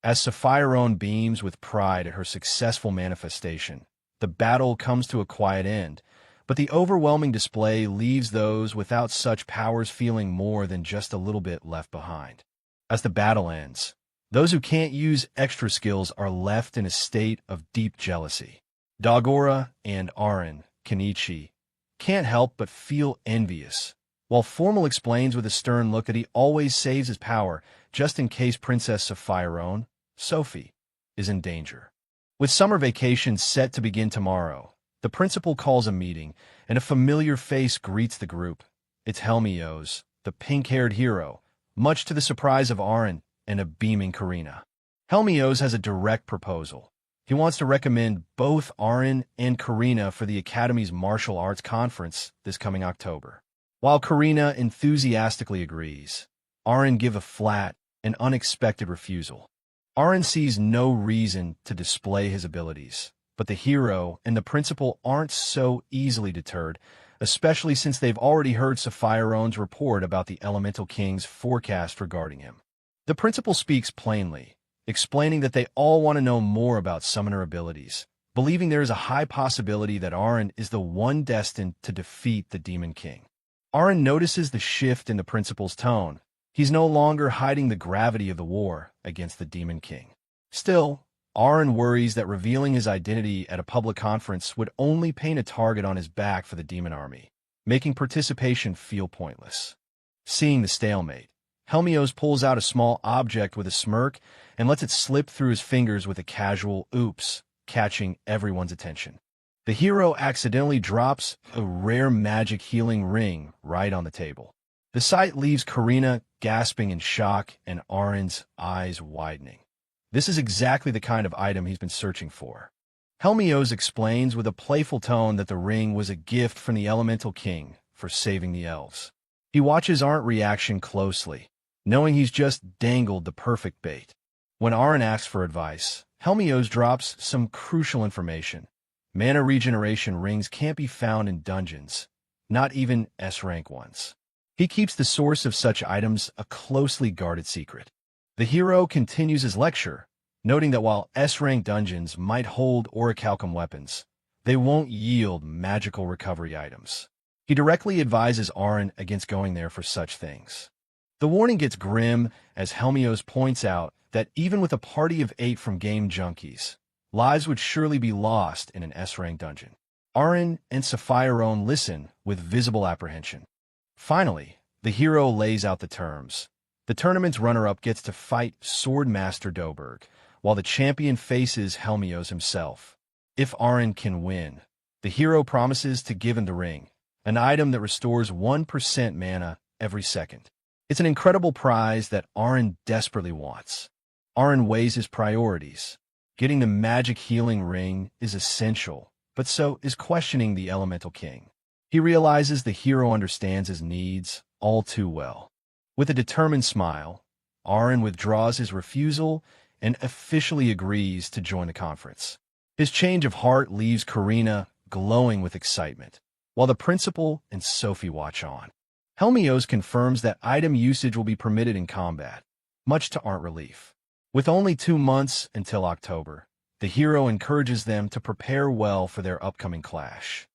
As Sapphire beams with pride at her successful manifestation, the battle comes to a quiet end, but the overwhelming display leaves those without such powers feeling more than just a little bit left behind. As the battle ends, those who can't use extra skills are left in a state of deep jealousy. Dagora and Aaron, Kenichi, can't help but feel envious, while Formal explains with a stern look that he always saves his power just in case Princess Sapphire, Sophie, is in danger. With summer vacation set to begin tomorrow, the principal calls a meeting, and a familiar face greets the group. It's Helmios, the pink-haired hero, much to the surprise of Aaron and a beaming Karina. Helmios has a direct proposal. He wants to recommend both Aaron and Karina for the Academy's martial arts conference this coming October. While Karina enthusiastically agrees, Aaron gives a flat and unexpected refusal. Aaron sees no reason to display his abilities, but the hero and the principal aren't so easily deterred, especially since they've already heard Saphirone's report about the Elemental King's forecast regarding him. The principal speaks plainly, explaining that they all want to know more about summoner abilities, believing there is a high possibility that Aaron is the one destined to defeat the Demon King. Aaron notices the shift in the principal's tone. He's no longer hiding the gravity of the war against the Demon King. Still, Aaron worries that revealing his identity at a public conference would only paint a target on his back for the demon army, making participation feel pointless. Seeing the stalemate, Helmios pulls out a small object with a smirk and lets it slip through his fingers with a casual oops, catching everyone's attention. The hero accidentally drops a rare magic healing ring right on the table. The sight leaves Karina gasping in shock and Aaron's eyes widening. This is exactly the kind of item he's been searching for. Helmios explains with a playful tone that the ring was a gift from the Elemental King for saving the elves. He watches Aaron's reaction closely, knowing he's just dangled the perfect bait. When Aaron asks for advice, Helmios drops some crucial information. Mana regeneration rings can't be found in dungeons, not even S-rank ones. He keeps the source of such items a closely guarded secret. The hero continues his lecture, noting that while S-rank dungeons might hold orichalcum weapons, they won't yield magical recovery items. He directly advises Aaron against going there for such things. The warning gets grim as Helmios points out that even with a party of 8 from game junkies, lives would surely be lost in an S-rank dungeon. Aaron and Saphirone listen with visible apprehension. Finally, the hero lays out the terms. The tournament's runner-up gets to fight swordmaster Doberg, while the champion faces Helmios himself. If Aaron can win, the hero promises to give him the ring, an item that restores 1% mana every second. It's an incredible prize that Aaron desperately wants. Aaron weighs his priorities. Getting the magic healing ring is essential, but so is questioning the Elemental King. He realizes the hero understands his needs all too well. With a determined smile, Aaron withdraws his refusal and officially agrees to join the conference. His change of heart leaves Karina glowing with excitement, while the principal and Sophie watch on. Helmios confirms that item usage will be permitted in combat, much to Aaron's relief. With only 2 months until October, the hero encourages them to prepare well for their upcoming clash.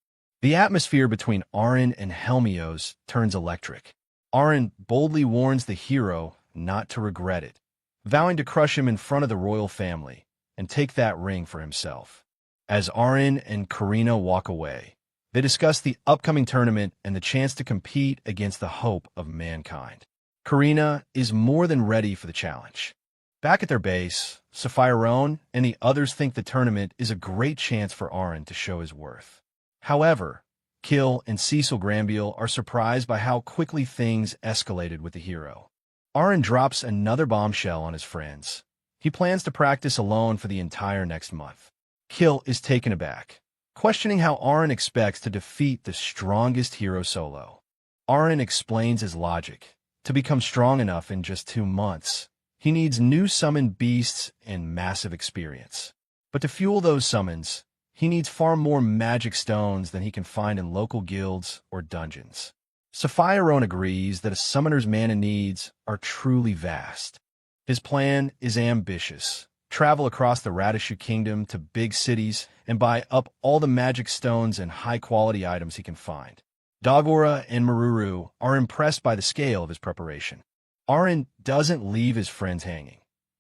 The atmosphere between Aaron and Helmios turns electric. Aaron boldly warns the hero not to regret it, vowing to crush him in front of the royal family and take that ring for himself. As Aaron and Karina walk away, they discuss the upcoming tournament and the chance to compete against the hope of mankind. Karina is more than ready for the challenge. Back at their base, Saphirone and the others think the tournament is a great chance for Aaron to show his worth. However, Kill and Cecil Granville are surprised by how quickly things escalated with the hero. Aaron drops another bombshell on his friends. He plans to practice alone for the entire next month. Kill is taken aback, questioning how Aaron expects to defeat the strongest hero solo. Aaron explains his logic. To become strong enough in just 2 months, he needs new summoned beasts and massive experience. But to fuel those summons, he needs far more magic stones than he can find in local guilds or dungeons. Saphirone agrees that a summoner's mana needs are truly vast. His plan is ambitious. Travel across the Radishu Kingdom to big cities and buy up all the magic stones and high-quality items he can find. Dagora and Maruru are impressed by the scale of his preparation. Aaron doesn't leave his friends hanging.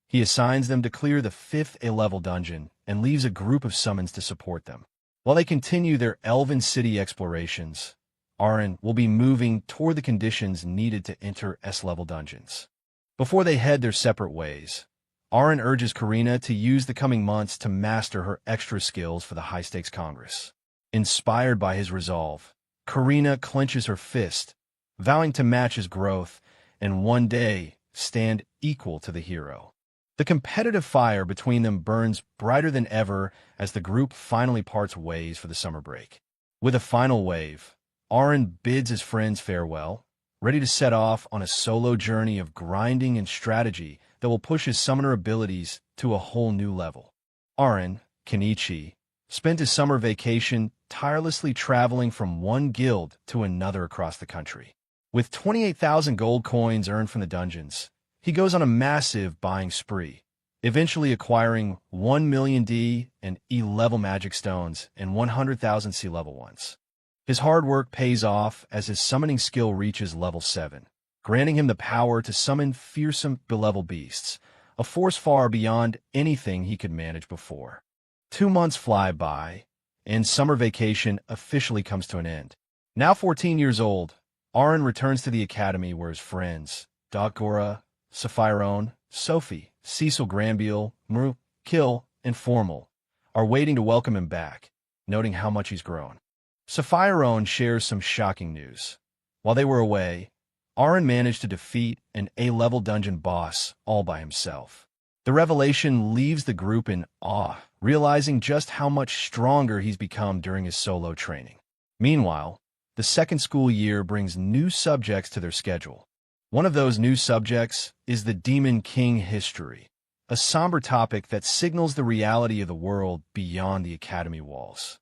He assigns them to clear the 5th A-level dungeon and leaves a group of summons to support them. While they continue their Elven City explorations, Aaron will be moving toward the conditions needed to enter S-level dungeons. Before they head their separate ways, Arin urges Karina to use the coming months to master her extra skills for the high-stakes congress. Inspired by his resolve, Karina clenches her fist, vowing to match his growth and one day stand equal to the hero. The competitive fire between them burns brighter than ever as the group finally parts ways for the summer break. With a final wave, Arin bids his friends farewell, ready to set off on a solo journey of grinding and strategy that will push his summoner abilities to a whole new level. Arin, Kenichi, spent his summer vacation tirelessly traveling from one guild to another across the country. With 28,000 gold coins earned from the dungeons, he goes on a massive buying spree, eventually acquiring 1 million D and E-level magic stones and 100,000 C-level ones. His hard work pays off as his summoning skill reaches level 7, granting him the power to summon fearsome be-level beasts, a force far beyond anything he could manage before. 2 months fly by, and summer vacation officially comes to an end. Now 14 years old, Arin returns to the academy where his friends, Dagora, Sapphirone, Sophie, Cecil Granville, Mru, Kill, and Formal, are waiting to welcome him back, noting how much he's grown. Sapphirone shares some shocking news. While they were away, Arin managed to defeat an A-level dungeon boss all by himself. The revelation leaves the group in awe, realizing just how much stronger he's become during his solo training. Meanwhile, the second school year brings new subjects to their schedule. One of those new subjects is the Demon King history, a somber topic that signals the reality of the world beyond the academy walls.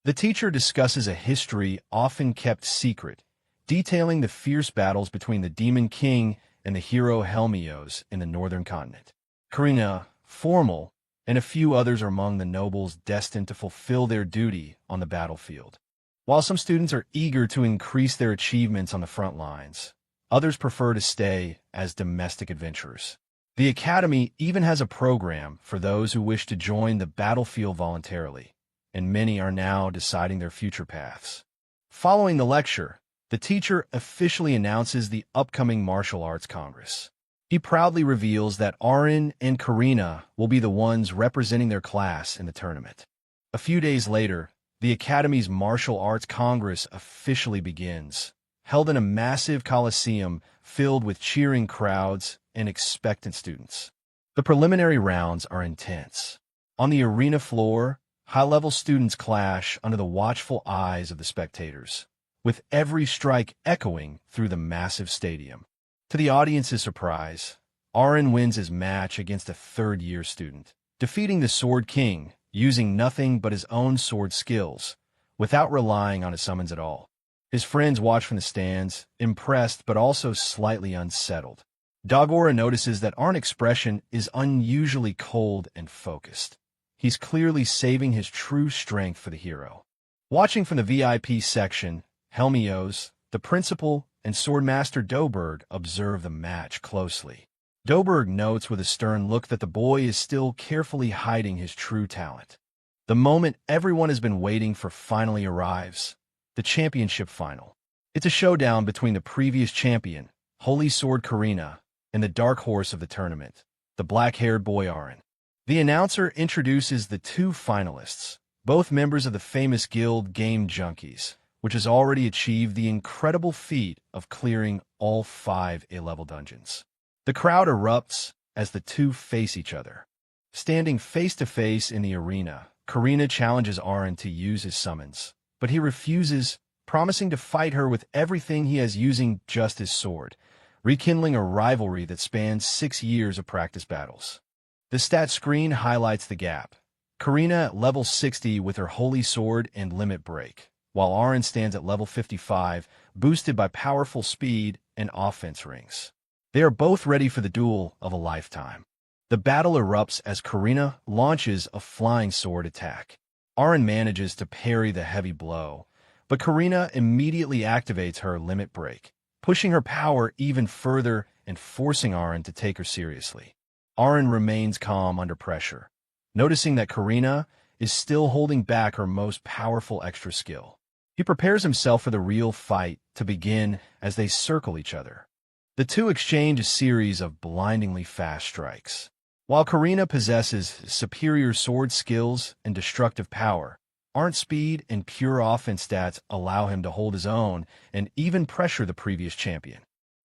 The teacher discusses a history often kept secret, detailing the fierce battles between the Demon King and the hero Helmios in the northern continent. Karina, Formal, and a few others are among the nobles destined to fulfill their duty on the battlefield. While some students are eager to increase their achievements on the front lines, others prefer to stay as domestic adventurers. The academy even has a program for those who wish to join the battlefield voluntarily, and many are now deciding their future paths. Following the lecture, the teacher officially announces the upcoming martial arts congress. He proudly reveals that Arin and Karina will be the ones representing their class in the tournament. A few days later, the Academy's Martial Arts Congress officially begins, held in a massive coliseum filled with cheering crowds and expectant students. The preliminary rounds are intense. On the arena floor, high-level students clash under the watchful eyes of the spectators, with every strike echoing through the massive stadium. To the audience's surprise, Arin wins his match against a third-year student, defeating the Sword King using nothing but his own sword skills, without relying on his summons at all. His friends watch from the stands, impressed but also slightly unsettled. Dagora notices that Arin's expression is unusually cold and focused. He's clearly saving his true strength for the hero. Watching from the VIP section, Helmios, the principal, and swordmaster Doberg observe the match closely. Doberg notes with a stern look that the boy is still carefully hiding his true talent. The moment everyone has been waiting for finally arrives, the championship final. It's a showdown between the previous champion, Holy Sword Karina, and the dark horse of the tournament, the black-haired boy Arin. The announcer introduces the two finalists, both members of the famous guild Game Junkies, which has already achieved the incredible feat of clearing all 5 A-level dungeons. The crowd erupts as the two face each other. Standing face-to-face in the arena, Karina challenges Arin to use his summons, but he refuses, promising to fight her with everything he has using just his sword, rekindling a rivalry that spans 6 years of practice battles. The stat screen highlights the gap. Karina at level 60 with her holy sword and limit break, while Arin stands at level 55, boosted by powerful speed and offense rings. They are both ready for the duel of a lifetime. The battle erupts as Karina launches a flying sword attack. Arin manages to parry the heavy blow, but Karina immediately activates her limit break, pushing her power even further and forcing Arin to take her seriously. Arin remains calm under pressure, noticing that Karina is still holding back her most powerful extra skill. He prepares himself for the real fight to begin as they circle each other. The two exchange a series of blindingly fast strikes. While Karina possesses superior sword skills and destructive power, Arn's speed and pure offense stats allow him to hold his own and even pressure the previous champion.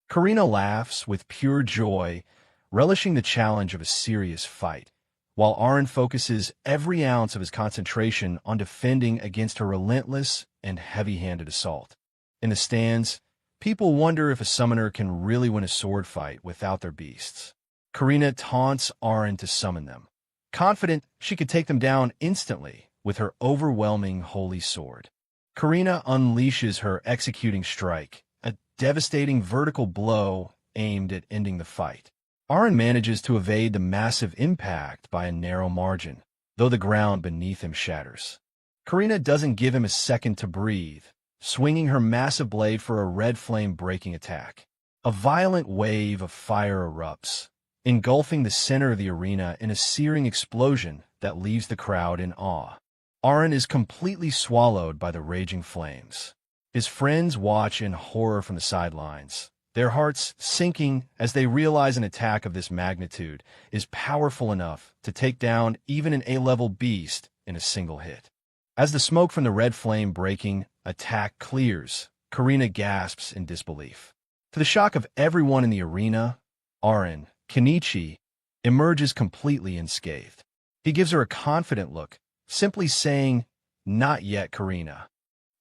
Karina laughs with pure joy, relishing the challenge of a serious fight, while Arn focuses every ounce of his concentration on defending against her relentless and heavy-handed assault. In the stands, people wonder if a summoner can really win a sword fight without their beasts. Karina taunts Arn to summon them, confident she could take them down instantly with her overwhelming holy sword. Karina unleashes her executing strike, a devastating vertical blow aimed at ending the fight. Arn manages to evade the massive impact by a narrow margin, though the ground beneath him shatters. Karina doesn't give him a second to breathe, swinging her massive blade for a red flame-breaking attack. A violent wave of fire erupts, engulfing the center of the arena in a searing explosion that leaves the crowd in awe. Arn is completely swallowed by the raging flames. His friends watch in horror from the sidelines, their hearts sinking as they realize an attack of this magnitude is powerful enough to take down even an A-level beast in a single hit. As the smoke from the red flame-breaking attack clears, Karina gasps in disbelief. To the shock of everyone in the arena, Arn, Kenichi, emerges completely unscathed. He gives her a confident look, simply saying, "Not yet, Karina."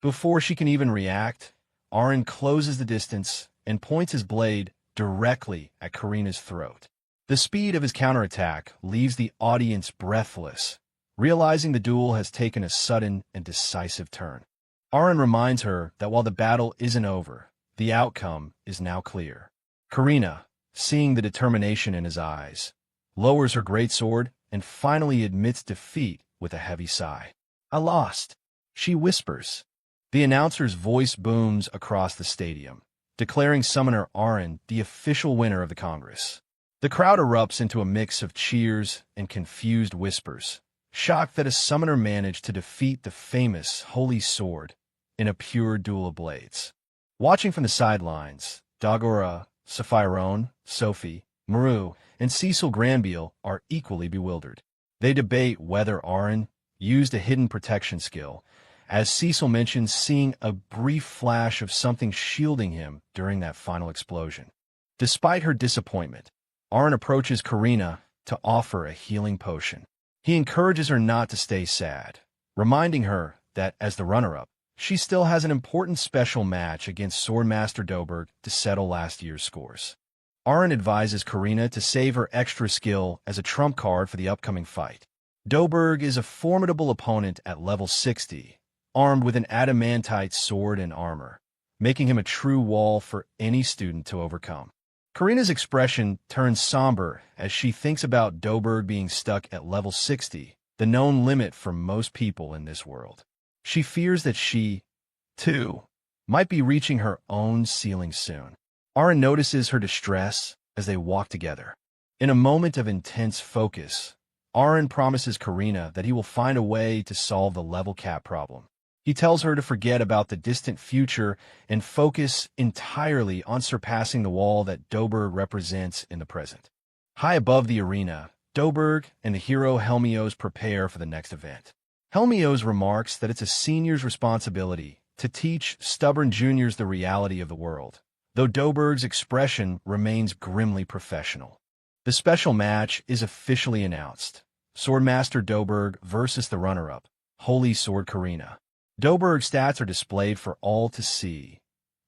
Before she can even react, Arn closes the distance and points his blade directly at Karina's throat. The speed of his counterattack leaves the audience breathless, realizing the duel has taken a sudden and decisive turn. Arn reminds her that while the battle isn't over, the outcome is now clear. Karina, seeing the determination in his eyes, lowers her greatsword and finally admits defeat with a heavy sigh. "I lost," she whispers. The announcer's voice booms across the stadium, declaring Summoner Arn the official winner of the Congress. The crowd erupts into a mix of cheers and confused whispers, shocked that a summoner managed to defeat the famous Holy Sword in a pure duel of blades. Watching from the sidelines, Dagora, Sapphirone, Sophie, Maru, and Cecil Granville are equally bewildered. They debate whether Arn used a hidden protection skill, as Cecil mentions seeing a brief flash of something shielding him during that final explosion. Despite her disappointment, Arn approaches Karina to offer a healing potion. He encourages her not to stay sad, reminding her that, as the runner-up, she still has an important special match against Swordmaster Doberg to settle last year's scores. Arn advises Karina to save her extra skill as a trump card for the upcoming fight. Doberg is a formidable opponent at level 60, armed with an adamantite sword and armor, making him a true wall for any student to overcome. Karina's expression turns somber as she thinks about Doberg being stuck at level 60, the known limit for most people in this world. She fears that she, too, might be reaching her own ceiling soon. Arn notices her distress as they walk together. In a moment of intense focus, Arn promises Karina that he will find a way to solve the level cap problem. He tells her to forget about the distant future and focus entirely on surpassing the wall that Doberg represents in the present. High above the arena, Doberg and the hero Helmios prepare for the next event. Helmios remarks that it's a senior's responsibility to teach stubborn juniors the reality of the world, though Doberg's expression remains grimly professional. The special match is officially announced: Swordmaster Doberg versus the runner-up, Holy Sword Karina. Doberg's stats are displayed for all to see.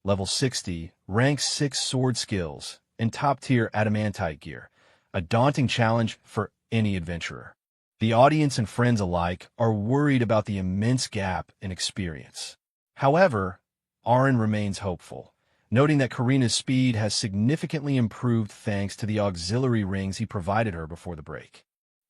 Level 60, rank 6 sword skills, and top-tier adamantite gear, a daunting challenge for any adventurer. The audience and friends alike are worried about the immense gap in experience. However, Arn remains hopeful, noting that Karina's speed has significantly improved thanks to the auxiliary rings he provided her before the break.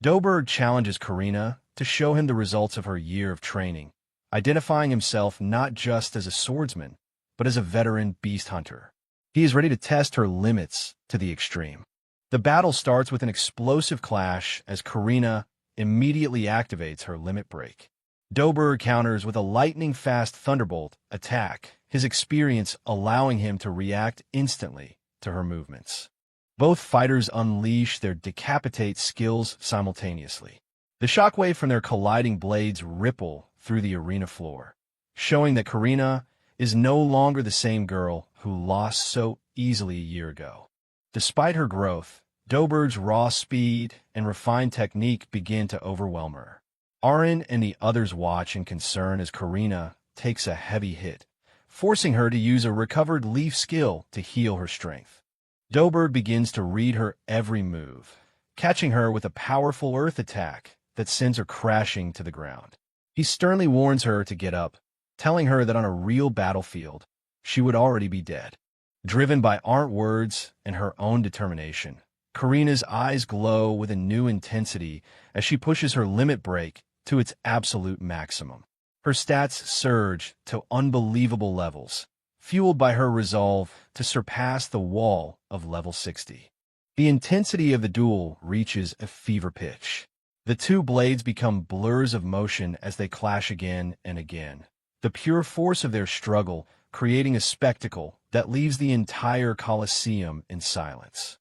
Doberg challenges Karina to show him the results of her year of training, identifying himself not just as a swordsman, but as a veteran beast hunter. He is ready to test her limits to the extreme. The battle starts with an explosive clash as Karina immediately activates her limit break. Doberg counters with a lightning-fast thunderbolt attack, his experience allowing him to react instantly to her movements. Both fighters unleash their decapitate skills simultaneously. The shockwave from their colliding blades ripple through the arena floor, showing that Karina is no longer the same girl who lost so easily a year ago. Despite her growth, Dobberg's raw speed and refined technique begin to overwhelm her. Aaron and the others watch in concern as Karina takes a heavy hit, forcing her to use a recovered leaf skill to heal her strength. Dobberg begins to read her every move, catching her with a powerful earth attack that sends her crashing to the ground. He sternly warns her to get up, telling her that on a real battlefield, she would already be dead. Driven by Arndt words and her own determination, Karina's eyes glow with a new intensity as she pushes her limit break to its absolute maximum. Her stats surge to unbelievable levels, fueled by her resolve to surpass the wall of level 60. The intensity of the duel reaches a fever pitch. The two blades become blurs of motion as they clash again and again, the pure force of their struggle creating a spectacle that leaves the entire Colosseum in silence.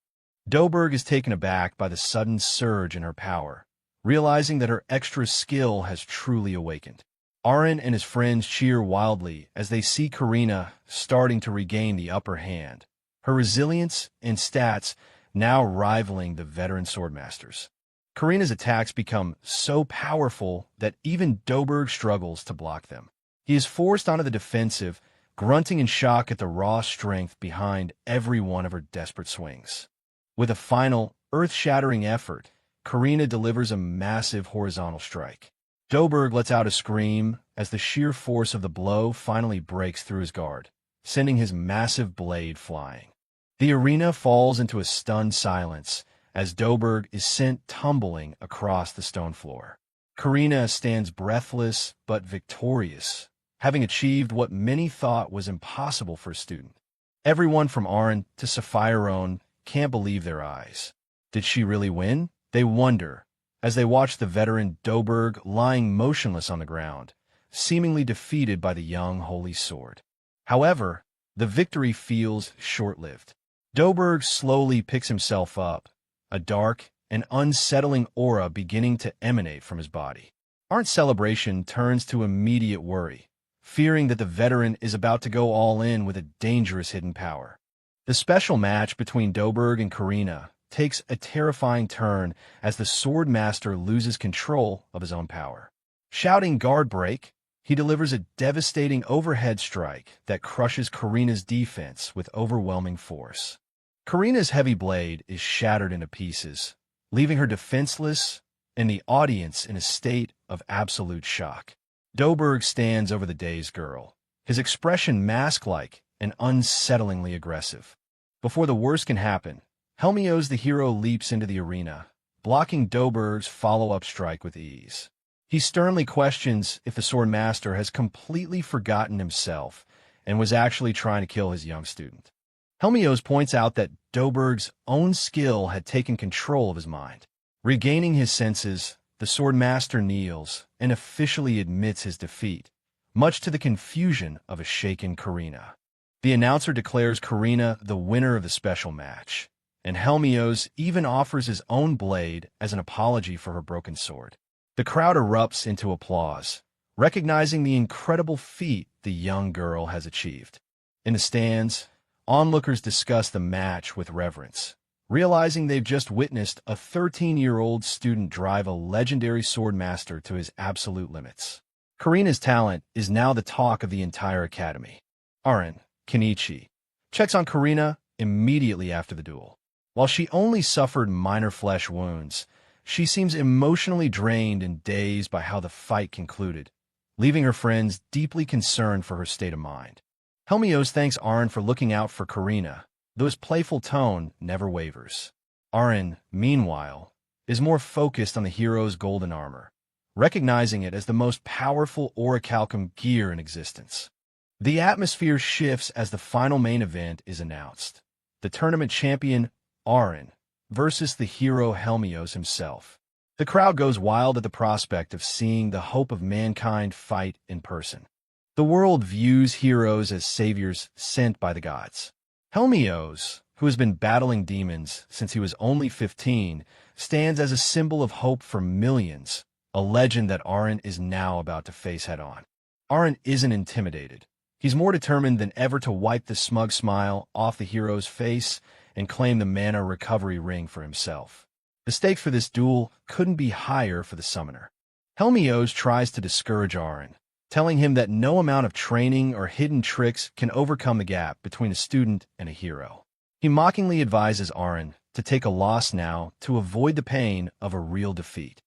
Dobberg is taken aback by the sudden surge in her power, realizing that her extra skill has truly awakened. Aaron and his friends cheer wildly as they see Karina starting to regain the upper hand, her resilience and stats now rivaling the veteran swordmasters. Karina's attacks become so powerful that even Dobberg struggles to block them. He is forced onto the defensive, grunting in shock at the raw strength behind every one of her desperate swings. With a final, earth-shattering effort, Karina delivers a massive horizontal strike. Dobberg lets out a scream as the sheer force of the blow finally breaks through his guard, sending his massive blade flying. The arena falls into a stunned silence as Dobberg is sent tumbling across the stone floor. Karina stands breathless but victorious, having achieved what many thought was impossible for a student. Everyone from Aaron to Sapphire can't believe their eyes. Did she really win? They wonder, as they watch the veteran Dobberg lying motionless on the ground, seemingly defeated by the young holy sword. However, the victory feels short-lived. Dobberg slowly picks himself up, a dark and unsettling aura beginning to emanate from his body. Arndt's celebration turns to immediate worry, fearing that the veteran is about to go all in with a dangerous hidden power. The special match between Dobberg and Karina takes a terrifying turn as the swordmaster loses control of his own power. Shouting guard break, he delivers a devastating overhead strike that crushes Karina's defense with overwhelming force. Karina's heavy blade is shattered into pieces, leaving her defenseless and the audience in a state of absolute shock. Dobberg stands over the dazed girl, his expression mask-like and unsettlingly aggressive. Before the worst can happen, Helmios the hero leaps into the arena, blocking Dobberg's follow-up strike with ease. He sternly questions if the swordmaster has completely forgotten himself and was actually trying to kill his young student. Helmios points out that Dobberg's own skill had taken control of his mind. Regaining his senses, the swordmaster kneels and officially admits his defeat, much to the confusion of a shaken Karina. The announcer declares Karina the winner of the special match, and Helmios even offers his own blade as an apology for her broken sword. The crowd erupts into applause, recognizing the incredible feat the young girl has achieved. In the stands, onlookers discuss the match with reverence, realizing they've just witnessed a 13-year-old student drive a legendary swordmaster to his absolute limits. Karina's talent is now the talk of the entire academy. Aaron, Kenichi, checks on Karina immediately after the duel. While she only suffered minor flesh wounds, she seems emotionally drained and dazed by how the fight concluded, leaving her friends deeply concerned for her state of mind. Helmios thanks Aaron for looking out for Karina, though his playful tone never wavers. Aaron, meanwhile, is more focused on the hero's golden armor, recognizing it as the most powerful orichalcum gear in existence. The atmosphere shifts as the final main event is announced. The tournament champion, Aaron, versus the hero Helmios himself. The crowd goes wild at the prospect of seeing the hope of mankind fight in person. The world views heroes as saviors sent by the gods. Helmios, who has been battling demons since he was only 15, stands as a symbol of hope for millions, a legend that Aren is now about to face head-on. Aren isn't intimidated. He's more determined than ever to wipe the smug smile off the hero's face and claim the mana recovery ring for himself. The stakes for this duel couldn't be higher for the summoner. Helmios tries to discourage Aren, telling him that no amount of training or hidden tricks can overcome the gap between a student and a hero. He mockingly advises Aren to take a loss now to avoid the pain of a real defeat.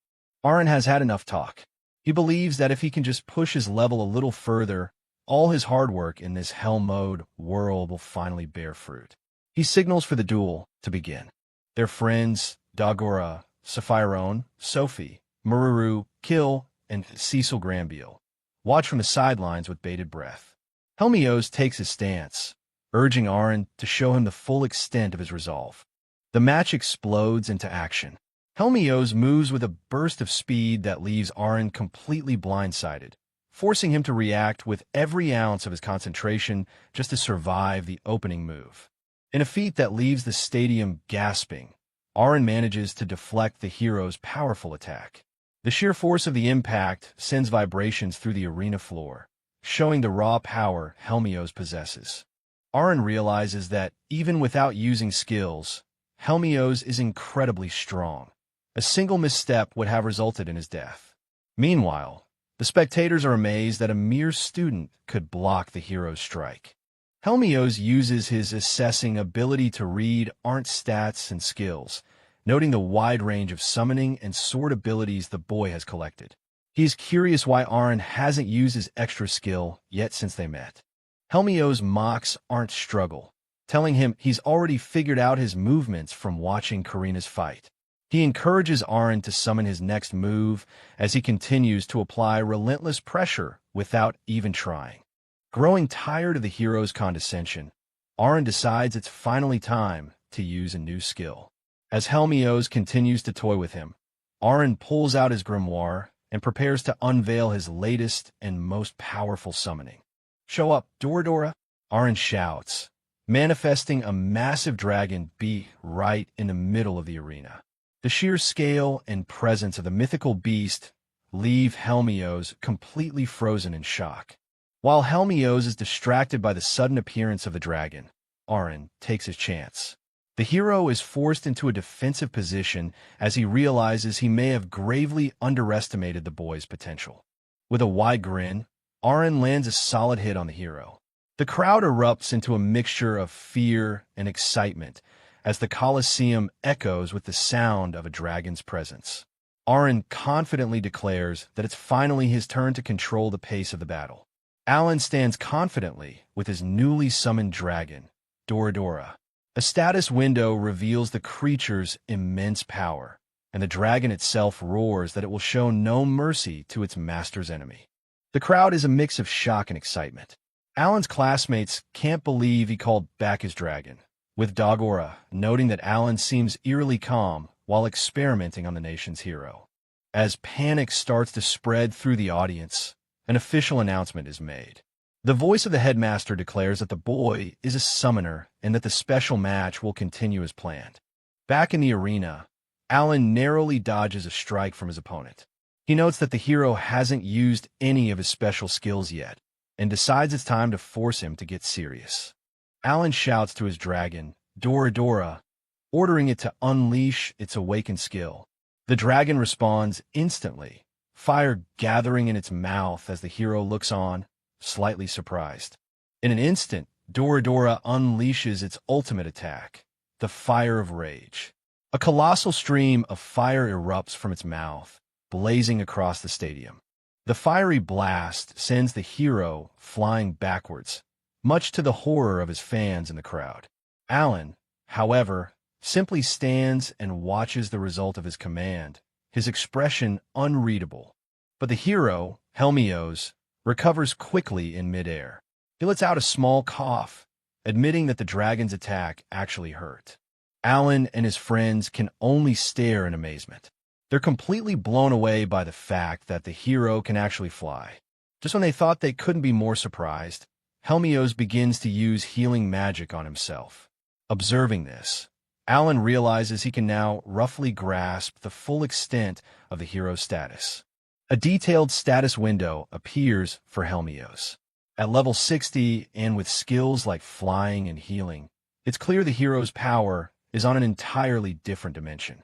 Aren has had enough talk. He believes that if he can just push his level a little further, all his hard work in this hell mode world will finally bear fruit. He signals for the duel to begin. Their friends, Dagora, Sapphirone, Sophie, Maruru, Kill, and Cecil Granbeal watch from the sidelines with bated breath. Helmios takes his stance, urging Aren to show him the full extent of his resolve. The match explodes into action. Helmios moves with a burst of speed that leaves Aren completely blindsided, forcing him to react with every ounce of his concentration just to survive the opening move. In a feat that leaves the stadium gasping, Aren manages to deflect the hero's powerful attack. The sheer force of the impact sends vibrations through the arena floor, showing the raw power Helmios possesses. Aren realizes that, even without using skills, Helmios is incredibly strong. A single misstep would have resulted in his death. Meanwhile, the spectators are amazed that a mere student could block the hero's strike. Helmios uses his assessing ability to read Arnt's stats and skills, noting the wide range of summoning and sword abilities the boy has collected. He's curious why Aren hasn't used his extra skill yet since they met. Helmios mocks Arnt's struggle, telling him he's already figured out his movements from watching Karina's fight. He encourages Aren to summon his next move as he continues to apply relentless pressure without even trying. Growing tired of the hero's condescension, Aren decides it's finally time to use a new skill. As Helmios continues to toy with him, Aren pulls out his grimoire and prepares to unveil his latest and most powerful summoning. "Show up, Dora!" Aren shouts, manifesting a massive dragon be right in the middle of the arena. The sheer scale and presence of the mythical beast leave Helmios completely frozen in shock. While Helmios is distracted by the sudden appearance of the dragon, Aren takes his chance. The hero is forced into a defensive position as he realizes he may have gravely underestimated the boy's potential. With a wide grin, Aren lands a solid hit on the hero. The crowd erupts into a mixture of fear and excitement as the Colosseum echoes with the sound of a dragon's presence. Aren confidently declares that it's finally his turn to control the pace of the battle. Alan stands confidently with his newly summoned dragon, Dora. A status window reveals the creature's immense power, and the dragon itself roars that it will show no mercy to its master's enemy. The crowd is a mix of shock and excitement. Alan's classmates can't believe he called back his dragon, with Dagora noting that Alan seems eerily calm while experimenting on the nation's hero. As panic starts to spread through the audience, an official announcement is made. The voice of the headmaster declares that the boy is a summoner and that the special match will continue as planned. Back in the arena, Alan narrowly dodges a strike from his opponent. He notes that the hero hasn't used any of his special skills yet, and decides it's time to force him to get serious. Alan shouts to his dragon, Dora, ordering it to unleash its awakened skill. The dragon responds instantly, fire gathering in its mouth as the hero looks on, slightly surprised. In an instant, Dora unleashes its ultimate attack, the Fire of Rage. A colossal stream of fire erupts from its mouth, blazing across the stadium. The fiery blast sends the hero flying backwards, much to the horror of his fans in the crowd. Alan, however, simply stands and watches the result of his command, his expression unreadable. But the hero, Helmios, recovers quickly in midair. He lets out a small cough, admitting that the dragon's attack actually hurt. Alan and his friends can only stare in amazement. They're completely blown away by the fact that the hero can actually fly. Just when they thought they couldn't be more surprised, Helmios begins to use healing magic on himself. Observing this, Alan realizes he can now roughly grasp the full extent of the hero's status. A detailed status window appears for Helmios. At level 60 and with skills like flying and healing, it's clear the hero's power is on an entirely different dimension.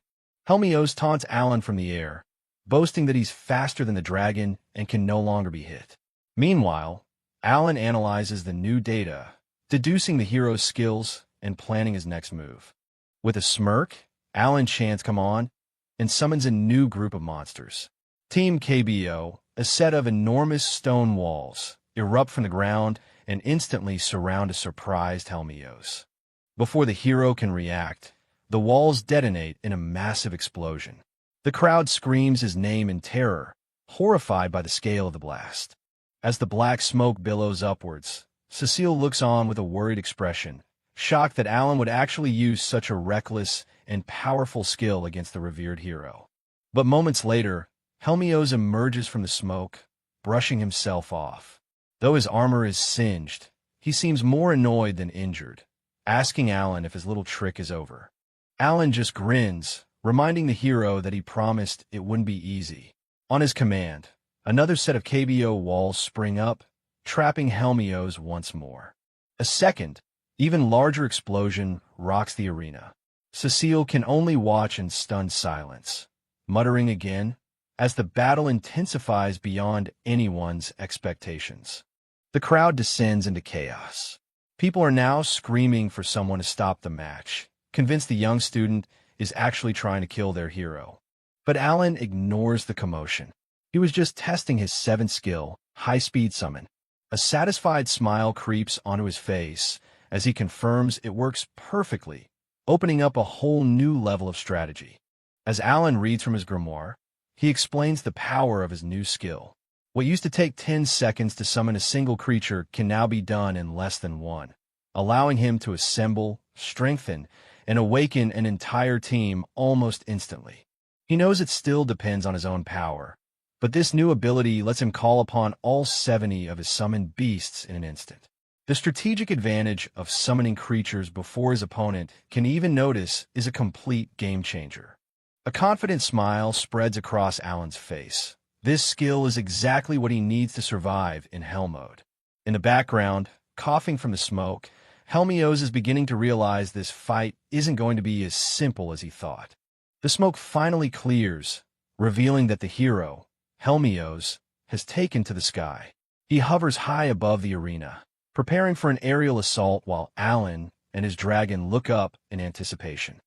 Helmios taunts Alan from the air, boasting that he's faster than the dragon and can no longer be hit. Meanwhile, Alan analyzes the new data, deducing the hero's skills and planning his next move. With a smirk, Alan chants "Come on," and summons a new group of monsters. Team KBO, a set of enormous stone walls, erupt from the ground and instantly surround a surprised Helmios. Before the hero can react, the walls detonate in a massive explosion. The crowd screams his name in terror, horrified by the scale of the blast. As the black smoke billows upwards, Cecile looks on with a worried expression, shocked that Alan would actually use such a reckless and powerful skill against the revered hero. But moments later, Helmios emerges from the smoke, brushing himself off. Though his armor is singed, he seems more annoyed than injured, asking Alan if his little trick is over. Alan just grins, reminding the hero that he promised it wouldn't be easy. On his command, another set of KBO walls spring up, trapping Helmios once more. A second, even larger explosion rocks the arena. Cecile can only watch in stunned silence, muttering again as the battle intensifies beyond anyone's expectations. The crowd descends into chaos. People are now screaming for someone to stop the match, convinced the young student is actually trying to kill their hero. But Alan ignores the commotion. He was just testing his 7th skill, high-speed summon. A satisfied smile creeps onto his face as he confirms it works perfectly, opening up a whole new level of strategy. As Alan reads from his grimoire, he explains the power of his new skill. What used to take 10 seconds to summon a single creature can now be done in less than 1, allowing him to assemble, strengthen, and awaken an entire team almost instantly. He knows it still depends on his own power, but this new ability lets him call upon all 70 of his summoned beasts in an instant. The strategic advantage of summoning creatures before his opponent can even notice is a complete game-changer. A confident smile spreads across Alan's face. This skill is exactly what he needs to survive in Hell mode. In the background, coughing from the smoke, Helmios is beginning to realize this fight isn't going to be as simple as he thought. The smoke finally clears, revealing that the hero, Helmios, has taken to the sky. He hovers high above the arena, preparing for an aerial assault while Alan and his dragon look up in anticipation.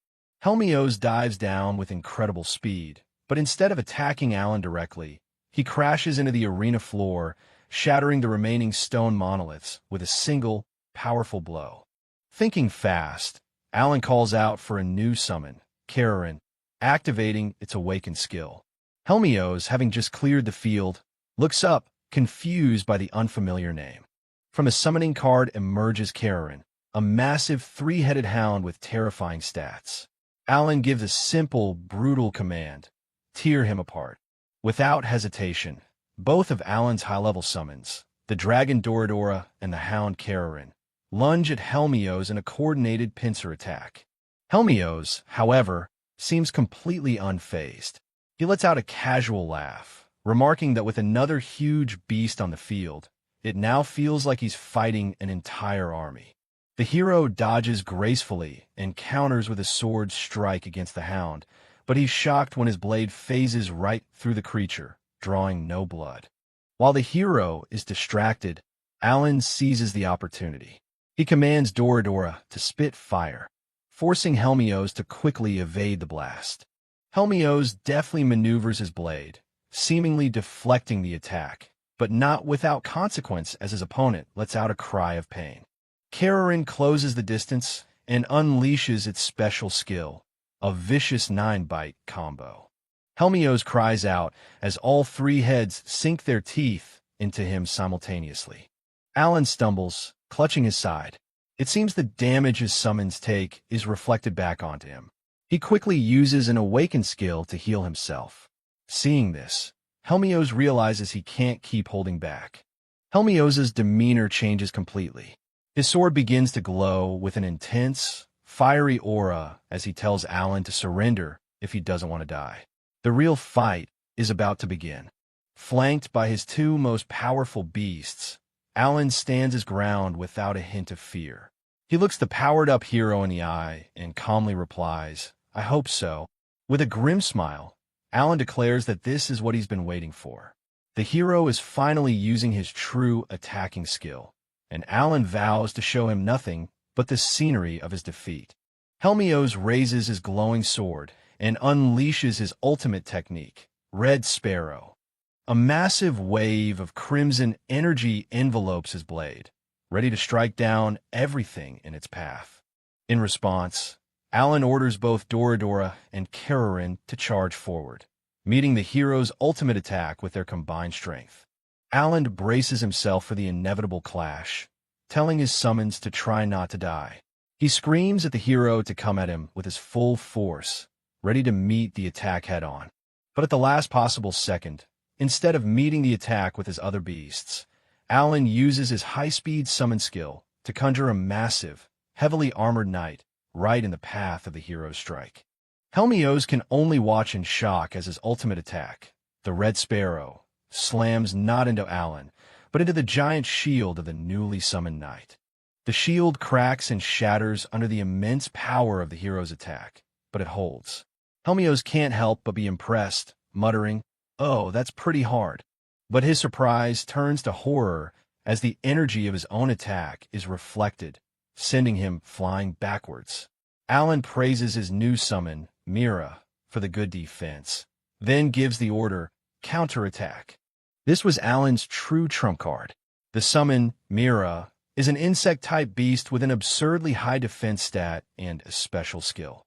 Helmios dives down with incredible speed, but instead of attacking Alan directly, he crashes into the arena floor, shattering the remaining stone monoliths with a single, powerful blow. Thinking fast, Alan calls out for a new summon, Kararin, activating its awakened skill. Helmios, having just cleared the field, looks up, confused by the unfamiliar name. From a summoning card emerges Kararin, a massive 3-headed hound with terrifying stats. Alan gives a simple, brutal command, tear him apart. Without hesitation, both of Alan's high-level summons, the dragon Doradora and the hound Kararin, lunge at Helmios in a coordinated pincer attack. Helmios, however, seems completely unfazed. He lets out a casual laugh, remarking that with another huge beast on the field, it now feels like he's fighting an entire army. The hero dodges gracefully and counters with a sword strike against the hound, but he's shocked when his blade phases right through the creature, drawing no blood. While the hero is distracted, Alan seizes the opportunity. He commands Doradora to spit fire, forcing Helmios to quickly evade the blast. Helmios deftly maneuvers his blade, seemingly deflecting the attack, but not without consequence as his opponent lets out a cry of pain. Kararin closes the distance and unleashes its special skill, a vicious 9-bite combo. Helmios cries out as all 3 heads sink their teeth into him simultaneously. Alan stumbles, clutching his side. It seems the damage his summons take is reflected back onto him. He quickly uses an awakened skill to heal himself. Seeing this, Helmios realizes he can't keep holding back. Helmios' demeanor changes completely. His sword begins to glow with an intense, fiery aura as he tells Alan to surrender if he doesn't want to die. The real fight is about to begin. Flanked by his two most powerful beasts, Alan stands his ground without a hint of fear. He looks the powered-up hero in the eye and calmly replies, "I hope so." With a grim smile, Alan declares that this is what he's been waiting for. The hero is finally using his true attacking skill, and Alan vows to show him nothing but the scenery of his defeat. Helmios raises his glowing sword and unleashes his ultimate technique, Red Sparrow. A massive wave of crimson energy envelopes his blade, ready to strike down everything in its path. In response, Alan orders both Doradora and Kararin to charge forward, meeting the hero's ultimate attack with their combined strength. Alan braces himself for the inevitable clash, telling his summons to try not to die. He screams at the hero to come at him with his full force, ready to meet the attack head-on. But at the last possible second, instead of meeting the attack with his other beasts, Alan uses his high-speed summon skill to conjure a massive, heavily armored knight right in the path of the hero's strike. Helmios can only watch in shock as his ultimate attack, the Red Sparrow, slams not into Alan, but into the giant shield of the newly summoned knight. The shield cracks and shatters under the immense power of the hero's attack, but it holds. Helmios can't help but be impressed, muttering, "Oh, that's pretty hard." But his surprise turns to horror as the energy of his own attack is reflected, sending him flying backwards. Alan praises his new summon, Mira, for the good defense, then gives the order, counterattack. This was Alan's true trump card. The summon, Mira, is an insect-type beast with an absurdly high defense stat and a special skill,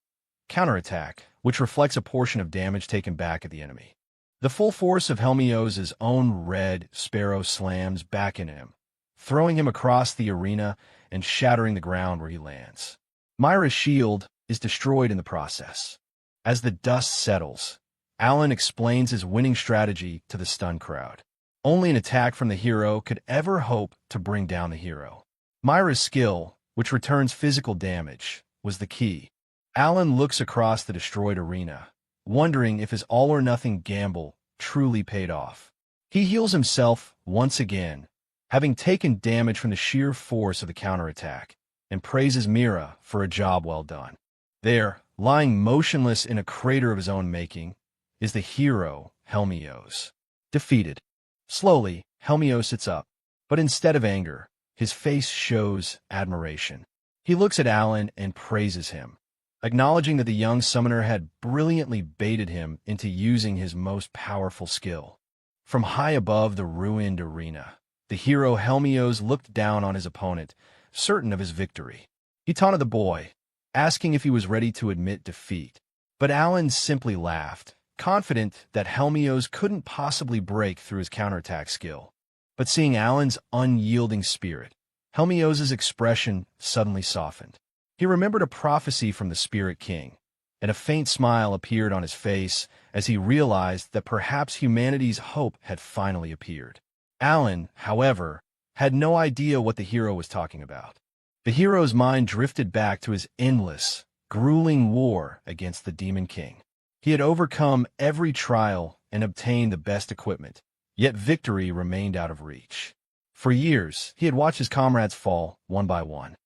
counterattack, which reflects a portion of damage taken back at the enemy. The full force of Helmios' own Red Sparrow slams back into him, throwing him across the arena and shattering the ground where he lands. Mira's shield is destroyed in the process. As the dust settles, Alan explains his winning strategy to the stunned crowd. Only an attack from the hero could ever hope to bring down the hero. Mira's skill, which returns physical damage, was the key. Alan looks across the destroyed arena, wondering if his all-or-nothing gamble truly paid off. He heals himself once again, having taken damage from the sheer force of the counterattack, and praises Mira for a job well done. There, lying motionless in a crater of his own making, is the hero, Helmios. Defeated. Slowly, Helmios sits up, but instead of anger, his face shows admiration. He looks at Alan and praises him, acknowledging that the young summoner had brilliantly baited him into using his most powerful skill. From high above the ruined arena, the hero Helmios looked down on his opponent, certain of his victory. He taunted the boy, asking if he was ready to admit defeat. But Alan simply laughed, confident that Helmios couldn't possibly break through his counterattack skill. But seeing Alan's unyielding spirit, Helmios' expression suddenly softened. He remembered a prophecy from the Spirit King, and a faint smile appeared on his face as he realized that perhaps humanity's hope had finally appeared. Alan, however, had no idea what the hero was talking about. The hero's mind drifted back to his endless, grueling war against the Demon King. He had overcome every trial and obtained the best equipment, yet victory remained out of reach. For years, he had watched his comrades fall, one by one.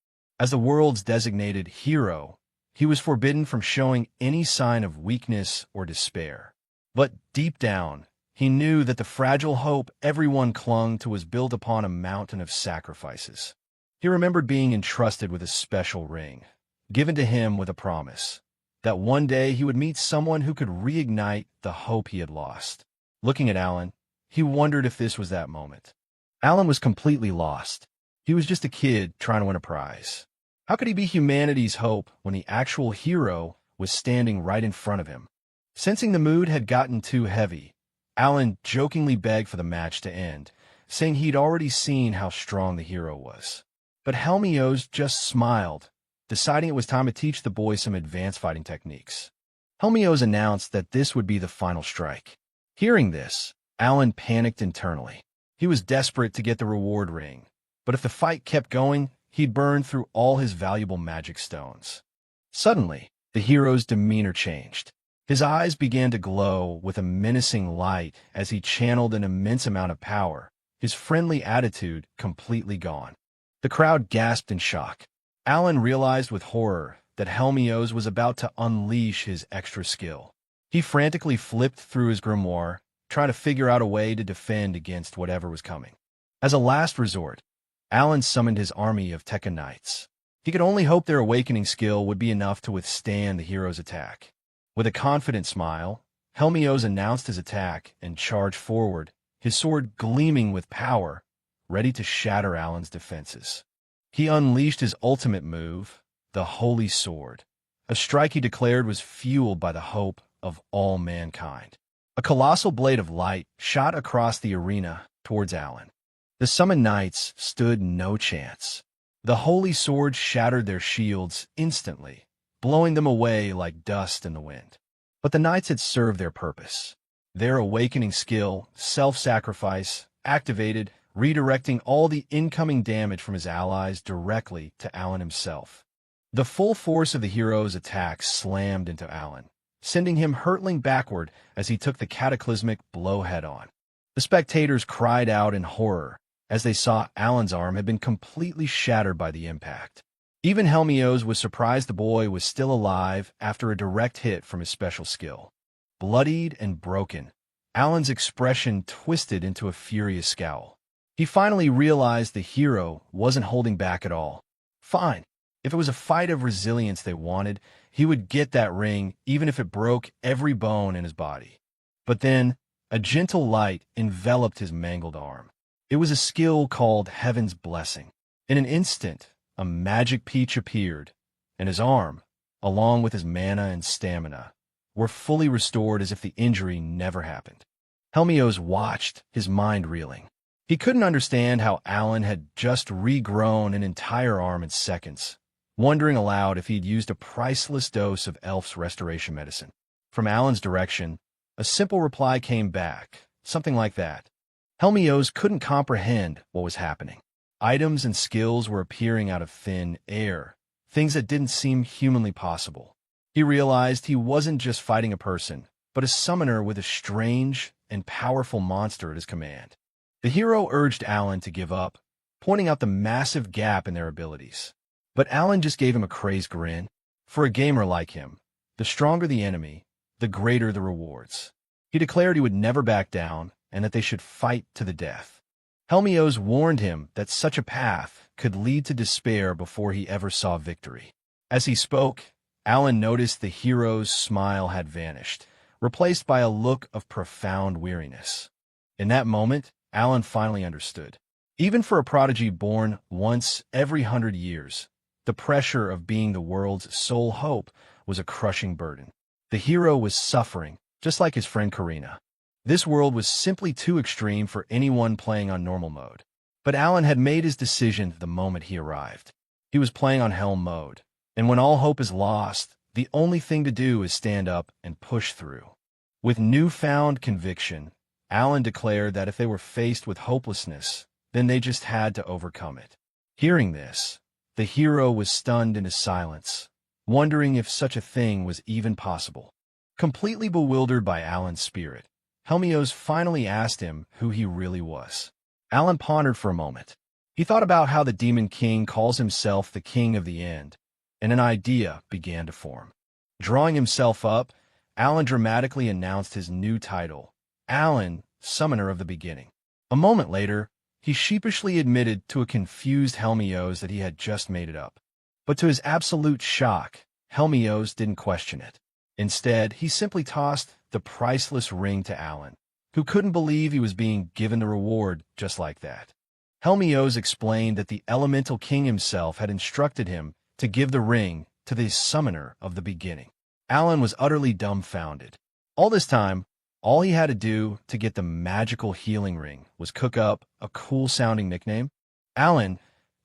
As the world's designated hero, he was forbidden from showing any sign of weakness or despair. But deep down, he knew that the fragile hope everyone clung to was built upon a mountain of sacrifices. He remembered being entrusted with a special ring, given to him with a promise that one day he would meet someone who could reignite the hope he had lost. Looking at Alan, he wondered if this was that moment. Alan was completely lost. He was just a kid trying to win a prize. How could he be humanity's hope when the actual hero was standing right in front of him? Sensing the mood had gotten too heavy, Alan jokingly begged for the match to end, saying he'd already seen how strong the hero was. But Helmios just smiled, deciding it was time to teach the boy some advanced fighting techniques. Helmios announced that this would be the final strike. Hearing this, Alan panicked internally. He was desperate to get the reward ring, but if the fight kept going, he'd burn through all his valuable magic stones. Suddenly, the hero's demeanor changed. His eyes began to glow with a menacing light as he channeled an immense amount of power, his friendly attitude completely gone. The crowd gasped in shock. Alan realized with horror that Helmios was about to unleash his extra skill. He frantically flipped through his grimoire, trying to figure out a way to defend against whatever was coming. As a last resort, Alan summoned his army of Tekka Knights. He could only hope their awakening skill would be enough to withstand the hero's attack. With a confident smile, Helmios announced his attack and charged forward, his sword gleaming with power, ready to shatter Alan's defenses. He unleashed his ultimate move, the Holy Sword, a strike he declared was fueled by the hope of all mankind. A colossal blade of light shot across the arena towards Alan. The summoned knights stood no chance. The Holy Sword shattered their shields instantly, blowing them away like dust in the wind. But the knights had served their purpose. Their awakening skill, self-sacrifice, activated, redirecting all the incoming damage from his allies directly to Alan himself. The full force of the hero's attack slammed into Alan, sending him hurtling backward as he took the cataclysmic blow head-on. The spectators cried out in horror as they saw Alan's arm had been completely shattered by the impact. Even Helmios was surprised the boy was still alive after a direct hit from his special skill. Bloodied and broken, Alan's expression twisted into a furious scowl. He finally realized the hero wasn't holding back at all. Fine. If it was a fight of resilience they wanted, he would get that ring even if it broke every bone in his body. But then, a gentle light enveloped his mangled arm. It was a skill called Heaven's Blessing. In an instant, a magic peach appeared, and his arm, along with his mana and stamina, were fully restored as if the injury never happened. Helmios watched, his mind reeling. He couldn't understand how Alan had just regrown an entire arm in seconds, wondering aloud if he'd used a priceless dose of Elf's restoration medicine. From Alan's direction, a simple reply came back, something like that. Helmios couldn't comprehend what was happening. Items and skills were appearing out of thin air, things that didn't seem humanly possible. He realized he wasn't just fighting a person, but a summoner with a strange and powerful monster at his command. The hero urged Alan to give up, pointing out the massive gap in their abilities. But Alan just gave him a crazed grin. For a gamer like him, the stronger the enemy, the greater the rewards. He declared he would never back down and that they should fight to the death. Helmios warned him that such a path could lead to despair before he ever saw victory. As he spoke, Alan noticed the hero's smile had vanished, replaced by a look of profound weariness. In that moment, Alan finally understood. Even for a prodigy born once every 100 years, the pressure of being the world's sole hope was a crushing burden. The hero was suffering, just like his friend Karina. This world was simply too extreme for anyone playing on normal mode. But Alan had made his decision the moment he arrived. He was playing on Helm mode, and when all hope is lost, the only thing to do is stand up and push through. With newfound conviction, Alan declared that if they were faced with hopelessness, then they just had to overcome it. Hearing this, the hero was stunned into silence, wondering if such a thing was even possible. Completely bewildered by Alan's spirit, Helmios finally asked him who he really was. Alan pondered for a moment. He thought about how the Demon King calls himself the King of the End, and an idea began to form. Drawing himself up, Alan dramatically announced his new title, Alan, Summoner of the Beginning. A moment later, he sheepishly admitted to a confused Helmios that he had just made it up. But to his absolute shock, Helmios didn't question it. Instead, he simply tossed the priceless ring to Alan, who couldn't believe he was being given the reward just like that. Helmios explained that the Elemental King himself had instructed him to give the ring to the Summoner of the Beginning. Alan was utterly dumbfounded. All this time, all he had to do to get the magical healing ring was cook up a cool-sounding nickname. Alan,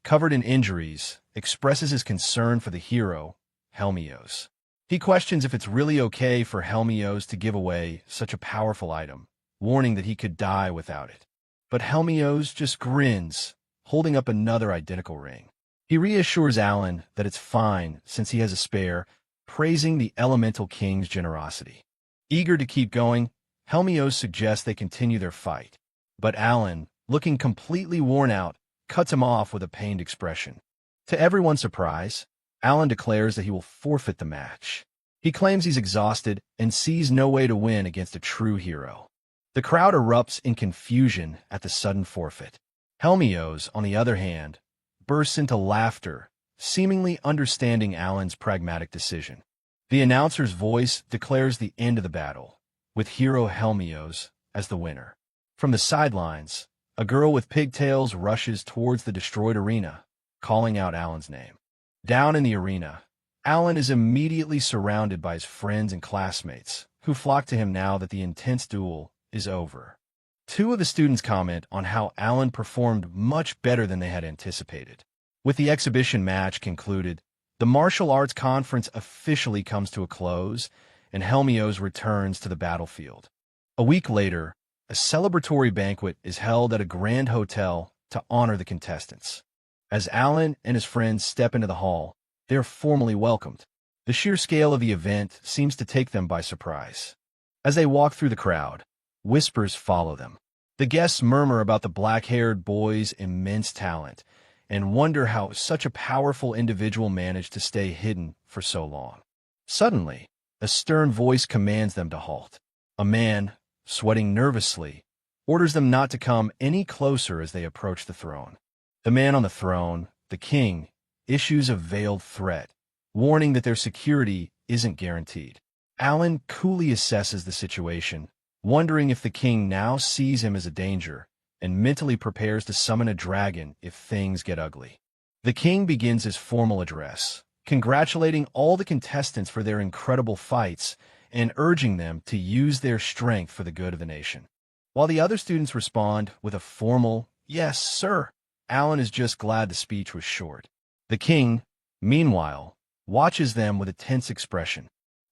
covered in injuries, expresses his concern for the hero, Helmios. He questions if it's really okay for Helmios to give away such a powerful item, warning that he could die without it. But Helmios just grins, holding up another identical ring. He reassures Alan that it's fine since he has a spare, praising the Elemental King's generosity. Eager to keep going, Helmios suggests they continue their fight. But Alan, looking completely worn out, cuts him off with a pained expression. To everyone's surprise, Alan declares that he will forfeit the match. He claims he's exhausted and sees no way to win against a true hero. The crowd erupts in confusion at the sudden forfeit. Helmios, on the other hand, bursts into laughter, seemingly understanding Alan's pragmatic decision. The announcer's voice declares the end of the battle, with hero Helmios as the winner. From the sidelines, a girl with pigtails rushes towards the destroyed arena, calling out Alan's name. Down in the arena, Alan is immediately surrounded by his friends and classmates, who flock to him now that the intense duel is over. Two of the students comment on how Alan performed much better than they had anticipated. With the exhibition match concluded, the martial arts conference officially comes to a close, and Helmios returns to the battlefield. A week later, a celebratory banquet is held at a grand hotel to honor the contestants. As Alan and his friends step into the hall, they are formally welcomed. The sheer scale of the event seems to take them by surprise. As they walk through the crowd, whispers follow them. The guests murmur about the black-haired boy's immense talent and wonder how such a powerful individual managed to stay hidden for so long. Suddenly, a stern voice commands them to halt. A man, sweating nervously, orders them not to come any closer as they approach the throne. The man on the throne, the king, issues a veiled threat, warning that their security isn't guaranteed. Alan coolly assesses the situation, wondering if the king now sees him as a danger, and mentally prepares to summon a dragon if things get ugly. The king begins his formal address, congratulating all the contestants for their incredible fights and urging them to use their strength for the good of the nation. While the other students respond with a formal, "Yes, sir," Alan is just glad the speech was short. The king, meanwhile, watches them with a tense expression.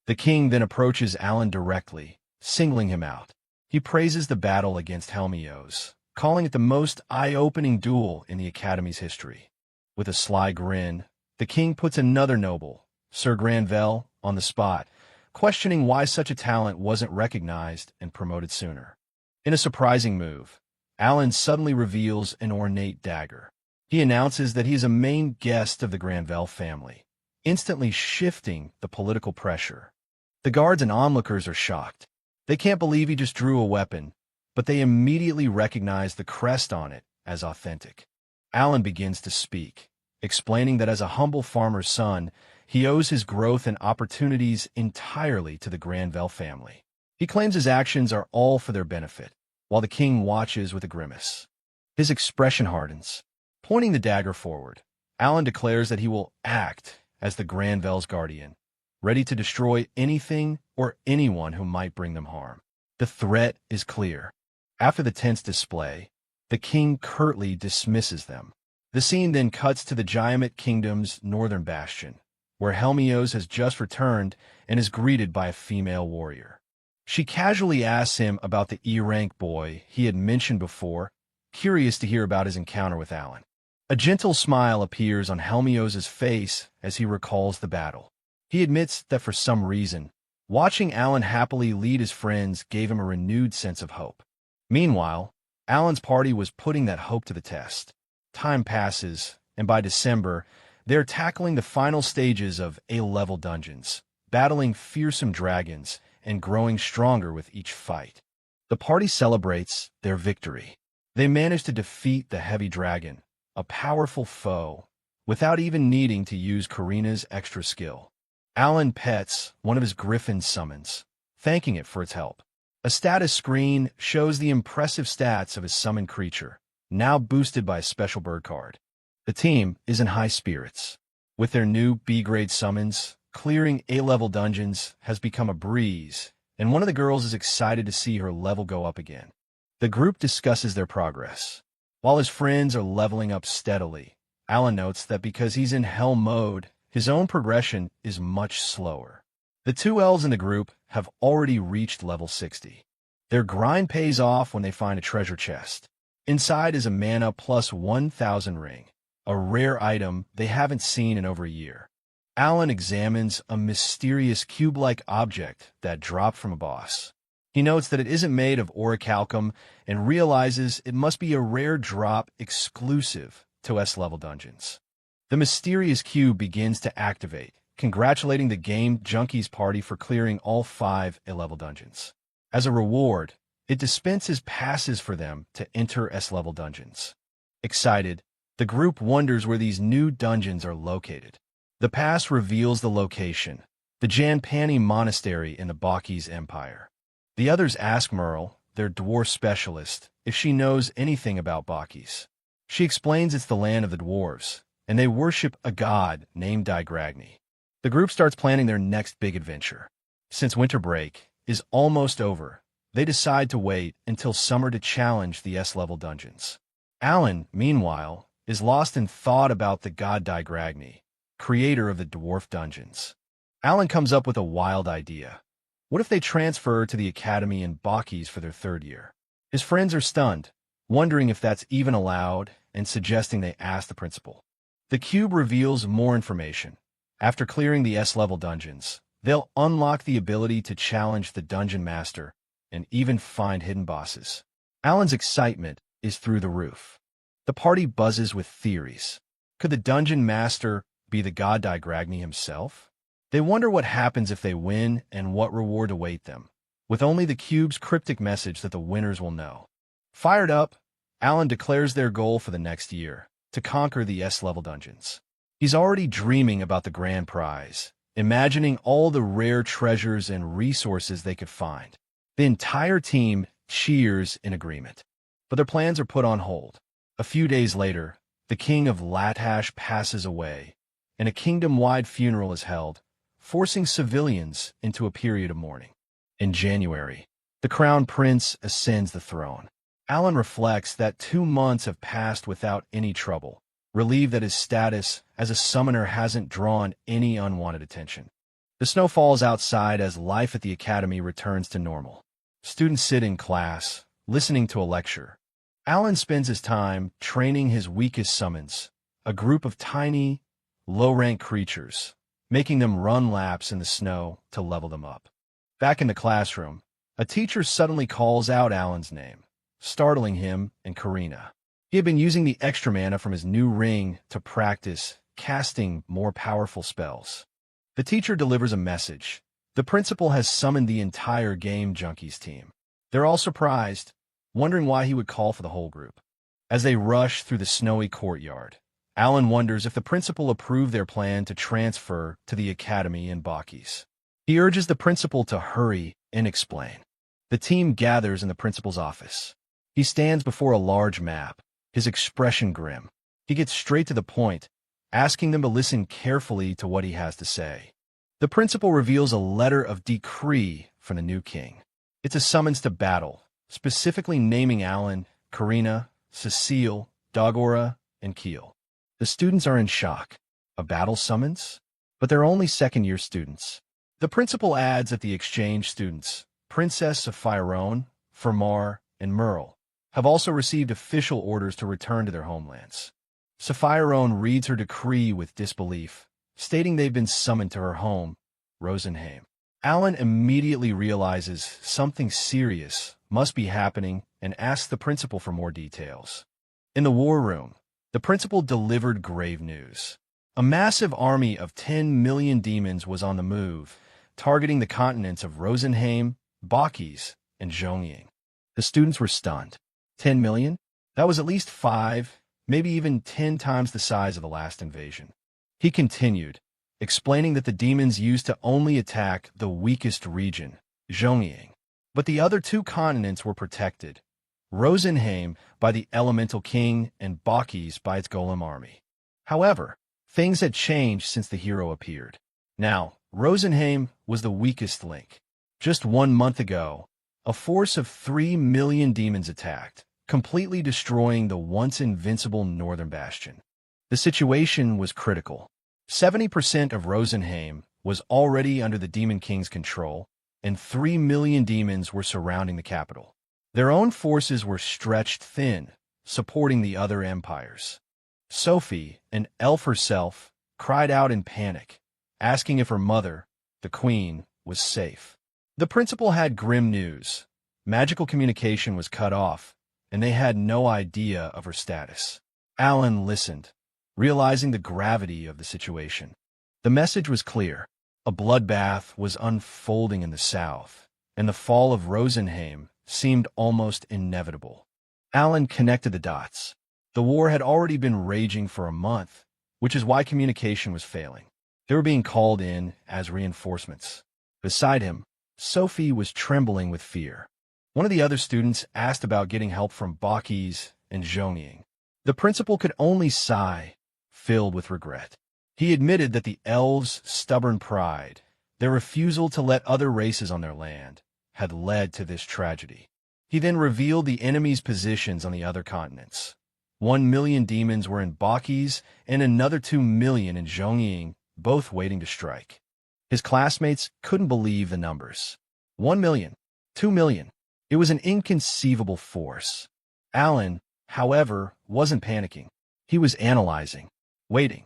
The king then approaches Alan directly, singling him out. He praises the battle against Helmios, calling it the most eye-opening duel in the Academy's history. With a sly grin, the king puts another noble, Sir Granvelle, on the spot, questioning why such a talent wasn't recognized and promoted sooner. In a surprising move, Alan suddenly reveals an ornate dagger. He announces that he is a main guest of the Granvelle family, instantly shifting the political pressure. The guards and onlookers are shocked. They can't believe he just drew a weapon, but they immediately recognize the crest on it as authentic. Alan begins to speak, explaining that as a humble farmer's son, he owes his growth and opportunities entirely to the Granvelle family. He claims his actions are all for their benefit, while the king watches with a grimace. His expression hardens. Pointing the dagger forward, Alan declares that he will act as the Granvelle's guardian, ready to destroy anything or anyone who might bring them harm. The threat is clear. After the tense display, the king curtly dismisses them. The scene then cuts to the Giant Kingdom's northern bastion, where Helmios has just returned and is greeted by a female warrior. She casually asks him about the E-rank boy he had mentioned before, curious to hear about his encounter with Alan. A gentle smile appears on Helmios' face as he recalls the battle. He admits that for some reason, watching Alan happily lead his friends gave him a renewed sense of hope. Meanwhile, Alan's party was putting that hope to the test. Time passes, and by December, they're tackling the final stages of A-level dungeons, battling fearsome dragons, and growing stronger with each fight. The party celebrates their victory. They manage to defeat the heavy dragon, a powerful foe, without even needing to use Karina's extra skill. Alan pets one of his griffin summons, thanking it for its help. A status screen shows the impressive stats of his summoned creature, now boosted by a special bird card. The team is in high spirits. With their new B-grade summons, clearing A-level dungeons has become a breeze, and one of the girls is excited to see her level go up again. The group discusses their progress. While his friends are leveling up steadily, Alan notes that because he's in hell mode, his own progression is much slower. The two elves in the group have already reached level 60. Their grind pays off when they find a treasure chest. Inside is a mana plus 1,000 ring. a rare item they haven't seen in over a year. Alan examines a mysterious cube-like object that dropped from a boss. He notes that it isn't made of orichalcum and realizes it must be a rare drop exclusive to S-level dungeons. The mysterious cube begins to activate, congratulating the Game Junkies party for clearing all 5 A-level dungeons. As a reward, it dispenses passes for them to enter S-level dungeons. Excited, the group wonders where these new dungeons are located. The pass reveals the location, the Janpani Monastery in the Bakis Empire. The others ask Merle, their dwarf specialist, if she knows anything about Bakis. She explains it's the land of the dwarves, and they worship a god named Digragni. The group starts planning their next big adventure. Since winter break is almost over, they decide to wait until summer to challenge the S-level dungeons. Alan, meanwhile, is lost in thought about the god Digragni, creator of the dwarf dungeons. Alan comes up with a wild idea. What if they transfer to the academy in Bakis for their 3rd year? His friends are stunned, wondering if that's even allowed and suggesting they ask the principal. The cube reveals more information. After clearing the S-level dungeons, they'll unlock the ability to challenge the dungeon master and even find hidden bosses. Alan's excitement is through the roof. The party buzzes with theories. Could the dungeon master be the god Digragni himself? They wonder what happens if they win and what reward await them, with only the cube's cryptic message that the winners will know. Fired up, Alan declares their goal for the next year, to conquer the S-level dungeons. He's already dreaming about the grand prize, imagining all the rare treasures and resources they could find. The entire team cheers in agreement, but their plans are put on hold. A few days later, the king of Latash passes away, and a kingdom-wide funeral is held, forcing civilians into a period of mourning. In January, the crown prince ascends the throne. Alan reflects that 2 months have passed without any trouble, relieved that his status as a summoner hasn't drawn any unwanted attention. The snow falls outside as life at the academy returns to normal. Students sit in class, listening to a lecture. Alan spends his time training his weakest summons, a group of tiny, low-rank creatures, making them run laps in the snow to level them up. Back in the classroom, a teacher suddenly calls out Alan's name, startling him and Karina. He had been using the extra mana from his new ring to practice casting more powerful spells. The teacher delivers a message. The principal has summoned the entire Game Junkies team. They're all surprised, wondering why he would call for the whole group. As they rush through the snowy courtyard, Alan wonders if the principal approved their plan to transfer to the academy in Bakis. He urges the principal to hurry and explain. The team gathers in the principal's office. He stands before a large map, his expression grim. He gets straight to the point, asking them to listen carefully to what he has to say. The principal reveals a letter of decree from the new king. It's a summons to battle, specifically naming Alan, Karina, Cecile, Dagora, and Keel. The students are in shock. A battle summons? But they're only 2nd-year students. The principal adds that the exchange students, Princess Sapphirone, Fermar, and Merle, have also received official orders to return to their homelands. Sapphirone reads her decree with disbelief, stating they've been summoned to her home, Rosenheim. Alan immediately realizes something serious must be happening and asks the principal for more details. In the war room, the principal delivered grave news. A massive army of 10 million demons was on the move, targeting the continents of Rosenheim, Bakis, and Zhongying. The students were stunned. 10 million? That was at least 5, maybe even 10 times the size of the last invasion. He continued, explaining that the demons used to only attack the weakest region, Zhongying. But the other 2 continents were protected, Rosenheim by the Elemental King and Bakis by its Golem army. However, things had changed since the hero appeared. Now, Rosenheim was the weakest link. Just 1 month ago, a force of 3 million demons attacked, completely destroying the once invincible northern bastion. The situation was critical. 70% of Rosenheim was already under the Demon King's control, and 3 million demons were surrounding the capital. Their own forces were stretched thin, supporting the other empires. Sophie, an elf herself, cried out in panic, asking if her mother, the queen, was safe. The principal had grim news. Magical communication was cut off, and they had no idea of her status. Alan listened, realizing the gravity of the situation. The message was clear. A bloodbath was unfolding in the south, and the fall of Rosenheim seemed almost inevitable. Alan connected the dots. The war had already been raging for a month, which is why communication was failing. They were being called in as reinforcements. Beside him, Sophie was trembling with fear. One of the other students asked about getting help from Bakis and Zhongying. The principal could only sigh, filled with regret. He admitted that the elves' stubborn pride, their refusal to let other races on their land, had led to this tragedy. He then revealed the enemy's positions on the other continents. 1 million demons were in Bakis and another 2 million in Zhongying, both waiting to strike. His classmates couldn't believe the numbers. 1 million, 2 million. It was an inconceivable force. Alan, however, wasn't panicking. He was analyzing, waiting.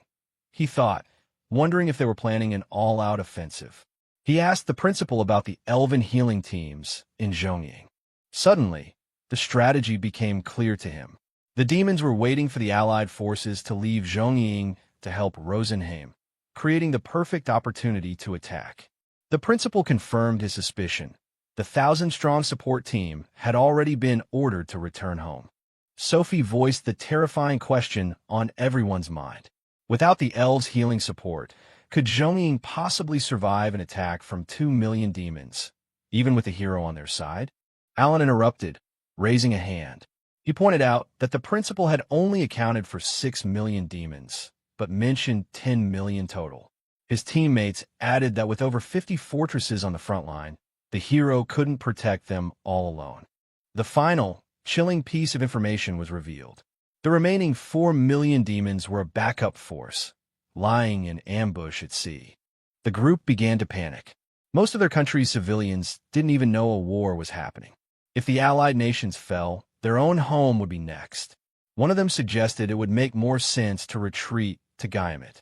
He thought, wondering if they were planning an all-out offensive. He asked the principal about the elven healing teams in Zhongying. Suddenly, the strategy became clear to him. The demons were waiting for the allied forces to leave Zhongying to help Rosenheim, creating the perfect opportunity to attack. The principal confirmed his suspicion. The 1,000-strong support team had already been ordered to return home. Sophie voiced the terrifying question on everyone's mind. Without the elves' healing support, could Zhongying possibly survive an attack from 2 million demons, even with a hero on their side? Alan interrupted, raising a hand. He pointed out that the principal had only accounted for 6 million demons, but mentioned 10 million total. His teammates added that with over 50 fortresses on the front line, the hero couldn't protect them all alone. The final, chilling piece of information was revealed. The remaining 4 million demons were a backup force, lying in ambush at sea. The group began to panic. Most of their country's civilians didn't even know a war was happening. If the allied nations fell, their own home would be next. One of them suggested it would make more sense to retreat to Gaiamet.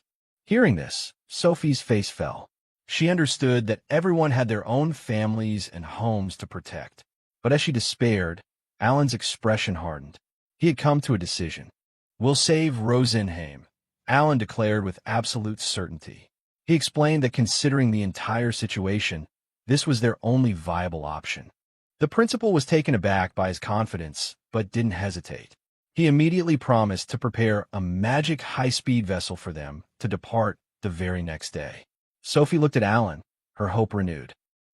Hearing this, Sophie's face fell. She understood that everyone had their own families and homes to protect. But as she despaired, Alan's expression hardened. He had come to a decision. "We'll save Rosenheim," Alan declared with absolute certainty. He explained that considering the entire situation, this was their only viable option. The principal was taken aback by his confidence, but didn't hesitate. He immediately promised to prepare a magic high-speed vessel for them to depart the very next day. Sophie looked at Alan, her hope renewed.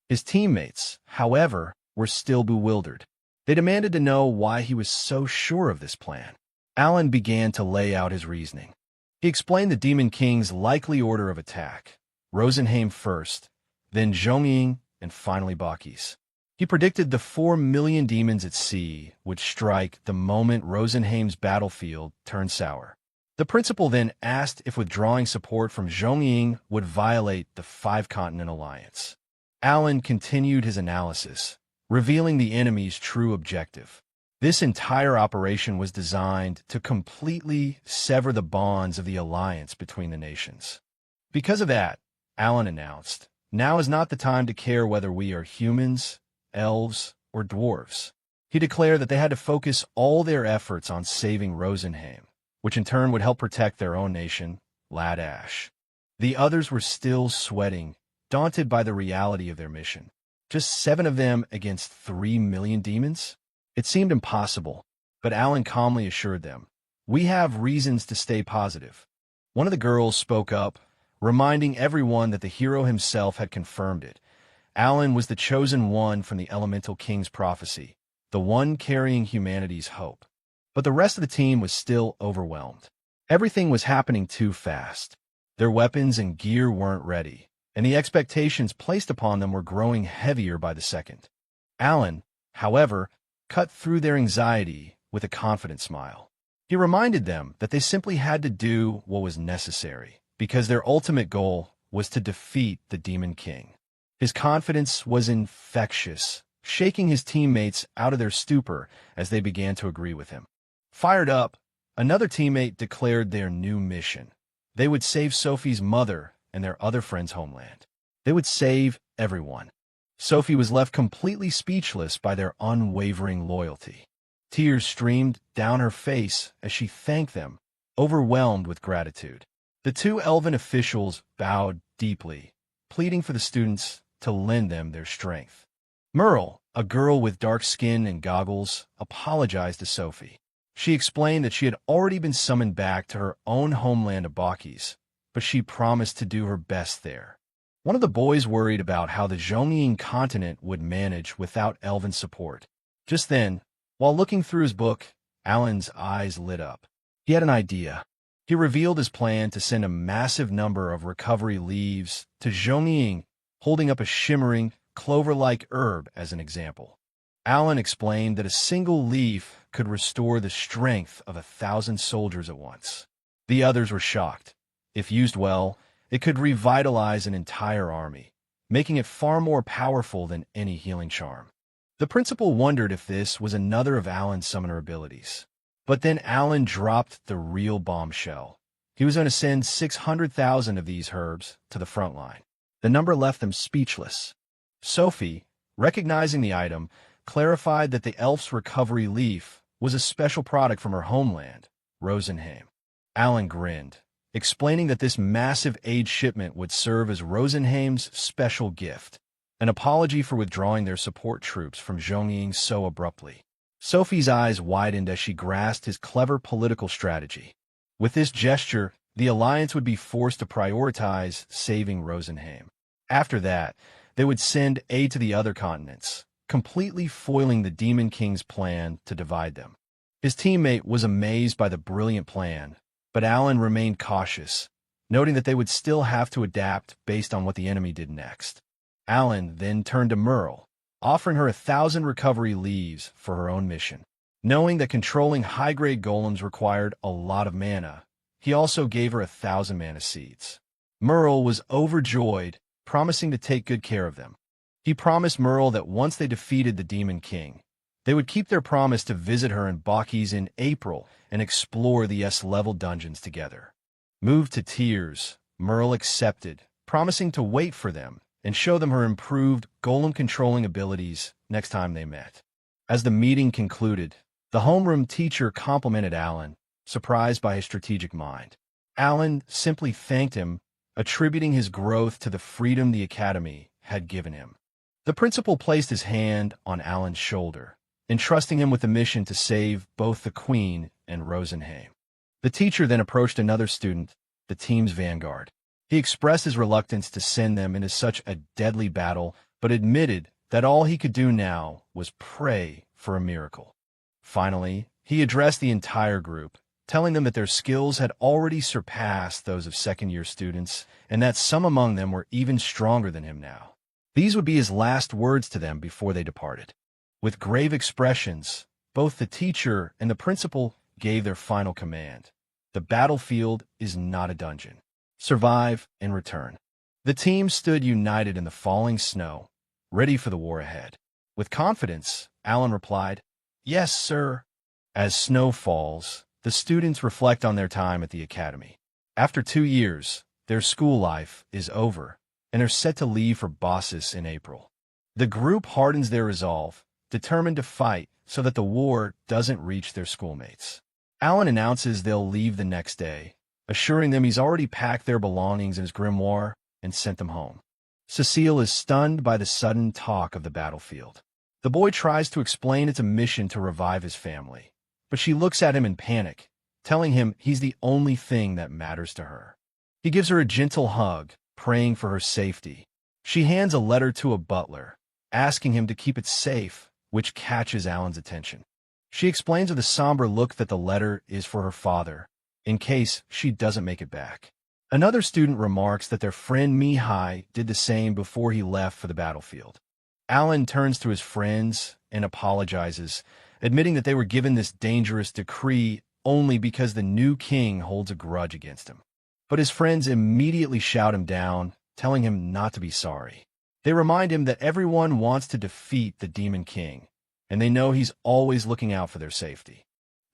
His teammates, however, were still bewildered. They demanded to know why he was so sure of this plan. Alan began to lay out his reasoning. He explained the Demon King's likely order of attack: Rosenheim first, then Zhongying, and finally Bakis. He predicted the 4 million demons at sea would strike the moment Rosenheim's battlefield turned sour. The principal then asked if withdrawing support from Zhongying would violate the 5-continent alliance. Alan continued his analysis, revealing the enemy's true objective. This entire operation was designed to completely sever the bonds of the alliance between the nations. Because of that, Alan announced, now is not the time to care whether we are humans, elves, or dwarves. He declared that they had to focus all their efforts on saving Rosenheim, which in turn would help protect their own nation, Ladash. The others were still sweating, daunted by the reality of their mission. Just 7 of them against 3 million demons? It seemed impossible, but Alan calmly assured them, "We have reasons to stay positive." One of the girls spoke up, reminding everyone that the hero himself had confirmed it. Alan was the chosen one from the Elemental King's prophecy, the one carrying humanity's hope. But the rest of the team was still overwhelmed. Everything was happening too fast. Their weapons and gear weren't ready, and the expectations placed upon them were growing heavier by the second. Alan, however, cut through their anxiety with a confident smile. He reminded them that they simply had to do what was necessary, because their ultimate goal was to defeat the Demon King. His confidence was infectious, shaking his teammates out of their stupor as they began to agree with him. Fired up, Another teammate declared their new mission. They would save Sophie's mother and their other friends' homeland. They would save everyone. Sophie was left completely speechless by their unwavering loyalty. Tears streamed down her face as she thanked them, overwhelmed with gratitude. The two elven officials bowed deeply, pleading for the students to lend them their strength. Merle, a girl with dark skin and goggles, apologized to Sophie. She explained that she had already been summoned back to her own homeland of Bakis, but she promised to do her best there. One of the boys worried about how the Zhongying continent would manage without elven support. Just then, while looking through his book, Alan's eyes lit up. He had an idea. He revealed his plan to send a massive number of recovery leaves to Zhongying, holding up a shimmering, clover-like herb as an example. Alan explained that a single leaf could restore the strength of 1,000 soldiers at once. The others were shocked. If used well, it could revitalize an entire army, making it far more powerful than any healing charm. The principal wondered if this was another of Alan's summoner abilities. But then Alan dropped the real bombshell. He was going to send 600,000 of these herbs to the front line. The number left them speechless. Sophie, recognizing the item, clarified that the elf's recovery leaf was a special product from her homeland, Rosenheim. Alan grinned, explaining that this massive aid shipment would serve as Rosenheim's special gift, an apology for withdrawing their support troops from Zhongying so abruptly. Sophie's eyes widened as she grasped his clever political strategy. With this gesture, the alliance would be forced to prioritize saving Rosenheim. After that, they would send aid to the other continents, completely foiling the Demon King's plan to divide them. His teammate was amazed by the brilliant plan, but Alan remained cautious, noting that they would still have to adapt based on what the enemy did next. Alan then turned to Merle, offering her 1,000 recovery leaves for her own mission. Knowing that controlling high-grade golems required a lot of mana, he also gave her 1,000 mana seeds. Merle was overjoyed, promising to take good care of them. He promised Merle that once they defeated the Demon King, they would keep their promise to visit her in Bakis in April and explore the S-level dungeons together. Moved to tears, Merle accepted, promising to wait for them and show them her improved golem-controlling abilities next time they met. As the meeting concluded, the homeroom teacher complimented Alan, surprised by his strategic mind. Alan simply thanked him, attributing his growth to the freedom the academy had given him. The principal placed his hand on Alan's shoulder, entrusting him with the mission to save both the Queen and Rosenheim. The teacher then approached another student, the team's vanguard. He expressed his reluctance to send them into such a deadly battle, but admitted that all he could do now was pray for a miracle. Finally, he addressed the entire group, telling them that their skills had already surpassed those of second-year students, and that some among them were even stronger than him now. These would be his last words to them before they departed. With grave expressions, both the teacher and the principal gave their final command. The battlefield is not a dungeon. Survive and return. The team stood united in the falling snow, ready for the war ahead. With confidence, Alan replied, "Yes, sir." As snow falls, the students reflect on their time at the academy. After 2 years, their school life is over, and are set to leave for Bakis in April. The group hardens their resolve, determined to fight so that the war doesn't reach their schoolmates. Alan announces they'll leave the next day, assuring them he's already packed their belongings in his grimoire and sent them home. Cecile is stunned by the sudden talk of the battlefield. The boy tries to explain it's a mission to revive his family, but she looks at him in panic, telling him he's the only thing that matters to her. He gives her a gentle hug, praying for her safety. She hands a letter to a butler, asking him to keep it safe, which catches Alan's attention. She explains with a somber look that the letter is for her father, in case she doesn't make it back. Another student remarks that their friend Mihai did the same before he left for the battlefield. Alan turns to his friends and apologizes, admitting that they were given this dangerous decree only because the new king holds a grudge against him. But his friends immediately shout him down, telling him not to be sorry. They remind him that everyone wants to defeat the Demon King, and they know he's always looking out for their safety.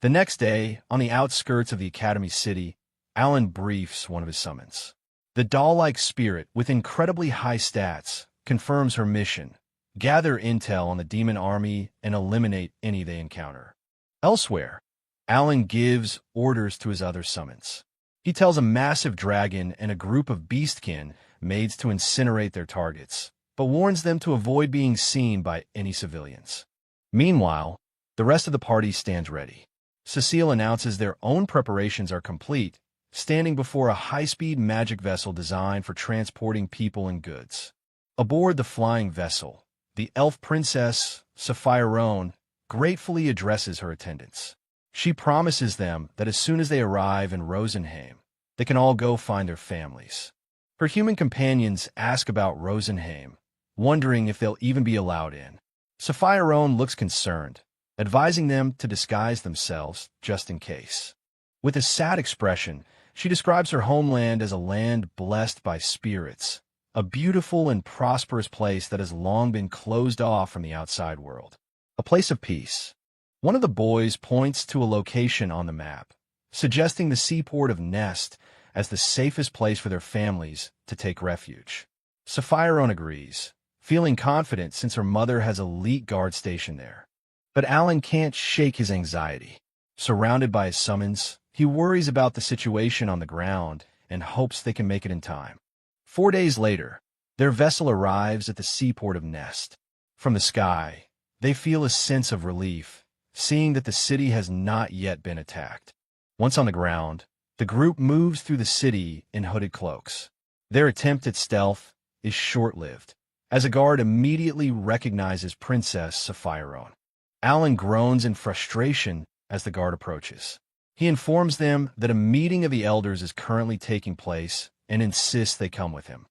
The next day, on the outskirts of the Academy City, Alan briefs one of his summons. The doll-like spirit, with incredibly high stats, confirms her mission: gather intel on the demon army and eliminate any they encounter. Elsewhere, Alan gives orders to his other summons. He tells a massive dragon and a group of beastkin maids to incinerate their targets, but warns them to avoid being seen by any civilians. Meanwhile, the rest of the party stands ready. Cecile announces their own preparations are complete, standing before a high-speed magic vessel designed for transporting people and goods. Aboard the flying vessel, the elf princess, Sapphire gratefully addresses her attendants. She promises them that as soon as they arrive in Rosenheim, they can all go find their families. Her human companions ask about Rosenheim, wondering if they'll even be allowed in. Sapphire looks concerned, advising them to disguise themselves just in case. With a sad expression, she describes her homeland as a land blessed by spirits, a beautiful and prosperous place that has long been closed off from the outside world. A place of peace. One of the boys points to a location on the map, suggesting the seaport of Nest as the safest place for their families to take refuge. Sapphire agrees, feeling confident since her mother has elite guard stationed there. But Alan can't shake his anxiety. Surrounded by his summons, he worries about the situation on the ground and hopes they can make it in time. 4 days later, their vessel arrives at the seaport of Nest. From the sky, they feel a sense of relief, seeing that the city has not yet been attacked. Once on the ground, the group moves through the city in hooded cloaks. Their attempt at stealth is short-lived, as a guard immediately recognizes Princess Sapphire. Alan groans in frustration as the guard approaches. He informs them that a meeting of the elders is currently taking place and insists they come with him.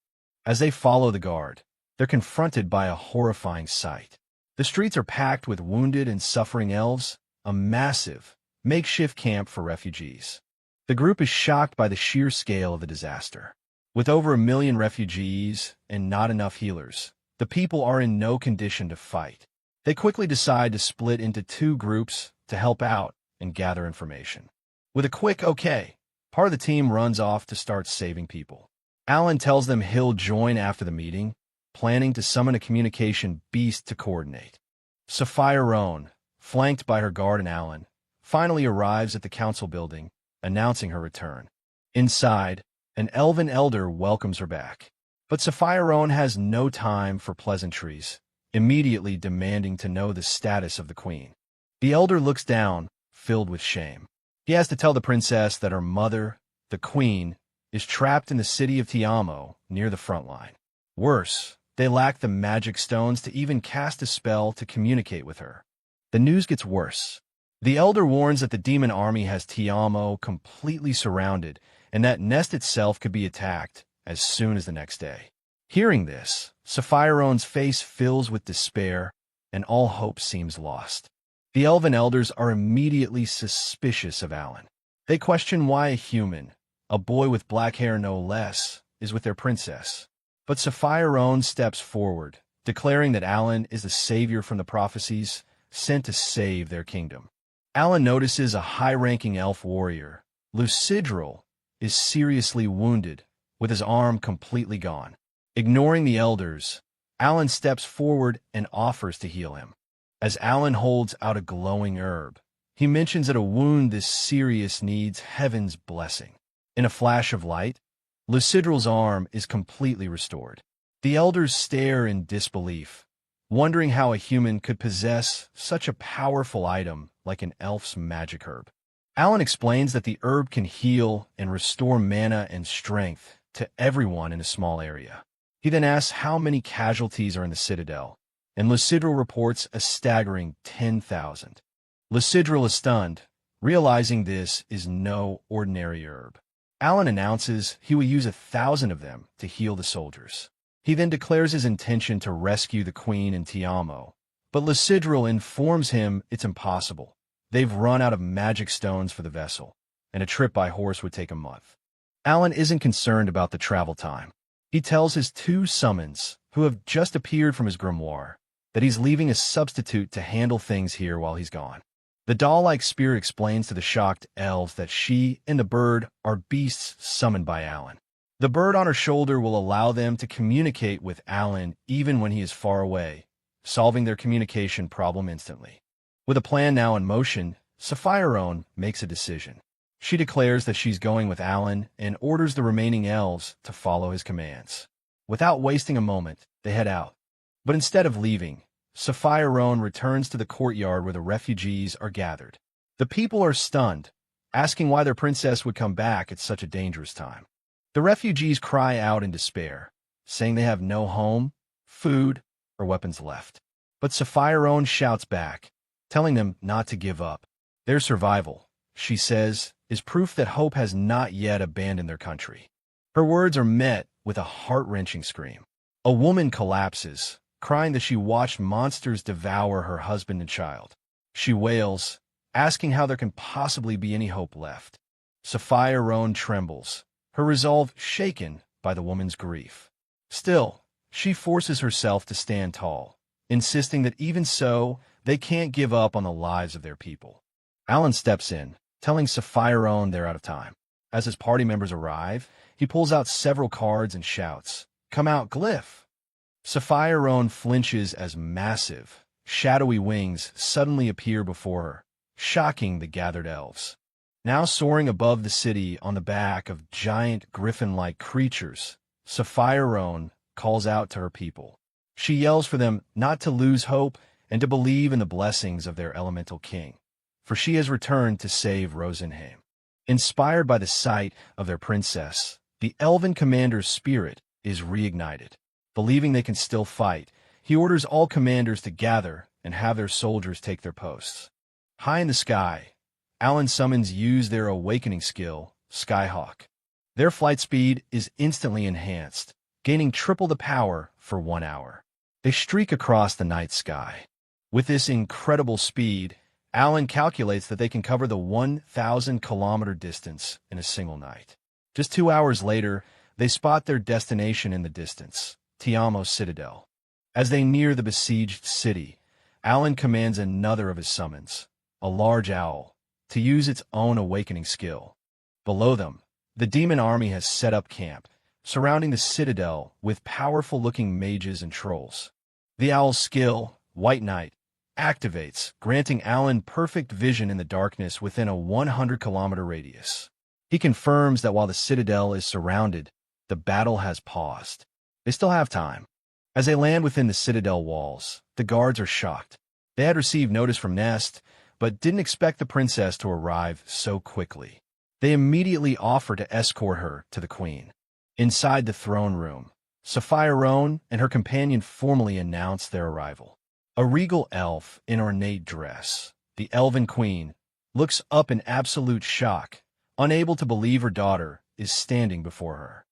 As they follow the guard, they're confronted by a horrifying sight. The streets are packed with wounded and suffering elves, a massive, makeshift camp for refugees. The group is shocked by the sheer scale of the disaster. With over 1 million refugees and not enough healers, the people are in no condition to fight. They quickly decide to split into 2 groups to help out and gather information. With a quick okay, part of the team runs off to start saving people. Alan tells them he'll join after the meeting, planning to summon a communication beast to coordinate. Sapphire, flanked by her guard and Alan, finally arrives at the council building, announcing her return. Inside, an elven elder welcomes her back. But Sapphire has no time for pleasantries, immediately demanding to know the status of the queen. The elder looks down, filled with shame. He has to tell the princess that her mother, the queen, is trapped in the city of Tiamo, near the front line. Worse, they lack the magic stones to even cast a spell to communicate with her. The news gets worse. The elder warns that the demon army has Tiamo completely surrounded and that Nest itself could be attacked as soon as the next day. Hearing this, Sapphire's face fills with despair and all hope seems lost. The elven elders are immediately suspicious of Alan. They question why a human, a boy with black hair no less, is with their princess. But Sapphire steps forward, declaring that Alan is the savior from the prophecies, sent to save their kingdom. Alan notices a high-ranking elf warrior, Lucidril, is seriously wounded, with his arm completely gone. Ignoring the elders, Alan steps forward and offers to heal him. As Alan holds out a glowing herb, he mentions that a wound this serious needs heaven's blessing. In a flash of light, Lucidril's arm is completely restored. The elders stare in disbelief, wondering how a human could possess such a powerful item like an elf's magic herb. Alan explains that the herb can heal and restore mana and strength to everyone in a small area. He then asks how many casualties are in the citadel, and Lucidril reports a staggering 10,000. Lucidril is stunned, realizing this is no ordinary herb. Alan announces he will use 1,000 of them to heal the soldiers. He then declares his intention to rescue the queen in Tiamo, but Lucidril informs him it's impossible. They've run out of magic stones for the vessel, and a trip by horse would take a month. Alan isn't concerned about the travel time. He tells his 2 summons, who have just appeared from his grimoire, that he's leaving a substitute to handle things here while he's gone. The doll-like spirit explains to the shocked elves that she and the bird are beasts summoned by Alan. The bird on her shoulder will allow them to communicate with Alan even when he is far away, solving their communication problem instantly. With a plan now in motion, Sapphire makes a decision. She declares that she's going with Alan and orders the remaining elves to follow his commands. Without wasting a moment, they head out. But instead of leaving, Sapphire returns to the courtyard where the refugees are gathered. The people are stunned, asking why their princess would come back at such a dangerous time. The refugees cry out in despair, saying they have no home, food, or weapons left. But Sapphire shouts back, telling them not to give up. Their survival, she says, is proof that hope has not yet abandoned their country. Her words are met with a heart-wrenching scream. A woman collapses, crying that she watched monsters devour her husband and child. She wails, asking how there can possibly be any hope left. Sapphire trembles, her resolve shaken by the woman's grief. Still, she forces herself to stand tall, insisting that even so, they can't give up on the lives of their people. Alan steps in, telling Sapphire they're out of time. As his party members arrive, he pulls out several cards and shouts, "Come out, Glyph!" Sapphire flinches as massive, shadowy wings suddenly appear before her, shocking the gathered elves. Now soaring above the city on the back of giant griffin-like creatures, Sapphire calls out to her people. She yells for them not to lose hope and to believe in the blessings of their elemental king, for she has returned to save Rosenheim. Inspired by the sight of their princess, the elven commander's spirit is reignited. Believing they can still fight, he orders all commanders to gather and have their soldiers take their posts. High in the sky, Alan summons use their awakening skill, Skyhawk. Their flight speed is instantly enhanced, gaining triple the power for 1 hour. They streak across the night sky. With this incredible speed, Alan calculates that they can cover the 1,000-kilometer distance in a single night. Just 2 hours later, they spot their destination in the distance, Tiamo's citadel. As they near the besieged city, Alan commands another of his summons, a large owl, to use its own awakening skill. Below them, the demon army has set up camp, surrounding the citadel with powerful-looking mages and trolls. The owl's skill, White Knight, activates, granting Alan perfect vision in the darkness within a 100-kilometer radius. He confirms that while the citadel is surrounded, the battle has paused. They still have time. As they land within the citadel walls, the guards are shocked. They had received notice from Nest, but didn't expect the princess to arrive so quickly. They immediately offer to escort her to the queen. Inside the throne room, Sapphire and her companion formally announce their arrival. A regal elf in ornate dress, the elven queen, looks up in absolute shock, unable to believe her daughter is standing before her.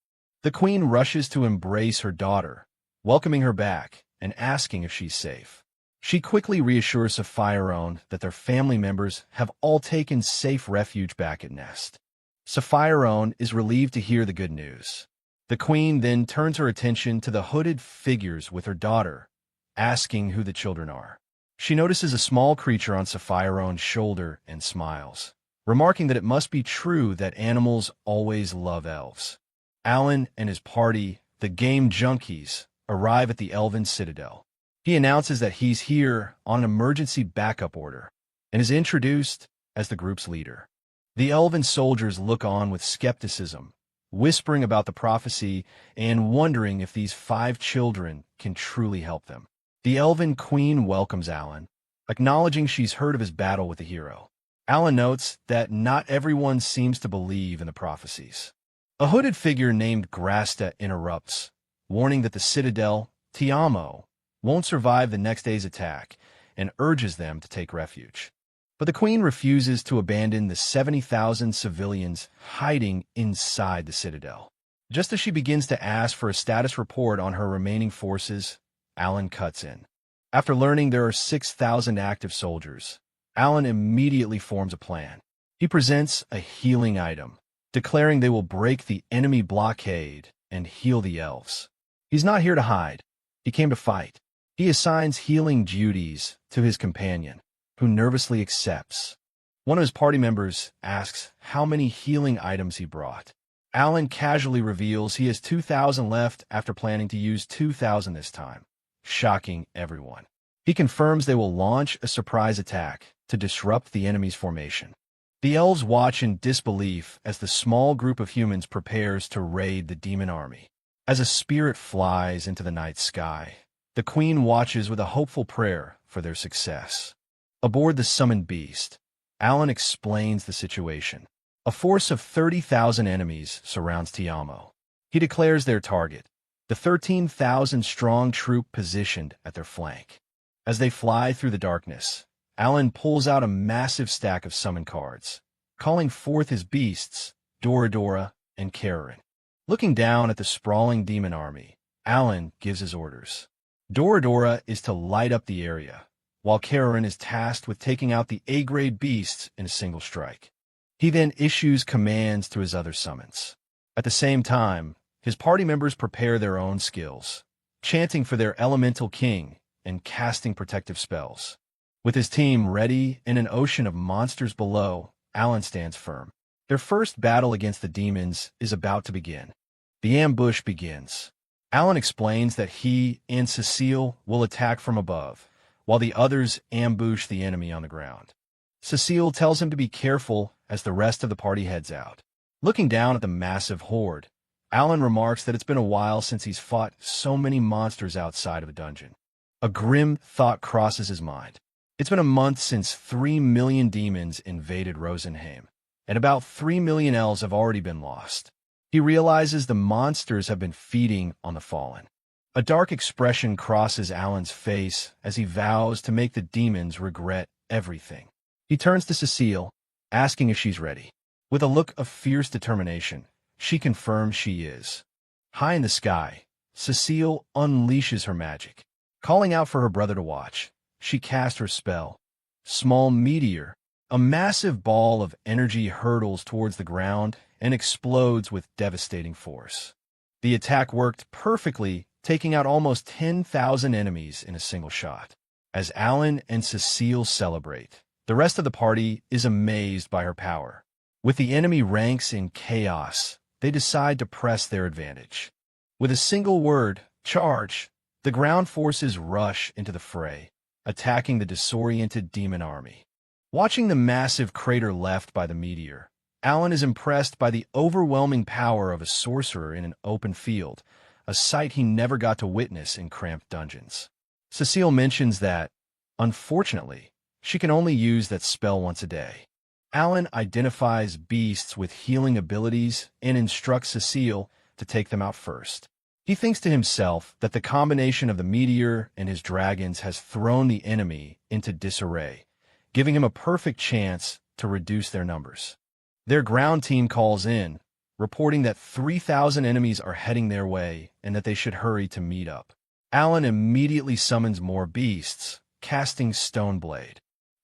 The queen rushes to embrace her daughter, welcoming her back and asking if she's safe. She quickly reassures Sapphire that their family members have all taken safe refuge back at Nest. Sapphire is relieved to hear the good news. The queen then turns her attention to the hooded figures with her daughter, asking who the children are. She notices a small creature on Sapphire's shoulder and smiles, remarking that it must be true that animals always love elves. Alan and his party, the Game Junkies, arrive at the Elven Citadel. He announces that he's here on an emergency backup order and is introduced as the group's leader. The Elven soldiers look on with skepticism, whispering about the prophecy and wondering if these 5 children can truly help them. The Elven Queen welcomes Alan, acknowledging she's heard of his battle with the hero. Alan notes that not everyone seems to believe in the prophecies. A hooded figure named Grasta interrupts, warning that the Citadel, Tiamo, won't survive the next day's attack and urges them to take refuge. But the Queen refuses to abandon the 70,000 civilians hiding inside the Citadel. Just as she begins to ask for a status report on her remaining forces, Alan cuts in. After learning there are 6,000 active soldiers, Alan immediately forms a plan. He presents a healing item, declaring they will break the enemy blockade and heal the elves. He's not here to hide. He came to fight. He assigns healing duties to his companion, who nervously accepts. One of his party members asks how many healing items he brought. Alan casually reveals he has 2,000 left after planning to use 2,000 this time, shocking everyone. He confirms they will launch a surprise attack to disrupt the enemy's formation. The elves watch in disbelief as the small group of humans prepares to raid the demon army. As a spirit flies into the night sky, the queen watches with a hopeful prayer for their success. Aboard the summoned beast, Alan explains the situation. A force of 30,000 enemies surrounds Tiamo. He declares their target, the 13,000-strong troop positioned at their flank. As they fly through the darkness, Alan pulls out a massive stack of summon cards, calling forth his beasts, Doradora and Karen. Looking down at the sprawling demon army, Alan gives his orders. Doradora is to light up the area, while Karen is tasked with taking out the A-grade beasts in a single strike. He then issues commands to his other summons. At the same time, his party members prepare their own skills, chanting for their elemental king and casting protective spells. With his team ready in an ocean of monsters below, Alan stands firm. Their first battle against the demons is about to begin. The ambush begins. Alan explains that he and Cecile will attack from above, while the others ambush the enemy on the ground. Cecile tells him to be careful as the rest of the party heads out. Looking down at the massive horde, Alan remarks that it's been a while since he's fought so many monsters outside of a dungeon. A grim thought crosses his mind. It's been a month since 3 million demons invaded Rosenheim, and about 3 million elves have already been lost. He realizes the monsters have been feeding on the fallen. A dark expression crosses Alan's face as he vows to make the demons regret everything. He turns to Cecile, asking if she's ready. With a look of fierce determination, she confirms she is. High in the sky, Cecile unleashes her magic. Calling out for her brother to watch, she casts her spell. Small meteor, a massive ball of energy hurtles towards the ground and explodes with devastating force. The attack worked perfectly, taking out almost 10,000 enemies in a single shot. As Alan and Cecile celebrate, the rest of the party is amazed by her power. With the enemy ranks in chaos, they decide to press their advantage. With a single word, charge, the ground forces rush into the fray, attacking the disoriented demon army. Watching the massive crater left by the meteor, Alan is impressed by the overwhelming power of a sorcerer in an open field, a sight he never got to witness in cramped dungeons. Cecile mentions that, unfortunately, she can only use that spell once a day. Alan identifies beasts with healing abilities and instructs Cecile to take them out first. He thinks to himself that the combination of the meteor and his dragons has thrown the enemy into disarray, giving him a perfect chance to reduce their numbers. Their ground team calls in, reporting that 3,000 enemies are heading their way and that they should hurry to meet up. Alan immediately summons more beasts, casting Stoneblade.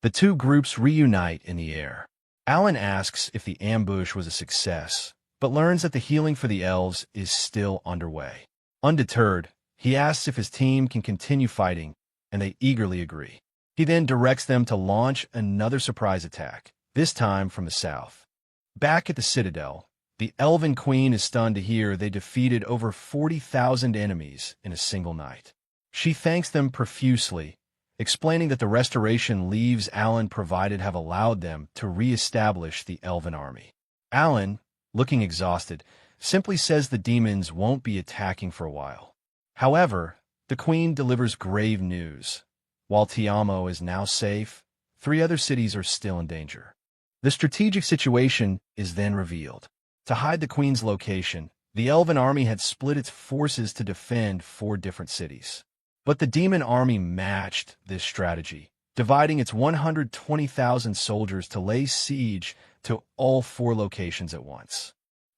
The two groups reunite in the air. Alan asks if the ambush was a success, but learns that the healing for the elves is still underway. Undeterred, he asks if his team can continue fighting, and they eagerly agree. He then directs them to launch another surprise attack, this time from the south. Back at the Citadel, the Elven Queen is stunned to hear they defeated over 40,000 enemies in a single night. She thanks them profusely, explaining that the restoration leaves Alan provided have allowed them to re-establish the Elven army. Alan, looking exhausted, simply says the demons won't be attacking for a while. However, the Queen delivers grave news. While Tiamo is now safe, 3 other cities are still in danger. The strategic situation is then revealed. To hide the Queen's location, the Elven army had split its forces to defend 4 different cities. But the demon army matched this strategy, dividing its 120,000 soldiers to lay siege to all 4 locations at once.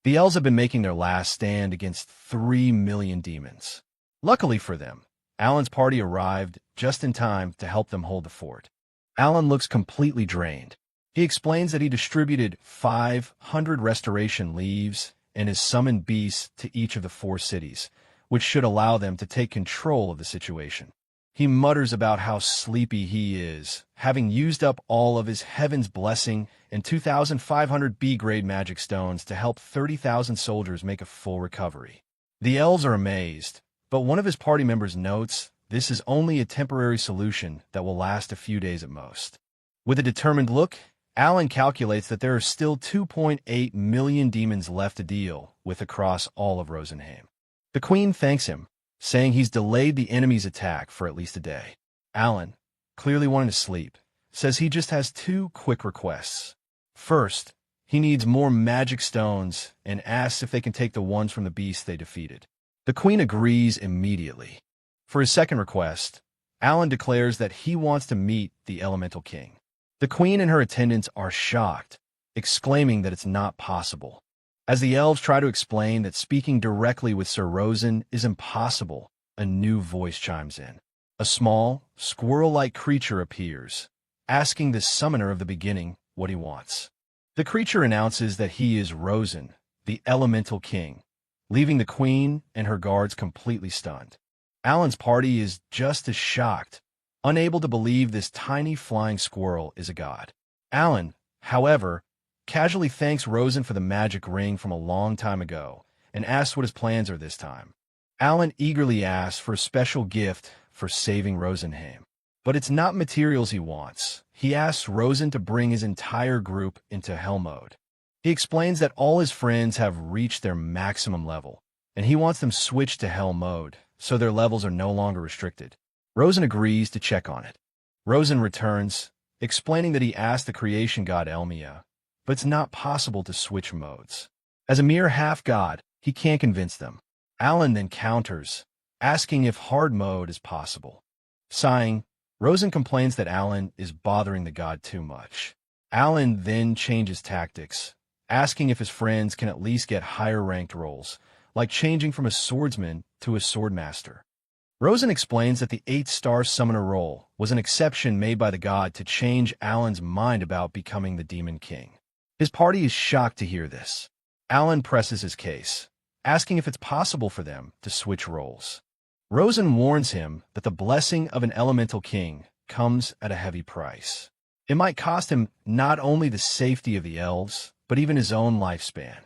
The elves have been making their last stand against 3 million demons. Luckily for them, Alan's party arrived just in time to help them hold the fort. Alan looks completely drained. He explains that he distributed 500 restoration leaves and his summoned beasts to each of the 4 cities, which should allow them to take control of the situation. He mutters about how sleepy he is, having used up all of his heaven's blessing and 2,500 B-grade magic stones to help 30,000 soldiers make a full recovery. The elves are amazed, but one of his party members notes this is only a temporary solution that will last a few days at most. With a determined look, Alan calculates that there are still 2.8 million demons left to deal with across all of Rosenheim. The queen thanks him, saying he's delayed the enemy's attack for at least a day. Alan, clearly wanting to sleep, says he just has two quick requests. First, he needs more magic stones and asks if they can take the ones from the beast they defeated. The queen agrees immediately. For his second request, Alan declares that he wants to meet the Elemental King. The queen and her attendants are shocked, exclaiming that it's not possible. As the elves try to explain that speaking directly with Sir Rosen is impossible, a new voice chimes in. A small, squirrel-like creature appears, asking the summoner of the beginning what he wants. The creature announces that he is Rosen, the Elemental King, leaving the queen and her guards completely stunned. Alan's party is just as shocked, unable to believe this tiny flying squirrel is a god. Alan, however, casually thanks Rosen for the magic ring from a long time ago and asks what his plans are this time. Alan eagerly asks for a special gift for saving Rosenheim. But it's not materials he wants. He asks Rosen to bring his entire group into hell mode. He explains that all his friends have reached their maximum level, and he wants them switched to hell mode, so their levels are no longer restricted. Rosen agrees to check on it. Rosen returns, explaining that he asked the creation god Elmia, but it's not possible to switch modes. As a mere half-god, he can't convince them. Alan then counters, asking if hard mode is possible. Sighing, Rosen complains that Alan is bothering the god too much. Alan then changes tactics, asking if his friends can at least get higher-ranked roles, like changing from a swordsman to a swordmaster. Rosen explains that the 8-star summoner role was an exception made by the god to change Alan's mind about becoming the Demon King. His party is shocked to hear this. Alan presses his case, asking if it's possible for them to switch roles. Rosen warns him that the blessing of an Elemental King comes at a heavy price. It might cost him not only the safety of the elves, but even his own lifespan.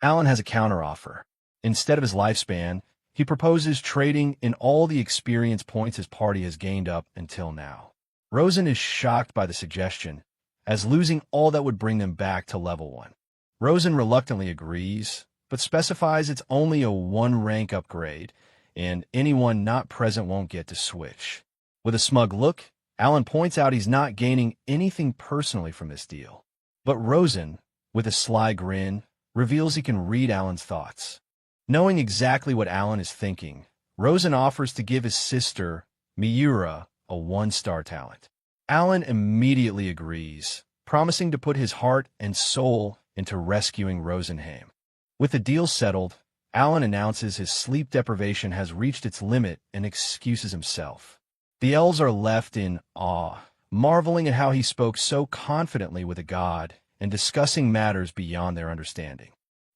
Alan has a counteroffer. Instead of his lifespan, he proposes trading in all the experience points his party has gained up until now. Rosen is shocked by the suggestion, as losing all that would bring them back to level 1. Rosen reluctantly agrees, but specifies it's only a 1-rank upgrade, and anyone not present won't get to switch. With a smug look, Alan points out he's not gaining anything personally from this deal. But Rosen, with a sly grin, reveals he can read Alan's thoughts. Knowing exactly what Alan is thinking, Rosen offers to give his sister, Miura, a 1-star talent. Alan immediately agrees, promising to put his heart and soul into rescuing Rosenheim. With the deal settled, Alan announces his sleep deprivation has reached its limit and excuses himself. The elves are left in awe, marveling at how he spoke so confidently with a god and discussing matters beyond their understanding.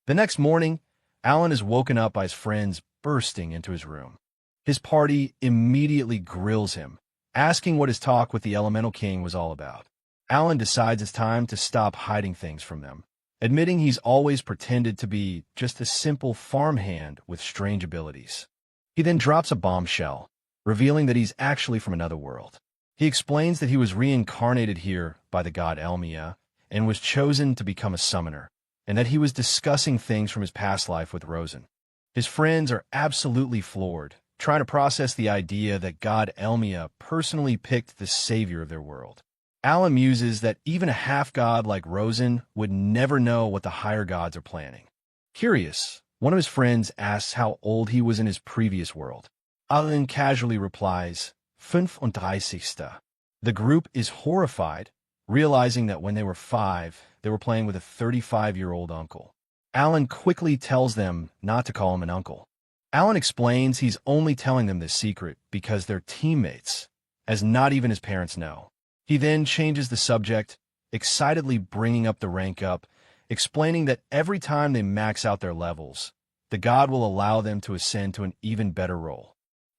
The next morning, Alan is woken up by his friends bursting into his room. His party immediately grills him, asking what his talk with the Elemental King was all about. Alan decides it's time to stop hiding things from them, admitting he's always pretended to be just a simple farmhand with strange abilities. He then drops a bombshell, revealing that he's actually from another world. He explains that he was reincarnated here by the god Elmia and was chosen to become a summoner, and that he was discussing things from his past life with Rosen. His friends are absolutely floored, trying to process the idea that god Elmia personally picked the savior of their world. Alan muses that even a half-god like Rosen would never know what the higher gods are planning. Curious, one of his friends asks how old he was in his previous world. Alan casually replies, 35. The group is horrified, realizing that when they were 5, they were playing with a 35-year-old uncle. Alan quickly tells them not to call him an uncle. Alan explains he's only telling them this secret because they're teammates, as not even his parents know. He then changes the subject, excitedly bringing up the rank up, explaining that every time they max out their levels, the god will allow them to ascend to an even better role.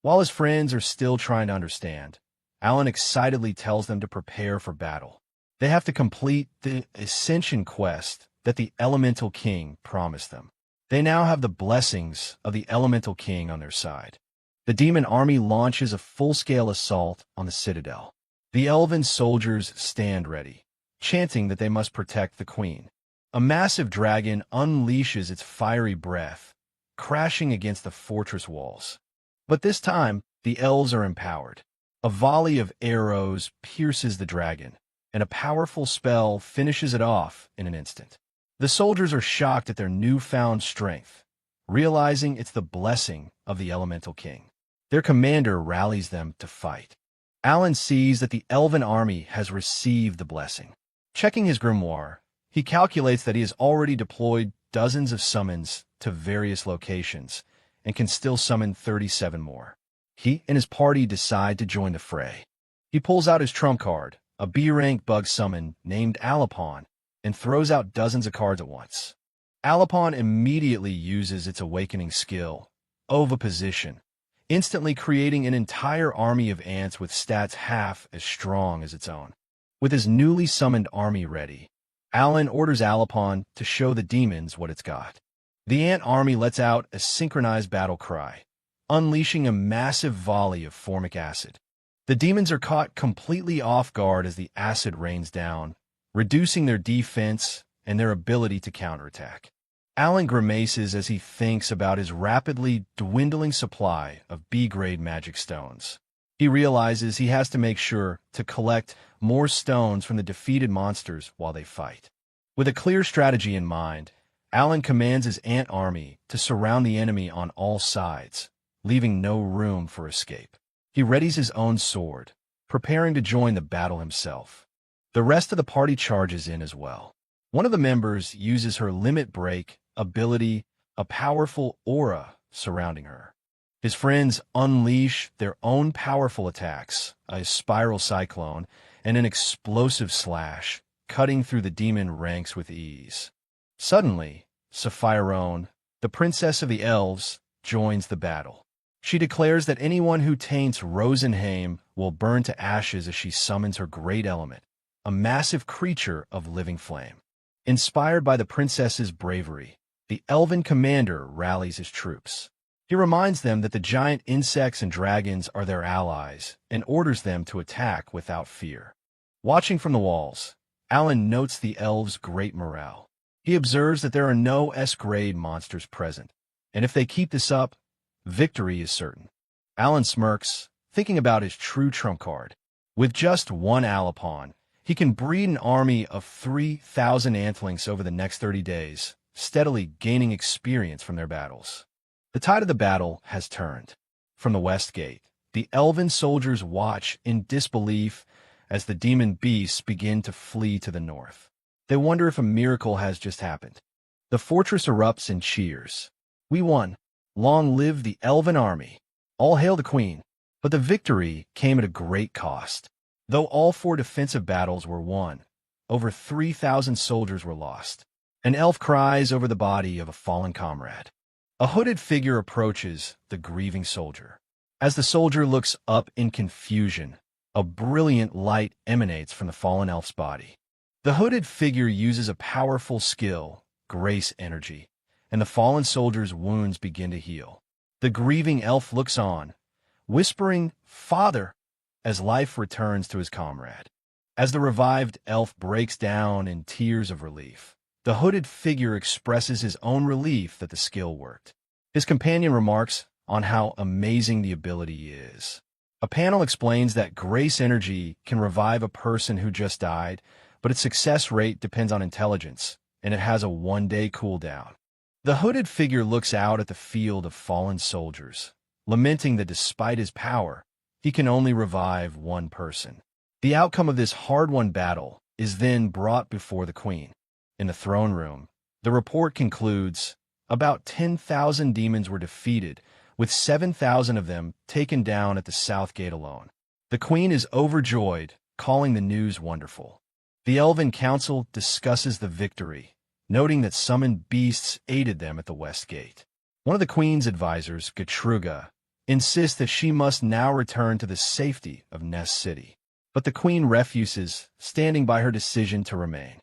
While his friends are still trying to understand, Alan excitedly tells them to prepare for battle. They have to complete the ascension quest that the Elemental King promised them. They now have the blessings of the Elemental King on their side. The demon army launches a full-scale assault on the citadel. The elven soldiers stand ready, chanting that they must protect the queen. A massive dragon unleashes its fiery breath, crashing against the fortress walls. But this time, the elves are empowered. A volley of arrows pierces the dragon, and a powerful spell finishes it off in an instant. The soldiers are shocked at their newfound strength, realizing it's the blessing of the Elemental King. Their commander rallies them to fight. Alan sees that the elven army has received the blessing. Checking his grimoire, he calculates that he has already deployed dozens of summons to various locations and can still summon 37 more. He and his party decide to join the fray. He pulls out his trump card, a B-rank bug summon named Alapon, and throws out dozens of cards at once. Alapon immediately uses its awakening skill, oviposition, instantly creating an entire army of ants with stats half as strong as its own. With his newly summoned army ready, Alan orders Alapon to show the demons what it's got. The ant army lets out a synchronized battle cry, unleashing a massive volley of formic acid. The demons are caught completely off guard as the acid rains down, reducing their defense and their ability to counterattack. Alan grimaces as he thinks about his rapidly dwindling supply of B-grade magic stones. He realizes he has to make sure to collect more stones from the defeated monsters while they fight. With a clear strategy in mind, Alan commands his ant army to surround the enemy on all sides, leaving no room for escape. He readies his own sword, preparing to join the battle himself. The rest of the party charges in as well. One of the members uses her limit break ability, a powerful aura surrounding her. His friends unleash their own powerful attacks, a spiral cyclone and an explosive slash, cutting through the demon ranks with ease. Suddenly, Sapphireone, the princess of the elves, joins the battle. She declares that anyone who taints Rosenheim will burn to ashes as she summons her great element, a massive creature of living flame. Inspired by the princess's bravery, the elven commander rallies his troops. He reminds them that the giant insects and dragons are their allies and orders them to attack without fear. Watching from the walls, Alan notes the elves' great morale. He observes that there are no S-grade monsters present, and if they keep this up, victory is certain. Alan smirks, thinking about his true trump card. With just one Alapon, he can breed an army of 3,000 antlings over the next 30 days, steadily gaining experience from their battles. The tide of the battle has turned. From the west gate, the elven soldiers watch in disbelief as the demon beasts begin to flee to the north. They wonder if a miracle has just happened. The fortress erupts in cheers. We won. Long live the elven army. All hail the queen. But the victory came at a great cost. Though all 4 defensive battles were won, over 3,000 soldiers were lost. An elf cries over the body of a fallen comrade. A hooded figure approaches the grieving soldier. As the soldier looks up in confusion, a brilliant light emanates from the fallen elf's body. The hooded figure uses a powerful skill, grace energy, and the fallen soldier's wounds begin to heal. The grieving elf looks on, whispering, "Father," as life returns to his comrade. As the revived elf breaks down in tears of relief, the hooded figure expresses his own relief that the skill worked. His companion remarks on how amazing the ability is. A panel explains that grace energy can revive a person who just died, but its success rate depends on intelligence, and it has a 1-day cooldown. The hooded figure looks out at the field of fallen soldiers, lamenting that despite his power, he can only revive one person. The outcome of this hard-won battle is then brought before the queen. In the throne room, the report concludes, about 10,000 demons were defeated, with 7,000 of them taken down at the south gate alone. The queen is overjoyed, calling the news wonderful. The Elven Council discusses the victory, noting that summoned beasts aided them at the west gate. One of the queen's advisors, Gatruga, insists that she must now return to the safety of Nest City. But the queen refuses, standing by her decision to remain.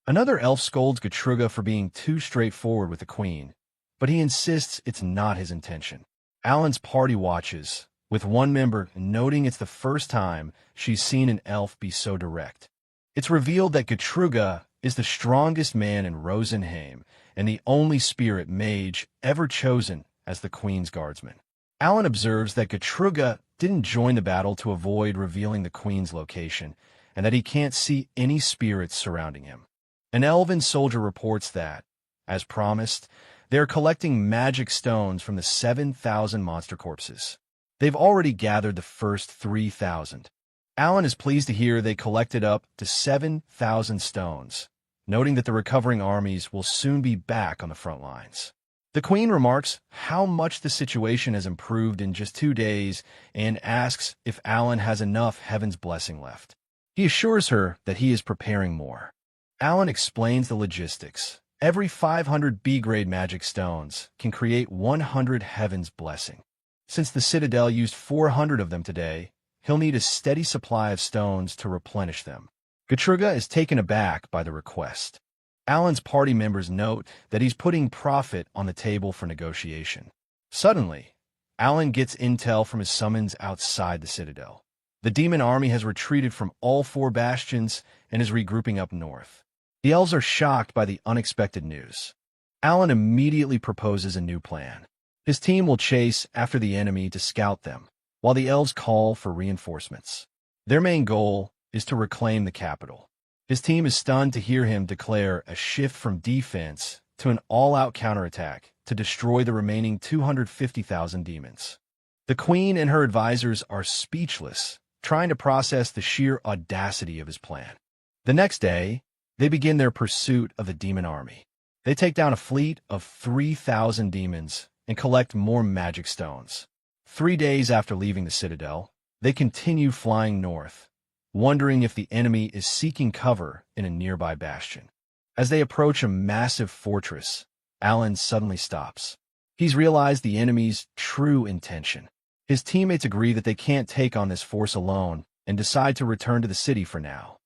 Another elf scolds Gertrude for being too straightforward with the queen, but he insists it's not his intention. Alan's party watches, with one member noting it's the first time she's seen an elf be so direct. It's revealed that Gertrude is the strongest man in Rosenheim and the only spirit mage ever chosen as the queen's guardsman. Alan observes that Gertrude didn't join the battle to avoid revealing the queen's location, and that he can't see any spirits surrounding him. An elven soldier reports that, as promised, they are collecting magic stones from the 7,000 monster corpses. They've already gathered the first 3,000. Alan is pleased to hear they collected up to 7,000 stones, noting that the recovering armies will soon be back on the front lines. The queen remarks how much the situation has improved in just 2 days and asks if Alan has enough Heaven's blessing left. He assures her that he is preparing more. Alan explains the logistics. Every 500 B-grade magic stones can create 100 Heaven's blessing. Since the Citadel used 400 of them today, he'll need a steady supply of stones to replenish them. Gertrude is taken aback by the request. Alan's party members note that he's putting profit on the table for negotiation. Suddenly, Alan gets intel from his summons outside the Citadel. The demon army has retreated from all 4 bastions and is regrouping up north. The elves are shocked by the unexpected news. Alan immediately proposes a new plan. His team will chase after the enemy to scout them, while the elves call for reinforcements. Their main goal is to reclaim the capital. His team is stunned to hear him declare a shift from defense to an all-out counterattack to destroy the remaining 250,000 demons. The queen and her advisors are speechless, trying to process the sheer audacity of his plan. The next day, they begin their pursuit of the demon army. They take down a fleet of 3,000 demons and collect more magic stones. 3 days after leaving the Citadel, they continue flying north, wondering if the enemy is seeking cover in a nearby bastion. As they approach a massive fortress, Alan suddenly stops. He's realized the enemy's true intention. His teammates agree that they can't take on this force alone and decide to return to the city for now.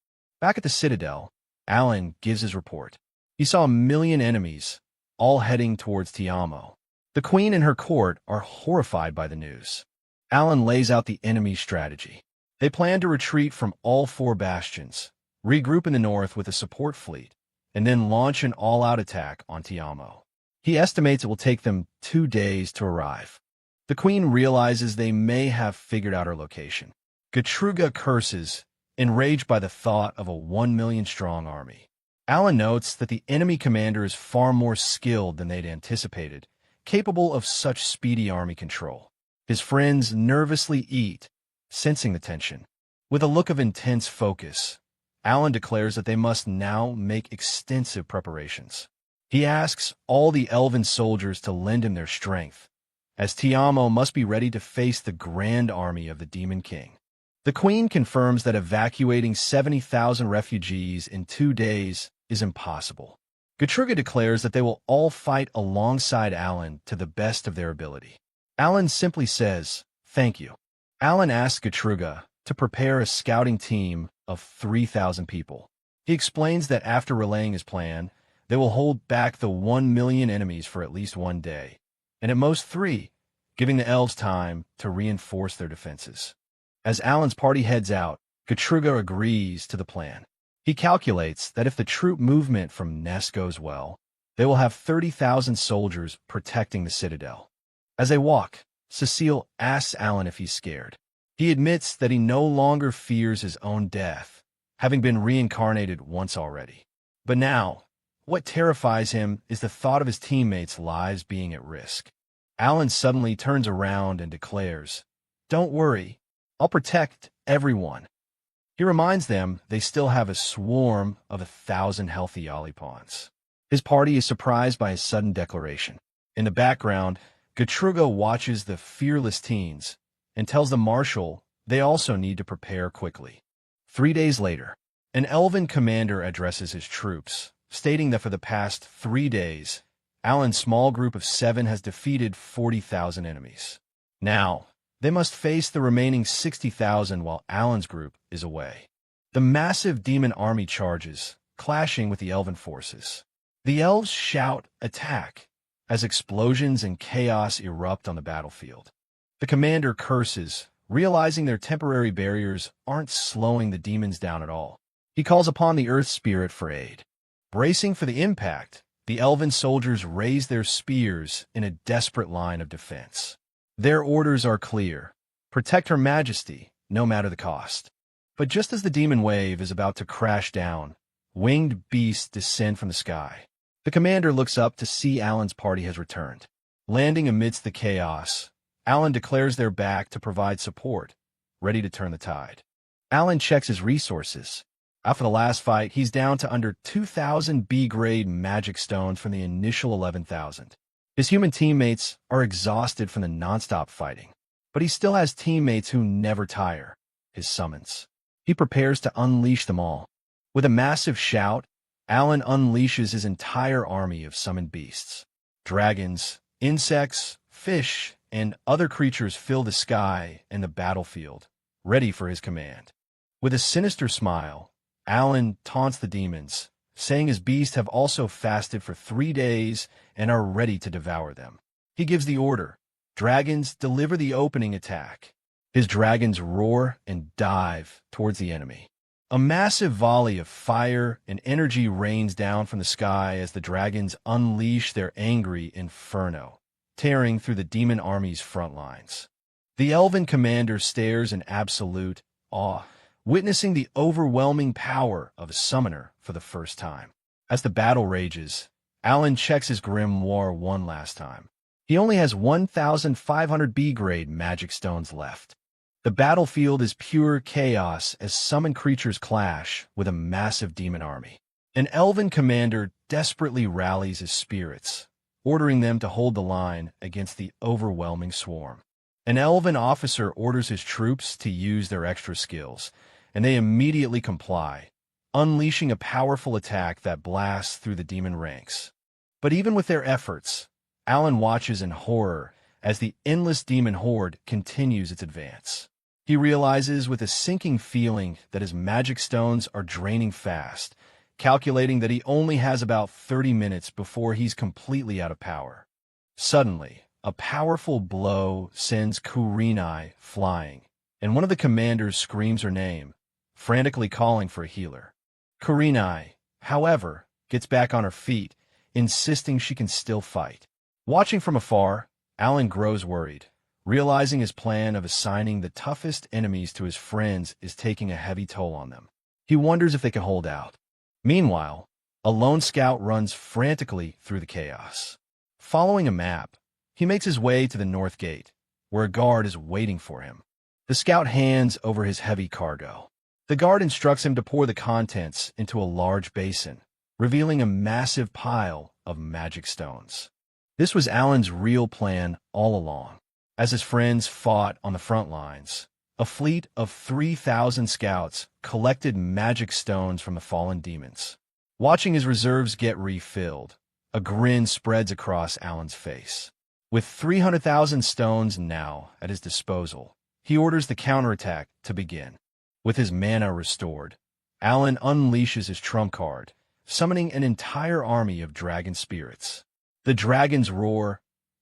Back at the Citadel, Alan gives his report. He saw 1 million enemies, all heading towards Tiamo. The queen and her court are horrified by the news. Alan lays out the enemy's strategy. They plan to retreat from all 4 bastions, regroup in the north with a support fleet, and then launch an all-out attack on Tiamo. He estimates it will take them 2 days to arrive. The queen realizes they may have figured out her location. Gertrude curses, enraged by the thought of a 1 million-strong army. Alan notes that the enemy commander is far more skilled than they'd anticipated, capable of such speedy army control. His friends nervously eat, sensing the tension. With a look of intense focus, Alan declares that they must now make extensive preparations. He asks all the elven soldiers to lend him their strength, as Tiamo must be ready to face the grand army of the Demon King. The queen confirms that evacuating 70,000 refugees in 2 days is impossible. Gertrude declares that they will all fight alongside Alan to the best of their ability. Alan simply says, "Thank you." Alan asks Gertrude to prepare a scouting team of 3,000 people. He explains that after relaying his plan, they will hold back the 1 million enemies for at least 1 day, and at most 3, giving the elves time to reinforce their defenses. As Alan's party heads out, Gertrude agrees to the plan. He calculates that if the troop movement from Nest goes well, they will have 30,000 soldiers protecting the Citadel. As they walk, Cecile asks Alan if he's scared. He admits that he no longer fears his own death, having been reincarnated once already. But now, what terrifies him is the thought of his teammates' lives being at risk. Alan suddenly turns around and declares, "Don't worry, I'll protect everyone." He reminds them they still have a swarm of 1,000 healthy Olipons. His party is surprised by his sudden declaration. In the background, Gertrude watches the fearless teens and tells the marshal they also need to prepare quickly. 3 days later, an elven commander addresses his troops, stating that for the past 3 days, Alan's small group of 7 has defeated 40,000 enemies. Now, they must face the remaining 60,000 while Alan's group is away. The massive demon army charges, clashing with the elven forces. The elves shout, "Attack!" as explosions and chaos erupt on the battlefield. The commander curses, realizing their temporary barriers aren't slowing the demons down at all. He calls upon the earth spirit for aid. Bracing for the impact, the elven soldiers raise their spears in a desperate line of defense. Their orders are clear: protect Her Majesty, no matter the cost. But just as the demon wave is about to crash down, winged beasts descend from the sky. The commander looks up to see Alan's party has returned. Landing amidst the chaos, Alan declares they're back to provide support, ready to turn the tide. Alan checks his resources. After the last fight, he's down to under 2,000 B-grade magic stones from the initial 11,000. His human teammates are exhausted from the non-stop fighting, but he still has teammates who never tire, his summons. He prepares to unleash them all. With a massive shout, Alan unleashes his entire army of summoned beasts. Dragons, insects, fish, and other creatures fill the sky and the battlefield, ready for his command. With a sinister smile, Alan taunts the demons, saying his beasts have also fasted for 3 days and are ready to devour them. He gives the order: dragons, deliver the opening attack. His dragons roar and dive towards the enemy. A massive volley of fire and energy rains down from the sky as the dragons unleash their angry inferno, tearing through the demon army's front lines. The elven commander stares in absolute awe, witnessing the overwhelming power of a summoner for the first time. As the battle rages, Alan checks his grimoire one last time. He only has 1,500 B-grade magic stones left. The battlefield is pure chaos as summoned creatures clash with a massive demon army. An elven commander desperately rallies his spirits, ordering them to hold the line against the overwhelming swarm. An elven officer orders his troops to use their extra skills, and they immediately comply, unleashing a powerful attack that blasts through the demon ranks. But even with their efforts, Alan watches in horror as the endless demon horde continues its advance. He realizes with a sinking feeling that his magic stones are draining fast, calculating that he only has about 30 minutes before he's completely out of power. Suddenly, a powerful blow sends Kurenai flying, and one of the commanders screams her name, frantically calling for a healer. Kurenai, however, gets back on her feet, insisting she can still fight. Watching from afar, Alan grows worried, realizing his plan of assigning the toughest enemies to his friends is taking a heavy toll on them. He wonders if they can hold out. Meanwhile, a lone scout runs frantically through the chaos. Following a map, he makes his way to the north gate, where a guard is waiting for him. The scout hands over his heavy cargo. The guard instructs him to pour the contents into a large basin, revealing a massive pile of magic stones. This was Alan's real plan all along. As his friends fought on the front lines, a fleet of 3,000 scouts collected magic stones from the fallen demons. Watching his reserves get refilled, a grin spreads across Alan's face. With 300,000 stones now at his disposal, he orders the counterattack to begin. With his mana restored, Alan unleashes his trump card, summoning an entire army of dragon spirits. The dragons roar,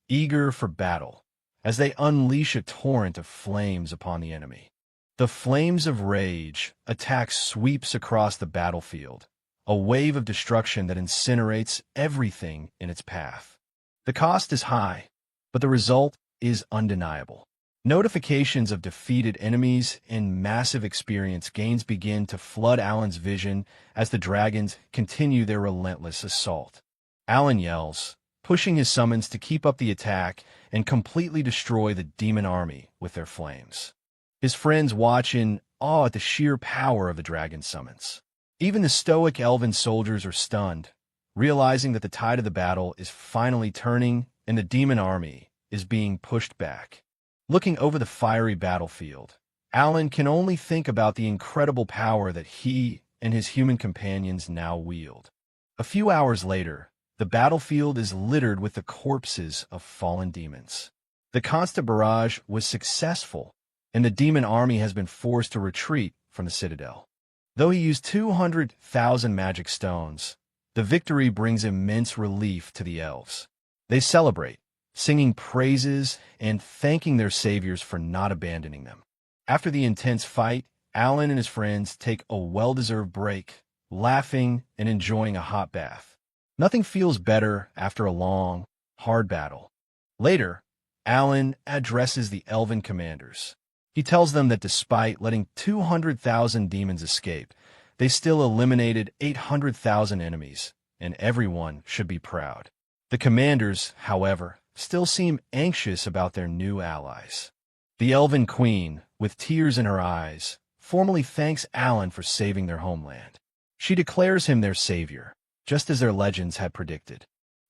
eager for battle, as they unleash a torrent of flames upon the enemy. The flames of rage attack sweeps across the battlefield, a wave of destruction that incinerates everything in its path. The cost is high, but the result is undeniable. Notifications of defeated enemies and massive experience gains begin to flood Alan's vision as the dragons continue their relentless assault. Alan yells, pushing his summons to keep up the attack and completely destroy the demon army with their flames. His friends watch in awe at the sheer power of the dragon summons. Even the stoic elven soldiers are stunned, realizing that the tide of the battle is finally turning and the demon army is being pushed back. Looking over the fiery battlefield, Alan can only think about the incredible power that he and his human companions now wield. A few hours later, the battlefield is littered with the corpses of fallen demons. The constant barrage was successful, and the demon army has been forced to retreat from the citadel. Though he used 200,000 magic stones, the victory brings immense relief to the elves. They celebrate, singing praises and thanking their saviors for not abandoning them. After the intense fight, Alan and his friends take a well-deserved break, laughing and enjoying a hot bath. Nothing feels better after a long, hard battle. Later, Alan addresses the elven commanders. He tells them that despite letting 200,000 demons escape, they still eliminated 800,000 enemies, and everyone should be proud. The commanders, however, still seem anxious about their new allies. The elven queen, with tears in her eyes, formally thanks Alan for saving their homeland. She declares him their savior, just as their legends had predicted.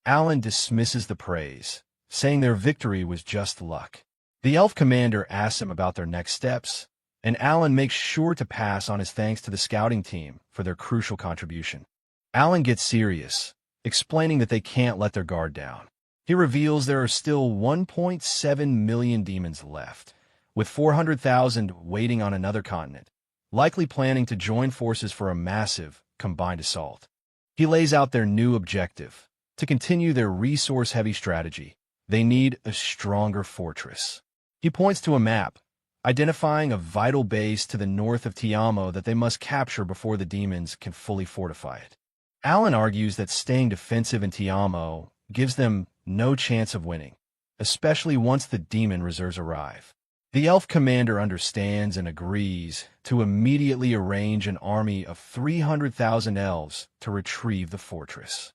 Alan dismisses the praise, saying their victory was just luck. The elf commander asks him about their next steps, and Alan makes sure to pass on his thanks to the scouting team for their crucial contribution. Alan gets serious, explaining that they can't let their guard down. He reveals there are still 1.7 million demons left, with 400,000 waiting on another continent, likely planning to join forces for a massive, combined assault. He lays out their new objective. To continue their resource-heavy strategy, they need a stronger fortress. He points to a map, identifying a vital base to the north of Tiamo that they must capture before the demons can fully fortify it. Alan argues that staying defensive in Tiamo gives them no chance of winning, especially once the demon reserves arrive. The elf commander understands and agrees to immediately arrange an army of 300,000 elves to retrieve the fortress.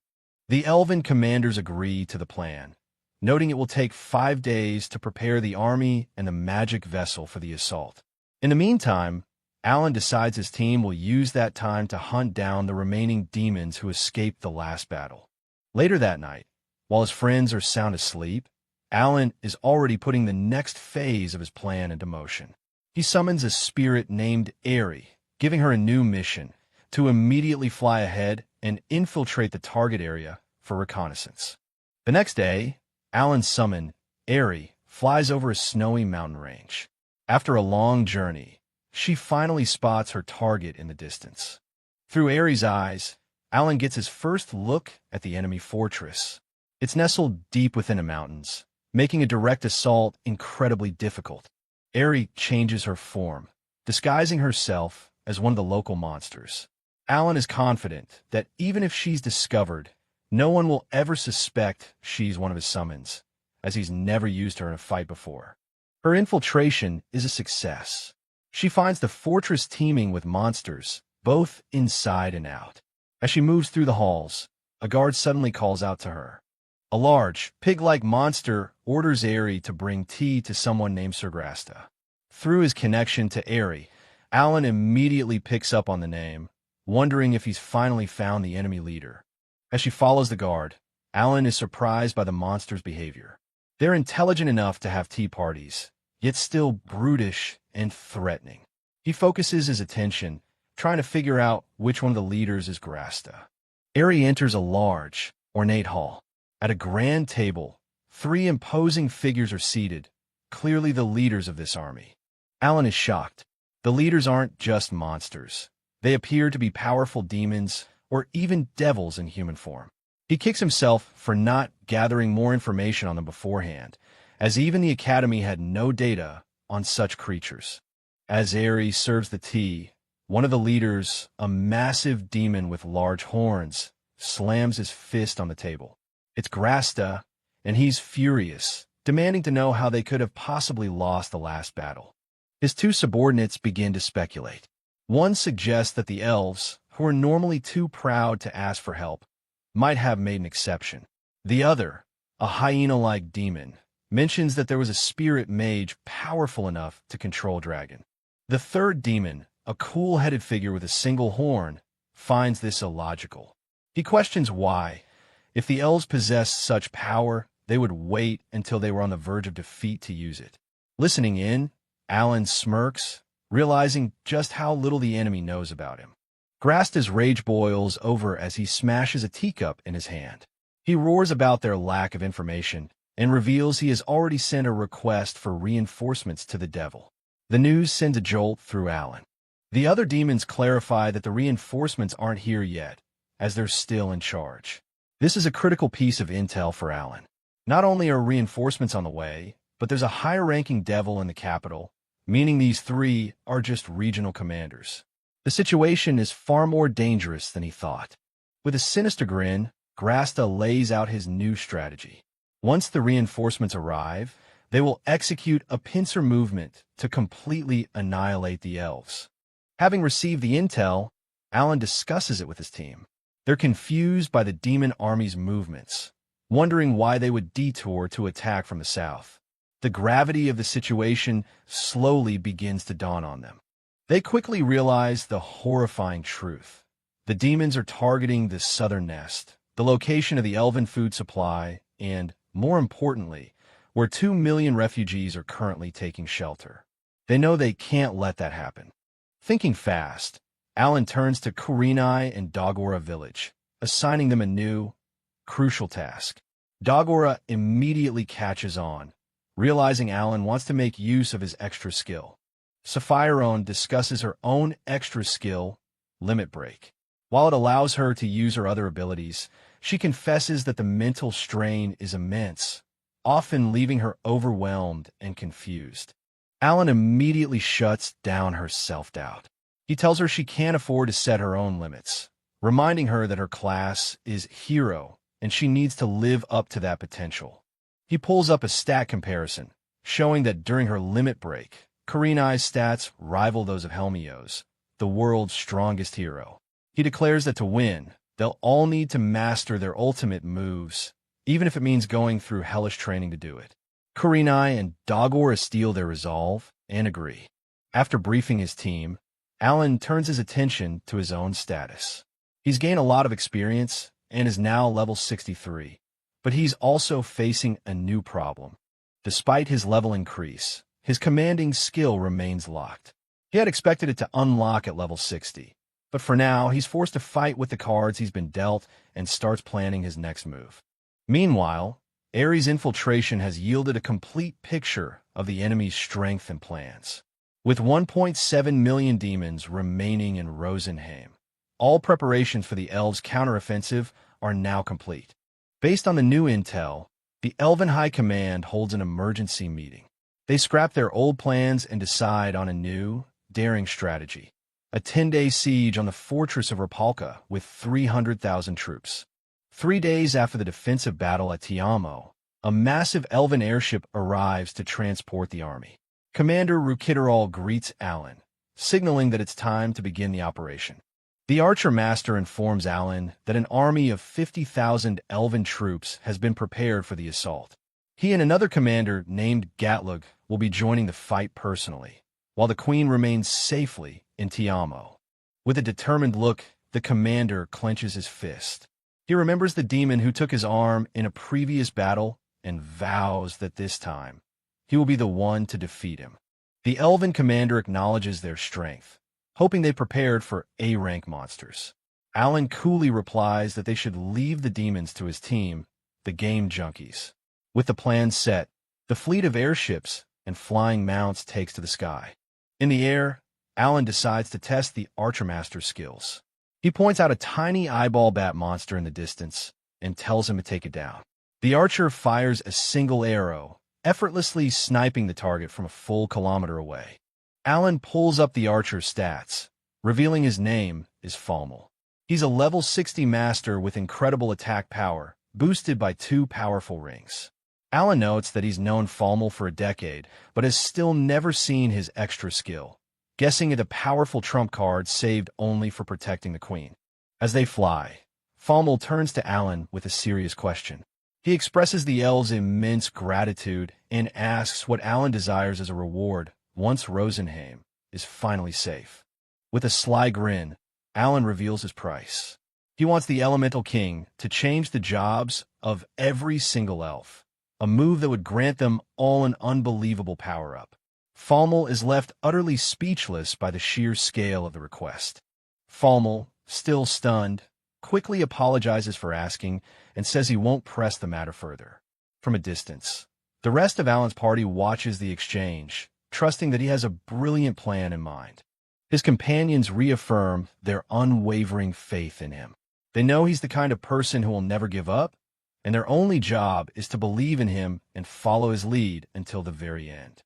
The elven commanders agree to the plan, noting it will take 5 days to prepare the army and the magic vessel for the assault. In the meantime, Alan decides his team will use that time to hunt down the remaining demons who escaped the last battle. Later that night, while his friends are sound asleep, Alan is already putting the next phase of his plan into motion. He summons a spirit named Aerie, giving her a new mission to immediately fly ahead and infiltrate the target area for reconnaissance. The next day, Alan's summon, Aerie, flies over a snowy mountain range. After a long journey, she finally spots her target in the distance. Through Aerie's eyes, Alan gets his first look at the enemy fortress. It's nestled deep within the mountains, making a direct assault incredibly difficult. Aerie changes her form, disguising herself as one of the local monsters. Alan is confident that even if she's discovered, no one will ever suspect she's one of his summons, as he's never used her in a fight before. Her infiltration is a success. She finds the fortress teeming with monsters, both inside and out. As she moves through the halls, a guard suddenly calls out to her. A large, pig-like monster orders Aerie to bring tea to someone named Sergrasta. Through his connection to Aerie, Alan immediately picks up on the name, wondering if he's finally found the enemy leader. As she follows the guard, Alan is surprised by the monster's behavior. They're intelligent enough to have tea parties, yet still brutish and threatening. He focuses his attention, trying to figure out which one of the leaders is Grasta. Aerie enters a large, ornate hall. At a grand table, 3 imposing figures are seated, clearly the leaders of this army. Alan is shocked. The leaders aren't just monsters. They appear to be powerful demons or even devils in human form. He kicks himself for not gathering more information on them beforehand, as even the Academy had no data on such creatures. As Aerie serves the tea, one of the leaders, a massive demon with large horns, slams his fist on the table. It's Grasta, and he's furious, demanding to know how they could have possibly lost the last battle. His 2 subordinates begin to speculate. One suggests that the elves, who are normally too proud to ask for help, might have made an exception. The other, a hyena-like demon, mentions that there was a spirit mage powerful enough to control dragon. The third demon, a cool-headed figure with a single horn, finds this illogical. He questions why. If the elves possessed such power, they would wait until they were on the verge of defeat to use it. Listening in, Alan smirks, realizing just how little the enemy knows about him. Grasta's rage boils over as he smashes a teacup in his hand. He roars about their lack of information, and reveals he has already sent a request for reinforcements to the devil. The news sends a jolt through Alan. The other demons clarify that the reinforcements aren't here yet, as they're still in charge. This is a critical piece of intel for Alan. Not only are reinforcements on the way, but there's a higher-ranking devil in the capital, meaning these three are just regional commanders. The situation is far more dangerous than he thought. With a sinister grin, Grasta lays out his new strategy. Once the reinforcements arrive, they will execute a pincer movement to completely annihilate the elves. Having received the intel, Alan discusses it with his team. They're confused by the demon army's movements, wondering why they would detour to attack from the south. The gravity of the situation slowly begins to dawn on them. They quickly realize the horrifying truth. The demons are targeting the southern nest, the location of the elven food supply, and, more importantly, where 2 million refugees are currently taking shelter. They know they can't let that happen. Thinking fast, Alan turns to Kurenai and Dagora village, assigning them a new, crucial task. Dagora immediately catches on, realizing Alan wants to make use of his extra skill. Sapphirone discusses her own extra skill, Limit Break. While it allows her to use her other abilities, she confesses that the mental strain is immense, often leaving her overwhelmed and confused. Alan immediately shuts down her self-doubt. He tells her she can't afford to set her own limits, reminding her that her class is hero and she needs to live up to that potential. He pulls up a stat comparison, showing that during her limit break, Kurenai's stats rival those of Helmio's, the world's strongest hero. He declares that to win, they'll all need to master their ultimate moves, even if it means going through hellish training to do it. Kurenai and Dagora steel their resolve and agree. After briefing his team, Alan turns his attention to his own status. He's gained a lot of experience and is now level 63, but he's also facing a new problem. Despite his level increase, his commanding skill remains locked. He had expected it to unlock at level 60, but for now he's forced to fight with the cards he's been dealt and starts planning his next move. Meanwhile, Ares' infiltration has yielded a complete picture of the enemy's strength and plans. With 1.7 million demons remaining in Rosenheim, all preparations for the elves' counteroffensive are now complete. Based on the new intel, the Elven High Command holds an emergency meeting. They scrap their old plans and decide on a new, daring strategy. A 10-day siege on the fortress of Rapalka with 300,000 troops. 3 days after the defensive battle at Tiamo, a massive elven airship arrives to transport the army. Commander Rukitaral greets Alan, signaling that it's time to begin the operation. The Archer Master informs Alan that an army of 50,000 elven troops has been prepared for the assault. He and another commander named Gatlug will be joining the fight personally, while the Queen remains safely in Tiamo. With a determined look, the commander clenches his fist. He remembers the demon who took his arm in a previous battle and vows that this time, he will be the one to defeat him. The elven commander acknowledges their strength, hoping they prepared for A-rank monsters. Alan coolly replies that they should leave the demons to his team, the Game Junkies. With the plan set, the fleet of airships and flying mounts takes to the sky. In the air, Alan decides to test the Archer Master's skills. He points out a tiny eyeball bat monster in the distance and tells him to take it down. The archer fires a single arrow, effortlessly sniping the target from a full kilometer away. Alan pulls up the archer's stats, revealing his name is Falmal. He's a level 60 master with incredible attack power, boosted by 2 powerful rings. Alan notes that he's known Falmal for a decade, but has still never seen his extra skill, guessing at a powerful trump card saved only for protecting the Queen. As they fly, Falmal turns to Alan with a serious question. He expresses the elves' immense gratitude and asks what Alan desires as a reward once Rosenheim is finally safe. With a sly grin, Alan reveals his price. He wants the Elemental King to change the jobs of every single elf, a move that would grant them all an unbelievable power-up. Falmal is left utterly speechless by the sheer scale of the request. Falmal, still stunned, quickly apologizes for asking and says he won't press the matter further. from a distance. The rest of Alan's party watches the exchange, trusting that he has a brilliant plan in mind. His companions reaffirm their unwavering faith in him. They know he's the kind of person who will never give up, and their only job is to believe in him and follow his lead until the very end.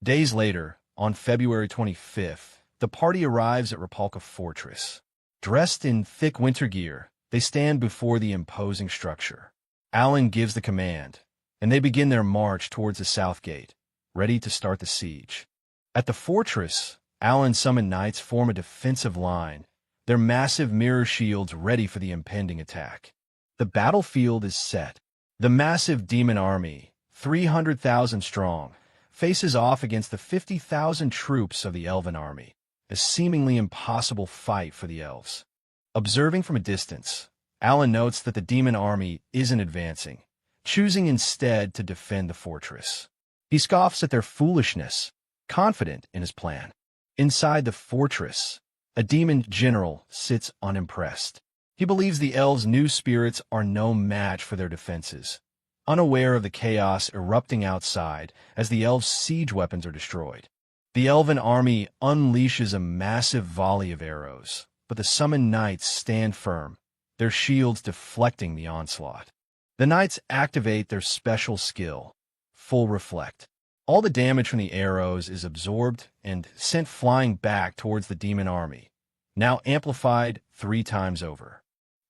Days later, on February 25th, the party arrives at Rapalka Fortress. Dressed in thick winter gear, they stand before the imposing structure. Alan gives the command, and they begin their march towards the south gate, ready to start the siege. At the fortress, Alan's summoned knights form a defensive line, their massive mirror shields ready for the impending attack. The battlefield is set. The massive demon army, 300,000 strong, faces off against the 50,000 troops of the elven army, a seemingly impossible fight for the elves. Observing from a distance, Alan notes that the demon army isn't advancing, choosing instead to defend the fortress. He scoffs at their foolishness, confident in his plan. Inside the fortress, a demon general sits unimpressed. He believes the elves' new spirits are no match for their defenses, unaware of the chaos erupting outside as the elves' siege weapons are destroyed. The elven army unleashes a massive volley of arrows, but the summoned knights stand firm, their shields deflecting the onslaught. The knights activate their special skill, Full Reflect. All the damage from the arrows is absorbed and sent flying back towards the demon army, now amplified 3 times over.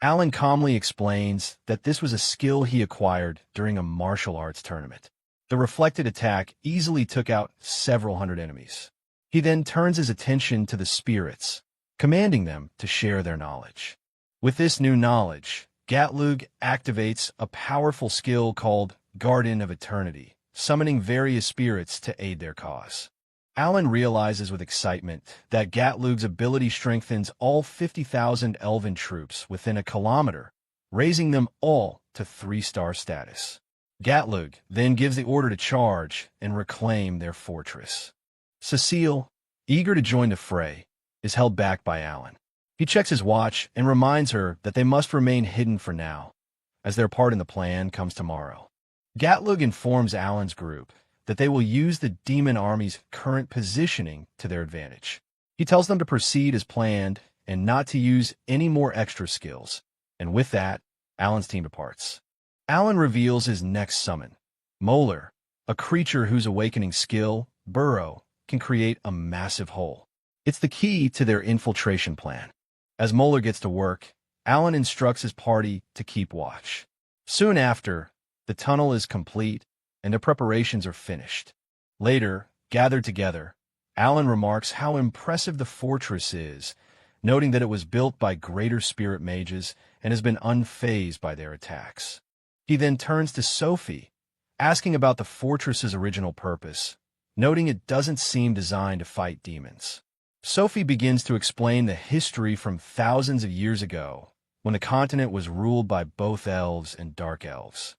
Alan calmly explains that this was a skill he acquired during a martial arts tournament. The reflected attack easily took out several hundred enemies. He then turns his attention to the spirits, commanding them to share their knowledge. With this new knowledge, Gatlug activates a powerful skill called Garden of Eternity, summoning various spirits to aid their cause. Alan realizes with excitement that Gatlug's ability strengthens all 50,000 elven troops within a kilometer, raising them all to 3-star status. Gatlug then gives the order to charge and reclaim their fortress. Cecile, eager to join the fray, is held back by Alan. He checks his watch and reminds her that they must remain hidden for now, as their part in the plan comes tomorrow. Gatlug informs Alan's group that they will use the demon army's current positioning to their advantage. He tells them to proceed as planned and not to use any more extra skills, and with that, Alan's team departs. Alan reveals his next summon, Molar, a creature whose awakening skill, Burrow, can create a massive hole. It's the key to their infiltration plan. As Molar gets to work, Alan instructs his party to keep watch. Soon after, the tunnel is complete and the preparations are finished. Later, gathered together, Alan remarks how impressive the fortress is, noting that it was built by greater spirit mages and has been unfazed by their attacks. He then turns to Sophie, asking about the fortress's original purpose, noting it doesn't seem designed to fight demons. Sophie begins to explain the history from thousands of years ago, when the continent was ruled by both elves and dark elves.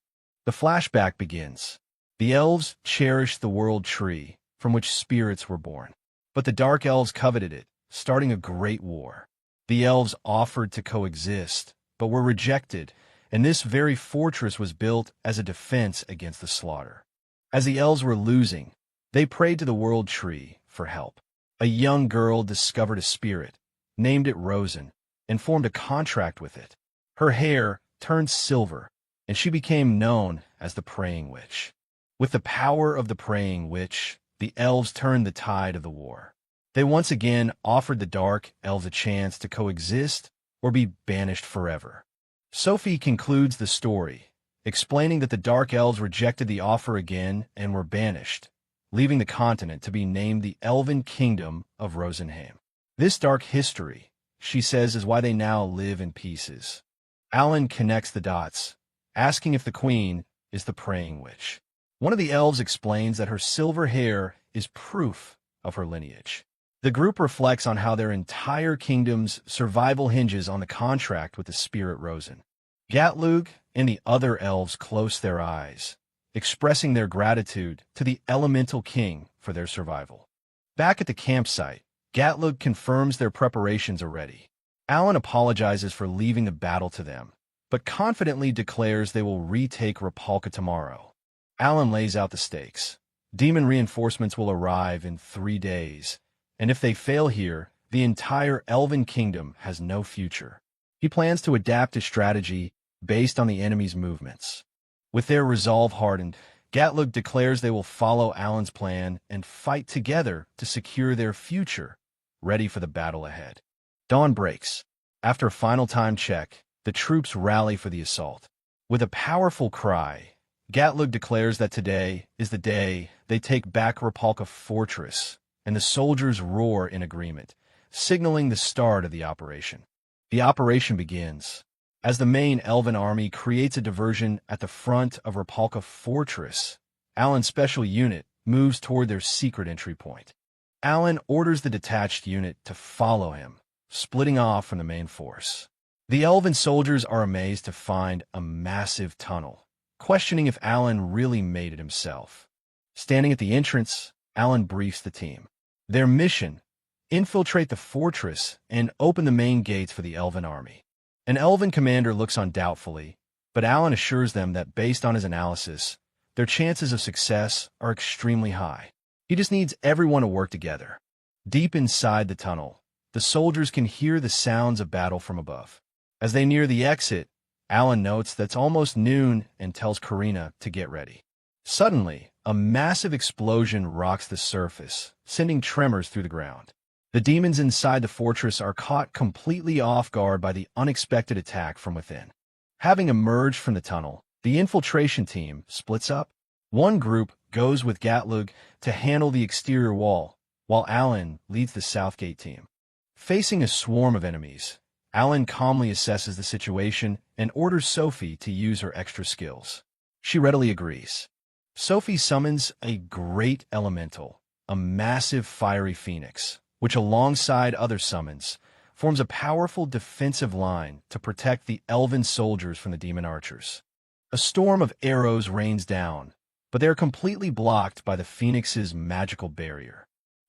The flashback begins. The elves cherished the world tree, from which spirits were born. But the dark elves coveted it, starting a great war. The elves offered to coexist, but were rejected, and this very fortress was built as a defense against the slaughter. As the elves were losing, they prayed to the world tree for help. A young girl discovered a spirit, named it Rosen, and formed a contract with it. Her hair turned silver, and she became known as the Praying Witch. With the power of the Praying Witch, the elves turned the tide of the war. They once again offered the dark elves a chance to coexist or be banished forever. Sophie concludes the story, explaining that the dark elves rejected the offer again and were banished, leaving the continent to be named the Elven Kingdom of Rosenheim. This dark history, she says, is why they now live in pieces. Alan connects the dots, asking if the queen is the Praying Witch. One of the elves explains that her silver hair is proof of her lineage. The group reflects on how their entire kingdom's survival hinges on the contract with the spirit Rosen. Gatlug and the other elves close their eyes, expressing their gratitude to the elemental king for their survival. Back at the campsite, Gatlug confirms their preparations are ready. Alan apologizes for leaving the battle to them, but confidently declares they will retake Rapalka tomorrow. Alan lays out the stakes. Demon reinforcements will arrive in 3 days, and if they fail here, the entire Elven Kingdom has no future. He plans to adapt his strategy based on the enemy's movements. With their resolve hardened, Gatlug declares they will follow Alan's plan and fight together to secure their future, ready for the battle ahead. Dawn breaks. After a final time check, the troops rally for the assault. With a powerful cry, Gatlug declares that today is the day they take back Rapalka Fortress, and the soldiers roar in agreement, signaling the start of the operation. The operation begins. As the main Elven army creates a diversion at the front of Rapalka Fortress, Alan's special unit moves toward their secret entry point. Alan orders the detached unit to follow him, splitting off from the main force. The Elven soldiers are amazed to find a massive tunnel, questioning if Alan really made it himself. Standing at the entrance, Alan briefs the team. Their mission: infiltrate the fortress and open the main gates for the Elven army. An Elven commander looks on doubtfully, but Alan assures them that based on his analysis, their chances of success are extremely high. He just needs everyone to work together. Deep inside the tunnel, the soldiers can hear the sounds of battle from above. As they near the exit, Alan notes that it's almost noon and tells Karina to get ready. Suddenly, a massive explosion rocks the surface, sending tremors through the ground. The demons inside the fortress are caught completely off guard by the unexpected attack from within. Having emerged from the tunnel, the infiltration team splits up. One group goes with Gatlug to handle the exterior wall, while Alan leads the Southgate team. Facing a swarm of enemies, Alan calmly assesses the situation and orders Sophie to use her extra skills. She readily agrees. Sophie summons a great elemental, a massive fiery phoenix, which alongside other summons, forms a powerful defensive line to protect the Elven soldiers from the demon archers. A storm of arrows rains down, but they are completely blocked by the phoenix's magical barrier.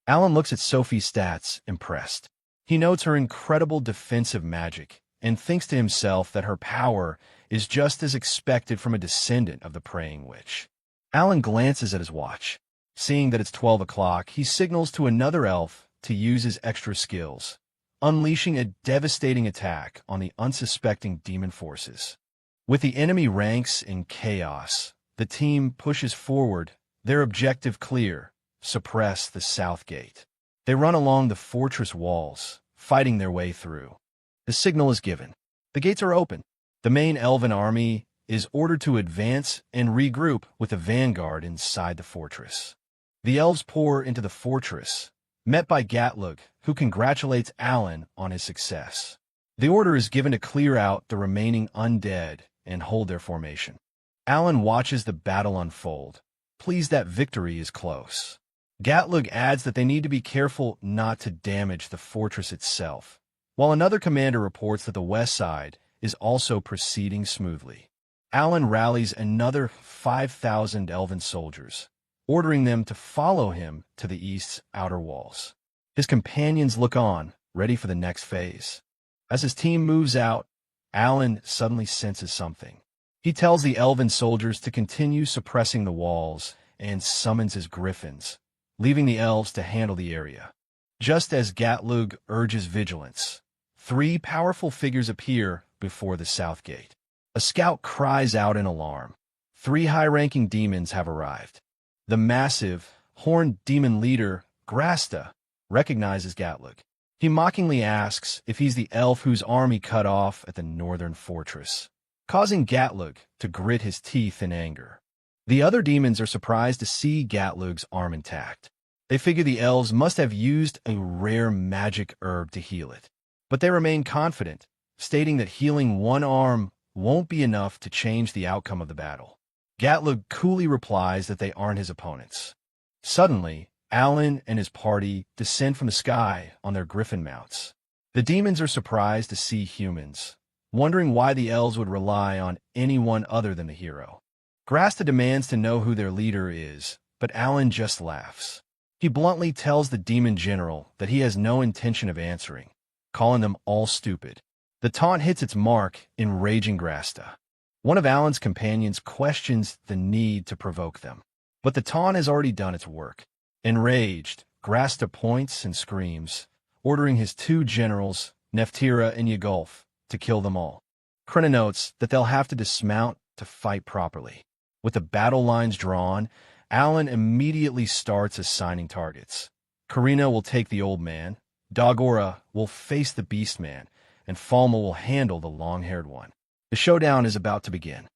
Alan looks at Sophie's stats, impressed. He notes her incredible defensive magic and thinks to himself that her power is just as expected from a descendant of the Praying Witch. Alan glances at his watch. Seeing that it's 12 o'clock, he signals to another elf to use his extra skills, unleashing a devastating attack on the unsuspecting demon forces. With the enemy ranks in chaos, the team pushes forward, their objective clear: suppress the south gate. They run along the fortress walls, fighting their way through. The signal is given. The gates are open. The main Elven army is ordered to advance and regroup with the vanguard inside the fortress. The elves pour into the fortress, met by Gatlug, who congratulates Alan on his success. The order is given to clear out the remaining undead and hold their formation. Alan watches the battle unfold, pleased that victory is close. Gatlug adds that they need to be careful not to damage the fortress itself, while another commander reports that the west side is also proceeding smoothly. Alan rallies another 5,000 Elven soldiers, ordering them to follow him to the east's outer walls. His companions look on, ready for the next phase. As his team moves out, Alan suddenly senses something. He tells the Elven soldiers to continue suppressing the walls and summons his griffins, leaving the elves to handle the area. Just as Gatlug urges vigilance, 3 powerful figures appear before the south gate. A scout cries out in alarm. 3 high-ranking demons have arrived. The massive, horned demon leader, Grasta, recognizes Gatlug. He mockingly asks if he's the elf whose army cut off at the northern fortress, causing Gatlug to grit his teeth in anger. The other demons are surprised to see Gatlug's arm intact. They figure the elves must have used a rare magic herb to heal it, but they remain confident, stating that healing one arm won't be enough to change the outcome of the battle. Gatlug coolly replies that they aren't his opponents. Suddenly, Alan and his party descend from the sky on their griffin mounts. The demons are surprised to see humans, wondering why the elves would rely on anyone other than the hero. Grasta demands to know who their leader is, but Alan just laughs. He bluntly tells the demon general that he has no intention of answering, calling them all stupid. The taunt hits its mark, enraging Grasta. One of Alan's companions questions the need to provoke them, but the taunt has already done its work. Enraged, Grasta points and screams, ordering his two generals, Neftira and Yagulf, to kill them all. Krina notes that they'll have to dismount to fight properly. With the battle lines drawn, Alan immediately starts assigning targets. Karina will take the old man, Dagora will face the beast man, and Falma will handle the long-haired one. The showdown is about to begin.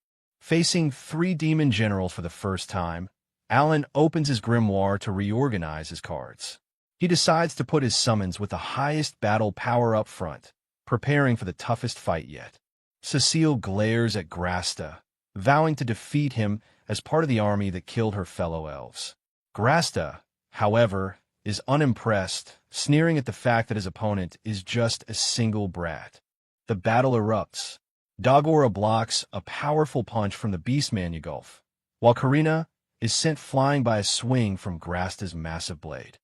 Facing three demon generals for the first time, Alan opens his grimoire to reorganize his cards. He decides to put his summons with the highest battle power up front, preparing for the toughest fight yet. Cecile glares at Grasta, vowing to defeat him as part of the army that killed her fellow elves. Grasta, however, is unimpressed, sneering at the fact that his opponent is just a single brat. The battle erupts. Dagora blocks a powerful punch from the beastman Yagulf, while Karina is sent flying by a swing from Grasta's massive blade.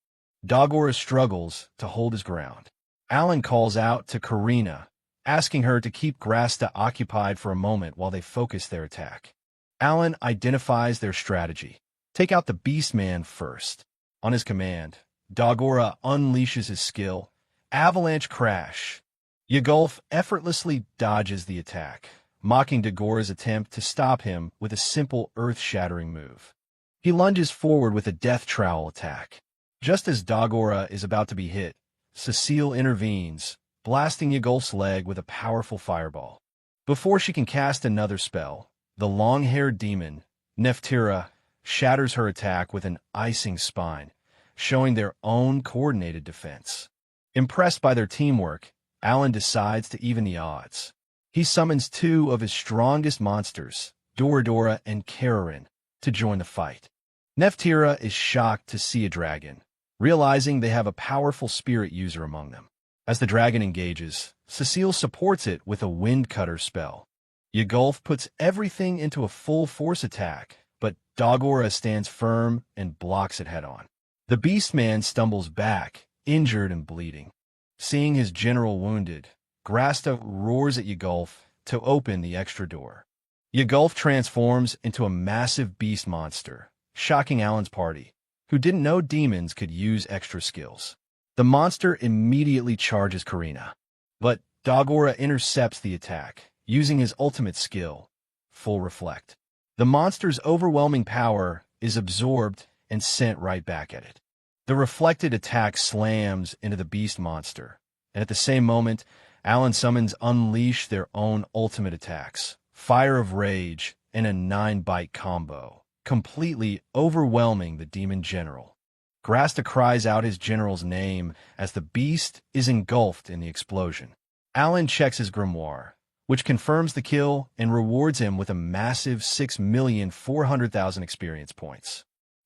Dagora struggles to hold his ground. Alan calls out to Karina, asking her to keep Grasta occupied for a moment while they focus their attack. Alan identifies their strategy. Take out the beastman first. On his command, Dagora unleashes his skill, Avalanche Crash. Yagulf effortlessly dodges the attack, mocking Dagora's attempt to stop him with a simple earth-shattering move. He lunges forward with a death trowel attack. Just as Dagora is about to be hit, Cecile intervenes, blasting Yagulf's leg with a powerful fireball. Before she can cast another spell, the long-haired demon, Neftira, shatters her attack with an icing spine, showing their own coordinated defense. Impressed by their teamwork, Alan decides to even the odds. He summons two of his strongest monsters, Doradora and Kararin, to join the fight. Neftira is shocked to see a dragon, realizing they have a powerful spirit user among them. As the dragon engages, Cecile supports it with a wind cutter spell. Yagulf puts everything into a full force attack, but Dagora stands firm and blocks it head-on. The beastman stumbles back, injured and bleeding. Seeing his general wounded, Grasta roars at Yagulf to open the extra door. Yagulf transforms into a massive beast monster, shocking Alan's party, who didn't know demons could use extra skills. The monster immediately charges Karina, but Dagora intercepts the attack, using his ultimate skill, Full Reflect. The monster's overwhelming power is absorbed and sent right back at it. The reflected attack slams into the beast monster, and at the same moment, Alan summons Unleash their own ultimate attacks, Fire of Rage, and a 9-bite combo, completely overwhelming the demon general. Grasta cries out his general's name as the beast is engulfed in the explosion. Alan checks his grimoire, which confirms the kill and rewards him with a massive 6,400,000 experience points.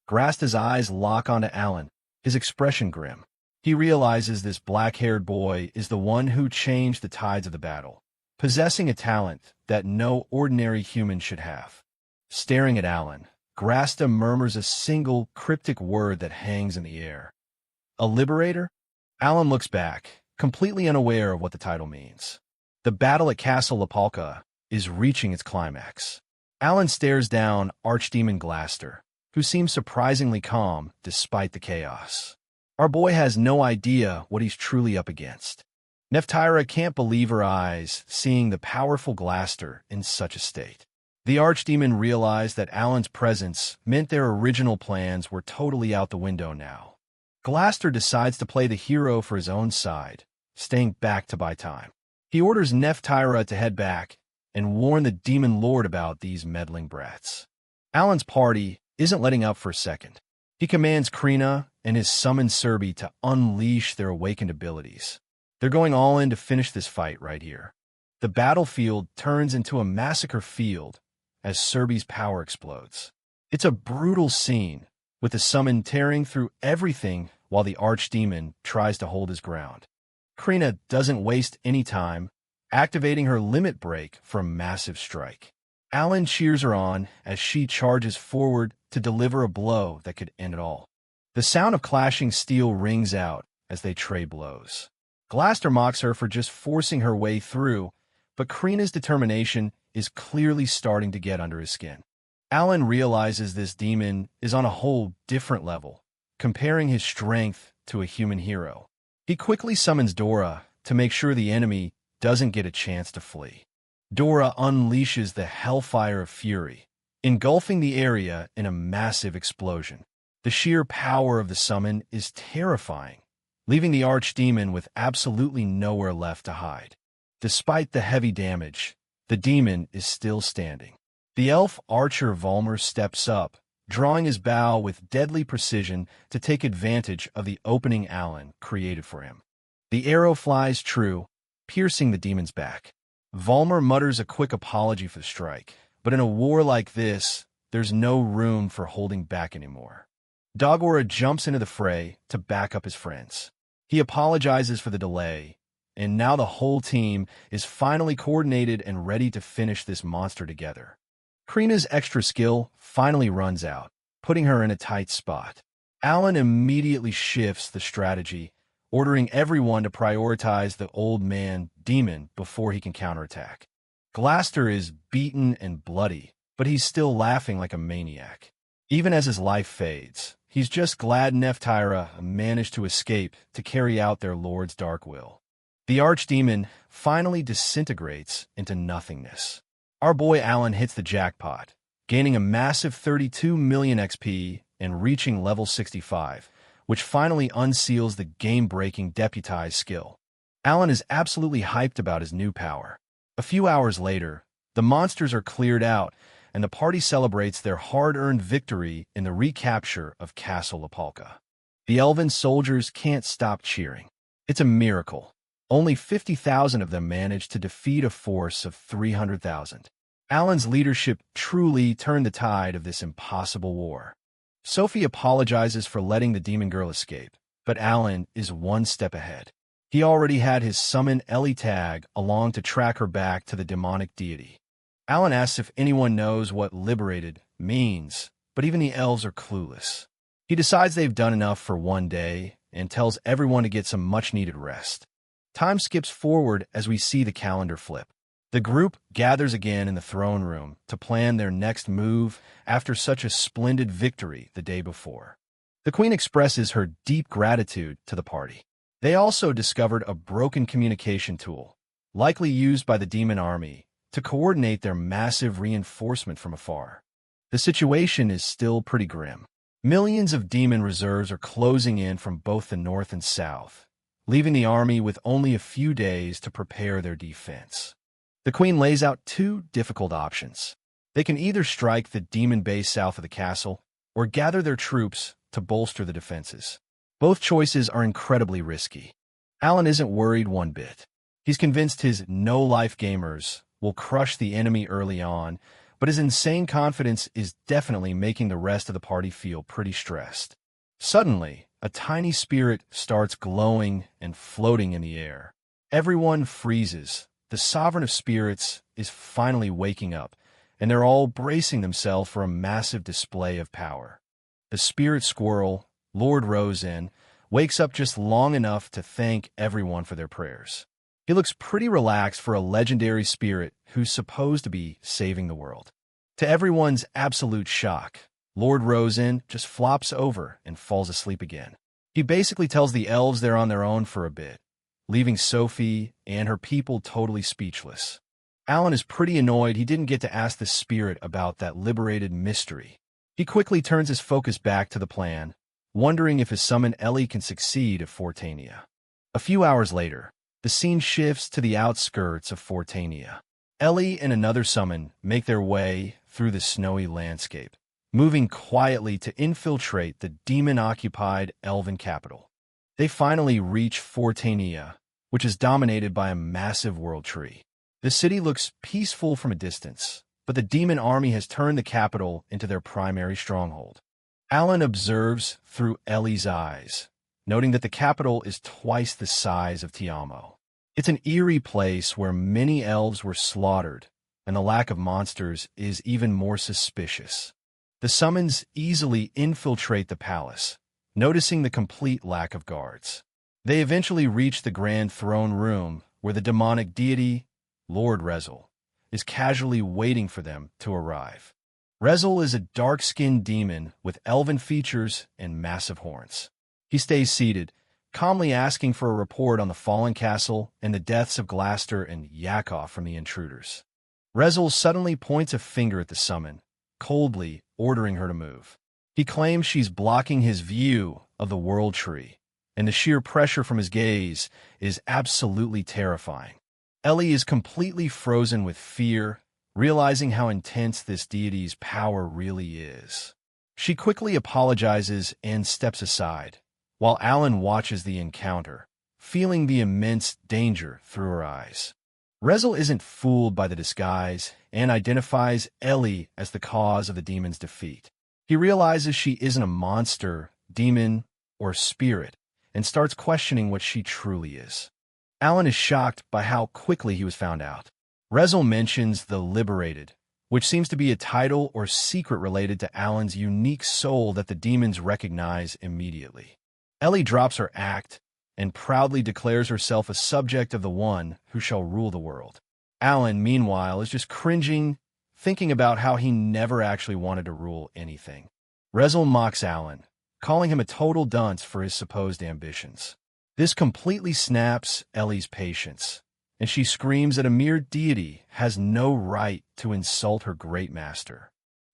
Grasta's eyes lock onto Alan, his expression grim. He realizes this black-haired boy is the one who changed the tides of the battle, possessing a talent that no ordinary human should have. Staring at Alan, Grasta murmurs a single cryptic word that hangs in the air. A liberator? Alan looks back, completely unaware of what the title means. The battle at Castle Lapalka is reaching its climax. Alan stares down Archdemon Glaster, who seems surprisingly calm despite the chaos. Our boy has no idea what he's truly up against. Neftira can't believe her eyes seeing the powerful Glaster in such a state. The Archdemon realized that Alan's presence meant their original plans were totally out the window now. Glaster decides to play the hero for his own side, staying back to buy time. He orders Neftira to head back and warn the Demon Lord about these meddling brats. Alan's party isn't letting up for a second. He commands Krina and his summoned Serbi to unleash their awakened abilities. They're going all in to finish this fight right here. The battlefield turns into a massacre field as Serbi's power explodes. It's a brutal scene, with the summon tearing through everything while the Archdemon tries to hold his ground. Krina doesn't waste any time, activating her limit break for a massive strike. Alan cheers her on as she charges forward to deliver a blow that could end it all. The sound of clashing steel rings out as they trade blows. Glaster mocks her for just forcing her way through, but Krina's determination is clearly starting to get under his skin. Alan realizes this demon is on a whole different level, comparing his strength to a human hero. He quickly summons Dora to make sure the enemy doesn't get a chance to flee. Dora unleashes the Hellfire of Fury, engulfing the area in a massive explosion. The sheer power of the summon is terrifying, leaving the archdemon with absolutely nowhere left to hide. Despite the heavy damage, the demon is still standing. The elf archer Volmer steps up, drawing his bow with deadly precision to take advantage of the opening Alan created for him. The arrow flies true, piercing the demon's back. Volmer mutters a quick apology for the strike, but in a war like this, there's no room for holding back anymore. Dagora jumps into the fray to back up his friends. He apologizes for the delay, and now the whole team is finally coordinated and ready to finish this monster together. Krina's extra skill finally runs out, putting her in a tight spot. Alan immediately shifts the strategy, ordering everyone to prioritize the old man demon before he can counterattack. Glaster is beaten and bloody, but he's still laughing like a maniac. Even as his life fades, he's just glad Nephtyra managed to escape to carry out their lord's dark will. The archdemon finally disintegrates into nothingness. Our boy Alan hits the jackpot, gaining a massive 32 million XP and reaching level 65, which finally unseals the game-breaking deputized skill. Alan is absolutely hyped about his new power. A few hours later, the monsters are cleared out, and the party celebrates their hard-earned victory in the recapture of Castle Lapalka. The elven soldiers can't stop cheering. It's a miracle. Only 50,000 of them managed to defeat a force of 300,000. Alan's leadership truly turned the tide of this impossible war. Sophie apologizes for letting the demon girl escape, but Alan is one step ahead. He already had his summon Ellie tag along to track her back to the demonic deity. Alan asks if anyone knows what liberated means, but even the elves are clueless. He decides they've done enough for one day and tells everyone to get some much-needed rest. Time skips forward as we see the calendar flip. The group gathers again in the throne room to plan their next move after such a splendid victory the day before. The queen expresses her deep gratitude to the party. They also discovered a broken communication tool, likely used by the demon army, to coordinate their massive reinforcement from afar. The situation is still pretty grim. Millions of demon reserves are closing in from both the north and south, leaving the army with only a few days to prepare their defense. The queen lays out two difficult options. They can either strike the demon base south of the castle, or gather their troops to bolster the defenses. Both choices are incredibly risky. Alan isn't worried one bit. He's convinced his no-life gamers will crush the enemy early on, but his insane confidence is definitely making the rest of the party feel pretty stressed. Suddenly, a tiny spirit starts glowing and floating in the air. Everyone freezes. The sovereign of spirits is finally waking up, and they're all bracing themselves for a massive display of power. The spirit squirrel, Lord Rosen, wakes up just long enough to thank everyone for their prayers. He looks pretty relaxed for a legendary spirit who's supposed to be saving the world. To everyone's absolute shock, Lord Rosen just flops over and falls asleep again. He basically tells the elves they're on their own for a bit, leaving Sophie and her people totally speechless. Alan is pretty annoyed he didn't get to ask the spirit about that liberated mystery. He quickly turns his focus back to the plan, wondering if his summon Ellie can succeed at Fortania. A few hours later, the scene shifts to the outskirts of Fortania. Ellie and another summon make their way through the snowy landscape, moving quietly to infiltrate the demon-occupied elven capital. They finally reach Fortania, which is dominated by a massive world tree. The city looks peaceful from a distance, but the demon army has turned the capital into their primary stronghold. Alan observes through Ellie's eyes, noting that the capital is twice the size of Tiamo. It's an eerie place where many elves were slaughtered, and the lack of monsters is even more suspicious. The summons easily infiltrate the palace, noticing the complete lack of guards. They eventually reach the grand throne room where the demonic deity, Lord Rezel, is casually waiting for them to arrive. Rezel is a dark-skinned demon with elven features and massive horns. He stays seated, calmly asking for a report on the fallen castle and the deaths of Glaster and Yakov from the intruders. Rezel suddenly points a finger at the summon, coldly ordering her to move. He claims she's blocking his view of the world tree, and the sheer pressure from his gaze is absolutely terrifying. Ellie is completely frozen with fear, realizing how intense this deity's power really is. She quickly apologizes and steps aside, while Alan watches the encounter, feeling the immense danger through her eyes. Rezel isn't fooled by the disguise and identifies Ellie as the cause of the demon's defeat. He realizes she isn't a monster, demon, or spirit, and starts questioning what she truly is. Alan is shocked by how quickly he was found out. Rezel mentions the Liberated, which seems to be a title or secret related to Alan's unique soul that the demons recognize immediately. Ellie drops her act and proudly declares herself a subject of the one who shall rule the world. Alan, meanwhile, is just cringing, thinking about how he never actually wanted to rule anything. Rezel mocks Alan, calling him a total dunce for his supposed ambitions. This completely snaps Ellie's patience, and she screams that a mere deity has no right to insult her great master.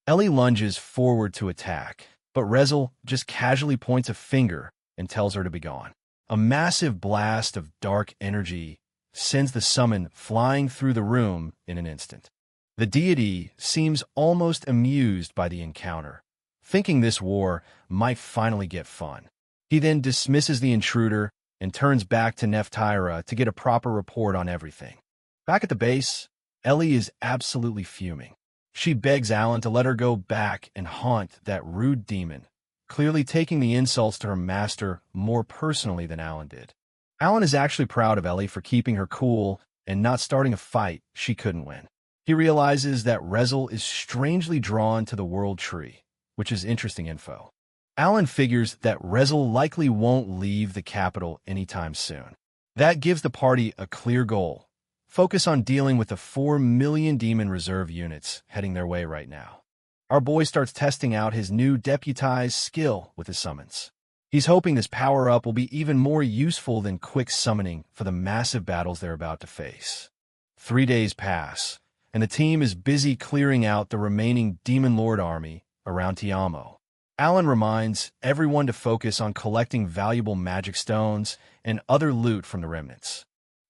Ellie lunges forward to attack, but Rezel just casually points a finger and tells her to be gone. A massive blast of dark energy sends the summon flying through the room in an instant. The deity seems almost amused by the encounter, thinking this war might finally get fun. He then dismisses the intruder and turns back to Nephthira to get a proper report on everything. Back at the base, Ellie is absolutely fuming. She begs Alan to let her go back and haunt that rude demon, clearly taking the insults to her master more personally than Alan did. Alan is actually proud of Ellie for keeping her cool and not starting a fight she couldn't win. He realizes that Rezel is strangely drawn to the world tree, which is interesting info. Alan figures that Rezel likely won't leave the capital anytime soon. That gives the party a clear goal: focus on dealing with the 4 million demon reserve units heading their way right now. Our boy starts testing out his new deputized skill with his summons. He's hoping this power-up will be even more useful than quick summoning for the massive battles they're about to face. 3 days pass, and the team is busy clearing out the remaining Demon Lord army around Tiamo. Alan reminds everyone to focus on collecting valuable magic stones and other loot from the remnants.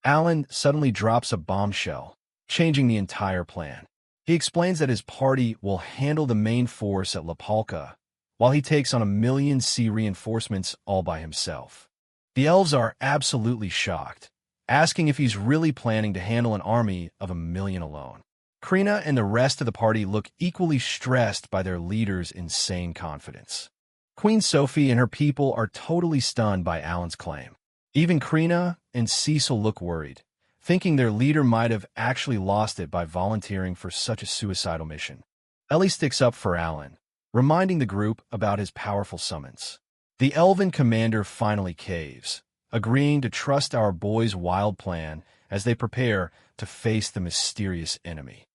Alan suddenly drops a bombshell, changing the entire plan. He explains that his party will handle the main force at La Polka, while he takes on 1 million sea reinforcements all by himself. The elves are absolutely shocked, asking if he's really planning to handle an army of 1 million alone. Krina and the rest of the party look equally stressed by their leader's insane confidence. Queen Sophie and her people are totally stunned by Alan's claim. Even Krina and Cecil look worried, thinking their leader might have actually lost it by volunteering for such a suicidal mission. Ellie sticks up for Alan, reminding the group about his powerful summons. The elven commander finally caves, agreeing to trust our boy's wild plan as they prepare to face the mysterious enemy.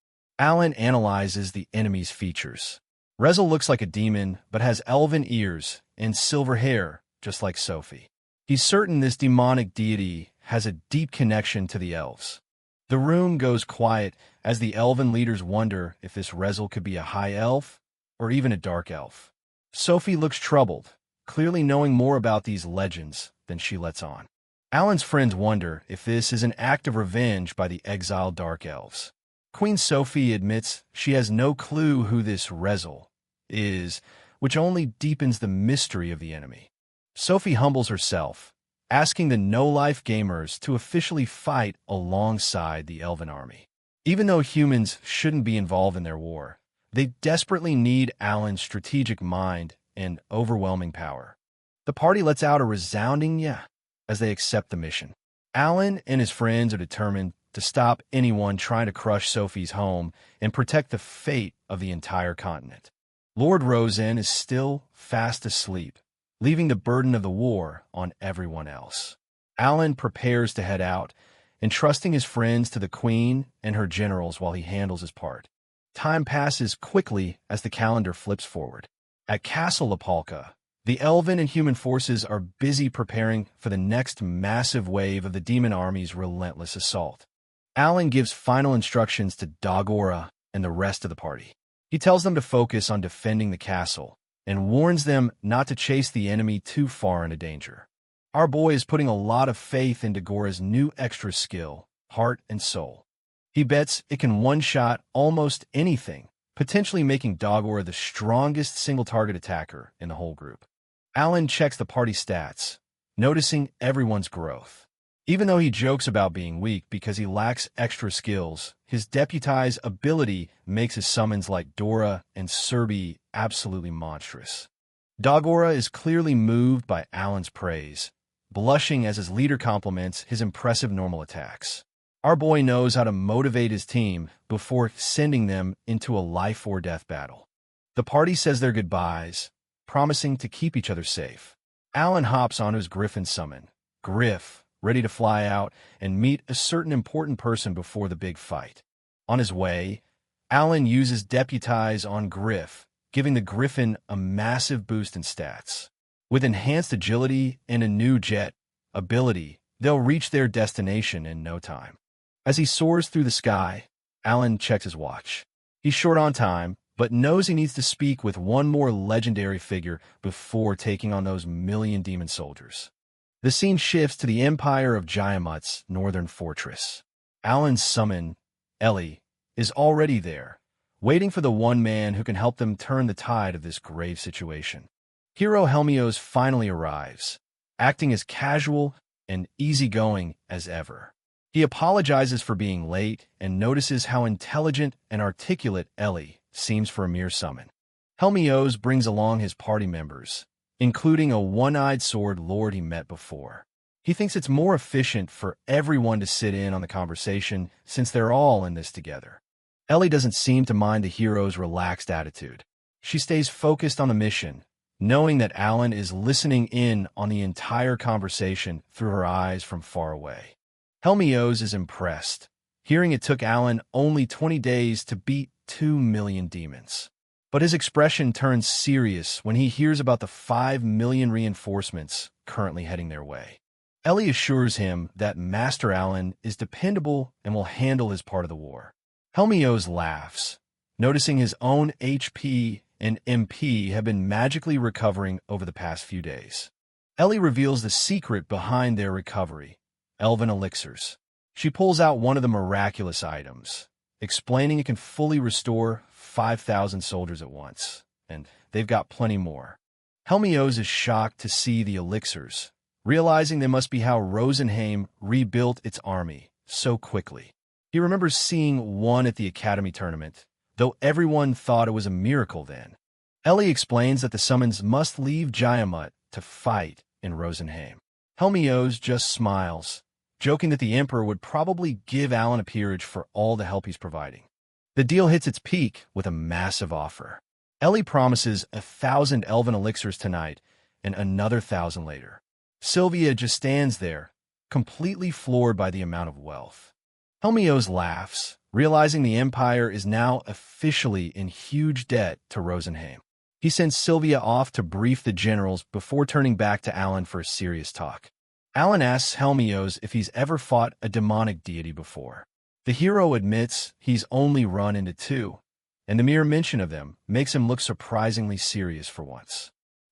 Alan analyzes the enemy's features. Rezel looks like a demon, but has elven ears and silver hair, just like Sophie. He's certain this demonic deity has a deep connection to the elves. The room goes quiet as the elven leaders wonder if this Rezel could be a high elf or even a dark elf. Sophie looks troubled, clearly knowing more about these legends than she lets on. Alan's friends wonder if this is an act of revenge by the exiled dark elves. Queen Sophie admits she has no clue who this Rezel is, which only deepens the mystery of the enemy. Sophie humbles herself, asking the no-life gamers to officially fight alongside the elven army. Even though humans shouldn't be involved in their war, they desperately need Alan's strategic mind and overwhelming power. The party lets out a resounding yeah as they accept the mission. Alan and his friends are determined to stop anyone trying to crush Sophie's home and protect the fate of the entire continent. Lord Rosen is still fast asleep, leaving the burden of the war on everyone else. Alan prepares to head out, entrusting his friends to the queen and her generals while he handles his part. Time passes quickly as the calendar flips forward. At Castle Lapalka, the elven and human forces are busy preparing for the next massive wave of the demon army's relentless assault. Alan gives final instructions to Dagora and the rest of the party. He tells them to focus on defending the castle and warns them not to chase the enemy too far into danger. Our boy is putting a lot of faith into Gora's new extra skill, Heart and Soul. He bets it can one-shot almost anything, potentially making Dagora the strongest single-target attacker in the whole group. Alan checks the party stats, noticing everyone's growth. Even though he jokes about being weak because he lacks extra skills, his deputize ability makes his summons like Dora and Serbi absolutely monstrous. Dagora is clearly moved by Alan's praise, blushing as his leader compliments his impressive normal attacks. Our boy knows how to motivate his team before sending them into a life-or-death battle. The party says their goodbyes, promising to keep each other safe. Alan hops onto his Griffin summon, Griff, ready to fly out and meet a certain important person before the big fight. On his way, Alan uses Deputize on Griff, giving the Griffin a massive boost in stats. With enhanced agility and a new jet ability, they'll reach their destination in no time. As he soars through the sky, Alan checks his watch. He's short on time, but knows he needs to speak with one more legendary figure before taking on those million demon soldiers. The scene shifts to the Empire of Jayamut's northern fortress. Alan's summon, Ellie, is already there, waiting for the one man who can help them turn the tide of this grave situation. Hero Helmios finally arrives, acting as casual and easygoing as ever. He apologizes for being late and notices how intelligent and articulate Ellie seems for a mere summon. Helmios brings along his party members, including a one-eyed sword lord he met before. He thinks it's more efficient for everyone to sit in on the conversation since they're all in this together. Ellie doesn't seem to mind the hero's relaxed attitude. She stays focused on the mission, knowing that Alan is listening in on the entire conversation through her eyes from far away. Helmios is impressed, hearing it took Alan only 20 days to beat 2 million demons. But his expression turns serious when he hears about the 5 million reinforcements currently heading their way. Ellie assures him that Master Alan is dependable and will handle his part of the war. Helmios laughs, noticing his own HP and MP have been magically recovering over the past few days. Ellie reveals the secret behind their recovery, elven elixirs. She pulls out one of the miraculous items, explaining it can fully restore 5,000 soldiers at once, and they've got plenty more. Helmios is shocked to see the elixirs, realizing they must be how Rosenheim rebuilt its army so quickly. He remembers seeing one at the Academy tournament, though everyone thought it was a miracle then. Ellie explains that the summons must leave Jayamut to fight in Rosenheim. Helmios just smiles, joking that the Emperor would probably give Alan a peerage for all the help he's providing. The deal hits its peak with a massive offer. Ellie promises 1,000 elven elixirs tonight and another 1,000 later. Sylvia just stands there, completely floored by the amount of wealth. Helmios laughs, realizing the Empire is now officially in huge debt to Rosenheim. He sends Sylvia off to brief the generals before turning back to Alan for a serious talk. Alan asks Helmios if he's ever fought a demonic deity before. The hero admits he's only run into 2, and the mere mention of them makes him look surprisingly serious for once.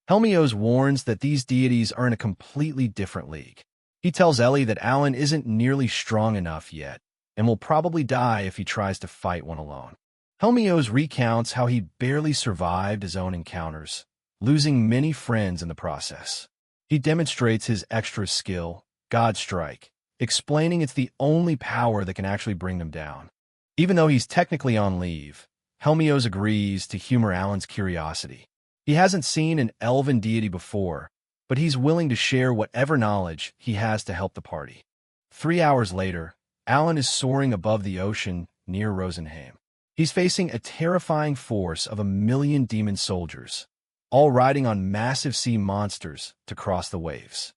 Helmios warns that these deities are in a completely different league. He tells Ellie that Alan isn't nearly strong enough yet, and will probably die if he tries to fight one alone. Helmios recounts how he barely survived his own encounters, losing many friends in the process. He demonstrates his extra skill, God Strike, explaining it's the only power that can actually bring them down. Even though he's technically on leave, Helmios agrees to humor Alan's curiosity. He hasn't seen an elven deity before, but he's willing to share whatever knowledge he has to help the party. 3 hours later, Alan is soaring above the ocean near Rosenheim. He's facing a terrifying force of 1 million demon soldiers, all riding on massive sea monsters to cross the waves.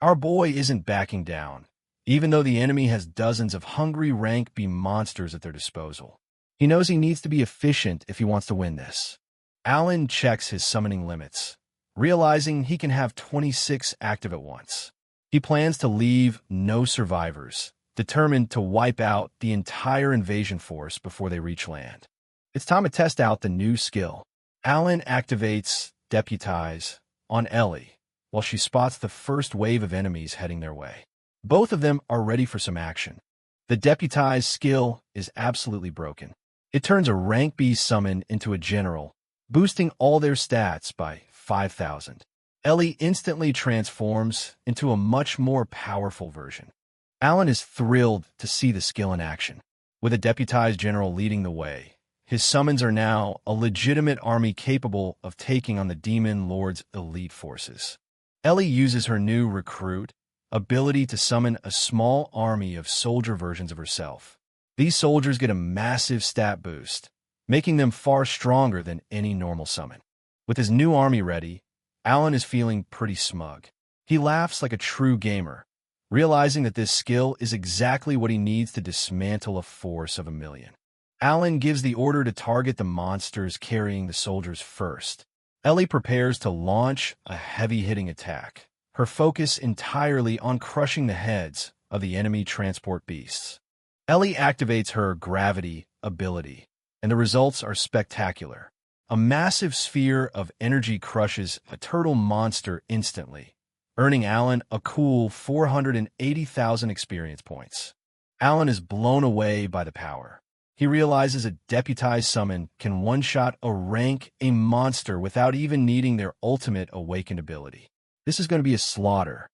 Our boy isn't backing down. even though the enemy has dozens of hungry rank B monsters at their disposal. He knows he needs to be efficient if he wants to win this. Alan checks his summoning limits, realizing he can have 26 active at once. He plans to leave no survivors, determined to wipe out the entire invasion force before they reach land. It's time to test out the new skill. Alan activates Deputize on Ellie while she spots the first wave of enemies heading their way. Both of them are ready for some action. The Deputize skill is absolutely broken. It turns a rank B summon into a general, boosting all their stats by 5,000. Ellie instantly transforms into a much more powerful version. Alan is thrilled to see the skill in action. With a deputized general leading the way, his summons are now a legitimate army capable of taking on the Demon Lord's elite forces. Ellie uses her new recruit ability to summon a small army of soldier versions of herself. These soldiers get a massive stat boost, making them far stronger than any normal summon. With his new army ready, Alan is feeling pretty smug. He laughs like a true gamer, realizing that this skill is exactly what he needs to dismantle a force of 1,000,000. Alan gives the order to target the monsters carrying the soldiers first. Ellie prepares to launch a heavy-hitting attack, her focus entirely on crushing the heads of the enemy transport beasts. Ellie activates her gravity ability, and the results are spectacular. A massive sphere of energy crushes a turtle monster instantly, earning Alan a cool 480,000 experience points. Alan is blown away by the power. He realizes a deputized summon can one-shot a rank A monster without even needing their ultimate awakened ability. This is going to be a slaughter.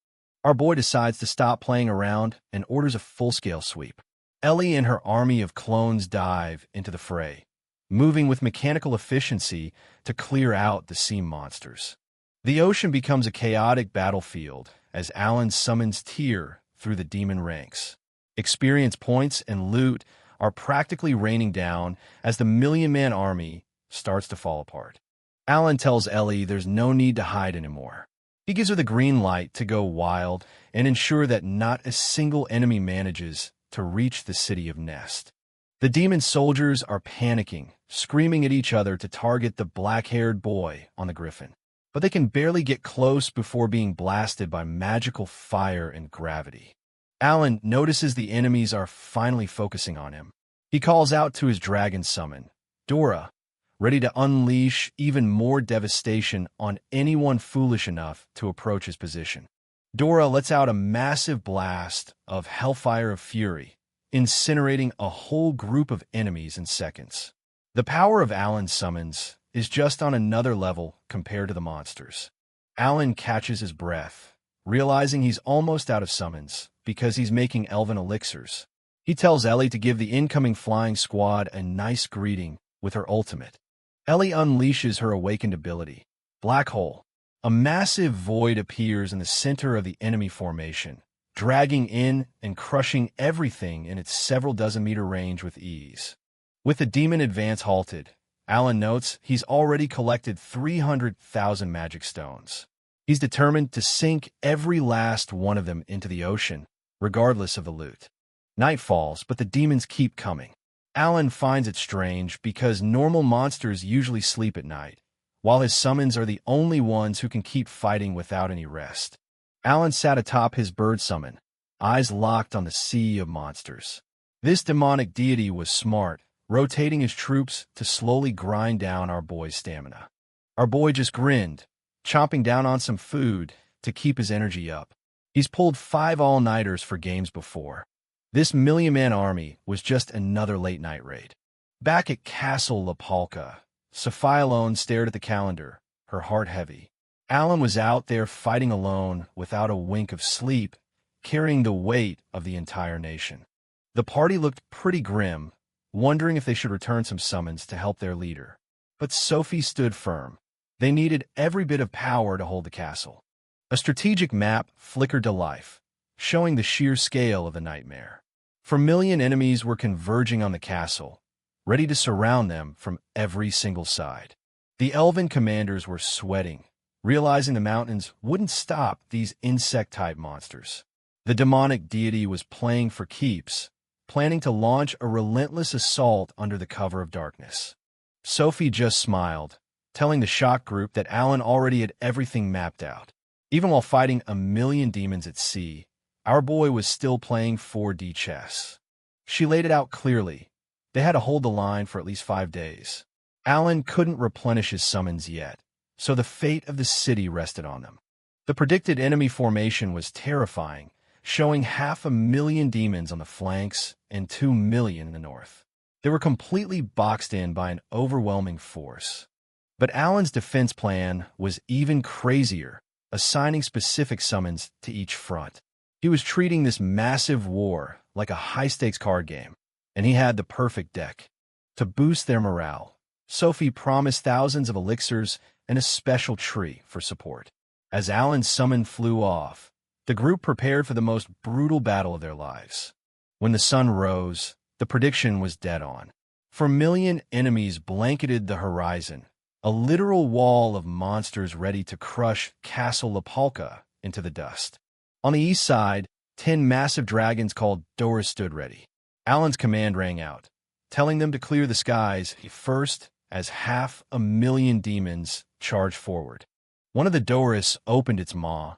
Our boy decides to stop playing around and orders a full-scale sweep. Ellie and her army of clones dive into the fray, moving with mechanical efficiency to clear out the sea monsters. The ocean becomes a chaotic battlefield as Alan summons Tyr through the demon ranks. Experience points and loot are practically raining down as the million-man army starts to fall apart. Alan tells Ellie there's no need to hide anymore. He gives her the green light to go wild and ensure that not a single enemy manages to reach the city of Nest. The demon soldiers are panicking, screaming at each other to target the black-haired boy on the griffin. But they can barely get close before being blasted by magical fire and gravity. Alan notices the enemies are finally focusing on him. He calls out to his dragon summon, Dora, ready to unleash even more devastation on anyone foolish enough to approach his position. Dora lets out a massive blast of Hellfire of Fury, incinerating a whole group of enemies in seconds. The power of Alan's summons is just on another level compared to the monsters. Alan catches his breath, realizing he's almost out of summons because he's making elven elixirs. He tells Ellie to give the incoming flying squad a nice greeting with her ultimate. Ellie unleashes her awakened ability, Black Hole. A massive void appears in the center of the enemy formation, dragging in and crushing everything in its several dozen meter range with ease. With the demon advance halted, Alan notes he's already collected 300,000 magic stones. He's determined to sink every last one of them into the ocean, regardless of the loot. Night falls, but the demons keep coming. Alan finds it strange because normal monsters usually sleep at night, while his summons are the only ones who can keep fighting without any rest. Alan sat atop his bird summon, eyes locked on the sea of monsters. This demonic deity was smart, rotating his troops to slowly grind down our boy's stamina. Our boy just grinned, chomping down on some food to keep his energy up. He's pulled 5 all-nighters for games before. This million-man army was just another late-night raid. Back at Castle La Polka, Sophia alone stared at the calendar, her heart heavy. Alan was out there fighting alone without a wink of sleep, carrying the weight of the entire nation. The party looked pretty grim, wondering if they should return some summons to help their leader. But Sophie stood firm. They needed every bit of power to hold the castle. A strategic map flickered to life, showing the sheer scale of the nightmare. 4,000,000 enemies were converging on the castle, ready to surround them from every single side. The elven commanders were sweating, realizing the mountains wouldn't stop these insect-type monsters. The demonic deity was playing for keeps, planning to launch a relentless assault under the cover of darkness. Sophie just smiled, telling the shock group that Alan already had everything mapped out. Even while fighting a million demons at sea, our boy was still playing 4D chess. She laid it out clearly. They had to hold the line for at least 5 days. Alan couldn't replenish his summons yet, so the fate of the city rested on them. The predicted enemy formation was terrifying, showing 500,000 demons on the flanks and 2 million in the north. They were completely boxed in by an overwhelming force. But Alan's defense plan was even crazier, assigning specific summons to each front. He was treating this massive war like a high-stakes card game, and he had the perfect deck. To boost their morale, Sophie promised thousands of elixirs and a special tree for support. As Alan's summon flew off, the group prepared for the most brutal battle of their lives. When the sun rose, the prediction was dead on. 4 million enemies blanketed the horizon, a literal wall of monsters ready to crush Castle Lapalka into the dust. On the east side, 10 massive dragons called Doras stood ready. Alan's command rang out, telling them to clear the skies first as 500,000 demons charged forward. One of the Doras opened its maw,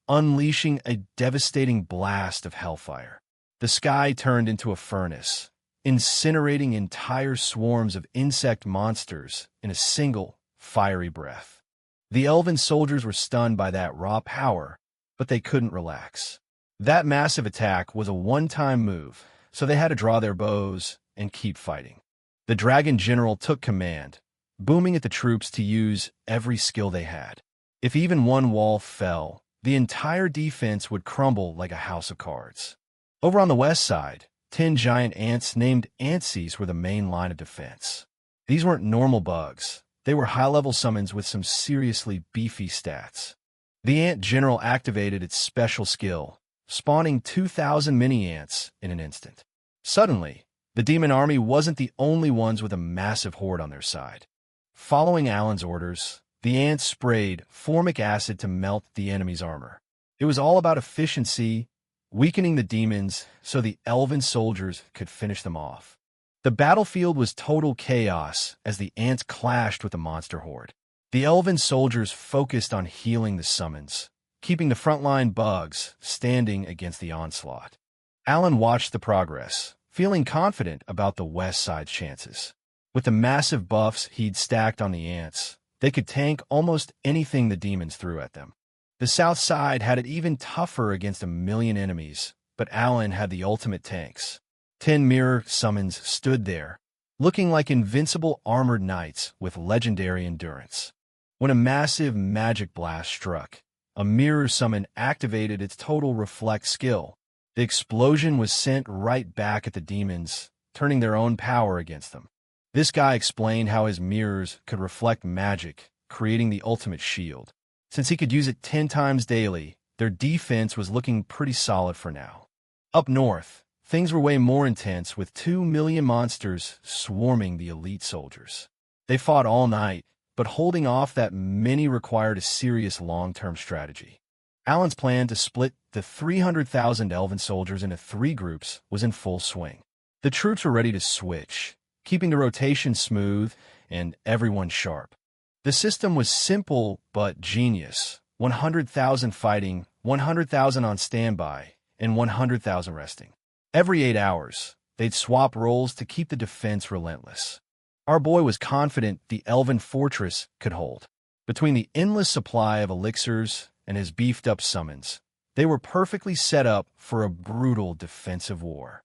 unleashing a devastating blast of hellfire. The sky turned into a furnace, incinerating entire swarms of insect monsters in a single, fiery breath. The elven soldiers were stunned by that raw power, but they couldn't relax. That massive attack was a one-time move, so they had to draw their bows and keep fighting. The dragon general took command, booming at the troops to use every skill they had. If even one wall fell, the entire defense would crumble like a house of cards. Over on the west side, 10 giant ants named Antsies were the main line of defense. These weren't normal bugs. They were high-level summons with some seriously beefy stats. The ant general activated its special skill, spawning 2,000 mini-ants in an instant. Suddenly, the demon army wasn't the only ones with a massive horde on their side. Following Alan's orders, the ants sprayed formic acid to melt the enemy's armor. It was all about efficiency, weakening the demons so the elven soldiers could finish them off. The battlefield was total chaos as the ants clashed with the monster horde. The elven soldiers focused on healing the summons, keeping the frontline bugs standing against the onslaught. Alan watched the progress, feeling confident about the west side's chances. With the massive buffs he'd stacked on the ants, they could tank almost anything the demons threw at them. The south side had it even tougher against 1 million enemies, but Alan had the ultimate tanks. 10 mirror summons stood there, looking like invincible armored knights with legendary endurance. When a massive magic blast struck, a mirror summon activated its total reflect skill. The explosion was sent right back at the demons, turning their own power against them. This guy explained how his mirrors could reflect magic, creating the ultimate shield. Since he could use it 10 times daily, their defense was looking pretty solid for now. Up north, things were way more intense with 2 million monsters swarming the elite soldiers. They fought all night, but holding off that many required a serious long-term strategy. Alan's plan to split the 300,000 elven soldiers into 3 groups was in full swing. The troops were ready to switch, keeping the rotation smooth and everyone sharp. The system was simple but genius. 100,000 fighting, 100,000 on standby, and 100,000 resting. Every 8 hours, they'd swap roles to keep the defense relentless. Our boy was confident the elven fortress could hold. Between the endless supply of elixirs and his beefed-up summons, they were perfectly set up for a brutal defensive war.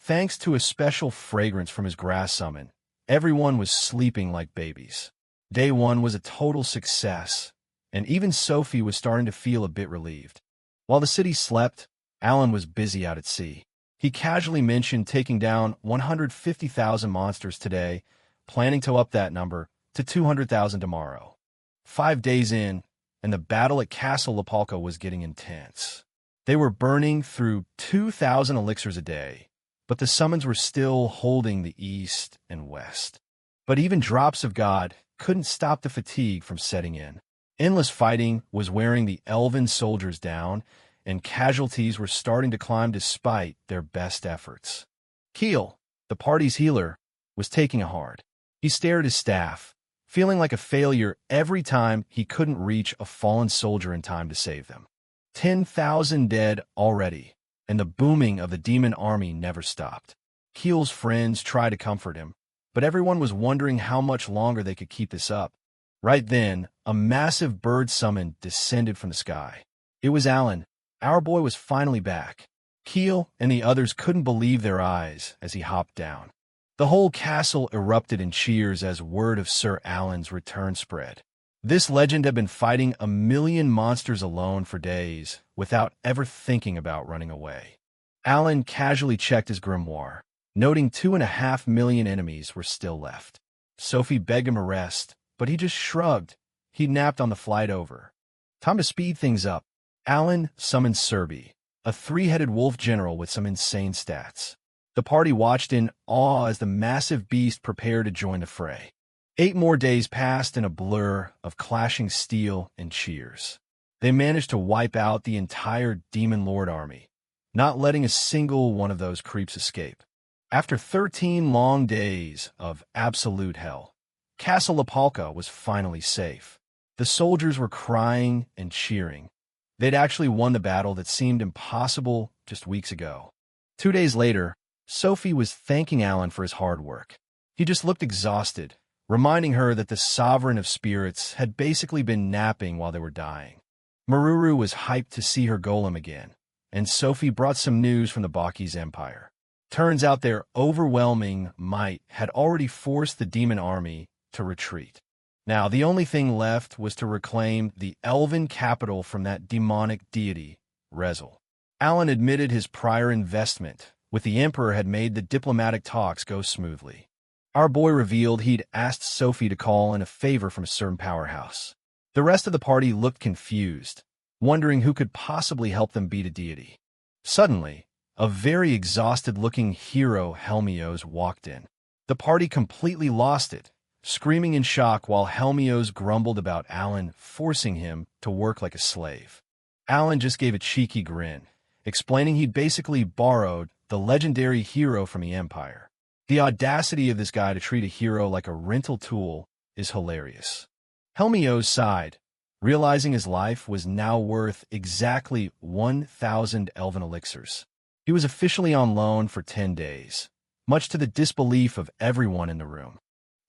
Thanks to a special fragrance from his grass summon, everyone was sleeping like babies. Day 1 was a total success, and even Sophie was starting to feel a bit relieved. While the city slept, Alan was busy out at sea. He casually mentioned taking down 150,000 monsters today, planning to up that number to 200,000 tomorrow. 5 days in, and the battle at Castle Lapalka was getting intense. They were burning through 2,000 elixirs a day, but the summons were still holding the east and west. But even drops of God couldn't stop the fatigue from setting in. Endless fighting was wearing the elven soldiers down, and casualties were starting to climb despite their best efforts. Keel, the party's healer, was taking a hard. He stared at his staff, feeling like a failure every time he couldn't reach a fallen soldier in time to save them. 10,000 dead already, and the booming of the demon army never stopped. Keel's friends tried to comfort him, but everyone was wondering how much longer they could keep this up. Right then, a massive bird summon descended from the sky. It was Alan. Our boy was finally back. Keel and the others couldn't believe their eyes as he hopped down. The whole castle erupted in cheers as word of Sir Alan's return spread. This legend had been fighting 1,000,000 monsters alone for days without ever thinking about running away. Alan casually checked his grimoire, noting 2.5 million enemies were still left. Sophie begged him a rest, but he just shrugged. He napped on the flight over. Time to speed things up. Alan summoned Serbi, a 3-headed wolf general with some insane stats. The party watched in awe as the massive beast prepared to join the fray. 8 more days passed in a blur of clashing steel and cheers. They managed to wipe out the entire Demon Lord army, not letting a single one of those creeps escape. After 13 long days of absolute hell, Castle Lapalka was finally safe. The soldiers were crying and cheering. They'd actually won the battle that seemed impossible just weeks ago. 2 days later, Sophie was thanking Alan for his hard work. He just looked exhausted, reminding her that the Sovereign of Spirits had basically been napping while they were dying. Maruru was hyped to see her golem again, and Sophie brought some news from the Bakis Empire. Turns out their overwhelming might had already forced the demon army to retreat. Now, the only thing left was to reclaim the elven capital from that demonic deity, Rezel. Alan admitted his prior investment with the Emperor had made the diplomatic talks go smoothly. Our boy revealed he'd asked Sophie to call in a favor from a certain powerhouse. The rest of the party looked confused, wondering who could possibly help them beat a deity. Suddenly, a very exhausted-looking hero Helmios walked in. The party completely lost it, screaming in shock while Helmios grumbled about Alan forcing him to work like a slave. Alan just gave a cheeky grin, explaining he'd basically borrowed the legendary hero from the Empire. The audacity of this guy to treat a hero like a rental tool is hilarious. Helmios sighed, realizing his life was now worth exactly 1,000 elven elixirs. He was officially on loan for 10 days, much to the disbelief of everyone in the room.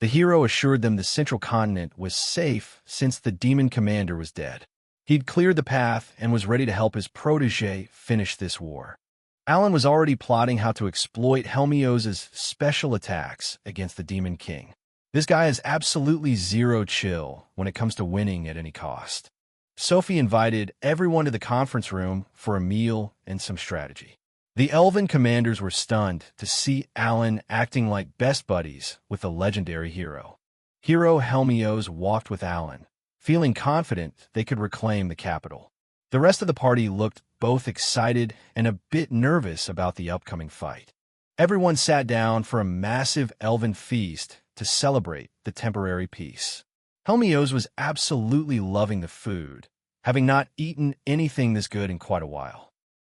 The hero assured them the central continent was safe since the demon commander was dead. He'd cleared the path and was ready to help his protege finish this war. Alan was already plotting how to exploit Helmios' special attacks against the Demon King. This guy has absolutely zero chill when it comes to winning at any cost. Sophie invited everyone to the conference room for a meal and some strategy. The elven commanders were stunned to see Alan acting like best buddies with the legendary hero. Hero Helmios walked with Alan, feeling confident they could reclaim the capital. The rest of the party looked both excited and a bit nervous about the upcoming fight. Everyone sat down for a massive elven feast to celebrate the temporary peace. Helmios was absolutely loving the food, having not eaten anything this good in quite a while.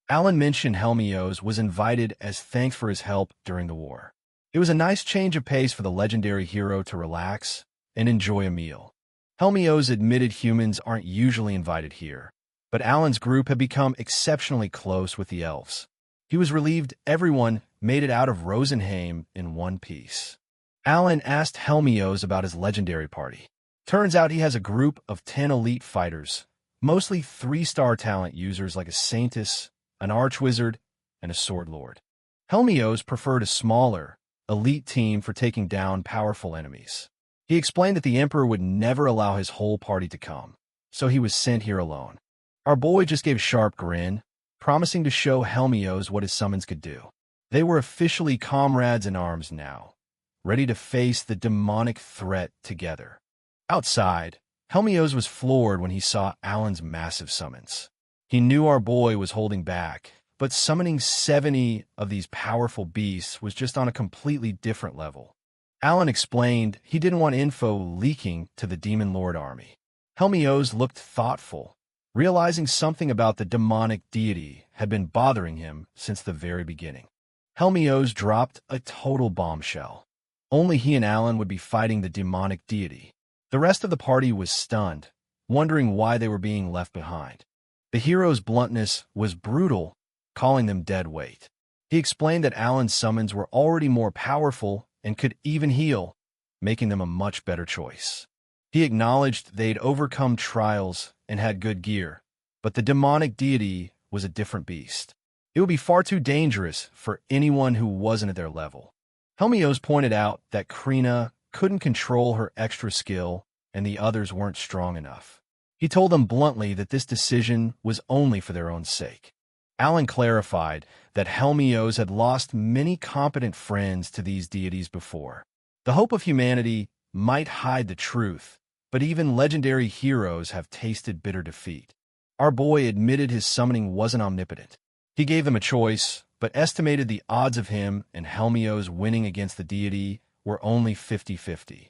Alan mentioned Helmios was invited as thanks for his help during the war. It was a nice change of pace for the legendary hero to relax and enjoy a meal. Helmios admitted humans aren't usually invited here, but Alan's group had become exceptionally close with the elves. He was relieved everyone made it out of Rosenheim in one piece. Alan asked Helmios about his legendary party. Turns out he has a group of 10 elite fighters, mostly 3-star talent users like a Saintus, an Archwizard, and a Sword Lord. Helmios preferred a smaller, elite team for taking down powerful enemies. He explained that the Emperor would never allow his whole party to come, so he was sent here alone. Our boy just gave a sharp grin, promising to show Helmios what his summons could do. They were officially comrades in arms now, ready to face the demonic threat together. Outside, Helmios was floored when he saw Alan's massive summons. He knew our boy was holding back, but summoning 70 of these powerful beasts was just on a completely different level. Alan explained he didn't want info leaking to the Demon Lord army. Helmios looked thoughtful, realizing something about the demonic deity had been bothering him since the very beginning. Helmios dropped a total bombshell. Only he and Alan would be fighting the demonic deity. The rest of the party was stunned, wondering why they were being left behind. The hero's bluntness was brutal, calling them dead weight. He explained that Alan's summons were already more powerful and could even heal, making them a much better choice. He acknowledged they'd overcome trials and had good gear, but the demonic deity was a different beast. It would be far too dangerous for anyone who wasn't at their level. Helmios pointed out that Krina couldn't control her extra skill and the others weren't strong enough. He told them bluntly that this decision was only for their own sake. Alan clarified that Helmios had lost many competent friends to these deities before. The hope of humanity might hide the truth, but even legendary heroes have tasted bitter defeat. Our boy admitted his summoning wasn't omnipotent. He gave them a choice, but estimated the odds of him and Helmios winning against the deity were only 50-50.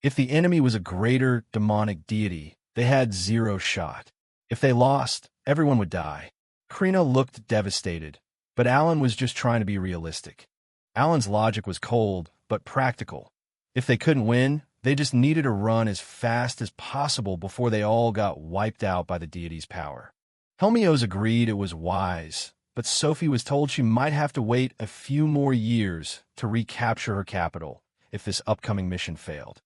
If the enemy was a greater demonic deity, they had zero shot. If they lost, everyone would die. Krina looked devastated, but Alan was just trying to be realistic. Alan's logic was cold, but practical. If they couldn't win, they just needed to run as fast as possible before they all got wiped out by the deity's power. Helmios agreed it was wise, but Sophie was told she might have to wait a few more years to recapture her capital if this upcoming mission failed.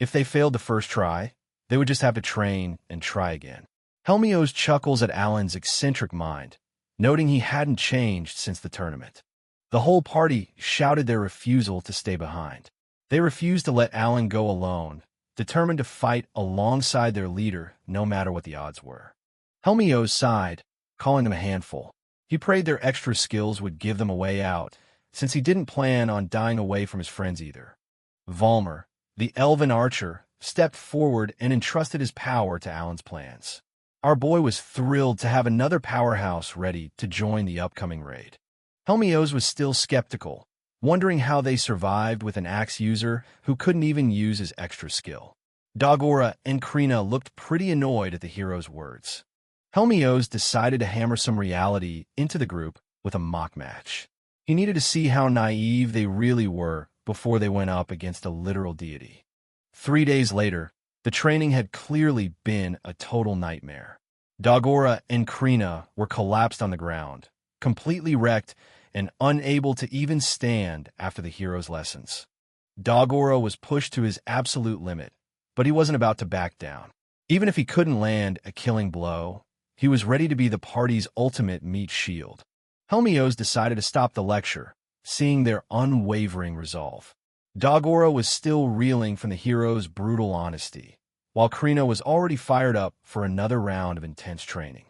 If they failed the first try, they would just have to train and try again. Helmios chuckles at Alan's eccentric mind, noting he hadn't changed since the tournament. The whole party shouted their refusal to stay behind. They refused to let Alan go alone, determined to fight alongside their leader no matter what the odds were. Helmios sighed, calling them a handful. He prayed their extra skills would give them a way out, since he didn't plan on dying away from his friends either. Valmer, the elven archer, stepped forward and entrusted his power to Alan's plans. Our boy was thrilled to have another powerhouse ready to join the upcoming raid. Helmios was still skeptical, wondering how they survived with an axe user who couldn't even use his extra skill. Dagora and Krina looked pretty annoyed at the hero's words. Helmios decided to hammer some reality into the group with a mock match. He needed to see how naive they really were before they went up against a literal deity. 3 days later, the training had clearly been a total nightmare. Dagora and Krina were collapsed on the ground, completely wrecked and unable to even stand after the hero's lessons. Dagora was pushed to his absolute limit, but he wasn't about to back down. Even if he couldn't land a killing blow, he was ready to be the party's ultimate meat shield. Helmios decided to stop the lecture, seeing their unwavering resolve. Dagora was still reeling from the hero's brutal honesty, while Krina was already fired up for another round of intense training.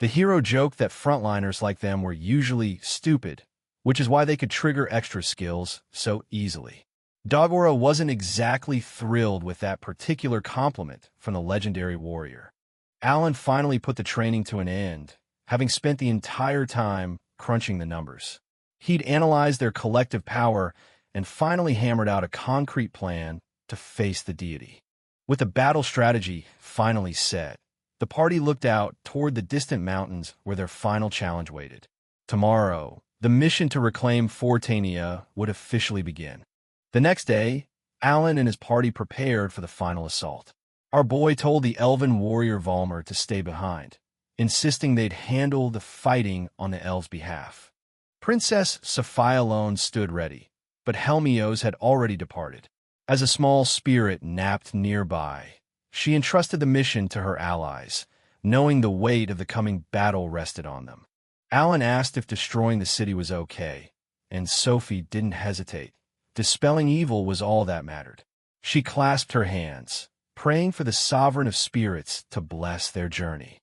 The hero joked that frontliners like them were usually stupid, which is why they could trigger extra skills so easily. Dagora wasn't exactly thrilled with that particular compliment from the legendary warrior. Alan finally put the training to an end, having spent the entire time crunching the numbers. He'd analyzed their collective power and finally hammered out a concrete plan to face the deity. With the battle strategy finally set, the party looked out toward the distant mountains where their final challenge waited. Tomorrow, the mission to reclaim Fortania would officially begin. The next day, Alan and his party prepared for the final assault. Our boy told the elven warrior Valmer to stay behind, insisting they'd handle the fighting on the elves' behalf. Princess Sophia alone stood ready, but Helmios had already departed. As a small spirit napped nearby, she entrusted the mission to her allies, knowing the weight of the coming battle rested on them. Alan asked if destroying the city was okay, and Sophie didn't hesitate. Dispelling evil was all that mattered. She clasped her hands, praying for the sovereign of spirits to bless their journey.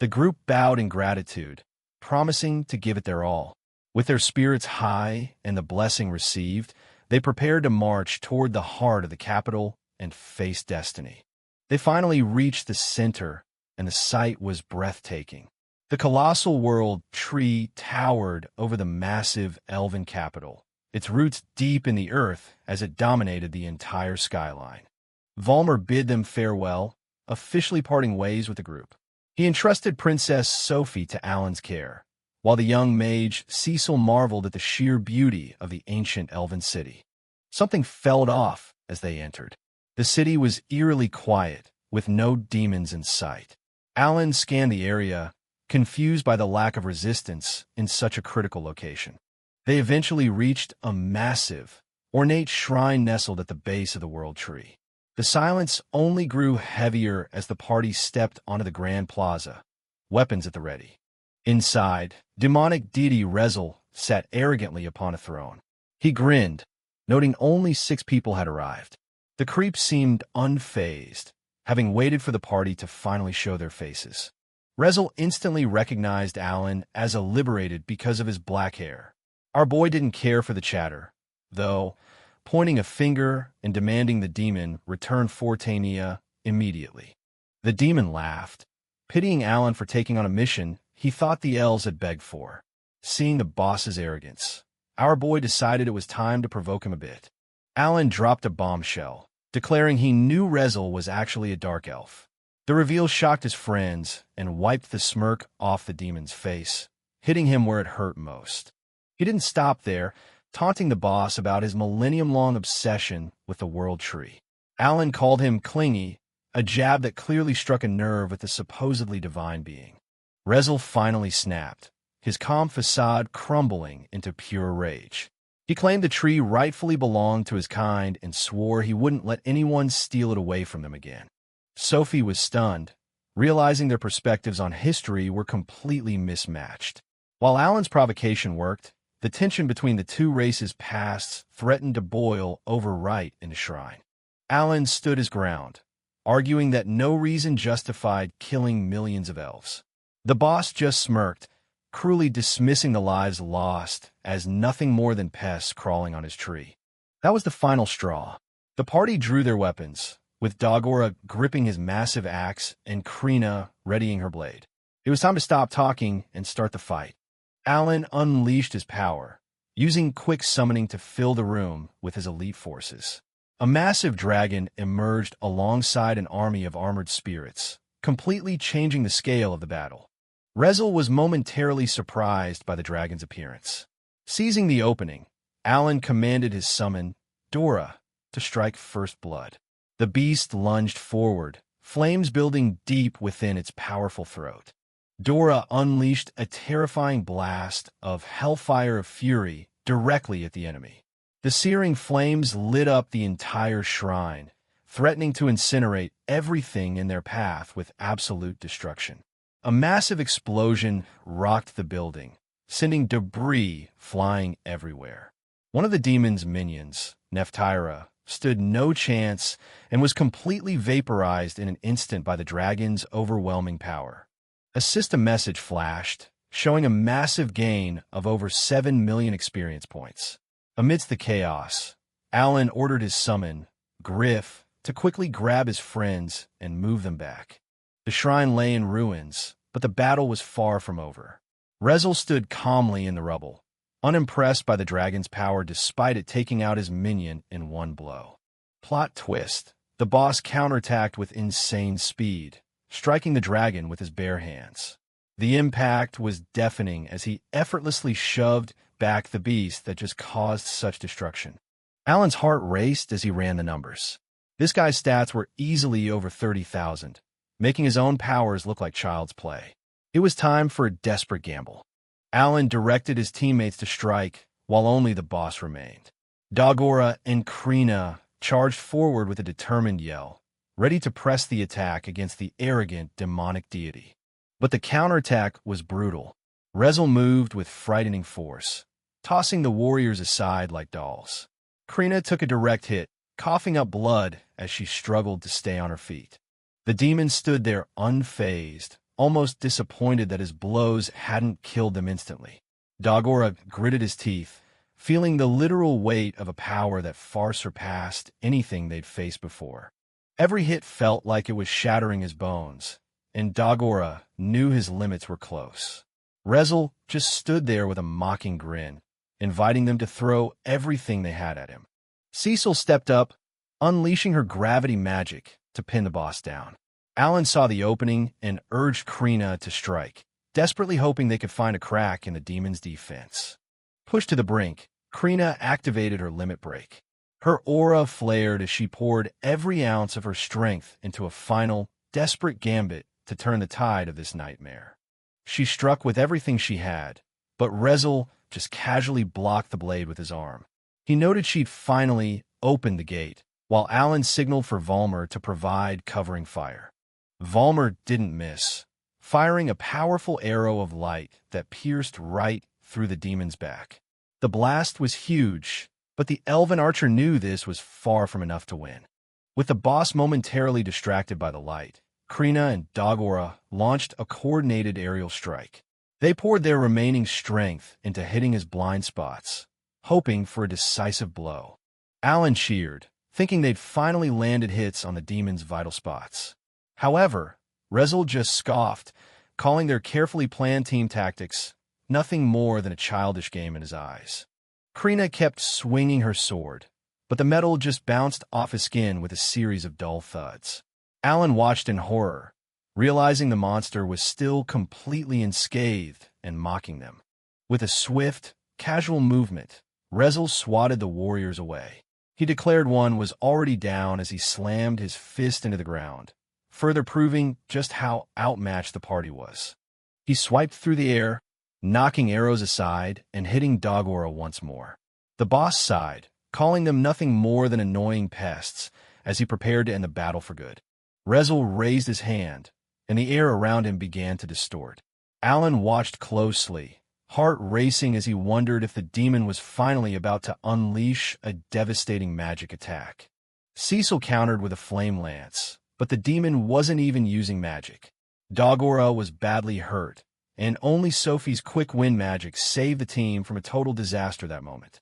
The group bowed in gratitude, promising to give it their all. With their spirits high and the blessing received, they prepared to march toward the heart of the capital and face destiny. They finally reached the center, and the sight was breathtaking. The colossal world tree towered over the massive elven capital, its roots deep in the earth as it dominated the entire skyline. Valmer bid them farewell, officially parting ways with the group. He entrusted Princess Sophie to Alan's care, while the young mage Cecil marveled at the sheer beauty of the ancient elven city. Something fell off as they entered. The city was eerily quiet, with no demons in sight. Alan scanned the area, confused by the lack of resistance in such a critical location. They eventually reached a massive, ornate shrine nestled at the base of the World Tree. The silence only grew heavier as the party stepped onto the grand plaza, weapons at the ready. Inside, demonic deity Rezel sat arrogantly upon a throne. He grinned, noting only 6 people had arrived. The creeps seemed unfazed, having waited for the party to finally show their faces. Rezel instantly recognized Alan as a liberated because of his black hair. Our boy didn't care for the chatter, though, pointing a finger and demanding the demon return Fortania immediately. The demon laughed, pitying Alan for taking on a mission he thought the elves had begged for. Seeing the boss's arrogance, our boy decided it was time to provoke him a bit. Alan dropped a bombshell, declaring he knew Rezel was actually a dark elf. The reveal shocked his friends and wiped the smirk off the demon's face, hitting him where it hurt most. He didn't stop there, taunting the boss about his millennium-long obsession with the World Tree. Alan called him clingy, a jab that clearly struck a nerve with the supposedly divine being. Rezel finally snapped, his calm facade crumbling into pure rage. He claimed the tree rightfully belonged to his kind and swore he wouldn't let anyone steal it away from them again. Sophie was stunned, realizing their perspectives on history were completely mismatched. While Alan's provocation worked, the tension between the two races' pasts threatened to boil over right in the shrine. Alan stood his ground, arguing that no reason justified killing millions of elves. The boss just smirked, cruelly dismissing the lives lost as nothing more than pests crawling on his tree. That was the final straw. The party drew their weapons, with Dagora gripping his massive axe and Krina readying her blade. It was time to stop talking and start the fight. Alan unleashed his power, using quick summoning to fill the room with his elite forces. A massive dragon emerged alongside an army of armored spirits, completely changing the scale of the battle. Rezel was momentarily surprised by the dragon's appearance. Seizing the opening, Alan commanded his summon, Dora, to strike first blood. The beast lunged forward, flames building deep within its powerful throat. Dora unleashed a terrifying blast of hellfire of fury directly at the enemy. The searing flames lit up the entire shrine, threatening to incinerate everything in their path with absolute destruction. A massive explosion rocked the building, sending debris flying everywhere. One of the demon's minions, Nephtyra, stood no chance and was completely vaporized in an instant by the dragon's overwhelming power. A system message flashed, showing a massive gain of over 7 million experience points. Amidst the chaos, Alan ordered his summon, Griff, to quickly grab his friends and move them back. The shrine lay in ruins, but the battle was far from over. Rezel stood calmly in the rubble, unimpressed by the dragon's power despite it taking out his minion in one blow. Plot twist: the boss counterattacked with insane speed, striking the dragon with his bare hands. The impact was deafening as he effortlessly shoved back the beast that just caused such destruction. Alan's heart raced as he ran the numbers. This guy's stats were easily over 30,000, making his own powers look like child's play. It was time for a desperate gamble. Alan directed his teammates to strike, while only the boss remained. Dagora and Krina charged forward with a determined yell, ready to press the attack against the arrogant demonic deity. But the counterattack was brutal. Rezel moved with frightening force, tossing the warriors aside like dolls. Krina took a direct hit, coughing up blood as she struggled to stay on her feet. The demon stood there unfazed, almost disappointed that his blows hadn't killed them instantly. Dagora gritted his teeth, feeling the literal weight of a power that far surpassed anything they'd faced before. Every hit felt like it was shattering his bones, and Dagora knew his limits were close. Rezel just stood there with a mocking grin, inviting them to throw everything they had at him. Cecil stepped up, unleashing her gravity magic to pin the boss down. Alan saw the opening and urged Krina to strike, desperately hoping they could find a crack in the demon's defense. Pushed to the brink, Krina activated her limit break. Her aura flared as she poured every ounce of her strength into a final, desperate gambit to turn the tide of this nightmare. She struck with everything she had, but Rezel just casually blocked the blade with his arm. He noted she'd finally opened the gate, while Alan signaled for Valmer to provide covering fire. Valmer didn't miss, firing a powerful arrow of light that pierced right through the demon's back. The blast was huge, but the elven archer knew this was far from enough to win. With the boss momentarily distracted by the light, Krina and Dagora launched a coordinated aerial strike. They poured their remaining strength into hitting his blind spots, hoping for a decisive blow. Alan cheered, thinking they'd finally landed hits on the demon's vital spots. However, Rezel just scoffed, calling their carefully planned team tactics nothing more than a childish game in his eyes. Krina kept swinging her sword, but the metal just bounced off his skin with a series of dull thuds. Alan watched in horror, realizing the monster was still completely unscathed and mocking them. With a swift, casual movement, Rezel swatted the warriors away. He declared one was already down as he slammed his fist into the ground, further proving just how outmatched the party was. He swiped through the air, knocking arrows aside and hitting Dagora once more. The boss sighed, calling them nothing more than annoying pests as he prepared to end the battle for good. Rezel raised his hand, and the air around him began to distort. Alan watched closely, heart racing as he wondered if the demon was finally about to unleash a devastating magic attack. Cecil countered with a flame lance, but the demon wasn't even using magic. Dagora was badly hurt, and only Sophie's quick wind magic saved the team from a total disaster that moment.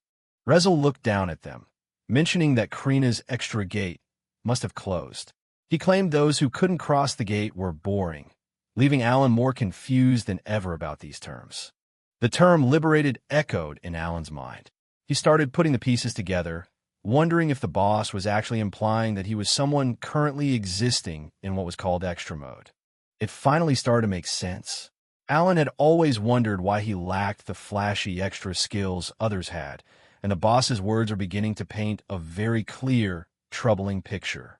Rezel looked down at them, mentioning that Krina's extra gate must have closed. He claimed those who couldn't cross the gate were boring, leaving Alan more confused than ever about these terms. The term liberated echoed in Alan's mind. He started putting the pieces together, wondering if the boss was actually implying that he was someone currently existing in what was called extra mode. It finally started to make sense. Alan had always wondered why he lacked the flashy extra skills others had, and the boss's words were beginning to paint a very clear, troubling picture.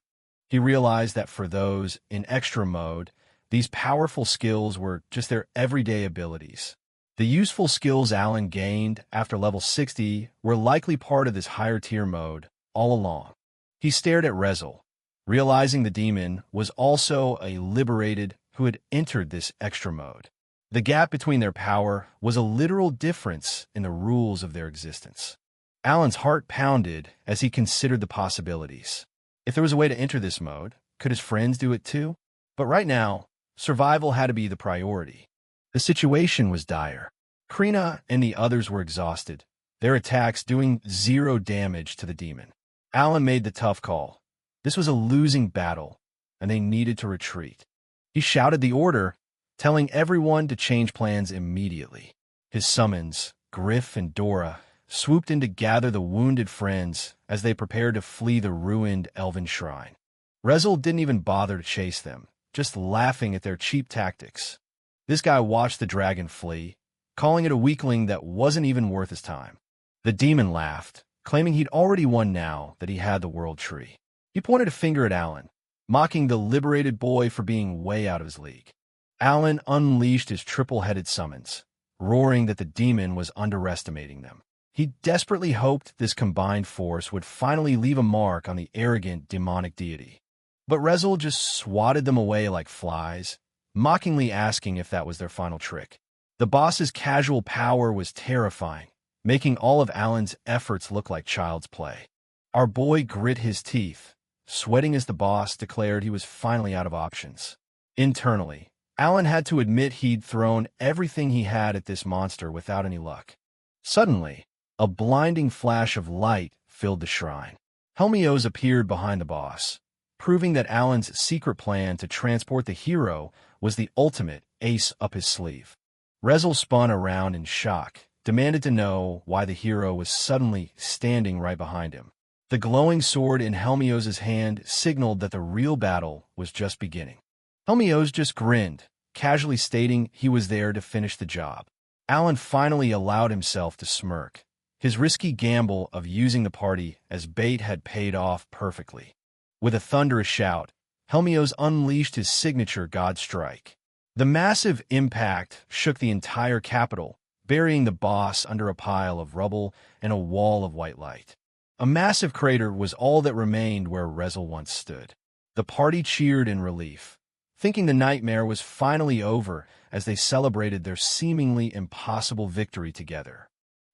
He realized that for those in extra mode, these powerful skills were just their everyday abilities. The useful skills Alan gained after level 60 were likely part of this higher tier mode all along. He stared at Rezel, realizing the demon was also a liberated who had entered this extra mode. The gap between their power was a literal difference in the rules of their existence. Alan's heart pounded as he considered the possibilities. If there was a way to enter this mode, could his friends do it too? But right now, survival had to be the priority. The situation was dire. Krina and the others were exhausted, their attacks doing 0 damage to the demon. Alan made the tough call. This was a losing battle, and they needed to retreat. He shouted the order, telling everyone to change plans immediately. His summons, Griff and Dora, swooped in to gather the wounded friends as they prepared to flee the ruined elven shrine. Rezel didn't even bother to chase them, just laughing at their cheap tactics. This guy watched the dragon flee, calling it a weakling that wasn't even worth his time. The demon laughed, claiming he'd already won now that he had the world tree. He pointed a finger at Alan, mocking the liberated boy for being way out of his league. Alan unleashed his triple-headed summons, roaring that the demon was underestimating them. He desperately hoped this combined force would finally leave a mark on the arrogant demonic deity. But Rezel just swatted them away like flies, mockingly asking if that was their final trick. The boss's casual power was terrifying, making all of Alan's efforts look like child's play. Our boy grit his teeth, sweating as the boss declared he was finally out of options. Internally, Alan had to admit he'd thrown everything he had at this monster without any luck. Suddenly, a blinding flash of light filled the shrine. Helmios appeared behind the boss, proving that Alan's secret plan to transport the hero was the ultimate ace up his sleeve. Rezel spun around in shock, demanded to know why the hero was suddenly standing right behind him. The glowing sword in Helmios' hand signaled that the real battle was just beginning. Helmios just grinned, casually stating he was there to finish the job. Alan finally allowed himself to smirk. His risky gamble of using the party as bait had paid off perfectly. With a thunderous shout, Helmios unleashed his signature God Strike. The massive impact shook the entire capital, burying the boss under a pile of rubble and a wall of white light. A massive crater was all that remained where Rezel once stood. The party cheered in relief, thinking the nightmare was finally over as they celebrated their seemingly impossible victory together.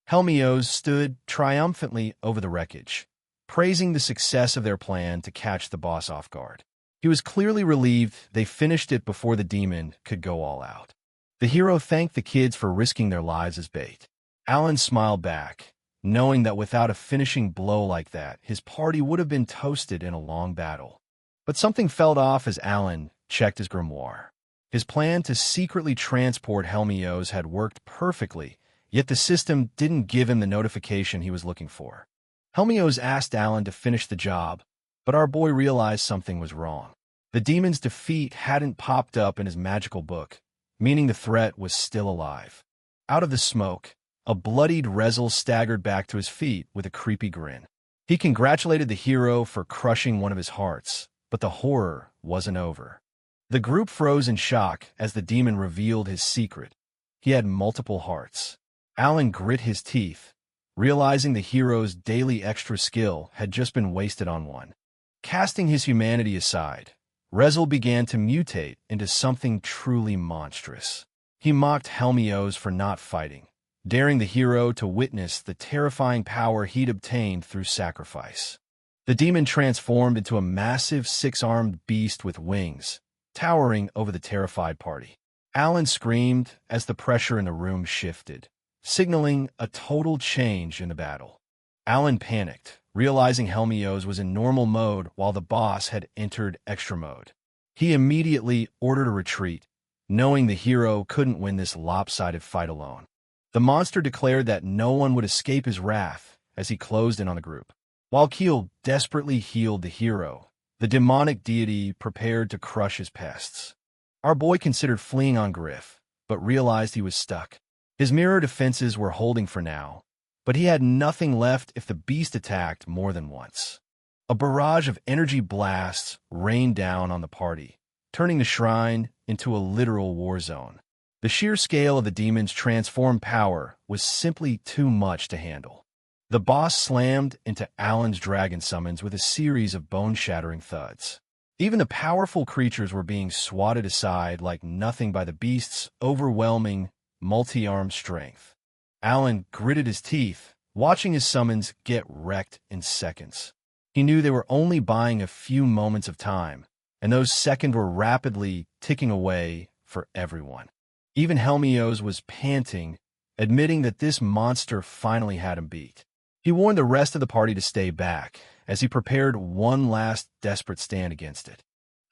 Helmios stood triumphantly over the wreckage, praising the success of their plan to catch the boss off guard. He was clearly relieved they finished it before the demon could go all out. The hero thanked the kids for risking their lives as bait. Alan smiled back, knowing that without a finishing blow like that, his party would have been toasted in a long battle. But something fell off as Alan checked his grimoire. His plan to secretly transport Helmios had worked perfectly, yet the system didn't give him the notification he was looking for. Helmios asked Alan to finish the job, but our boy realized something was wrong. The demon's defeat hadn't popped up in his magical book, meaning the threat was still alive. Out of the smoke, a bloodied Rezel staggered back to his feet with a creepy grin. He congratulated the hero for crushing one of his hearts, but the horror wasn't over. The group froze in shock as the demon revealed his secret. He had multiple hearts. Alan grit his teeth, realizing the hero's daily extra skill had just been wasted on one. Casting his humanity aside, Rezel began to mutate into something truly monstrous. He mocked Helmios for not fighting, daring the hero to witness the terrifying power he'd obtained through sacrifice. The demon transformed into a massive six-armed beast with wings, towering over the terrified party. Alan screamed as the pressure in the room shifted, signaling a total change in the battle. Alan panicked, realizing Helmios was in normal mode while the boss had entered extra mode. He immediately ordered a retreat, knowing the hero couldn't win this lopsided fight alone. The monster declared that no one would escape his wrath as he closed in on the group. While Keel desperately healed the hero, the demonic deity prepared to crush his pests. Our boy considered fleeing on Griff, but realized he was stuck. His mirror defenses were holding for now, but he had nothing left if the beast attacked more than once. A barrage of energy blasts rained down on the party, turning the shrine into a literal war zone. The sheer scale of the demon's transformed power was simply too much to handle. The boss slammed into Alan's dragon summons with a series of bone-shattering thuds. Even the powerful creatures were being swatted aside like nothing by the beast's overwhelming, multi-armed strength. Alan gritted his teeth, watching his summons get wrecked in seconds. He knew they were only buying a few moments of time, and those seconds were rapidly ticking away for everyone. Even Helmios was panting, admitting that this monster finally had him beat. He warned the rest of the party to stay back, as he prepared one last desperate stand against it.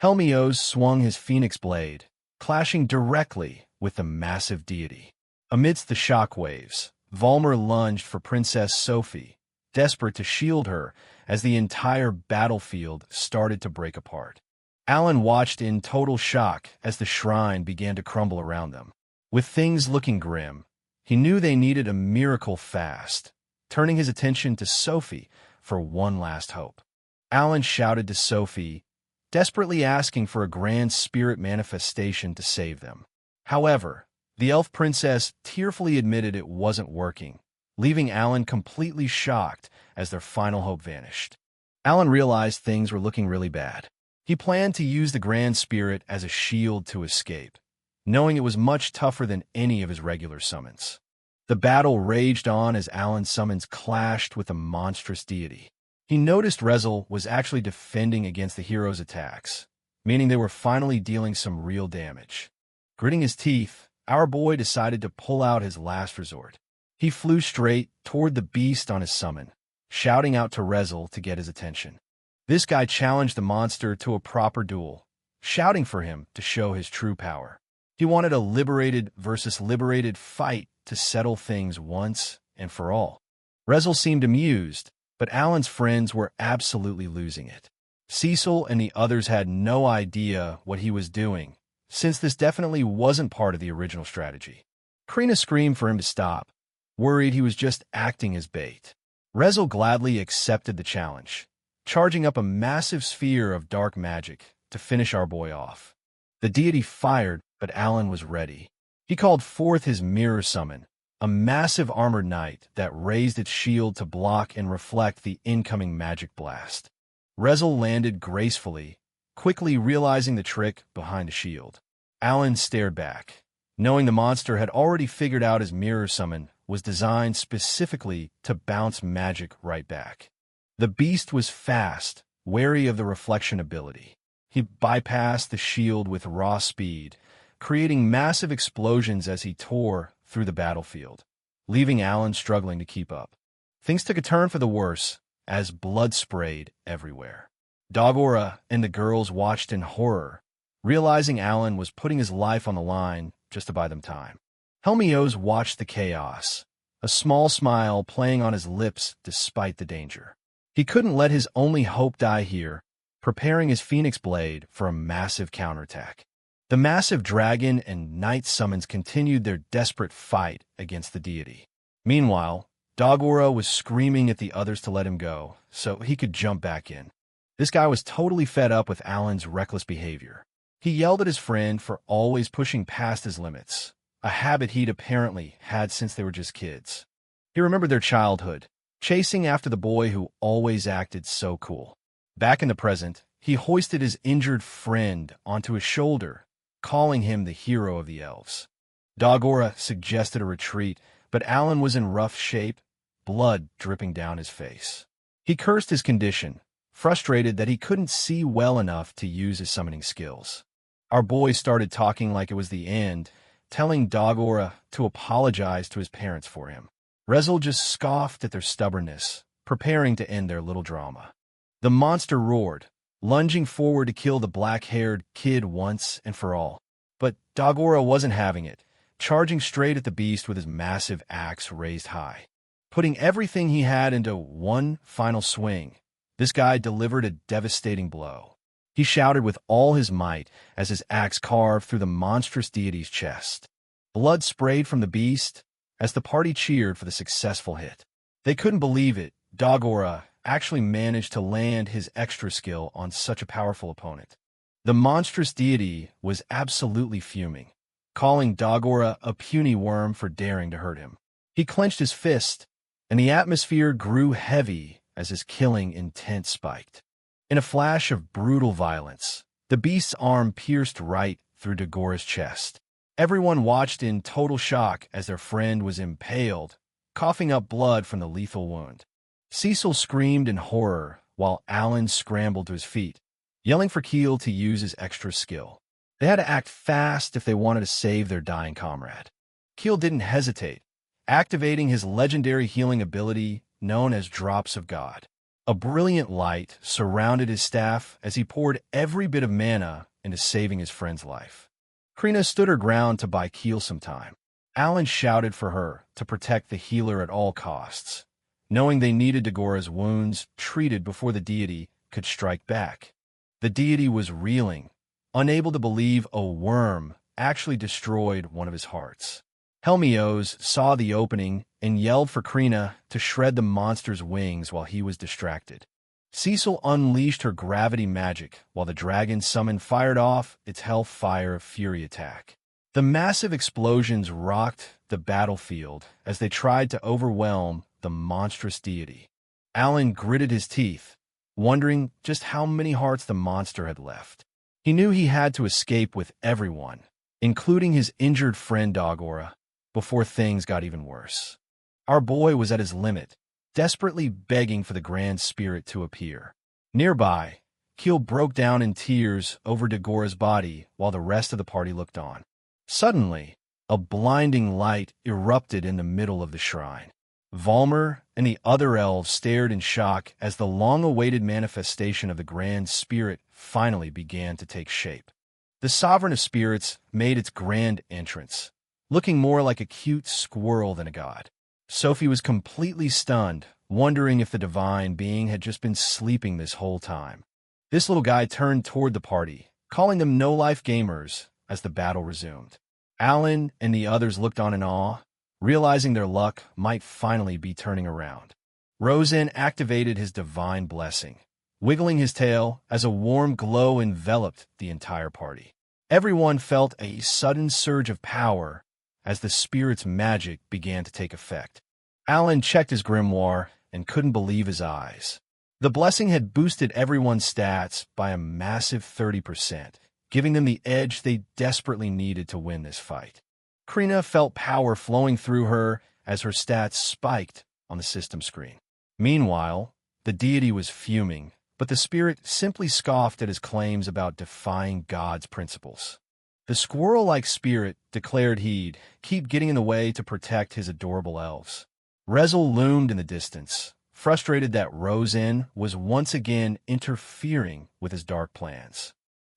Helmios swung his phoenix blade, clashing directly with the massive deity. Amidst the shockwaves, Volmer lunged for Princess Sophie, desperate to shield her as the entire battlefield started to break apart. Alan watched in total shock as the shrine began to crumble around them. With things looking grim, he knew they needed a miracle fast, turning his attention to Sophie for one last hope. Alan shouted to Sophie, desperately asking for a grand spirit manifestation to save them. However, the elf princess tearfully admitted it wasn't working, leaving Alan completely shocked as their final hope vanished. Alan realized things were looking really bad. He planned to use the grand spirit as a shield to escape, knowing it was much tougher than any of his regular summons. The battle raged on as Alan's summons clashed with the monstrous deity. He noticed Rezel was actually defending against the hero's attacks, meaning they were finally dealing some real damage. Gritting his teeth, our boy decided to pull out his last resort. He flew straight toward the beast on his summon, shouting out to Rezel to get his attention. This guy challenged the monster to a proper duel, shouting for him to show his true power. He wanted a liberated versus liberated fight to settle things once and for all. Rezel seemed amused, but Alan's friends were absolutely losing it. Cecil and the others had no idea what he was doing, since this definitely wasn't part of the original strategy. Krina screamed for him to stop, worried he was just acting as bait. Rezel gladly accepted the challenge, charging up a massive sphere of dark magic to finish our boy off. The deity fired, but Alan was ready. He called forth his mirror summon, a massive armored knight that raised its shield to block and reflect the incoming magic blast. Rezel landed gracefully, quickly realizing the trick behind the shield. Alan stared back, knowing the monster had already figured out his mirror summon was designed specifically to bounce magic right back. The beast was fast, wary of the reflection ability. He bypassed the shield with raw speed, creating massive explosions as he tore through the battlefield, leaving Alan struggling to keep up. Things took a turn for the worse as blood sprayed everywhere. Dagora and the girls watched in horror, realizing Alan was putting his life on the line just to buy them time. Helmios watched the chaos, a small smile playing on his lips despite the danger. He couldn't let his only hope die here, preparing his phoenix blade for a massive counterattack. The massive dragon and knight summons continued their desperate fight against the deity. Meanwhile, Dagora was screaming at the others to let him go, so he could jump back in. This guy was totally fed up with Alan's reckless behavior. He yelled at his friend for always pushing past his limits, a habit he'd apparently had since they were just kids. He remembered their childhood, chasing after the boy who always acted so cool. Back in the present, he hoisted his injured friend onto his shoulder, calling him the hero of the elves. Dagora suggested a retreat, but Alan was in rough shape, blood dripping down his face. He cursed his condition, frustrated that he couldn't see well enough to use his summoning skills. Our boy started talking like it was the end, telling Dagora to apologize to his parents for him. Rezel just scoffed at their stubbornness, preparing to end their little drama. The monster roared, lunging forward to kill the black-haired kid once and for all. But Dagora wasn't having it, charging straight at the beast with his massive axe raised high. Putting everything he had into one final swing, this guy delivered a devastating blow. He shouted with all his might as his axe carved through the monstrous deity's chest. Blood sprayed from the beast as the party cheered for the successful hit. They couldn't believe it. Dagora actually managed to land his extra skill on such a powerful opponent. The monstrous deity was absolutely fuming, calling Dagora a puny worm for daring to hurt him. He clenched his fist, and the atmosphere grew heavy as his killing intent spiked. In a flash of brutal violence, the beast's arm pierced right through Dagora's chest. Everyone watched in total shock as their friend was impaled, coughing up blood from the lethal wound. Cecil screamed in horror while Alan scrambled to his feet, yelling for Keel to use his extra skill. They had to act fast if they wanted to save their dying comrade. Keel didn't hesitate, activating his legendary healing ability known as Drops of God. A brilliant light surrounded his staff as he poured every bit of mana into saving his friend's life. Krina stood her ground to buy Keel some time. Alan shouted for her to protect the healer at all costs, knowing they needed Dagora's wounds treated before the deity could strike back. The deity was reeling, unable to believe a worm actually destroyed one of his hearts. Helmios saw the opening and yelled for Krina to shred the monster's wings while he was distracted. Cecil unleashed her gravity magic while the dragon summon fired off its Hellfire of Fury attack. The massive explosions rocked the battlefield as they tried to overwhelm the monstrous deity. Alan gritted his teeth, wondering just how many hearts the monster had left. He knew he had to escape with everyone, including his injured friend Dagora, before things got even worse. Our boy was at his limit, desperately begging for the Grand Spirit to appear. Nearby, Keel broke down in tears over Dagora's body while the rest of the party looked on. Suddenly, a blinding light erupted in the middle of the shrine. Valmer and the other elves stared in shock as the long-awaited manifestation of the Grand Spirit finally began to take shape. The Sovereign of Spirits made its grand entrance, looking more like a cute squirrel than a god. Sophie was completely stunned, wondering if the divine being had just been sleeping this whole time. This little guy turned toward the party, calling them no-life gamers as the battle resumed. Alan and the others looked on in awe, realizing their luck might finally be turning around. Rosen activated his divine blessing, wiggling his tail as a warm glow enveloped the entire party. Everyone felt a sudden surge of power as the spirit's magic began to take effect. Alan checked his grimoire and couldn't believe his eyes. The blessing had boosted everyone's stats by a massive 30%, giving them the edge they desperately needed to win this fight. Krina felt power flowing through her as her stats spiked on the system screen. Meanwhile, the deity was fuming, but the spirit simply scoffed at his claims about defying God's principles. The squirrel-like spirit declared he'd keep getting in the way to protect his adorable elves. Rezel loomed in the distance, frustrated that Rosen was once again interfering with his dark plans.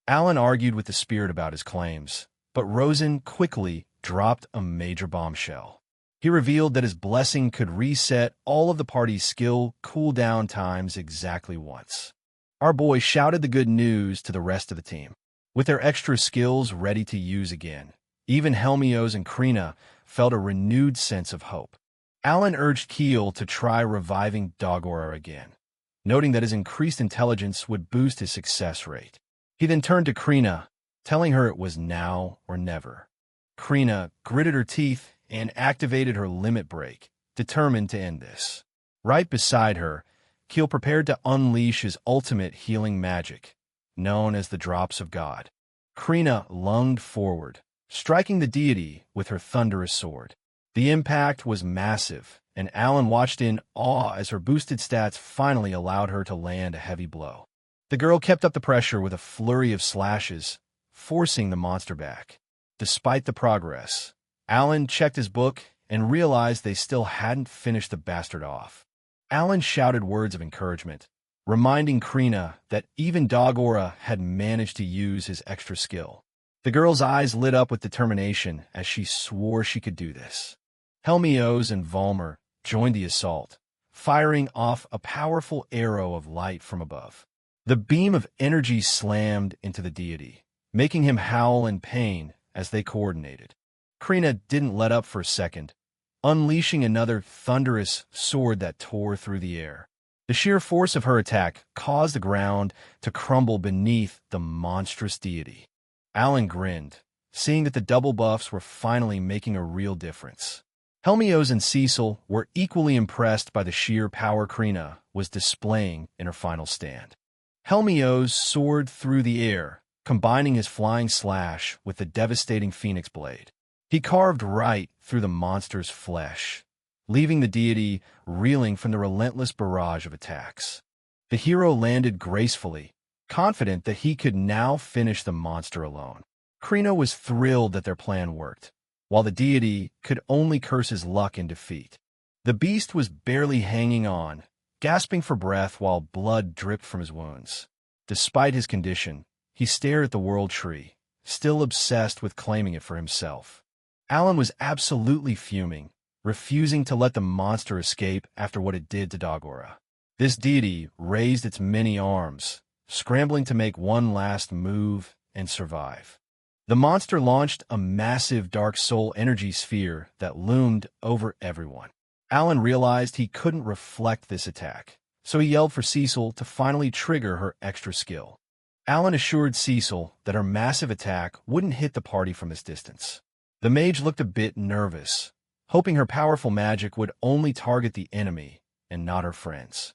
Alan argued with the spirit about his claims, but Rosen quickly dropped a major bombshell. He revealed that his blessing could reset all of the party's skill cooldown times exactly once. Our boy shouted the good news to the rest of the team, with their extra skills ready to use again. Even Helmios and Krina felt a renewed sense of hope. Alan urged Keel to try reviving Dogora again, noting that his increased intelligence would boost his success rate. He then turned to Krina, telling her it was now or never. Krina gritted her teeth and activated her limit break, determined to end this. Right beside her, Keel prepared to unleash his ultimate healing magic, known as the Drops of God. Krina lunged forward, striking the deity with her thunderous sword. The impact was massive, and Alan watched in awe as her boosted stats finally allowed her to land a heavy blow. The girl kept up the pressure with a flurry of slashes, forcing the monster back. Despite the progress, Alan checked his book and realized they still hadn't finished the bastard off. Alan shouted words of encouragement, reminding Krina that even Dogora had managed to use his extra skill. The girl's eyes lit up with determination as she swore she could do this. Helmios and Volmer joined the assault, firing off a powerful arrow of light from above. The beam of energy slammed into the deity, making him howl in pain as they coordinated. Krina didn't let up for a second, unleashing another thunderous sword that tore through the air. The sheer force of her attack caused the ground to crumble beneath the monstrous deity. Alan grinned, seeing that the double buffs were finally making a real difference. Helmios and Cecil were equally impressed by the sheer power Krina was displaying in her final stand. Helmios soared through the air, combining his flying slash with the devastating phoenix blade. He carved right through the monster's flesh, leaving the deity reeling from the relentless barrage of attacks. The hero landed gracefully, confident that he could now finish the monster alone. Krina was thrilled that their plan worked, while the deity could only curse his luck in defeat. The beast was barely hanging on, gasping for breath while blood dripped from his wounds. Despite his condition, he stared at the world tree, still obsessed with claiming it for himself. Alan was absolutely fuming, refusing to let the monster escape after what it did to Dogora. This deity raised its many arms, scrambling to make one last move and survive. The monster launched a massive dark soul energy sphere that loomed over everyone. Alan realized he couldn't reflect this attack, so he yelled for Cecil to finally trigger her extra skill. Alan assured Cecil that her massive attack wouldn't hit the party from this distance. The mage looked a bit nervous, hoping her powerful magic would only target the enemy and not her friends.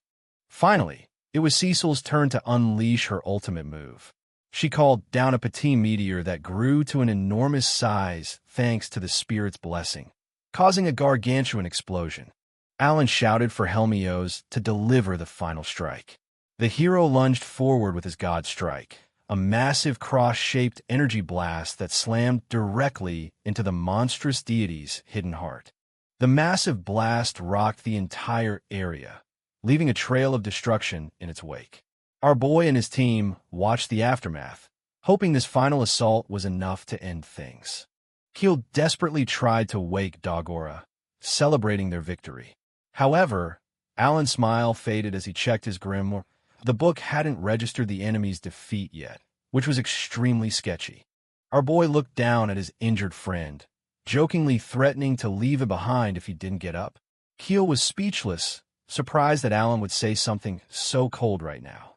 Finally, it was Cecil's turn to unleash her ultimate move. She called down a petit meteor that grew to an enormous size thanks to the spirit's blessing, causing a gargantuan explosion. Alan shouted for Helmios to deliver the final strike. The hero lunged forward with his god strike, a massive cross-shaped energy blast that slammed directly into the monstrous deity's hidden heart. The massive blast rocked the entire area, leaving a trail of destruction in its wake. Our boy and his team watched the aftermath, hoping this final assault was enough to end things. Keel desperately tried to wake Dogora, celebrating their victory. However, Alan's smile faded as he checked his grimoire, the book hadn't registered the enemy's defeat yet, which was extremely sketchy. Our boy looked down at his injured friend, jokingly threatening to leave him behind if he didn't get up. Keel was speechless, surprised that Alan would say something so cold right now.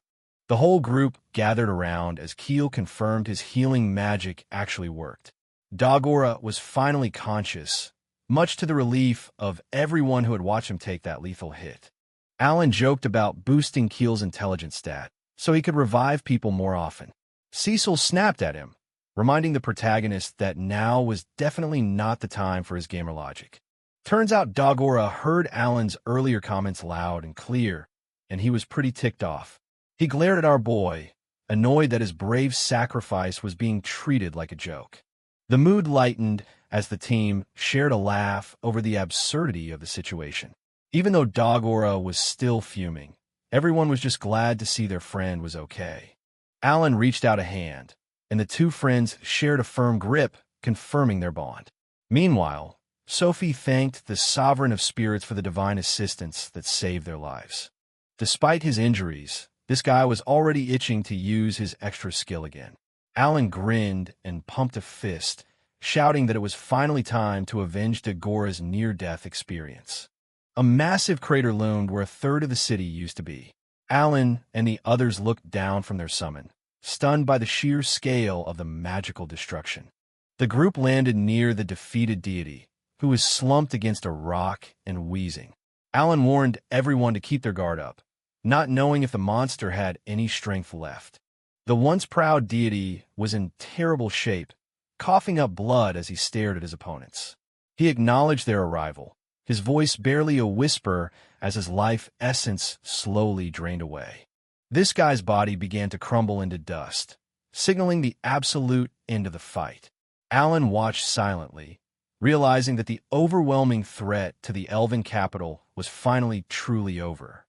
The whole group gathered around as Keel confirmed his healing magic actually worked. Dagora was finally conscious, much to the relief of everyone who had watched him take that lethal hit. Alan joked about boosting Keel's intelligence stat so he could revive people more often. Cecil snapped at him, reminding the protagonist that now was definitely not the time for his gamer logic. Turns out Dagora heard Alan's earlier comments loud and clear, and he was pretty ticked off. He glared at our boy, annoyed that his brave sacrifice was being treated like a joke. The mood lightened as the team shared a laugh over the absurdity of the situation. Even though Dagora was still fuming, everyone was just glad to see their friend was okay. Alan reached out a hand, and the two friends shared a firm grip, confirming their bond. Meanwhile, Sophie thanked the Sovereign of Spirits for the divine assistance that saved their lives. Despite his injuries, this guy was already itching to use his extra skill again. Alan grinned and pumped a fist, shouting that it was finally time to avenge Dagora's near-death experience. A massive crater loomed where a third of the city used to be. Alan and the others looked down from their summon, stunned by the sheer scale of the magical destruction. The group landed near the defeated deity, who was slumped against a rock and wheezing. Alan warned everyone to keep their guard up, not knowing if the monster had any strength left. The once proud deity was in terrible shape, coughing up blood as he stared at his opponents. He acknowledged their arrival, his voice barely a whisper as his life essence slowly drained away. This guy's body began to crumble into dust, signaling the absolute end of the fight. Alan watched silently, realizing that the overwhelming threat to the elven capital was finally truly over.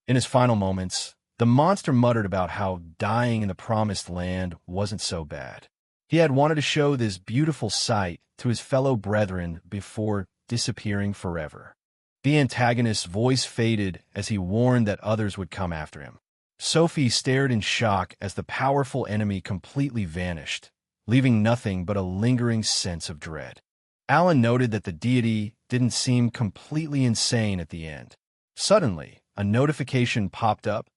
In his final moments, the monster muttered about how dying in the promised land wasn't so bad. He had wanted to show this beautiful sight to his fellow brethren before disappearing forever. The antagonist's voice faded as he warned that others would come after him. Sophie stared in shock as the powerful enemy completely vanished, leaving nothing but a lingering sense of dread. Alan noted that the deity didn't seem completely insane at the end. Suddenly, a notification popped up.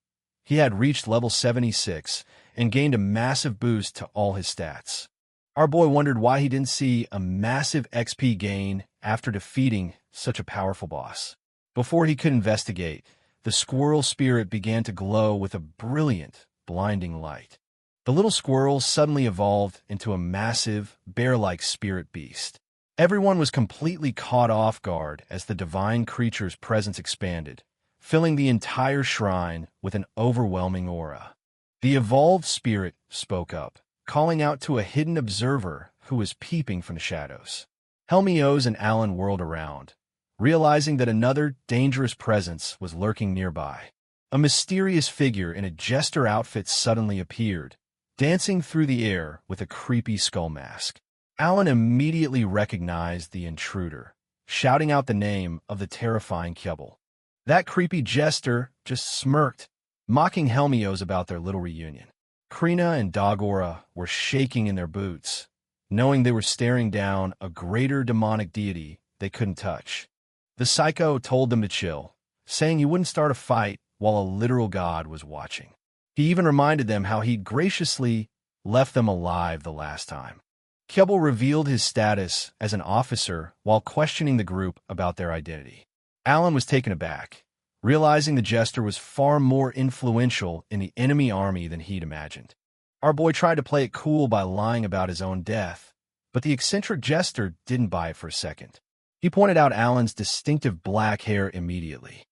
He had reached level 76 and gained a massive boost to all his stats. Our boy wondered why he didn't see a massive XP gain after defeating such a powerful boss. Before he could investigate, the squirrel spirit began to glow with a brilliant, blinding light. The little squirrel suddenly evolved into a massive, bear-like spirit beast. Everyone was completely caught off guard as the divine creature's presence expanded, filling the entire shrine with an overwhelming aura. The evolved spirit spoke up, calling out to a hidden observer who was peeping from the shadows. Helmios and Alan whirled around, realizing that another dangerous presence was lurking nearby. A mysterious figure in a jester outfit suddenly appeared, dancing through the air with a creepy skull mask. Alan immediately recognized the intruder, shouting out the name of the terrifying Kjubel. That creepy jester just smirked, mocking Helmios about their little reunion. Krina and Dagora were shaking in their boots, knowing they were staring down a greater demonic deity they couldn't touch. The psycho told them to chill, saying he wouldn't start a fight while a literal god was watching. He even reminded them how he'd graciously left them alive the last time. Kjubel revealed his status as an officer while questioning the group about their identity. Alan was taken aback, realizing the jester was far more influential in the enemy army than he'd imagined. Our boy tried to play it cool by lying about his own death, but the eccentric jester didn't buy it for a second. He pointed out Alan's distinctive black hair immediately.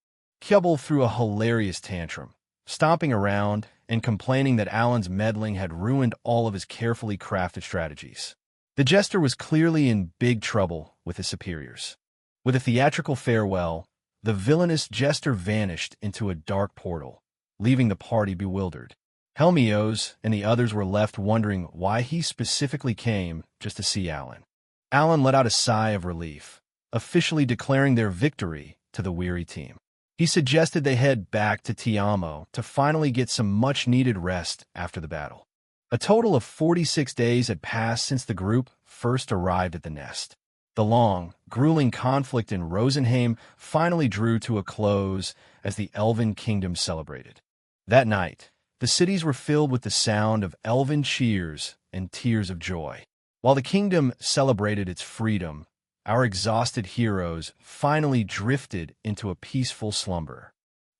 Kjubel threw a hilarious tantrum, stomping around and complaining that Alan's meddling had ruined all of his carefully crafted strategies. The jester was clearly in big trouble with his superiors. With a theatrical farewell, the villainous jester vanished into a dark portal, leaving the party bewildered. Helmios and the others were left wondering why he specifically came just to see Alan. Alan let out a sigh of relief, officially declaring their victory to the weary team. He suggested they head back to Tiamo to finally get some much-needed rest after the battle. A total of 46 days had passed since the group first arrived at the nest. The long, grueling conflict in Rosenheim finally drew to a close as the Elven Kingdom celebrated. That night, the cities were filled with the sound of elven cheers and tears of joy. While the kingdom celebrated its freedom, our exhausted heroes finally drifted into a peaceful slumber.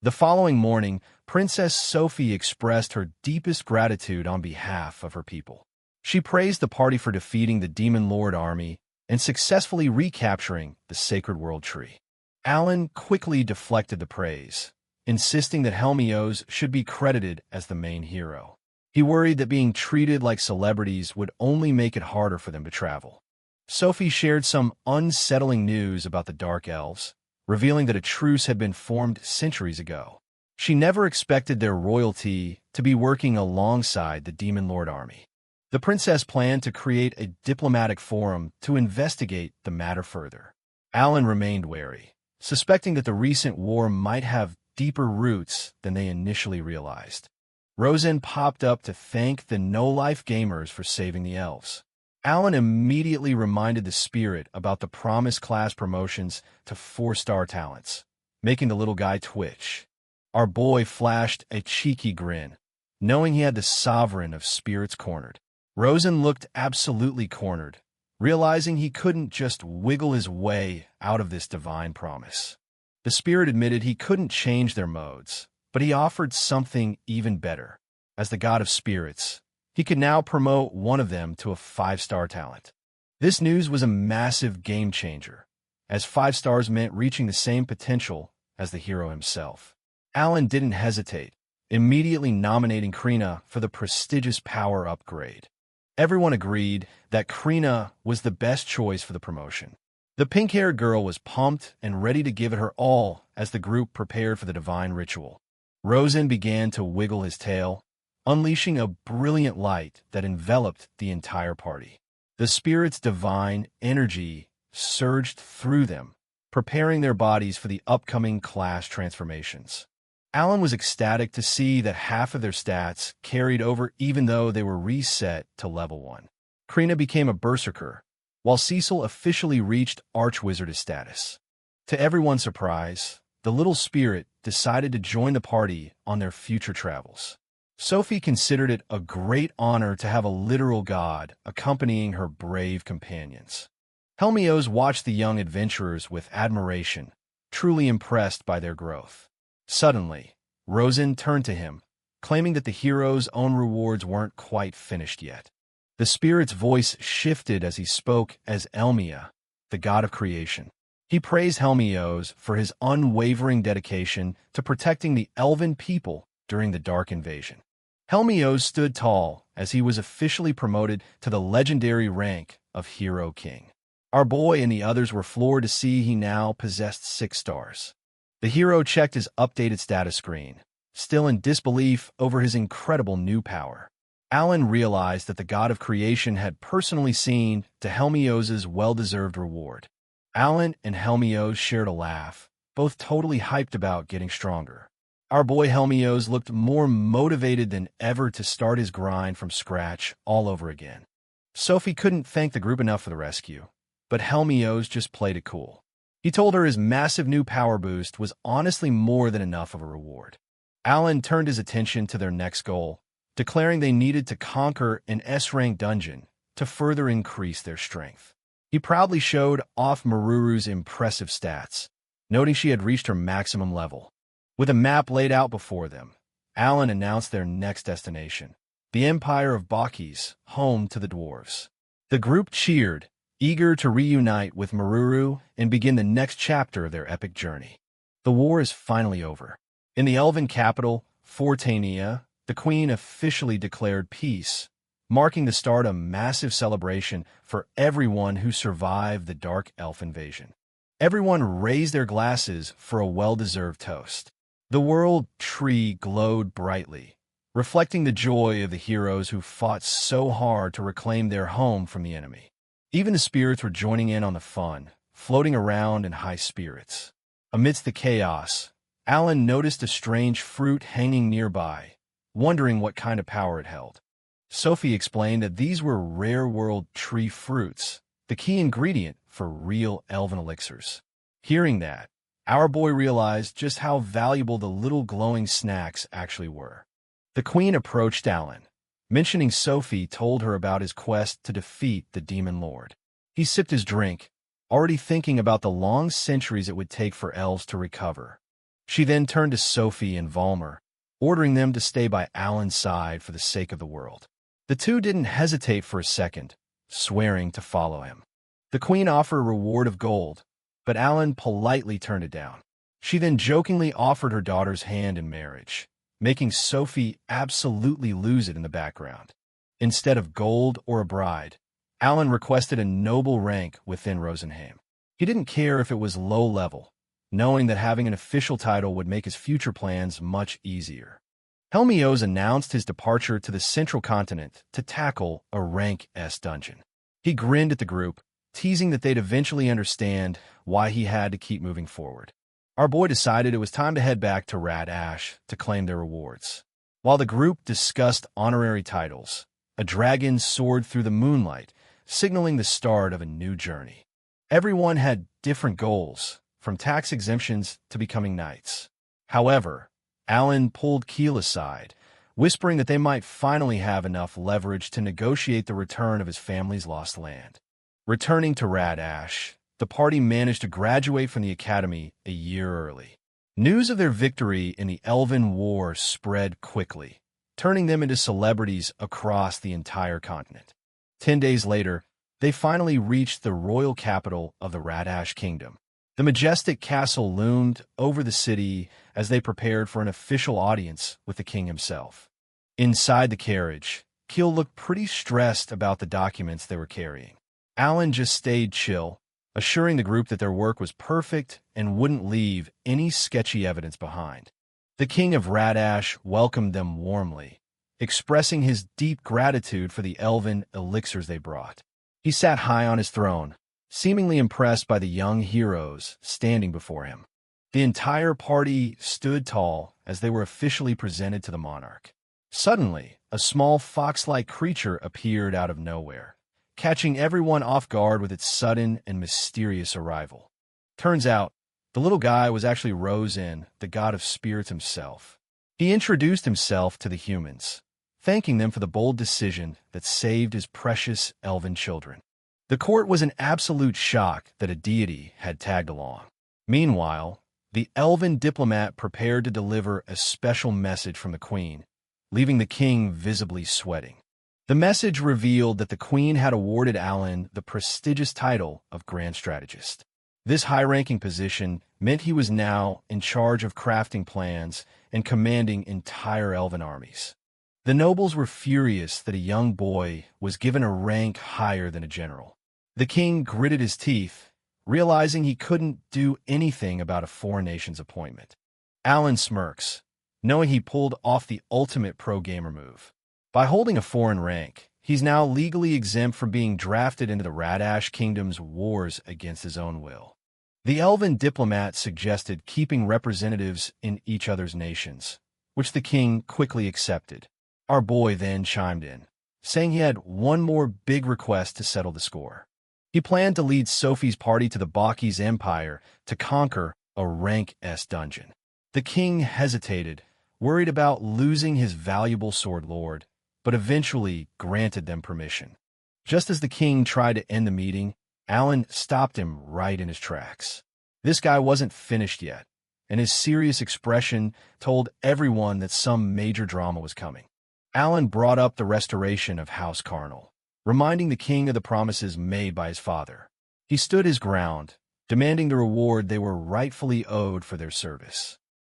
The following morning, Princess Sophie expressed her deepest gratitude on behalf of her people. She praised the party for defeating the Demon Lord army and successfully recapturing the Sacred World Tree. Alan quickly deflected the praise, insisting that Helmios should be credited as the main hero. He worried that being treated like celebrities would only make it harder for them to travel. Sophie shared some unsettling news about the Dark Elves, revealing that a truce had been formed centuries ago. She never expected their royalty to be working alongside the Demon Lord army. The princess planned to create a diplomatic forum to investigate the matter further. Alan remained wary, suspecting that the recent war might have deeper roots than they initially realized. Rosen popped up to thank the no-life gamers for saving the elves. Alan immediately reminded the spirit about the promised class promotions to 4-star talents, making the little guy twitch. Our boy flashed a cheeky grin, knowing he had the sovereign of spirits cornered. Rosen looked absolutely cornered, realizing he couldn't just wiggle his way out of this divine promise. The spirit admitted he couldn't change their modes, but he offered something even better. As the god of spirits, he could now promote one of them to a 5-star talent. This news was a massive game changer, as 5 stars meant reaching the same potential as the hero himself. Alan didn't hesitate, immediately nominating Krina for the prestigious power upgrade. Everyone agreed that Krina was the best choice for the promotion. The pink-haired girl was pumped and ready to give it her all as the group prepared for the divine ritual. Rosen began to wiggle his tail, unleashing a brilliant light that enveloped the entire party. The spirit's divine energy surged through them, preparing their bodies for the upcoming class transformations. Alan was ecstatic to see that half of their stats carried over even though they were reset to level 1. Krina became a berserker, while Cecil officially reached Archwizardess status. To everyone's surprise, the little spirit decided to join the party on their future travels. Sophie considered it a great honor to have a literal god accompanying her brave companions. Helmios watched the young adventurers with admiration, truly impressed by their growth. Suddenly, Rosen turned to him, claiming that the hero's own rewards weren't quite finished yet. The spirit's voice shifted as he spoke as Elmia, the god of creation. He praised Helmios for his unwavering dedication to protecting the elven people during the Dark Invasion. Helmios stood tall as he was officially promoted to the legendary rank of Hero King. Our boy and the others were floored to see he now possessed 6 stars. The hero checked his updated status screen, still in disbelief over his incredible new power. Alan realized that the god of creation had personally seen to Helmios' well-deserved reward. Alan and Helmios shared a laugh, both totally hyped about getting stronger. Our boy Helmios looked more motivated than ever to start his grind from scratch all over again. Sophie couldn't thank the group enough for the rescue, but Helmios just played it cool. He told her his massive new power boost was honestly more than enough of a reward. Alan turned his attention to their next goal, declaring they needed to conquer an S-rank dungeon to further increase their strength. He proudly showed off Maruru's impressive stats, noting she had reached her maximum level. With a map laid out before them, Alan announced their next destination, the Empire of Bakis, home to the dwarves. The group cheered, eager to reunite with Maruru and begin the next chapter of their epic journey. The war is finally over. In the elven capital, Fortania, the queen officially declared peace, marking the start of a massive celebration for everyone who survived the Dark Elf invasion. Everyone raised their glasses for a well-deserved toast. The world tree glowed brightly, reflecting the joy of the heroes who fought so hard to reclaim their home from the enemy. Even the spirits were joining in on the fun, floating around in high spirits. Amidst the chaos, Alan noticed a strange fruit hanging nearby, wondering what kind of power it held. Sophie explained that these were rare world tree fruits, the key ingredient for real elven elixirs. Hearing that, our boy realized just how valuable the little glowing snacks actually were. The queen approached Alan. Mentioning Sophie told her about his quest to defeat the demon lord. He sipped his drink, already thinking about the long centuries it would take for elves to recover. She then turned to Sophie and Valmer, ordering them to stay by Alan's side for the sake of the world. The two didn't hesitate for a second, swearing to follow him. The queen offered a reward of gold, but Alan politely turned it down. She then jokingly offered her daughter's hand in marriage, making Sophie absolutely lose it in the background. Instead of gold or a bride, Alan requested a noble rank within Rosenheim. He didn't care if it was low level, knowing that having an official title would make his future plans much easier. Helmios announced his departure to the central continent to tackle a rank S dungeon. He grinned at the group, teasing that they'd eventually understand why he had to keep moving forward. Our boy decided it was time to head back to Rat Ash to claim their rewards. While the group discussed honorary titles, a dragon soared through the moonlight, signaling the start of a new journey. Everyone had different goals, from tax exemptions to becoming knights. However, Alan pulled Keel aside, whispering that they might finally have enough leverage to negotiate the return of his family's lost land. Returning to Rat Ash, the party managed to graduate from the academy a year early. News of their victory in the Elven War spread quickly, turning them into celebrities across the entire continent. 10 days later, they finally reached the royal capital of the Rat Ash Kingdom. The majestic castle loomed over the city as they prepared for an official audience with the king himself. Inside the carriage, Keel looked pretty stressed about the documents they were carrying. Alan just stayed chill, assuring the group that their work was perfect and wouldn't leave any sketchy evidence behind. The king of Rat Ash welcomed them warmly, expressing his deep gratitude for the elven elixirs they brought. He sat high on his throne, seemingly impressed by the young heroes standing before him. The entire party stood tall as they were officially presented to the monarch. Suddenly, a small fox-like creature appeared out of nowhere, catching everyone off guard with its sudden and mysterious arrival. Turns out, the little guy was actually Rosen, the god of spirits himself. He introduced himself to the humans, thanking them for the bold decision that saved his precious elven children. The court was in absolute shock that a deity had tagged along. Meanwhile, the elven diplomat prepared to deliver a special message from the queen, leaving the king visibly sweating. The message revealed that the queen had awarded Alan the prestigious title of Grand Strategist. This high-ranking position meant he was now in charge of crafting plans and commanding entire elven armies. The nobles were furious that a young boy was given a rank higher than a general. The king gritted his teeth, realizing he couldn't do anything about a foreign nation's appointment. Alan smirks, knowing he pulled off the ultimate pro-gamer move. By holding a foreign rank, he's now legally exempt from being drafted into the Rat Ash Kingdom's wars against his own will. The elven diplomat suggested keeping representatives in each other's nations, which the king quickly accepted. Our boy then chimed in, saying he had one more big request to settle the score. He planned to lead Sophie's party to the Bakis Empire to conquer a rank S dungeon. The king hesitated, worried about losing his valuable sword lord, but eventually granted them permission. Just as the king tried to end the meeting, Alan stopped him right in his tracks. This guy wasn't finished yet, and his serious expression told everyone that some major drama was coming. Alan brought up the restoration of House Carnal, reminding the king of the promises made by his father. He stood his ground, demanding the reward they were rightfully owed for their service.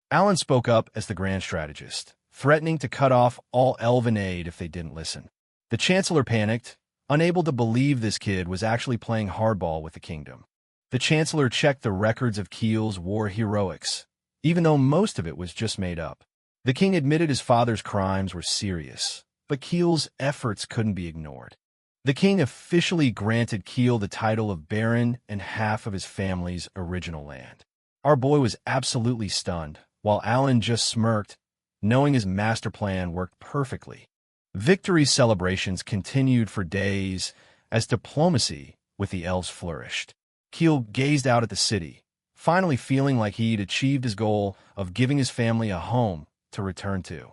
Alan spoke up as the Grand Strategist, threatening to cut off all elven aid if they didn't listen. The Chancellor panicked, unable to believe this kid was actually playing hardball with the kingdom. The Chancellor checked the records of Keel's war heroics, even though most of it was just made up. The king admitted his father's crimes were serious, but Keel's efforts couldn't be ignored. The king officially granted Keel the title of Baron and half of his family's original land. Our boy was absolutely stunned, while Alan just smirked, knowing his master plan worked perfectly. Victory celebrations continued for days as diplomacy with the elves flourished. Keel gazed out at the city, finally feeling like he'd achieved his goal of giving his family a home to return to.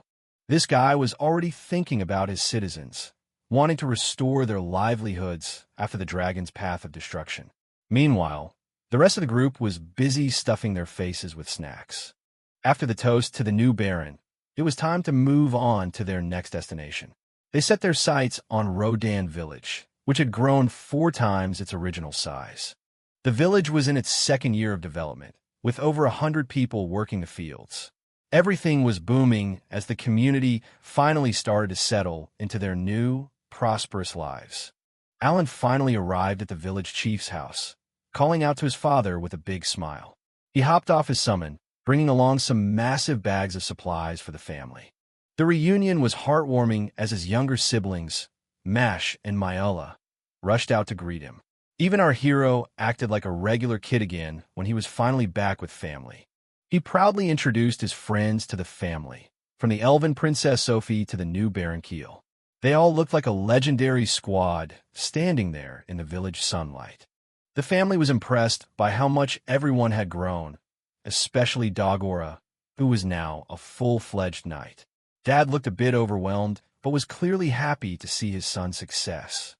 This guy was already thinking about his citizens, wanting to restore their livelihoods after the dragon's path of destruction. Meanwhile, the rest of the group was busy stuffing their faces with snacks. After the toast to the new Baron, it was time to move on to their next destination. They set their sights on Rodan Village, which had grown 4 times its original size. The village was in its second year of development, with over 100 people working the fields. Everything was booming as the community finally started to settle into their new, prosperous lives. Alan finally arrived at the village chief's house, calling out to his father with a big smile. He hopped off his summon, bringing along some massive bags of supplies for the family. The reunion was heartwarming as his younger siblings, Mash and Myella, rushed out to greet him. Even our hero acted like a regular kid again when he was finally back with family. He proudly introduced his friends to the family, from the elven Princess Sophie to the new Baron Keel. They all looked like a legendary squad standing there in the village sunlight. The family was impressed by how much everyone had grown, especially Dogora, who was now a full-fledged knight. Dad looked a bit overwhelmed, but was clearly happy to see his son's success.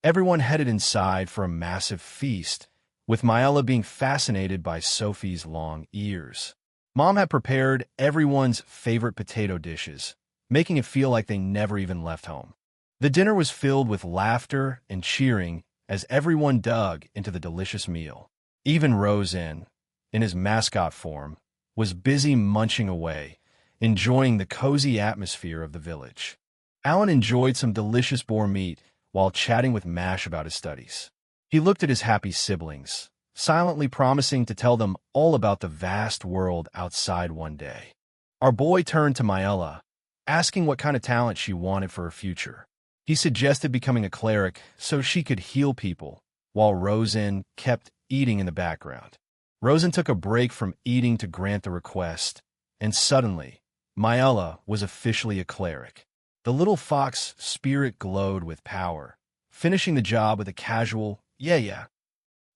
Everyone headed inside for a massive feast, with Myella being fascinated by Sophie's long ears. Mom had prepared everyone's favorite potato dishes, making it feel like they never even left home. The dinner was filled with laughter and cheering as everyone dug into the delicious meal. Even Rosen, in his mascot form, was busy munching away, enjoying the cozy atmosphere of the village. Alan enjoyed some delicious boar meat while chatting with Mash about his studies. He looked at his happy siblings, silently promising to tell them all about the vast world outside one day. Our boy turned to Myella, asking what kind of talent she wanted for her future. He suggested becoming a cleric so she could heal people, while Rosen kept eating in the background. Rosen took a break from eating to grant the request, and suddenly, Myella was officially a cleric. The little fox spirit glowed with power, finishing the job with a casual, yeah.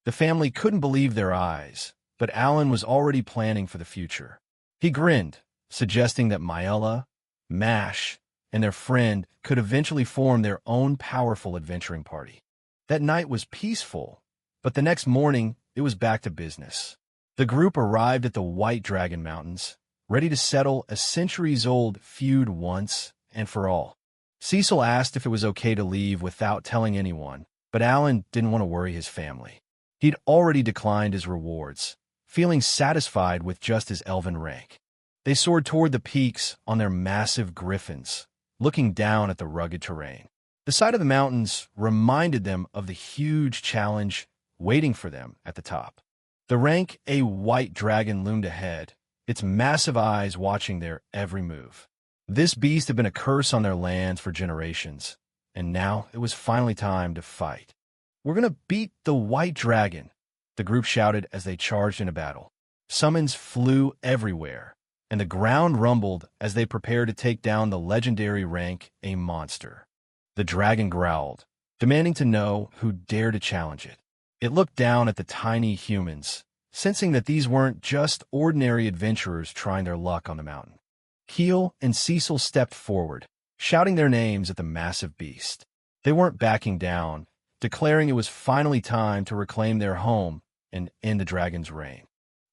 The family couldn't believe their eyes, but Alan was already planning for the future. He grinned, suggesting that Myella, Mash, and their friend could eventually form their own powerful adventuring party. That night was peaceful, but the next morning it was back to business. The group arrived at the White Dragon Mountains, ready to settle a centuries-old feud once and for all. Cecil asked if it was okay to leave without telling anyone, but Alan didn't want to worry his family. He'd already declined his rewards, feeling satisfied with just his elven rank. They soared toward the peaks on their massive griffins, looking down at the rugged terrain. The sight of the mountains reminded them of the huge challenge waiting for them at the top. The rank a white dragon loomed ahead, its massive eyes watching their every move. This beast had been a curse on their lands for generations, and now it was finally time to fight. "We're gonna beat the white dragon," the group shouted as they charged into battle. Summons flew everywhere, and the ground rumbled as they prepared to take down the legendary rank a monster. The dragon growled, demanding to know who dared to challenge it. It looked down at the tiny humans, sensing that these weren't just ordinary adventurers trying their luck on the mountain. Keel and Cecil stepped forward, shouting their names at the massive beast. They weren't backing down, declaring it was finally time to reclaim their home and end the dragon's reign.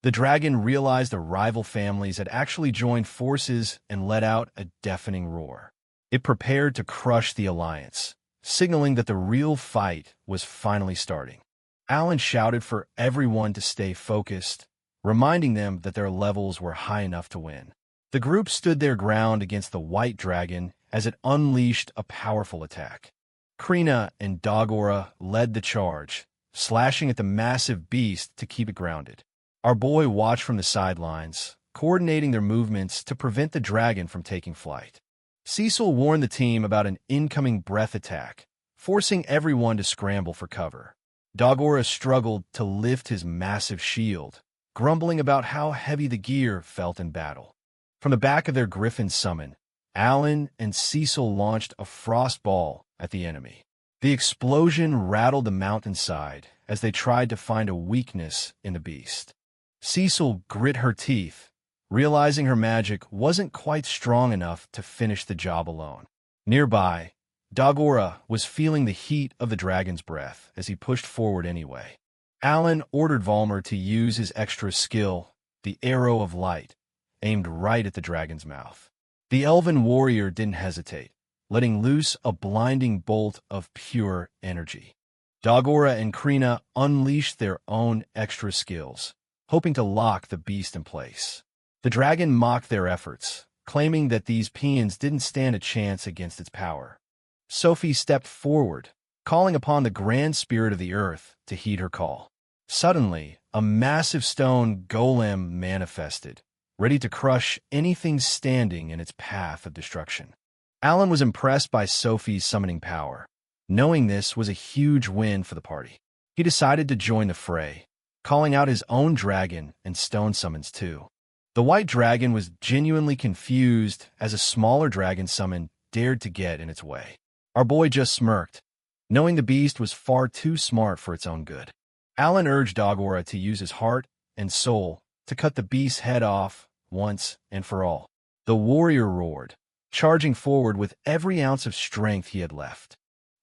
The dragon realized the rival families had actually joined forces and let out a deafening roar. It prepared to crush the alliance, signaling that the real fight was finally starting. Alan shouted for everyone to stay focused, reminding them that their levels were high enough to win. The group stood their ground against the white dragon as it unleashed a powerful attack. Krina and Dogora led the charge, slashing at the massive beast to keep it grounded. Our boy watched from the sidelines, coordinating their movements to prevent the dragon from taking flight. Cecil warned the team about an incoming breath attack, forcing everyone to scramble for cover. Dogora struggled to lift his massive shield, grumbling about how heavy the gear felt in battle. From the back of their griffin summon, Alan and Cecil launched a frost ball at the enemy. The explosion rattled the mountainside as they tried to find a weakness in the beast. Cecil grit her teeth, realizing her magic wasn't quite strong enough to finish the job alone. Nearby, Dagora was feeling the heat of the dragon's breath as he pushed forward anyway. Alan ordered Valmer to use his extra skill, the Arrow of Light, aimed right at the dragon's mouth. The elven warrior didn't hesitate, letting loose a blinding bolt of pure energy. Dagora and Krina unleashed their own extra skills, hoping to lock the beast in place. The dragon mocked their efforts, claiming that these peons didn't stand a chance against its power. Sophie stepped forward, calling upon the grand spirit of the earth to heed her call. Suddenly, a massive stone golem manifested, ready to crush anything standing in its path of destruction. Alan was impressed by Sophie's summoning power. Knowing this was a huge win for the party, he decided to join the fray, calling out his own dragon and stone summons too. The white dragon was genuinely confused as a smaller dragon summon dared to get in its way. Our boy just smirked, knowing the beast was far too smart for its own good. Alan urged Dagora to use his heart and soul to cut the beast's head off once and for all. The warrior roared, charging forward with every ounce of strength he had left.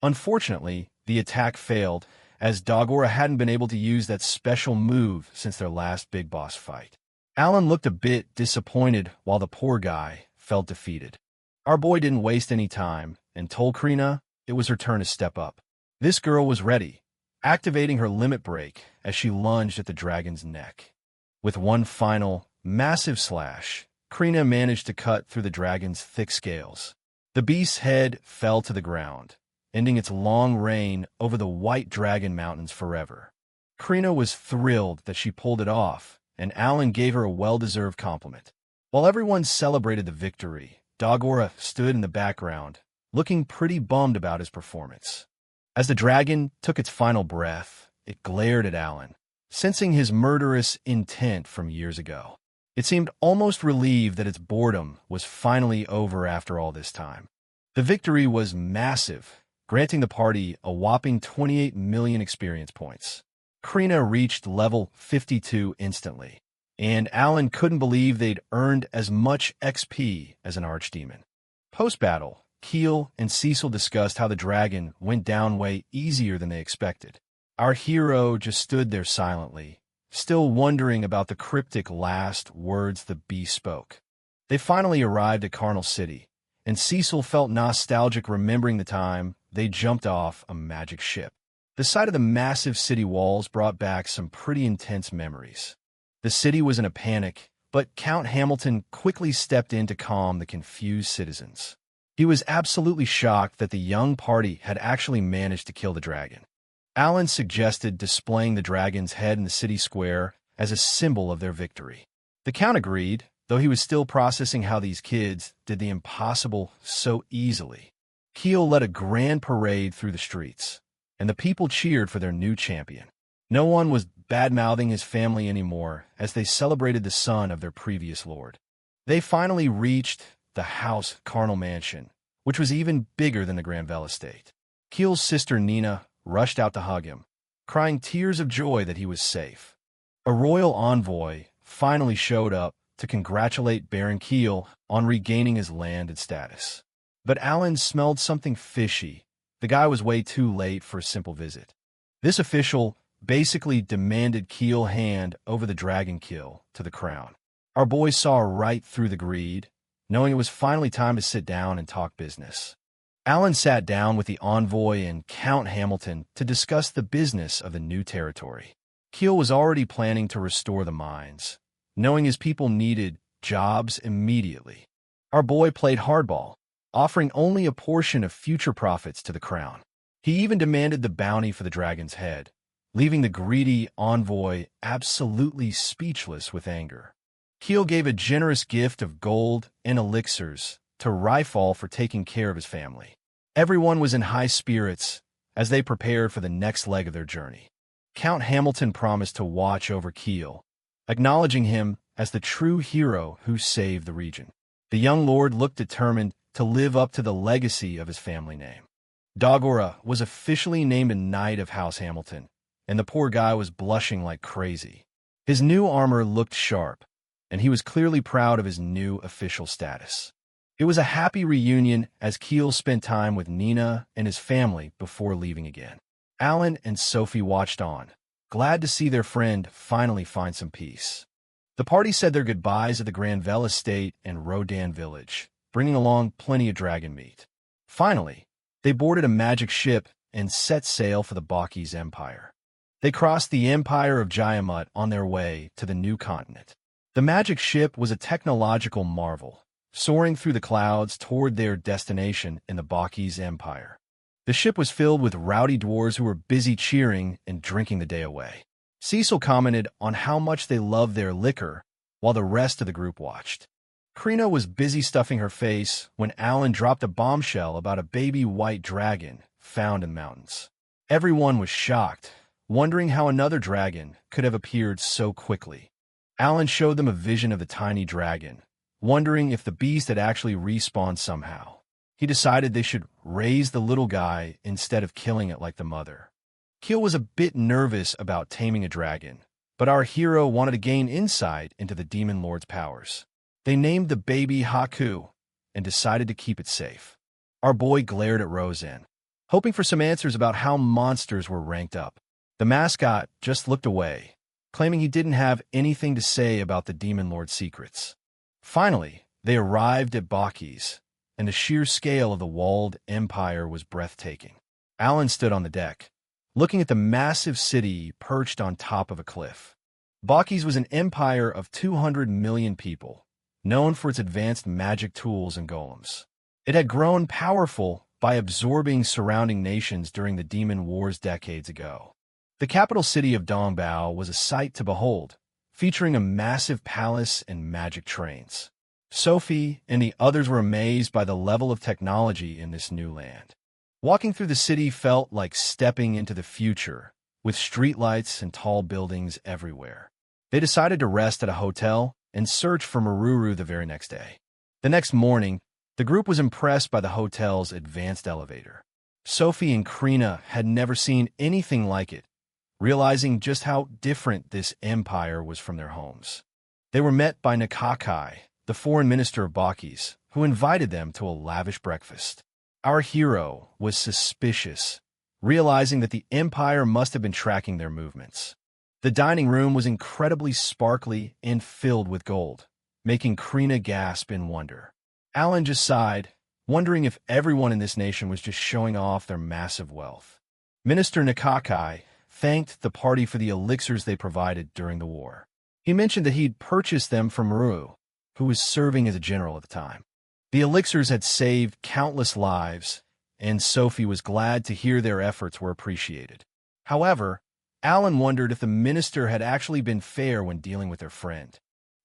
Unfortunately, the attack failed, as Dagora hadn't been able to use that special move since their last big boss fight. Alan looked a bit disappointed while the poor guy felt defeated. Our boy didn't waste any time and told Krina it was her turn to step up. This girl was ready, activating her limit break as she lunged at the dragon's neck. With one final, massive slash, Krina managed to cut through the dragon's thick scales. The beast's head fell to the ground, ending its long reign over the White Dragon Mountains forever. Krina was thrilled that she pulled it off, and Alan gave her a well-deserved compliment. While everyone celebrated the victory, Dagora stood in the background, looking pretty bummed about his performance. As the dragon took its final breath, it glared at Alan, sensing his murderous intent from years ago. It seemed almost relieved that its boredom was finally over after all this time. The victory was massive, granting the party a whopping 28 million experience points. Krina reached level 52 instantly, and Alan couldn't believe they'd earned as much XP as an archdemon. Post-battle, Keel and Cecil discussed how the dragon went down way easier than they expected. Our hero just stood there silently, still wondering about the cryptic last words the beast spoke. They finally arrived at Carnal City, and Cecil felt nostalgic remembering the time they jumped off a magic ship. The sight of the massive city walls brought back some pretty intense memories. The city was in a panic, but Count Hamilton quickly stepped in to calm the confused citizens. He was absolutely shocked that the young party had actually managed to kill the dragon. Alan suggested displaying the dragon's head in the city square as a symbol of their victory. The Count agreed, though he was still processing how these kids did the impossible so easily. Keel led a grand parade through the streets, and the people cheered for their new champion. No one was bad-mouthing his family anymore as they celebrated the son of their previous lord. They finally reached the House Carnal Mansion, which was even bigger than the Granville estate. Keel's sister Nina rushed out to hug him, crying tears of joy that he was safe. A royal envoy finally showed up to congratulate Baron Keel on regaining his land and status. But Alan smelled something fishy. The guy was way too late for a simple visit. This official basically demanded Keel hand over the dragon kill to the crown. Our boy saw right through the greed, knowing it was finally time to sit down and talk business. Alan sat down with the envoy and Count Hamilton to discuss the business of the new territory. Keel was already planning to restore the mines, knowing his people needed jobs immediately. Our boy played hardball, offering only a portion of future profits to the crown. He even demanded the bounty for the dragon's head, leaving the greedy envoy absolutely speechless with anger. Keel gave a generous gift of gold and elixirs to Ryfall for taking care of his family. Everyone was in high spirits as they prepared for the next leg of their journey. Count Hamilton promised to watch over Keel, acknowledging him as the true hero who saved the region. The young lord looked determined to live up to the legacy of his family name. Dagora was officially named a Knight of House Hamilton, and the poor guy was blushing like crazy. His new armor looked sharp, and he was clearly proud of his new official status. It was a happy reunion as Keel spent time with Nina and his family before leaving again. Alan and Sophie watched on, glad to see their friend finally find some peace. The party said their goodbyes at the Granville estate and Rodan village, bringing along plenty of dragon meat. Finally, they boarded a magic ship and set sail for the Bakis Empire. They crossed the Empire of Jayamut on their way to the new continent. The magic ship was a technological marvel, soaring through the clouds toward their destination in the Bakis Empire. The ship was filled with rowdy dwarves who were busy cheering and drinking the day away. Cecil commented on how much they loved their liquor while the rest of the group watched. Krina was busy stuffing her face when Alan dropped a bombshell about a baby white dragon found in the mountains. Everyone was shocked, wondering how another dragon could have appeared so quickly. Alan showed them a vision of the tiny dragon, wondering if the beast had actually respawned somehow. He decided they should raise the little guy instead of killing it like the mother. Keel was a bit nervous about taming a dragon, but our hero wanted to gain insight into the demon lord's powers. They named the baby Haku and decided to keep it safe. Our boy glared at Roseanne, hoping for some answers about how monsters were ranked up. The mascot just looked away, claiming he didn't have anything to say about the demon lord's secrets. Finally, they arrived at Bakis, and the sheer scale of the walled empire was breathtaking. Alan stood on the deck, looking at the massive city perched on top of a cliff. Bakis was an empire of 200 million people, known for its advanced magic tools and golems. It had grown powerful by absorbing surrounding nations during the Demon Wars decades ago. The capital city of Dongbao was a sight to behold, featuring a massive palace and magic trains. Sophie and the others were amazed by the level of technology in this new land. Walking through the city felt like stepping into the future, with streetlights and tall buildings everywhere. They decided to rest at a hotel and search for Maruru the very next day. The next morning, the group was impressed by the hotel's advanced elevator. Sophie and Krina had never seen anything like it, realizing just how different this empire was from their homes. They were met by Nakakai, the foreign minister of Bakis, who invited them to a lavish breakfast. Our hero was suspicious, realizing that the empire must have been tracking their movements. The dining room was incredibly sparkly and filled with gold, making Krina gasp in wonder. Alan just sighed, wondering if everyone in this nation was just showing off their massive wealth. Minister Nakakai thanked the party for the elixirs they provided during the war. He mentioned that he'd purchased them from Maru, who was serving as a general at the time. The elixirs had saved countless lives, and Sophie was glad to hear their efforts were appreciated. However, Alan wondered if the minister had actually been fair when dealing with their friend.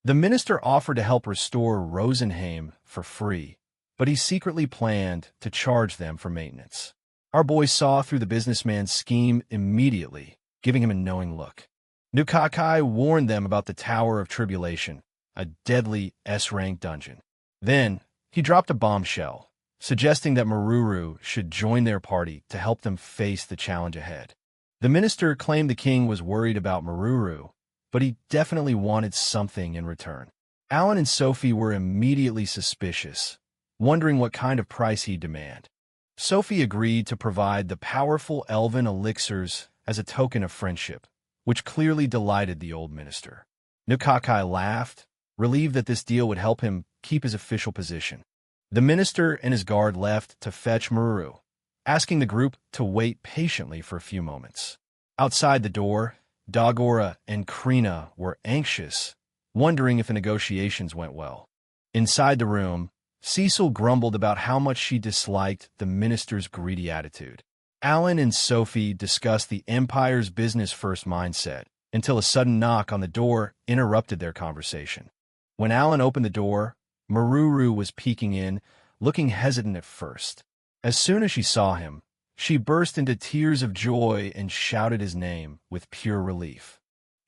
The minister offered to help restore Rosenheim for free, but he secretly planned to charge them for maintenance. Our boy saw through the businessman's scheme immediately, giving him a knowing look. Nukakai warned them about the Tower of Tribulation, a deadly S-rank dungeon. Then, he dropped a bombshell, suggesting that Maruru should join their party to help them face the challenge ahead. The minister claimed the king was worried about Maruru, but he definitely wanted something in return. Alan and Sophie were immediately suspicious, wondering what kind of price he'd demand. Sophie agreed to provide the powerful elven elixirs as a token of friendship, which clearly delighted the old minister. Nukakai laughed, relieved that this deal would help him keep his official position. The minister and his guard left to fetch Maruru, asking the group to wait patiently for a few moments. Outside the door, Dagora and Krina were anxious, wondering if the negotiations went well. Inside the room, Cecil grumbled about how much she disliked the minister's greedy attitude. Alan and Sophie discussed the Empire's business-first mindset until a sudden knock on the door interrupted their conversation. When Alan opened the door, Maruru was peeking in, looking hesitant at first. As soon as she saw him, she burst into tears of joy and shouted his name with pure relief.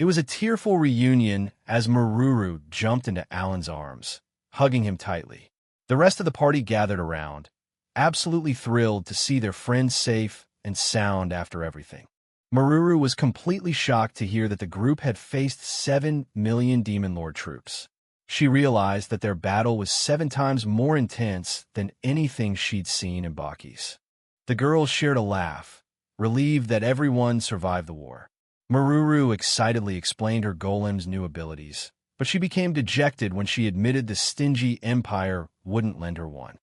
It was a tearful reunion as Maruru jumped into Alan's arms, hugging him tightly. The rest of the party gathered around, absolutely thrilled to see their friend safe and sound after everything. Maruru was completely shocked to hear that the group had faced 7 million Demon Lord troops. She realized that their battle was 7 times more intense than anything she'd seen in Bakis. The girls shared a laugh, relieved that everyone survived the war. Maruru excitedly explained her golem's new abilities, but she became dejected when she admitted the stingy Empire wouldn't lend her one.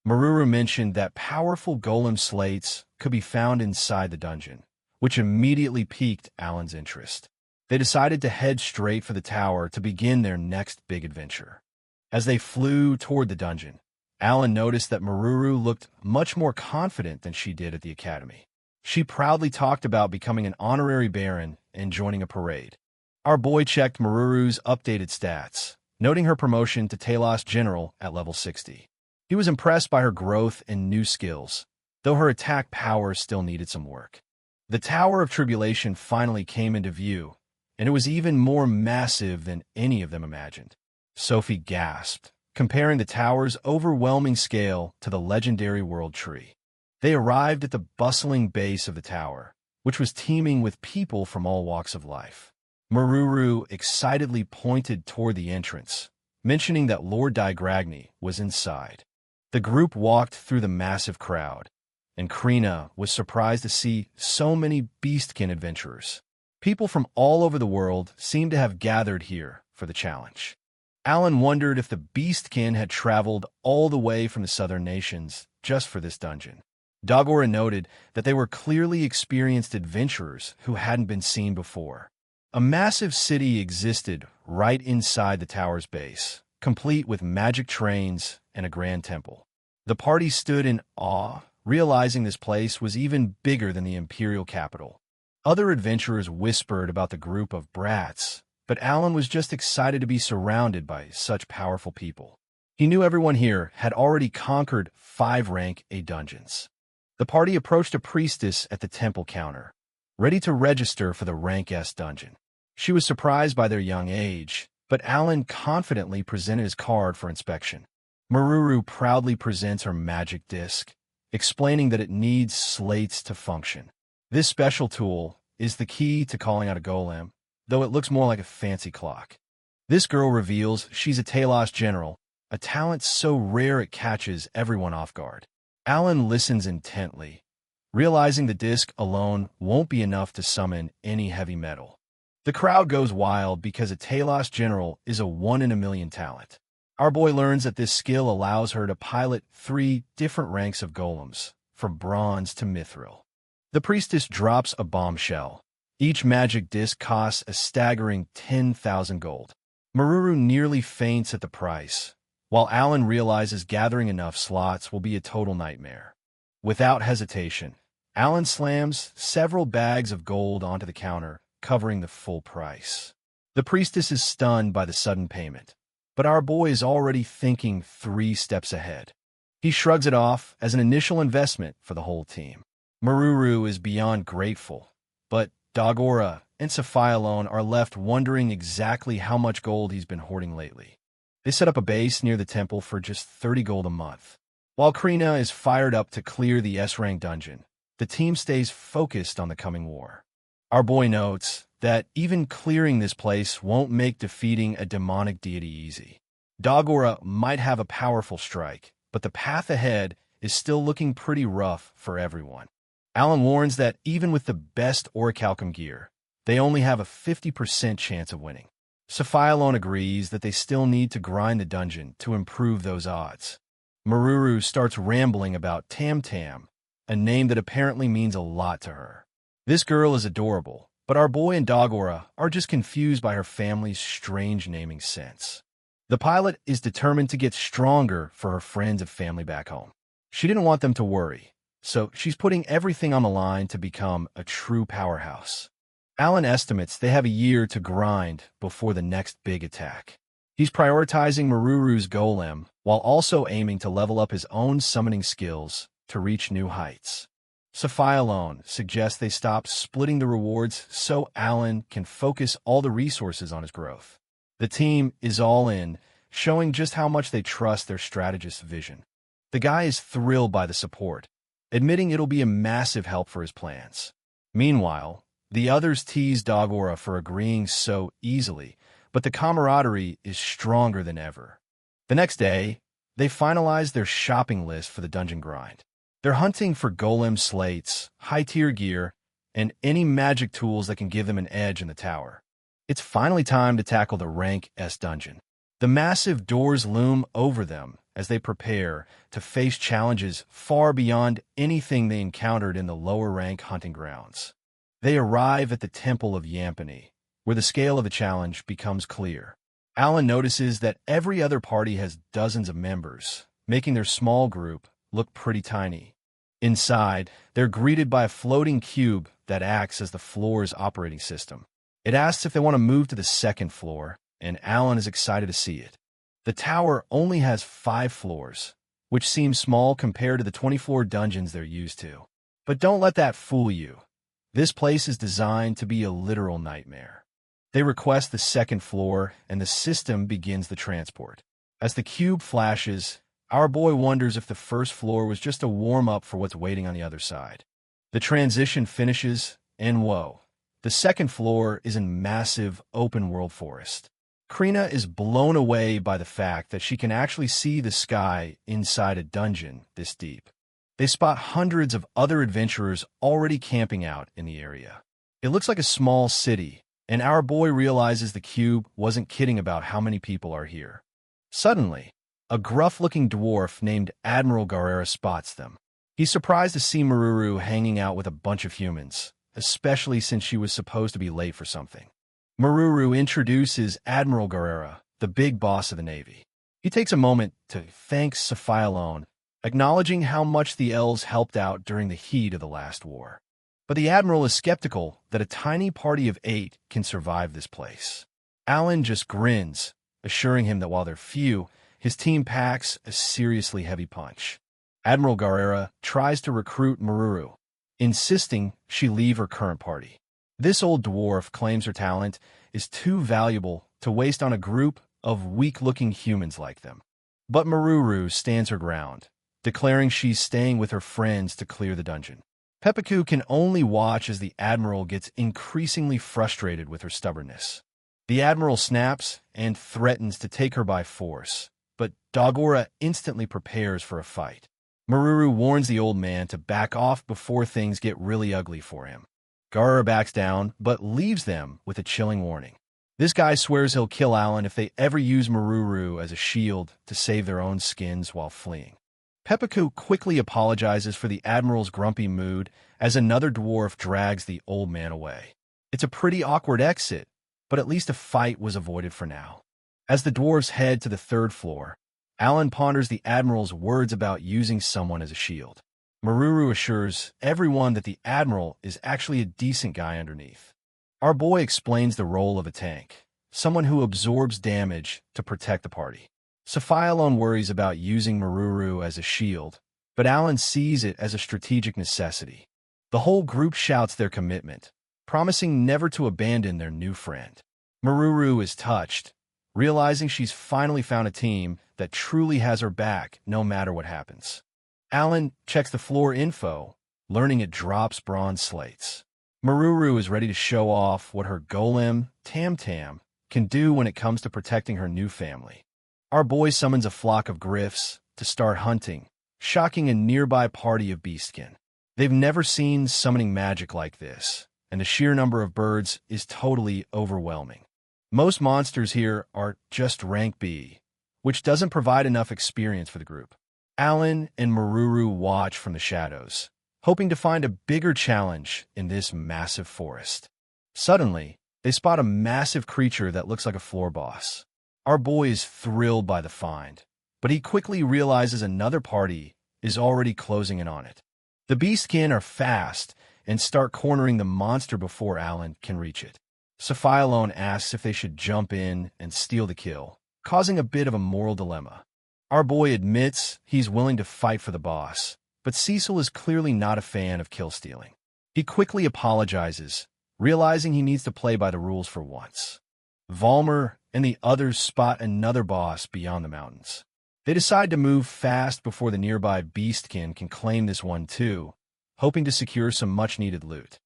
Maruru mentioned that powerful golem slates could be found inside the dungeon, which immediately piqued Alan's interest. They decided to head straight for the tower to begin their next big adventure. As they flew toward the dungeon, Alan noticed that Maruru looked much more confident than she did at the academy. She proudly talked about becoming an honorary baron and joining a parade. Our boy checked Maruru's updated stats, noting her promotion to Talos General at level 60. He was impressed by her growth and new skills, though her attack power still needed some work. The Tower of Tribulation finally came into view, and it was even more massive than any of them imagined. Sophie gasped, comparing the tower's overwhelming scale to the legendary World Tree. They arrived at the bustling base of the tower, which was teeming with people from all walks of life. Maruru excitedly pointed toward the entrance, mentioning that Lord Digragni was inside. The group walked through the massive crowd, and Krina was surprised to see so many beastkin adventurers. People from all over the world seemed to have gathered here for the challenge. Alan wondered if the beastkin had traveled all the way from the southern nations just for this dungeon. Dagora noted that they were clearly experienced adventurers who hadn't been seen before. A massive city existed right inside the tower's base, complete with magic trains and a grand temple. The party stood in awe, realizing this place was even bigger than the imperial capital. Other adventurers whispered about the group of brats, but Alan was just excited to be surrounded by such powerful people. He knew everyone here had already conquered 5 rank A dungeons. The party approached a priestess at the temple counter, ready to register for the rank S dungeon. She was surprised by their young age, but Alan confidently presented his card for inspection. Maruru proudly presents her magic disc, explaining that it needs slates to function. This special tool is the key to calling out a golem, though it looks more like a fancy clock. This girl reveals she's a Talos General, a talent so rare it catches everyone off guard. Alan listens intently, realizing the disc alone won't be enough to summon any heavy metal. The crowd goes wild because a Talos General is a 1 in a million talent. Our boy learns that this skill allows her to pilot 3 different ranks of golems, from bronze to mithril. The priestess drops a bombshell. Each magic disc costs a staggering 10,000 gold. Maruru nearly faints at the price, while Alan realizes gathering enough slots will be a total nightmare. Without hesitation, Alan slams several bags of gold onto the counter, covering the full price. The priestess is stunned by the sudden payment, but our boy is already thinking 3 steps ahead. He shrugs it off as an initial investment for the whole team. Maruru is beyond grateful, but Dagora and Sophia alone are left wondering exactly how much gold he's been hoarding lately. They set up a base near the temple for just 30 gold a month. While Krina is fired up to clear the S-rank dungeon, the team stays focused on the coming war. Our boy notes that even clearing this place won't make defeating a demonic deity easy. Dagora might have a powerful strike, but the path ahead is still looking pretty rough for everyone. Alan warns that even with the best orichalcum gear, they only have a 50% chance of winning. Sophia alone agrees that they still need to grind the dungeon to improve those odds. Maruru starts rambling about Tam Tam, a name that apparently means a lot to her. This girl is adorable, but our boy and Dagora are just confused by her family's strange naming sense. The pilot is determined to get stronger for her friends and family back home. She didn't want them to worry, so she's putting everything on the line to become a true powerhouse. Alan estimates they have a year to grind before the next big attack. He's prioritizing Maruru's golem while also aiming to level up his own summoning skills to reach new heights. Sophia alone suggests they stop splitting the rewards so Alan can focus all the resources on his growth. The team is all in, showing just how much they trust their strategist's vision. The guy is thrilled by the support, admitting it'll be a massive help for his plans. Meanwhile, the others tease Dogora for agreeing so easily, but the camaraderie is stronger than ever. The next day, they finalize their shopping list for the dungeon grind. They're hunting for golem slates, high-tier gear, and any magic tools that can give them an edge in the tower. It's finally time to tackle the Rank S dungeon. The massive doors loom over them as they prepare to face challenges far beyond anything they encountered in the lower-rank hunting grounds. They arrive at the Temple of Yampany, where the scale of the challenge becomes clear. Alan notices that every other party has dozens of members, making their small group look pretty tiny. Inside, they're greeted by a floating cube that acts as the floor's operating system. It asks if they want to move to the second floor, and Alan is excited to see it. The tower only has 5 floors, which seems small compared to the 24 dungeons they're used to. But don't let that fool you. This place is designed to be a literal nightmare. They request the second floor, and the system begins the transport. As the cube flashes, our boy wonders if the first floor was just a warm-up for what's waiting on the other side. The transition finishes, and whoa, the second floor is a massive open-world forest. Krina is blown away by the fact that she can actually see the sky inside a dungeon this deep. They spot hundreds of other adventurers already camping out in the area. It looks like a small city, and our boy realizes the cube wasn't kidding about how many people are here. Suddenly, a gruff-looking dwarf named Admiral Garrera spots them. He's surprised to see Maruru hanging out with a bunch of humans, especially since she was supposed to be late for something. Maruru introduces Admiral Garrera, the big boss of the Navy. He takes a moment to thank Sophia alone, acknowledging how much the elves helped out during the heat of the last war. But the Admiral is skeptical that a tiny party of 8 can survive this place. Alan just grins, assuring him that while they're few, his team packs a seriously heavy punch. Admiral Garrera tries to recruit Maruru, insisting she leave her current party. This old dwarf claims her talent is too valuable to waste on a group of weak-looking humans like them. But Maruru stands her ground, declaring she's staying with her friends to clear the dungeon. Pepeku can only watch as the Admiral gets increasingly frustrated with her stubbornness. The Admiral snaps and threatens to take her by force, but Dogora instantly prepares for a fight. Maruru warns the old man to back off before things get really ugly for him. Garrera backs down, but leaves them with a chilling warning. This guy swears he'll kill Alan if they ever use Maruru as a shield to save their own skins while fleeing. Pepeku quickly apologizes for the Admiral's grumpy mood as another dwarf drags the old man away. It's a pretty awkward exit, but at least a fight was avoided for now. As the dwarves head to the 3rd floor, Alan ponders the Admiral's words about using someone as a shield. Maruru assures everyone that the Admiral is actually a decent guy underneath. Our boy explains the role of a tank, someone who absorbs damage to protect the party. Sophia alone worries about using Maruru as a shield, but Alan sees it as a strategic necessity. The whole group shouts their commitment, promising never to abandon their new friend. Maruru is touched, realizing she's finally found a team that truly has her back no matter what happens. Alan checks the floor info, learning it drops bronze slates. Maruru is ready to show off what her golem, Tam Tam, can do when it comes to protecting her new family. Our boy summons a flock of griffs to start hunting, shocking a nearby party of beastkin. They've never seen summoning magic like this, and the sheer number of birds is totally overwhelming. Most monsters here are just rank B, which doesn't provide enough experience for the group. Alan and Maruru watch from the shadows, hoping to find a bigger challenge in this massive forest. Suddenly, they spot a massive creature that looks like a floor boss. Our boy is thrilled by the find, but he quickly realizes another party is already closing in on it. The beastkin are fast and start cornering the monster before Alan can reach it. Sophia alone asks if they should jump in and steal the kill, causing a bit of a moral dilemma. Our boy admits he's willing to fight for the boss, but Cecil is clearly not a fan of kill-stealing. He quickly apologizes, realizing he needs to play by the rules for once. Valmer and the others spot another boss beyond the mountains. They decide to move fast before the nearby beastkin can claim this one too, hoping to secure some much-needed loot.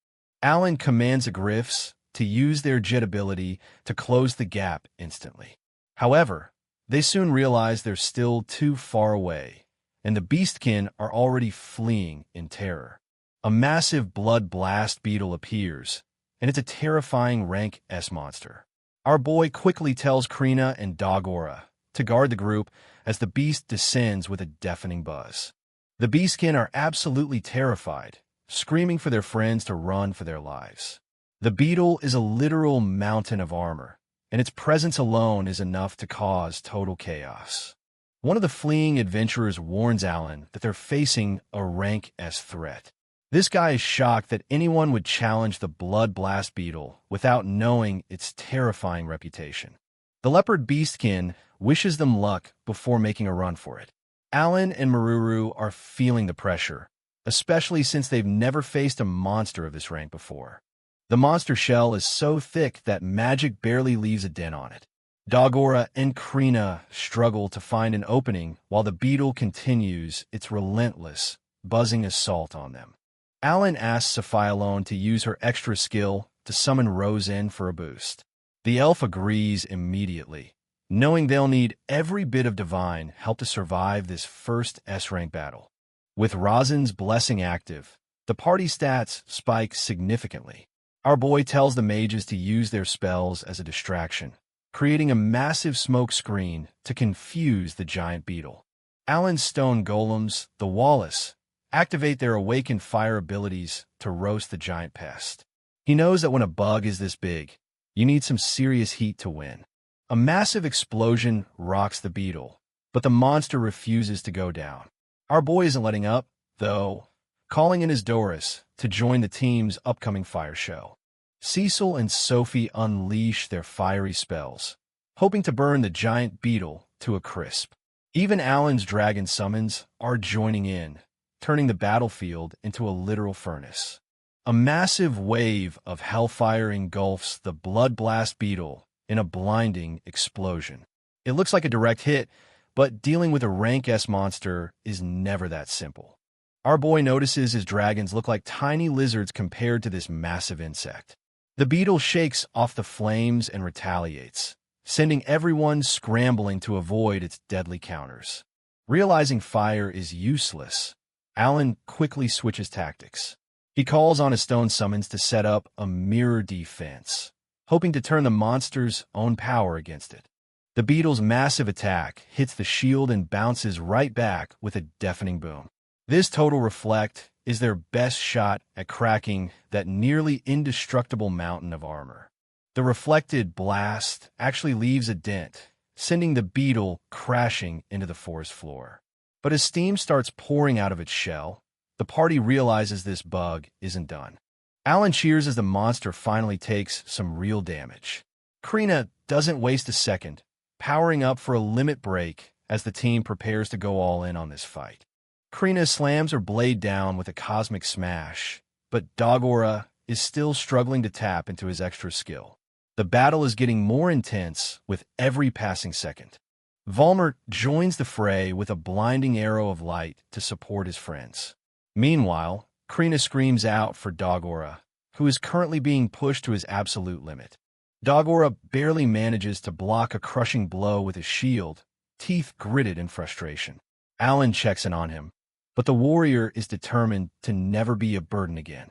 Alan commands the Griffs to use their jet ability to close the gap instantly. However, they soon realize they're still too far away, and the beastkin are already fleeing in terror. A massive blood blast beetle appears, and it's a terrifying rank S monster. Our boy quickly tells Krina and Dogora to guard the group as the beast descends with a deafening buzz. The beastkin are absolutely terrified, screaming for their friends to run for their lives. The beetle is a literal mountain of armor, and its presence alone is enough to cause total chaos. One of the fleeing adventurers warns Alan that they're facing a rank S threat. This guy is shocked that anyone would challenge the blood blast beetle without knowing its terrifying reputation. The leopard beastkin wishes them luck before making a run for it. Alan and Maruru are feeling the pressure, especially since they've never faced a monster of this rank before. The monster shell is so thick that magic barely leaves a dent on it. Dogora and Krina struggle to find an opening while the beetle continues its relentless, buzzing assault on them. Alan asks Saphialone to use her extra skill to summon Rose in for a boost. The elf agrees immediately, knowing they'll need every bit of divine help to survive this first S-rank battle. With Rosin's blessing active, the party stats spike significantly. Our boy tells the mages to use their spells as a distraction, creating a massive smoke screen to confuse the giant beetle. Alan's stone golems, the Wallace, activate their awakened fire abilities to roast the giant pest. He knows that when a bug is this big, you need some serious heat to win. A massive explosion rocks the beetle, but the monster refuses to go down. Our boy isn't letting up, though, calling in his Doris to join the team's upcoming fire show. Cecil and Sophie unleash their fiery spells, hoping to burn the giant beetle to a crisp. Even Alan's dragon summons are joining in, turning the battlefield into a literal furnace. A massive wave of hellfire engulfs the blood blast beetle in a blinding explosion. It looks like a direct hit, but dealing with a rank S monster is never that simple. Our boy notices his dragons look like tiny lizards compared to this massive insect. The beetle shakes off the flames and retaliates, sending everyone scrambling to avoid its deadly counters. Realizing fire is useless, Alan quickly switches tactics. He calls on his stone summons to set up a mirror defense, hoping to turn the monster's own power against it. The beetle's massive attack hits the shield and bounces right back with a deafening boom. This total reflect is their best shot at cracking that nearly indestructible mountain of armor. The reflected blast actually leaves a dent, sending the beetle crashing into the forest floor. But as steam starts pouring out of its shell, the party realizes this bug isn't done. Alan cheers as the monster finally takes some real damage. Krina doesn't waste a second, powering up for a limit break as the team prepares to go all in on this fight. Krina slams her blade down with a cosmic smash, but Dogora is still struggling to tap into his extra skill. The battle is getting more intense with every passing second. Valmer joins the fray with a blinding arrow of light to support his friends. Meanwhile, Krina screams out for Dogora, who is currently being pushed to his absolute limit. Dogora barely manages to block a crushing blow with his shield, teeth gritted in frustration. Alan checks in on him, but the warrior is determined to never be a burden again.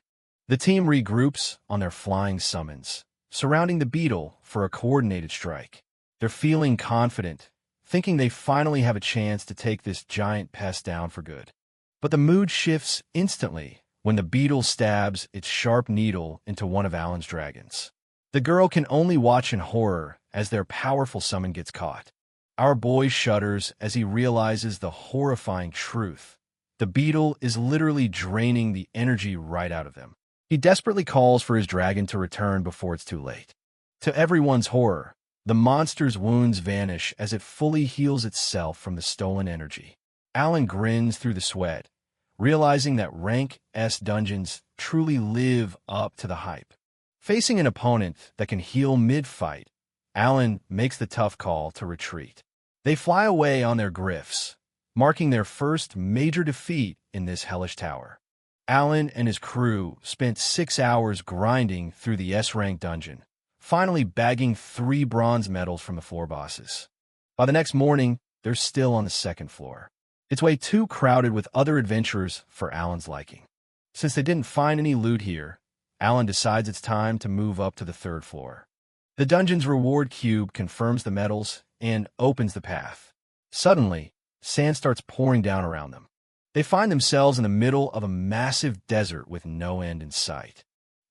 The team regroups on their flying summons, surrounding the beetle for a coordinated strike. They're feeling confident, thinking they finally have a chance to take this giant pest down for good. But the mood shifts instantly when the beetle stabs its sharp needle into one of Alan's dragons. The girl can only watch in horror as their powerful summon gets caught. Our boy shudders as he realizes the horrifying truth. The beetle is literally draining the energy right out of them. He desperately calls for his dragon to return before it's too late. To everyone's horror, the monster's wounds vanish as it fully heals itself from the stolen energy. Alan grins through the sweat, realizing that rank S dungeons truly live up to the hype. Facing an opponent that can heal mid-fight, Alan makes the tough call to retreat. They fly away on their griffs, marking their first major defeat in this hellish tower. Alan and his crew spent 6 hours grinding through the S-rank dungeon, finally bagging 3 bronze medals from the floor bosses. By the next morning, they're still on the second floor. It's way too crowded with other adventurers for Alan's liking. Since they didn't find any loot here, Alan decides it's time to move up to the 3rd floor. The dungeon's reward cube confirms the medals and opens the path. Suddenly, sand starts pouring down around them. They find themselves in the middle of a massive desert with no end in sight.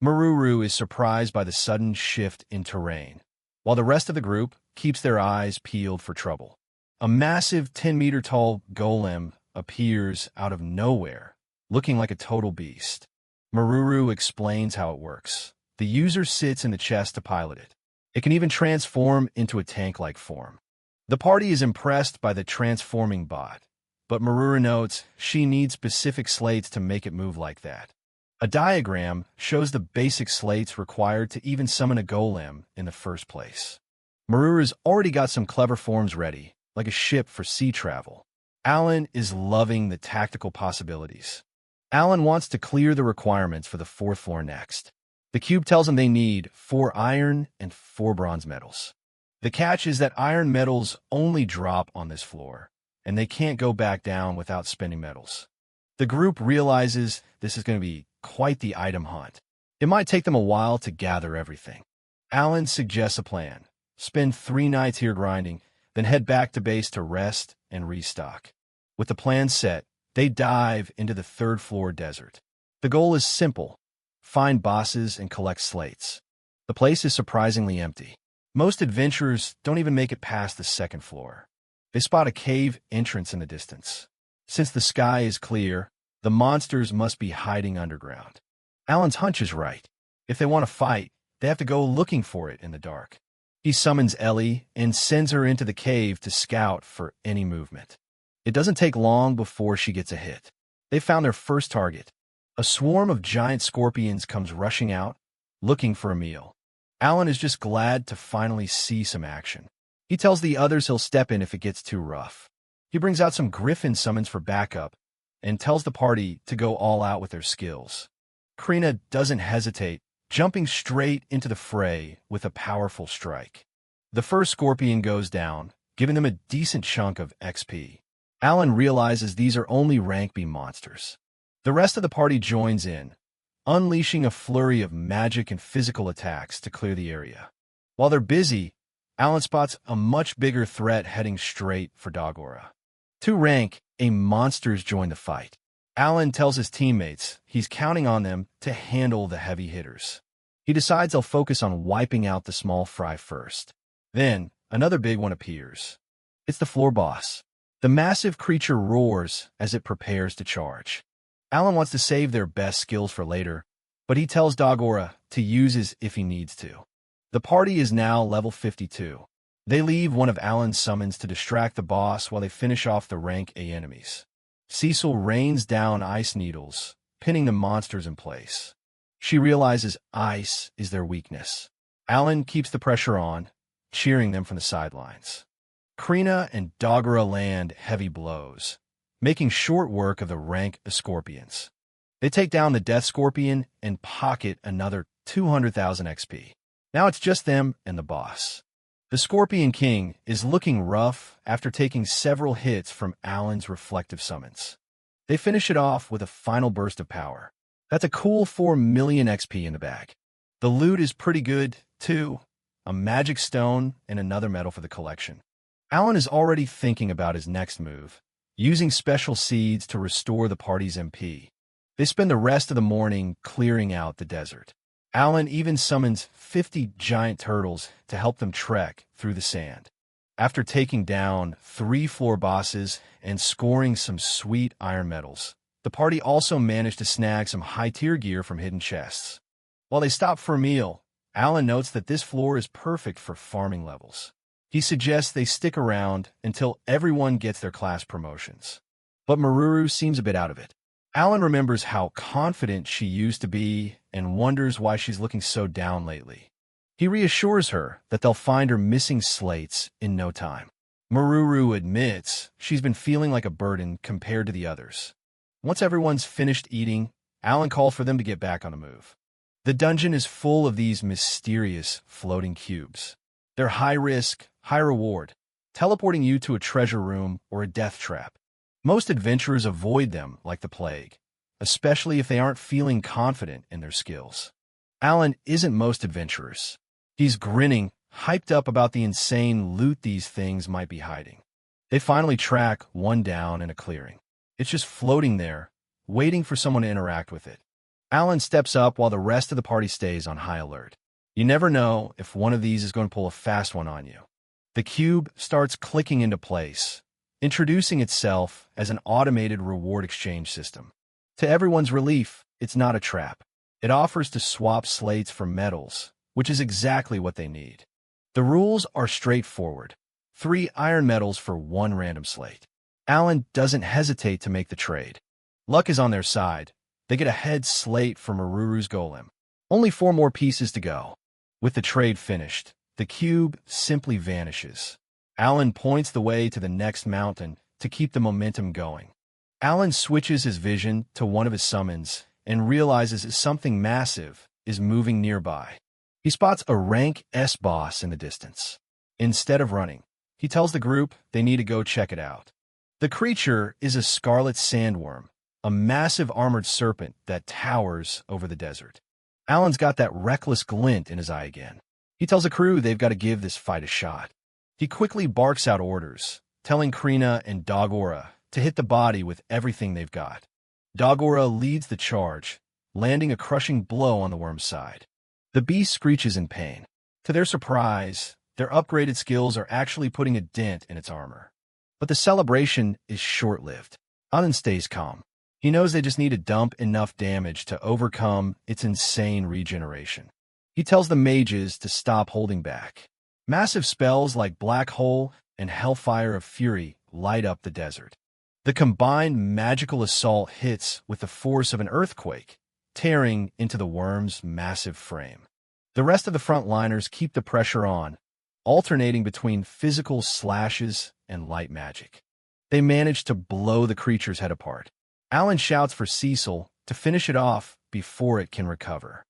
Maruru is surprised by the sudden shift in terrain, while the rest of the group keeps their eyes peeled for trouble. A massive 10-meter-tall golem appears out of nowhere, looking like a total beast. Maruru explains how it works. The user sits in the chest to pilot it. It can even transform into a tank-like form. The party is impressed by the transforming bot, but Maruru notes she needs specific slates to make it move like that. A diagram shows the basic slates required to even summon a golem in the first place. Maruru's already got some clever forms ready, like a ship for sea travel. Alan is loving the tactical possibilities. Alan wants to clear the requirements for the 4th floor next. The cube tells him they need 4 iron and 4 bronze medals. The catch is that iron medals only drop on this floor, and they can't go back down without spending medals. The group realizes this is going to be quite the item hunt. It might take them a while to gather everything. Alan suggests a plan. Spend 3 nights here grinding, then head back to base to rest and restock. With the plan set, they dive into the 3rd floor desert. The goal is simple: find bosses and collect slates. The place is surprisingly empty. Most adventurers don't even make it past the 2nd floor. They spot a cave entrance in the distance. Since the sky is clear, the monsters must be hiding underground. Alan's hunch is right. If they want to fight, they have to go looking for it in the dark. He summons Ellie and sends her into the cave to scout for any movement. It doesn't take long before she gets a hit. They found their first target. A swarm of giant scorpions comes rushing out, looking for a meal. Alan is just glad to finally see some action. He tells the others he'll step in if it gets too rough. He brings out some griffin summons for backup and tells the party to go all out with their skills. Krina doesn't hesitate, jumping straight into the fray with a powerful strike. The first scorpion goes down, giving them a decent chunk of XP. Alan realizes these are only rank B monsters. The rest of the party joins in, unleashing a flurry of magic and physical attacks to clear the area. While they're busy, Alan spots a much bigger threat heading straight for Dagora. 2 rank A monsters join the fight. Alan tells his teammates he's counting on them to handle the heavy hitters. He decides he'll focus on wiping out the small fry first. Then, another big one appears. It's the floor boss. The massive creature roars as it prepares to charge. Alan wants to save their best skills for later, but he tells Dagora to use his if he needs to. The party is now level 52. They leave one of Alan's summons to distract the boss while they finish off the rank A enemies. Cecil rains down ice needles, pinning the monsters in place. She realizes ice is their weakness. Alan keeps the pressure on, cheering them from the sidelines. Krina and Dagora land heavy blows, making short work of the rank scorpions. They take down the death scorpion and pocket another 200,000 XP. Now it's just them and the boss. The Scorpion King is looking rough after taking several hits from Alan's reflective summons. They finish it off with a final burst of power. That's a cool 4 million XP in the bag. The loot is pretty good, too. A magic stone and another medal for the collection. Alan is already thinking about his next move, using special seeds to restore the party's MP. They spend the rest of the morning clearing out the desert. Alan even summons 50 giant turtles to help them trek through the sand. After taking down 3 floor bosses and scoring some sweet iron medals, the party also managed to snag some high-tier gear from hidden chests. While they stop for a meal, Alan notes that this floor is perfect for farming levels. He suggests they stick around until everyone gets their class promotions. But Maruru seems a bit out of it. Alan remembers how confident she used to be and wonders why she's looking so down lately. He reassures her that they'll find her missing slates in no time. Maruru admits she's been feeling like a burden compared to the others. Once everyone's finished eating, Alan calls for them to get back on the move. The dungeon is full of these mysterious floating cubes. They're high risk, high reward, teleporting you to a treasure room or a death trap. Most adventurers avoid them like the plague, especially if they aren't feeling confident in their skills. Alan isn't most adventurers. He's grinning, hyped up about the insane loot these things might be hiding. They finally track one down in a clearing. It's just floating there, waiting for someone to interact with it. Alan steps up while the rest of the party stays on high alert. You never know if one of these is going to pull a fast one on you. The cube starts clicking into place, introducing itself as an automated reward exchange system. To everyone's relief, it's not a trap. It offers to swap slates for metals, which is exactly what they need. The rules are straightforward. 3 iron metals for 1 random slate. Alan doesn't hesitate to make the trade. Luck is on their side. They get a head slate for Maruru's golem. Only 4 more pieces to go. With the trade finished, the cube simply vanishes. Alan points the way to the next mountain to keep the momentum going. Alan switches his vision to one of his summons and realizes that something massive is moving nearby. He spots a rank S boss in the distance. Instead of running, he tells the group they need to go check it out. The creature is a scarlet sandworm, a massive armored serpent that towers over the desert. Alan's got that reckless glint in his eye again. He tells the crew they've got to give this fight a shot. He quickly barks out orders, telling Krina and Dogora to hit the body with everything they've got. Dogora leads the charge, landing a crushing blow on the worm's side. The beast screeches in pain. To their surprise, their upgraded skills are actually putting a dent in its armor. But the celebration is short-lived. Alan stays calm. He knows they just need to dump enough damage to overcome its insane regeneration. He tells the mages to stop holding back. Massive spells like Black Hole and Hellfire of Fury light up the desert. The combined magical assault hits with the force of an earthquake, tearing into the worm's massive frame. The rest of the frontliners keep the pressure on, alternating between physical slashes and light magic. They manage to blow the creature's head apart. Alan shouts for Cecil to finish it off before it can recover.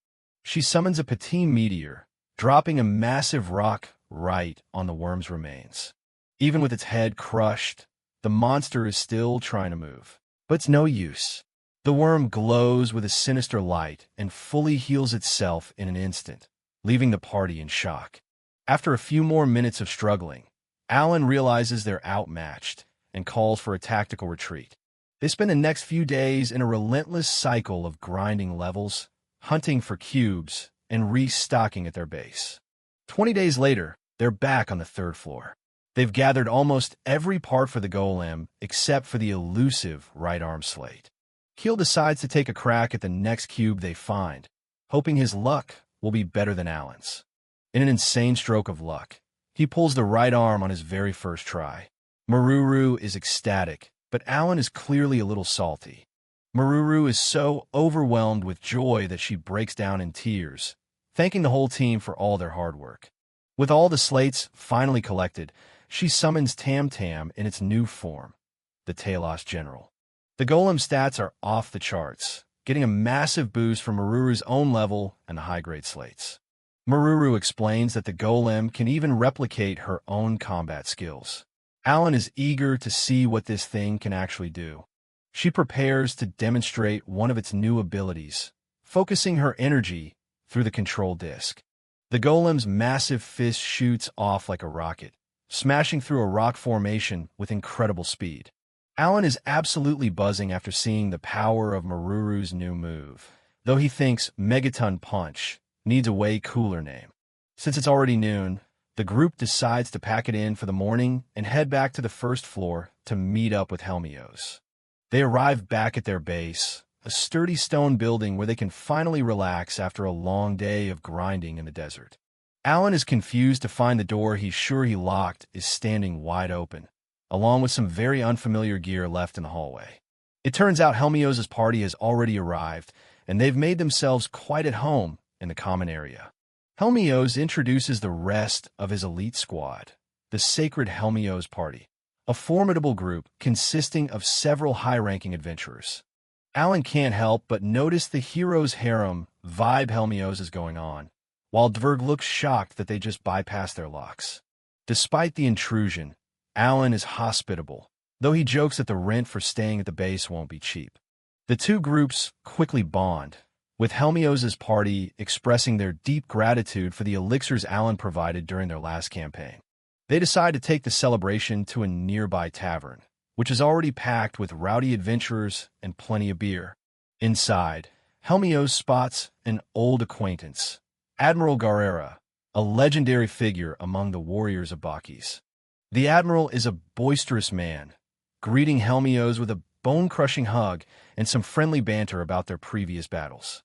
She summons a Patim meteor, dropping a massive rock right on the worm's remains. Even with its head crushed, the monster is still trying to move. But it's no use. The worm glows with a sinister light and fully heals itself in an instant, leaving the party in shock. After a few more minutes of struggling, Alan realizes they're outmatched and calls for a tactical retreat. They spend the next few days in a relentless cycle of grinding levels, hunting for cubes, and restocking at their base. 20 days later, they're back on the 3rd floor. They've gathered almost every part for the golem except for the elusive right arm slate. Keel decides to take a crack at the next cube they find, hoping his luck will be better than Alan's. In an insane stroke of luck, he pulls the right arm on his very first try. Maruru is ecstatic, but Alan is clearly a little salty. Maruru is so overwhelmed with joy that she breaks down in tears, thanking the whole team for all their hard work. With all the slates finally collected, she summons Tam Tam in its new form, the Talos General. The golem stats are off the charts, getting a massive boost from Maruru's own level and the high-grade slates. Maruru explains that the golem can even replicate her own combat skills. Alan is eager to see what this thing can actually do. She prepares to demonstrate one of its new abilities, focusing her energy through the control disc. The golem's massive fist shoots off like a rocket, smashing through a rock formation with incredible speed. Alan is absolutely buzzing after seeing the power of Maruru's new move, though he thinks Megaton Punch needs a way cooler name. Since it's already noon, the group decides to pack it in for the morning and head back to the 1st floor to meet up with Helmios. They arrive back at their base, a sturdy stone building where they can finally relax after a long day of grinding in the desert. Alan is confused to find the door he's sure he locked is standing wide open, along with some very unfamiliar gear left in the hallway. It turns out Helmios's party has already arrived, and they've made themselves quite at home in the common area. Helmios introduces the rest of his elite squad, the Sacred Helmios Party, a formidable group consisting of several high-ranking adventurers. Alan can't help but notice the hero's harem vibe Helmios is going on, while Dverg looks shocked that they just bypassed their locks. Despite the intrusion, Alan is hospitable, though he jokes that the rent for staying at the base won't be cheap. The two groups quickly bond, with Helmios' party expressing their deep gratitude for the elixirs Alan provided during their last campaign. They decide to take the celebration to a nearby tavern, which is already packed with rowdy adventurers and plenty of beer. Inside, Helmios spots an old acquaintance, Admiral Garrera, a legendary figure among the warriors of Bakis. The Admiral is a boisterous man, greeting Helmios with a bone-crushing hug and some friendly banter about their previous battles.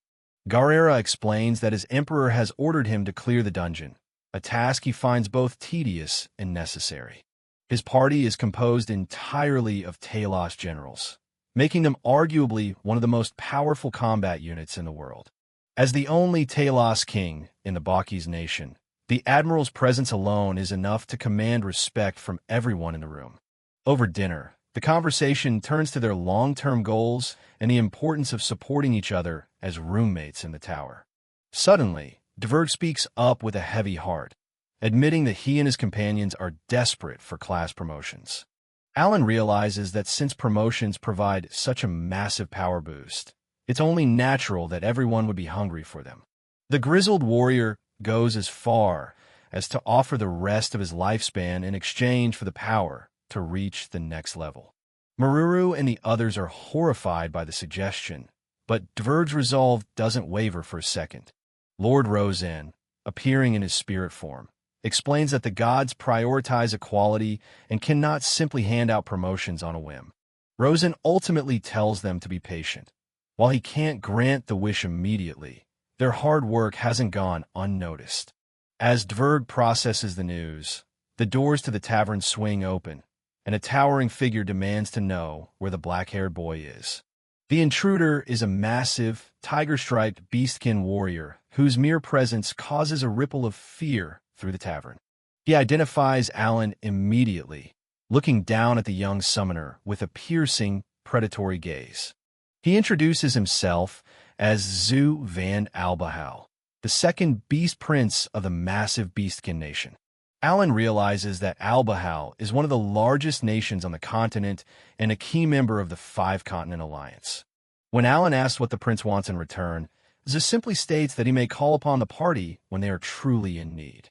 Garrera explains that his emperor has ordered him to clear the dungeon, a task he finds both tedious and necessary. His party is composed entirely of Talos generals, making them arguably one of the most powerful combat units in the world. As the only Talos king in the Bakis nation, the Admiral's presence alone is enough to command respect from everyone in the room. Over dinner, the conversation turns to their long-term goals and the importance of supporting each other as roommates in the tower. Suddenly, Dverg speaks up with a heavy heart, admitting that he and his companions are desperate for class promotions. Alan realizes that since promotions provide such a massive power boost, it's only natural that everyone would be hungry for them. The grizzled warrior goes as far as to offer the rest of his lifespan in exchange for the power to reach the next level. Maruru and the others are horrified by the suggestion, but Dverg's resolve doesn't waver for a second. Lord Rosenheim, appearing in his spirit form, explains that the gods prioritize equality and cannot simply hand out promotions on a whim. Rosen ultimately tells them to be patient. While he can't grant the wish immediately, their hard work hasn't gone unnoticed. As Dverg processes the news, the doors to the tavern swing open, and a towering figure demands to know where the black-haired boy is. The intruder is a massive, tiger-striped beastkin warrior whose mere presence causes a ripple of fear through the tavern. He identifies Alan immediately, looking down at the young summoner with a piercing, predatory gaze. He introduces himself as Zu van Albahal, the second beast prince of the massive beastkin nation. Alan realizes that Albahal is one of the largest nations on the continent and a key member of the Five-Continent Alliance. When Alan asks what the prince wants in return, Zu simply states that he may call upon the party when they are truly in need.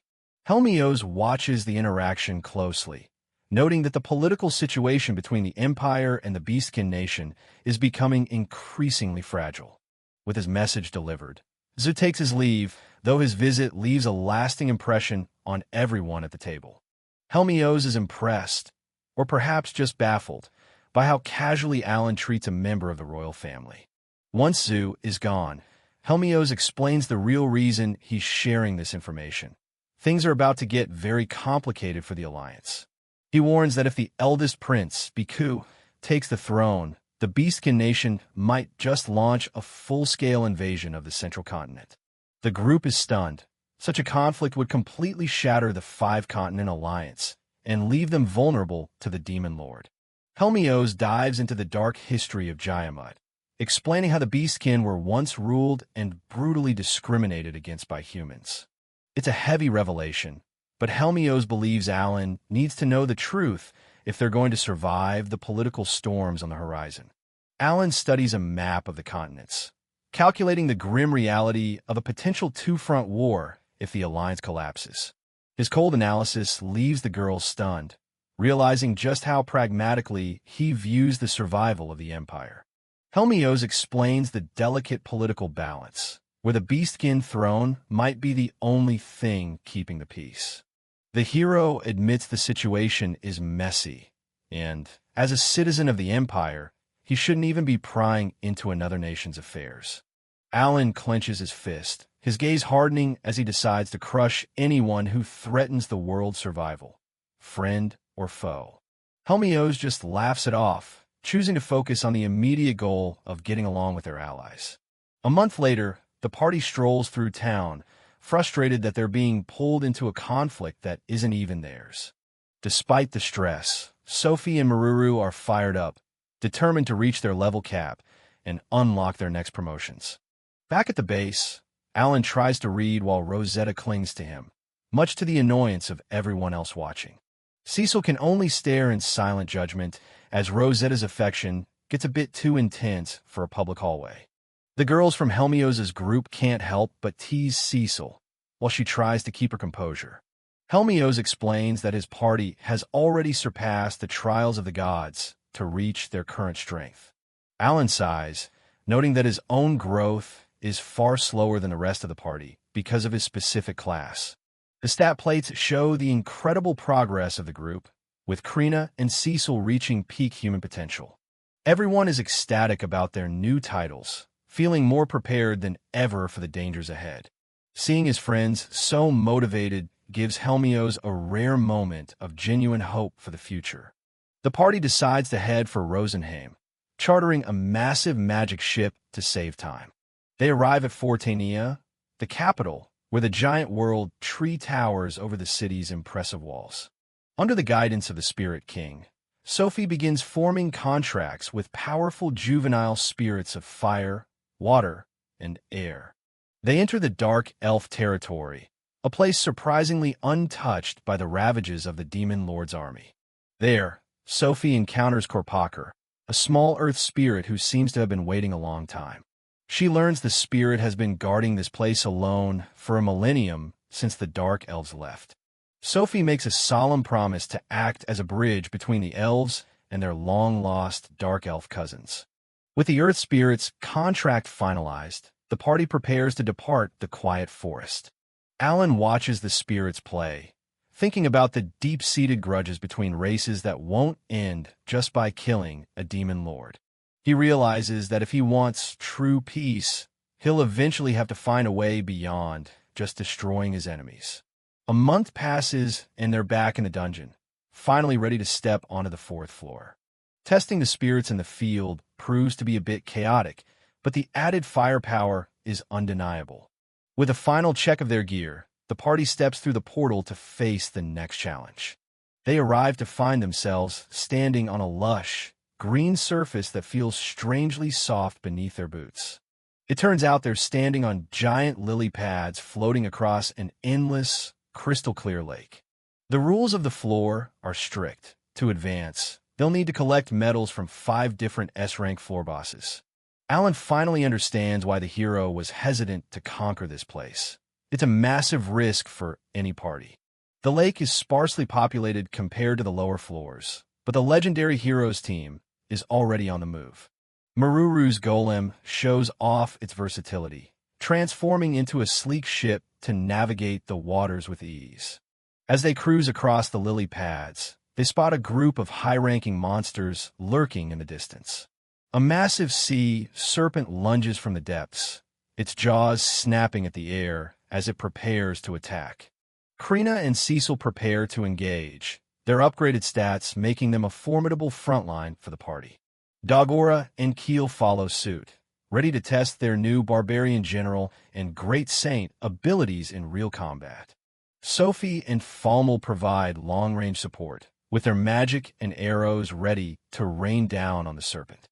Helmios watches the interaction closely, noting that the political situation between the Empire and the Beastkin nation is becoming increasingly fragile. With his message delivered, Zu takes his leave, though his visit leaves a lasting impression on everyone at the table. Helmios is impressed, or perhaps just baffled, by how casually Alan treats a member of the royal family. Once Zu is gone, Helmios explains the real reason he's sharing this information. Things are about to get very complicated for the Alliance. He warns that if the eldest prince, Biku, takes the throne, the Beastkin nation might just launch a full-scale invasion of the central continent. The group is stunned. Such a conflict would completely shatter the Five-Continent Alliance and leave them vulnerable to the Demon Lord. Helmios dives into the dark history of Jayamut, explaining how the Beastkin were once ruled and brutally discriminated against by humans. It's a heavy revelation, but Helmios believes Alan needs to know the truth if they're going to survive the political storms on the horizon. Alan studies a map of the continents, calculating the grim reality of a potential two-front war if the alliance collapses. His cold analysis leaves the girl stunned, realizing just how pragmatically he views the survival of the Empire. Helmios explains the delicate political balance, where the Beastkin throne might be the only thing keeping the peace. The hero admits the situation is messy, and, as a citizen of the Empire, he shouldn't even be prying into another nation's affairs. Alan clenches his fist, his gaze hardening as he decides to crush anyone who threatens the world's survival, friend or foe. Helmios just laughs it off, choosing to focus on the immediate goal of getting along with their allies. A month later, the party strolls through town, frustrated that they're being pulled into a conflict that isn't even theirs. Despite the stress, Sophie and Maruru are fired up, determined to reach their level cap and unlock their next promotions. Back at the base, Alan tries to read while Rosetta clings to him, much to the annoyance of everyone else watching. Cecil can only stare in silent judgment as Rosetta's affection gets a bit too intense for a public hallway. The girls from Helmios's group can't help but tease Cecil while she tries to keep her composure. Helmios explains that his party has already surpassed the trials of the gods to reach their current strength. Alan sighs, noting that his own growth is far slower than the rest of the party because of his specific class. The stat plates show the incredible progress of the group, with Krina and Cecil reaching peak human potential. Everyone is ecstatic about their new titles, feeling more prepared than ever for the dangers ahead. Seeing his friends so motivated gives Helmios a rare moment of genuine hope for the future. The party decides to head for Rosenheim, chartering a massive magic ship to save time. They arrive at Fortania, the capital, where the giant world tree towers over the city's impressive walls. Under the guidance of the Spirit King, Sophie begins forming contracts with powerful juvenile spirits of fire, water, and air. They enter the dark elf territory, a place surprisingly untouched by the ravages of the Demon Lord's army. There, Sophie encounters Korpaker, a small earth spirit who seems to have been waiting a long time. She learns the spirit has been guarding this place alone for a millennium since the Dark Elves left. Sophie makes a solemn promise to act as a bridge between the elves and their long-lost Dark Elf cousins. With the Earth Spirit's contract finalized, the party prepares to depart the quiet forest. Alan watches the spirits play, thinking about the deep-seated grudges between races that won't end just by killing a demon lord. He realizes that if he wants true peace, he'll eventually have to find a way beyond just destroying his enemies. A month passes and they're back in the dungeon, finally ready to step onto the fourth floor. Testing the spirits in the field proves to be a bit chaotic, but the added firepower is undeniable. With a final check of their gear, the party steps through the portal to face the next challenge. They arrive to find themselves standing on a lush, green surface that feels strangely soft beneath their boots. It turns out they're standing on giant lily pads floating across an endless, crystal-clear lake. The rules of the floor are strict. To advance, they'll need to collect medals from 5 different S-rank floor bosses. Alan finally understands why the hero was hesitant to conquer this place. It's a massive risk for any party. The lake is sparsely populated compared to the lower floors, but the legendary heroes team is already on the move. Maruru's golem shows off its versatility, transforming into a sleek ship to navigate the waters with ease. As they cruise across the lily pads, they spot a group of high-ranking monsters lurking in the distance. A massive sea serpent lunges from the depths, its jaws snapping at the air as it prepares to attack. Krina and Cecil prepare to engage, their upgraded stats making them a formidable frontline for the party. Dagora and Keel follow suit, ready to test their new Barbarian General and Great Saint abilities in real combat. Sophie and Falmal provide long-range support, with their magic and arrows ready to rain down on the serpent.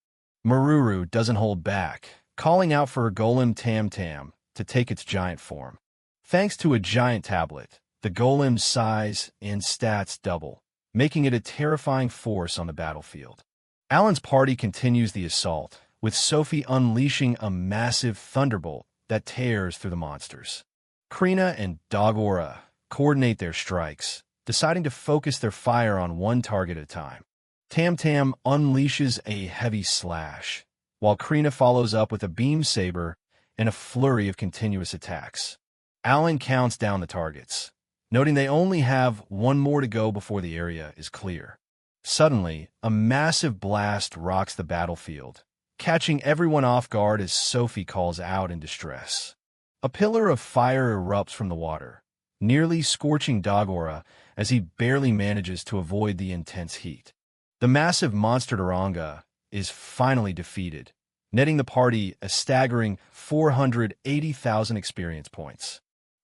Maruru doesn't hold back, calling out for her golem Tam Tam to take its giant form. Thanks to a giant tablet, the golem's size and stats double, making it a terrifying force on the battlefield. Alan's party continues the assault, with Sophie unleashing a massive thunderbolt that tears through the monsters. Krina and Dagora coordinate their strikes, deciding to focus their fire on one target at a time. Tam Tam unleashes a heavy slash, while Krina follows up with a beam saber and a flurry of continuous attacks. Alan counts down the targets, noting they only have one more to go before the area is clear. Suddenly, a massive blast rocks the battlefield, catching everyone off guard as Sophie calls out in distress. A pillar of fire erupts from the water, nearly scorching Dagora as he barely manages to avoid the intense heat. The massive monster Duranga is finally defeated, netting the party a staggering 480,000 experience points.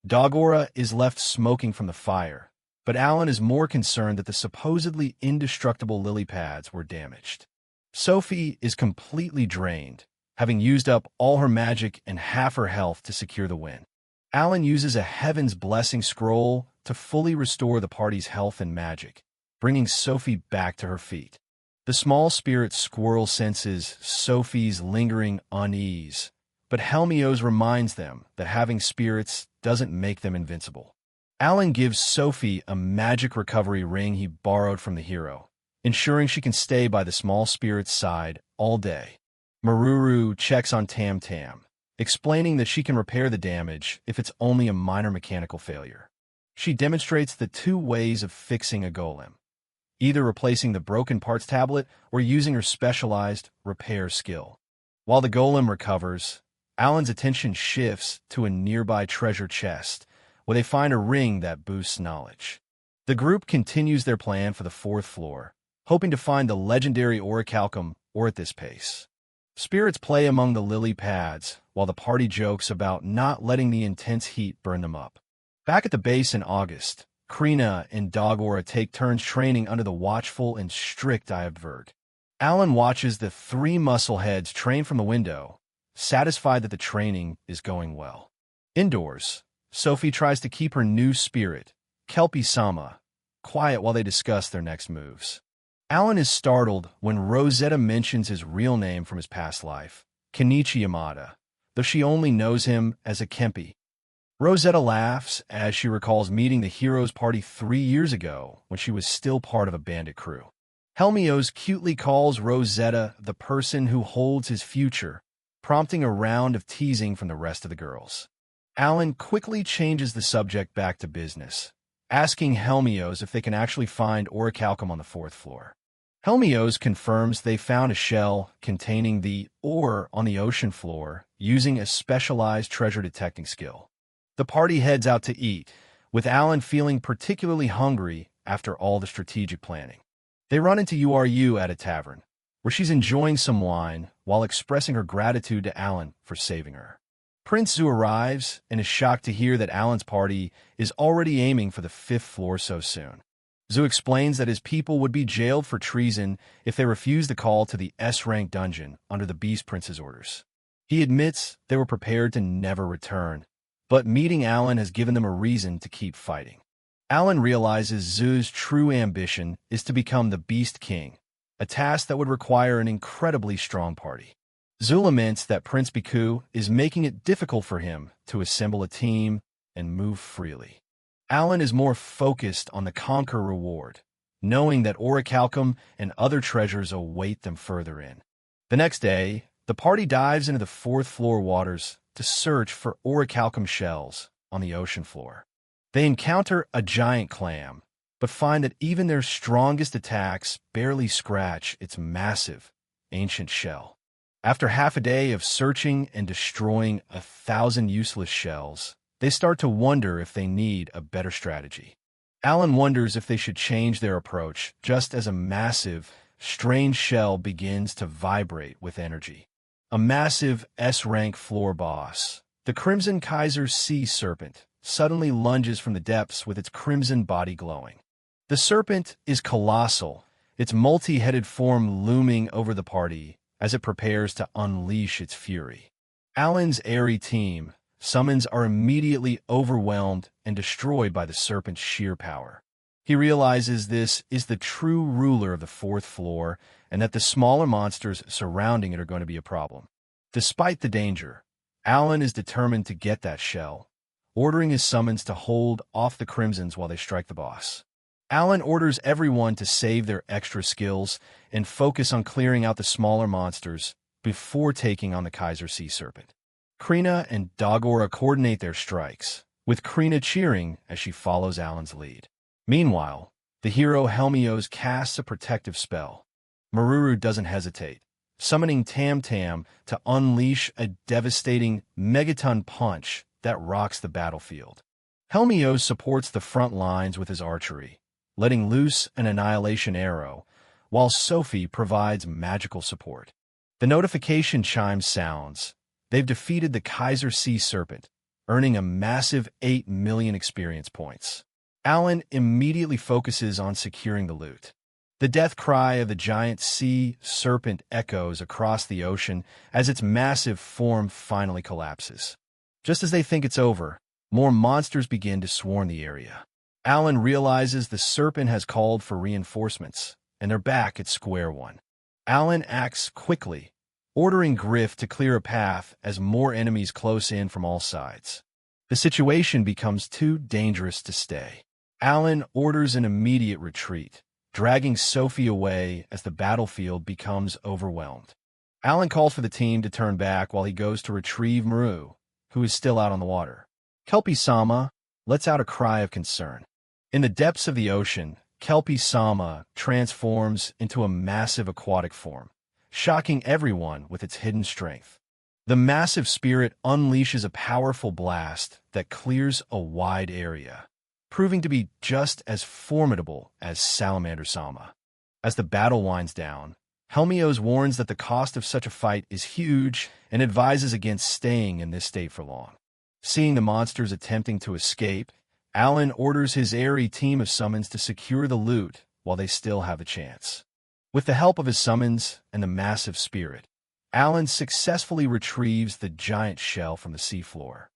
Dogora is left smoking from the fire, but Alan is more concerned that the supposedly indestructible lily pads were damaged. Sophie is completely drained, having used up all her magic and half her health to secure the win. Alan uses a Heaven's Blessing scroll to fully restore the party's health and magic, bringing Sophie back to her feet. The small spirit squirrel senses Sophie's lingering unease, but Helmios reminds them that having spirits doesn't make them invincible. Alan gives Sophie a magic recovery ring he borrowed from the hero, ensuring she can stay by the small spirit's side all day. Maruru checks on Tam Tam, explaining that she can repair the damage if it's only a minor mechanical failure. She demonstrates the two ways of fixing a golem, either replacing the broken parts tablet or using her specialized repair skill. While the golem recovers, Alan's attention shifts to a nearby treasure chest, where they find a ring that boosts knowledge. The group continues their plan for the 4th floor, hoping to find the legendary orichalcum or at this pace. Spirits play among the lily pads, while the party jokes about not letting the intense heat burn them up. Back at the base in August, Krina and Dogora take turns training under the watchful and strict Iabverg. Alan watches the 3 muscleheads train from the window, satisfied that the training is going well. Indoors, Sophie tries to keep her new spirit, Kelpie-sama, quiet while they discuss their next moves. Alan is startled when Rosetta mentions his real name from his past life, Kenichi Yamada, though she only knows him as a Kempi. Rosetta laughs as she recalls meeting the hero's party 3 years ago when she was still part of a bandit crew. Helmios cutely calls Rosetta the person who holds his future, prompting a round of teasing from the rest of the girls. Alan quickly changes the subject back to business, asking Helmios if they can actually find orichalcum on the 4th floor. Helmios confirms they found a shell containing the ore on the ocean floor using a specialized treasure detecting skill. The party heads out to eat, with Alan feeling particularly hungry after all the strategic planning. They run into URU at a tavern, where she's enjoying some wine while expressing her gratitude to Alan for saving her. Prince Zu arrives and is shocked to hear that Alan's party is already aiming for the 5th floor so soon. Zu explains that his people would be jailed for treason if they refused the call to the S-rank dungeon under the Beast Prince's orders. He admits they were prepared to never return, but meeting Alan has given them a reason to keep fighting. Alan realizes Zu's true ambition is to become the Beast King, a task that would require an incredibly strong party. Zu laments that Prince Biku is making it difficult for him to assemble a team and move freely. Alan is more focused on the conquer reward, knowing that orichalcum and other treasures await them further in. The next day, the party dives into the 4th floor waters to search for orichalcum shells on the ocean floor. They encounter a giant clam, but find that even their strongest attacks barely scratch its massive, ancient shell. After half a day of searching and destroying 1,000 useless shells, they start to wonder if they need a better strategy. Alan wonders if they should change their approach just as a massive, strange shell begins to vibrate with energy. A massive S-rank floor boss, the Crimson Kaiser's sea serpent, suddenly lunges from the depths with its crimson body glowing. The serpent is colossal, its multi-headed form looming over the party as it prepares to unleash its fury. Alan's airy team, summons are immediately overwhelmed and destroyed by the serpent's sheer power. He realizes this is the true ruler of the 4th floor and that the smaller monsters surrounding it are going to be a problem. Despite the danger, Alan is determined to get that shell, ordering his summons to hold off the Crimsons while they strike the boss. Alan orders everyone to save their extra skills and focus on clearing out the smaller monsters before taking on the Kaiser Sea Serpent. Krina and Dogora coordinate their strikes, with Krina cheering as she follows Alan's lead. Meanwhile, the hero Helmios casts a protective spell. Maruru doesn't hesitate, summoning Tam Tam to unleash a devastating megaton punch that rocks the battlefield. Helmios supports the front lines with his archery, letting loose an annihilation arrow, while Sophie provides magical support. The notification chime sounds. They've defeated the Kaiser Sea Serpent, earning a massive 8 million experience points. Alan immediately focuses on securing the loot. The death cry of the giant sea serpent echoes across the ocean as its massive form finally collapses. Just as they think it's over, more monsters begin to swarm the area. Alan realizes the serpent has called for reinforcements, and they're back at square one. Alan acts quickly, ordering Griff to clear a path as more enemies close in from all sides. The situation becomes too dangerous to stay. Alan orders an immediate retreat, dragging Sophie away as the battlefield becomes overwhelmed. Alan calls for the team to turn back while he goes to retrieve Maru, who is still out on the water. Kelpie-sama lets out a cry of concern. In the depths of the ocean, Kelpie-sama transforms into a massive aquatic form, shocking everyone with its hidden strength. The massive spirit unleashes a powerful blast that clears a wide area, proving to be just as formidable as Salamander-sama. As the battle winds down, Helmios warns that the cost of such a fight is huge and advises against staying in this state for long. Seeing the monsters attempting to escape, Alan orders his airy team of summons to secure the loot while they still have a chance. With the help of his summons and the massive spirit, Alan successfully retrieves the giant shell from the seafloor.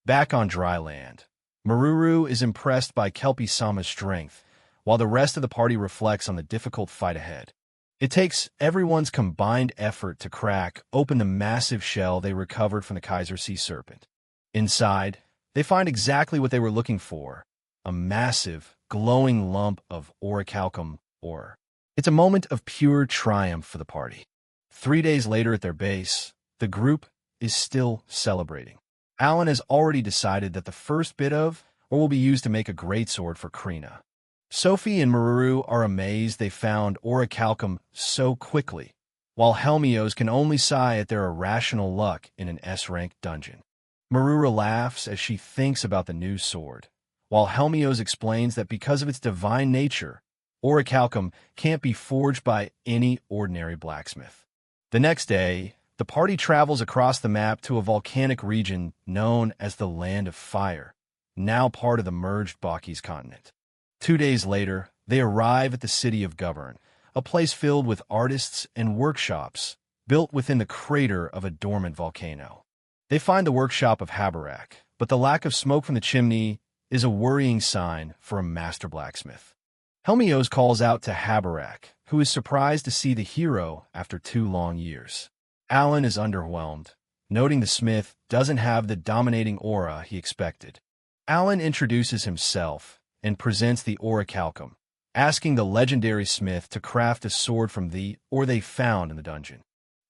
Back on dry land, Maruru is impressed by Kelpie-sama's strength, while the rest of the party reflects on the difficult fight ahead. It takes everyone's combined effort to crack open the massive shell they recovered from the Kaiser Sea Serpent. Inside, they find exactly what they were looking for, a massive, glowing lump of orichalcum ore. It's a moment of pure triumph for the party. 3 days later at their base, the group is still celebrating. Alan has already decided that the first bit of ore will be used to make a greatsword for Krina. Sophie and Maruru are amazed they found orichalcum so quickly, while Helmios can only sigh at their irrational luck in an S-rank dungeon. Maruru laughs as she thinks about the new sword, while Helmios explains that because of its divine nature, orichalcum can't be forged by any ordinary blacksmith. The next day, the party travels across the map to a volcanic region known as the Land of Fire, now part of the merged Bakis continent. 2 days later, they arrive at the city of Govern, a place filled with artists and workshops built within the crater of a dormant volcano. They find the workshop of Habarak, but the lack of smoke from the chimney is a worrying sign for a master blacksmith. Helmios calls out to Habarak, who is surprised to see the hero after 2 long years. Alan is underwhelmed, noting the smith doesn't have the dominating aura he expected. Alan introduces himself and presents the orichalcum, asking the legendary smith to craft a sword from the ore they found in the dungeon.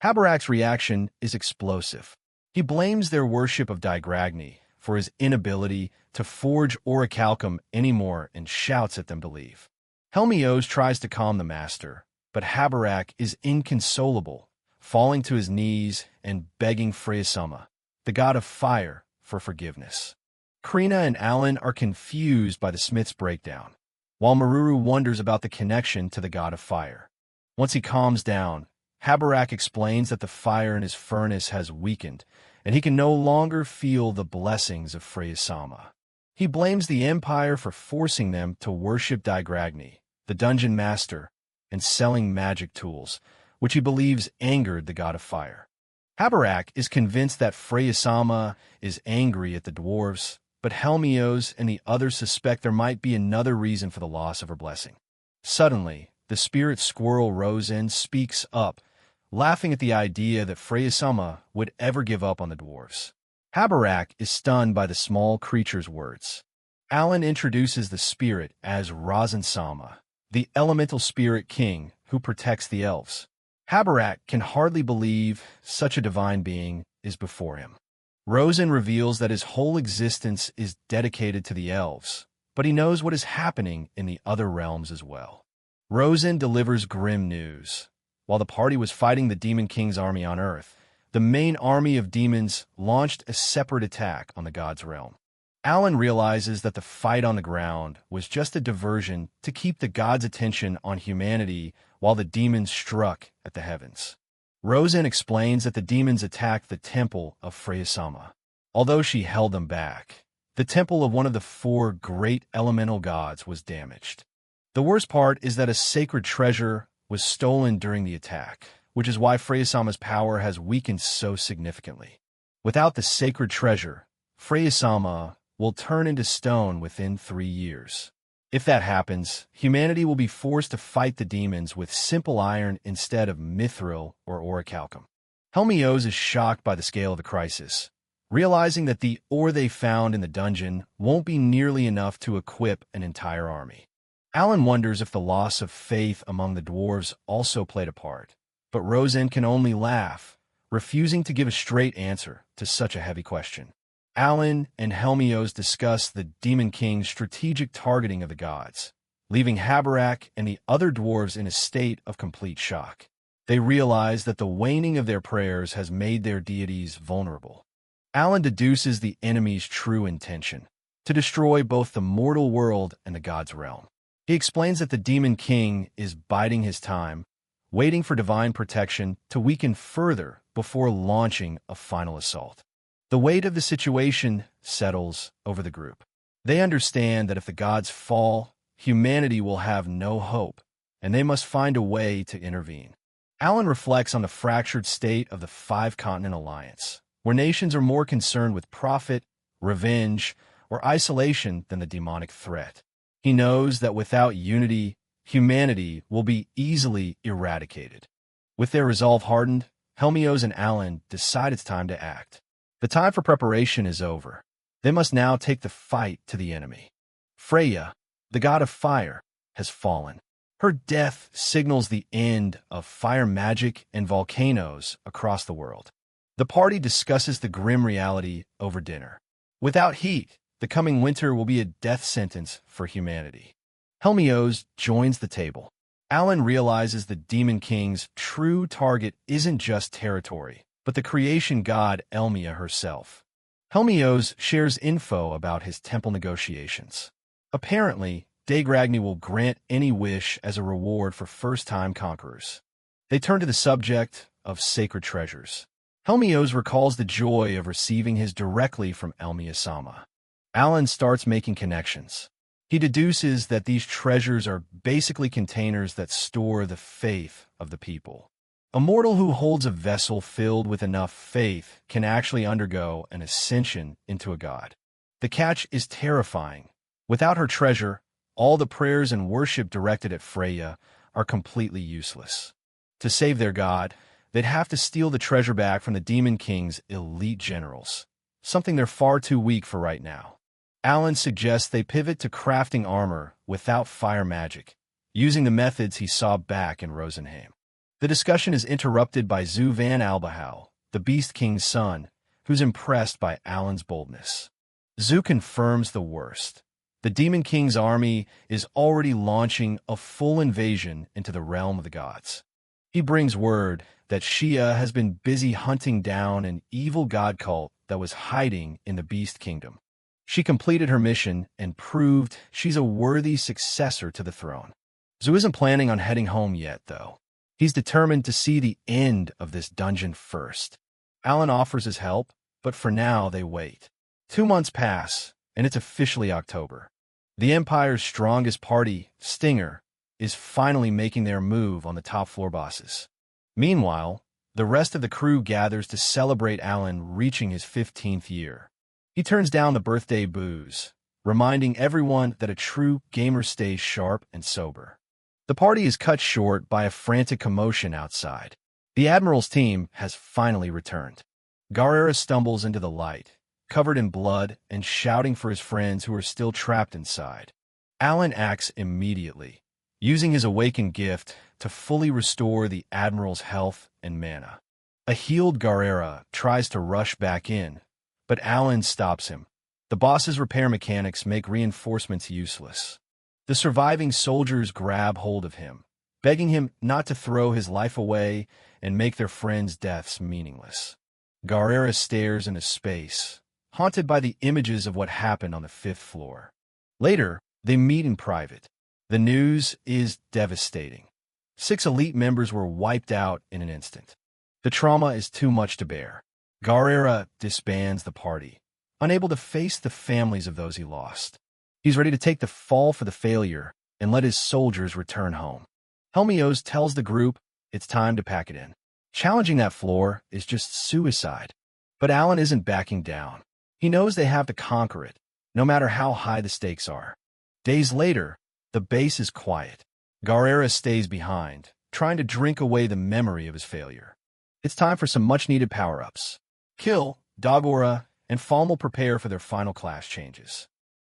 Habarak's reaction is explosive. He blames their worship of Digragni for his inability to forge orichalcum anymore and shouts at them to leave. Helmios tries to calm the master, but Habarak is inconsolable, falling to his knees and begging Freya-sama, the god of fire, for forgiveness. Krina and Alan are confused by the smith's breakdown, while Maruru wonders about the connection to the god of fire. Once he calms down, Habarak explains that the fire in his furnace has weakened, and he can no longer feel the blessings of Freya-sama. He blames the Empire for forcing them to worship Digragni, the dungeon master, and selling magic tools, which he believes angered the god of fire. Habarak is convinced that Freya-sama is angry at the dwarves, but Helmios and the others suspect there might be another reason for the loss of her blessing. Suddenly, the spirit squirrel Rosen speaks up, laughing at the idea that Freya-sama would ever give up on the dwarves. Habarak is stunned by the small creature's words. Alan introduces the spirit as Rosenheim, the elemental spirit king who protects the elves. Habarak can hardly believe such a divine being is before him. Rosen reveals that his whole existence is dedicated to the elves, but he knows what is happening in the other realms as well. Rosen delivers grim news. While the party was fighting the Demon King's army on Earth, the main army of demons launched a separate attack on the god's realm. Alan realizes that the fight on the ground was just a diversion to keep the gods' attention on humanity while the demons struck at the heavens. Rosen explains that the demons attacked the temple of Freya-sama. Although she held them back, the temple of one of the four great elemental gods was damaged. The worst part is that a sacred treasure was stolen during the attack, which is why Freya-sama's power has weakened so significantly. Without the sacred treasure, Freya-sama will turn into stone within 3 years. If that happens, humanity will be forced to fight the demons with simple iron instead of mithril or orichalcum. Helmios is shocked by the scale of the crisis, realizing that the ore they found in the dungeon won't be nearly enough to equip an entire army. Alan wonders if the loss of faith among the dwarves also played a part, but Rosen can only laugh, refusing to give a straight answer to such a heavy question. Alan and Helmios discuss the Demon King's strategic targeting of the gods, leaving Habarak and the other dwarves in a state of complete shock. They realize that the waning of their prayers has made their deities vulnerable. Alan deduces the enemy's true intention, to destroy both the mortal world and the gods' realm. He explains that the Demon King is biding his time, waiting for divine protection to weaken further before launching a final assault. The weight of the situation settles over the group. They understand that if the gods fall, humanity will have no hope, and they must find a way to intervene. Alan reflects on the fractured state of the Five-Continent Alliance, where nations are more concerned with profit, revenge, or isolation than the demonic threat. He knows that without unity, humanity will be easily eradicated. With their resolve hardened, Helmios and Alan decide it's time to act. The time for preparation is over. They must now take the fight to the enemy. Freya, the god of fire, has fallen. Her death signals the end of fire magic and volcanoes across the world. The party discusses the grim reality over dinner. Without heat, the coming winter will be a death sentence for humanity. Helmios joins the table. Alan realizes the Demon King's true target isn't just territory, but the creation god Elmia herself. Helmios shares info about his temple negotiations. Apparently, Daigragni will grant any wish as a reward for first-time conquerors. They turn to the subject of sacred treasures. Helmios recalls the joy of receiving his directly from Elmia-sama. Alan starts making connections. He deduces that these treasures are basically containers that store the faith of the people. A mortal who holds a vessel filled with enough faith can actually undergo an ascension into a god. The catch is terrifying. Without her treasure, all the prayers and worship directed at Freya are completely useless. To save their god, they'd have to steal the treasure back from the Demon King's elite generals, something they're far too weak for right now. Alan suggests they pivot to crafting armor without fire magic, using the methods he saw back in Rosenheim. The discussion is interrupted by Zu van Albahau, the Beast King's son, who's impressed by Alan's boldness. Zu confirms the worst. The Demon King's army is already launching a full invasion into the realm of the gods. He brings word that Shia has been busy hunting down an evil god cult that was hiding in the Beast Kingdom. She completed her mission and proved she's a worthy successor to the throne. Zu isn't planning on heading home yet, though. He's determined to see the end of this dungeon first. Alan offers his help, but for now they wait. 2 months pass, and it's officially October. The Empire's strongest party, Stinger, is finally making their move on the top floor bosses. Meanwhile, the rest of the crew gathers to celebrate Alan reaching his 15th year. He turns down the birthday booze, reminding everyone that a true gamer stays sharp and sober. The party is cut short by a frantic commotion outside. The Admiral's team has finally returned. Garrera stumbles into the light, covered in blood and shouting for his friends who are still trapped inside. Alan acts immediately, using his awakened gift to fully restore the Admiral's health and mana. A healed Garrera tries to rush back in, but Alan stops him. The boss's repair mechanics make reinforcements useless. The surviving soldiers grab hold of him, begging him not to throw his life away and make their friends' deaths meaningless. Garrera stares into space, haunted by the images of what happened on the 5th floor. Later, they meet in private. The news is devastating. 6 elite members were wiped out in an instant. The trauma is too much to bear. Garrera disbands the party, unable to face the families of those he lost. He's ready to take the fall for the failure and let his soldiers return home. Helmios tells the group it's time to pack it in. Challenging that floor is just suicide. But Alan isn't backing down. He knows they have to conquer it, no matter how high the stakes are. Days later, the base is quiet. Garrera stays behind, trying to drink away the memory of his failure. It's time for some much-needed power-ups. Kill, Dagora, and Falm will prepare for their final class changes.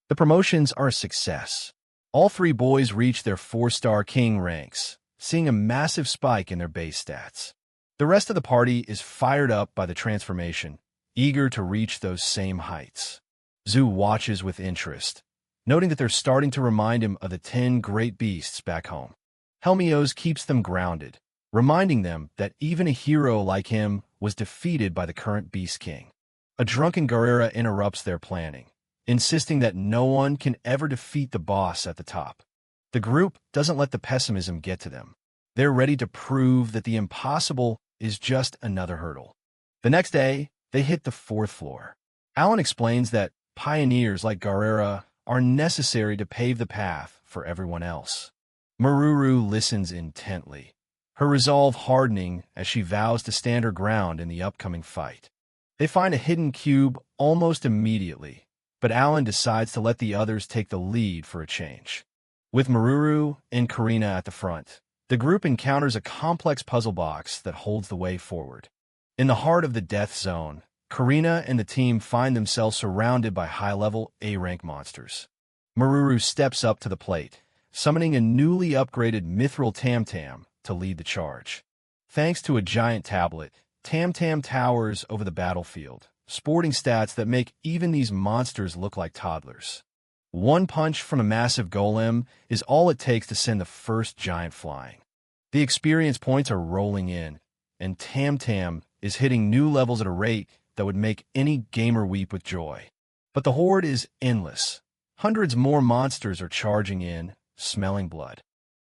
The promotions are a success. All 3 boys reach their 4-star king ranks, seeing a massive spike in their base stats. The rest of the party is fired up by the transformation, eager to reach those same heights. Zhu watches with interest, noting that they're starting to remind him of the 10 great beasts back home. Helmios keeps them grounded, reminding them that even a hero like him was defeated by the current Beast King. A drunken Garrera interrupts their planning, insisting that no one can ever defeat the boss at the top. The group doesn't let the pessimism get to them. They're ready to prove that the impossible is just another hurdle. The next day, they hit the 4th floor. Alan explains that pioneers like Garrera are necessary to pave the path for everyone else. Maruru listens intently, her resolve hardening as she vows to stand her ground in the upcoming fight. They find a hidden cube almost immediately, but Alan decides to let the others take the lead for a change. With Maruru and Karina at the front, the group encounters a complex puzzle box that holds the way forward. In the heart of the death zone, Karina and the team find themselves surrounded by high-level A-rank monsters. Maruru steps up to the plate, summoning a newly upgraded mithril Tam-Tam to lead the charge. Thanks to a giant tablet, Tam-Tam towers over the battlefield, sporting stats that make even these monsters look like toddlers. One punch from a massive golem is all it takes to send the first giant flying. The experience points are rolling in, and Tam-Tam is hitting new levels at a rate that would make any gamer weep with joy. But the horde is endless. Hundreds more monsters are charging in, smelling blood.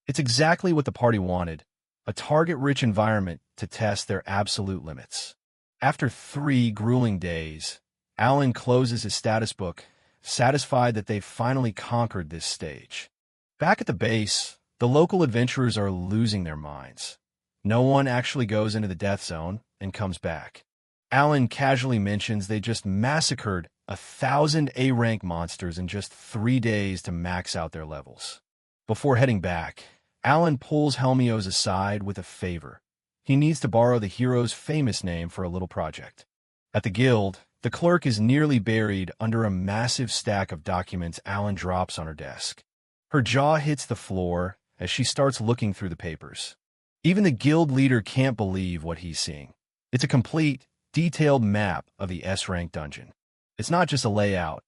It's exactly what the party wanted, a target-rich environment to test their absolute limits. After 3 grueling days, Alan closes his status book, satisfied that they've finally conquered this stage. Back at the base, the local adventurers are losing their minds. No one actually goes into the death zone and comes back. Alan casually mentions they just massacred 1,000 A-rank monsters in just 3 days to max out their levels. Before heading back, Alan pulls Helmios aside with a favor. He needs to borrow the hero's famous name for a little project. At the guild, the clerk is nearly buried under a massive stack of documents Alan drops on her desk. Her jaw hits the floor as she starts looking through the papers. Even the guild leader can't believe what he's seeing. It's a complete, detailed map of the S-rank dungeon. It's not just a layout.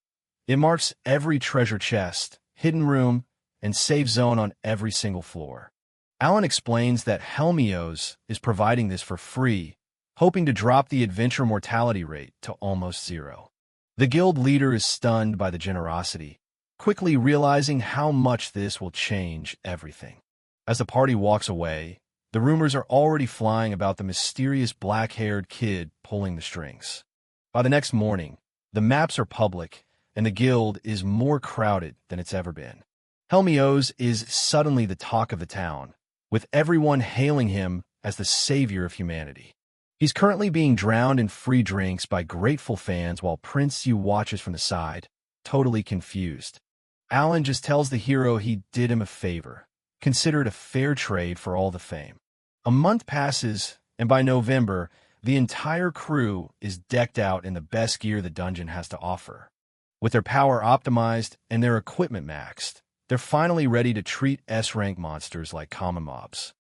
It marks every treasure chest, hidden room, and safe zone on every single floor. Alan explains that Helmios is providing this for free, hoping to drop the adventure mortality rate to almost 0. The guild leader is stunned by the generosity, quickly realizing how much this will change everything. As the party walks away, the rumors are already flying about the mysterious black-haired kid pulling the strings. By the next morning, the maps are public, and the guild is more crowded than it's ever been. Helmios is suddenly the talk of the town, with everyone hailing him as the savior of humanity. He's currently being drowned in free drinks by grateful fans while Prince Yu watches from the side, totally confused. Alan just tells the hero he did him a favor, considered a fair trade for all the fame. A month passes, and by November, the entire crew is decked out in the best gear the dungeon has to offer. With their power optimized and their equipment maxed, they're finally ready to treat S-rank monsters like common mobs.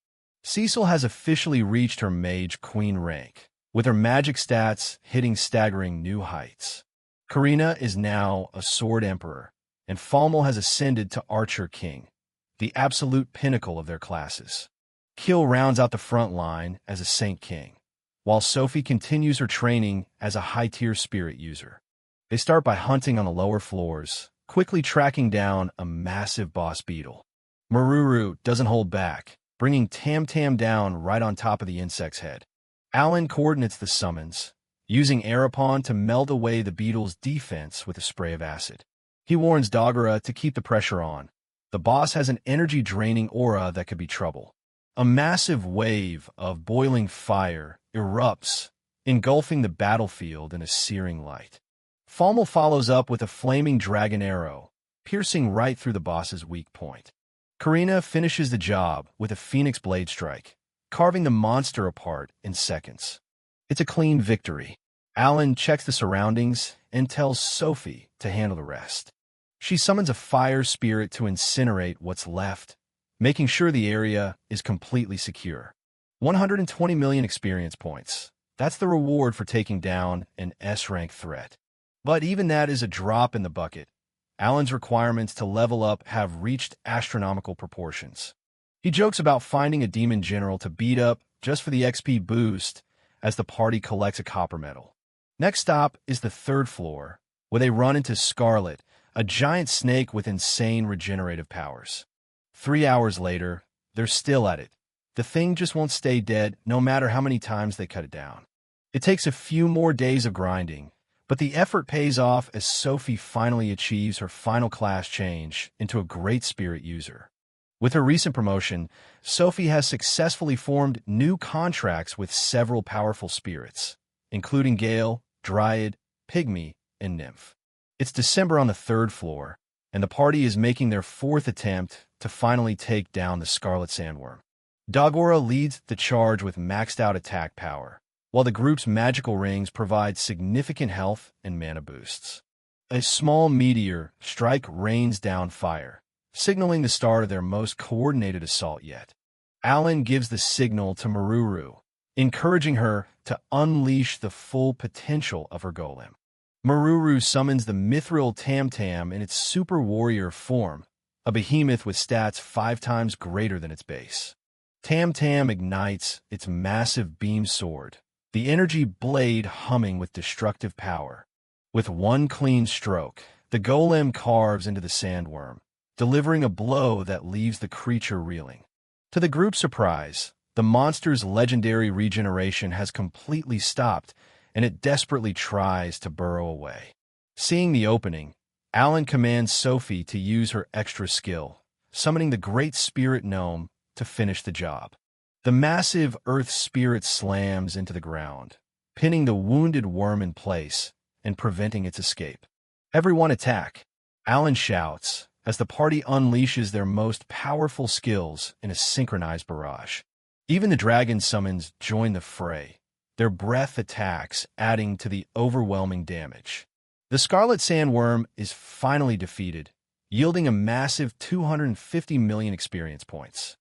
Cecil has officially reached her Mage Queen rank, with her magic stats hitting staggering new heights. Karina is now a Sword Emperor, and Falmel has ascended to Archer King, the absolute pinnacle of their classes. Kill rounds out the front line as a Saint King, while Sophie continues her training as a high-tier spirit user. They start by hunting on the lower floors, quickly tracking down a massive boss beetle. Maruru doesn't hold back, bringing Tam Tam down right on top of the insect's head. Alan coordinates the summons, using Arapon to melt away the beetle's defense with a spray of acid. He warns Dogora to keep the pressure on. The boss has an energy-draining aura that could be trouble. A massive wave of boiling fire erupts, engulfing the battlefield in a searing light. Falmel follows up with a flaming dragon arrow, piercing right through the boss's weak point. Karina finishes the job with a phoenix blade strike, carving the monster apart in seconds. It's a clean victory. Alan checks the surroundings and tells Sophie to handle the rest. She summons a fire spirit to incinerate what's left, making sure the area is completely secure. 120 million experience points. That's the reward for taking down an S-rank threat. But even that is a drop in the bucket. Alan's requirements to level up have reached astronomical proportions. He jokes about finding a demon general to beat up just for the XP boost as the party collects a copper medal. Next stop is the 3rd floor, where they run into Scarlet, a giant snake with insane regenerative powers. 3 hours later, they're still at it. The thing just won't stay dead no matter how many times they cut it down. It takes a few more days of grinding, but the effort pays off as Sophie finally achieves her final class change into a great spirit user. With her recent promotion, Sophie has successfully formed new contracts with several powerful spirits, including Gale, Dryad, Pygmy, and Nymph. It's December on the 3rd floor, and the party is making their 4th attempt to finally take down the Scarlet Sandworm. Dogora leads the charge with maxed-out attack power, while the group's magical rings provide significant health and mana boosts. A small meteor strike rains down fire, signaling the start of their most coordinated assault yet. Alan gives the signal to Maruru, encouraging her to unleash the full potential of her golem. Maruru summons the mithril Tam Tam in its super warrior form, a behemoth with stats 5 times greater than its base. Tam Tam ignites its massive beam sword, the energy blade humming with destructive power. With one clean stroke, the golem carves into the sandworm, delivering a blow that leaves the creature reeling. To the group's surprise, the monster's legendary regeneration has completely stopped, and it desperately tries to burrow away. Seeing the opening, Alan commands Sophie to use her extra skill, summoning the Great Spirit Gnome to finish the job. The massive earth spirit slams into the ground, pinning the wounded worm in place and preventing its escape. "Everyone attack!" Alan shouts as the party unleashes their most powerful skills in a synchronized barrage. Even the dragon summons join the fray, their breath attacks adding to the overwhelming damage. The Scarlet Sandworm is finally defeated, yielding a massive 250 million experience points.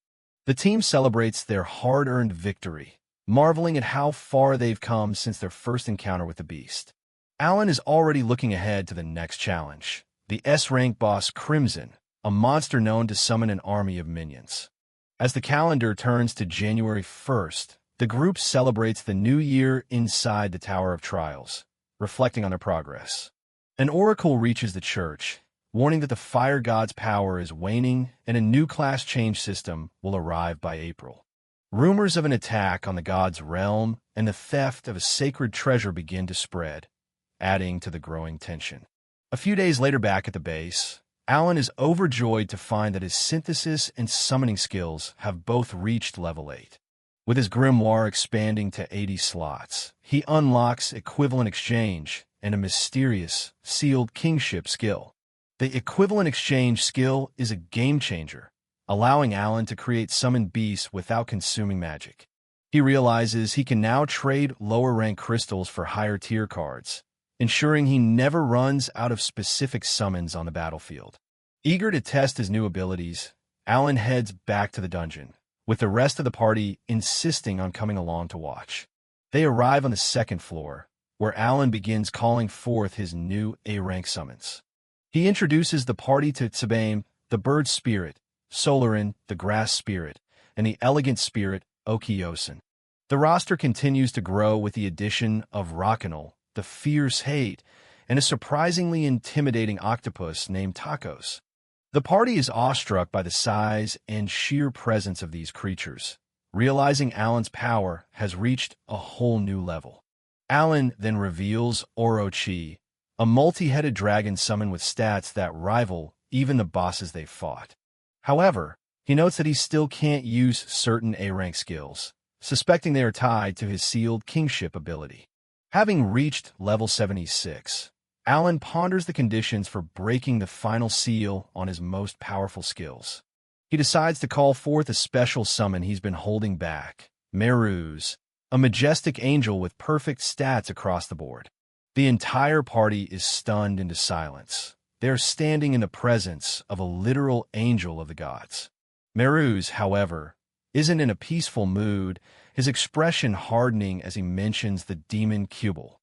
The team celebrates their hard-earned victory, marveling at how far they've come since their first encounter with the beast. Alan is already looking ahead to the next challenge, the S-rank boss Crimson, a monster known to summon an army of minions. As the calendar turns to January 1st, the group celebrates the new year inside the Tower of Trials, reflecting on their progress. An oracle reaches the church, warning that the fire god's power is waning and a new class change system will arrive by April. Rumors of an attack on the god's realm and the theft of a sacred treasure begin to spread, adding to the growing tension. A few days later back at the base, Alan is overjoyed to find that his synthesis and summoning skills have both reached level 8. With his grimoire expanding to 80 slots, he unlocks equivalent exchange and a mysterious, sealed kingship skill. The equivalent exchange skill is a game-changer, allowing Alan to create summoned beasts without consuming magic. He realizes he can now trade lower-rank crystals for higher-tier cards, ensuring he never runs out of specific summons on the battlefield. Eager to test his new abilities, Alan heads back to the dungeon, with the rest of the party insisting on coming along to watch. They arrive on the 2nd floor, where Alan begins calling forth his new A-rank summons. He introduces the party to Tsabane, the bird spirit, Solarin, the grass spirit, and the elegant spirit, Okiosen. The roster continues to grow with the addition of Rockinol, the fierce hate, and a surprisingly intimidating octopus named Tacos. The party is awestruck by the size and sheer presence of these creatures, realizing Alan's power has reached a whole new level. Alan then reveals Orochi, a multi-headed dragon summoned with stats that rival even the bosses they fought. However, he notes that he still can't use certain A-rank skills, suspecting they are tied to his sealed kingship ability. Having reached level 76, Alan ponders the conditions for breaking the final seal on his most powerful skills. He decides to call forth a special summon he's been holding back, Meruz, a majestic angel with perfect stats across the board. The entire party is stunned into silence. They're standing in the presence of a literal angel of the gods. Meruz, however, isn't in a peaceful mood, his expression hardening as he mentions the demon Kubel.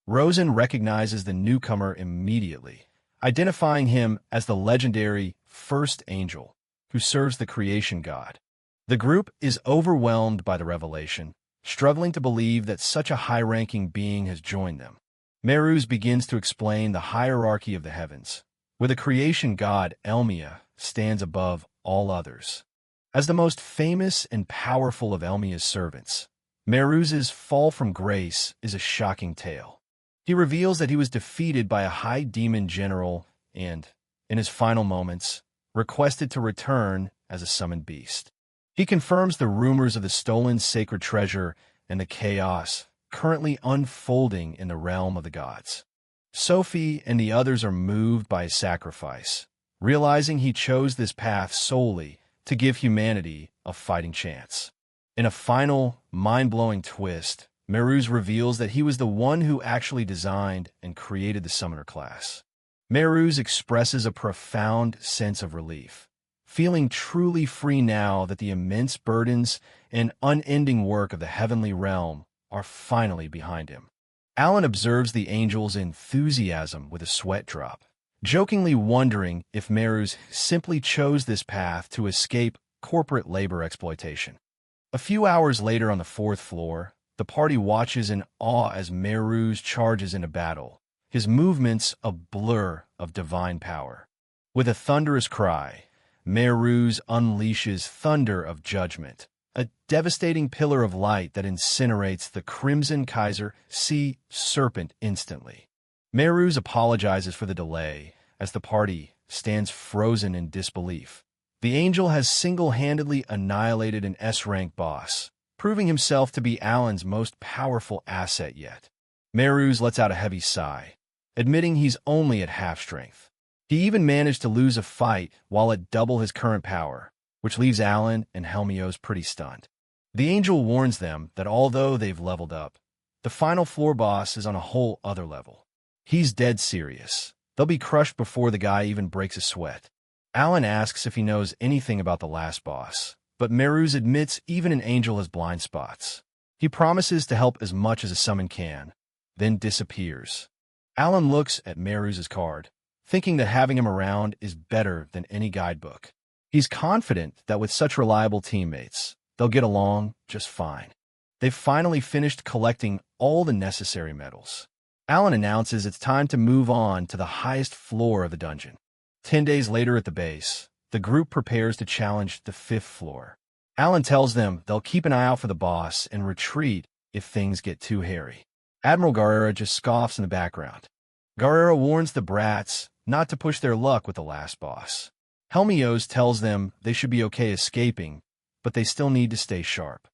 Rosen recognizes the newcomer immediately, identifying him as the legendary First Angel, who serves the creation god. The group is overwhelmed by the revelation, struggling to believe that such a high-ranking being has joined them. Meruz begins to explain the hierarchy of the heavens, where the creation god Elmia stands above all others. As the most famous and powerful of Elmia's servants, Meruz's fall from grace is a shocking tale. He reveals that he was defeated by a high demon general and, in his final moments, requested to return as a summoned beast. He confirms the rumors of the stolen sacred treasure and the chaos currently unfolding in the realm of the gods. Sophie and the others are moved by his sacrifice, realizing he chose this path solely to give humanity a fighting chance. In a final, mind-blowing twist, Meruz reveals that he was the one who actually designed and created the summoner class. Meruz expresses a profound sense of relief, feeling truly free now that the immense burdens and unending work of the heavenly realm are finally behind him. Alan observes the angel's enthusiasm with a sweat drop, jokingly wondering if Meruz simply chose this path to escape corporate labor exploitation. A few hours later on the 4th floor, the party watches in awe as Meruz charges into battle, his movements a blur of divine power. With a thunderous cry, Meruz unleashes thunder of judgment, a devastating pillar of light that incinerates the Crimson Kaiser Sea Serpent instantly. Meruz apologizes for the delay as the party stands frozen in disbelief. The angel has single-handedly annihilated an S-rank boss, proving himself to be Alan's most powerful asset yet. Meruz lets out a heavy sigh, admitting he's only at half strength. He even managed to lose a fight while at double his current power, which leaves Alan and Helmios pretty stunned. The angel warns them that although they've leveled up, the final floor boss is on a whole other level. He's dead serious. They'll be crushed before the guy even breaks a sweat. Alan asks if he knows anything about the last boss, but Meruz admits even an angel has blind spots. He promises to help as much as a summon can, then disappears. Alan looks at Meruz's card, thinking that having him around is better than any guidebook. He's confident that with such reliable teammates, they'll get along just fine. They've finally finished collecting all the necessary medals. Alan announces it's time to move on to the highest floor of the dungeon. 10 days later at the base, the group prepares to challenge the 5th floor. Alan tells them they'll keep an eye out for the boss and retreat if things get too hairy. Admiral Guerrera just scoffs in the background. Guerrera warns the brats not to push their luck with the last boss. Helmios tells them they should be okay escaping, but they still need to stay sharp.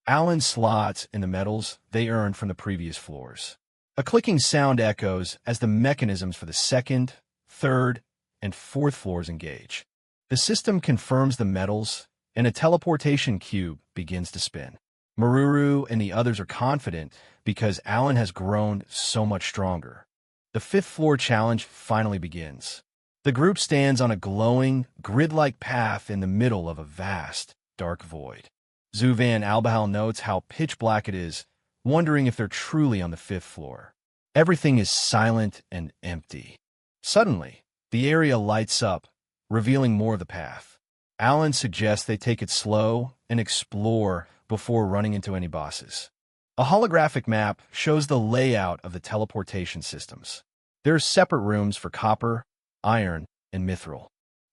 Alan slots in the medals they earned from the previous floors. A clicking sound echoes as the mechanisms for the 2nd, 3rd, and 4th floors engage. The system confirms the medals, and a teleportation cube begins to spin. Maruru and the others are confident because Alan has grown so much stronger. The 5th floor challenge finally begins. The group stands on a glowing, grid-like path in the middle of a vast, dark void. Zuvan Albahal notes how pitch black it is, wondering if they're truly on the 5th floor. Everything is silent and empty. Suddenly, the area lights up, revealing more of the path. Alan suggests they take it slow and explore before running into any bosses. A holographic map shows the layout of the teleportation systems. There are separate rooms for copper, iron, and mithril.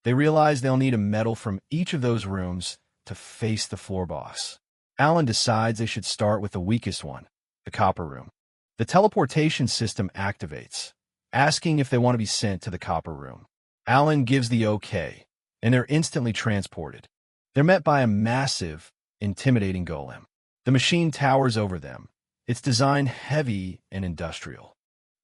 They realize they'll need a metal from each of those rooms to face the floor boss. Alan decides they should start with the weakest one, the copper room. The teleportation system activates, asking if they want to be sent to the copper room. Alan gives the okay, and they're instantly transported. They're met by a massive, intimidating golem. The machine towers over them, its design heavy and industrial.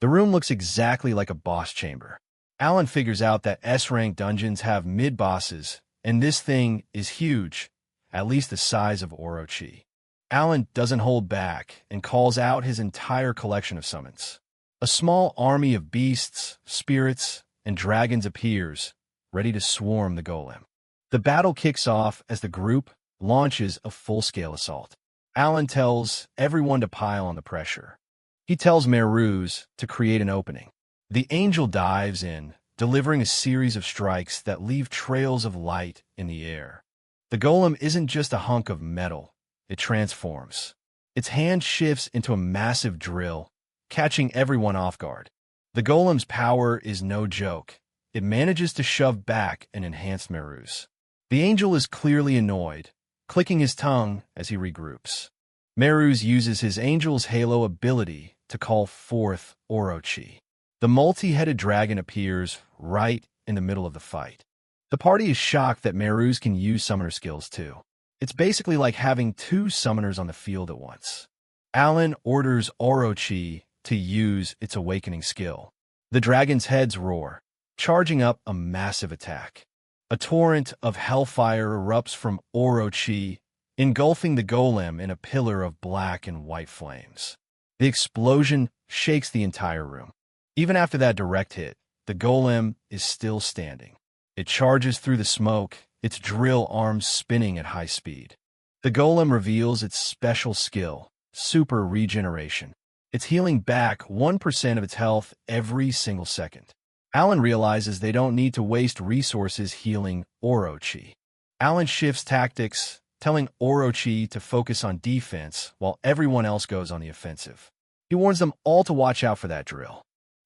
The room looks exactly like a boss chamber. Alan figures out that S-rank dungeons have mid-bosses, and this thing is huge, at least the size of Orochi. Alan doesn't hold back and calls out his entire collection of summons. A small army of beasts, spirits, and dragons appears, ready to swarm the golem. The battle kicks off as the group launches a full-scale assault. Alan tells everyone to pile on the pressure. He tells Meruz to create an opening. The angel dives in, delivering a series of strikes that leave trails of light in the air. The golem isn't just a hunk of metal, it transforms. Its hand shifts into a massive drill, catching everyone off guard. The golem's power is no joke. It manages to shove back an enhanced Meruz. The angel is clearly annoyed, clicking his tongue as he regroups. Meruz uses his angel's halo ability to call forth Orochi. The multi-headed dragon appears right in the middle of the fight. The party is shocked that Meruz can use summoner skills too. It's basically like having two summoners on the field at once. Alan orders Orochi to use its awakening skill. The dragon's heads roar, charging up a massive attack. A torrent of hellfire erupts from Orochi, engulfing the golem in a pillar of black and white flames. The explosion shakes the entire room. Even after that direct hit, the golem is still standing. It charges through the smoke, its drill arms spinning at high speed. The golem reveals its special skill, super regeneration. It's healing back 1% of its health every single second. Alan realizes they don't need to waste resources healing Orochi. Alan shifts tactics, telling Orochi to focus on defense while everyone else goes on the offensive. He warns them all to watch out for that drill.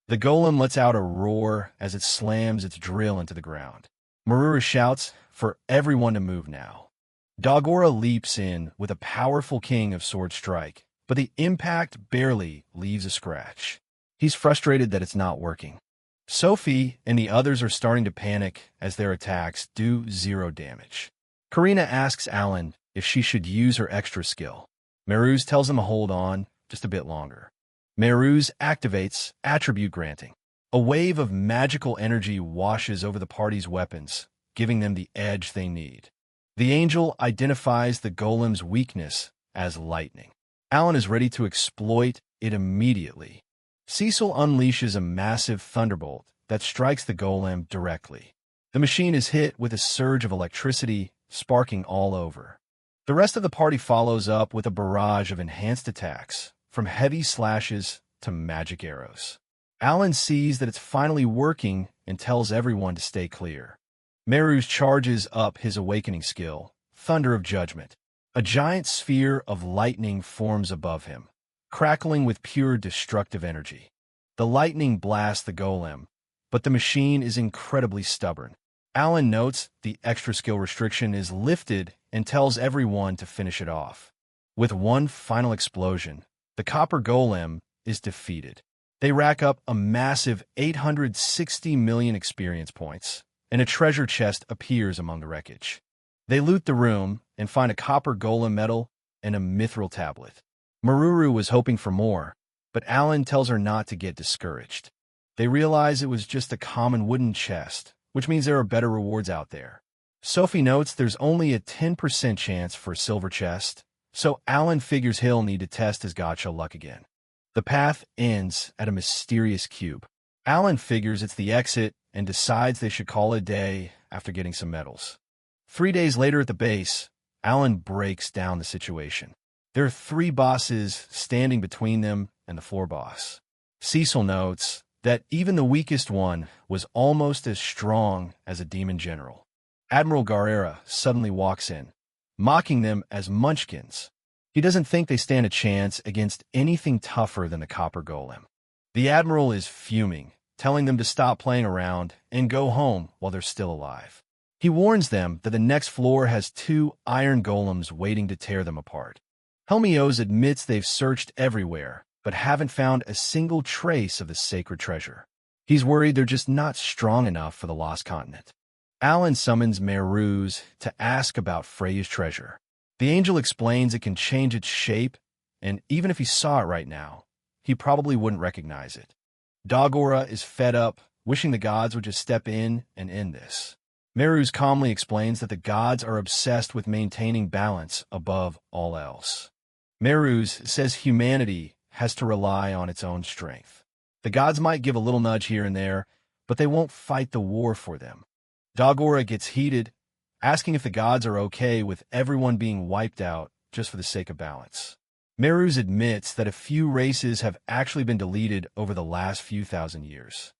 The golem lets out a roar as it slams its drill into the ground. Marura shouts for everyone to move now. Dagora leaps in with a powerful king of sword strike, but the impact barely leaves a scratch. He's frustrated that it's not working. Sophie and the others are starting to panic as their attacks do 0 damage. Karina asks Alan if she should use her extra skill. Meruz tells him to hold on just a bit longer. Meruz activates attribute granting. A wave of magical energy washes over the party's weapons, giving them the edge they need. The angel identifies the golem's weakness as lightning. Alan is ready to exploit it immediately. Cecil unleashes a massive thunderbolt that strikes the golem directly. The machine is hit with a surge of electricity, sparking all over. The rest of the party follows up with a barrage of enhanced attacks, from heavy slashes to magic arrows. Alan sees that it's finally working and tells everyone to stay clear. Meruz charges up his awakening skill, Thunder of Judgment. A giant sphere of lightning forms above him, crackling with pure destructive energy. The lightning blasts the golem, but the machine is incredibly stubborn. Alan notes the extra skill restriction is lifted and tells everyone to finish it off. With one final explosion, the copper golem is defeated. They rack up a massive 860 million experience points, and a treasure chest appears among the wreckage. They loot the room and find a copper golem medal and a mithril tablet. Maruru was hoping for more, but Alan tells her not to get discouraged. They realize it was just a common wooden chest, which means there are better rewards out there. Sophie notes there's only a 10% chance for a silver chest, so Alan figures he'll need to test his gacha luck again. The path ends at a mysterious cube. Alan figures it's the exit and decides they should call it a day after getting some medals. 3 days later at the base, Alan breaks down the situation. There are 3 bosses standing between them and the floor boss. Cecil notes that even the weakest one was almost as strong as a demon general. Admiral Garrera suddenly walks in, mocking them as munchkins. He doesn't think they stand a chance against anything tougher than the copper golem. The Admiral is fuming, telling them to stop playing around and go home while they're still alive. He warns them that the next floor has 2 iron golems waiting to tear them apart. Helmios admits they've searched everywhere, but haven't found a single trace of the sacred treasure. He's worried they're just not strong enough for the lost continent. Alan summons Meruz to ask about Freya's treasure. The angel explains it can change its shape, and even if he saw it right now, he probably wouldn't recognize it. Dagora is fed up, wishing the gods would just step in and end this. Meruz calmly explains that the gods are obsessed with maintaining balance above all else. Meruz says humanity has to rely on its own strength. The gods might give a little nudge here and there, but they won't fight the war for them. Dagora gets heated, asking if the gods are okay with everyone being wiped out just for the sake of balance. Meruz admits that a few races have actually been deleted over the last few thousand years.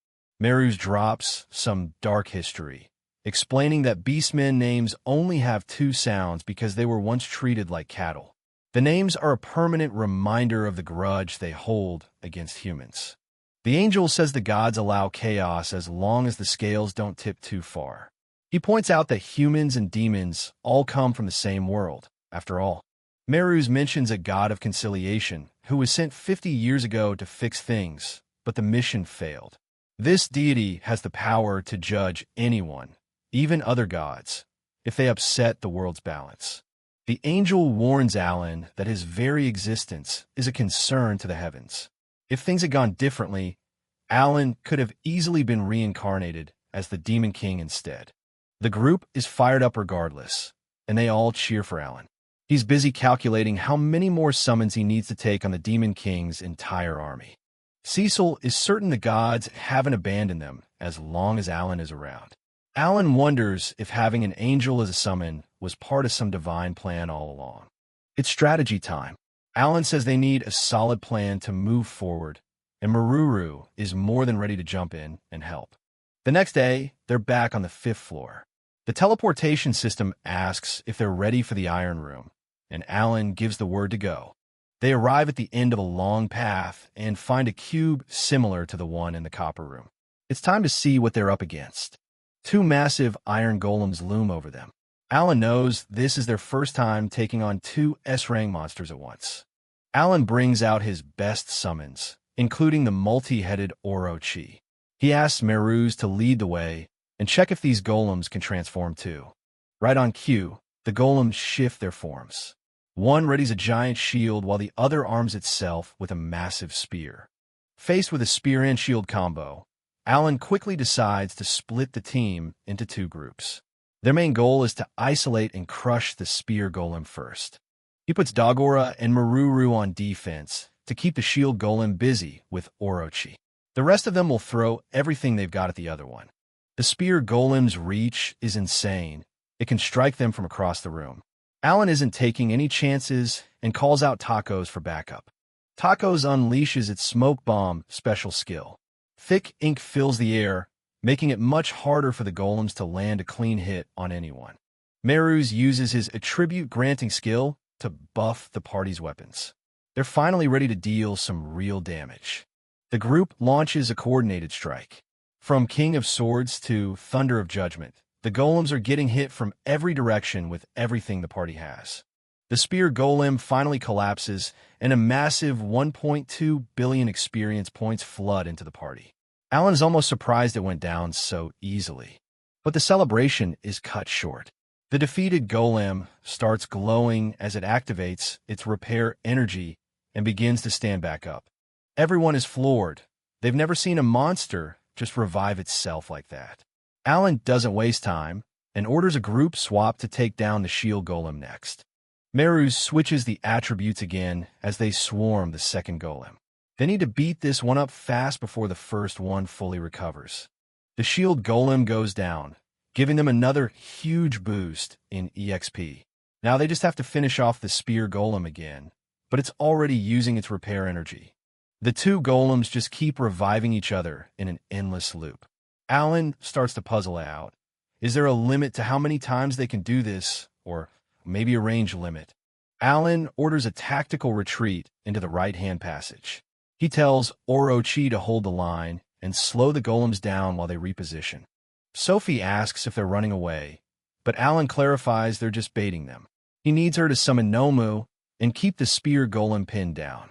Meruz drops some dark history, explaining that beastmen names only have 2 sounds because they were once treated like cattle. The names are a permanent reminder of the grudge they hold against humans. The angel says the gods allow chaos as long as the scales don't tip too far. He points out that humans and demons all come from the same world, after all. Meruz mentions a god of conciliation who was sent 50 years ago to fix things, but the mission failed. This deity has the power to judge anyone, even other gods, if they upset the world's balance. The angel warns Alan that his very existence is a concern to the heavens. If things had gone differently, Alan could have easily been reincarnated as the Demon King instead. The group is fired up regardless, and they all cheer for Alan. He's busy calculating how many more summons he needs to take on the Demon King's entire army. Cecil is certain the gods haven't abandoned them as long as Alan is around. Alan wonders if having an angel as a summon was part of some divine plan all along. It's strategy time. Alan says they need a solid plan to move forward, and Maruru is more than ready to jump in and help. The next day, they're back on the 5th floor. The teleportation system asks if they're ready for the Iron Room, and Alan gives the word to go. They arrive at the end of a long path and find a cube similar to the one in the Copper Room. It's time to see what they're up against. 2 massive iron golems loom over them. Alan knows this is their first time taking on 2 S-rank monsters at once. Alan brings out his best summons, including the multi-headed Orochi. He asks Meruz to lead the way and check if these golems can transform too. Right on cue, the golems shift their forms. One readies a giant shield while the other arms itself with a massive spear. Faced with a spear and shield combo, Alan quickly decides to split the team into 2 groups. Their main goal is to isolate and crush the spear golem first. He puts Dagora and Maruru on defense to keep the shield golem busy with Orochi. The rest of them will throw everything they've got at the other one. The spear golem's reach is insane. It can strike them from across the room. Alan isn't taking any chances and calls out Tacos for backup. Tacos unleashes its smoke bomb special skill. Thick ink fills the air, making it much harder for the golems to land a clean hit on anyone. Meruz uses his attribute granting skill to buff the party's weapons. They're finally ready to deal some real damage. The group launches a coordinated strike. From King of Swords to Thunder of Judgment, the golems are getting hit from every direction with everything the party has. The spear golem finally collapses, and a massive 1.2 billion experience points flood into the party. Alan is almost surprised it went down so easily. But the celebration is cut short. The defeated golem starts glowing as it activates its repair energy and begins to stand back up. Everyone is floored. They've never seen a monster just revive itself like that. Alan doesn't waste time and orders a group swap to take down the shield golem next. Meruz switches the attributes again as they swarm the second golem. They need to beat this one up fast before the first one fully recovers. The shield golem goes down, giving them another huge boost in EXP. Now they just have to finish off the spear golem again, but it's already using its repair energy. The 2 golems just keep reviving each other in an endless loop. Alan starts to puzzle out. Is there a limit to how many times they can do this, or maybe a range limit? Alan orders a tactical retreat into the right-hand passage. He tells Orochi to hold the line and slow the golems down while they reposition. Sophie asks if they're running away, but Alan clarifies they're just baiting them. He needs her to summon Nomu and keep the spear golem pinned down.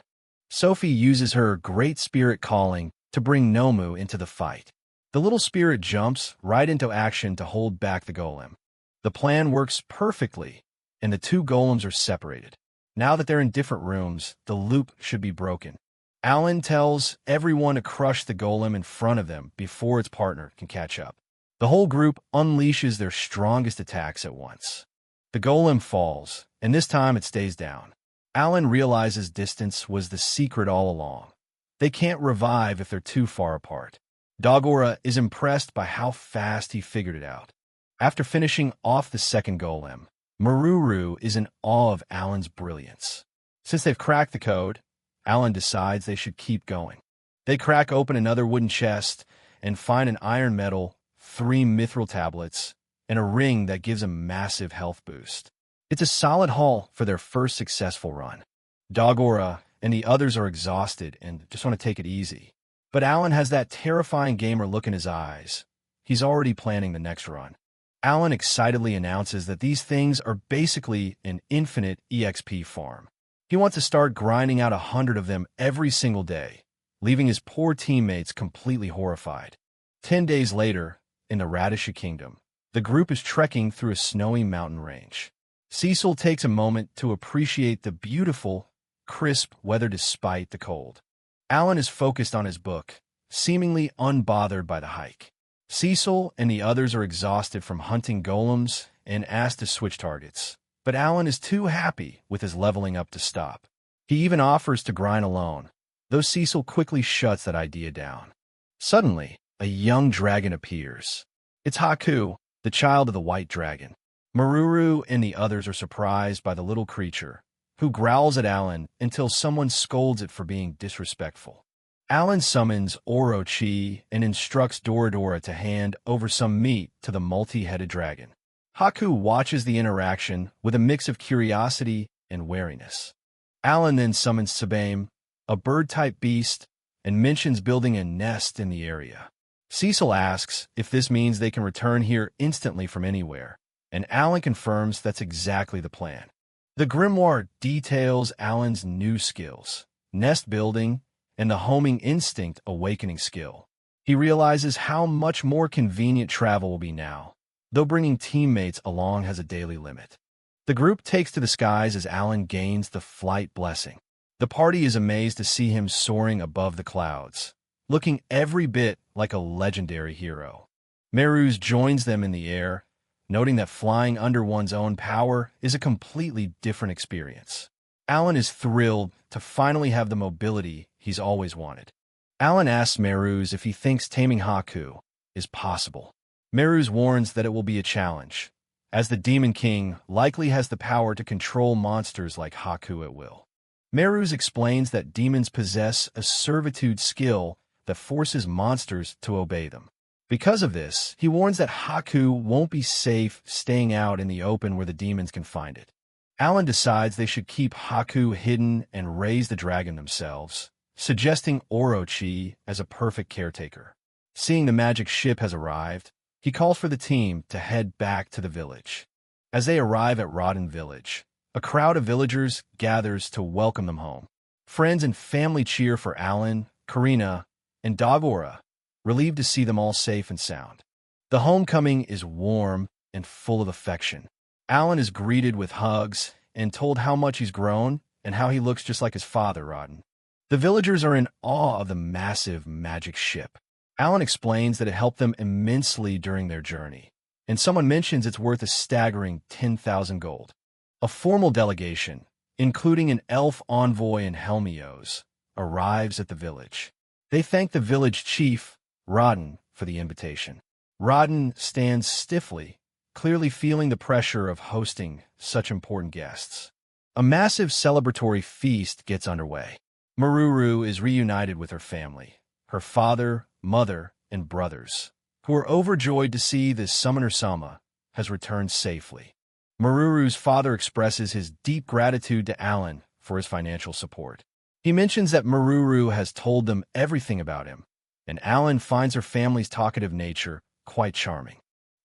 Sophie uses her Great Spirit calling to bring Nomu into the fight. The little spirit jumps right into action to hold back the golem. The plan works perfectly, and the two golems are separated. Now that they're in different rooms, the loop should be broken. Alan tells everyone to crush the golem in front of them before its partner can catch up. The whole group unleashes their strongest attacks at once. The golem falls, and this time it stays down. Alan realizes distance was the secret all along. They can't revive if they're too far apart. Dagora is impressed by how fast he figured it out. After finishing off the second golem, Maruru is in awe of Alan's brilliance. Since they've cracked the code, Alan decides they should keep going. They crack open another wooden chest and find an iron medal, 3 mithril tablets, and a ring that gives a massive health boost. It's a solid haul for their first successful run. Dagora and the others are exhausted and just want to take it easy. But Alan has that terrifying gamer look in his eyes. He's already planning the next run. Alan excitedly announces that these things are basically an infinite EXP farm. He wants to start grinding out 100 of them every single day, leaving his poor teammates completely horrified. 10 days later, in the Radisha Kingdom, the group is trekking through a snowy mountain range. Cecil takes a moment to appreciate the beautiful, crisp weather despite the cold. Alan is focused on his book, seemingly unbothered by the hike. Cecil and the others are exhausted from hunting golems and asked to switch targets, but Alan is too happy with his leveling up to stop. He even offers to grind alone, though Cecil quickly shuts that idea down. Suddenly, a young dragon appears. It's Haku, the child of the white dragon. Maruru and the others are surprised by the little creature, who growls at Alan until someone scolds it for being disrespectful. Alan summons Orochi and instructs Doradora to hand over some meat to the multi-headed dragon. Haku watches the interaction with a mix of curiosity and wariness. Alan then summons Sabame, a bird-type beast, and mentions building a nest in the area. Cecil asks if this means they can return here instantly from anywhere, and Alan confirms that's exactly the plan. The grimoire details Alan's new skills, nest building, and the homing instinct awakening skill. He realizes how much more convenient travel will be now, though bringing teammates along has a daily limit. The group takes to the skies as Alan gains the flight blessing. The party is amazed to see him soaring above the clouds, looking every bit like a legendary hero. Meruz joins them in the air, noting that flying under one's own power is a completely different experience. Alan is thrilled to finally have the mobility he's always wanted. Alan asks Meruz if he thinks taming Haku is possible. Meruz warns that it will be a challenge, as the Demon King likely has the power to control monsters like Haku at will. Meruz explains that demons possess a servitude skill that forces monsters to obey them. Because of this, he warns that Haku won't be safe staying out in the open where the demons can find it. Alan decides they should keep Haku hidden and raise the dragon themselves, suggesting Orochi as a perfect caretaker. Seeing the magic ship has arrived, he calls for the team to head back to the village. As they arrive at Rodden Village, a crowd of villagers gathers to welcome them home. Friends and family cheer for Alan, Karina, and Dagora, relieved to see them all safe and sound. The homecoming is warm and full of affection. Alan is greeted with hugs and told how much he's grown and how he looks just like his father, Rodden. The villagers are in awe of the massive magic ship. Alan explains that it helped them immensely during their journey, and someone mentions it's worth a staggering 10,000 gold. A formal delegation, including an elf envoy and Helmios, arrives at the village. They thank the village chief, Rodden, for the invitation. Rodden stands stiffly, clearly feeling the pressure of hosting such important guests. A massive celebratory feast gets underway. Maruru is reunited with her family, her father, mother, and brothers, who are overjoyed to see the summoner Sama has returned safely. Maruru's father expresses his deep gratitude to Alan for his financial support. He mentions that Maruru has told them everything about him, and Alan finds her family's talkative nature quite charming.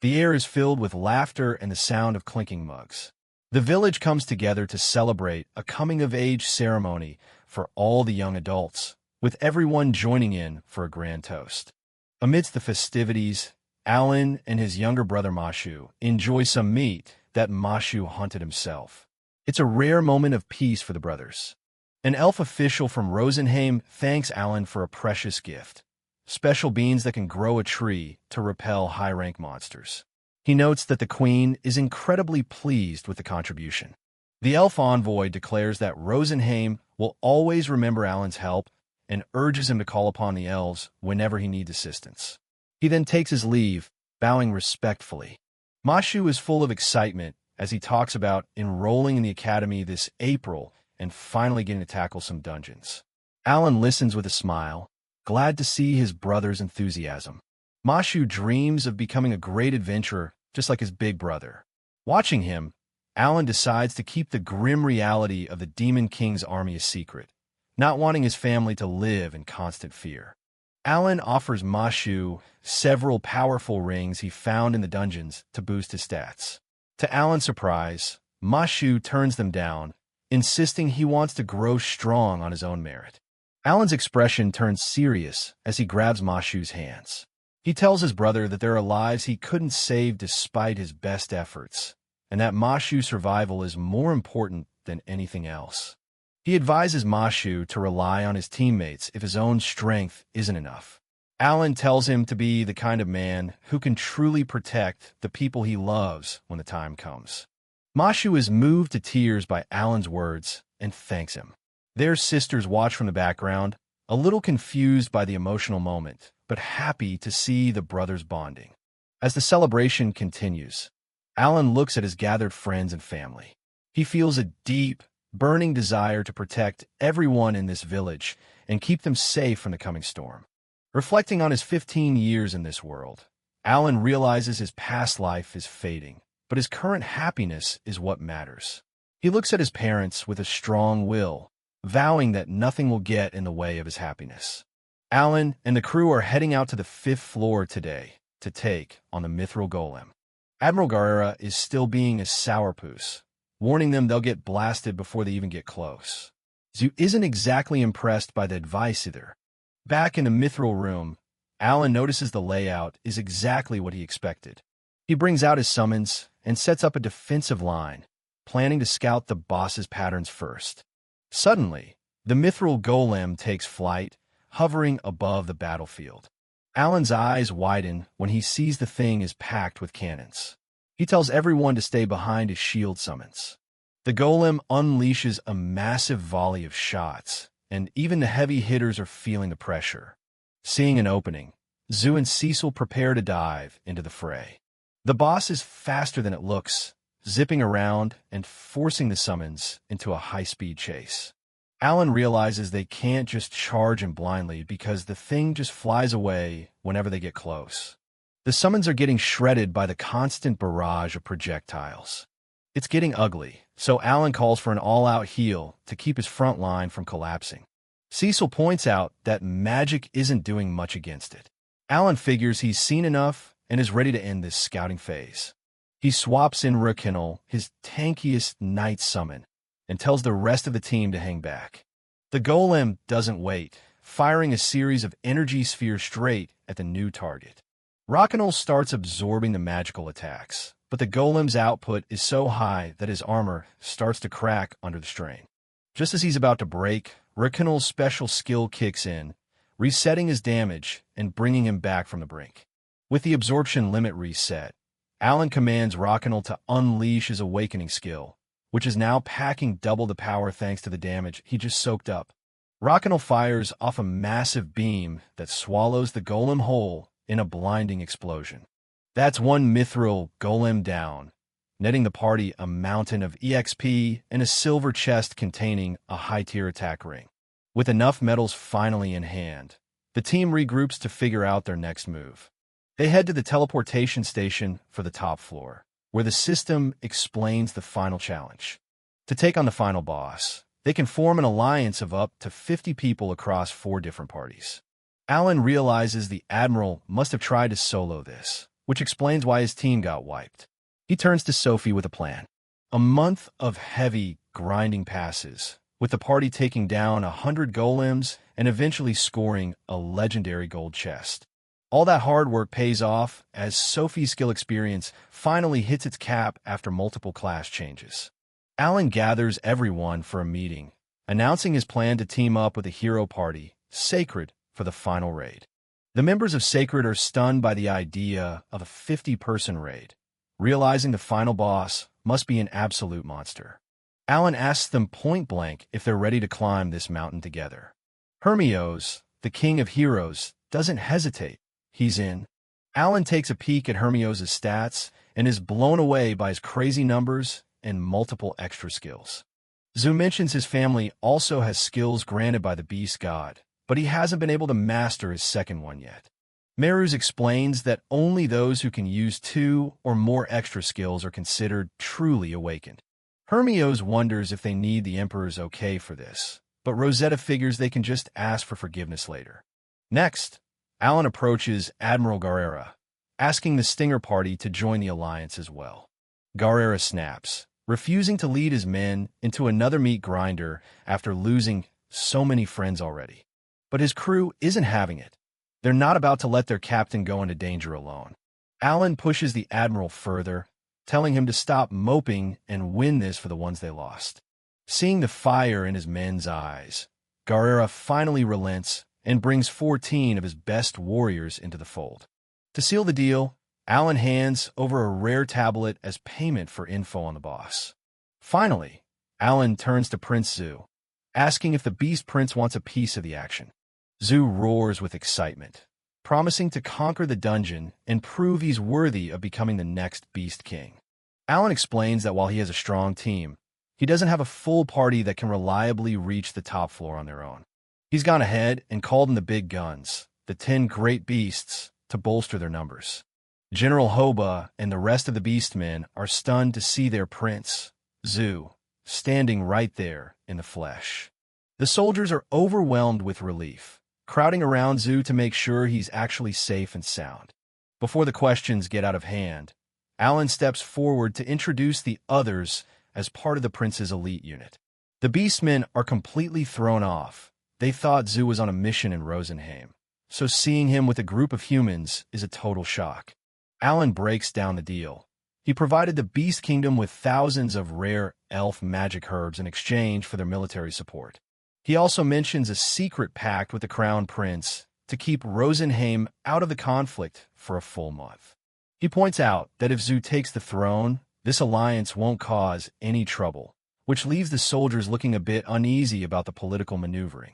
The air is filled with laughter and the sound of clinking mugs. The village comes together to celebrate a coming-of-age ceremony for all the young adults, with everyone joining in for a grand toast. Amidst the festivities, Alan and his younger brother Mashu enjoy some meat that Mashu hunted himself. It's a rare moment of peace for the brothers. An elf official from Rosenheim thanks Alan for a precious gift: special beans that can grow a tree to repel high-rank monsters. He notes that the queen is incredibly pleased with the contribution. The elf envoy declares that Rosenheim will always remember Alan's help and urges him to call upon the elves whenever he needs assistance. He then takes his leave, bowing respectfully. Mashu is full of excitement as he talks about enrolling in the academy this April and finally getting to tackle some dungeons. Alan listens with a smile, glad to see his brother's enthusiasm. Mashu dreams of becoming a great adventurer just like his big brother. Watching him, Alan decides to keep the grim reality of the Demon King's army a secret, not wanting his family to live in constant fear. Alan offers Mashu several powerful rings he found in the dungeons to boost his stats. To Alan's surprise, Mashu turns them down, insisting he wants to grow strong on his own merit. Alan's expression turns serious as he grabs Mashu's hands. He tells his brother that there are lives he couldn't save despite his best efforts, and that Mashu's survival is more important than anything else. He advises Mashu to rely on his teammates if his own strength isn't enough. Alan tells him to be the kind of man who can truly protect the people he loves when the time comes. Mashu is moved to tears by Alan's words and thanks him. Their sisters watch from the background, a little confused by the emotional moment, but happy to see the brothers bonding. As the celebration continues, Alan looks at his gathered friends and family. He feels a deep, burning desire to protect everyone in this village and keep them safe from the coming storm. Reflecting on his 15 years in this world, Alan realizes his past life is fading, but his current happiness is what matters. He looks at his parents with a strong will, vowing that nothing will get in the way of his happiness. Alan and the crew are heading out to the 5th floor today to take on the Mithril Golem. Admiral Guerrera is still being a sourpuss, warning them they'll get blasted before they even get close. Zu isn't exactly impressed by the advice either. Back in the Mithril room, Alan notices the layout is exactly what he expected. He brings out his summons and sets up a defensive line, planning to scout the boss's patterns first. Suddenly, the Mithril Golem takes flight, hovering above the battlefield. Alan's eyes widen when he sees the thing is packed with cannons. He tells everyone to stay behind his shield summons. The golem unleashes a massive volley of shots, and even the heavy hitters are feeling the pressure. Seeing an opening, Zu and Cecil prepare to dive into the fray. The boss is faster than it looks, zipping around and forcing the summons into a high-speed chase. Alan realizes they can't just charge him blindly because the thing just flies away whenever they get close. The summons are getting shredded by the constant barrage of projectiles. It's getting ugly, so Alan calls for an all-out heal to keep his front line from collapsing. Cecil points out that magic isn't doing much against it. Alan figures he's seen enough and is ready to end this scouting phase. He swaps in Rakinal, his tankiest knight summon, and tells the rest of the team to hang back. The golem doesn't wait, firing a series of energy spheres straight at the new target. Rakinal starts absorbing the magical attacks, but the golem's output is so high that his armor starts to crack under the strain. Just as he's about to break, Rakinal's special skill kicks in, resetting his damage and bringing him back from the brink. With the absorption limit reset, Alan commands Rakinal to unleash his awakening skill, which is now packing double the power thanks to the damage he just soaked up. Rakinal fires off a massive beam that swallows the golem whole in a blinding explosion. That's one Mithril Golem down, netting the party a mountain of EXP and a silver chest containing a high-tier attack ring. With enough medals finally in hand, the team regroups to figure out their next move. They head to the teleportation station for the top floor, where the system explains the final challenge. To take on the final boss, they can form an alliance of up to 50 people across 4 different parties. Alan realizes the Admiral must have tried to solo this, which explains why his team got wiped. He turns to Sophie with a plan. A month of heavy, grinding passes, with the party taking down 100 golems and eventually scoring a legendary gold chest. All that hard work pays off as Sophie's skill experience finally hits its cap after multiple class changes. Alan gathers everyone for a meeting, announcing his plan to team up with a hero party, Sacred, for the final raid. The members of Sacred are stunned by the idea of a 50-person raid, realizing the final boss must be an absolute monster. Alan asks them point-blank if they're ready to climb this mountain together. Hermios, the king of heroes, doesn't hesitate. He's in. Alan takes a peek at Hermios' stats and is blown away by his crazy numbers and multiple extra skills. Zu mentions his family also has skills granted by the beast god, but he hasn't been able to master his second one yet. Meruz explains that only those who can use 2 or more extra skills are considered truly awakened. Hermios wonders if they need the Emperor's okay for this, but Rosetta figures they can just ask for forgiveness later. Next, Alan approaches Admiral Garrera, asking the Stinger Party to join the alliance as well. Garrera snaps, refusing to lead his men into another meat grinder after losing so many friends already. But his crew isn't having it. They're not about to let their captain go into danger alone. Alan pushes the Admiral further, telling him to stop moping and win this for the ones they lost. Seeing the fire in his men's eyes, Garrera finally relents and brings 14 of his best warriors into the fold. To seal the deal, Alan hands over a rare tablet as payment for info on the boss. Finally, Alan turns to Prince Zu, asking if the Beast Prince wants a piece of the action. Zu roars with excitement, promising to conquer the dungeon and prove he's worthy of becoming the next Beast King. Alan explains that while he has a strong team, he doesn't have a full party that can reliably reach the top floor on their own. He's gone ahead and called in the big guns, the 10 great beasts, to bolster their numbers. General Hoba and the rest of the beastmen are stunned to see their prince, Zu, standing right there in the flesh. The soldiers are overwhelmed with relief, crowding around Zu to make sure he's actually safe and sound. Before the questions get out of hand, Alan steps forward to introduce the others as part of the prince's elite unit. The beastmen are completely thrown off. They thought Zu was on a mission in Rosenheim, so seeing him with a group of humans is a total shock. Alan breaks down the deal. He provided the Beast Kingdom with thousands of rare elf magic herbs in exchange for their military support. He also mentions a secret pact with the Crown Prince to keep Rosenheim out of the conflict for a full month. He points out that if Zu takes the throne, this alliance won't cause any trouble, which leaves the soldiers looking a bit uneasy about the political maneuvering.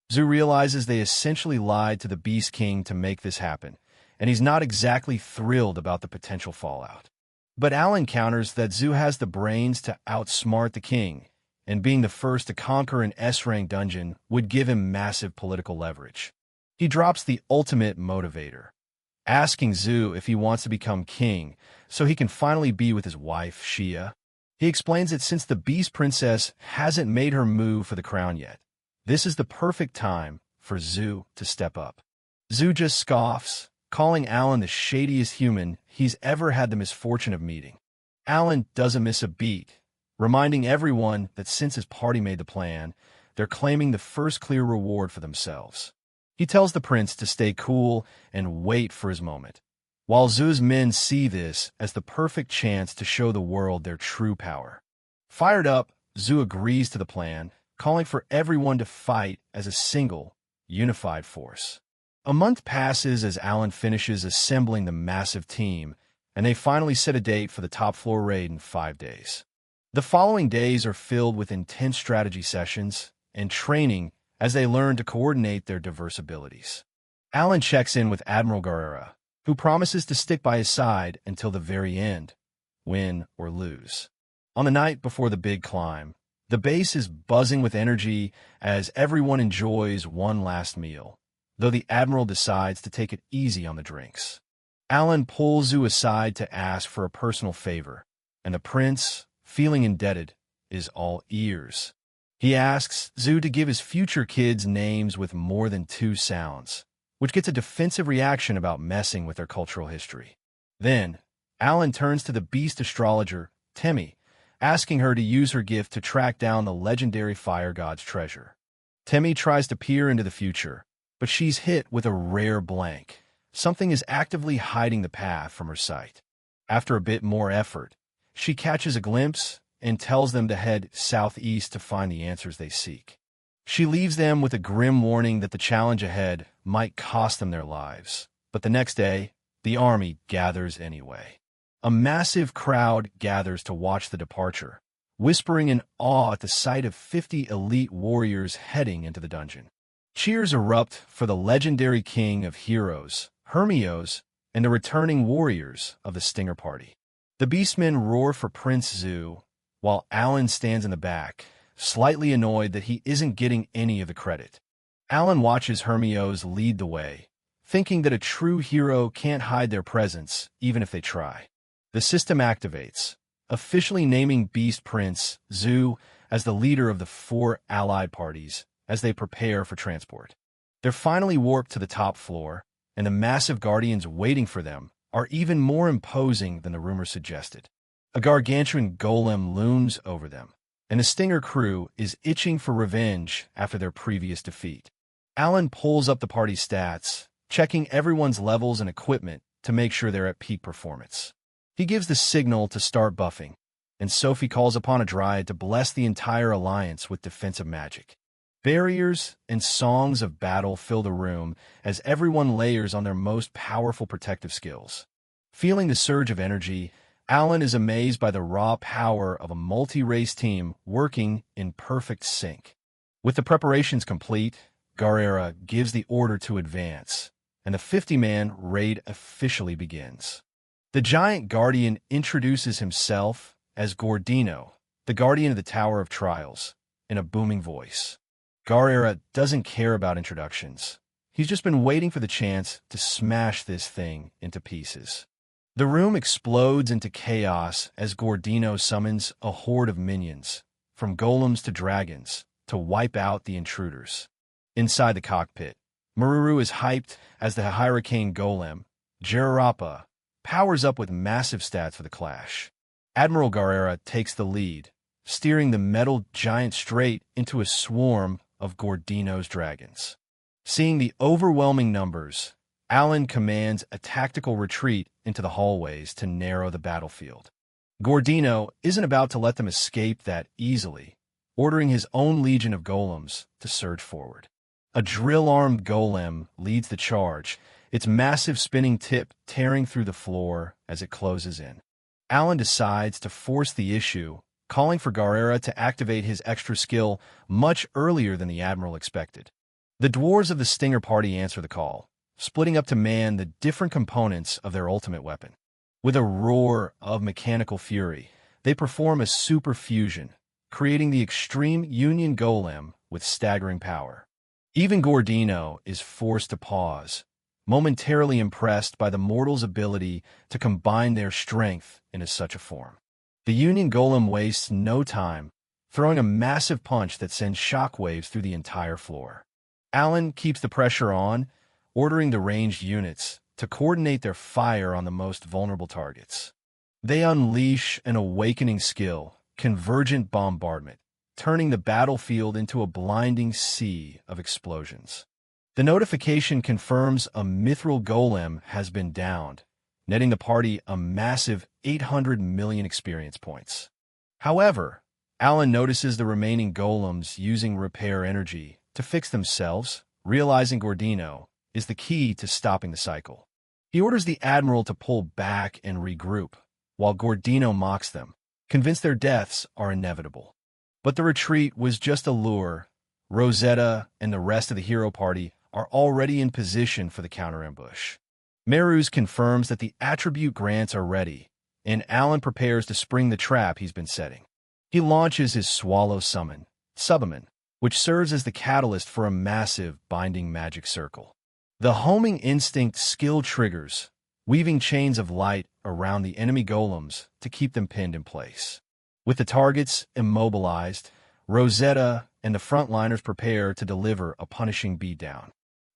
Zu realizes they essentially lied to the Beast King to make this happen, and he's not exactly thrilled about the potential fallout. But Alan counters that Zu has the brains to outsmart the king, and being the first to conquer an S-rank dungeon would give him massive political leverage. He drops the ultimate motivator, asking Zu if he wants to become king so he can finally be with his wife, Shia. He explains that since the Beast Princess hasn't made her move for the crown yet, this is the perfect time for Zu to step up. Zu just scoffs, calling Alan the shadiest human he's ever had the misfortune of meeting. Alan doesn't miss a beat, reminding everyone that since his party made the plan, they're claiming the first clear reward for themselves. He tells the prince to stay cool and wait for his moment, while Zu's men see this as the perfect chance to show the world their true power. Fired up, Zu agrees to the plan, calling for everyone to fight as a single, unified force. A month passes as Alan finishes assembling the massive team, and they finally set a date for the top floor raid in 5 days. The following days are filled with intense strategy sessions and training as they learn to coordinate their diverse abilities. Alan checks in with Admiral Garrera, who promises to stick by his side until the very end, win or lose. On the night before the big climb, the base is buzzing with energy as everyone enjoys one last meal, though the Admiral decides to take it easy on the drinks. Alan pulls Zu aside to ask for a personal favor, and the prince, feeling indebted, is all ears. He asks Zu to give his future kids names with more than 2 sounds, which gets a defensive reaction about messing with their cultural history. Then, Alan turns to the beast astrologer, Temmie, asking her to use her gift to track down the legendary fire god's treasure. Temmie tries to peer into the future, but she's hit with a rare blank. Something is actively hiding the path from her sight. After a bit more effort, she catches a glimpse and tells them to head southeast to find the answers they seek. She leaves them with a grim warning that the challenge ahead might cost them their lives. But the next day, the army gathers anyway. A massive crowd gathers to watch the departure, whispering in awe at the sight of 50 elite warriors heading into the dungeon. Cheers erupt for the legendary king of heroes, Hermios, and the returning warriors of the Stinger Party. The beastmen roar for Prince Zu, while Alan stands in the back, slightly annoyed that he isn't getting any of the credit. Alan watches Hermios lead the way, thinking that a true hero can't hide their presence, even if they try. The system activates, officially naming Beast Prince Zu as the leader of the 4 allied parties as they prepare for transport. They're finally warped to the top floor, and the massive guardians waiting for them are even more imposing than the rumor suggested. A gargantuan golem looms over them, and the Stinger crew is itching for revenge after their previous defeat. Alan pulls up the party stats, checking everyone's levels and equipment to make sure they're at peak performance. He gives the signal to start buffing, and Sophie calls upon a dryad to bless the entire alliance with defensive magic. Barriers and songs of battle fill the room as everyone layers on their most powerful protective skills. Feeling the surge of energy, Alan is amazed by the raw power of a multi-race team working in perfect sync. With the preparations complete, Garrera gives the order to advance, and the 50-man raid officially begins. The giant guardian introduces himself as Gordino, the guardian of the Tower of Trials, in a booming voice. Garrera doesn't care about introductions. He's just been waiting for the chance to smash this thing into pieces. The room explodes into chaos as Gordino summons a horde of minions, from golems to dragons, to wipe out the intruders. Inside the cockpit, Maruru is hyped as the hurricane golem, Jararapa, powers up with massive stats for the clash. Admiral Garrera takes the lead, steering the metal giant straight into a swarm of Gordino's dragons. Seeing the overwhelming numbers, Alan commands a tactical retreat into the hallways to narrow the battlefield. Gordino isn't about to let them escape that easily, ordering his own legion of golems to surge forward. A drill-armed golem leads the charge, its massive spinning tip tearing through the floor as it closes in. Alan decides to force the issue, calling for Garrera to activate his extra skill much earlier than the Admiral expected. The dwarves of the Stinger Party answer the call, splitting up to man the different components of their ultimate weapon. With a roar of mechanical fury, they perform a super fusion, creating the extreme Union Golem with staggering power. Even Gordino is forced to pause, momentarily impressed by the mortal's ability to combine their strength into such a form. The Union Golem wastes no time, throwing a massive punch that sends shockwaves through the entire floor. Alan keeps the pressure on, ordering the ranged units to coordinate their fire on the most vulnerable targets. They unleash an awakening skill, convergent bombardment, turning the battlefield into a blinding sea of explosions. The notification confirms a mithril golem has been downed, netting the party a massive 800 million experience points. However, Alan notices the remaining golems using repair energy to fix themselves, realizing Gordino is the key to stopping the cycle. He orders the Admiral to pull back and regroup, while Gordino mocks them, convinced their deaths are inevitable. But the retreat was just a lure. Rosetta and the rest of the hero party are already in position for the counter-ambush. Meruz confirms that the attribute grants are ready, and Alan prepares to spring the trap he's been setting. He launches his Swallow Summon, Subaman, which serves as the catalyst for a massive binding magic circle. The homing instinct skill triggers, weaving chains of light around the enemy golems to keep them pinned in place. With the targets immobilized, Rosetta and the frontliners prepare to deliver a punishing beatdown.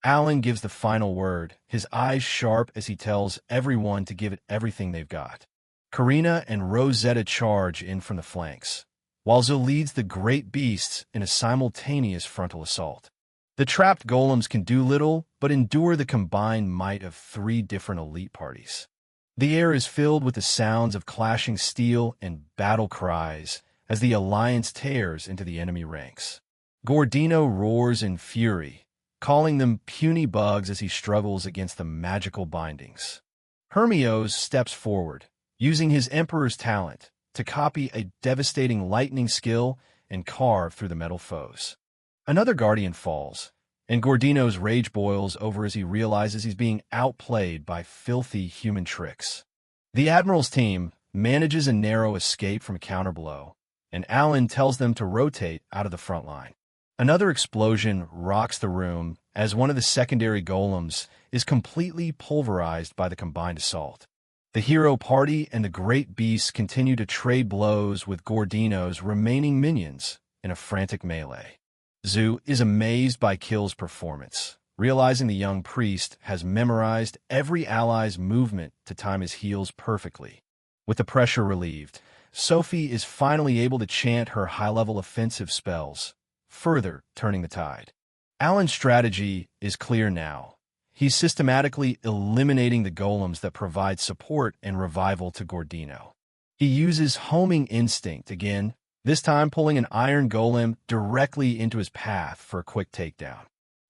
Alan gives the final word, his eyes sharp as he tells everyone to give it everything they've got. Karina and Rosetta charge in from the flanks, while Zul leads the great beasts in a simultaneous frontal assault. The trapped golems can do little but endure the combined might of 3 different elite parties. The air is filled with the sounds of clashing steel and battle cries as the alliance tears into the enemy ranks. Gordino roars in fury, calling them puny bugs as he struggles against the magical bindings. Hermios steps forward, using his Emperor's talent to copy a devastating lightning skill and carve through the metal foes. Another Guardian falls, and Gordino's rage boils over as he realizes he's being outplayed by filthy human tricks. The Admiral's team manages a narrow escape from a counterblow, and Alan tells them to rotate out of the front line. Another explosion rocks the room as one of the secondary golems is completely pulverized by the combined assault. The hero party and the great beasts continue to trade blows with Gordino's remaining minions in a frantic melee. Zu is amazed by Kill's performance, realizing the young priest has memorized every ally's movement to time his heals perfectly. With the pressure relieved, Sophie is finally able to chant her high-level offensive spells, further turning the tide. Alan's strategy is clear now. He's systematically eliminating the golems that provide support and revival to Gordino. He uses homing instinct again, this time pulling an iron golem directly into his path for a quick takedown.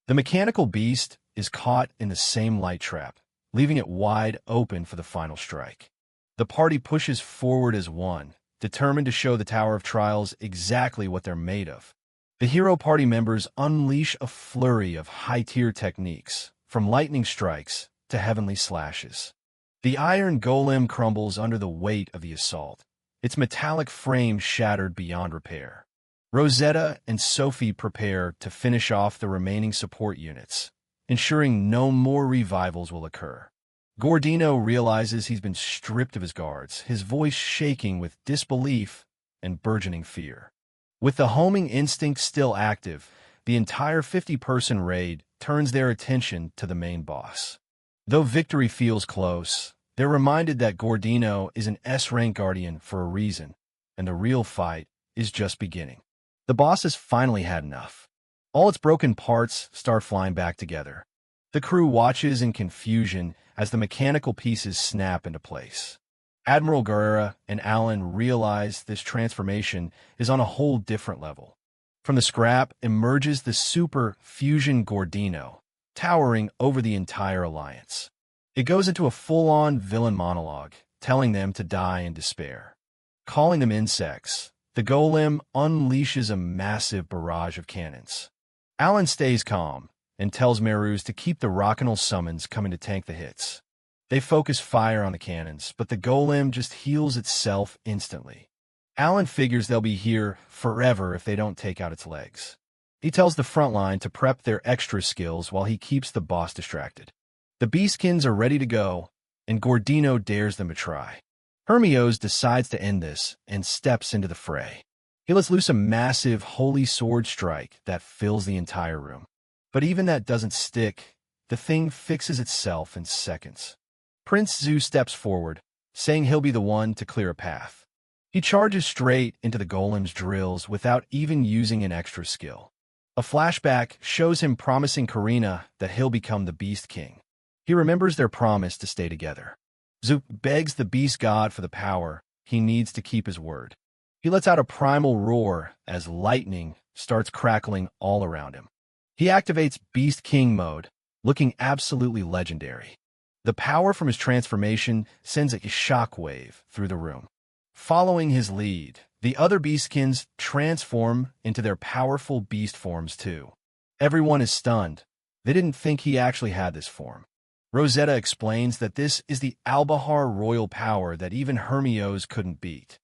The mechanical beast is caught in the same light trap, leaving it wide open for the final strike. The party pushes forward as one, determined to show the Tower of Trials exactly what they're made of. The hero party members unleash a flurry of high-tier techniques, from lightning strikes to heavenly slashes. The iron golem crumbles under the weight of the assault, its metallic frame shattered beyond repair. Rosetta and Sophie prepare to finish off the remaining support units, ensuring no more revivals will occur. Gordino realizes he's been stripped of his guards, his voice shaking with disbelief and burgeoning fear. With the homing instinct still active, the entire 50-person raid turns their attention to the main boss. Though victory feels close, they're reminded that Gordino is an S-rank guardian for a reason, and the real fight is just beginning. The boss has finally had enough. All its broken parts start flying back together. The crew watches in confusion as the mechanical pieces snap into place. Admiral Guerrera and Alan realize this transformation is on a whole different level. From the scrap emerges the super fusion Gordino, towering over the entire alliance. It goes into a full-on villain monologue, telling them to die in despair. Calling them insects, the golem unleashes a massive barrage of cannons. Alan stays calm and tells Meruz to keep the Rockinal summons coming to tank the hits. They focus fire on the cannons, but the golem just heals itself instantly. Alan figures they'll be here forever if they don't take out its legs. He tells the front line to prep their extra skills while he keeps the boss distracted. The beastkins are ready to go, and Gordino dares them to try. Hermios decides to end this and steps into the fray. He lets loose a massive holy sword strike that fills the entire room. But even that doesn't stick. The thing fixes itself in seconds. Prince Zu steps forward, saying he'll be the one to clear a path. He charges straight into the golem's drills without even using an extra skill. A flashback shows him promising Karina that he'll become the Beast King. He remembers their promise to stay together. Zu begs the Beast God for the power he needs to keep his word. He lets out a primal roar as lightning starts crackling all around him. He activates Beast King mode, looking absolutely legendary. The power from his transformation sends a shockwave through the room. Following his lead, the other beastkins transform into their powerful beast forms too. Everyone is stunned. They didn't think he actually had this form. Rosetta explains that this is the Albahar royal power that even Hermios couldn't beat.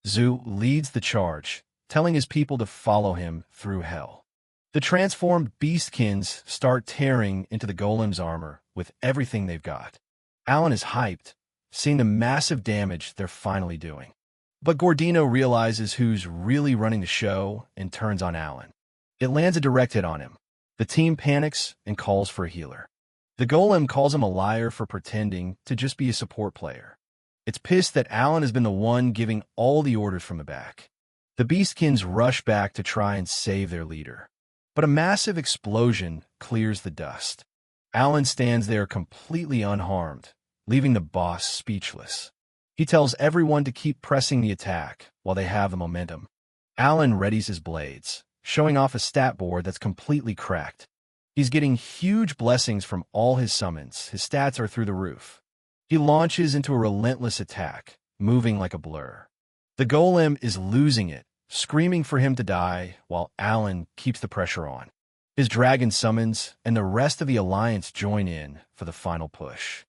Zu leads the charge, telling his people to follow him through hell. The transformed beastkins start tearing into the golem's armor with everything they've got. Alan is hyped, seeing the massive damage they're finally doing. But Gordino realizes who's really running the show and turns on Alan. It lands a direct hit on him. The team panics and calls for a healer. The golem calls him a liar for pretending to just be a support player. It's pissed that Alan has been the one giving all the orders from the back. The beastkins rush back to try and save their leader. But a massive explosion clears the dust. Alan stands there completely unharmed, leaving the boss speechless. He tells everyone to keep pressing the attack while they have the momentum. Alan readies his blades, showing off a stat board that's completely cracked. He's getting huge blessings from all his summons. His stats are through the roof. He launches into a relentless attack, moving like a blur. The golem is losing it, screaming for him to die, while Alan keeps the pressure on. His dragon summons, and the rest of the alliance join in for the final push.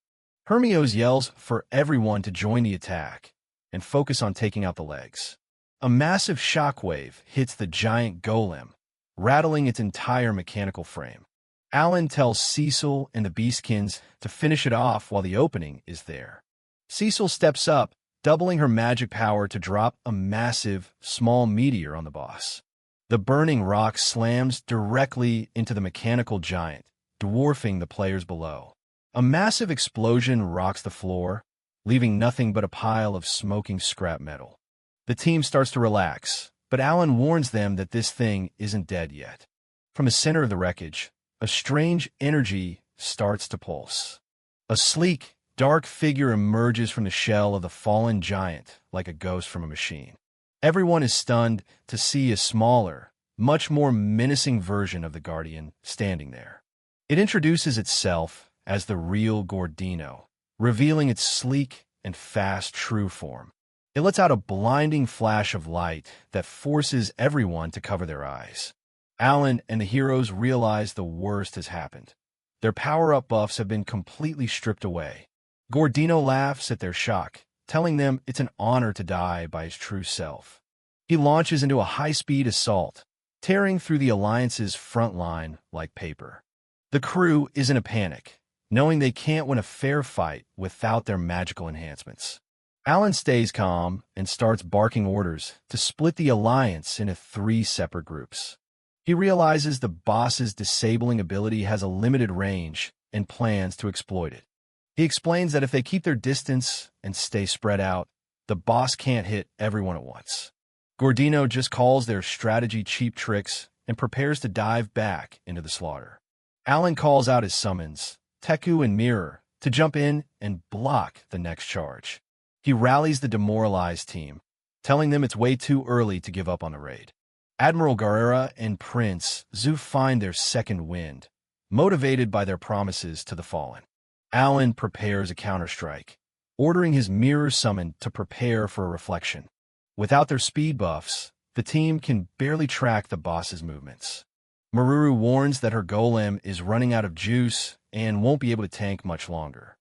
Hermios yells for everyone to join the attack and focus on taking out the legs. A massive shockwave hits the giant golem, rattling its entire mechanical frame. Alan tells Cecil and the beastkins to finish it off while the opening is there. Cecil steps up, doubling her magic power to drop a massive, small meteor on the boss. The burning rock slams directly into the mechanical giant, dwarfing the players below. A massive explosion rocks the floor, leaving nothing but a pile of smoking scrap metal. The team starts to relax, but Alan warns them that this thing isn't dead yet. From the center of the wreckage, a strange energy starts to pulse. A sleek, dark figure emerges from the shell of the fallen giant like a ghost from a machine. Everyone is stunned to see a smaller, much more menacing version of the Guardian standing there. It introduces itself as the real Gordino, revealing its sleek and fast true form. It lets out a blinding flash of light that forces everyone to cover their eyes. Alan and the heroes realize the worst has happened. Their power-up buffs have been completely stripped away. Gordino laughs at their shock, telling them it's an honor to die by his true self. He launches into a high-speed assault, tearing through the Alliance's front line like paper. The crew is in a panic, knowing they can't win a fair fight without their magical enhancements. Alan stays calm and starts barking orders to split the Alliance into 3 separate groups. He realizes the boss's disabling ability has a limited range and plans to exploit it. He explains that if they keep their distance and stay spread out, the boss can't hit everyone at once. Gordino just calls their strategy cheap tricks and prepares to dive back into the slaughter. Alan calls out his summons, Teku and Mirror, to jump in and block the next charge. He rallies the demoralized team, telling them it's way too early to give up on the raid. Admiral Guerrera and Prince Zu find their second wind, motivated by their promises to the fallen. Alan prepares a counterstrike, ordering his mirror summon to prepare for a reflection. Without their speed buffs, the team can barely track the boss's movements. Maruru warns that her golem is running out of juice and won't be able to tank much longer.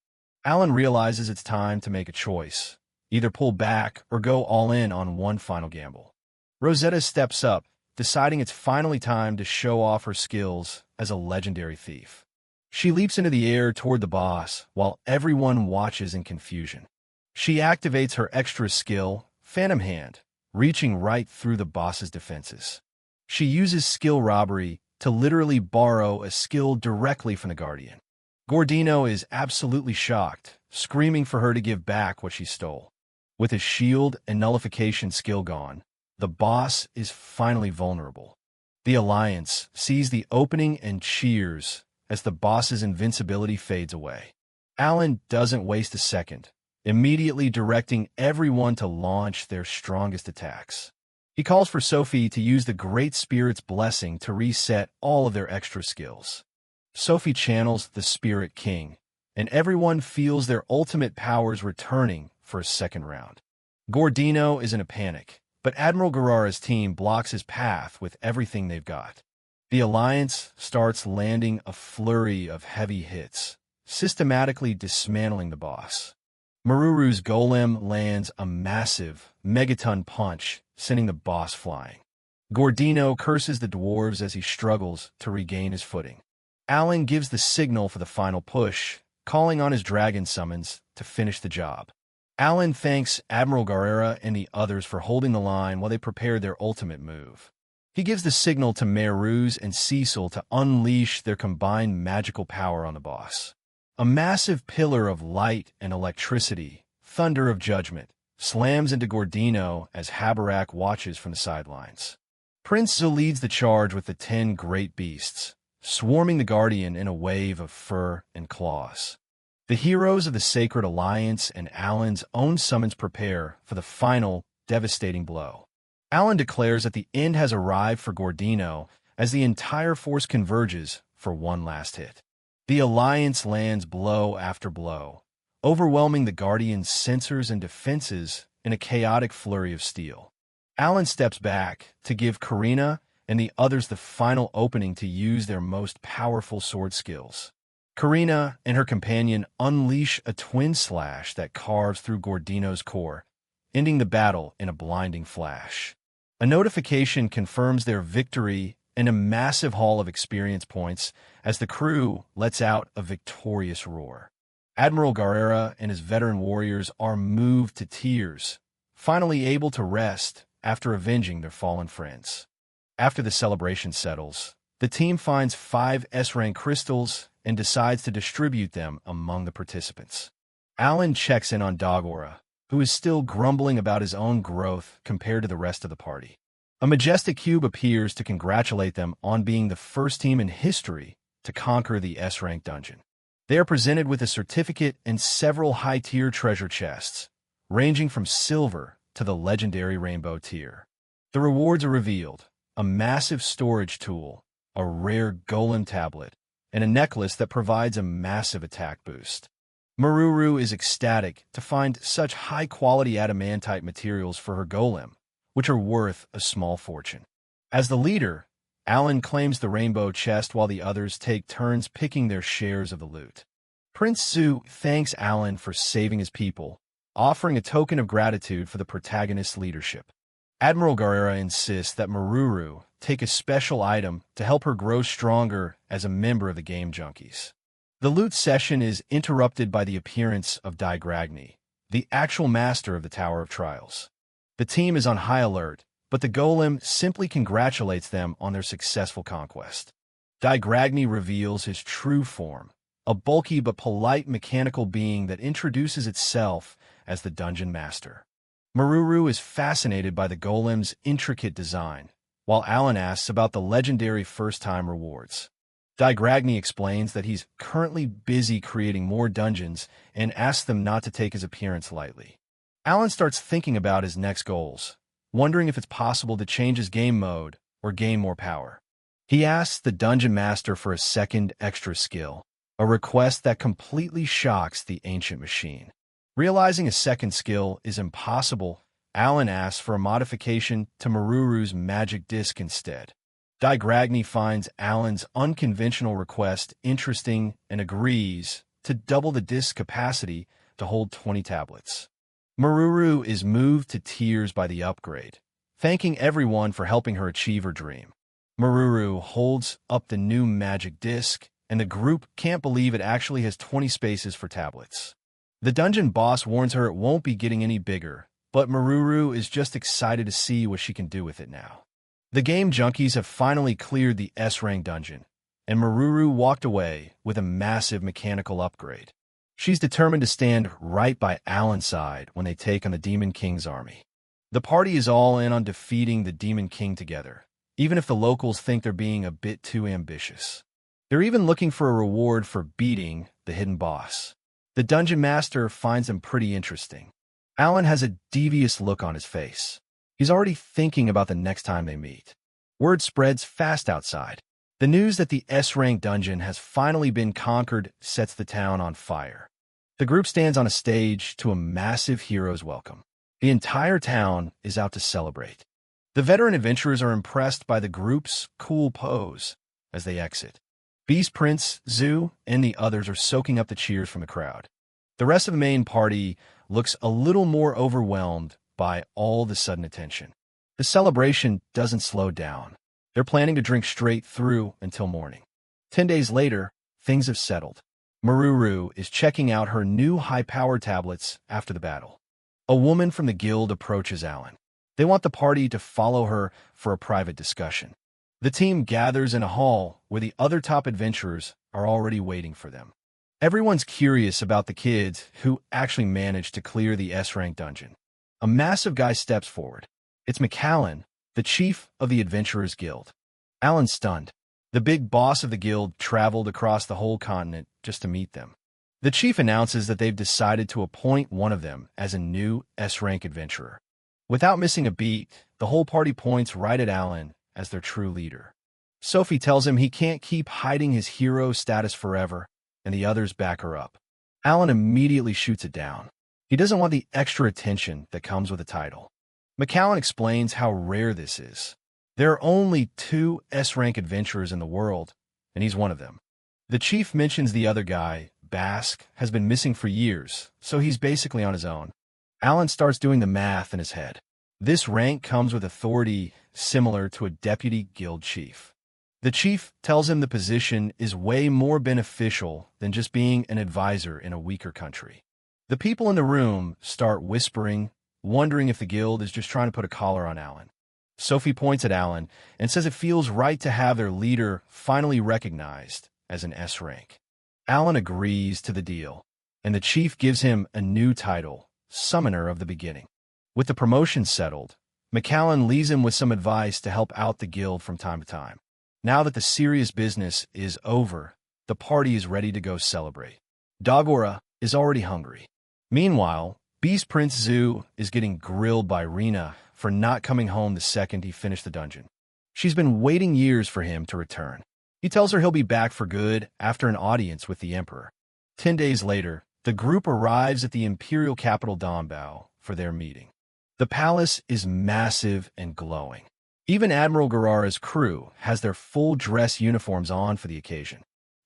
Alan realizes it's time to make a choice, either pull back or go all in on one final gamble. Rosetta steps up, deciding it's finally time to show off her skills as a legendary thief. She leaps into the air toward the boss while everyone watches in confusion. She activates her extra skill, Phantom Hand, reaching right through the boss's defenses. She uses skill robbery to literally borrow a skill directly from the Guardian. Gordino is absolutely shocked, screaming for her to give back what she stole. With his shield and nullification skill gone, the boss is finally vulnerable. The Alliance sees the opening and cheers as the boss's invincibility fades away. Alan doesn't waste a second, immediately directing everyone to launch their strongest attacks. He calls for Sophie to use the Great Spirit's blessing to reset all of their extra skills. Sophie channels the Spirit King, and everyone feels their ultimate powers returning for a second round. Gordino is in a panic, but Admiral Guerrera's team blocks his path with everything they've got. The Alliance starts landing a flurry of heavy hits, systematically dismantling the boss. Maruru's golem lands a massive, megaton punch, sending the boss flying. Gordino curses the dwarves as he struggles to regain his footing. Alan gives the signal for the final push, calling on his dragon summons to finish the job. Alan thanks Admiral Guerrera and the others for holding the line while they prepare their ultimate move. He gives the signal to Meruz and Cecil to unleash their combined magical power on the boss. A massive pillar of light and electricity, thunder of judgment, slams into Gordino as Habarak watches from the sidelines. Prince Zu leads the charge with the 10 great beasts, swarming the Guardian in a wave of fur and claws. The heroes of the Sacred Alliance and Alan's own summons prepare for the final, devastating blow. Alan declares that the end has arrived for Gordino as the entire force converges for one last hit. The Alliance lands blow after blow, overwhelming the Guardian's sensors and defenses in a chaotic flurry of steel. Alan steps back to give Karina and the others the final opening to use their most powerful sword skills. Karina and her companion unleash a twin slash that carves through Gordino's core, ending the battle in a blinding flash. A notification confirms their victory and a massive haul of experience points as the crew lets out a victorious roar. Admiral Guerrera and his veteran warriors are moved to tears, finally able to rest after avenging their fallen friends. After the celebration settles, the team finds 5 S-rank crystals and decides to distribute them among the participants. Alan checks in on Dogora, who is still grumbling about his own growth compared to the rest of the party. A majestic cube appears to congratulate them on being the first team in history to conquer the S-rank dungeon. They are presented with a certificate and several high-tier treasure chests, ranging from silver to the legendary rainbow tier. The rewards are revealed: a massive storage tool, a rare golem tablet, and a necklace that provides a massive attack boost. Maruru is ecstatic to find such high-quality adamantite materials for her golem, which are worth a small fortune. As the leader, Alan claims the rainbow chest while the others take turns picking their shares of the loot. Prince Zu thanks Alan for saving his people, offering a token of gratitude for the protagonist's leadership. Admiral Guerrera insists that Maruru take a special item to help her grow stronger as a member of the Game Junkies. The loot session is interrupted by the appearance of Digragni, the actual master of the Tower of Trials. The team is on high alert, but the golem simply congratulates them on their successful conquest. Digragni reveals his true form, a bulky but polite mechanical being that introduces itself as the Dungeon Master. Maruru is fascinated by the golem's intricate design, while Alan asks about the legendary first-time rewards. Digragni explains that he's currently busy creating more dungeons and asks them not to take his appearance lightly. Alan starts thinking about his next goals, wondering if it's possible to change his game mode or gain more power. He asks the Dungeon Master for a second extra skill, a request that completely shocks the ancient machine. Realizing a second skill is impossible, Alan asks for a modification to Maruru's magic disc instead. Digragni finds Alan's unconventional request interesting and agrees to double the disc's capacity to hold 20 tablets. Maruru is moved to tears by the upgrade, thanking everyone for helping her achieve her dream. Maruru holds up the new magic disc, and the group can't believe it actually has 20 spaces for tablets. The dungeon boss warns her it won't be getting any bigger, but Maruru is just excited to see what she can do with it now. The Game Junkies have finally cleared the S-rank dungeon, and Maruru walked away with a massive mechanical upgrade. She's determined to stand right by Alan's side when they take on the Demon King's army. The party is all in on defeating the Demon King together, even if the locals think they're being a bit too ambitious. They're even looking for a reward for beating the hidden boss. The Dungeon Master finds him pretty interesting. Alan has a devious look on his face. He's already thinking about the next time they meet. Word spreads fast outside. The news that the S-rank dungeon has finally been conquered sets the town on fire. The group stands on a stage to a massive hero's welcome. The entire town is out to celebrate. The veteran adventurers are impressed by the group's cool pose as they exit. Beast Prince, Zu, and the others are soaking up the cheers from the crowd. The rest of the main party looks a little more overwhelmed by all the sudden attention. The celebration doesn't slow down. They're planning to drink straight through until morning. 10 days later, things have settled. Maruru is checking out her new high-power tablets after the battle. A woman from the guild approaches Alan. They want the party to follow her for a private discussion. The team gathers in a hall where the other top adventurers are already waiting for them. Everyone's curious about the kids who actually managed to clear the S-rank dungeon. A massive guy steps forward. It's McAllen, the chief of the Adventurers Guild. Alan's stunned. The big boss of the guild traveled across the whole continent just to meet them. The chief announces that they've decided to appoint one of them as a new S-rank adventurer. Without missing a beat, the whole party points right at Alan as their true leader. Sophie tells him he can't keep hiding his hero status forever, and the others back her up. Alan immediately shoots it down. He doesn't want the extra attention that comes with a title. McAllen explains how rare this is. There are only 2 S-rank adventurers in the world, and he's one of them. The chief mentions the other guy, Basque, has been missing for years, so he's basically on his own. Alan starts doing the math in his head. This rank comes with authority similar to a deputy guild chief. The chief tells him the position is way more beneficial than just being an advisor in a weaker country. The people in the room start whispering, wondering if the guild is just trying to put a collar on Alan. Sophie points at Alan and says it feels right to have their leader finally recognized as an S rank. Alan agrees to the deal, and the chief gives him a new title, Summoner of the Beginning. With the promotion settled, McAllen leaves him with some advice to help out the guild from time to time. Now that the serious business is over, the party is ready to go celebrate. Dagora is already hungry. Meanwhile, Beast Prince Zoo is getting grilled by Rena for not coming home the second he finished the dungeon. She's been waiting years for him to return. He tells her he'll be back for good after an audience with the Emperor. 10 days later, the group arrives at the imperial capital Dongbao for their meeting. The palace is massive and glowing. Even Admiral Garara's crew has their full dress uniforms on for the occasion.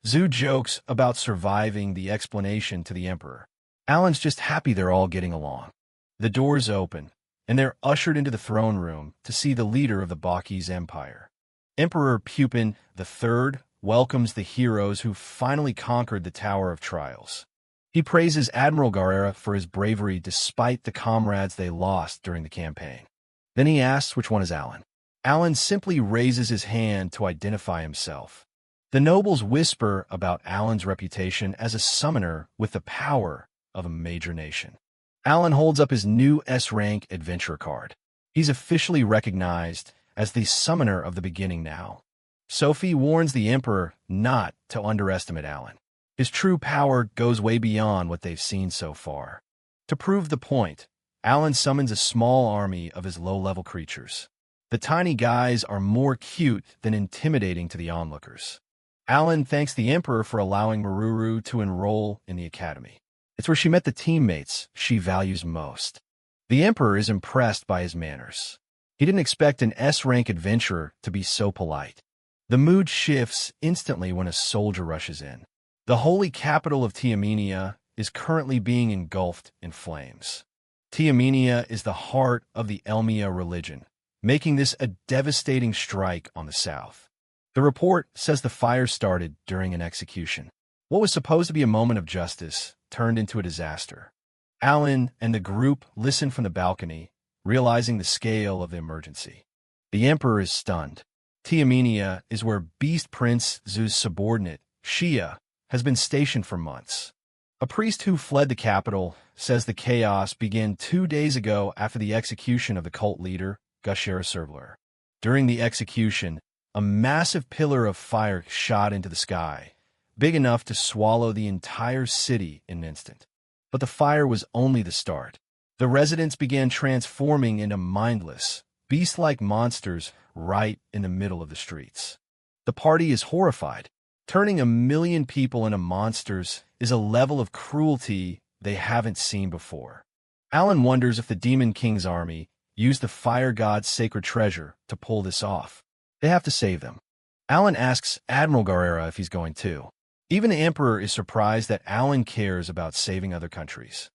Zhu jokes about surviving the explanation to the Emperor. Alan's just happy they're all getting along. The doors open, and they're ushered into the throne room to see the leader of the Bakis Empire. Emperor Pupin III welcomes the heroes who finally conquered the Tower of Trials. He praises Admiral Garara for his bravery despite the comrades they lost during the campaign. Then he asks which one is Alan. Alan simply raises his hand to identify himself. The nobles whisper about Alan's reputation as a summoner with the power of a major nation. Alan holds up his new S-rank adventurer card. He's officially recognized as the Summoner of the Beginning now. Sophie warns the Emperor not to underestimate Alan. His true power goes way beyond what they've seen so far. To prove the point, Alan summons a small army of his low-level creatures. The tiny guys are more cute than intimidating to the onlookers. Alan thanks the Emperor for allowing Maruru to enroll in the academy. It's where she met the teammates she values most. The Emperor is impressed by his manners. He didn't expect an S-rank adventurer to be so polite. The mood shifts instantly when a soldier rushes in. The holy capital of Tiamenia is currently being engulfed in flames. Tiamenia is the heart of the Elmia religion, making this a devastating strike on the south. The report says the fire started during an execution. What was supposed to be a moment of justice turned into a disaster. Alan and the group listen from the balcony, realizing the scale of the emergency. The Emperor is stunned. Tiamenia is where Beast Prince Zu's subordinate, Shia, has been stationed for months. A priest who fled the capital says the chaos began 2 days ago after the execution of the cult leader, Gushera Serviler. During the execution, a massive pillar of fire shot into the sky, big enough to swallow the entire city in an instant. But the fire was only the start. The residents began transforming into mindless, beast-like monsters right in the middle of the streets. The party is horrified. Turning 1 million people into monsters is a level of cruelty they haven't seen before. Alan wonders if the Demon King's army used the fire god's sacred treasure to pull this off. They have to save them. Alan asks Admiral Garara if he's going too. Even the Emperor is surprised that Alan cares about saving other countries.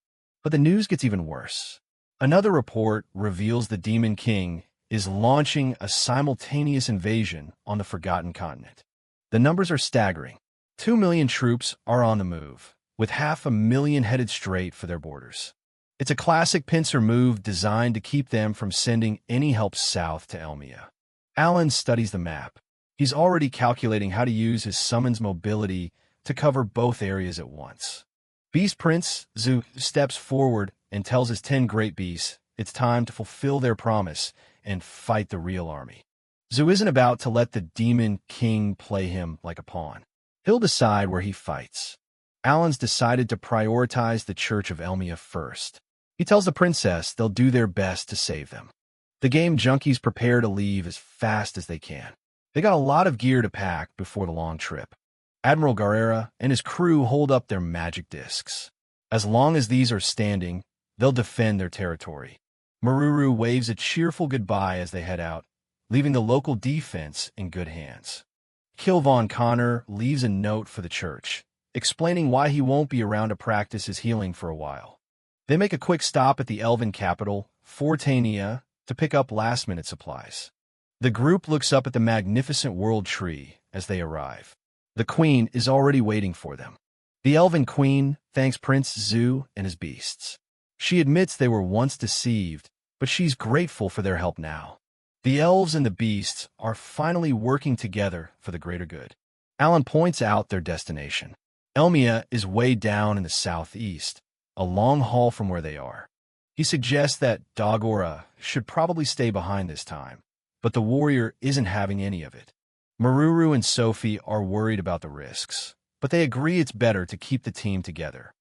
But the news gets even worse. Another report reveals the Demon King is launching a simultaneous invasion on the Forgotten Continent. The numbers are staggering. 2 million troops are on the move, with 500,000 headed straight for their borders. It's a classic pincer move designed to keep them from sending any help south to Elmia. Alan studies the map. He's already calculating how to use his summon's mobility to cover both areas at once. Beast Prince Zu steps forward and tells his 10 great beasts it's time to fulfill their promise and fight the real army. Zu isn't about to let the Demon King play him like a pawn. He'll decide where he fights. Alan's decided to prioritize the Church of Elmia first. He tells the princess they'll do their best to save them. The game junkies prepare to leave as fast as they can. They got a lot of gear to pack before the long trip. Admiral Guerrera and his crew hold up their magic discs. As long as these are standing, they'll defend their territory. Maruru waves a cheerful goodbye as they head out, leaving the local defense in good hands. Kilvon Connor leaves a note for the church, explaining why he won't be around to practice his healing for a while. They make a quick stop at the elven capital, Fortania, to pick up last-minute supplies. The group looks up at the magnificent world tree as they arrive. The queen is already waiting for them. The elven queen thanks Prince Zu and his beasts. She admits they were once deceived, but she's grateful for their help now. The elves and the beasts are finally working together for the greater good. Alan points out their destination. Elmia is way down in the southeast, a long haul from where they are. He suggests that Dagora should probably stay behind this time, but the warrior isn't having any of it. Maruru and Sophie are worried about the risks, but they agree it's better to keep the team together.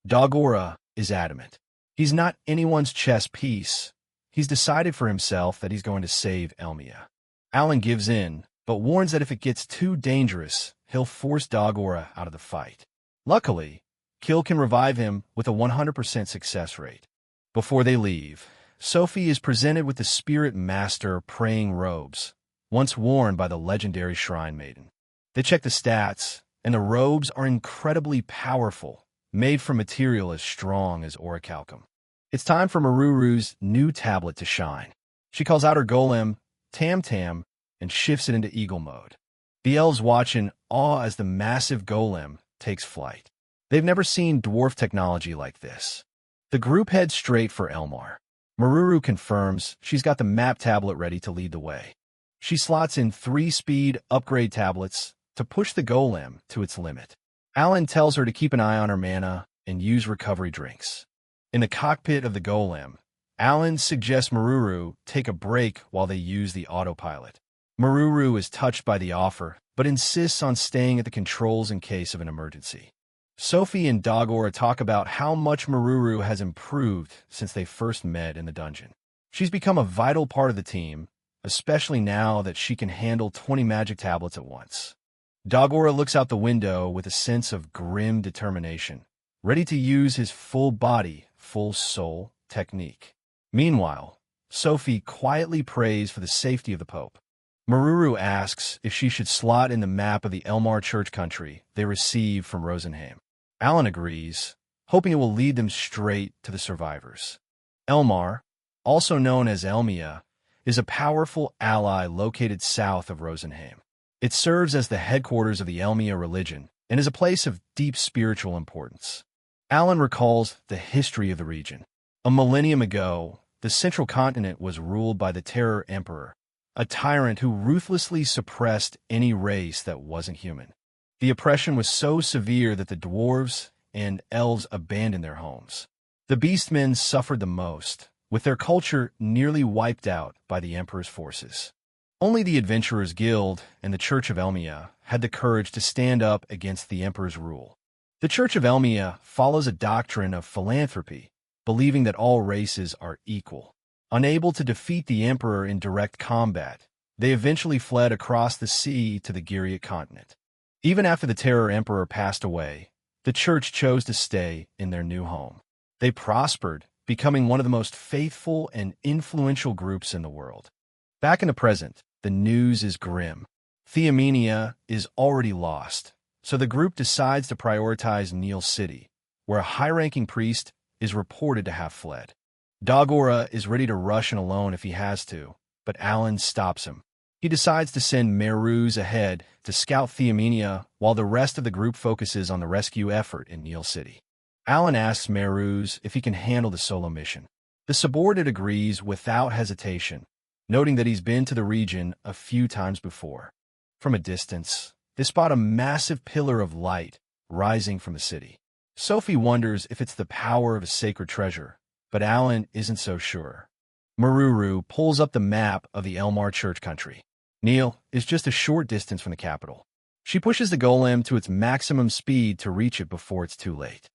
Dagora is adamant. He's not anyone's chess piece. He's decided for himself that he's going to save Elmia. Alan gives in, but warns that if it gets too dangerous, he'll force Dagora out of the fight. Luckily, Kill can revive him with a 100% success rate. Before they leave, Sophie is presented with the Spirit Master praying robes, once worn by the legendary Shrine Maiden. They check the stats, and the robes are incredibly powerful, made from material as strong as orichalcum. It's time for Maruru's new tablet to shine. She calls out her golem, Tam Tam, and shifts it into eagle mode. The elves watch in awe as the massive golem takes flight. They've never seen dwarf technology like this. The group heads straight for Elmar. Maruru confirms she's got the map tablet ready to lead the way. She slots in 3-speed upgrade tablets to push the golem to its limit. Alan tells her to keep an eye on her mana and use recovery drinks. In the cockpit of the golem, Alan suggests Maruru take a break while they use the autopilot. Maruru is touched by the offer, but insists on staying at the controls in case of an emergency. Sophie and Dagora talk about how much Maruru has improved since they first met in the dungeon. She's become a vital part of the team, especially now that she can handle 20 magic tablets at once. Dagora looks out the window with a sense of grim determination, ready to use his full body, full soul technique. Meanwhile, Sophie quietly prays for the safety of the Pope. Maruru asks if she should slot in the map of the Elmar church country they received from Rosenheim. Alan agrees, hoping it will lead them straight to the survivors. Elmar, also known as Elmia, is a powerful ally located south of Rosenheim. It serves as the headquarters of the Elmia religion and is a place of deep spiritual importance. Alan recalls the history of the region. A millennium ago, the central continent was ruled by the Terror Emperor, a tyrant who ruthlessly suppressed any race that wasn't human. The oppression was so severe that the dwarves and elves abandoned their homes. The beastmen suffered the most, with their culture nearly wiped out by the Emperor's forces. Only the Adventurers Guild and the Church of Elmia had the courage to stand up against the Emperor's rule. The Church of Elmia follows a doctrine of philanthropy, believing that all races are equal. Unable to defeat the Emperor in direct combat, they eventually fled across the sea to the Giriot continent. Even after the Terror Emperor passed away, the church chose to stay in their new home. They prospered, becoming one of the most faithful and influential groups in the world. Back in the present, the news is grim. Theomenia is already lost, so the group decides to prioritize Neil City, where a high-ranking priest is reported to have fled. Dagora is ready to rush in alone if he has to, but Alan stops him. He decides to send Meruz ahead to scout Theomenia while the rest of the group focuses on the rescue effort in Neil City. Alan asks Meruz if he can handle the solo mission. The subordinate agrees without hesitation, noting that he's been to the region a few times before. From a distance, they spot a massive pillar of light rising from the city. Sophie wonders if it's the power of a sacred treasure, but Alan isn't so sure. Maruru pulls up the map of the Elmar church country. Neil is just a short distance from the capital. She pushes the golem to its maximum speed to reach it before it's too late.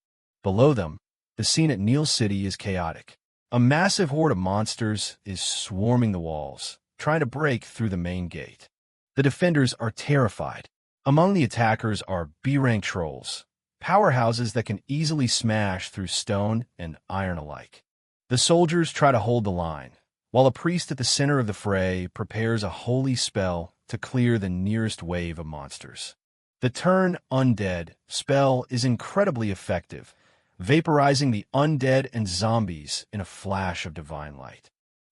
Below them, the scene at Neil City is chaotic. A massive horde of monsters is swarming the walls, trying to break through the main gate. The defenders are terrified. Among the attackers are B-rank trolls, powerhouses that can easily smash through stone and iron alike. The soldiers try to hold the line, while a priest at the center of the fray prepares a holy spell to clear the nearest wave of monsters. The Turn Undead spell is incredibly effective, vaporizing the undead and zombies in a flash of divine light.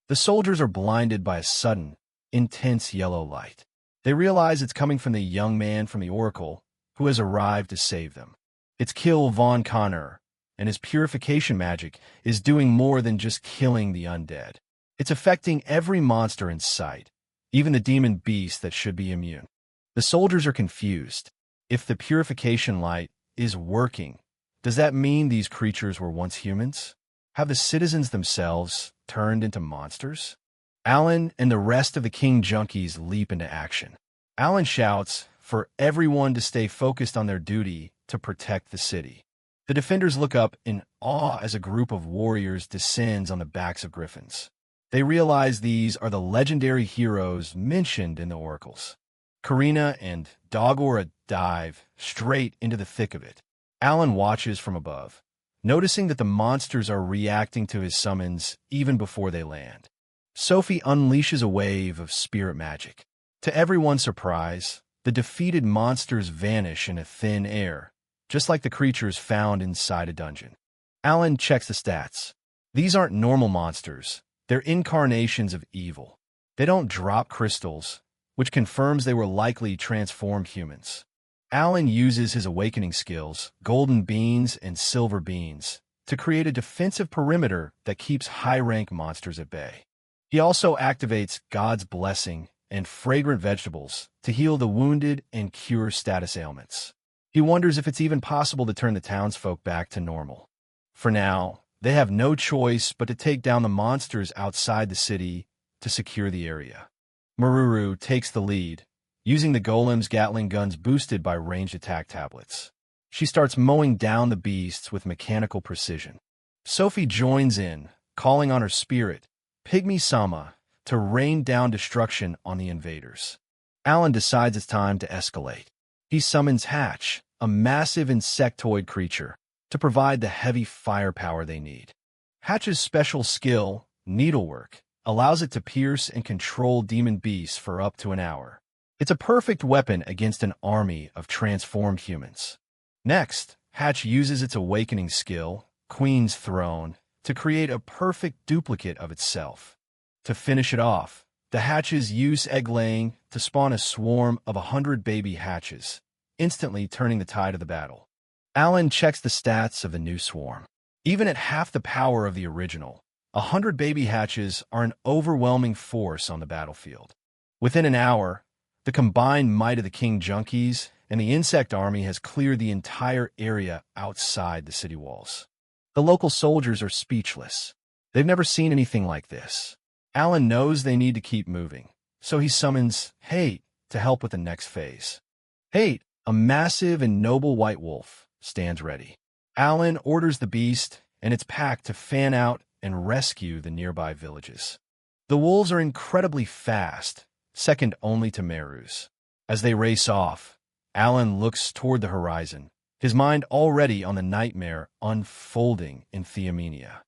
The soldiers are blinded by a sudden, intense yellow light. They realize it's coming from the young man from the Oracle who has arrived to save them. It's Kill Von Connor, and his purification magic is doing more than just killing the undead. It's affecting every monster in sight, even the demon beast that should be immune. The soldiers are confused. If the purification light is working, does that mean these creatures were once humans? Have the citizens themselves turned into monsters? Alan and the rest of the King Junkies leap into action. Alan shouts for everyone to stay focused on their duty to protect the city. The defenders look up in awe as a group of warriors descends on the backs of griffins. They realize these are the legendary heroes mentioned in the oracles. Karina and Dogora dive straight into the thick of it. Alan watches from above, noticing that the monsters are reacting to his summons even before they land. Sophie unleashes a wave of spirit magic. To everyone's surprise, the defeated monsters vanish in a thin air, just like the creatures found inside a dungeon. Alan checks the stats. These aren't normal monsters. They're incarnations of evil. They don't drop crystals, which confirms they were likely transformed humans. Alan uses his awakening skills, golden beans and silver beans, to create a defensive perimeter that keeps high-rank monsters at bay. He also activates God's blessing and fragrant vegetables to heal the wounded and cure status ailments. He wonders if it's even possible to turn the townsfolk back to normal. For now, they have no choice but to take down the monsters outside the city to secure the area. Maruru takes the lead, using the golem's Gatling guns boosted by ranged attack tablets. She starts mowing down the beasts with mechanical precision. Sophie joins in, calling on her spirit, Pygmy Sama, to rain down destruction on the invaders. Alan decides it's time to escalate. He summons Hatch, a massive insectoid creature, to provide the heavy firepower they need. Hatch's special skill, needlework, allows it to pierce and control demon beasts for up to an hour. It's a perfect weapon against an army of transformed humans. Next, Hatch uses its awakening skill, Queen's Throne, to create a perfect duplicate of itself. To finish it off, the hatches use egg-laying to spawn a swarm of 100 baby hatches, instantly turning the tide of the battle. Alan checks the stats of the new swarm. Even at half the power of the original, 100 baby hatches are an overwhelming force on the battlefield. Within an hour, the combined might of the King Junkies and the insect army has cleared the entire area outside the city walls. The local soldiers are speechless. They've never seen anything like this. Alan knows they need to keep moving, so he summons Hate to help with the next phase. Hate, a massive and noble white wolf, stands ready. Alan orders the beast and its pack to fan out and rescue the nearby villages. The wolves are incredibly fast, second only to Meru's. As they race off, Alan looks toward the horizon, his mind already on the nightmare unfolding in Theomenia.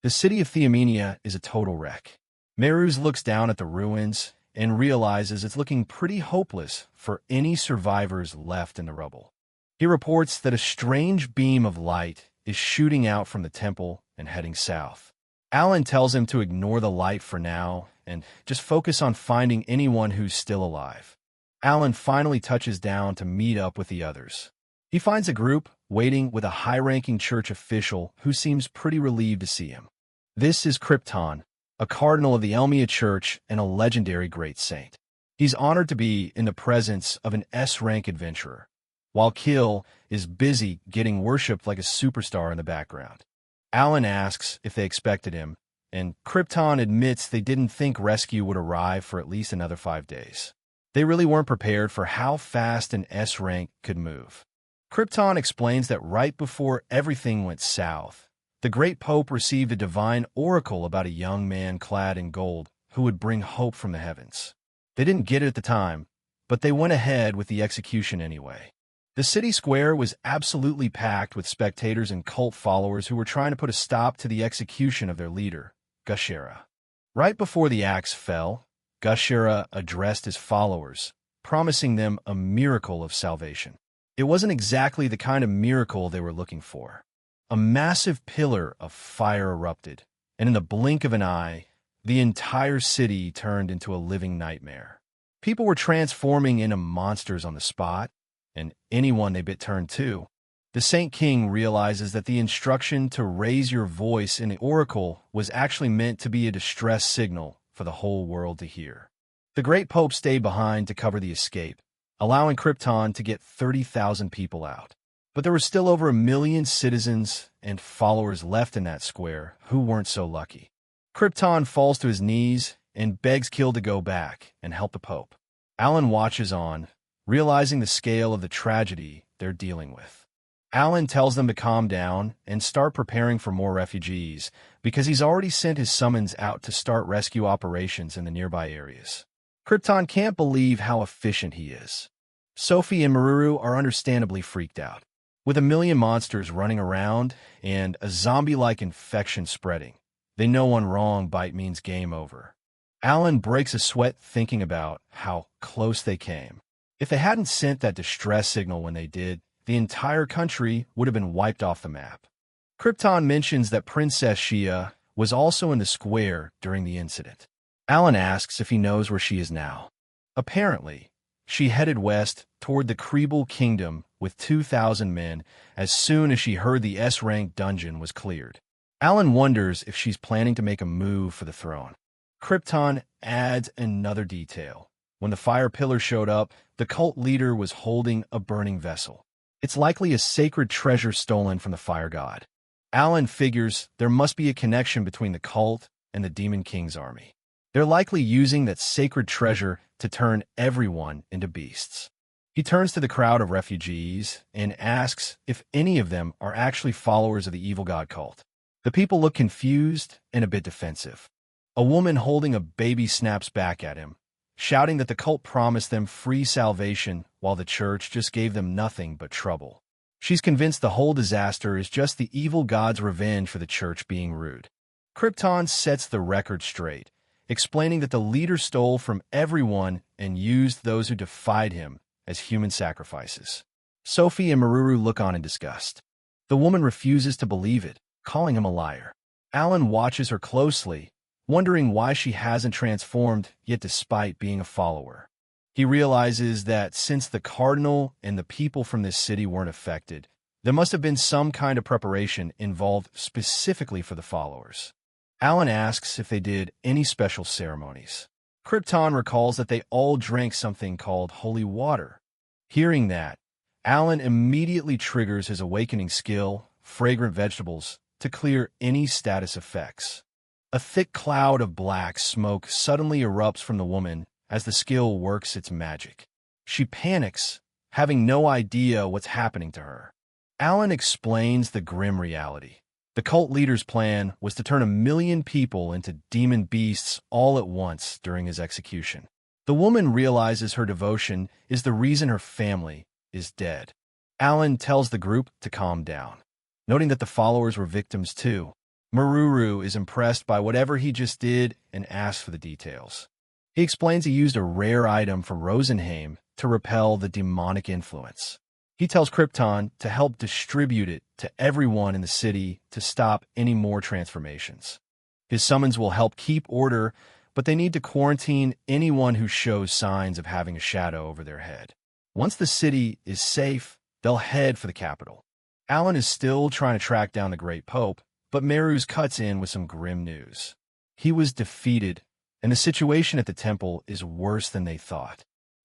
The city of Theomenia is a total wreck. Meru's looks down at the ruins and realizes it's looking pretty hopeless for any survivors left in the rubble. He reports that a strange beam of light is shooting out from the temple and heading south. Alan tells him to ignore the light for now and just focus on finding anyone who's still alive. Alan finally touches down to meet up with the others. He finds a group waiting with a high-ranking church official who seems pretty relieved to see him. This is Krypton, a cardinal of the Elmia Church and a legendary great saint. He's honored to be in the presence of an S-rank adventurer, while Kill is busy getting worshipped like a superstar in the background. Alan asks if they expected him, and Krypton admits they didn't think rescue would arrive for at least another 5 days. They really weren't prepared for how fast an S-rank could move. Krypton explains that right before everything went south, the Great Pope received a divine oracle about a young man clad in gold who would bring hope from the heavens. They didn't get it at the time, but they went ahead with the execution anyway. The city square was absolutely packed with spectators and cult followers who were trying to put a stop to the execution of their leader, Gushera. Right before the axe fell, Gushera addressed his followers, promising them a miracle of salvation. It wasn't exactly the kind of miracle they were looking for. A massive pillar of fire erupted, and in the blink of an eye, the entire city turned into a living nightmare. People were transforming into monsters on the spot, and anyone they bit turned too. The Saint King realizes that the instruction to raise your voice in the oracle was actually meant to be a distress signal for the whole world to hear. The Great Pope stayed behind to cover the escape, allowing Krypton to get 30,000 people out. But there were still over 1 million citizens and followers left in that square who weren't so lucky. Krypton falls to his knees and begs Kill to go back and help the Pope. Alan watches on, realizing the scale of the tragedy they're dealing with. Alan tells them to calm down and start preparing for more refugees because he's already sent his summons out to start rescue operations in the nearby areas. Krypton can't believe how efficient he is. Sophie and Maruru are understandably freaked out. With 1 million monsters running around and a zombie-like infection spreading, they know one wrong bite means game over. Alan breaks a sweat thinking about how close they came. If they hadn't sent that distress signal when they did, the entire country would have been wiped off the map. Krypton mentions that Princess Shia was also in the square during the incident. Alan asks if he knows where she is now. Apparently, she headed west toward the Kriebel Kingdom with 2,000 men as soon as she heard the S-rank dungeon was cleared. Alan wonders if she's planning to make a move for the throne. Krypton adds another detail. When the fire pillar showed up, the cult leader was holding a burning vessel. It's likely a sacred treasure stolen from the fire god. Alan figures there must be a connection between the cult and the Demon King's army. They're likely using that sacred treasure to turn everyone into beasts. He turns to the crowd of refugees and asks if any of them are actually followers of the evil god cult. The people look confused and a bit defensive. A woman holding a baby snaps back at him, shouting that the cult promised them free salvation while the church just gave them nothing but trouble. She's convinced the whole disaster is just the evil god's revenge for the church being rude. Krypton sets the record straight, explaining that the leader stole from everyone and used those who defied him as human sacrifices. Sophie and Maruru look on in disgust. The woman refuses to believe it, calling him a liar. Alan watches her closely, wondering why she hasn't transformed yet despite being a follower. He realizes that since the cardinal and the people from this city weren't affected, there must have been some kind of preparation involved specifically for the followers. Alan asks if they did any special ceremonies. Krypton recalls that they all drank something called holy water. Hearing that, Alan immediately triggers his awakening skill, fragrant vegetables, to clear any status effects. A thick cloud of black smoke suddenly erupts from the woman as the skill works its magic. She panics, having no idea what's happening to her. Alan explains the grim reality. The cult leader's plan was to turn 1 million people into demon beasts all at once during his execution. The woman realizes her devotion is the reason her family is dead. Alan tells the group to calm down, noting that the followers were victims too. Maruru is impressed by whatever he just did and asks for the details. He explains he used a rare item from Rosenheim to repel the demonic influence. He tells Krypton to help distribute it to everyone in the city to stop any more transformations. His summons will help keep order, but they need to quarantine anyone who shows signs of having a shadow over their head. Once the city is safe, They'll head for the capital. Alan is still trying to track down the Great Pope, but Meruz cuts in with some grim news. He was defeated, and the situation at the temple is worse than they thought.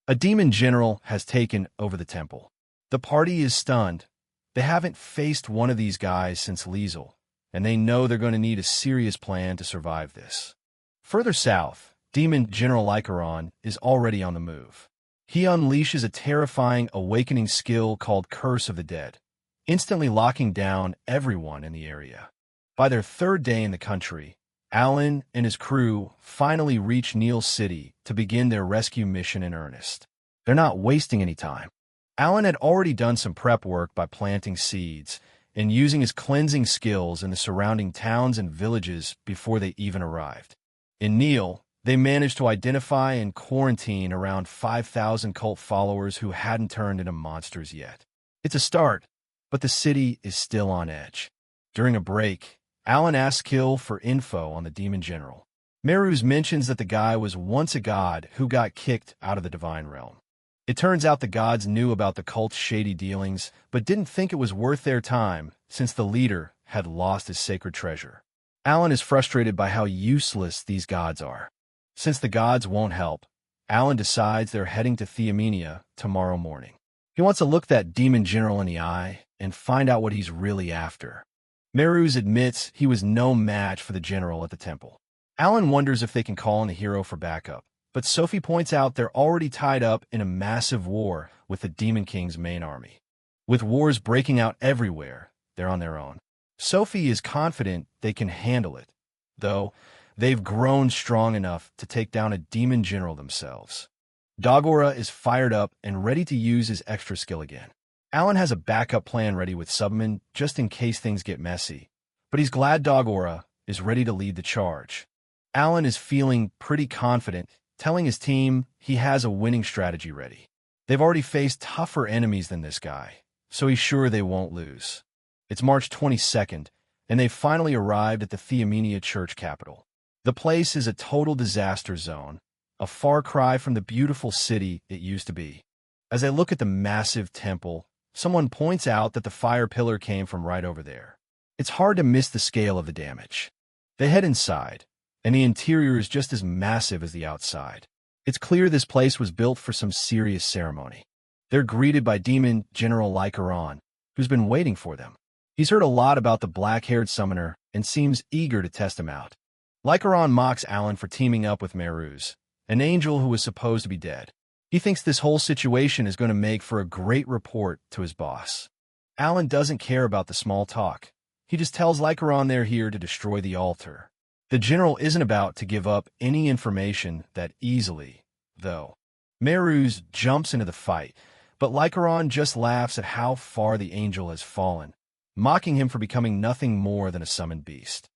A demon general has taken over the temple. The party is stunned. They haven't faced one of these guys since Liesel, and they know they're going to need a serious plan to survive this. Further south, Demon General Lycaron is already on the move. He unleashes a terrifying awakening skill called Curse of the Dead, instantly locking down everyone in the area. By their third day in the country, Alan and his crew finally reach Neil City to begin their rescue mission in earnest. They're not wasting any time. Alan had already done some prep work by planting seeds and using his cleansing skills in the surrounding towns and villages before they even arrived. In Neil, they managed to identify and quarantine around 5,000 cult followers who hadn't turned into monsters yet. It's a start, but the city is still on edge. During a break, Alan asks Kill for info on the Demon General. Meruz mentions that the guy was once a god who got kicked out of the Divine Realm. It turns out the gods knew about the cult's shady dealings, but didn't think it was worth their time since the leader had lost his sacred treasure. Alan is frustrated by how useless these gods are. Since the gods won't help, Alan decides they're heading to Theomenia tomorrow morning. He wants to look that demon general in the eye and find out what he's really after. Meruz admits he was no match for the general at the temple. Alan wonders if they can call on the hero for backup, but Sophie points out they're already tied up in a massive war with the Demon King's main army. With wars breaking out everywhere, they're on their own. Sophie is confident they can handle it, though they've grown strong enough to take down a demon general themselves. Dagora is fired up and ready to use his extra skill again. Alan has a backup plan ready with Subman just in case things get messy, but he's glad Dagora is ready to lead the charge. Alan is feeling pretty confident, telling his team he has a winning strategy ready. They've already faced tougher enemies than this guy, so he's sure they won't lose. It's March 22nd, and they've finally arrived at the Theomenia church capital. The place is a total disaster zone, a far cry from the beautiful city it used to be. As they look at the massive temple, someone points out that the fire pillar came from right over there. It's hard to miss the scale of the damage. They head inside, and the interior is just as massive as the outside. It's clear this place was built for some serious ceremony. They're greeted by Demon General Lycaron, who's been waiting for them. He's heard a lot about the black-haired summoner and seems eager to test him out. Lycaron mocks Alan for teaming up with Meruz, an angel who was supposed to be dead. He thinks this whole situation is going to make for a great report to his boss. Alan doesn't care about the small talk. He just tells Lycaron they're here to destroy the altar. The general isn't about to give up any information that easily, though. Meruz jumps into the fight, but Lycaron just laughs at how far the angel has fallen, mocking him for becoming nothing more than a summoned beast.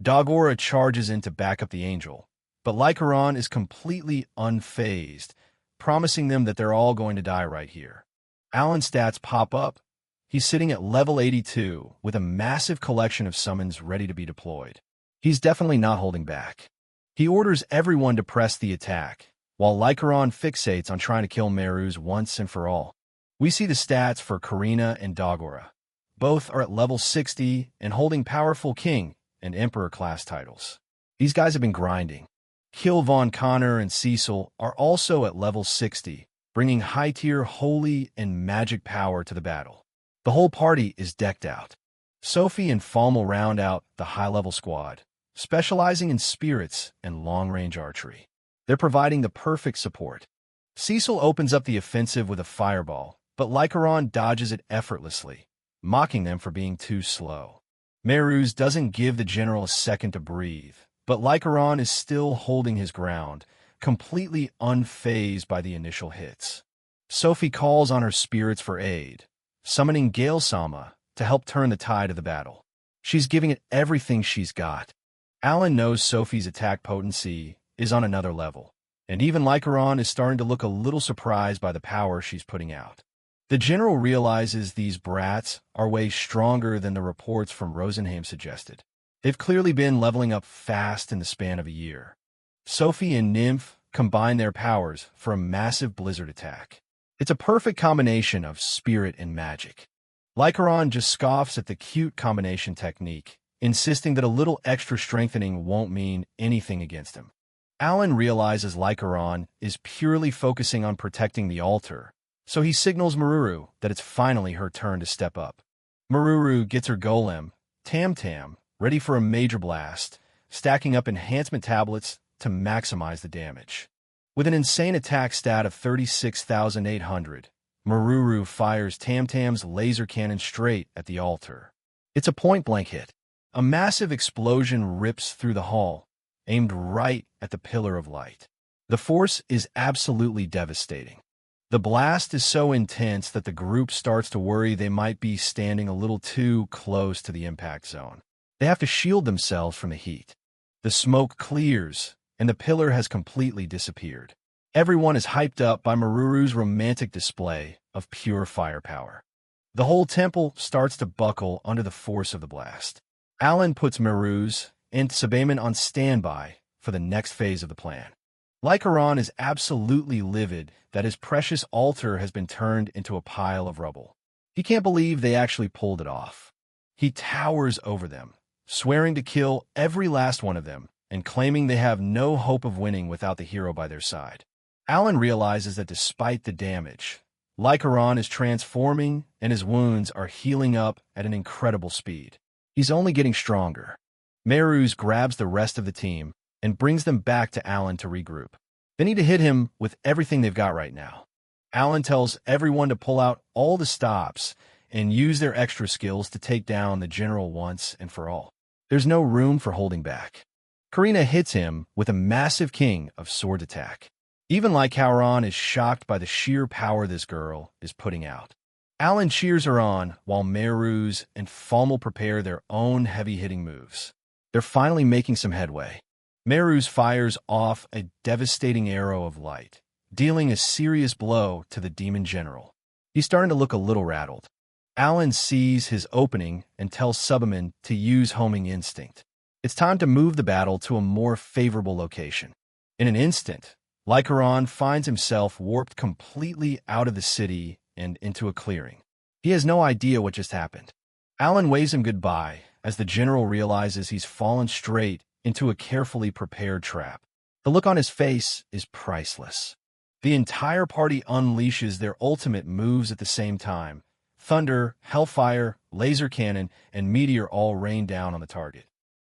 Dagora charges in to back up the angel, but Lycaron is completely unfazed, promising them that they're all going to die right here. Alan's stats pop up. He's sitting at level 82 with a massive collection of summons ready to be deployed. He's definitely not holding back. He orders everyone to press the attack, while Lycaron fixates on trying to kill Meruz once and for all. We see the stats for Karina and Dagora. Both are at level 60 and holding powerful king and emperor class titles. These guys have been grinding. Kill Von Connor and Cecil are also at level 60, bringing high-tier holy and magic power to the battle. The whole party is decked out. Sophie and Falmel round out the high-level squad, specializing in spirits and long-range archery. They're providing the perfect support. Cecil opens up the offensive with a fireball, but Lycaron dodges it effortlessly, mocking them for being too slow. Meruz doesn't give the general a second to breathe, but Lycaron is still holding his ground, completely unfazed by the initial hits. Sophie calls on her spirits for aid, summoning Gale Sama to help turn the tide of the battle. She's giving it everything she's got. Alan knows Sophie's attack potency is on another level, and even Lycaron is starting to look a little surprised by the power she's putting out. The general realizes these brats are way stronger than the reports from Rosenheim suggested. They've clearly been leveling up fast in the span of a year. Sophie and Nymph combine their powers for a massive blizzard attack. It's a perfect combination of spirit and magic. Lycaron just scoffs at the cute combination technique, insisting that a little extra strengthening won't mean anything against him. Alan realizes Lycaron is purely focusing on protecting the altar, so he signals Maruru that it's finally her turn to step up. Maruru gets her golem, Tam Tam, ready for a major blast, stacking up enhancement tablets to maximize the damage. With an insane attack stat of 36,800, Maruru fires Tam Tam's laser cannon straight at the altar. It's a point-blank hit. A massive explosion rips through the hall, aimed right at the Pillar of Light. The force is absolutely devastating. The blast is so intense that the group starts to worry they might be standing a little too close to the impact zone. They have to shield themselves from the heat. The smoke clears, and the pillar has completely disappeared. Everyone is hyped up by Maruru's romantic display of pure firepower. The whole temple starts to buckle under the force of the blast. Alan puts Maruz and Sabaman on standby for the next phase of the plan. Lycaron is absolutely livid that his precious altar has been turned into a pile of rubble. He can't believe they actually pulled it off. He towers over them, swearing to kill every last one of them and claiming they have no hope of winning without the hero by their side. Alan realizes that despite the damage, Lycaron is transforming and his wounds are healing up at an incredible speed. He's only getting stronger. Maruz grabs the rest of the team and brings them back to Alan to regroup. They need to hit him with everything they've got right now. Alan tells everyone to pull out all the stops and use their extra skills to take down the general once and for all. There's no room for holding back. Karina hits him with a massive king of sword attack. Even Lycaron is shocked by the sheer power this girl is putting out. Alan cheers her on while Maruz and Fommel prepare their own heavy-hitting moves. They're finally making some headway. Maruz fires off a devastating arrow of light, dealing a serious blow to the demon general. He's starting to look a little rattled. Alan sees his opening and tells Subaman to use homing instinct. It's time to move the battle to a more favorable location. In an instant, Lycaron finds himself warped completely out of the city and into a clearing. He has no idea what just happened. Alan waves him goodbye as the general realizes he's fallen straight into a carefully prepared trap. The look on his face is priceless. The entire party unleashes their ultimate moves at the same time. Thunder, hellfire, laser cannon, and meteor all rain down on the target.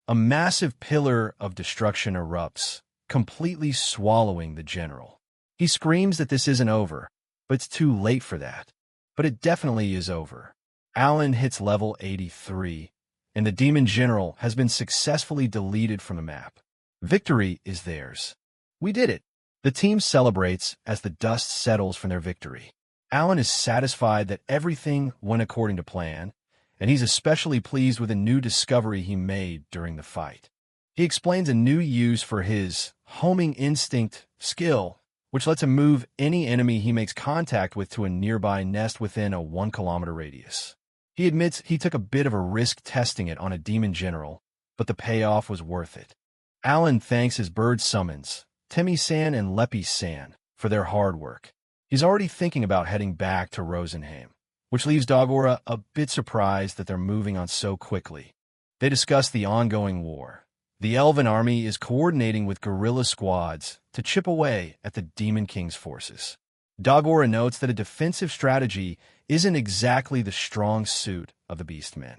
A massive pillar of destruction erupts, completely swallowing the general. He screams that this isn't over, but it's too late for that. But it definitely is over. Alan hits level 83, and the demon general has been successfully deleted from the map. Victory is theirs. We did it. The team celebrates as the dust settles from their victory. Alan is satisfied that everything went according to plan, and he's especially pleased with a new discovery he made during the fight. He explains a new use for his homing instinct skill, which lets him move any enemy he makes contact with to a nearby nest within a 1-kilometer radius. He admits he took a bit of a risk testing it on a demon general, but the payoff was worth it. Alan thanks his bird summons, Temi-san and Lepi-san, for their hard work. He's already thinking about heading back to Rosenheim, which leaves Dagora a bit surprised that they're moving on so quickly. They discuss the ongoing war. The Elven army is coordinating with guerrilla squads to chip away at the Demon King's forces. Dagora notes that a defensive strategy isn't exactly the strong suit of the Beastmen.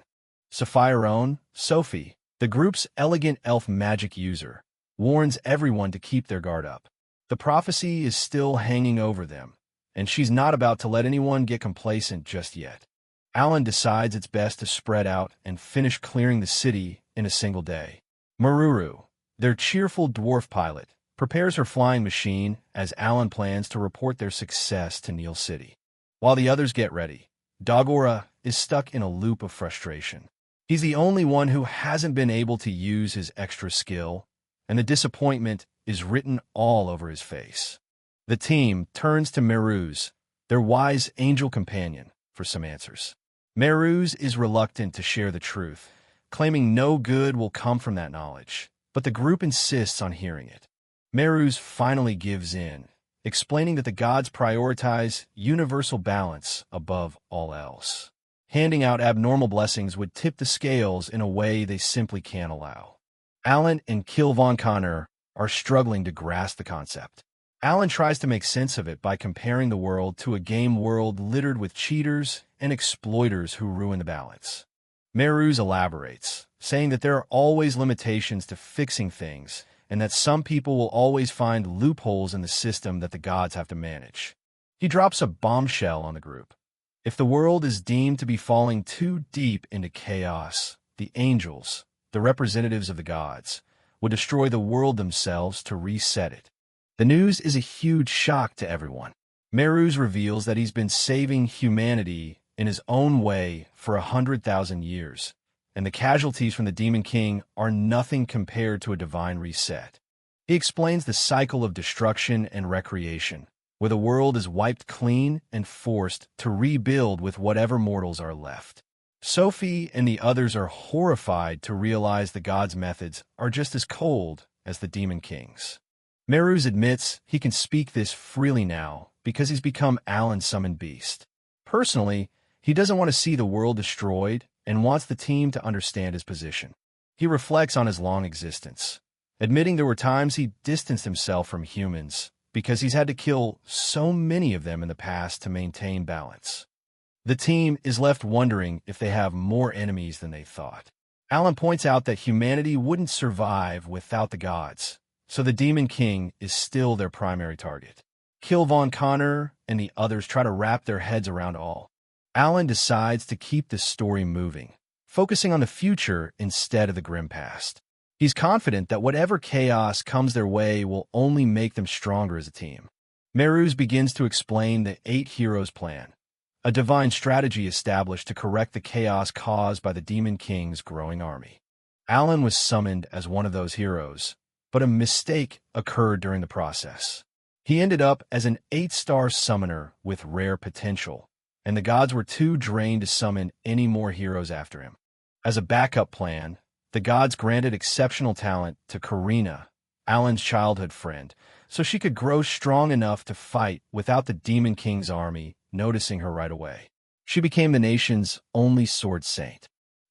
Sapphire-own, Sophie, the group's elegant elf magic user, warns everyone to keep their guard up. The prophecy is still hanging over them, and she's not about to let anyone get complacent just yet. Alan decides it's best to spread out and finish clearing the city in a single day. Maruru, their cheerful dwarf pilot, prepares her flying machine as Alan plans to report their success to Neil City. While the others get ready, Dagora is stuck in a loop of frustration. He's the only one who hasn't been able to use his extra skill, and the disappointment is written all over his face. The team turns to Maruz, their wise angel companion, for some answers. Maruz is reluctant to share the truth, claiming no good will come from that knowledge, but the group insists on hearing it. Maruz finally gives in, explaining that the gods prioritize universal balance above all else. Handing out abnormal blessings would tip the scales in a way they simply can't allow. Alan and Kil von Connor are struggling to grasp the concept. Alan tries to make sense of it by comparing the world to a game world littered with cheaters and exploiters who ruin the balance. Meruz elaborates, saying that there are always limitations to fixing things and that some people will always find loopholes in the system that the gods have to manage. He drops a bombshell on the group. If the world is deemed to be falling too deep into chaos, the angels, the representatives of the gods, would destroy the world themselves to reset it. The news is a huge shock to everyone. Meruz reveals that he's been saving humanity in his own way for 100,000 years, and the casualties from the Demon King are nothing compared to a divine reset. He explains the cycle of destruction and recreation, where the world is wiped clean and forced to rebuild with whatever mortals are left. Sophie and the others are horrified to realize the gods' methods are just as cold as the Demon King's. Meruz admits he can speak this freely now because he's become Alan's summoned beast. Personally, he doesn't want to see the world destroyed and wants the team to understand his position. He reflects on his long existence, admitting there were times he distanced himself from humans because he's had to kill so many of them in the past to maintain balance. The team is left wondering if they have more enemies than they thought. Alan points out that humanity wouldn't survive without the gods, so the Demon King is still their primary target. Kil von Connor and the others try to wrap their heads around all. Alan decides to keep the story moving, focusing on the future instead of the grim past. He's confident that whatever chaos comes their way will only make them stronger as a team. Meruz begins to explain the 8 Heroes plan, a divine strategy established to correct the chaos caused by the Demon King's growing army. Alan was summoned as one of those heroes, but a mistake occurred during the process. He ended up as an 8-star summoner with rare potential, and the gods were too drained to summon any more heroes after him. As a backup plan, the gods granted exceptional talent to Karina, Alan's childhood friend, so she could grow strong enough to fight without the Demon King's army noticing her right away. She became the nation's only sword saint.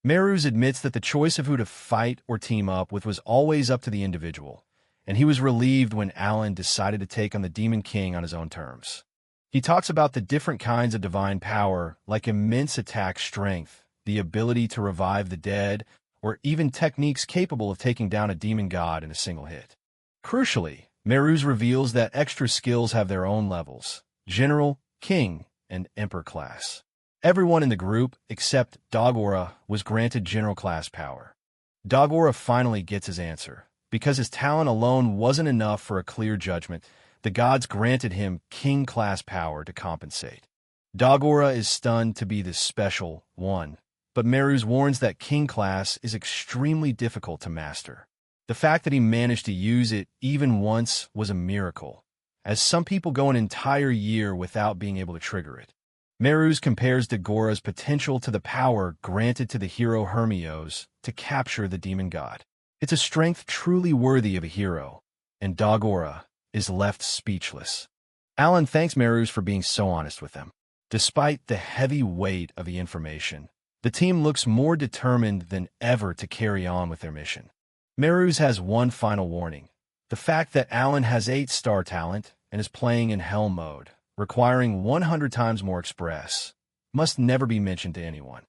Meruz admits that the choice of who to fight or team up with was always up to the individual, and he was relieved when Alan decided to take on the Demon King on his own terms. He talks about the different kinds of divine power, like immense attack strength, the ability to revive the dead, or even techniques capable of taking down a demon god in a single hit. Crucially, Meruz reveals that extra skills have their own levels: General, King, and Emperor class. Everyone in the group, except Dogora, was granted general class power. Dogora finally gets his answer. Because his talent alone wasn't enough for a clear judgment, the gods granted him king class power to compensate. Dogora is stunned to be the special one, but Meruz warns that king class is extremely difficult to master. The fact that he managed to use it even once was a miracle, as some people go an entire year without being able to trigger it. Meruz compares Dagora's potential to the power granted to the hero Hermios to capture the demon god. It's a strength truly worthy of a hero, and Dagora is left speechless. Alan thanks Meruz for being so honest with them. Despite the heavy weight of the information, the team looks more determined than ever to carry on with their mission. Meruz has one final warning: the fact that Alan has 8-star talent and is playing in hell mode, requiring 100 times more express, must never be mentioned to anyone.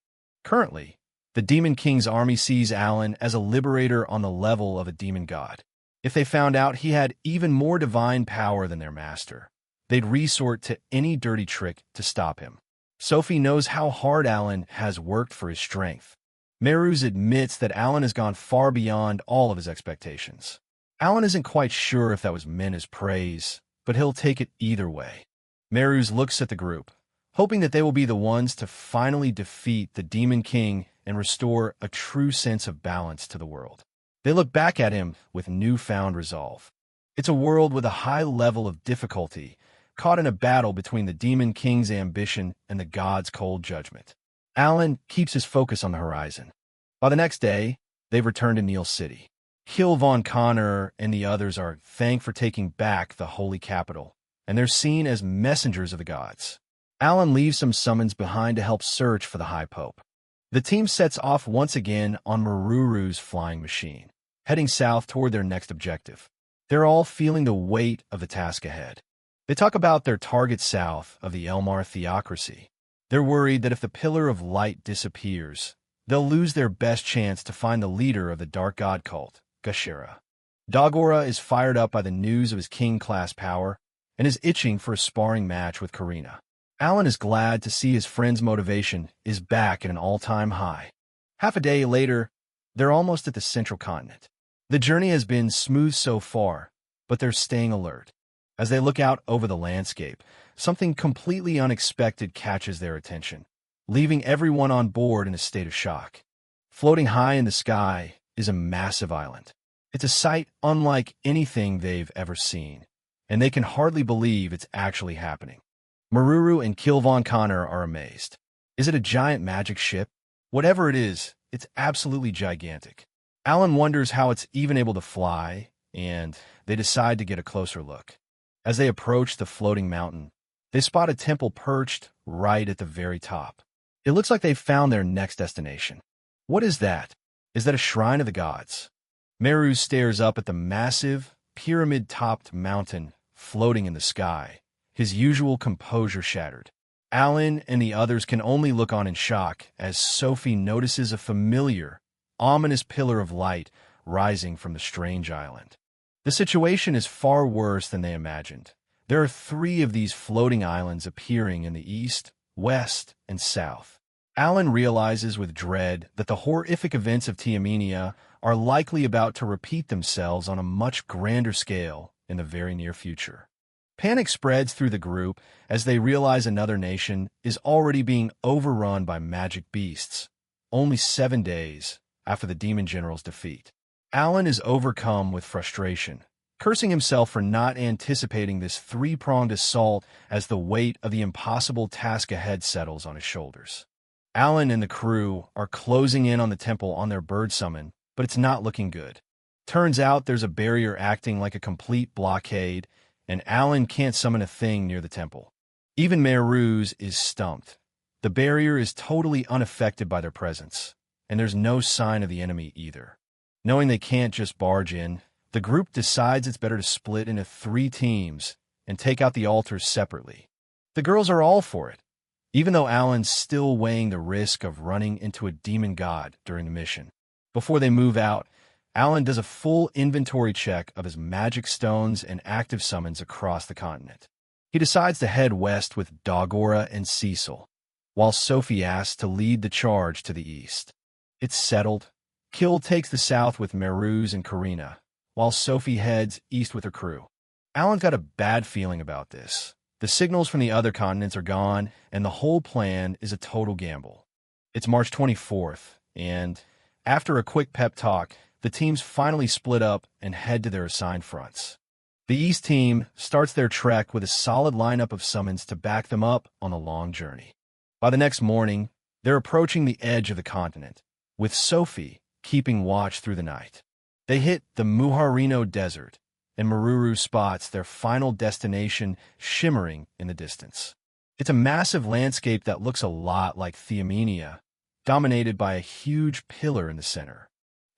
Currently, the Demon King's army sees Alan as a liberator on the level of a demon god. If they found out he had even more divine power than their master, they'd resort to any dirty trick to stop him. Sophie knows how hard Alan has worked for his strength. Meruz admits that Alan has gone far beyond all of his expectations. Alan isn't quite sure if that was meant as praise, but he'll take it either way. Meruz looks at the group, hoping that they will be the ones to finally defeat the Demon King and restore a true sense of balance to the world. They look back at him with newfound resolve. It's a world with a high level of difficulty, caught in a battle between the Demon King's ambition and the god's cold judgment. Alan keeps his focus on the horizon. By the next day, they've returned to Neil City. Kil von Connor and the others are thanked for taking back the holy capital, and they're seen as messengers of the gods. Alan leaves some summons behind to help search for the High Pope. The team sets off once again on Maruru's flying machine, heading south toward their next objective. They're all feeling the weight of the task ahead. They talk about their target south of the Elmar theocracy. They're worried that if the Pillar of Light disappears, they'll lose their best chance to find the leader of the Dark God cult, Gashira. Dagora is fired up by the news of his king-class power and is itching for a sparring match with Karina. Alan is glad to see his friend's motivation is back at an all-time high. Half a day later, they're almost at the central continent. The journey has been smooth so far, but they're staying alert. As they look out over the landscape, something completely unexpected catches their attention, leaving everyone on board in a state of shock. Floating high in the sky is a massive island. It's a sight unlike anything they've ever seen, and they can hardly believe it's actually happening. Maruru and Kilvon Connor are amazed. Is it a giant magic ship? Whatever it is, it's absolutely gigantic. Alan wonders how it's even able to fly, and they decide to get a closer look. As they approach the floating mountain, they spot a temple perched right at the very top. It looks like they've found their next destination. What is that? Is that a shrine of the gods? Meru stares up at the massive, pyramid-topped mountain floating in the sky, his usual composure shattered. Alan and the others can only look on in shock as Sophie notices a familiar, ominous pillar of light rising from the strange island. The situation is far worse than they imagined. There are 3 of these floating islands appearing in the east, west, and south. Alan realizes with dread that the horrific events of Tiamenia are likely about to repeat themselves on a much grander scale in the very near future. Panic spreads through the group as they realize another nation is already being overrun by magic beasts, only 7 days after the demon general's defeat. Alan is overcome with frustration, cursing himself for not anticipating this 3-pronged assault as the weight of the impossible task ahead settles on his shoulders. Alan and the crew are closing in on the temple on their bird summon, but it's not looking good. Turns out there's a barrier acting like a complete blockade, and Alan can't summon a thing near the temple. Even Meru's is stumped. The barrier is totally unaffected by their presence, and there's no sign of the enemy either. Knowing they can't just barge in, the group decides it's better to split into 3 teams and take out the altars separately. The girls are all for it, even though Alan's still weighing the risk of running into a demon god during the mission. Before they move out, Alan does a full inventory check of his magic stones and active summons across the continent. He decides to head west with Dagora and Cecil, while Sophie asks to lead the charge to the east. It's settled. Kill takes the south with Meru's and Karina, while Sophie heads east with her crew. Alan's got a bad feeling about this. The signals from the other continents are gone, and the whole plan is a total gamble. It's March 24th, and after a quick pep talk, the teams finally split up and head to their assigned fronts. The East team starts their trek with a solid lineup of summons to back them up on the long journey. By the next morning, they're approaching the edge of the continent, with Sophie keeping watch through the night. They hit the Muharino Desert, and Maruru spots their final destination shimmering in the distance. It's a massive landscape that looks a lot like Tiamenia, dominated by a huge pillar in the center.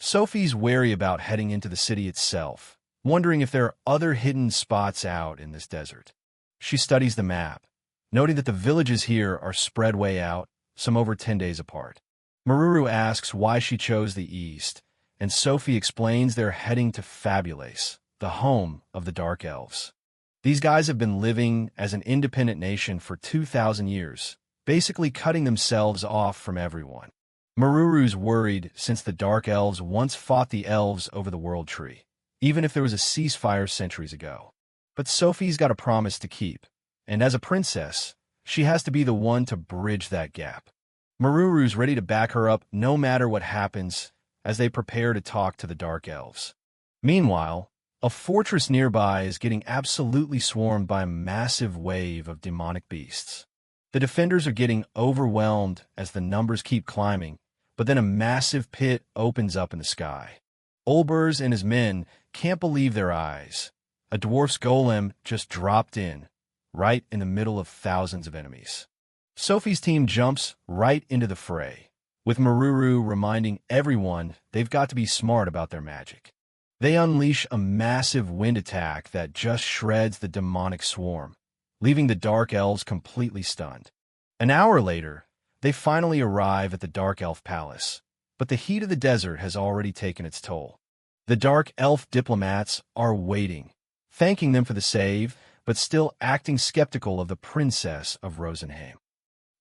Sophie's wary about heading into the city itself, wondering if there are other hidden spots out in this desert. She studies the map, noting that the villages here are spread way out, some over 10 days apart. Maruru asks why she chose the east, and Sophie explains they're heading to Fabulace, the home of the Dark Elves. These guys have been living as an independent nation for 2,000 years, basically cutting themselves off from everyone. Maruru's worried since the Dark Elves once fought the elves over the World Tree, even if there was a ceasefire centuries ago. But Sophie's got a promise to keep, and as a princess, she has to be the one to bridge that gap. Maruru's ready to back her up no matter what happens as they prepare to talk to the Dark Elves. Meanwhile, a fortress nearby is getting absolutely swarmed by a massive wave of demonic beasts. The defenders are getting overwhelmed as the numbers keep climbing, but then a massive pit opens up in the sky. Olbers and his men can't believe their eyes. A dwarf's golem just dropped in, right in the middle of thousands of enemies. Sophie's team jumps right into the fray, with Maruru reminding everyone they've got to be smart about their magic. They unleash a massive wind attack that just shreds the demonic swarm, leaving the Dark Elves completely stunned. An hour later, they finally arrive at the Dark Elf Palace, but the heat of the desert has already taken its toll. The Dark Elf diplomats are waiting, thanking them for the save, but still acting skeptical of the Princess of Rosenheim.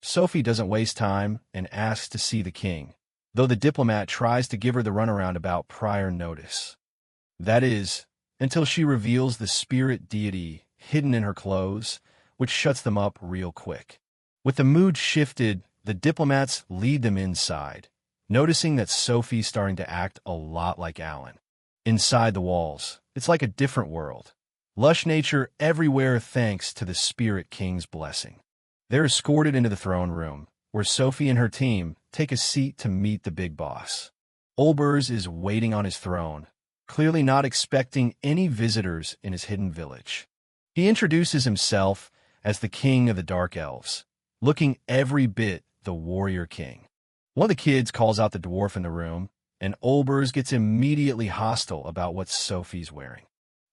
Sophie doesn't waste time and asks to see the king, though the diplomat tries to give her the runaround about prior notice. That is, until she reveals the spirit deity hidden in her clothes, which shuts them up real quick. With the mood shifted, the diplomats lead them inside, noticing that Sophie's starting to act a lot like Alan. Inside the walls, it's like a different world. Lush nature everywhere thanks to the Spirit King's blessing. They're escorted into the throne room, where Sophie and her team take a seat to meet the big boss. Olbers is waiting on his throne, clearly not expecting any visitors in his hidden village. He introduces himself as the King of the Dark Elves, looking every bit the warrior king. One of the kids calls out the dwarf in the room, and Olbers gets immediately hostile about what Sophie's wearing.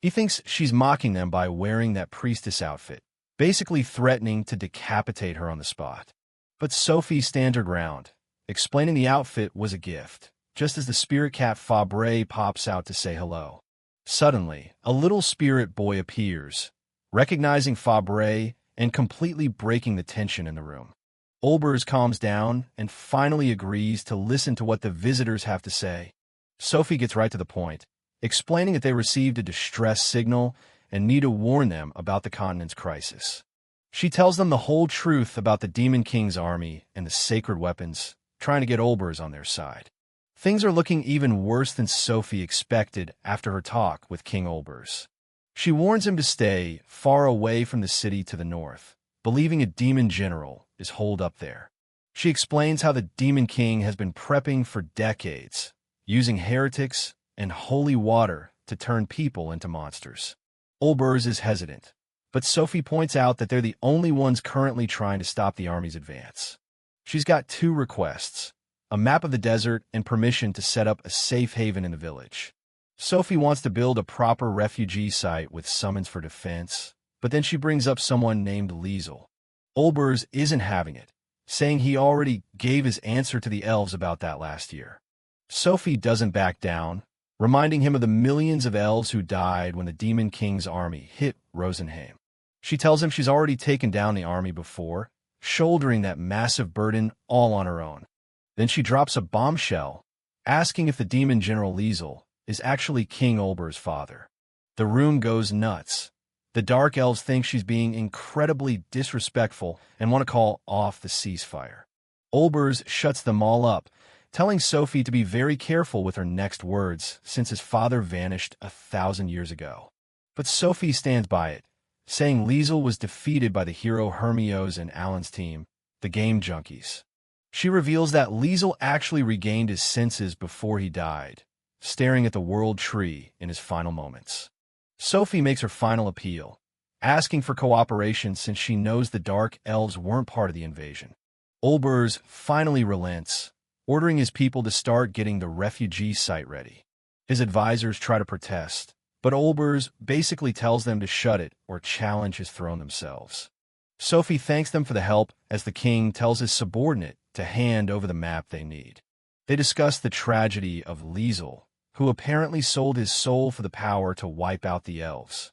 He thinks she's mocking them by wearing that priestess outfit, basically threatening to decapitate her on the spot. But Sophie stands her ground, explaining the outfit was a gift, just as the spirit cat Fabre pops out to say hello. Suddenly, a little spirit boy appears, recognizing Fabre and completely breaking the tension in the room. Olbers calms down and finally agrees to listen to what the visitors have to say. Sophie gets right to the point, explaining that they received a distress signal and need to warn them about the continent's crisis. She tells them the whole truth about the Demon King's army and the sacred weapons, trying to get Olbers on their side. Things are looking even worse than Sophie expected after her talk with King Olbers. She warns him to stay far away from the city to the north, believing a demon general is holed up there. She explains how the Demon King has been prepping for decades, using heretics and holy water to turn people into monsters. Olbers is hesitant, but Sophie points out that they're the only ones currently trying to stop the army's advance. She's got two requests: a map of the desert and permission to set up a safe haven in the village. Sophie wants to build a proper refugee site with summons for defense, but then she brings up someone named Liesel. Olbers isn't having it, saying he already gave his answer to the elves about that last year. Sophie doesn't back down, reminding him of the millions of elves who died when the Demon King's army hit Rosenheim. She tells him she's already taken down the army before, shouldering that massive burden all on her own. Then she drops a bombshell, asking if the demon general Liesel is actually King Olber's father. The room goes nuts. The Dark Elves think she's being incredibly disrespectful and want to call off the ceasefire. Olbers shuts them all up, telling Sophie to be very careful with her next words since his father vanished 1,000 years ago. But Sophie stands by it, saying Liesel was defeated by the hero Hermios and Alan's team, the Game Junkies. She reveals that Liesel actually regained his senses before he died, staring at the world tree in his final moments. Sophie makes her final appeal, asking for cooperation since she knows the Dark Elves weren't part of the invasion. Olbers finally relents, ordering his people to start getting the refugee site ready. His advisors try to protest, but Olbers basically tells them to shut it or challenge his throne themselves. Sophie thanks them for the help as the king tells his subordinate to hand over the map they need. They discuss the tragedy of Liesel, who apparently sold his soul for the power to wipe out the elves.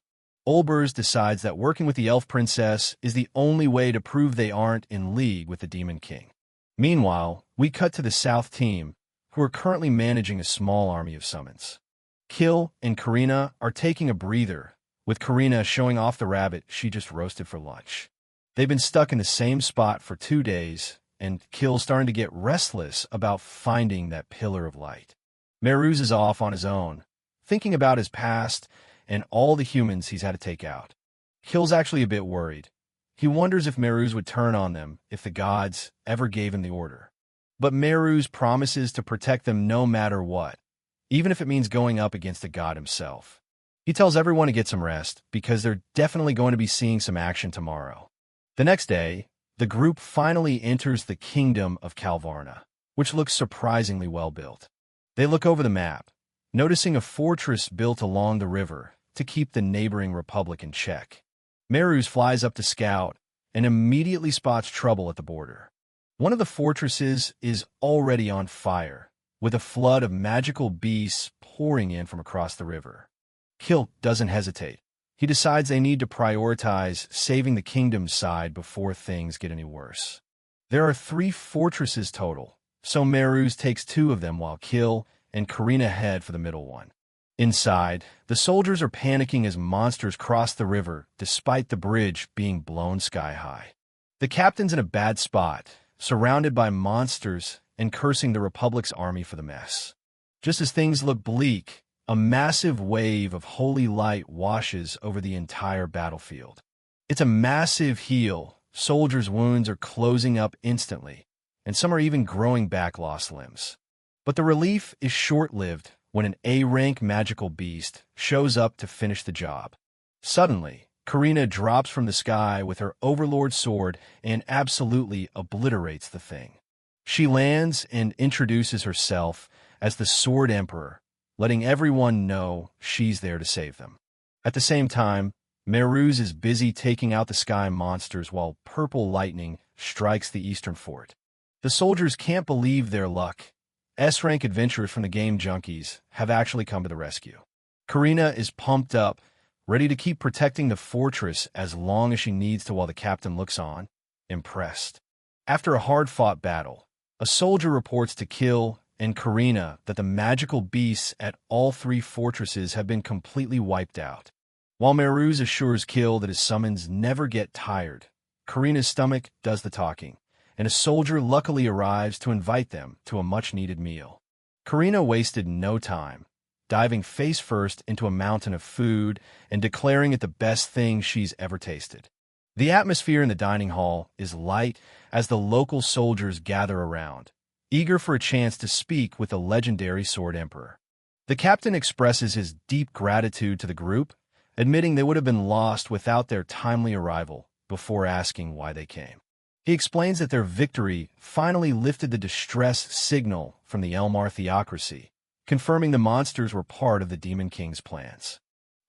Olbers decides that working with the elf princess is the only way to prove they aren't in league with the Demon King. Meanwhile, we cut to the South team, who are currently managing a small army of summons. Kill and Karina are taking a breather, with Karina showing off the rabbit she just roasted for lunch. They've been stuck in the same spot for 2 days, and Kill's starting to get restless about finding that pillar of light. Meruz is off on his own, thinking about his past and all the humans he's had to take out. Kill's actually a bit worried. He wonders if Meruz would turn on them if the gods ever gave him the order. But Meruz promises to protect them no matter what, even if it means going up against the god himself. He tells everyone to get some rest because they're definitely going to be seeing some action tomorrow. The next day, the group finally enters the kingdom of Calvarna, which looks surprisingly well built. They look over the map, noticing a fortress built along the river to keep the neighboring republic in check. Meruz flies up to scout and immediately spots trouble at the border. One of the fortresses is already on fire, with a flood of magical beasts pouring in from across the river. Kil doesn't hesitate. He decides they need to prioritize saving the kingdom's side before things get any worse. There are 3 fortresses total, so Meruz takes 2 of them while Kil and Karina head for the middle one. Inside, the soldiers are panicking as monsters cross the river despite the bridge being blown sky high. The captain's in a bad spot, surrounded by monsters and cursing the Republic's army for the mess. Just as things look bleak, a massive wave of holy light washes over the entire battlefield. It's a massive heal. Soldiers' wounds are closing up instantly, and some are even growing back lost limbs. But the relief is short-lived when an A-rank magical beast shows up to finish the job. Suddenly, Karina drops from the sky with her overlord sword and absolutely obliterates the thing. She lands and introduces herself as the Sword Emperor, letting everyone know she's there to save them. At the same time, Meruz is busy taking out the sky monsters while purple lightning strikes the eastern fort. The soldiers can't believe their luck. S-rank adventurers from the Game Junkies have actually come to the rescue. Karina is pumped up, ready to keep protecting the fortress as long as she needs to while the captain looks on, impressed. After a hard-fought battle, a soldier reports to Kil and Karina that the magical beasts at all 3 fortresses have been completely wiped out. While Meruz assures Kil that his summons never get tired, Karina's stomach does the talking, and a soldier luckily arrives to invite them to a much-needed meal. Karina wasted no time, diving face-first into a mountain of food and declaring it the best thing she's ever tasted. The atmosphere in the dining hall is light as the local soldiers gather around, eager for a chance to speak with the legendary Sword Emperor. The captain expresses his deep gratitude to the group, admitting they would have been lost without their timely arrival, before asking why they came. He explains that their victory finally lifted the distress signal from the Elmar theocracy, confirming the monsters were part of the Demon King's plans.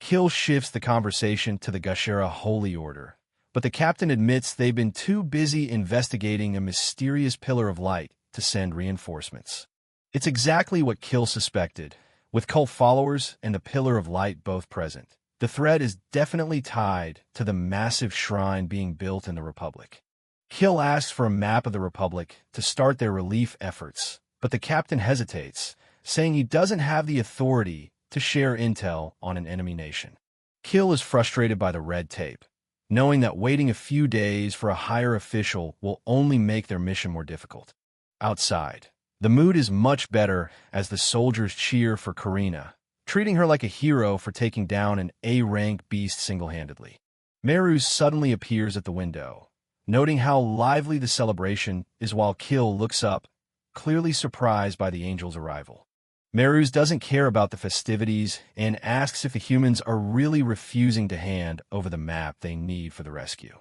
Kil shifts the conversation to the Gashera Holy Order, but the captain admits they've been too busy investigating a mysterious pillar of light to send reinforcements. It's exactly what Kil suspected, with cult followers and the Pillar of Light both present. The thread is definitely tied to the massive shrine being built in the Republic. Kil asks for a map of the Republic to start their relief efforts, but the captain hesitates, saying he doesn't have the authority to share intel on an enemy nation. Kil is frustrated by the red tape, knowing that waiting a few days for a higher official will only make their mission more difficult. Outside, the mood is much better as the soldiers cheer for Karina, treating her like a hero for taking down an A-rank beast single-handedly. Meruz suddenly appears at the window, noting how lively the celebration is while Kil looks up, clearly surprised by the angel's arrival. Meruz doesn't care about the festivities and asks if the humans are really refusing to hand over the map they need for the rescue.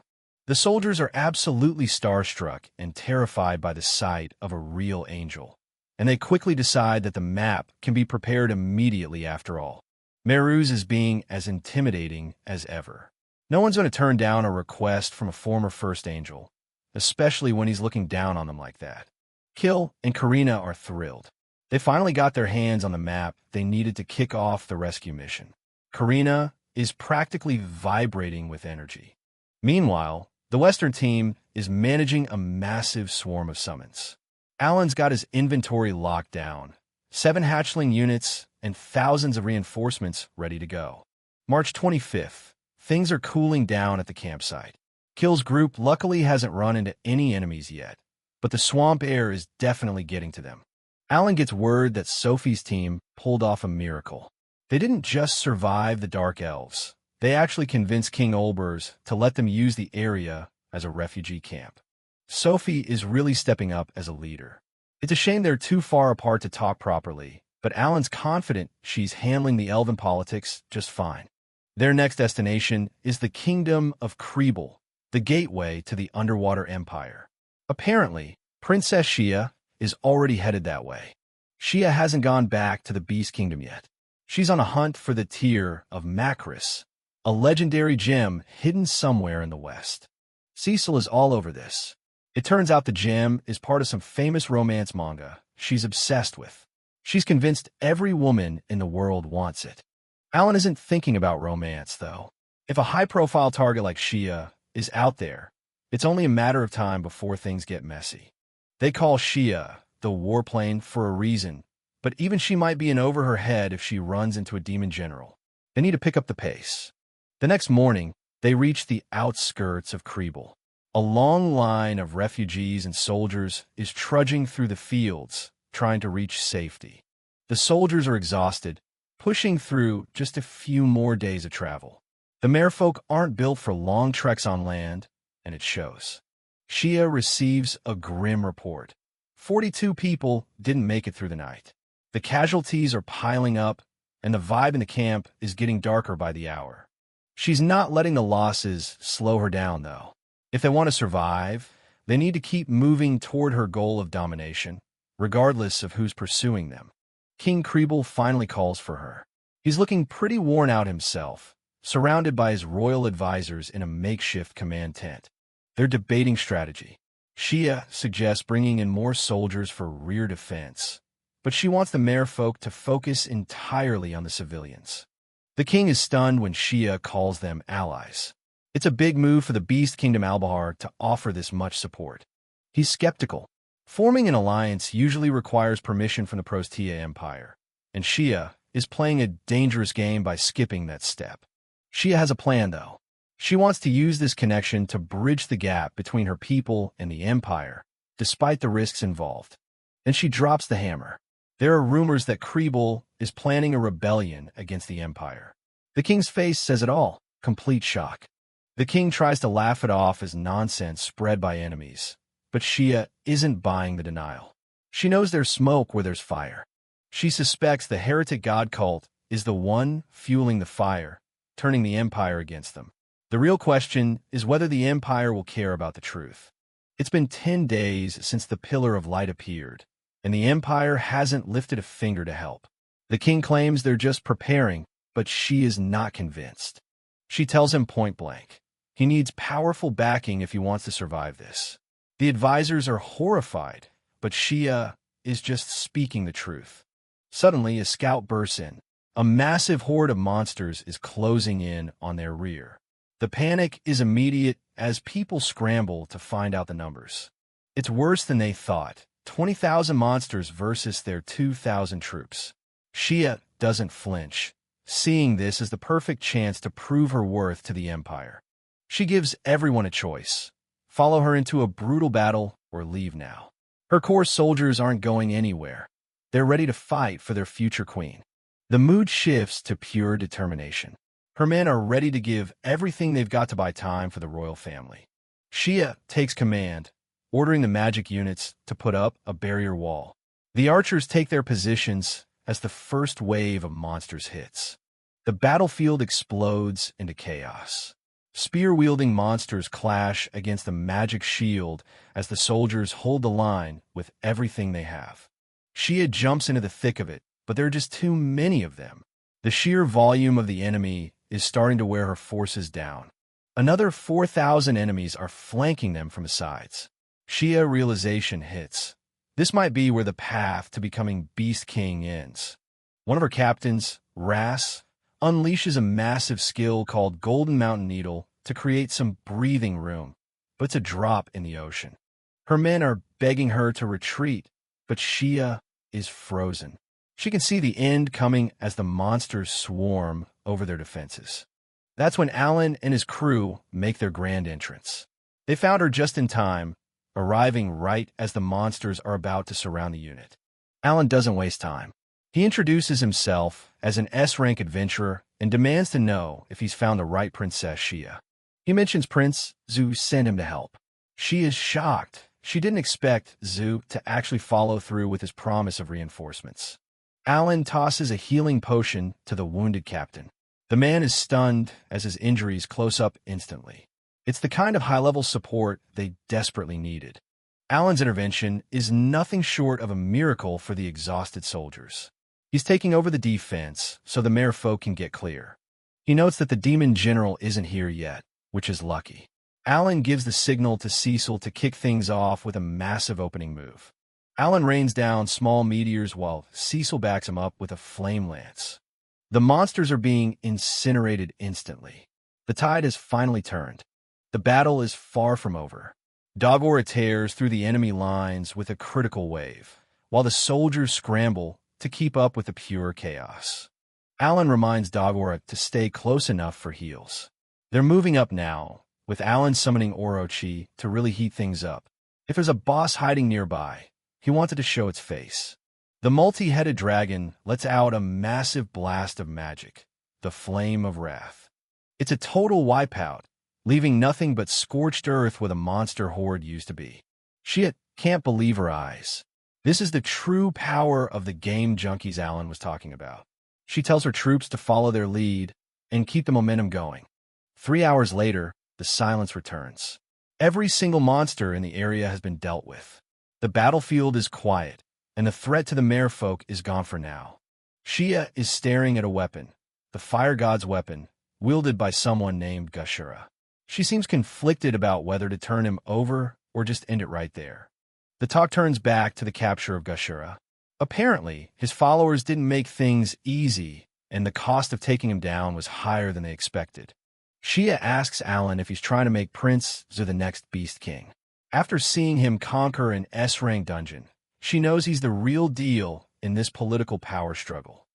The soldiers are absolutely starstruck and terrified by the sight of a real angel, and they quickly decide that the map can be prepared immediately after all. Meruz is being as intimidating as ever. No one's going to turn down a request from a former First Angel, especially when he's looking down on them like that. Kil and Karina are thrilled. They finally got their hands on the map they needed to kick off the rescue mission. Karina is practically vibrating with energy. Meanwhile, the Western team is managing a massive swarm of summons. Alan's got his inventory locked down, 7 hatchling units and thousands of reinforcements ready to go. March 25th. Things are cooling down at the campsite. Kil's group luckily hasn't run into any enemies yet, but the swamp air is definitely getting to them. Alan gets word that Sophie's team pulled off a miracle. They didn't just survive the Dark Elves. They actually convinced King Olbers to let them use the area as a refugee camp. Sophie is really stepping up as a leader. It's a shame they're too far apart to talk properly, but Alan's confident she's handling the elven politics just fine. Their next destination is the Kingdom of Kriebel, the gateway to the underwater empire. Apparently, Princess Shia is already headed that way. Shia hasn't gone back to the Beast Kingdom yet. She's on a hunt for the tear of Macris, a legendary gem hidden somewhere in the west. Cecil is all over this. It turns out the gem is part of some famous romance manga she's obsessed with. She's convinced every woman in the world wants it. Alan isn't thinking about romance, though. If a high-profile target like Shia is out there, it's only a matter of time before things get messy. They call Shia the warplane for a reason, but even she might be in over her head if she runs into a demon general. They need to pick up the pace. The next morning, they reach the outskirts of Kriebel. A long line of refugees and soldiers is trudging through the fields, trying to reach safety. The soldiers are exhausted, pushing through just a few more days of travel. The merfolk aren't built for long treks on land, and it shows. Shia receives a grim report. 42 people didn't make it through the night. The casualties are piling up, and the vibe in the camp is getting darker by the hour. She's not letting the losses slow her down, though. If they want to survive, they need to keep moving toward her goal of domination, regardless of who's pursuing them. King Kriebel finally calls for her. He's looking pretty worn out himself, surrounded by his royal advisors in a makeshift command tent. They're debating strategy. Shia suggests bringing in more soldiers for rear defense, but she wants the merfolk to focus entirely on the civilians. The king is stunned when Shia calls them allies. It's a big move for the Beast Kingdom Albahar to offer this much support. He's skeptical. Forming an alliance usually requires permission from the Prostia Empire, and Shia is playing a dangerous game by skipping that step. Shia has a plan, though. She wants to use this connection to bridge the gap between her people and the Empire, despite the risks involved. And she drops the hammer. There are rumors that Kriebel is planning a rebellion against the Empire. The king's face says it all, complete shock. The king tries to laugh it off as nonsense spread by enemies, but Shia isn't buying the denial. She knows there's smoke where there's fire. She suspects the heretic god cult is the one fueling the fire, turning the Empire against them. The real question is whether the Empire will care about the truth. It's been 10 days since the Pillar of Light appeared, and the Empire hasn't lifted a finger to help. The king claims they're just preparing, but she is not convinced. She tells him point blank, he needs powerful backing if he wants to survive this. The advisors are horrified, but Shia is just speaking the truth. Suddenly, a scout bursts in. A massive horde of monsters is closing in on their rear. The panic is immediate as people scramble to find out the numbers. It's worse than they thought. 20,000 monsters versus their 2,000 troops. Shia doesn't flinch, seeing this as the perfect chance to prove her worth to the Empire. She gives everyone a choice. Follow her into a brutal battle or leave now. Her core soldiers aren't going anywhere. They're ready to fight for their future queen. The mood shifts to pure determination. Her men are ready to give everything they've got to buy time for the royal family. Shia takes command, ordering the magic units to put up a barrier wall. The archers take their positions as the first wave of monsters hits. The battlefield explodes into chaos. Spear-wielding monsters clash against the magic shield as the soldiers hold the line with everything they have. Shia jumps into the thick of it, but there are just too many of them. The sheer volume of the enemy is starting to wear her forces down. Another 4,000 enemies are flanking them from the sides. Shia realization hits. This might be where the path to becoming Beast King ends. One of her captains, Ras, unleashes a massive skill called Golden Mountain Needle to create some breathing room, but it's a drop in the ocean. Her men are begging her to retreat, but Shia is frozen. She can see the end coming as the monsters swarm over their defenses. That's when Alan and his crew make their grand entrance. They found her just in time, arriving right as the monsters are about to surround the unit. Alan doesn't waste time. He introduces himself as an S-rank adventurer and demands to know if he's found the right Princess Shia. He mentions Prince Zhu sent him to help. She is shocked. She didn't expect Zhu to actually follow through with his promise of reinforcements. Alan tosses a healing potion to the wounded captain. The man is stunned as his injuries close up instantly. It's the kind of high-level support they desperately needed. Alan's intervention is nothing short of a miracle for the exhausted soldiers. He's taking over the defense so the merfolk can get clear. He notes that the demon general isn't here yet, which is lucky. Alan gives the signal to Cecil to kick things off with a massive opening move. Alan rains down small meteors while Cecil backs him up with a flame lance. The monsters are being incinerated instantly. The tide has finally turned. The battle is far from over. Dagora tears through the enemy lines with a critical wave, while the soldiers scramble to keep up with the pure chaos. Alan reminds Dagora to stay close enough for heals. They're moving up now, with Alan summoning Orochi to really heat things up. If there's a boss hiding nearby, he wanted to show its face. The multi-headed dragon lets out a massive blast of magic, the Flame of Wrath. It's a total wipeout, leaving nothing but scorched earth where the monster horde used to be. She can't believe her eyes. This is the true power of the game junkies Alan was talking about. She tells her troops to follow their lead and keep the momentum going. 3 hours later, the silence returns. Every single monster in the area has been dealt with. The battlefield is quiet, and the threat to the merfolk is gone for now. Shia is staring at a weapon, the fire god's weapon, wielded by someone named Gashura. She seems conflicted about whether to turn him over or just end it right there. The talk turns back to the capture of Gashura. Apparently, his followers didn't make things easy, and the cost of taking him down was higher than they expected. Shia asks Alan if he's trying to make Prince Zu the next Beast King. After seeing him conquer an S-rank dungeon, she knows he's the real deal in this political power struggle.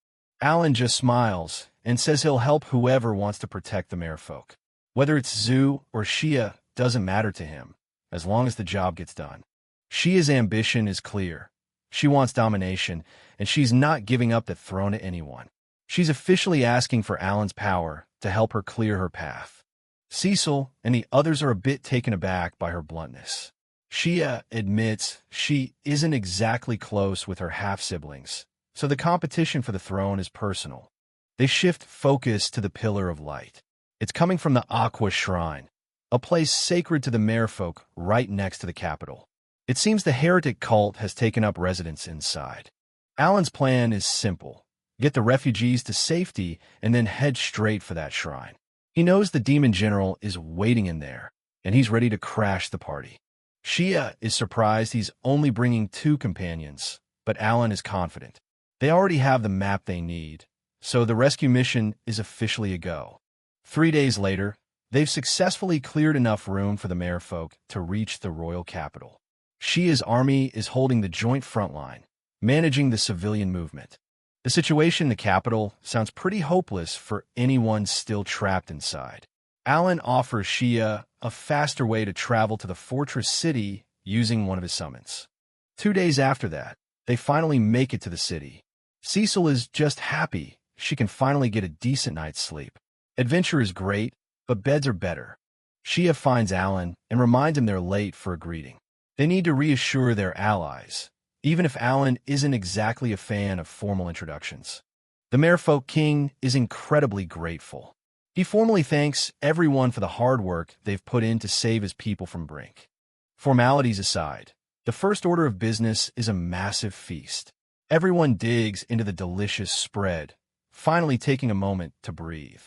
Alan just smiles and says he'll help whoever wants to protect the merfolk. Whether it's Zu or Shia doesn't matter to him, as long as the job gets done. Shia's ambition is clear. She wants domination, and she's not giving up the throne to anyone. She's officially asking for Alan's power to help her clear her path. Cecil and the others are a bit taken aback by her bluntness. Shia admits she isn't exactly close with her half-siblings, so the competition for the throne is personal. They shift focus to the Pillar of Light. It's coming from the Aqua Shrine, a place sacred to the merfolk right next to the capital. It seems the heretic cult has taken up residence inside. Alan's plan is simple. Get the refugees to safety and then head straight for that shrine. He knows the demon general is waiting in there, and he's ready to crash the party. Shia is surprised he's only bringing 2 companions, but Alan is confident. They already have the map they need, so the rescue mission is officially a go. 3 days later, they've successfully cleared enough room for the merfolk to reach the royal capital. Shia's army is holding the joint front line, managing the civilian movement. The situation in the capital sounds pretty hopeless for anyone still trapped inside. Alan offers Shia a faster way to travel to the fortress city using one of his summons. 2 days after that, they finally make it to the city. Cecil is just happy she can finally get a decent night's sleep. Adventure is great, but beds are better. Shia finds Alan and reminds him they're late for a greeting. They need to reassure their allies, even if Alan isn't exactly a fan of formal introductions. The Merfolk King is incredibly grateful. He formally thanks everyone for the hard work they've put in to save his people from Brink. Formalities aside, the first order of business is a massive feast. Everyone digs into the delicious spread, finally taking a moment to breathe.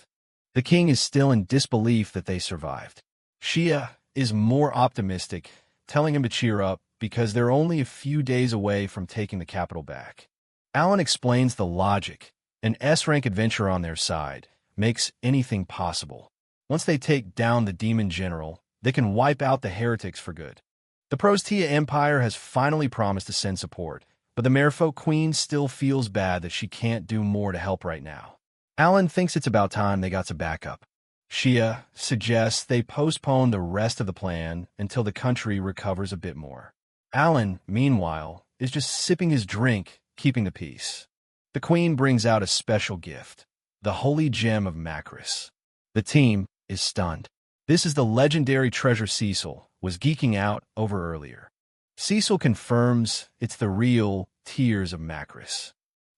The king is still in disbelief that they survived. Shia is more optimistic, telling him to cheer up because they're only a few days away from taking the capital back. Alan explains the logic. An S-rank adventure on their side makes anything possible. Once they take down the demon general, they can wipe out the heretics for good. The Prostia Empire has finally promised to send support, but the Merfolk Queen still feels bad that she can't do more to help right now. Alan thinks it's about time they got some backup. Shia suggests they postpone the rest of the plan until the country recovers a bit more. Alan, meanwhile, is just sipping his drink, keeping the peace. The queen brings out a special gift, the holy gem of Macris. The team is stunned. This is the legendary treasure Cecil was geeking out over earlier. Cecil confirms it's the real Tears of Macris.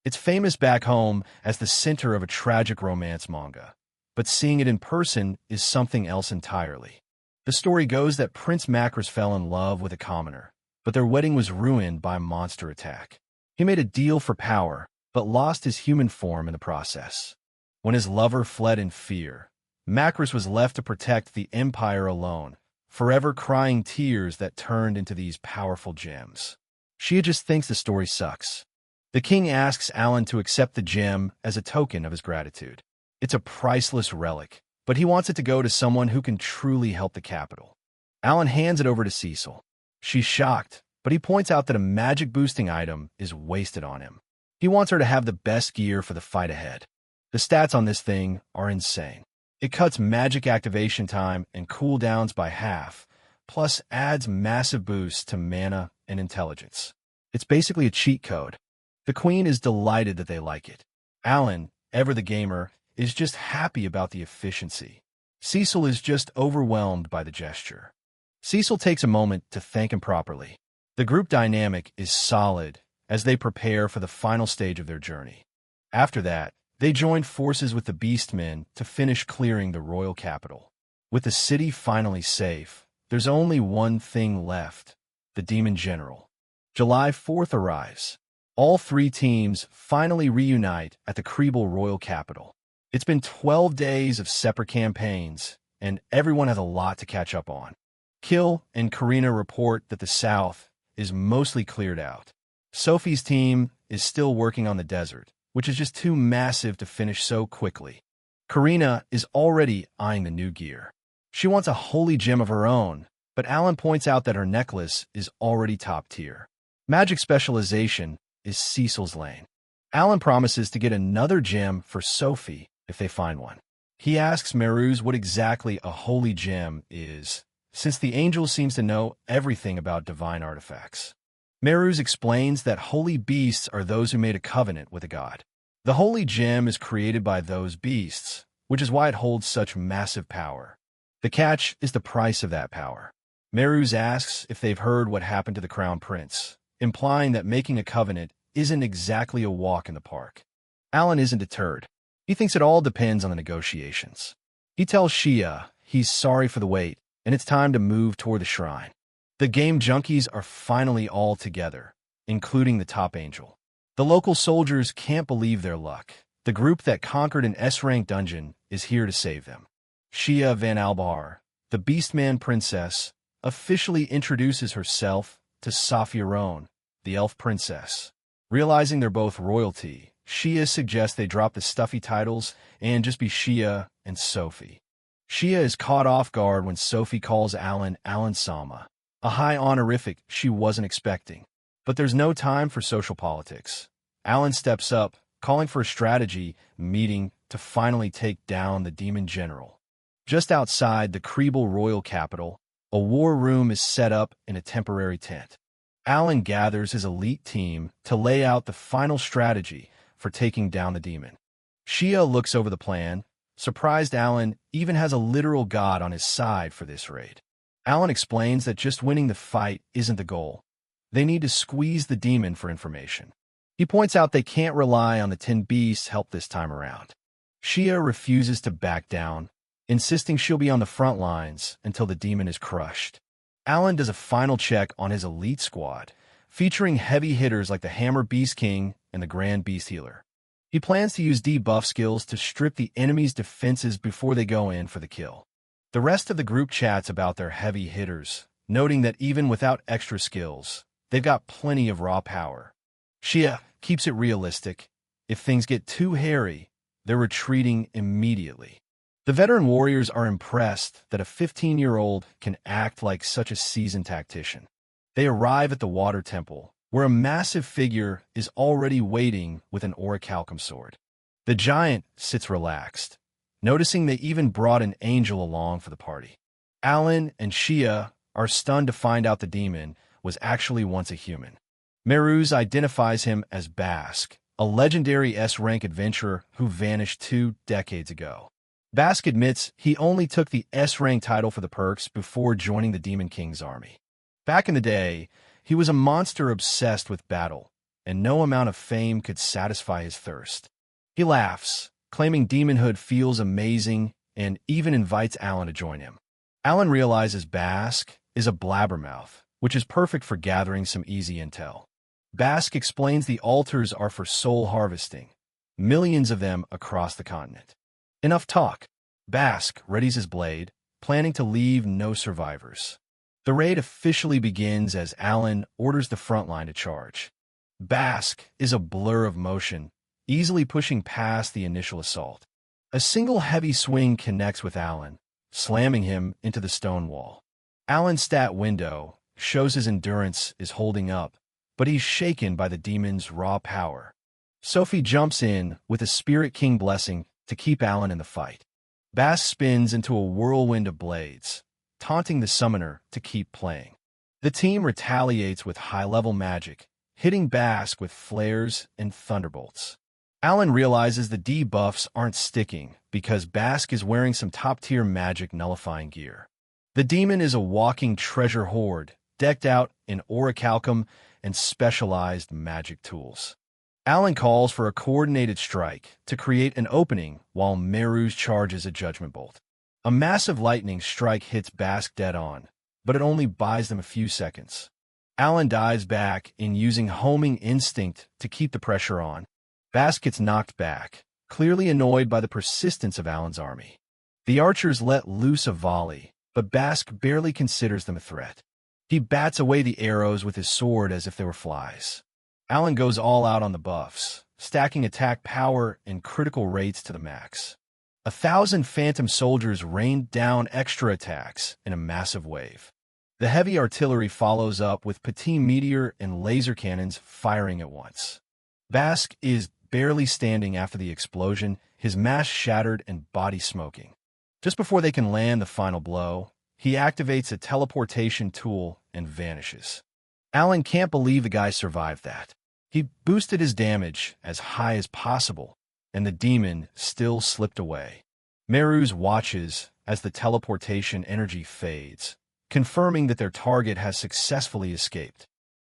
It's famous back home as the center of a tragic romance manga, but seeing it in person is something else entirely. The story goes that Prince Macris fell in love with a commoner, but their wedding was ruined by a monster attack. He made a deal for power, but lost his human form in the process. When his lover fled in fear, Macris was left to protect the empire alone, forever crying tears that turned into these powerful gems. She just thinks the story sucks. The king asks Alan to accept the gem as a token of his gratitude. It's a priceless relic, but he wants it to go to someone who can truly help the capital. Alan hands it over to Cecil. She's shocked, but he points out that a magic-boosting item is wasted on him. He wants her to have the best gear for the fight ahead. The stats on this thing are insane. It cuts magic activation time and cooldowns by half, plus adds massive boosts to mana and intelligence. It's basically a cheat code. The queen is delighted that they like it. Alan, ever the gamer, is just happy about the efficiency. Cecil is just overwhelmed by the gesture. Cecil takes a moment to thank him properly. The group dynamic is solid as they prepare for the final stage of their journey. After that, they join forces with the Beastmen to finish clearing the royal capital. With the city finally safe, there's only one thing left: the Demon General. July 4th arrives. All three teams finally reunite at the Kriebel royal capital. It's been 12 days of separate campaigns, and everyone has a lot to catch up on. Kill and Karina report that the south is mostly cleared out. Sophie's team is still working on the desert, which is just too massive to finish so quickly. Karina is already eyeing the new gear. She wants a holy gem of her own, but Alan points out that her necklace is already top tier. Magic specialization is Cecil's lane. Alan promises to get another gem for Sophie if they find one. He asks Meruz what exactly a holy gem is, since the angel seems to know everything about divine artifacts. Meruz explains that holy beasts are those who made a covenant with a god. The holy gem is created by those beasts, which is why it holds such massive power. The catch is the price of that power. Meruz asks if they've heard what happened to the crown prince, implying that making a covenant isn't exactly a walk in the park. Alan isn't deterred. He thinks it all depends on the negotiations. He tells Shia he's sorry for the wait, and it's time to move toward the shrine. The game junkies are finally all together, including the top angel. The local soldiers can't believe their luck. The group that conquered an S-rank dungeon is here to save them. Shia Van Albar, the Beastman princess, officially introduces herself to Safia Roan, the elf princess. Realizing they're both royalty, Shia suggests they drop the stuffy titles and just be Shia and Sophie. Shia is caught off guard when Sophie calls Alan Sama, a high honorific she wasn't expecting. But there's no time for social politics. Alan steps up, calling for a strategy meeting to finally take down the Demon General. Just outside the Kriebel royal capital, a war room is set up in a temporary tent. Alan gathers his elite team to lay out the final strategy for taking down the demon. Shia looks over the plan, surprised Alan even has a literal god on his side for this raid. Alan explains that just winning the fight isn't the goal. They need to squeeze the demon for information. He points out they can't rely on the 10 beasts' help this time around. Shia refuses to back down, insisting she'll be on the front lines until the demon is crushed. Alan does a final check on his elite squad, featuring heavy hitters like the Hammer Beast King and the Grand Beast Healer. He plans to use debuff skills to strip the enemy's defenses before they go in for the kill. The rest of the group chats about their heavy hitters, noting that even without extra skills, they've got plenty of raw power. Shia keeps it realistic. If things get too hairy, they're retreating immediately. The veteran warriors are impressed that a 15-year-old can act like such a seasoned tactician. They arrive at the water temple, where a massive figure is already waiting with an orichalcum sword. The giant sits relaxed, noticing they even brought an angel along for the party. Alan and Shia are stunned to find out the demon was actually once a human. Meruz identifies him as Bask, a legendary S-rank adventurer who vanished 2 decades ago. Bask admits he only took the S-rank title for the perks before joining the Demon King's army. Back in the day, he was a monster obsessed with battle, and no amount of fame could satisfy his thirst. He laughs, claiming demonhood feels amazing, and even invites Alan to join him. Alan realizes Bask is a blabbermouth, which is perfect for gathering some easy intel. Bask explains the altars are for soul harvesting, millions of them across the continent. Enough talk. Bask readies his blade, planning to leave no survivors. The raid officially begins as Alan orders the front line to charge. Bask is a blur of motion, easily pushing past the initial assault. A single heavy swing connects with Alan, slamming him into the stone wall. Alan's stat window shows his endurance is holding up, but he's shaken by the demon's raw power. Sophie jumps in with a Spirit King blessing to keep Alan in the fight. Bask spins into a whirlwind of blades, taunting the summoner to keep playing. The team retaliates with high-level magic, hitting Bask with flares and thunderbolts. Alan realizes the debuffs aren't sticking because Bask is wearing some top-tier magic nullifying gear. The demon is a walking treasure hoard, decked out in orichalcum and specialized magic tools. Alan calls for a coordinated strike to create an opening while Meru's charges a judgment bolt. A massive lightning strike hits Bask dead on, but it only buys them a few seconds. Alan dives back in using homing instinct to keep the pressure on. Bask gets knocked back, clearly annoyed by the persistence of Alan's army. The archers let loose a volley, but Bask barely considers them a threat. He bats away the arrows with his sword as if they were flies. Alan goes all out on the buffs, stacking attack power and critical rates to the max. 1,000 phantom soldiers rained down extra attacks in a massive wave. The heavy artillery follows up with petit meteor and laser cannons firing at once. Bask is barely standing after the explosion, his mask shattered and body smoking. Just before they can land the final blow, he activates a teleportation tool and vanishes. Alan can't believe the guy survived that. He boosted his damage as high as possible, and the demon still slipped away. Meru's watches as the teleportation energy fades, confirming that their target has successfully escaped.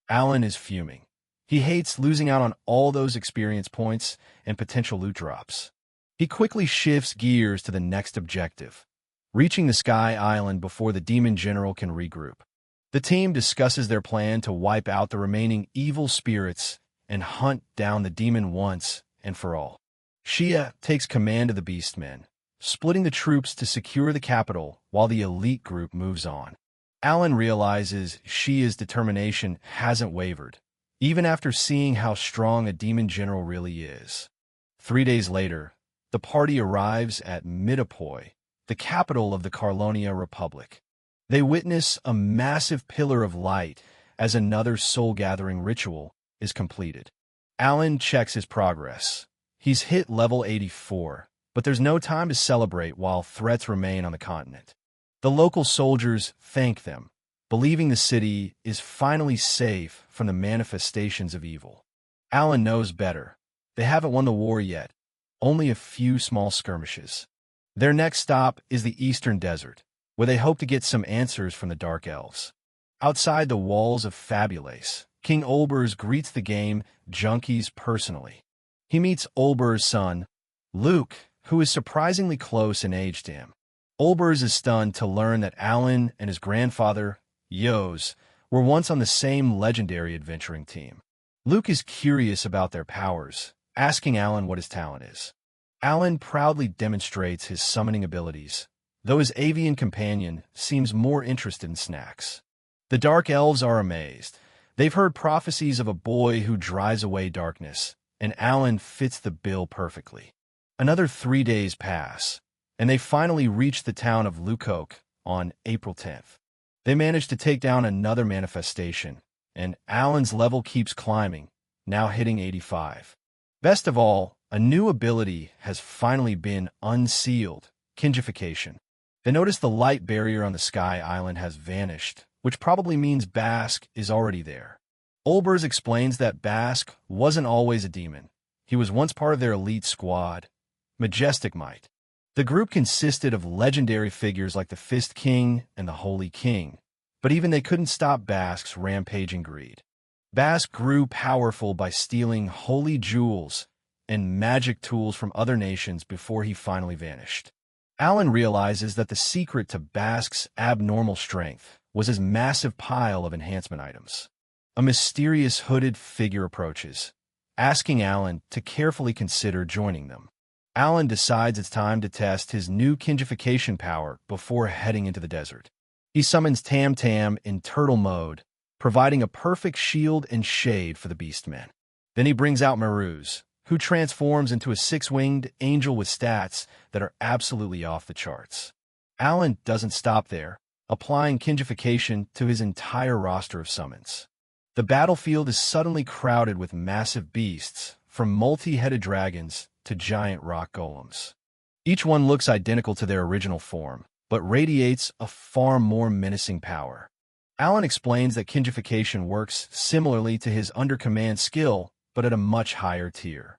Alan is fuming. He hates losing out on all those experience points and potential loot drops. He quickly shifts gears to the next objective, reaching the Sky Island before the demon general can regroup. The team discusses their plan to wipe out the remaining evil spirits and hunt down the demon once and for all. Shia takes command of the Beastmen, splitting the troops to secure the capital while the elite group moves on. Alan realizes Shia's determination hasn't wavered, even after seeing how strong a demon general really is. 3 days later, the party arrives at Midapoi, the capital of the Carlonia Republic. They witness a massive pillar of light as another soul-gathering ritual is completed. Alan checks his progress. He's hit level 84, but there's no time to celebrate while threats remain on the continent. The local soldiers thank them, believing the city is finally safe from the manifestations of evil. Alan knows better. They haven't won the war yet, only a few small skirmishes. Their next stop is the Eastern Desert, where they hope to get some answers from the Dark Elves. Outside the walls of Fabulace, King Olbers greets the game junkies personally. He meets Olbers' son, Luke, who is surprisingly close in age to him. Olbers is stunned to learn that Alan and his grandfather, Yos, were once on the same legendary adventuring team. Luke is curious about their powers, asking Alan what his talent is. Alan proudly demonstrates his summoning abilities, though his avian companion seems more interested in snacks. The Dark Elves are amazed. They've heard prophecies of a boy who drives away darkness, and Alan fits the bill perfectly. Another 3 days pass, and they finally reach the town of Lukok on April 10th. They manage to take down another manifestation, and Alan's level keeps climbing, now hitting 85. Best of all, a new ability has finally been unsealed, kingification. They notice the light barrier on the Sky Island has vanished, which probably means Bask is already there. Olbers explains that Bask wasn't always a demon. He was once part of their elite squad, Majestic Might. The group consisted of legendary figures like the Fist King and the Holy King, but even they couldn't stop Bask's rampaging greed. Bask grew powerful by stealing holy jewels and magic tools from other nations before he finally vanished. Alan realizes that the secret to Bask's abnormal strength was his massive pile of enhancement items. A mysterious hooded figure approaches, asking Alan to carefully consider joining them. Alan decides it's time to test his new kingification power before heading into the desert. He summons Tam Tam in turtle mode, providing a perfect shield and shade for the beastmen. Then he brings out Meruz, who transforms into a six-winged angel with stats that are absolutely off the charts. Alan doesn't stop there, applying kingification to his entire roster of summons. The battlefield is suddenly crowded with massive beasts, from multi-headed dragons to giant rock golems. Each one looks identical to their original form, but radiates a far more menacing power. Alan explains that kingification works similarly to his under-command skill, but at a much higher tier.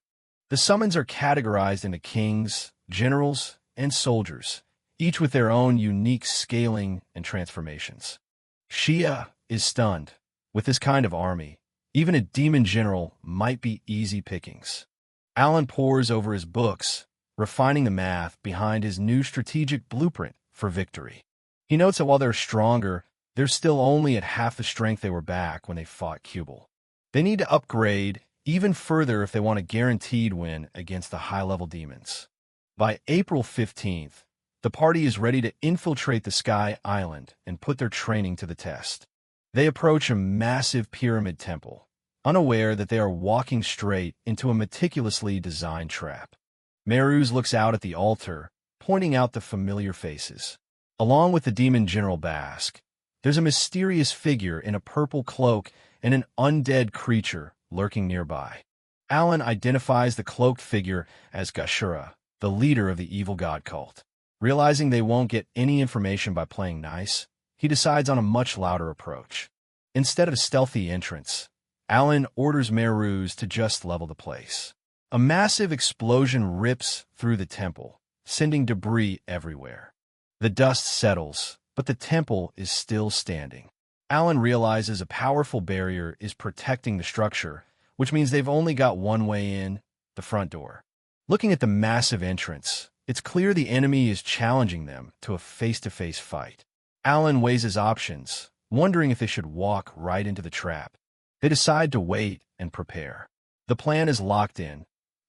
The summons are categorized into kings, generals, and soldiers, each with their own unique scaling and transformations. Shia is stunned. With this kind of army, even a demon general might be easy pickings. Alan pores over his books, refining the math behind his new strategic blueprint for victory. He notes that while they're stronger, they're still only at half the strength they were back when they fought Kubel. They need to upgrade even further if they want a guaranteed win against the high-level demons. By April 15th, the party is ready to infiltrate the Sky Island and put their training to the test. They approach a massive pyramid temple, unaware that they are walking straight into a meticulously designed trap. Meruz looks out at the altar, pointing out the familiar faces. Along with the demon General Bask, there's a mysterious figure in a purple cloak and an undead creature lurking nearby. Alan identifies the cloaked figure as Gashura, the leader of the evil god cult. Realizing they won't get any information by playing nice, he decides on a much louder approach. Instead of a stealthy entrance, Alan orders Meruz to just level the place. A massive explosion rips through the temple, sending debris everywhere. The dust settles, but the temple is still standing. Alan realizes a powerful barrier is protecting the structure, which means they've only got one way in, the front door. Looking at the massive entrance, it's clear the enemy is challenging them to a face-to-face fight. Alan weighs his options, wondering if they should walk right into the trap. They decide to wait and prepare. The plan is locked in.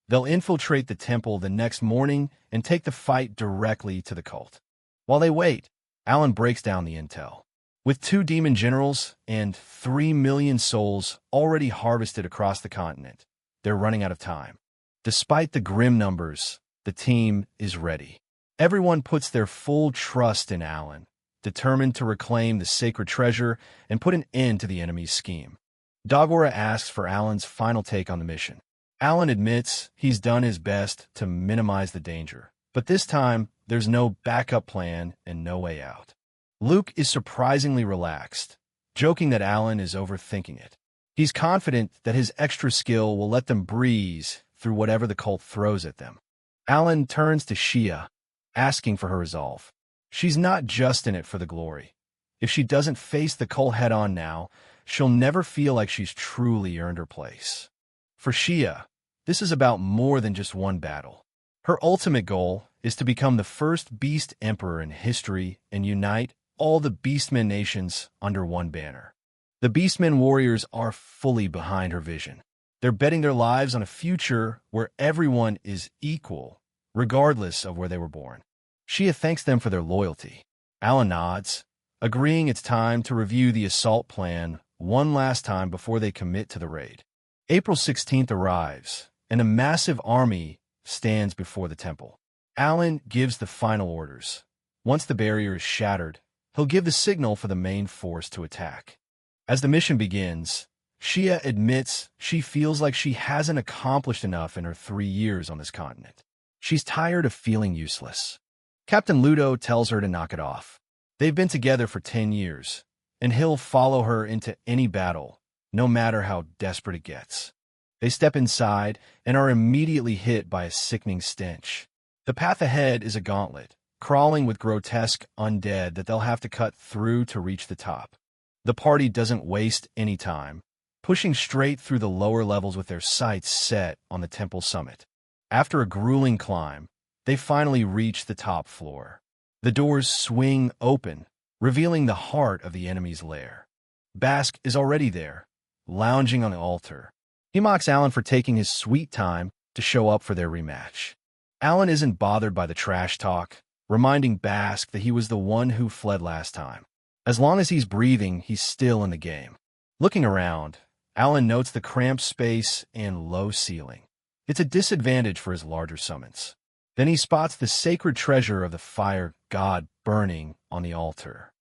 They'll infiltrate the temple the next morning and take the fight directly to the cult. While they wait, Alan breaks down the intel. With 2 demon generals and 3 million souls already harvested across the continent, they're running out of time. Despite the grim numbers, the team is ready. Everyone puts their full trust in Alan, determined to reclaim the sacred treasure and put an end to the enemy's scheme. Dogora asks for Alan's final take on the mission. Alan admits he's done his best to minimize the danger, but this time there's no backup plan and no way out. Luke is surprisingly relaxed, joking that Alan is overthinking it. He's confident that his extra skill will let them breeze through whatever the cult throws at them. Alan turns to Shia, asking for her resolve. She's not just in it for the glory. If she doesn't face the cult head-on now, she'll never feel like she's truly earned her place. For Shia, this is about more than just one battle. Her ultimate goal is to become the first Beast Emperor in history and unite all the Beastmen nations under one banner. The Beastmen warriors are fully behind her vision. They're betting their lives on a future where everyone is equal, regardless of where they were born. Shia thanks them for their loyalty. Alan nods, agreeing it's time to review the assault plan one last time before they commit to the raid. April 16th arrives, and a massive army stands before the temple. Alan gives the final orders. Once the barrier is shattered, he'll give the signal for the main force to attack. As the mission begins, Shia admits she feels like she hasn't accomplished enough in her 3 years on this continent. She's tired of feeling useless. Captain Ludo tells her to knock it off. They've been together for 10 years, and he'll follow her into any battle, no matter how desperate it gets. They step inside and are immediately hit by a sickening stench. The path ahead is a gauntlet, crawling with grotesque undead that they'll have to cut through to reach the top. The party doesn't waste any time. pushing straight through the lower levels with their sights set on the temple summit. After a grueling climb, they finally reach the top floor. The doors swing open, revealing the heart of the enemy's lair. Bask is already there, lounging on the altar. He mocks Alan for taking his sweet time to show up for their rematch. Alan isn't bothered by the trash talk, reminding Bask that he was the one who fled last time. As long as he's breathing, he's still in the game. Looking around, Alan notes the cramped space and low ceiling. It's a disadvantage for his larger summons. Then he spots the sacred treasure of the fire god burning on the altar.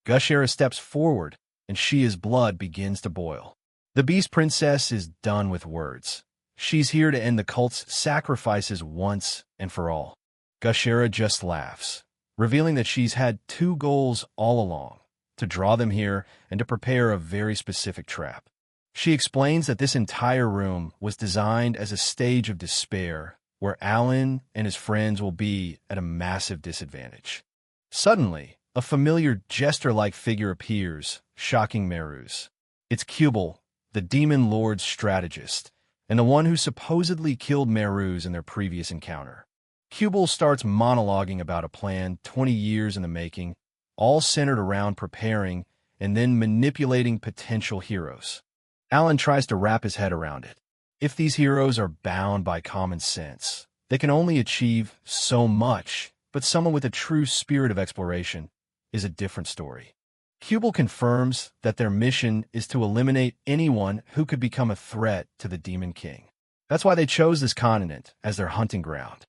Gushera steps forward, and Shia's blood begins to boil. The Beast Princess is done with words. She's here to end the cult's sacrifices once and for all. Gushera just laughs, revealing that she's had two goals all along: to draw them here and to prepare a very specific trap. She explains that this entire room was designed as a stage of despair where Alan and his friends will be at a massive disadvantage. Suddenly, a familiar jester-like figure appears, shocking Merus. It's Kubel, the Demon Lord's strategist, and the one who supposedly killed Merus in their previous encounter. Kubel starts monologuing about a plan 20 years in the making, all centered around preparing and then manipulating potential heroes. Alan tries to wrap his head around it. If these heroes are bound by common sense, they can only achieve so much, but someone with a true spirit of exploration is a different story. Kubel confirms that their mission is to eliminate anyone who could become a threat to the Demon King. That's why they chose this continent as their hunting ground.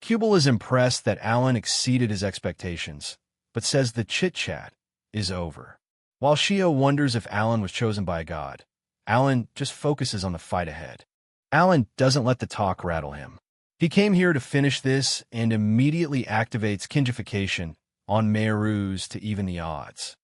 Kubel is impressed that Alan exceeded his expectations, but says the chit-chat is over. While Shio wonders if Alan was chosen by a god, Alan just focuses on the fight ahead. Alan doesn't let the talk rattle him. He came here to finish this and immediately activates kingification on Merus to even the odds.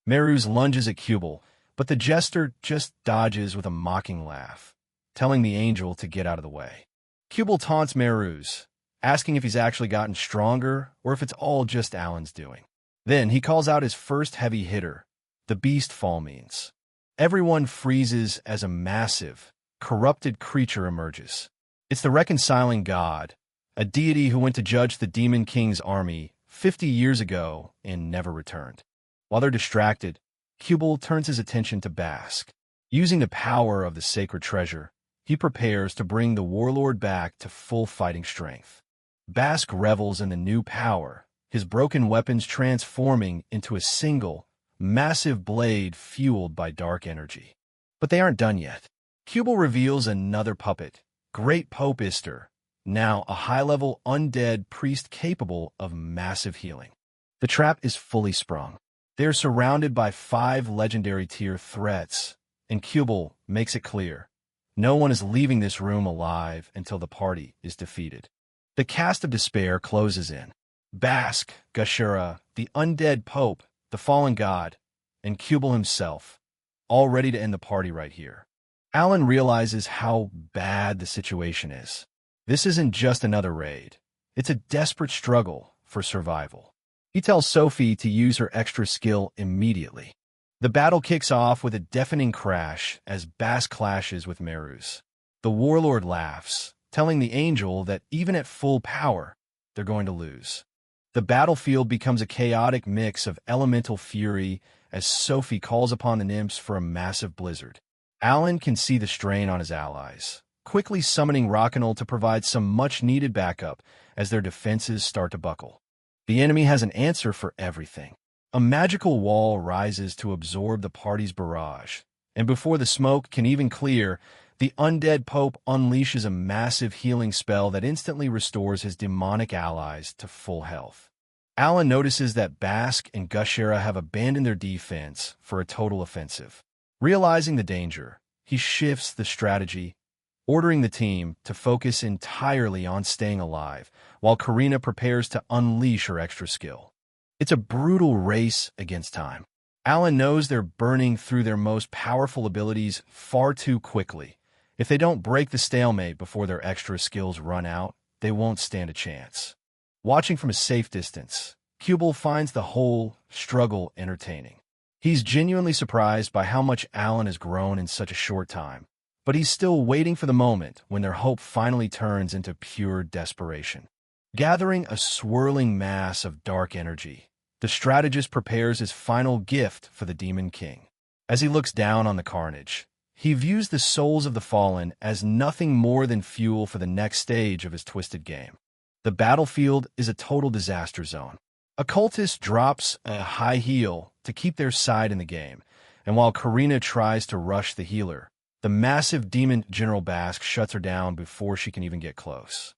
Merus lunges at Kubel, but the jester just dodges with a mocking laugh, telling the angel to get out of the way. Kubel taunts Merus, asking if he's actually gotten stronger or if it's all just Alan's doing. Then he calls out his first heavy hitter, the beast Falmeans. Everyone freezes as a massive, corrupted creature emerges. It's the reconciling god, a deity who went to judge the Demon King's army 50 years ago and never returned. While they're distracted, Kubel turns his attention to Bask. Using the power of the sacred treasure, he prepares to bring the warlord back to full fighting strength. Bask revels in the new power, his broken weapons transforming into a single, massive blade fueled by dark energy. But they aren't done yet. Kubel reveals another puppet, Great Pope Ister, now a high-level undead priest capable of massive healing. The trap is fully sprung. They're surrounded by 5 legendary tier threats, and Kubel makes it clear no one is leaving this room alive until the party is defeated. The cast of despair closes in. Bask, Gushera, the undead pope, the fallen god, and Kubel himself, all ready to end the party right here. Alan realizes how bad the situation is. This isn't just another raid. It's a desperate struggle for survival. He tells Sophie to use her extra skill immediately. The battle kicks off with a deafening crash as Bask clashes with Merus. The warlord laughs, telling the angel that even at full power, they're going to lose. The battlefield becomes a chaotic mix of elemental fury as Sophie calls upon the nymphs for a massive blizzard. Alan can see the strain on his allies, quickly summoning Rockinol to provide some much-needed backup as their defenses start to buckle. The enemy has an answer for everything. A magical wall rises to absorb the party's barrage, and before the smoke can even clear, the undead pope unleashes a massive healing spell that instantly restores his demonic allies to full health. Alan notices that Bask and Gushera have abandoned their defense for a total offensive. Realizing the danger, he shifts the strategy, ordering the team to focus entirely on staying alive, while Karina prepares to unleash her extra skill. It's a brutal race against time. Alan knows they're burning through their most powerful abilities far too quickly. If they don't break the stalemate before their extra skills run out, they won't stand a chance. Watching from a safe distance, Kubel finds the whole struggle entertaining. He's genuinely surprised by how much Alan has grown in such a short time, but he's still waiting for the moment when their hope finally turns into pure desperation. Gathering a swirling mass of dark energy, the strategist prepares his final gift for the Demon King. As he looks down on the carnage, he views the souls of the fallen as nothing more than fuel for the next stage of his twisted game. The battlefield is a total disaster zone. A cultist drops a high heal to keep their side in the game, and while Karina tries to rush the healer, the massive demon General Bask shuts her down before she can even get close.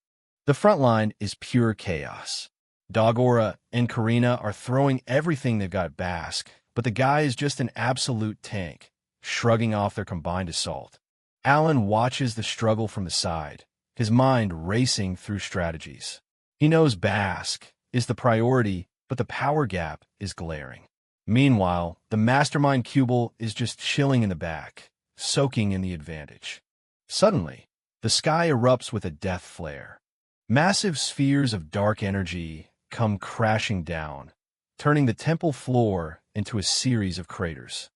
The front line is pure chaos. Dogora and Karina are throwing everything they've got at Bask, but the guy is just an absolute tank, shrugging off their combined assault. Alan watches the struggle from the side, his mind racing through strategies. He knows Bask is the priority, but the power gap is glaring. Meanwhile, the mastermind Kubel is just chilling in the back, soaking in the advantage. Suddenly, the sky erupts with a death flare. Massive spheres of dark energy come crashing down, turning the temple floor into a series of craters.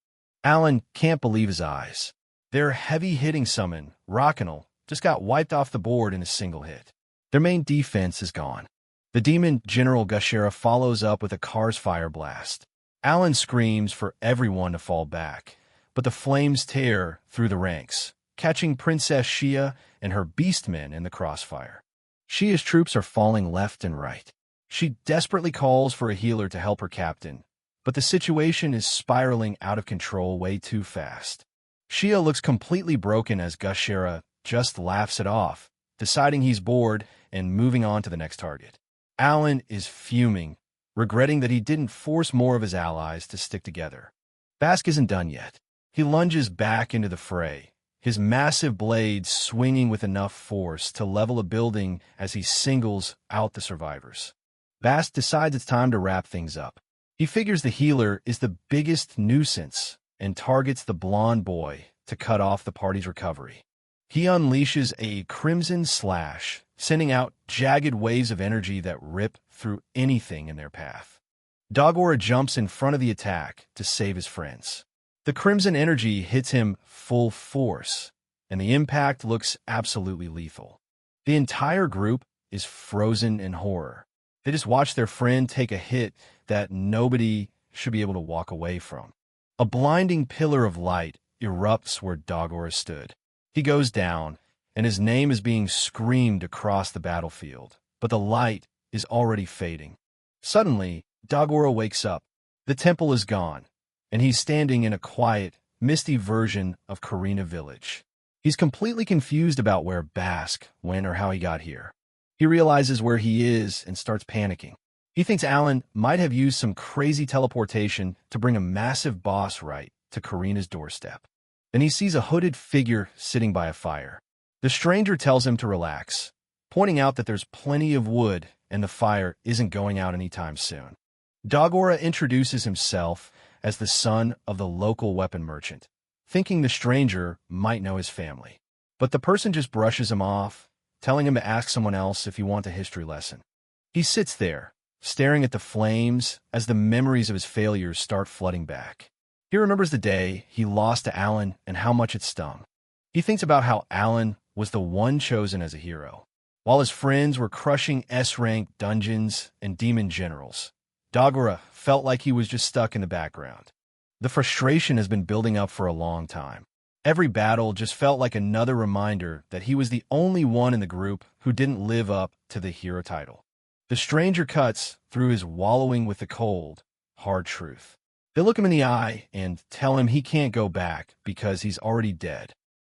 Alan can't believe his eyes. Their heavy-hitting summon, Rockinal, just got wiped off the board in a single hit. Their main defense is gone. The demon General Gushera follows up with a Car's Fire Blast. Alan screams for everyone to fall back, but the flames tear through the ranks, catching Princess Shia and her beastmen in the crossfire. Shia's troops are falling left and right. She desperately calls for a healer to help her captain, but the situation is spiraling out of control way too fast. Shia looks completely broken as Gushera just laughs it off, deciding he's bored and moving on to the next target. Alan is fuming, regretting that he didn't force more of his allies to stick together. Bask isn't done yet. He lunges back into the fray, his massive blade swinging with enough force to level a building as he singles out the survivors. Bask decides it's time to wrap things up. He figures the healer is the biggest nuisance and targets the blonde boy to cut off the party's recovery. He unleashes a crimson slash, sending out jagged waves of energy that rip through anything in their path. Dogora jumps in front of the attack to save his friends. The crimson energy hits him full force, and the impact looks absolutely lethal. The entire group is frozen in horror. They just watch their friend take a hit that nobody should be able to walk away from. A blinding pillar of light erupts where Dogora stood. He goes down, and his name is being screamed across the battlefield, but the light is already fading. Suddenly, Dogora wakes up. The temple is gone, and he's standing in a quiet, misty version of Karina Village. He's completely confused about where Bask went or how he got here. He realizes where he is and starts panicking. He thinks Alan might have used some crazy teleportation to bring a massive boss right to Karina's doorstep. Then he sees a hooded figure sitting by a fire. The stranger tells him to relax, pointing out that there's plenty of wood and the fire isn't going out anytime soon. Dogora introduces himself as the son of the local weapon merchant, thinking the stranger might know his family. But the person just brushes him off, telling him to ask someone else if he wants a history lesson. He sits there, staring at the flames as the memories of his failures start flooding back. He remembers the day he lost to Alan and how much it stung. He thinks about how Alan was the one chosen as a hero, while his friends were crushing S-rank dungeons and demon generals. Dogora felt like he was just stuck in the background. The frustration has been building up for a long time. Every battle just felt like another reminder that he was the only one in the group who didn't live up to the hero title. The stranger cuts through his wallowing with the cold, hard truth. They look him in the eye and tell him he can't go back because he's already dead.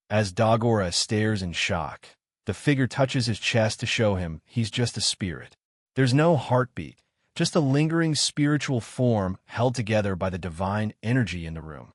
As Dogora stares in shock, the figure touches his chest to show him he's just a spirit. There's no heartbeat, just a lingering spiritual form held together by the divine energy in the room.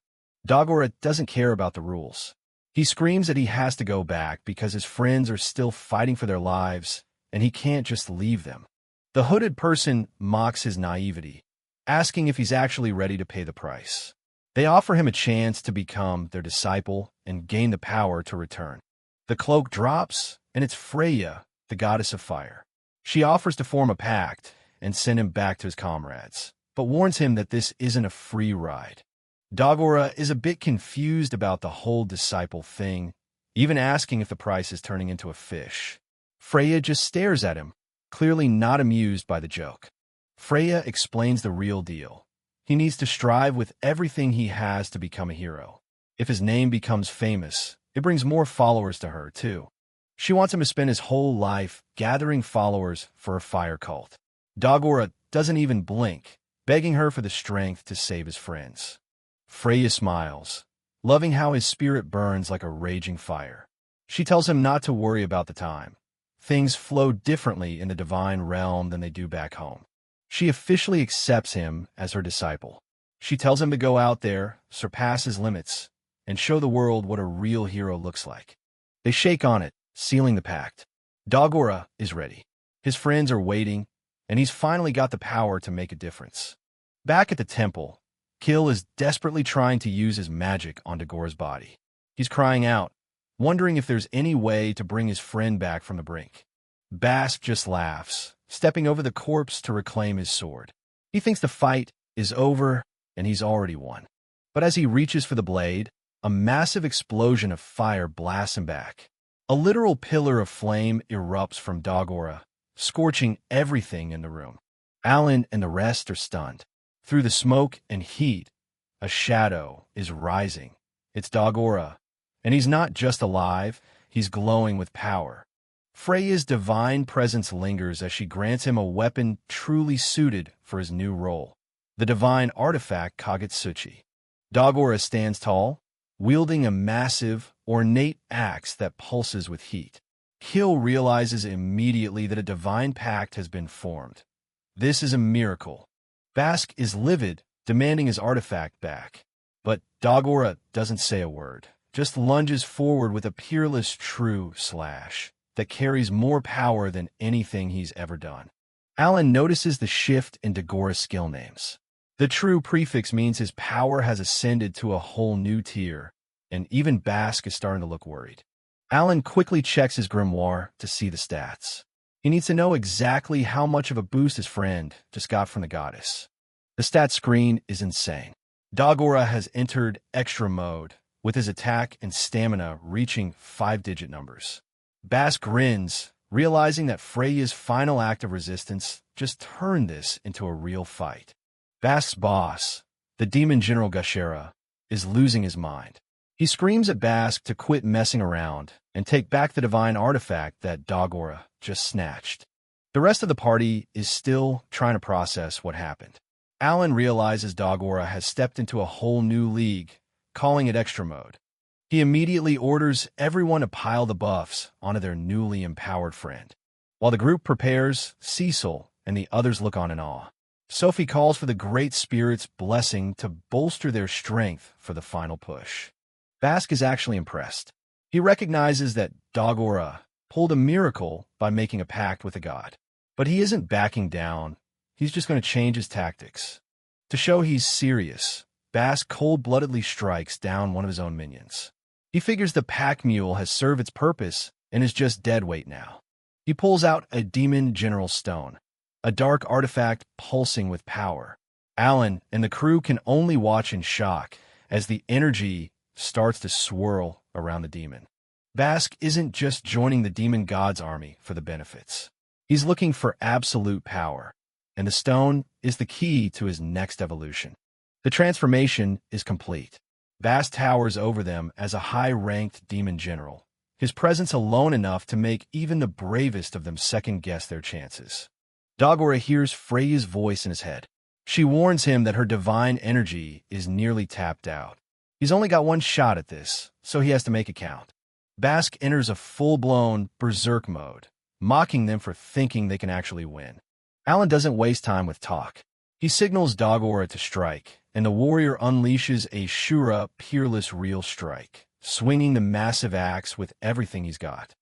Dogora doesn't care about the rules. He screams that he has to go back because his friends are still fighting for their lives, and he can't just leave them. The hooded person mocks his naivety, asking if he's actually ready to pay the price. They offer him a chance to become their disciple and gain the power to return. The cloak drops, and it's Freya, the goddess of fire. She offers to form a pact and send him back to his comrades, but warns him that this isn't a free ride. Dagora is a bit confused about the whole disciple thing, even asking if the price is turning into a fish. Freya just stares at him, clearly not amused by the joke. Freya explains the real deal. He needs to strive with everything he has to become a hero. If his name becomes famous, it brings more followers to her, too. She wants him to spend his whole life gathering followers for a fire cult. Dagora doesn't even blink, begging her for the strength to save his friends. Freya smiles, loving how his spirit burns like a raging fire. She tells him not to worry about the time. Things flow differently in the divine realm than they do back home. She officially accepts him as her disciple. She tells him to go out there, surpass his limits, and show the world what a real hero looks like. They shake on it, sealing the pact. Dagora is ready. His friends are waiting, and he's finally got the power to make a difference. Back at the temple, Kill is desperately trying to use his magic on Dagora's body. He's crying out, wondering if there's any way to bring his friend back from the brink. Bask just laughs, stepping over the corpse to reclaim his sword. He thinks the fight is over, and he's already won. But as he reaches for the blade, a massive explosion of fire blasts him back. A literal pillar of flame erupts from Dagora, scorching everything in the room. Alan and the rest are stunned. Through the smoke and heat, a shadow is rising. It's Dagora, and he's not just alive, he's glowing with power. Freya's divine presence lingers as she grants him a weapon truly suited for his new role, the divine artifact Kagetsuchi. Dagora stands tall, wielding a massive, ornate axe that pulses with heat. Kill realizes immediately that a divine pact has been formed. This is a miracle. Bask is livid, demanding his artifact back. But Dagora doesn't say a word, just lunges forward with a peerless true slash that carries more power than anything he's ever done. Alan notices the shift in Dagora's skill names. The true prefix means his power has ascended to a whole new tier, and even Bask is starting to look worried. Alan quickly checks his grimoire to see the stats. He needs to know exactly how much of a boost his friend just got from the goddess. The stat screen is insane. Dagora has entered extra mode, with his attack and stamina reaching 5-digit numbers. Bask grins, realizing that Freya's final act of resistance just turned this into a real fight. Bask's boss, the demon general Gashera, is losing his mind. He screams at Bask to quit messing around and take back the divine artifact that Dagora just snatched. The rest of the party is still trying to process what happened. Alan realizes Dagora has stepped into a whole new league, calling it extra mode. He immediately orders everyone to pile the buffs onto their newly empowered friend. While the group prepares, Cecil and the others look on in awe. Sophie calls for the Great Spirit's blessing to bolster their strength for the final push. Bask is actually impressed. He recognizes that Dagora pulled a miracle by making a pact with a god. But he isn't backing down. He's just going to change his tactics. To show he's serious, Bask cold-bloodedly strikes down one of his own minions. He figures the pack mule has served its purpose and is just dead weight now. He pulls out a demon general stone, a dark artifact pulsing with power. Alan and the crew can only watch in shock as the energy starts to swirl around the demon. Bask isn't just joining the demon god's army for the benefits. He's looking for absolute power, and the stone is the key to his next evolution. The transformation is complete. Bask towers over them as a high-ranked demon general, his presence alone enough to make even the bravest of them second-guess their chances. Dagora hears Freya's voice in his head. She warns him that her divine energy is nearly tapped out. He's only got one shot at this, so he has to make it count. Bask enters a full-blown berserk mode, mocking them for thinking they can actually win. Alan doesn't waste time with talk. He signals Dagora to strike, and the warrior unleashes a Shura peerless real strike, swinging the massive axe with everything he's got.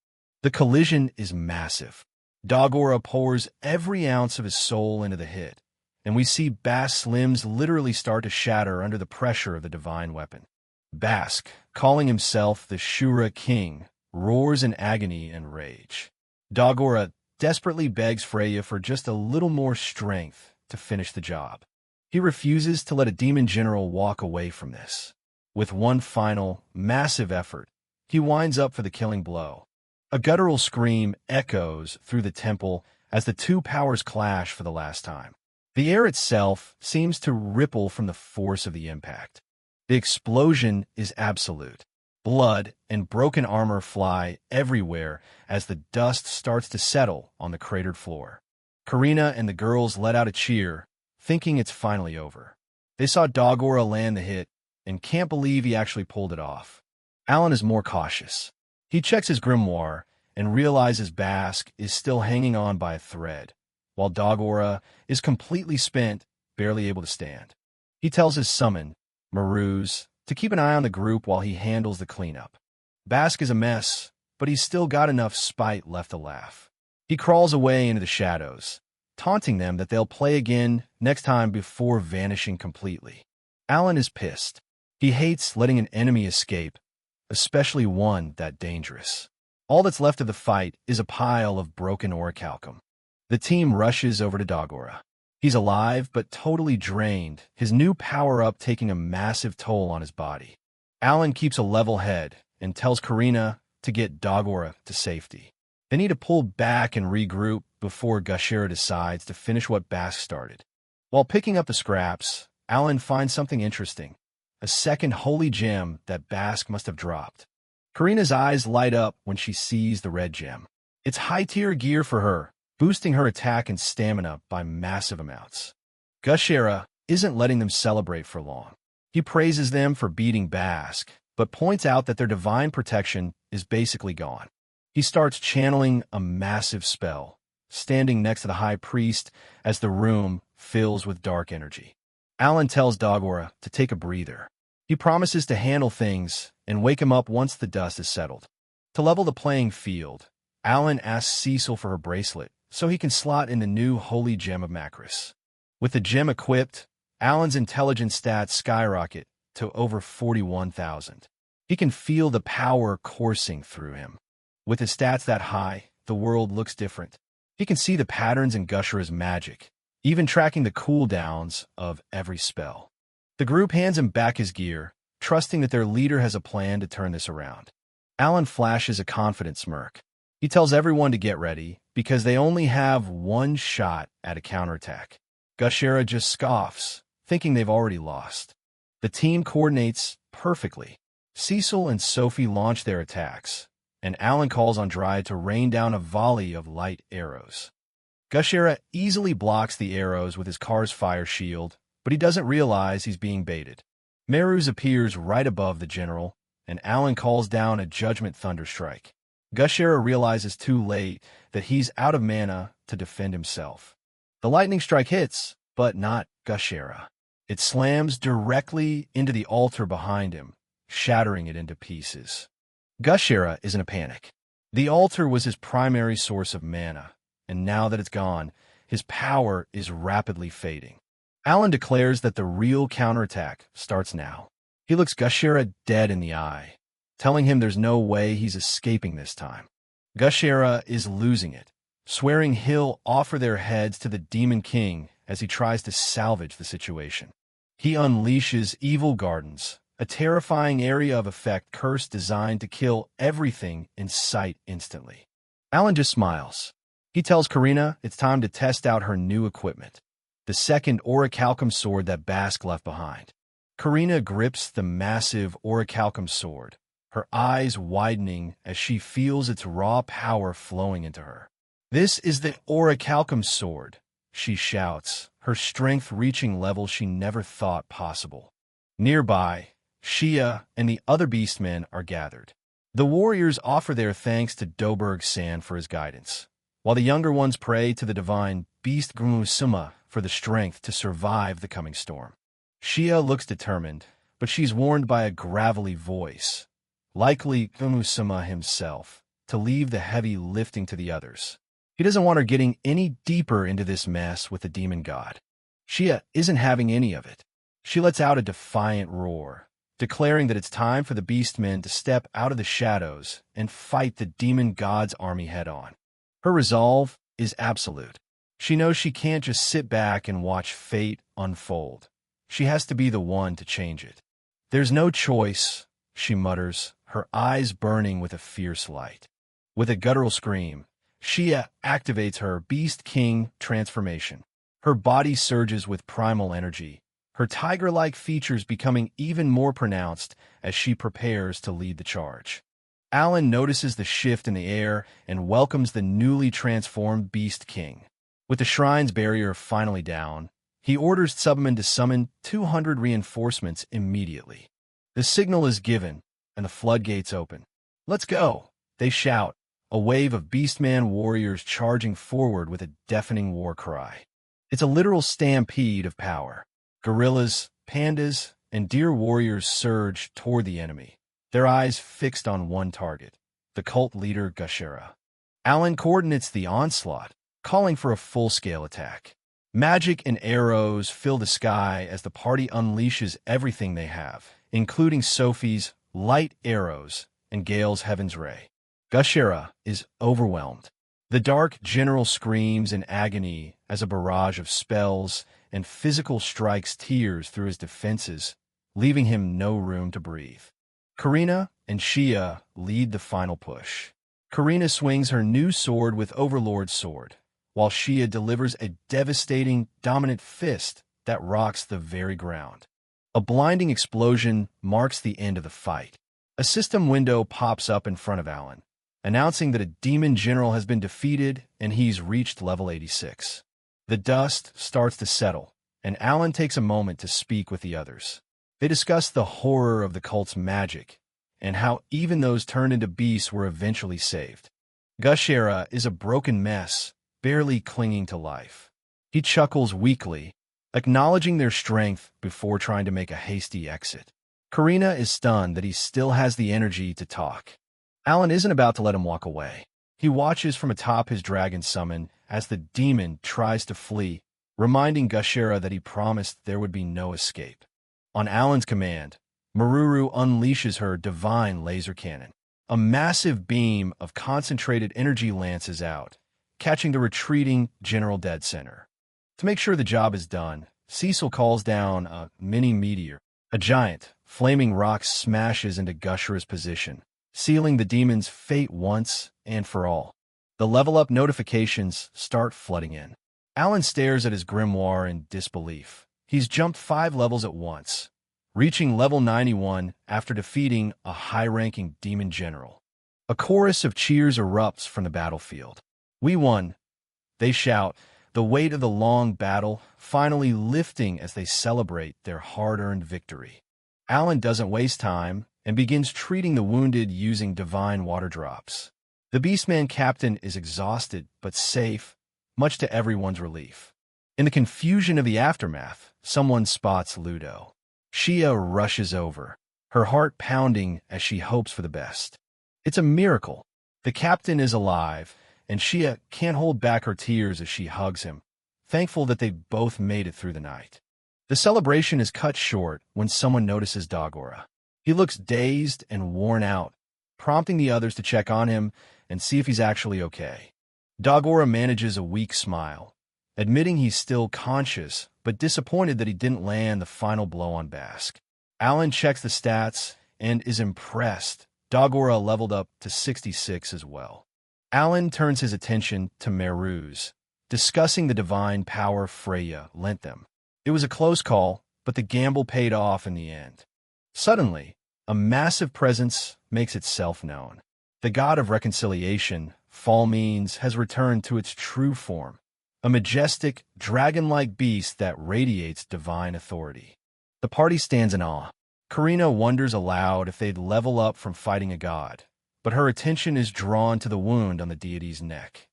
The collision is massive. Dagora pours every ounce of his soul into the hit, and we see Bask's limbs literally start to shatter under the pressure of the divine weapon. Bask, calling himself the Shura King, roars in agony and rage. Dagora desperately begs Freya for just a little more strength to finish the job. He refuses to let a demon general walk away from this. With one final, massive effort, he winds up for the killing blow. A guttural scream echoes through the temple as the two powers clash for the last time. The air itself seems to ripple from the force of the impact. The explosion is absolute. Blood and broken armor fly everywhere as the dust starts to settle on the cratered floor. Karina and the girls let out a cheer, thinking it's finally over. They saw Dogora land the hit and can't believe he actually pulled it off. Alan is more cautious. He checks his grimoire and realizes Bask is still hanging on by a thread, while Dogora is completely spent, barely able to stand. He tells his summon, Maruz, to keep an eye on the group while he handles the cleanup. Bask is a mess, but he's still got enough spite left to laugh. He crawls away into the shadows, taunting them that they'll play again next time before vanishing completely. Alan is pissed. He hates letting an enemy escape, especially one that dangerous. All that's left of the fight is a pile of broken orichalcum. The team rushes over to Dogora. He's alive but totally drained, his new power-up taking a massive toll on his body. Alan keeps a level head and tells Karina to get Dogora to safety. They need to pull back and regroup before Gashira decides to finish what Bask started. While picking up the scraps, Alan finds something interesting. A second holy gem that Bask must have dropped. Karina's eyes light up when she sees the red gem. It's high-tier gear for her, boosting her attack and stamina by massive amounts. Gashira isn't letting them celebrate for long. He praises them for beating Bask, but points out that their divine protection is basically gone. He starts channeling a massive spell, standing next to the high priest as the room fills with dark energy. Alan tells Dogora to take a breather. He promises to handle things and wake him up once the dust is settled. To level the playing field, Alan asks Cecil for her bracelet so he can slot in the new holy gem of Macris. With the gem equipped, Alan's intelligence stats skyrocket to over 41,000. He can feel the power coursing through him. With his stats that high, the world looks different. He can see the patterns in Gashira's magic, even tracking the cooldowns of every spell. The group hands him back his gear, trusting that their leader has a plan to turn this around. Alan flashes a confident smirk. He tells everyone to get ready, because they only have one shot at a counterattack. Gashira just scoffs, thinking they've already lost. The team coordinates perfectly. Cecil and Sophie launch their attacks, and Alan calls on Dry to rain down a volley of light arrows. Gashira easily blocks the arrows with his car's fire shield, but he doesn't realize he's being baited. Maruz appears right above the general, and Alan calls down a judgment thunderstrike. Gashira realizes too late that he's out of mana to defend himself. The lightning strike hits, but not Gashira. It slams directly into the altar behind him, shattering it into pieces. Gashira is in a panic. The altar was his primary source of mana, and now that it's gone, his power is rapidly fading. Alan declares that the real counterattack starts now. He looks Gashira dead in the eye, telling him there's no way he's escaping this time. Gashira is losing it, swearing he'll offer their heads to the Demon King as he tries to salvage the situation. He unleashes Evil Gardens, a terrifying area of effect curse designed to kill everything in sight instantly. Alan just smiles. He tells Karina it's time to test out her new equipment, the second orichalcum sword that Bask left behind. Karina grips the massive orichalcum sword, her eyes widening as she feels its raw power flowing into her. "This is the orichalcum sword," she shouts, her strength reaching levels she never thought possible. Nearby, Shia and the other beastmen are gathered. The warriors offer their thanks to Doberg San for his guidance, while the younger ones pray to the divine beast Grumusuma for the strength to survive the coming storm. Shia looks determined, but she's warned by a gravelly voice, likely Grumusuma himself, to leave the heavy lifting to the others. He doesn't want her getting any deeper into this mess with the demon god. Shia isn't having any of it. She lets out a defiant roar, declaring that it's time for the beastmen to step out of the shadows and fight the demon god's army head-on. Her resolve is absolute. She knows she can't just sit back and watch fate unfold. She has to be the one to change it. "There's no choice," she mutters, her eyes burning with a fierce light. With a guttural scream, Shia activates her Beast King transformation. Her body surges with primal energy, her tiger-like features becoming even more pronounced as she prepares to lead the charge. Alan notices the shift in the air and welcomes the newly transformed Beast King. With the shrine's barrier finally down, he orders Subman to summon 200 reinforcements immediately. The signal is given, and the floodgates open. "Let's go!" they shout, a wave of Beastman warriors charging forward with a deafening war cry. It's a literal stampede of power. Gorillas, pandas, and deer warriors surge toward the enemy, their eyes fixed on one target, the cult leader Gashera. Alan coordinates the onslaught, calling for a full-scale attack. Magic and arrows fill the sky as the party unleashes everything they have, including Sophie's light arrows and Gale's Heaven's Ray. Gashera is overwhelmed. The Dark General screams in agony as a barrage of spells and physical strikes tears through his defenses, leaving him no room to breathe. Karina and Shia lead the final push. Karina swings her new sword with Overlord's sword, while Shia delivers a devastating, dominant fist that rocks the very ground. A blinding explosion marks the end of the fight. A system window pops up in front of Alan, announcing that a demon general has been defeated and he's reached level 86. The dust starts to settle, and Alan takes a moment to speak with the others. They discuss the horror of the cult's magic and how even those turned into beasts were eventually saved. Gashera is a broken mess, barely clinging to life. He chuckles weakly, acknowledging their strength before trying to make a hasty exit. Karina is stunned that he still has the energy to talk. Alan isn't about to let him walk away. He watches from atop his dragon summon as the demon tries to flee, reminding Gashera that he promised there would be no escape. On Alan's command, Maruru unleashes her divine laser cannon. A massive beam of concentrated energy lances out, catching the retreating General Dead Center. To make sure the job is done, Cecil calls down a mini-meteor. A giant, flaming rock smashes into Gashera's position, sealing the demon's fate once and for all. The level-up notifications start flooding in. Alan stares at his grimoire in disbelief. He's jumped 5 levels at once, reaching level 91 after defeating a high-ranking demon general. A chorus of cheers erupts from the battlefield. "We won!" they shout, the weight of the long battle finally lifting as they celebrate their hard-earned victory. Alan doesn't waste time and begins treating the wounded using divine water drops. The Beastman captain is exhausted but safe, much to everyone's relief. In the confusion of the aftermath, someone spots Ludo. Shia rushes over, her heart pounding as she hopes for the best. It's a miracle. The captain is alive, and Shia can't hold back her tears as she hugs him, thankful that they both made it through the night. The celebration is cut short when someone notices Dagora. He looks dazed and worn out, prompting the others to check on him and see if he's actually okay. Dagora manages a weak smile, admitting he's still conscious but disappointed that he didn't land the final blow on Bask. Alan checks the stats and is impressed. Dagora leveled up to 66 as well. Alan turns his attention to Meruz, discussing the divine power Freya lent them. It was a close call, but the gamble paid off in the end. Suddenly, a massive presence makes itself known. The god of reconciliation, Falmeans, has returned to its true form, a majestic, dragon-like beast that radiates divine authority. The party stands in awe. Karina wonders aloud if they'd level up from fighting a god, but her attention is drawn to the wound on the deity's neck.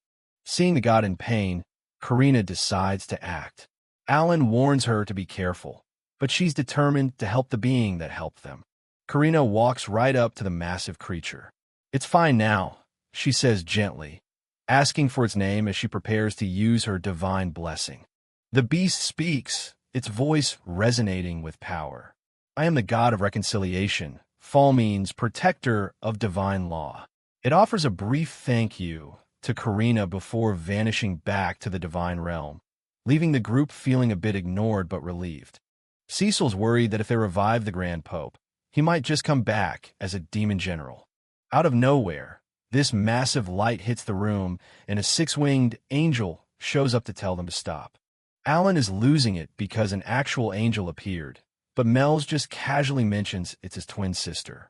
Seeing the god in pain, Karina decides to act. Alan warns her to be careful, but she's determined to help the being that helped them. Karina walks right up to the massive creature. "It's fine now," she says gently, asking for its name as she prepares to use her divine blessing. The beast speaks, its voice resonating with power. "I am the god of reconciliation, Falmeans, protector of divine law." It offers a brief thank you to Karina before vanishing back to the divine realm, leaving the group feeling a bit ignored but relieved. Cecil's worried that if they revive the Grand Pope, he might just come back as a demon general. Out of nowhere, this massive light hits the room, and a six-winged angel shows up to tell them to stop. Alan is losing it because an actual angel appeared, but Mel's just casually mentions it's his twin sister.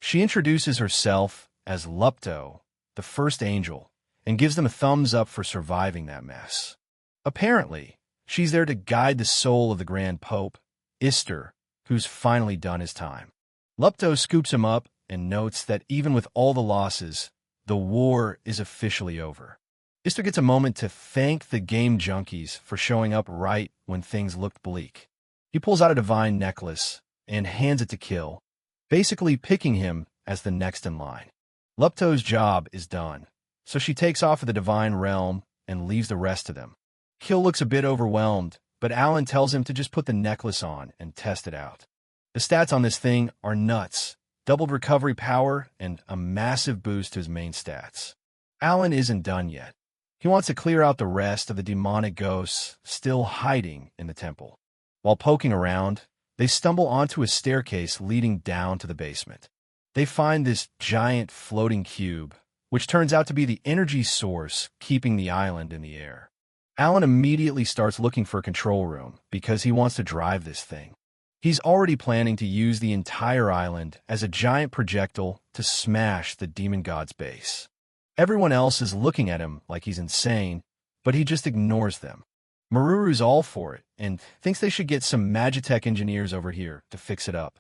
She introduces herself as Lupto, the first angel, and gives them a thumbs up for surviving that mess. Apparently, she's there to guide the soul of the Grand Pope, Ister, who's finally done his time. Lupto scoops him up and notes that even with all the losses, the war is officially over. Ister gets a moment to thank the game junkies for showing up right when things looked bleak. He pulls out a divine necklace and hands it to Kill, basically picking him as the next in line. Lupto's job is done, so she takes off of the divine realm and leaves the rest to them. Kill looks a bit overwhelmed, but Alan tells him to just put the necklace on and test it out. The stats on this thing are nuts: doubled recovery power and a massive boost to his main stats. Alan isn't done yet. He wants to clear out the rest of the demonic ghosts still hiding in the temple. While poking around, they stumble onto a staircase leading down to the basement. They find this giant floating cube, which turns out to be the energy source keeping the island in the air. Alan immediately starts looking for a control room because he wants to drive this thing. He's already planning to use the entire island as a giant projectile to smash the demon god's base. Everyone else is looking at him like he's insane, but he just ignores them. Maruru's all for it and thinks they should get some Magitech engineers over here to fix it up.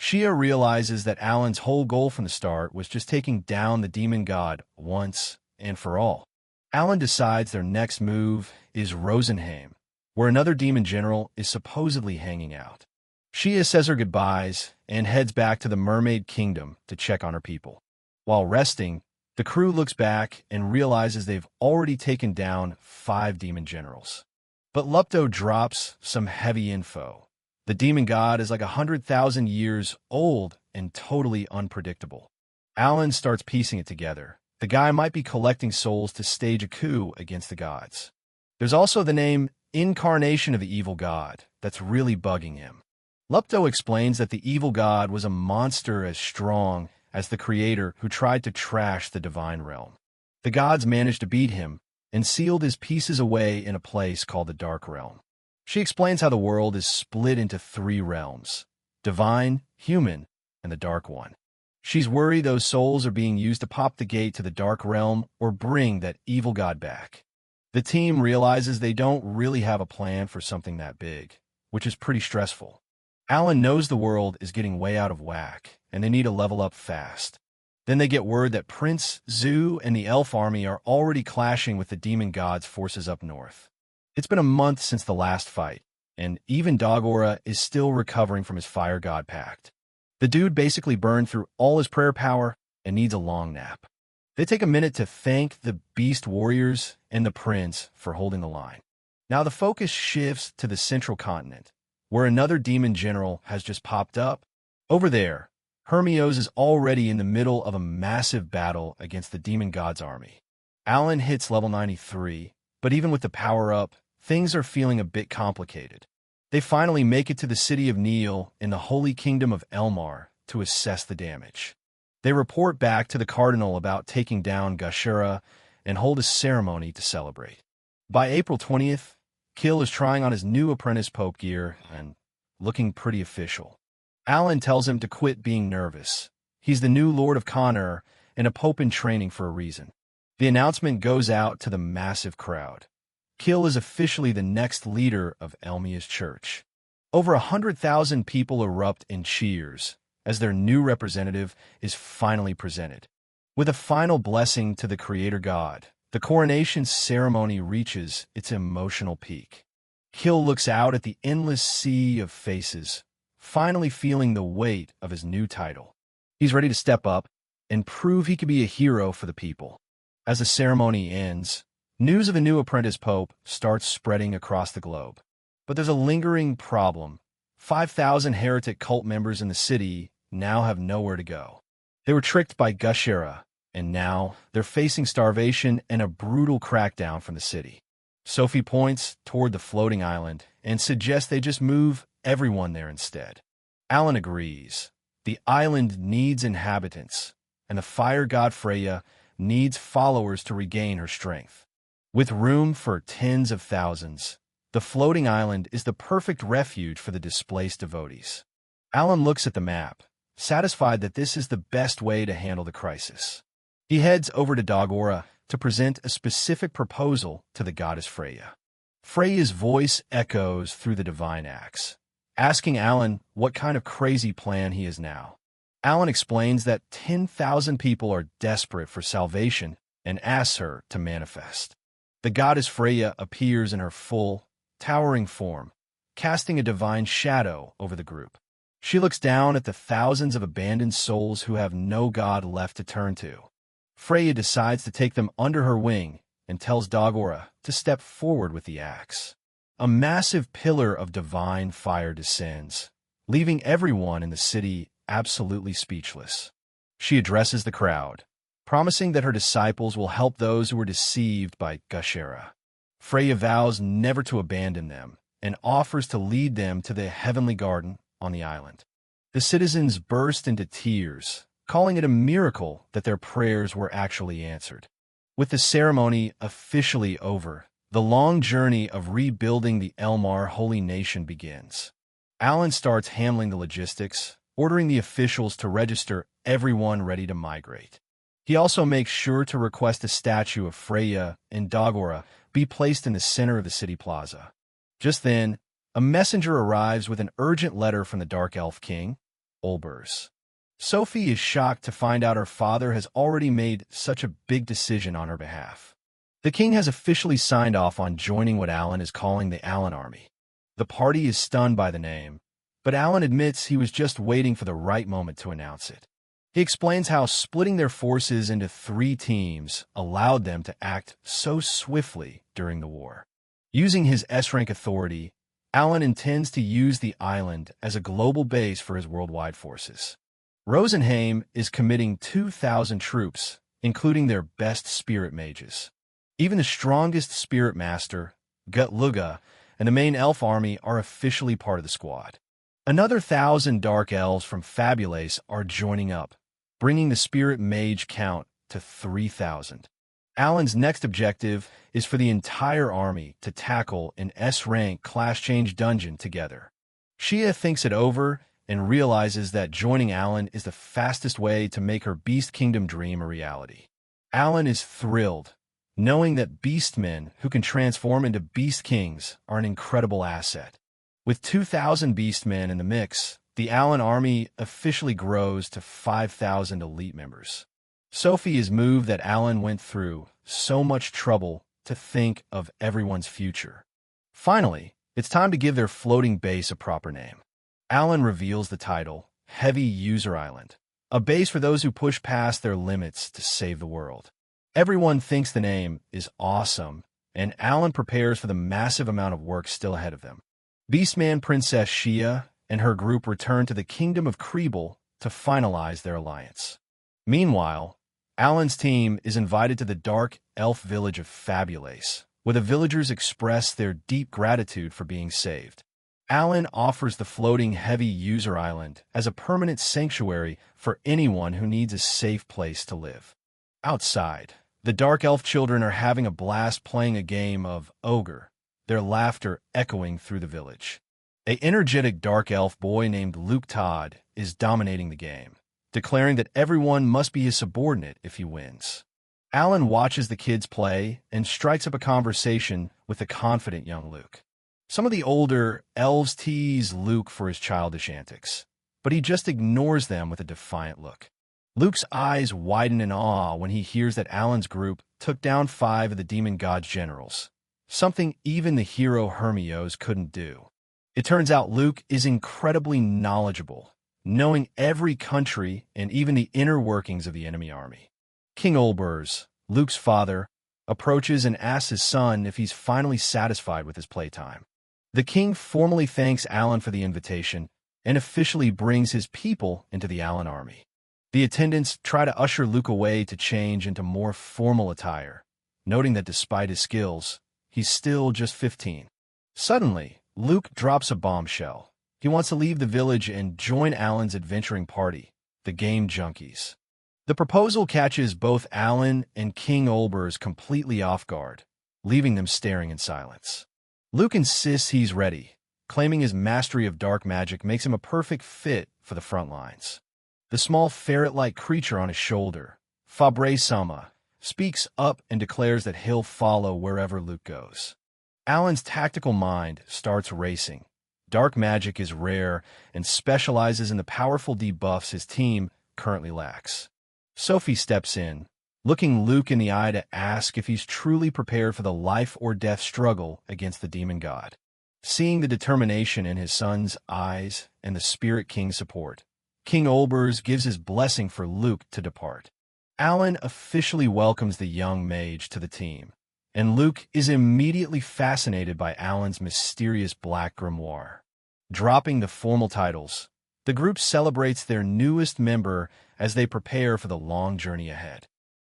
Shia realizes that Alan's whole goal from the start was just taking down the demon god once and for all. Alan decides their next move is Rosenheim, where another demon general is supposedly hanging out. Shia says her goodbyes and heads back to the Mermaid Kingdom to check on her people. While resting, the crew looks back and realizes they've already taken down 5 demon generals. But Lupto drops some heavy info. The demon god is like 100,000 years old and totally unpredictable. Alan starts piecing it together. The guy might be collecting souls to stage a coup against the gods. There's also the name Incarnation of the Evil God that's really bugging him. Lupto explains that the evil god was a monster as strong as the creator who tried to trash the divine realm. The gods managed to beat him and sealed his pieces away in a place called the Dark Realm. She explains how the world is split into 3 realms: divine, human, and the Dark One. She's worried those souls are being used to pop the gate to the Dark Realm or bring that evil god back. The team realizes they don't really have a plan for something that big, which is pretty stressful. Alan knows the world is getting way out of whack, and they need to level up fast. Then they get word that Prince Zu and the elf army are already clashing with the demon god's forces up north. It's been a month since the last fight, and even Dogora is still recovering from his fire god pact. The dude basically burned through all his prayer power and needs a long nap. They take a minute to thank the beast warriors and the prince for holding the line. Now the focus shifts to the central continent, where another demon general has just popped up. Over there, Hermios is already in the middle of a massive battle against the demon god's army. Alan hits level 93, but even with the power-up, things are feeling a bit complicated. They finally make it to the city of Neil in the Holy Kingdom of Elmar to assess the damage. They report back to the Cardinal about taking down Gashura and hold a ceremony to celebrate. By April 20th, Kill is trying on his new apprentice pope gear and looking pretty official. Alan tells him to quit being nervous. He's the new Lord of Connor and a pope in training for a reason. The announcement goes out to the massive crowd. Kill is officially the next leader of Elmia's church. Over 100,000 people erupt in cheers as their new representative is finally presented. With a final blessing to the creator god, the coronation ceremony reaches its emotional peak. Kill looks out at the endless sea of faces, finally feeling the weight of his new title. He's ready to step up and prove he can be a hero for the people. As the ceremony ends, news of a new apprentice pope starts spreading across the globe. But there's a lingering problem. 5,000 heretic cult members in the city now have nowhere to go. They were tricked by Gashura and now they're facing starvation and a brutal crackdown from the city. Sophie points toward the floating island and suggests they just move everyone there instead. Alan agrees. The island needs inhabitants, and the fire god Freya needs followers to regain her strength. With room for tens of thousands, the floating island is the perfect refuge for the displaced devotees. Alan looks at the map, satisfied that this is the best way to handle the crisis. He heads over to Dagora to present a specific proposal to the goddess Freya. Freya's voice echoes through the divine axe, asking Alan what kind of crazy plan he has now. Alan explains that 10,000 people are desperate for salvation and asks her to manifest. The goddess Freya appears in her full, towering form, casting a divine shadow over the group. She looks down at the thousands of abandoned souls who have no god left to turn to. Freya decides to take them under her wing and tells Dagora to step forward with the axe. A massive pillar of divine fire descends, leaving everyone in the city absolutely speechless. She addresses the crowd, promising that her disciples will help those who were deceived by Gashera. Freya vows never to abandon them and offers to lead them to the heavenly garden on the island. The citizens burst into tears, calling it a miracle that their prayers were actually answered. With the ceremony officially over, the long journey of rebuilding the Elmar holy nation begins. Alan starts handling the logistics, ordering the officials to register everyone ready to migrate. He also makes sure to request a statue of Freya in Dagora be placed in the center of the city plaza. Just then, a messenger arrives with an urgent letter from the Dark Elf King, Olbers. Sophie is shocked to find out her father has already made such a big decision on her behalf. The king has officially signed off on joining what Alan is calling the Alan Army. The party is stunned by the name, but Alan admits he was just waiting for the right moment to announce it. He explains how splitting their forces into 3 teams allowed them to act so swiftly during the war. Using his S-rank authority, Alan intends to use the island as a global base for his worldwide forces. Rosenheim is committing 2,000 troops, including their best spirit mages. Even the strongest spirit master, Gutluga, and the main elf army are officially part of the squad. Another 1,000 dark elves from Fabulace are joining up, bringing the spirit mage count to 3,000. Alan's next objective is for the entire army to tackle an S-rank class change dungeon together. Shia thinks it over and realizes that joining Alan is the fastest way to make her Beast Kingdom dream a reality. Alan is thrilled, knowing that beastmen who can transform into Beast Kings are an incredible asset. With 2,000 beastmen in the mix, the Alan army officially grows to 5,000 elite members. Sophie is moved that Alan went through so much trouble to think of everyone's future. Finally, it's time to give their floating base a proper name. Alan reveals the title, Heavy User Island, a base for those who push past their limits to save the world. Everyone thinks the name is awesome, and Alan prepares for the massive amount of work still ahead of them. Beastman Princess Shia and her group return to the Kingdom of Kriebel to finalize their alliance. Meanwhile, Alan's team is invited to the dark elf village of Fabulace, where the villagers express their deep gratitude for being saved. Alan offers the floating heavy user island as a permanent sanctuary for anyone who needs a safe place to live. Outside, the dark elf children are having a blast playing a game of ogre, their laughter echoing through the village. An energetic dark elf boy named Luke Todd is dominating the game, declaring that everyone must be his subordinate if he wins. Alan watches the kids play and strikes up a conversation with the confident young Luke. Some of the older elves tease Luke for his childish antics, but he just ignores them with a defiant look. Luke's eyes widen in awe when he hears that Alan's group took down 5 of the demon god's generals, something even the hero Hermios couldn't do. It turns out Luke is incredibly knowledgeable, knowing every country and even the inner workings of the enemy army. King Olbers, Luke's father, approaches and asks his son if he's finally satisfied with his playtime. The king formally thanks Alan for the invitation and officially brings his people into the Alan army. The attendants try to usher Luke away to change into more formal attire, noting that despite his skills, he's still just 15. Suddenly, Luke drops a bombshell. He wants to leave the village and join Alan's adventuring party, the Game Junkies. The proposal catches both Alan and King Olbers completely off guard, leaving them staring in silence. Luke insists he's ready, claiming his mastery of dark magic makes him a perfect fit for the front lines. The small ferret-like creature on his shoulder, Fabre-sama, speaks up and declares that he'll follow wherever Luke goes. Alan's tactical mind starts racing. Dark magic is rare and specializes in the powerful debuffs his team currently lacks. Sophie steps in, looking Luke in the eye to ask if he's truly prepared for the life-or-death struggle against the demon god. Seeing the determination in his son's eyes and the Spirit King's support, King Olbers gives his blessing for Luke to depart. Alan officially welcomes the young mage to the team, and Luke is immediately fascinated by Alan's mysterious black grimoire. Dropping the formal titles, the group celebrates their newest member as they prepare for the long journey ahead.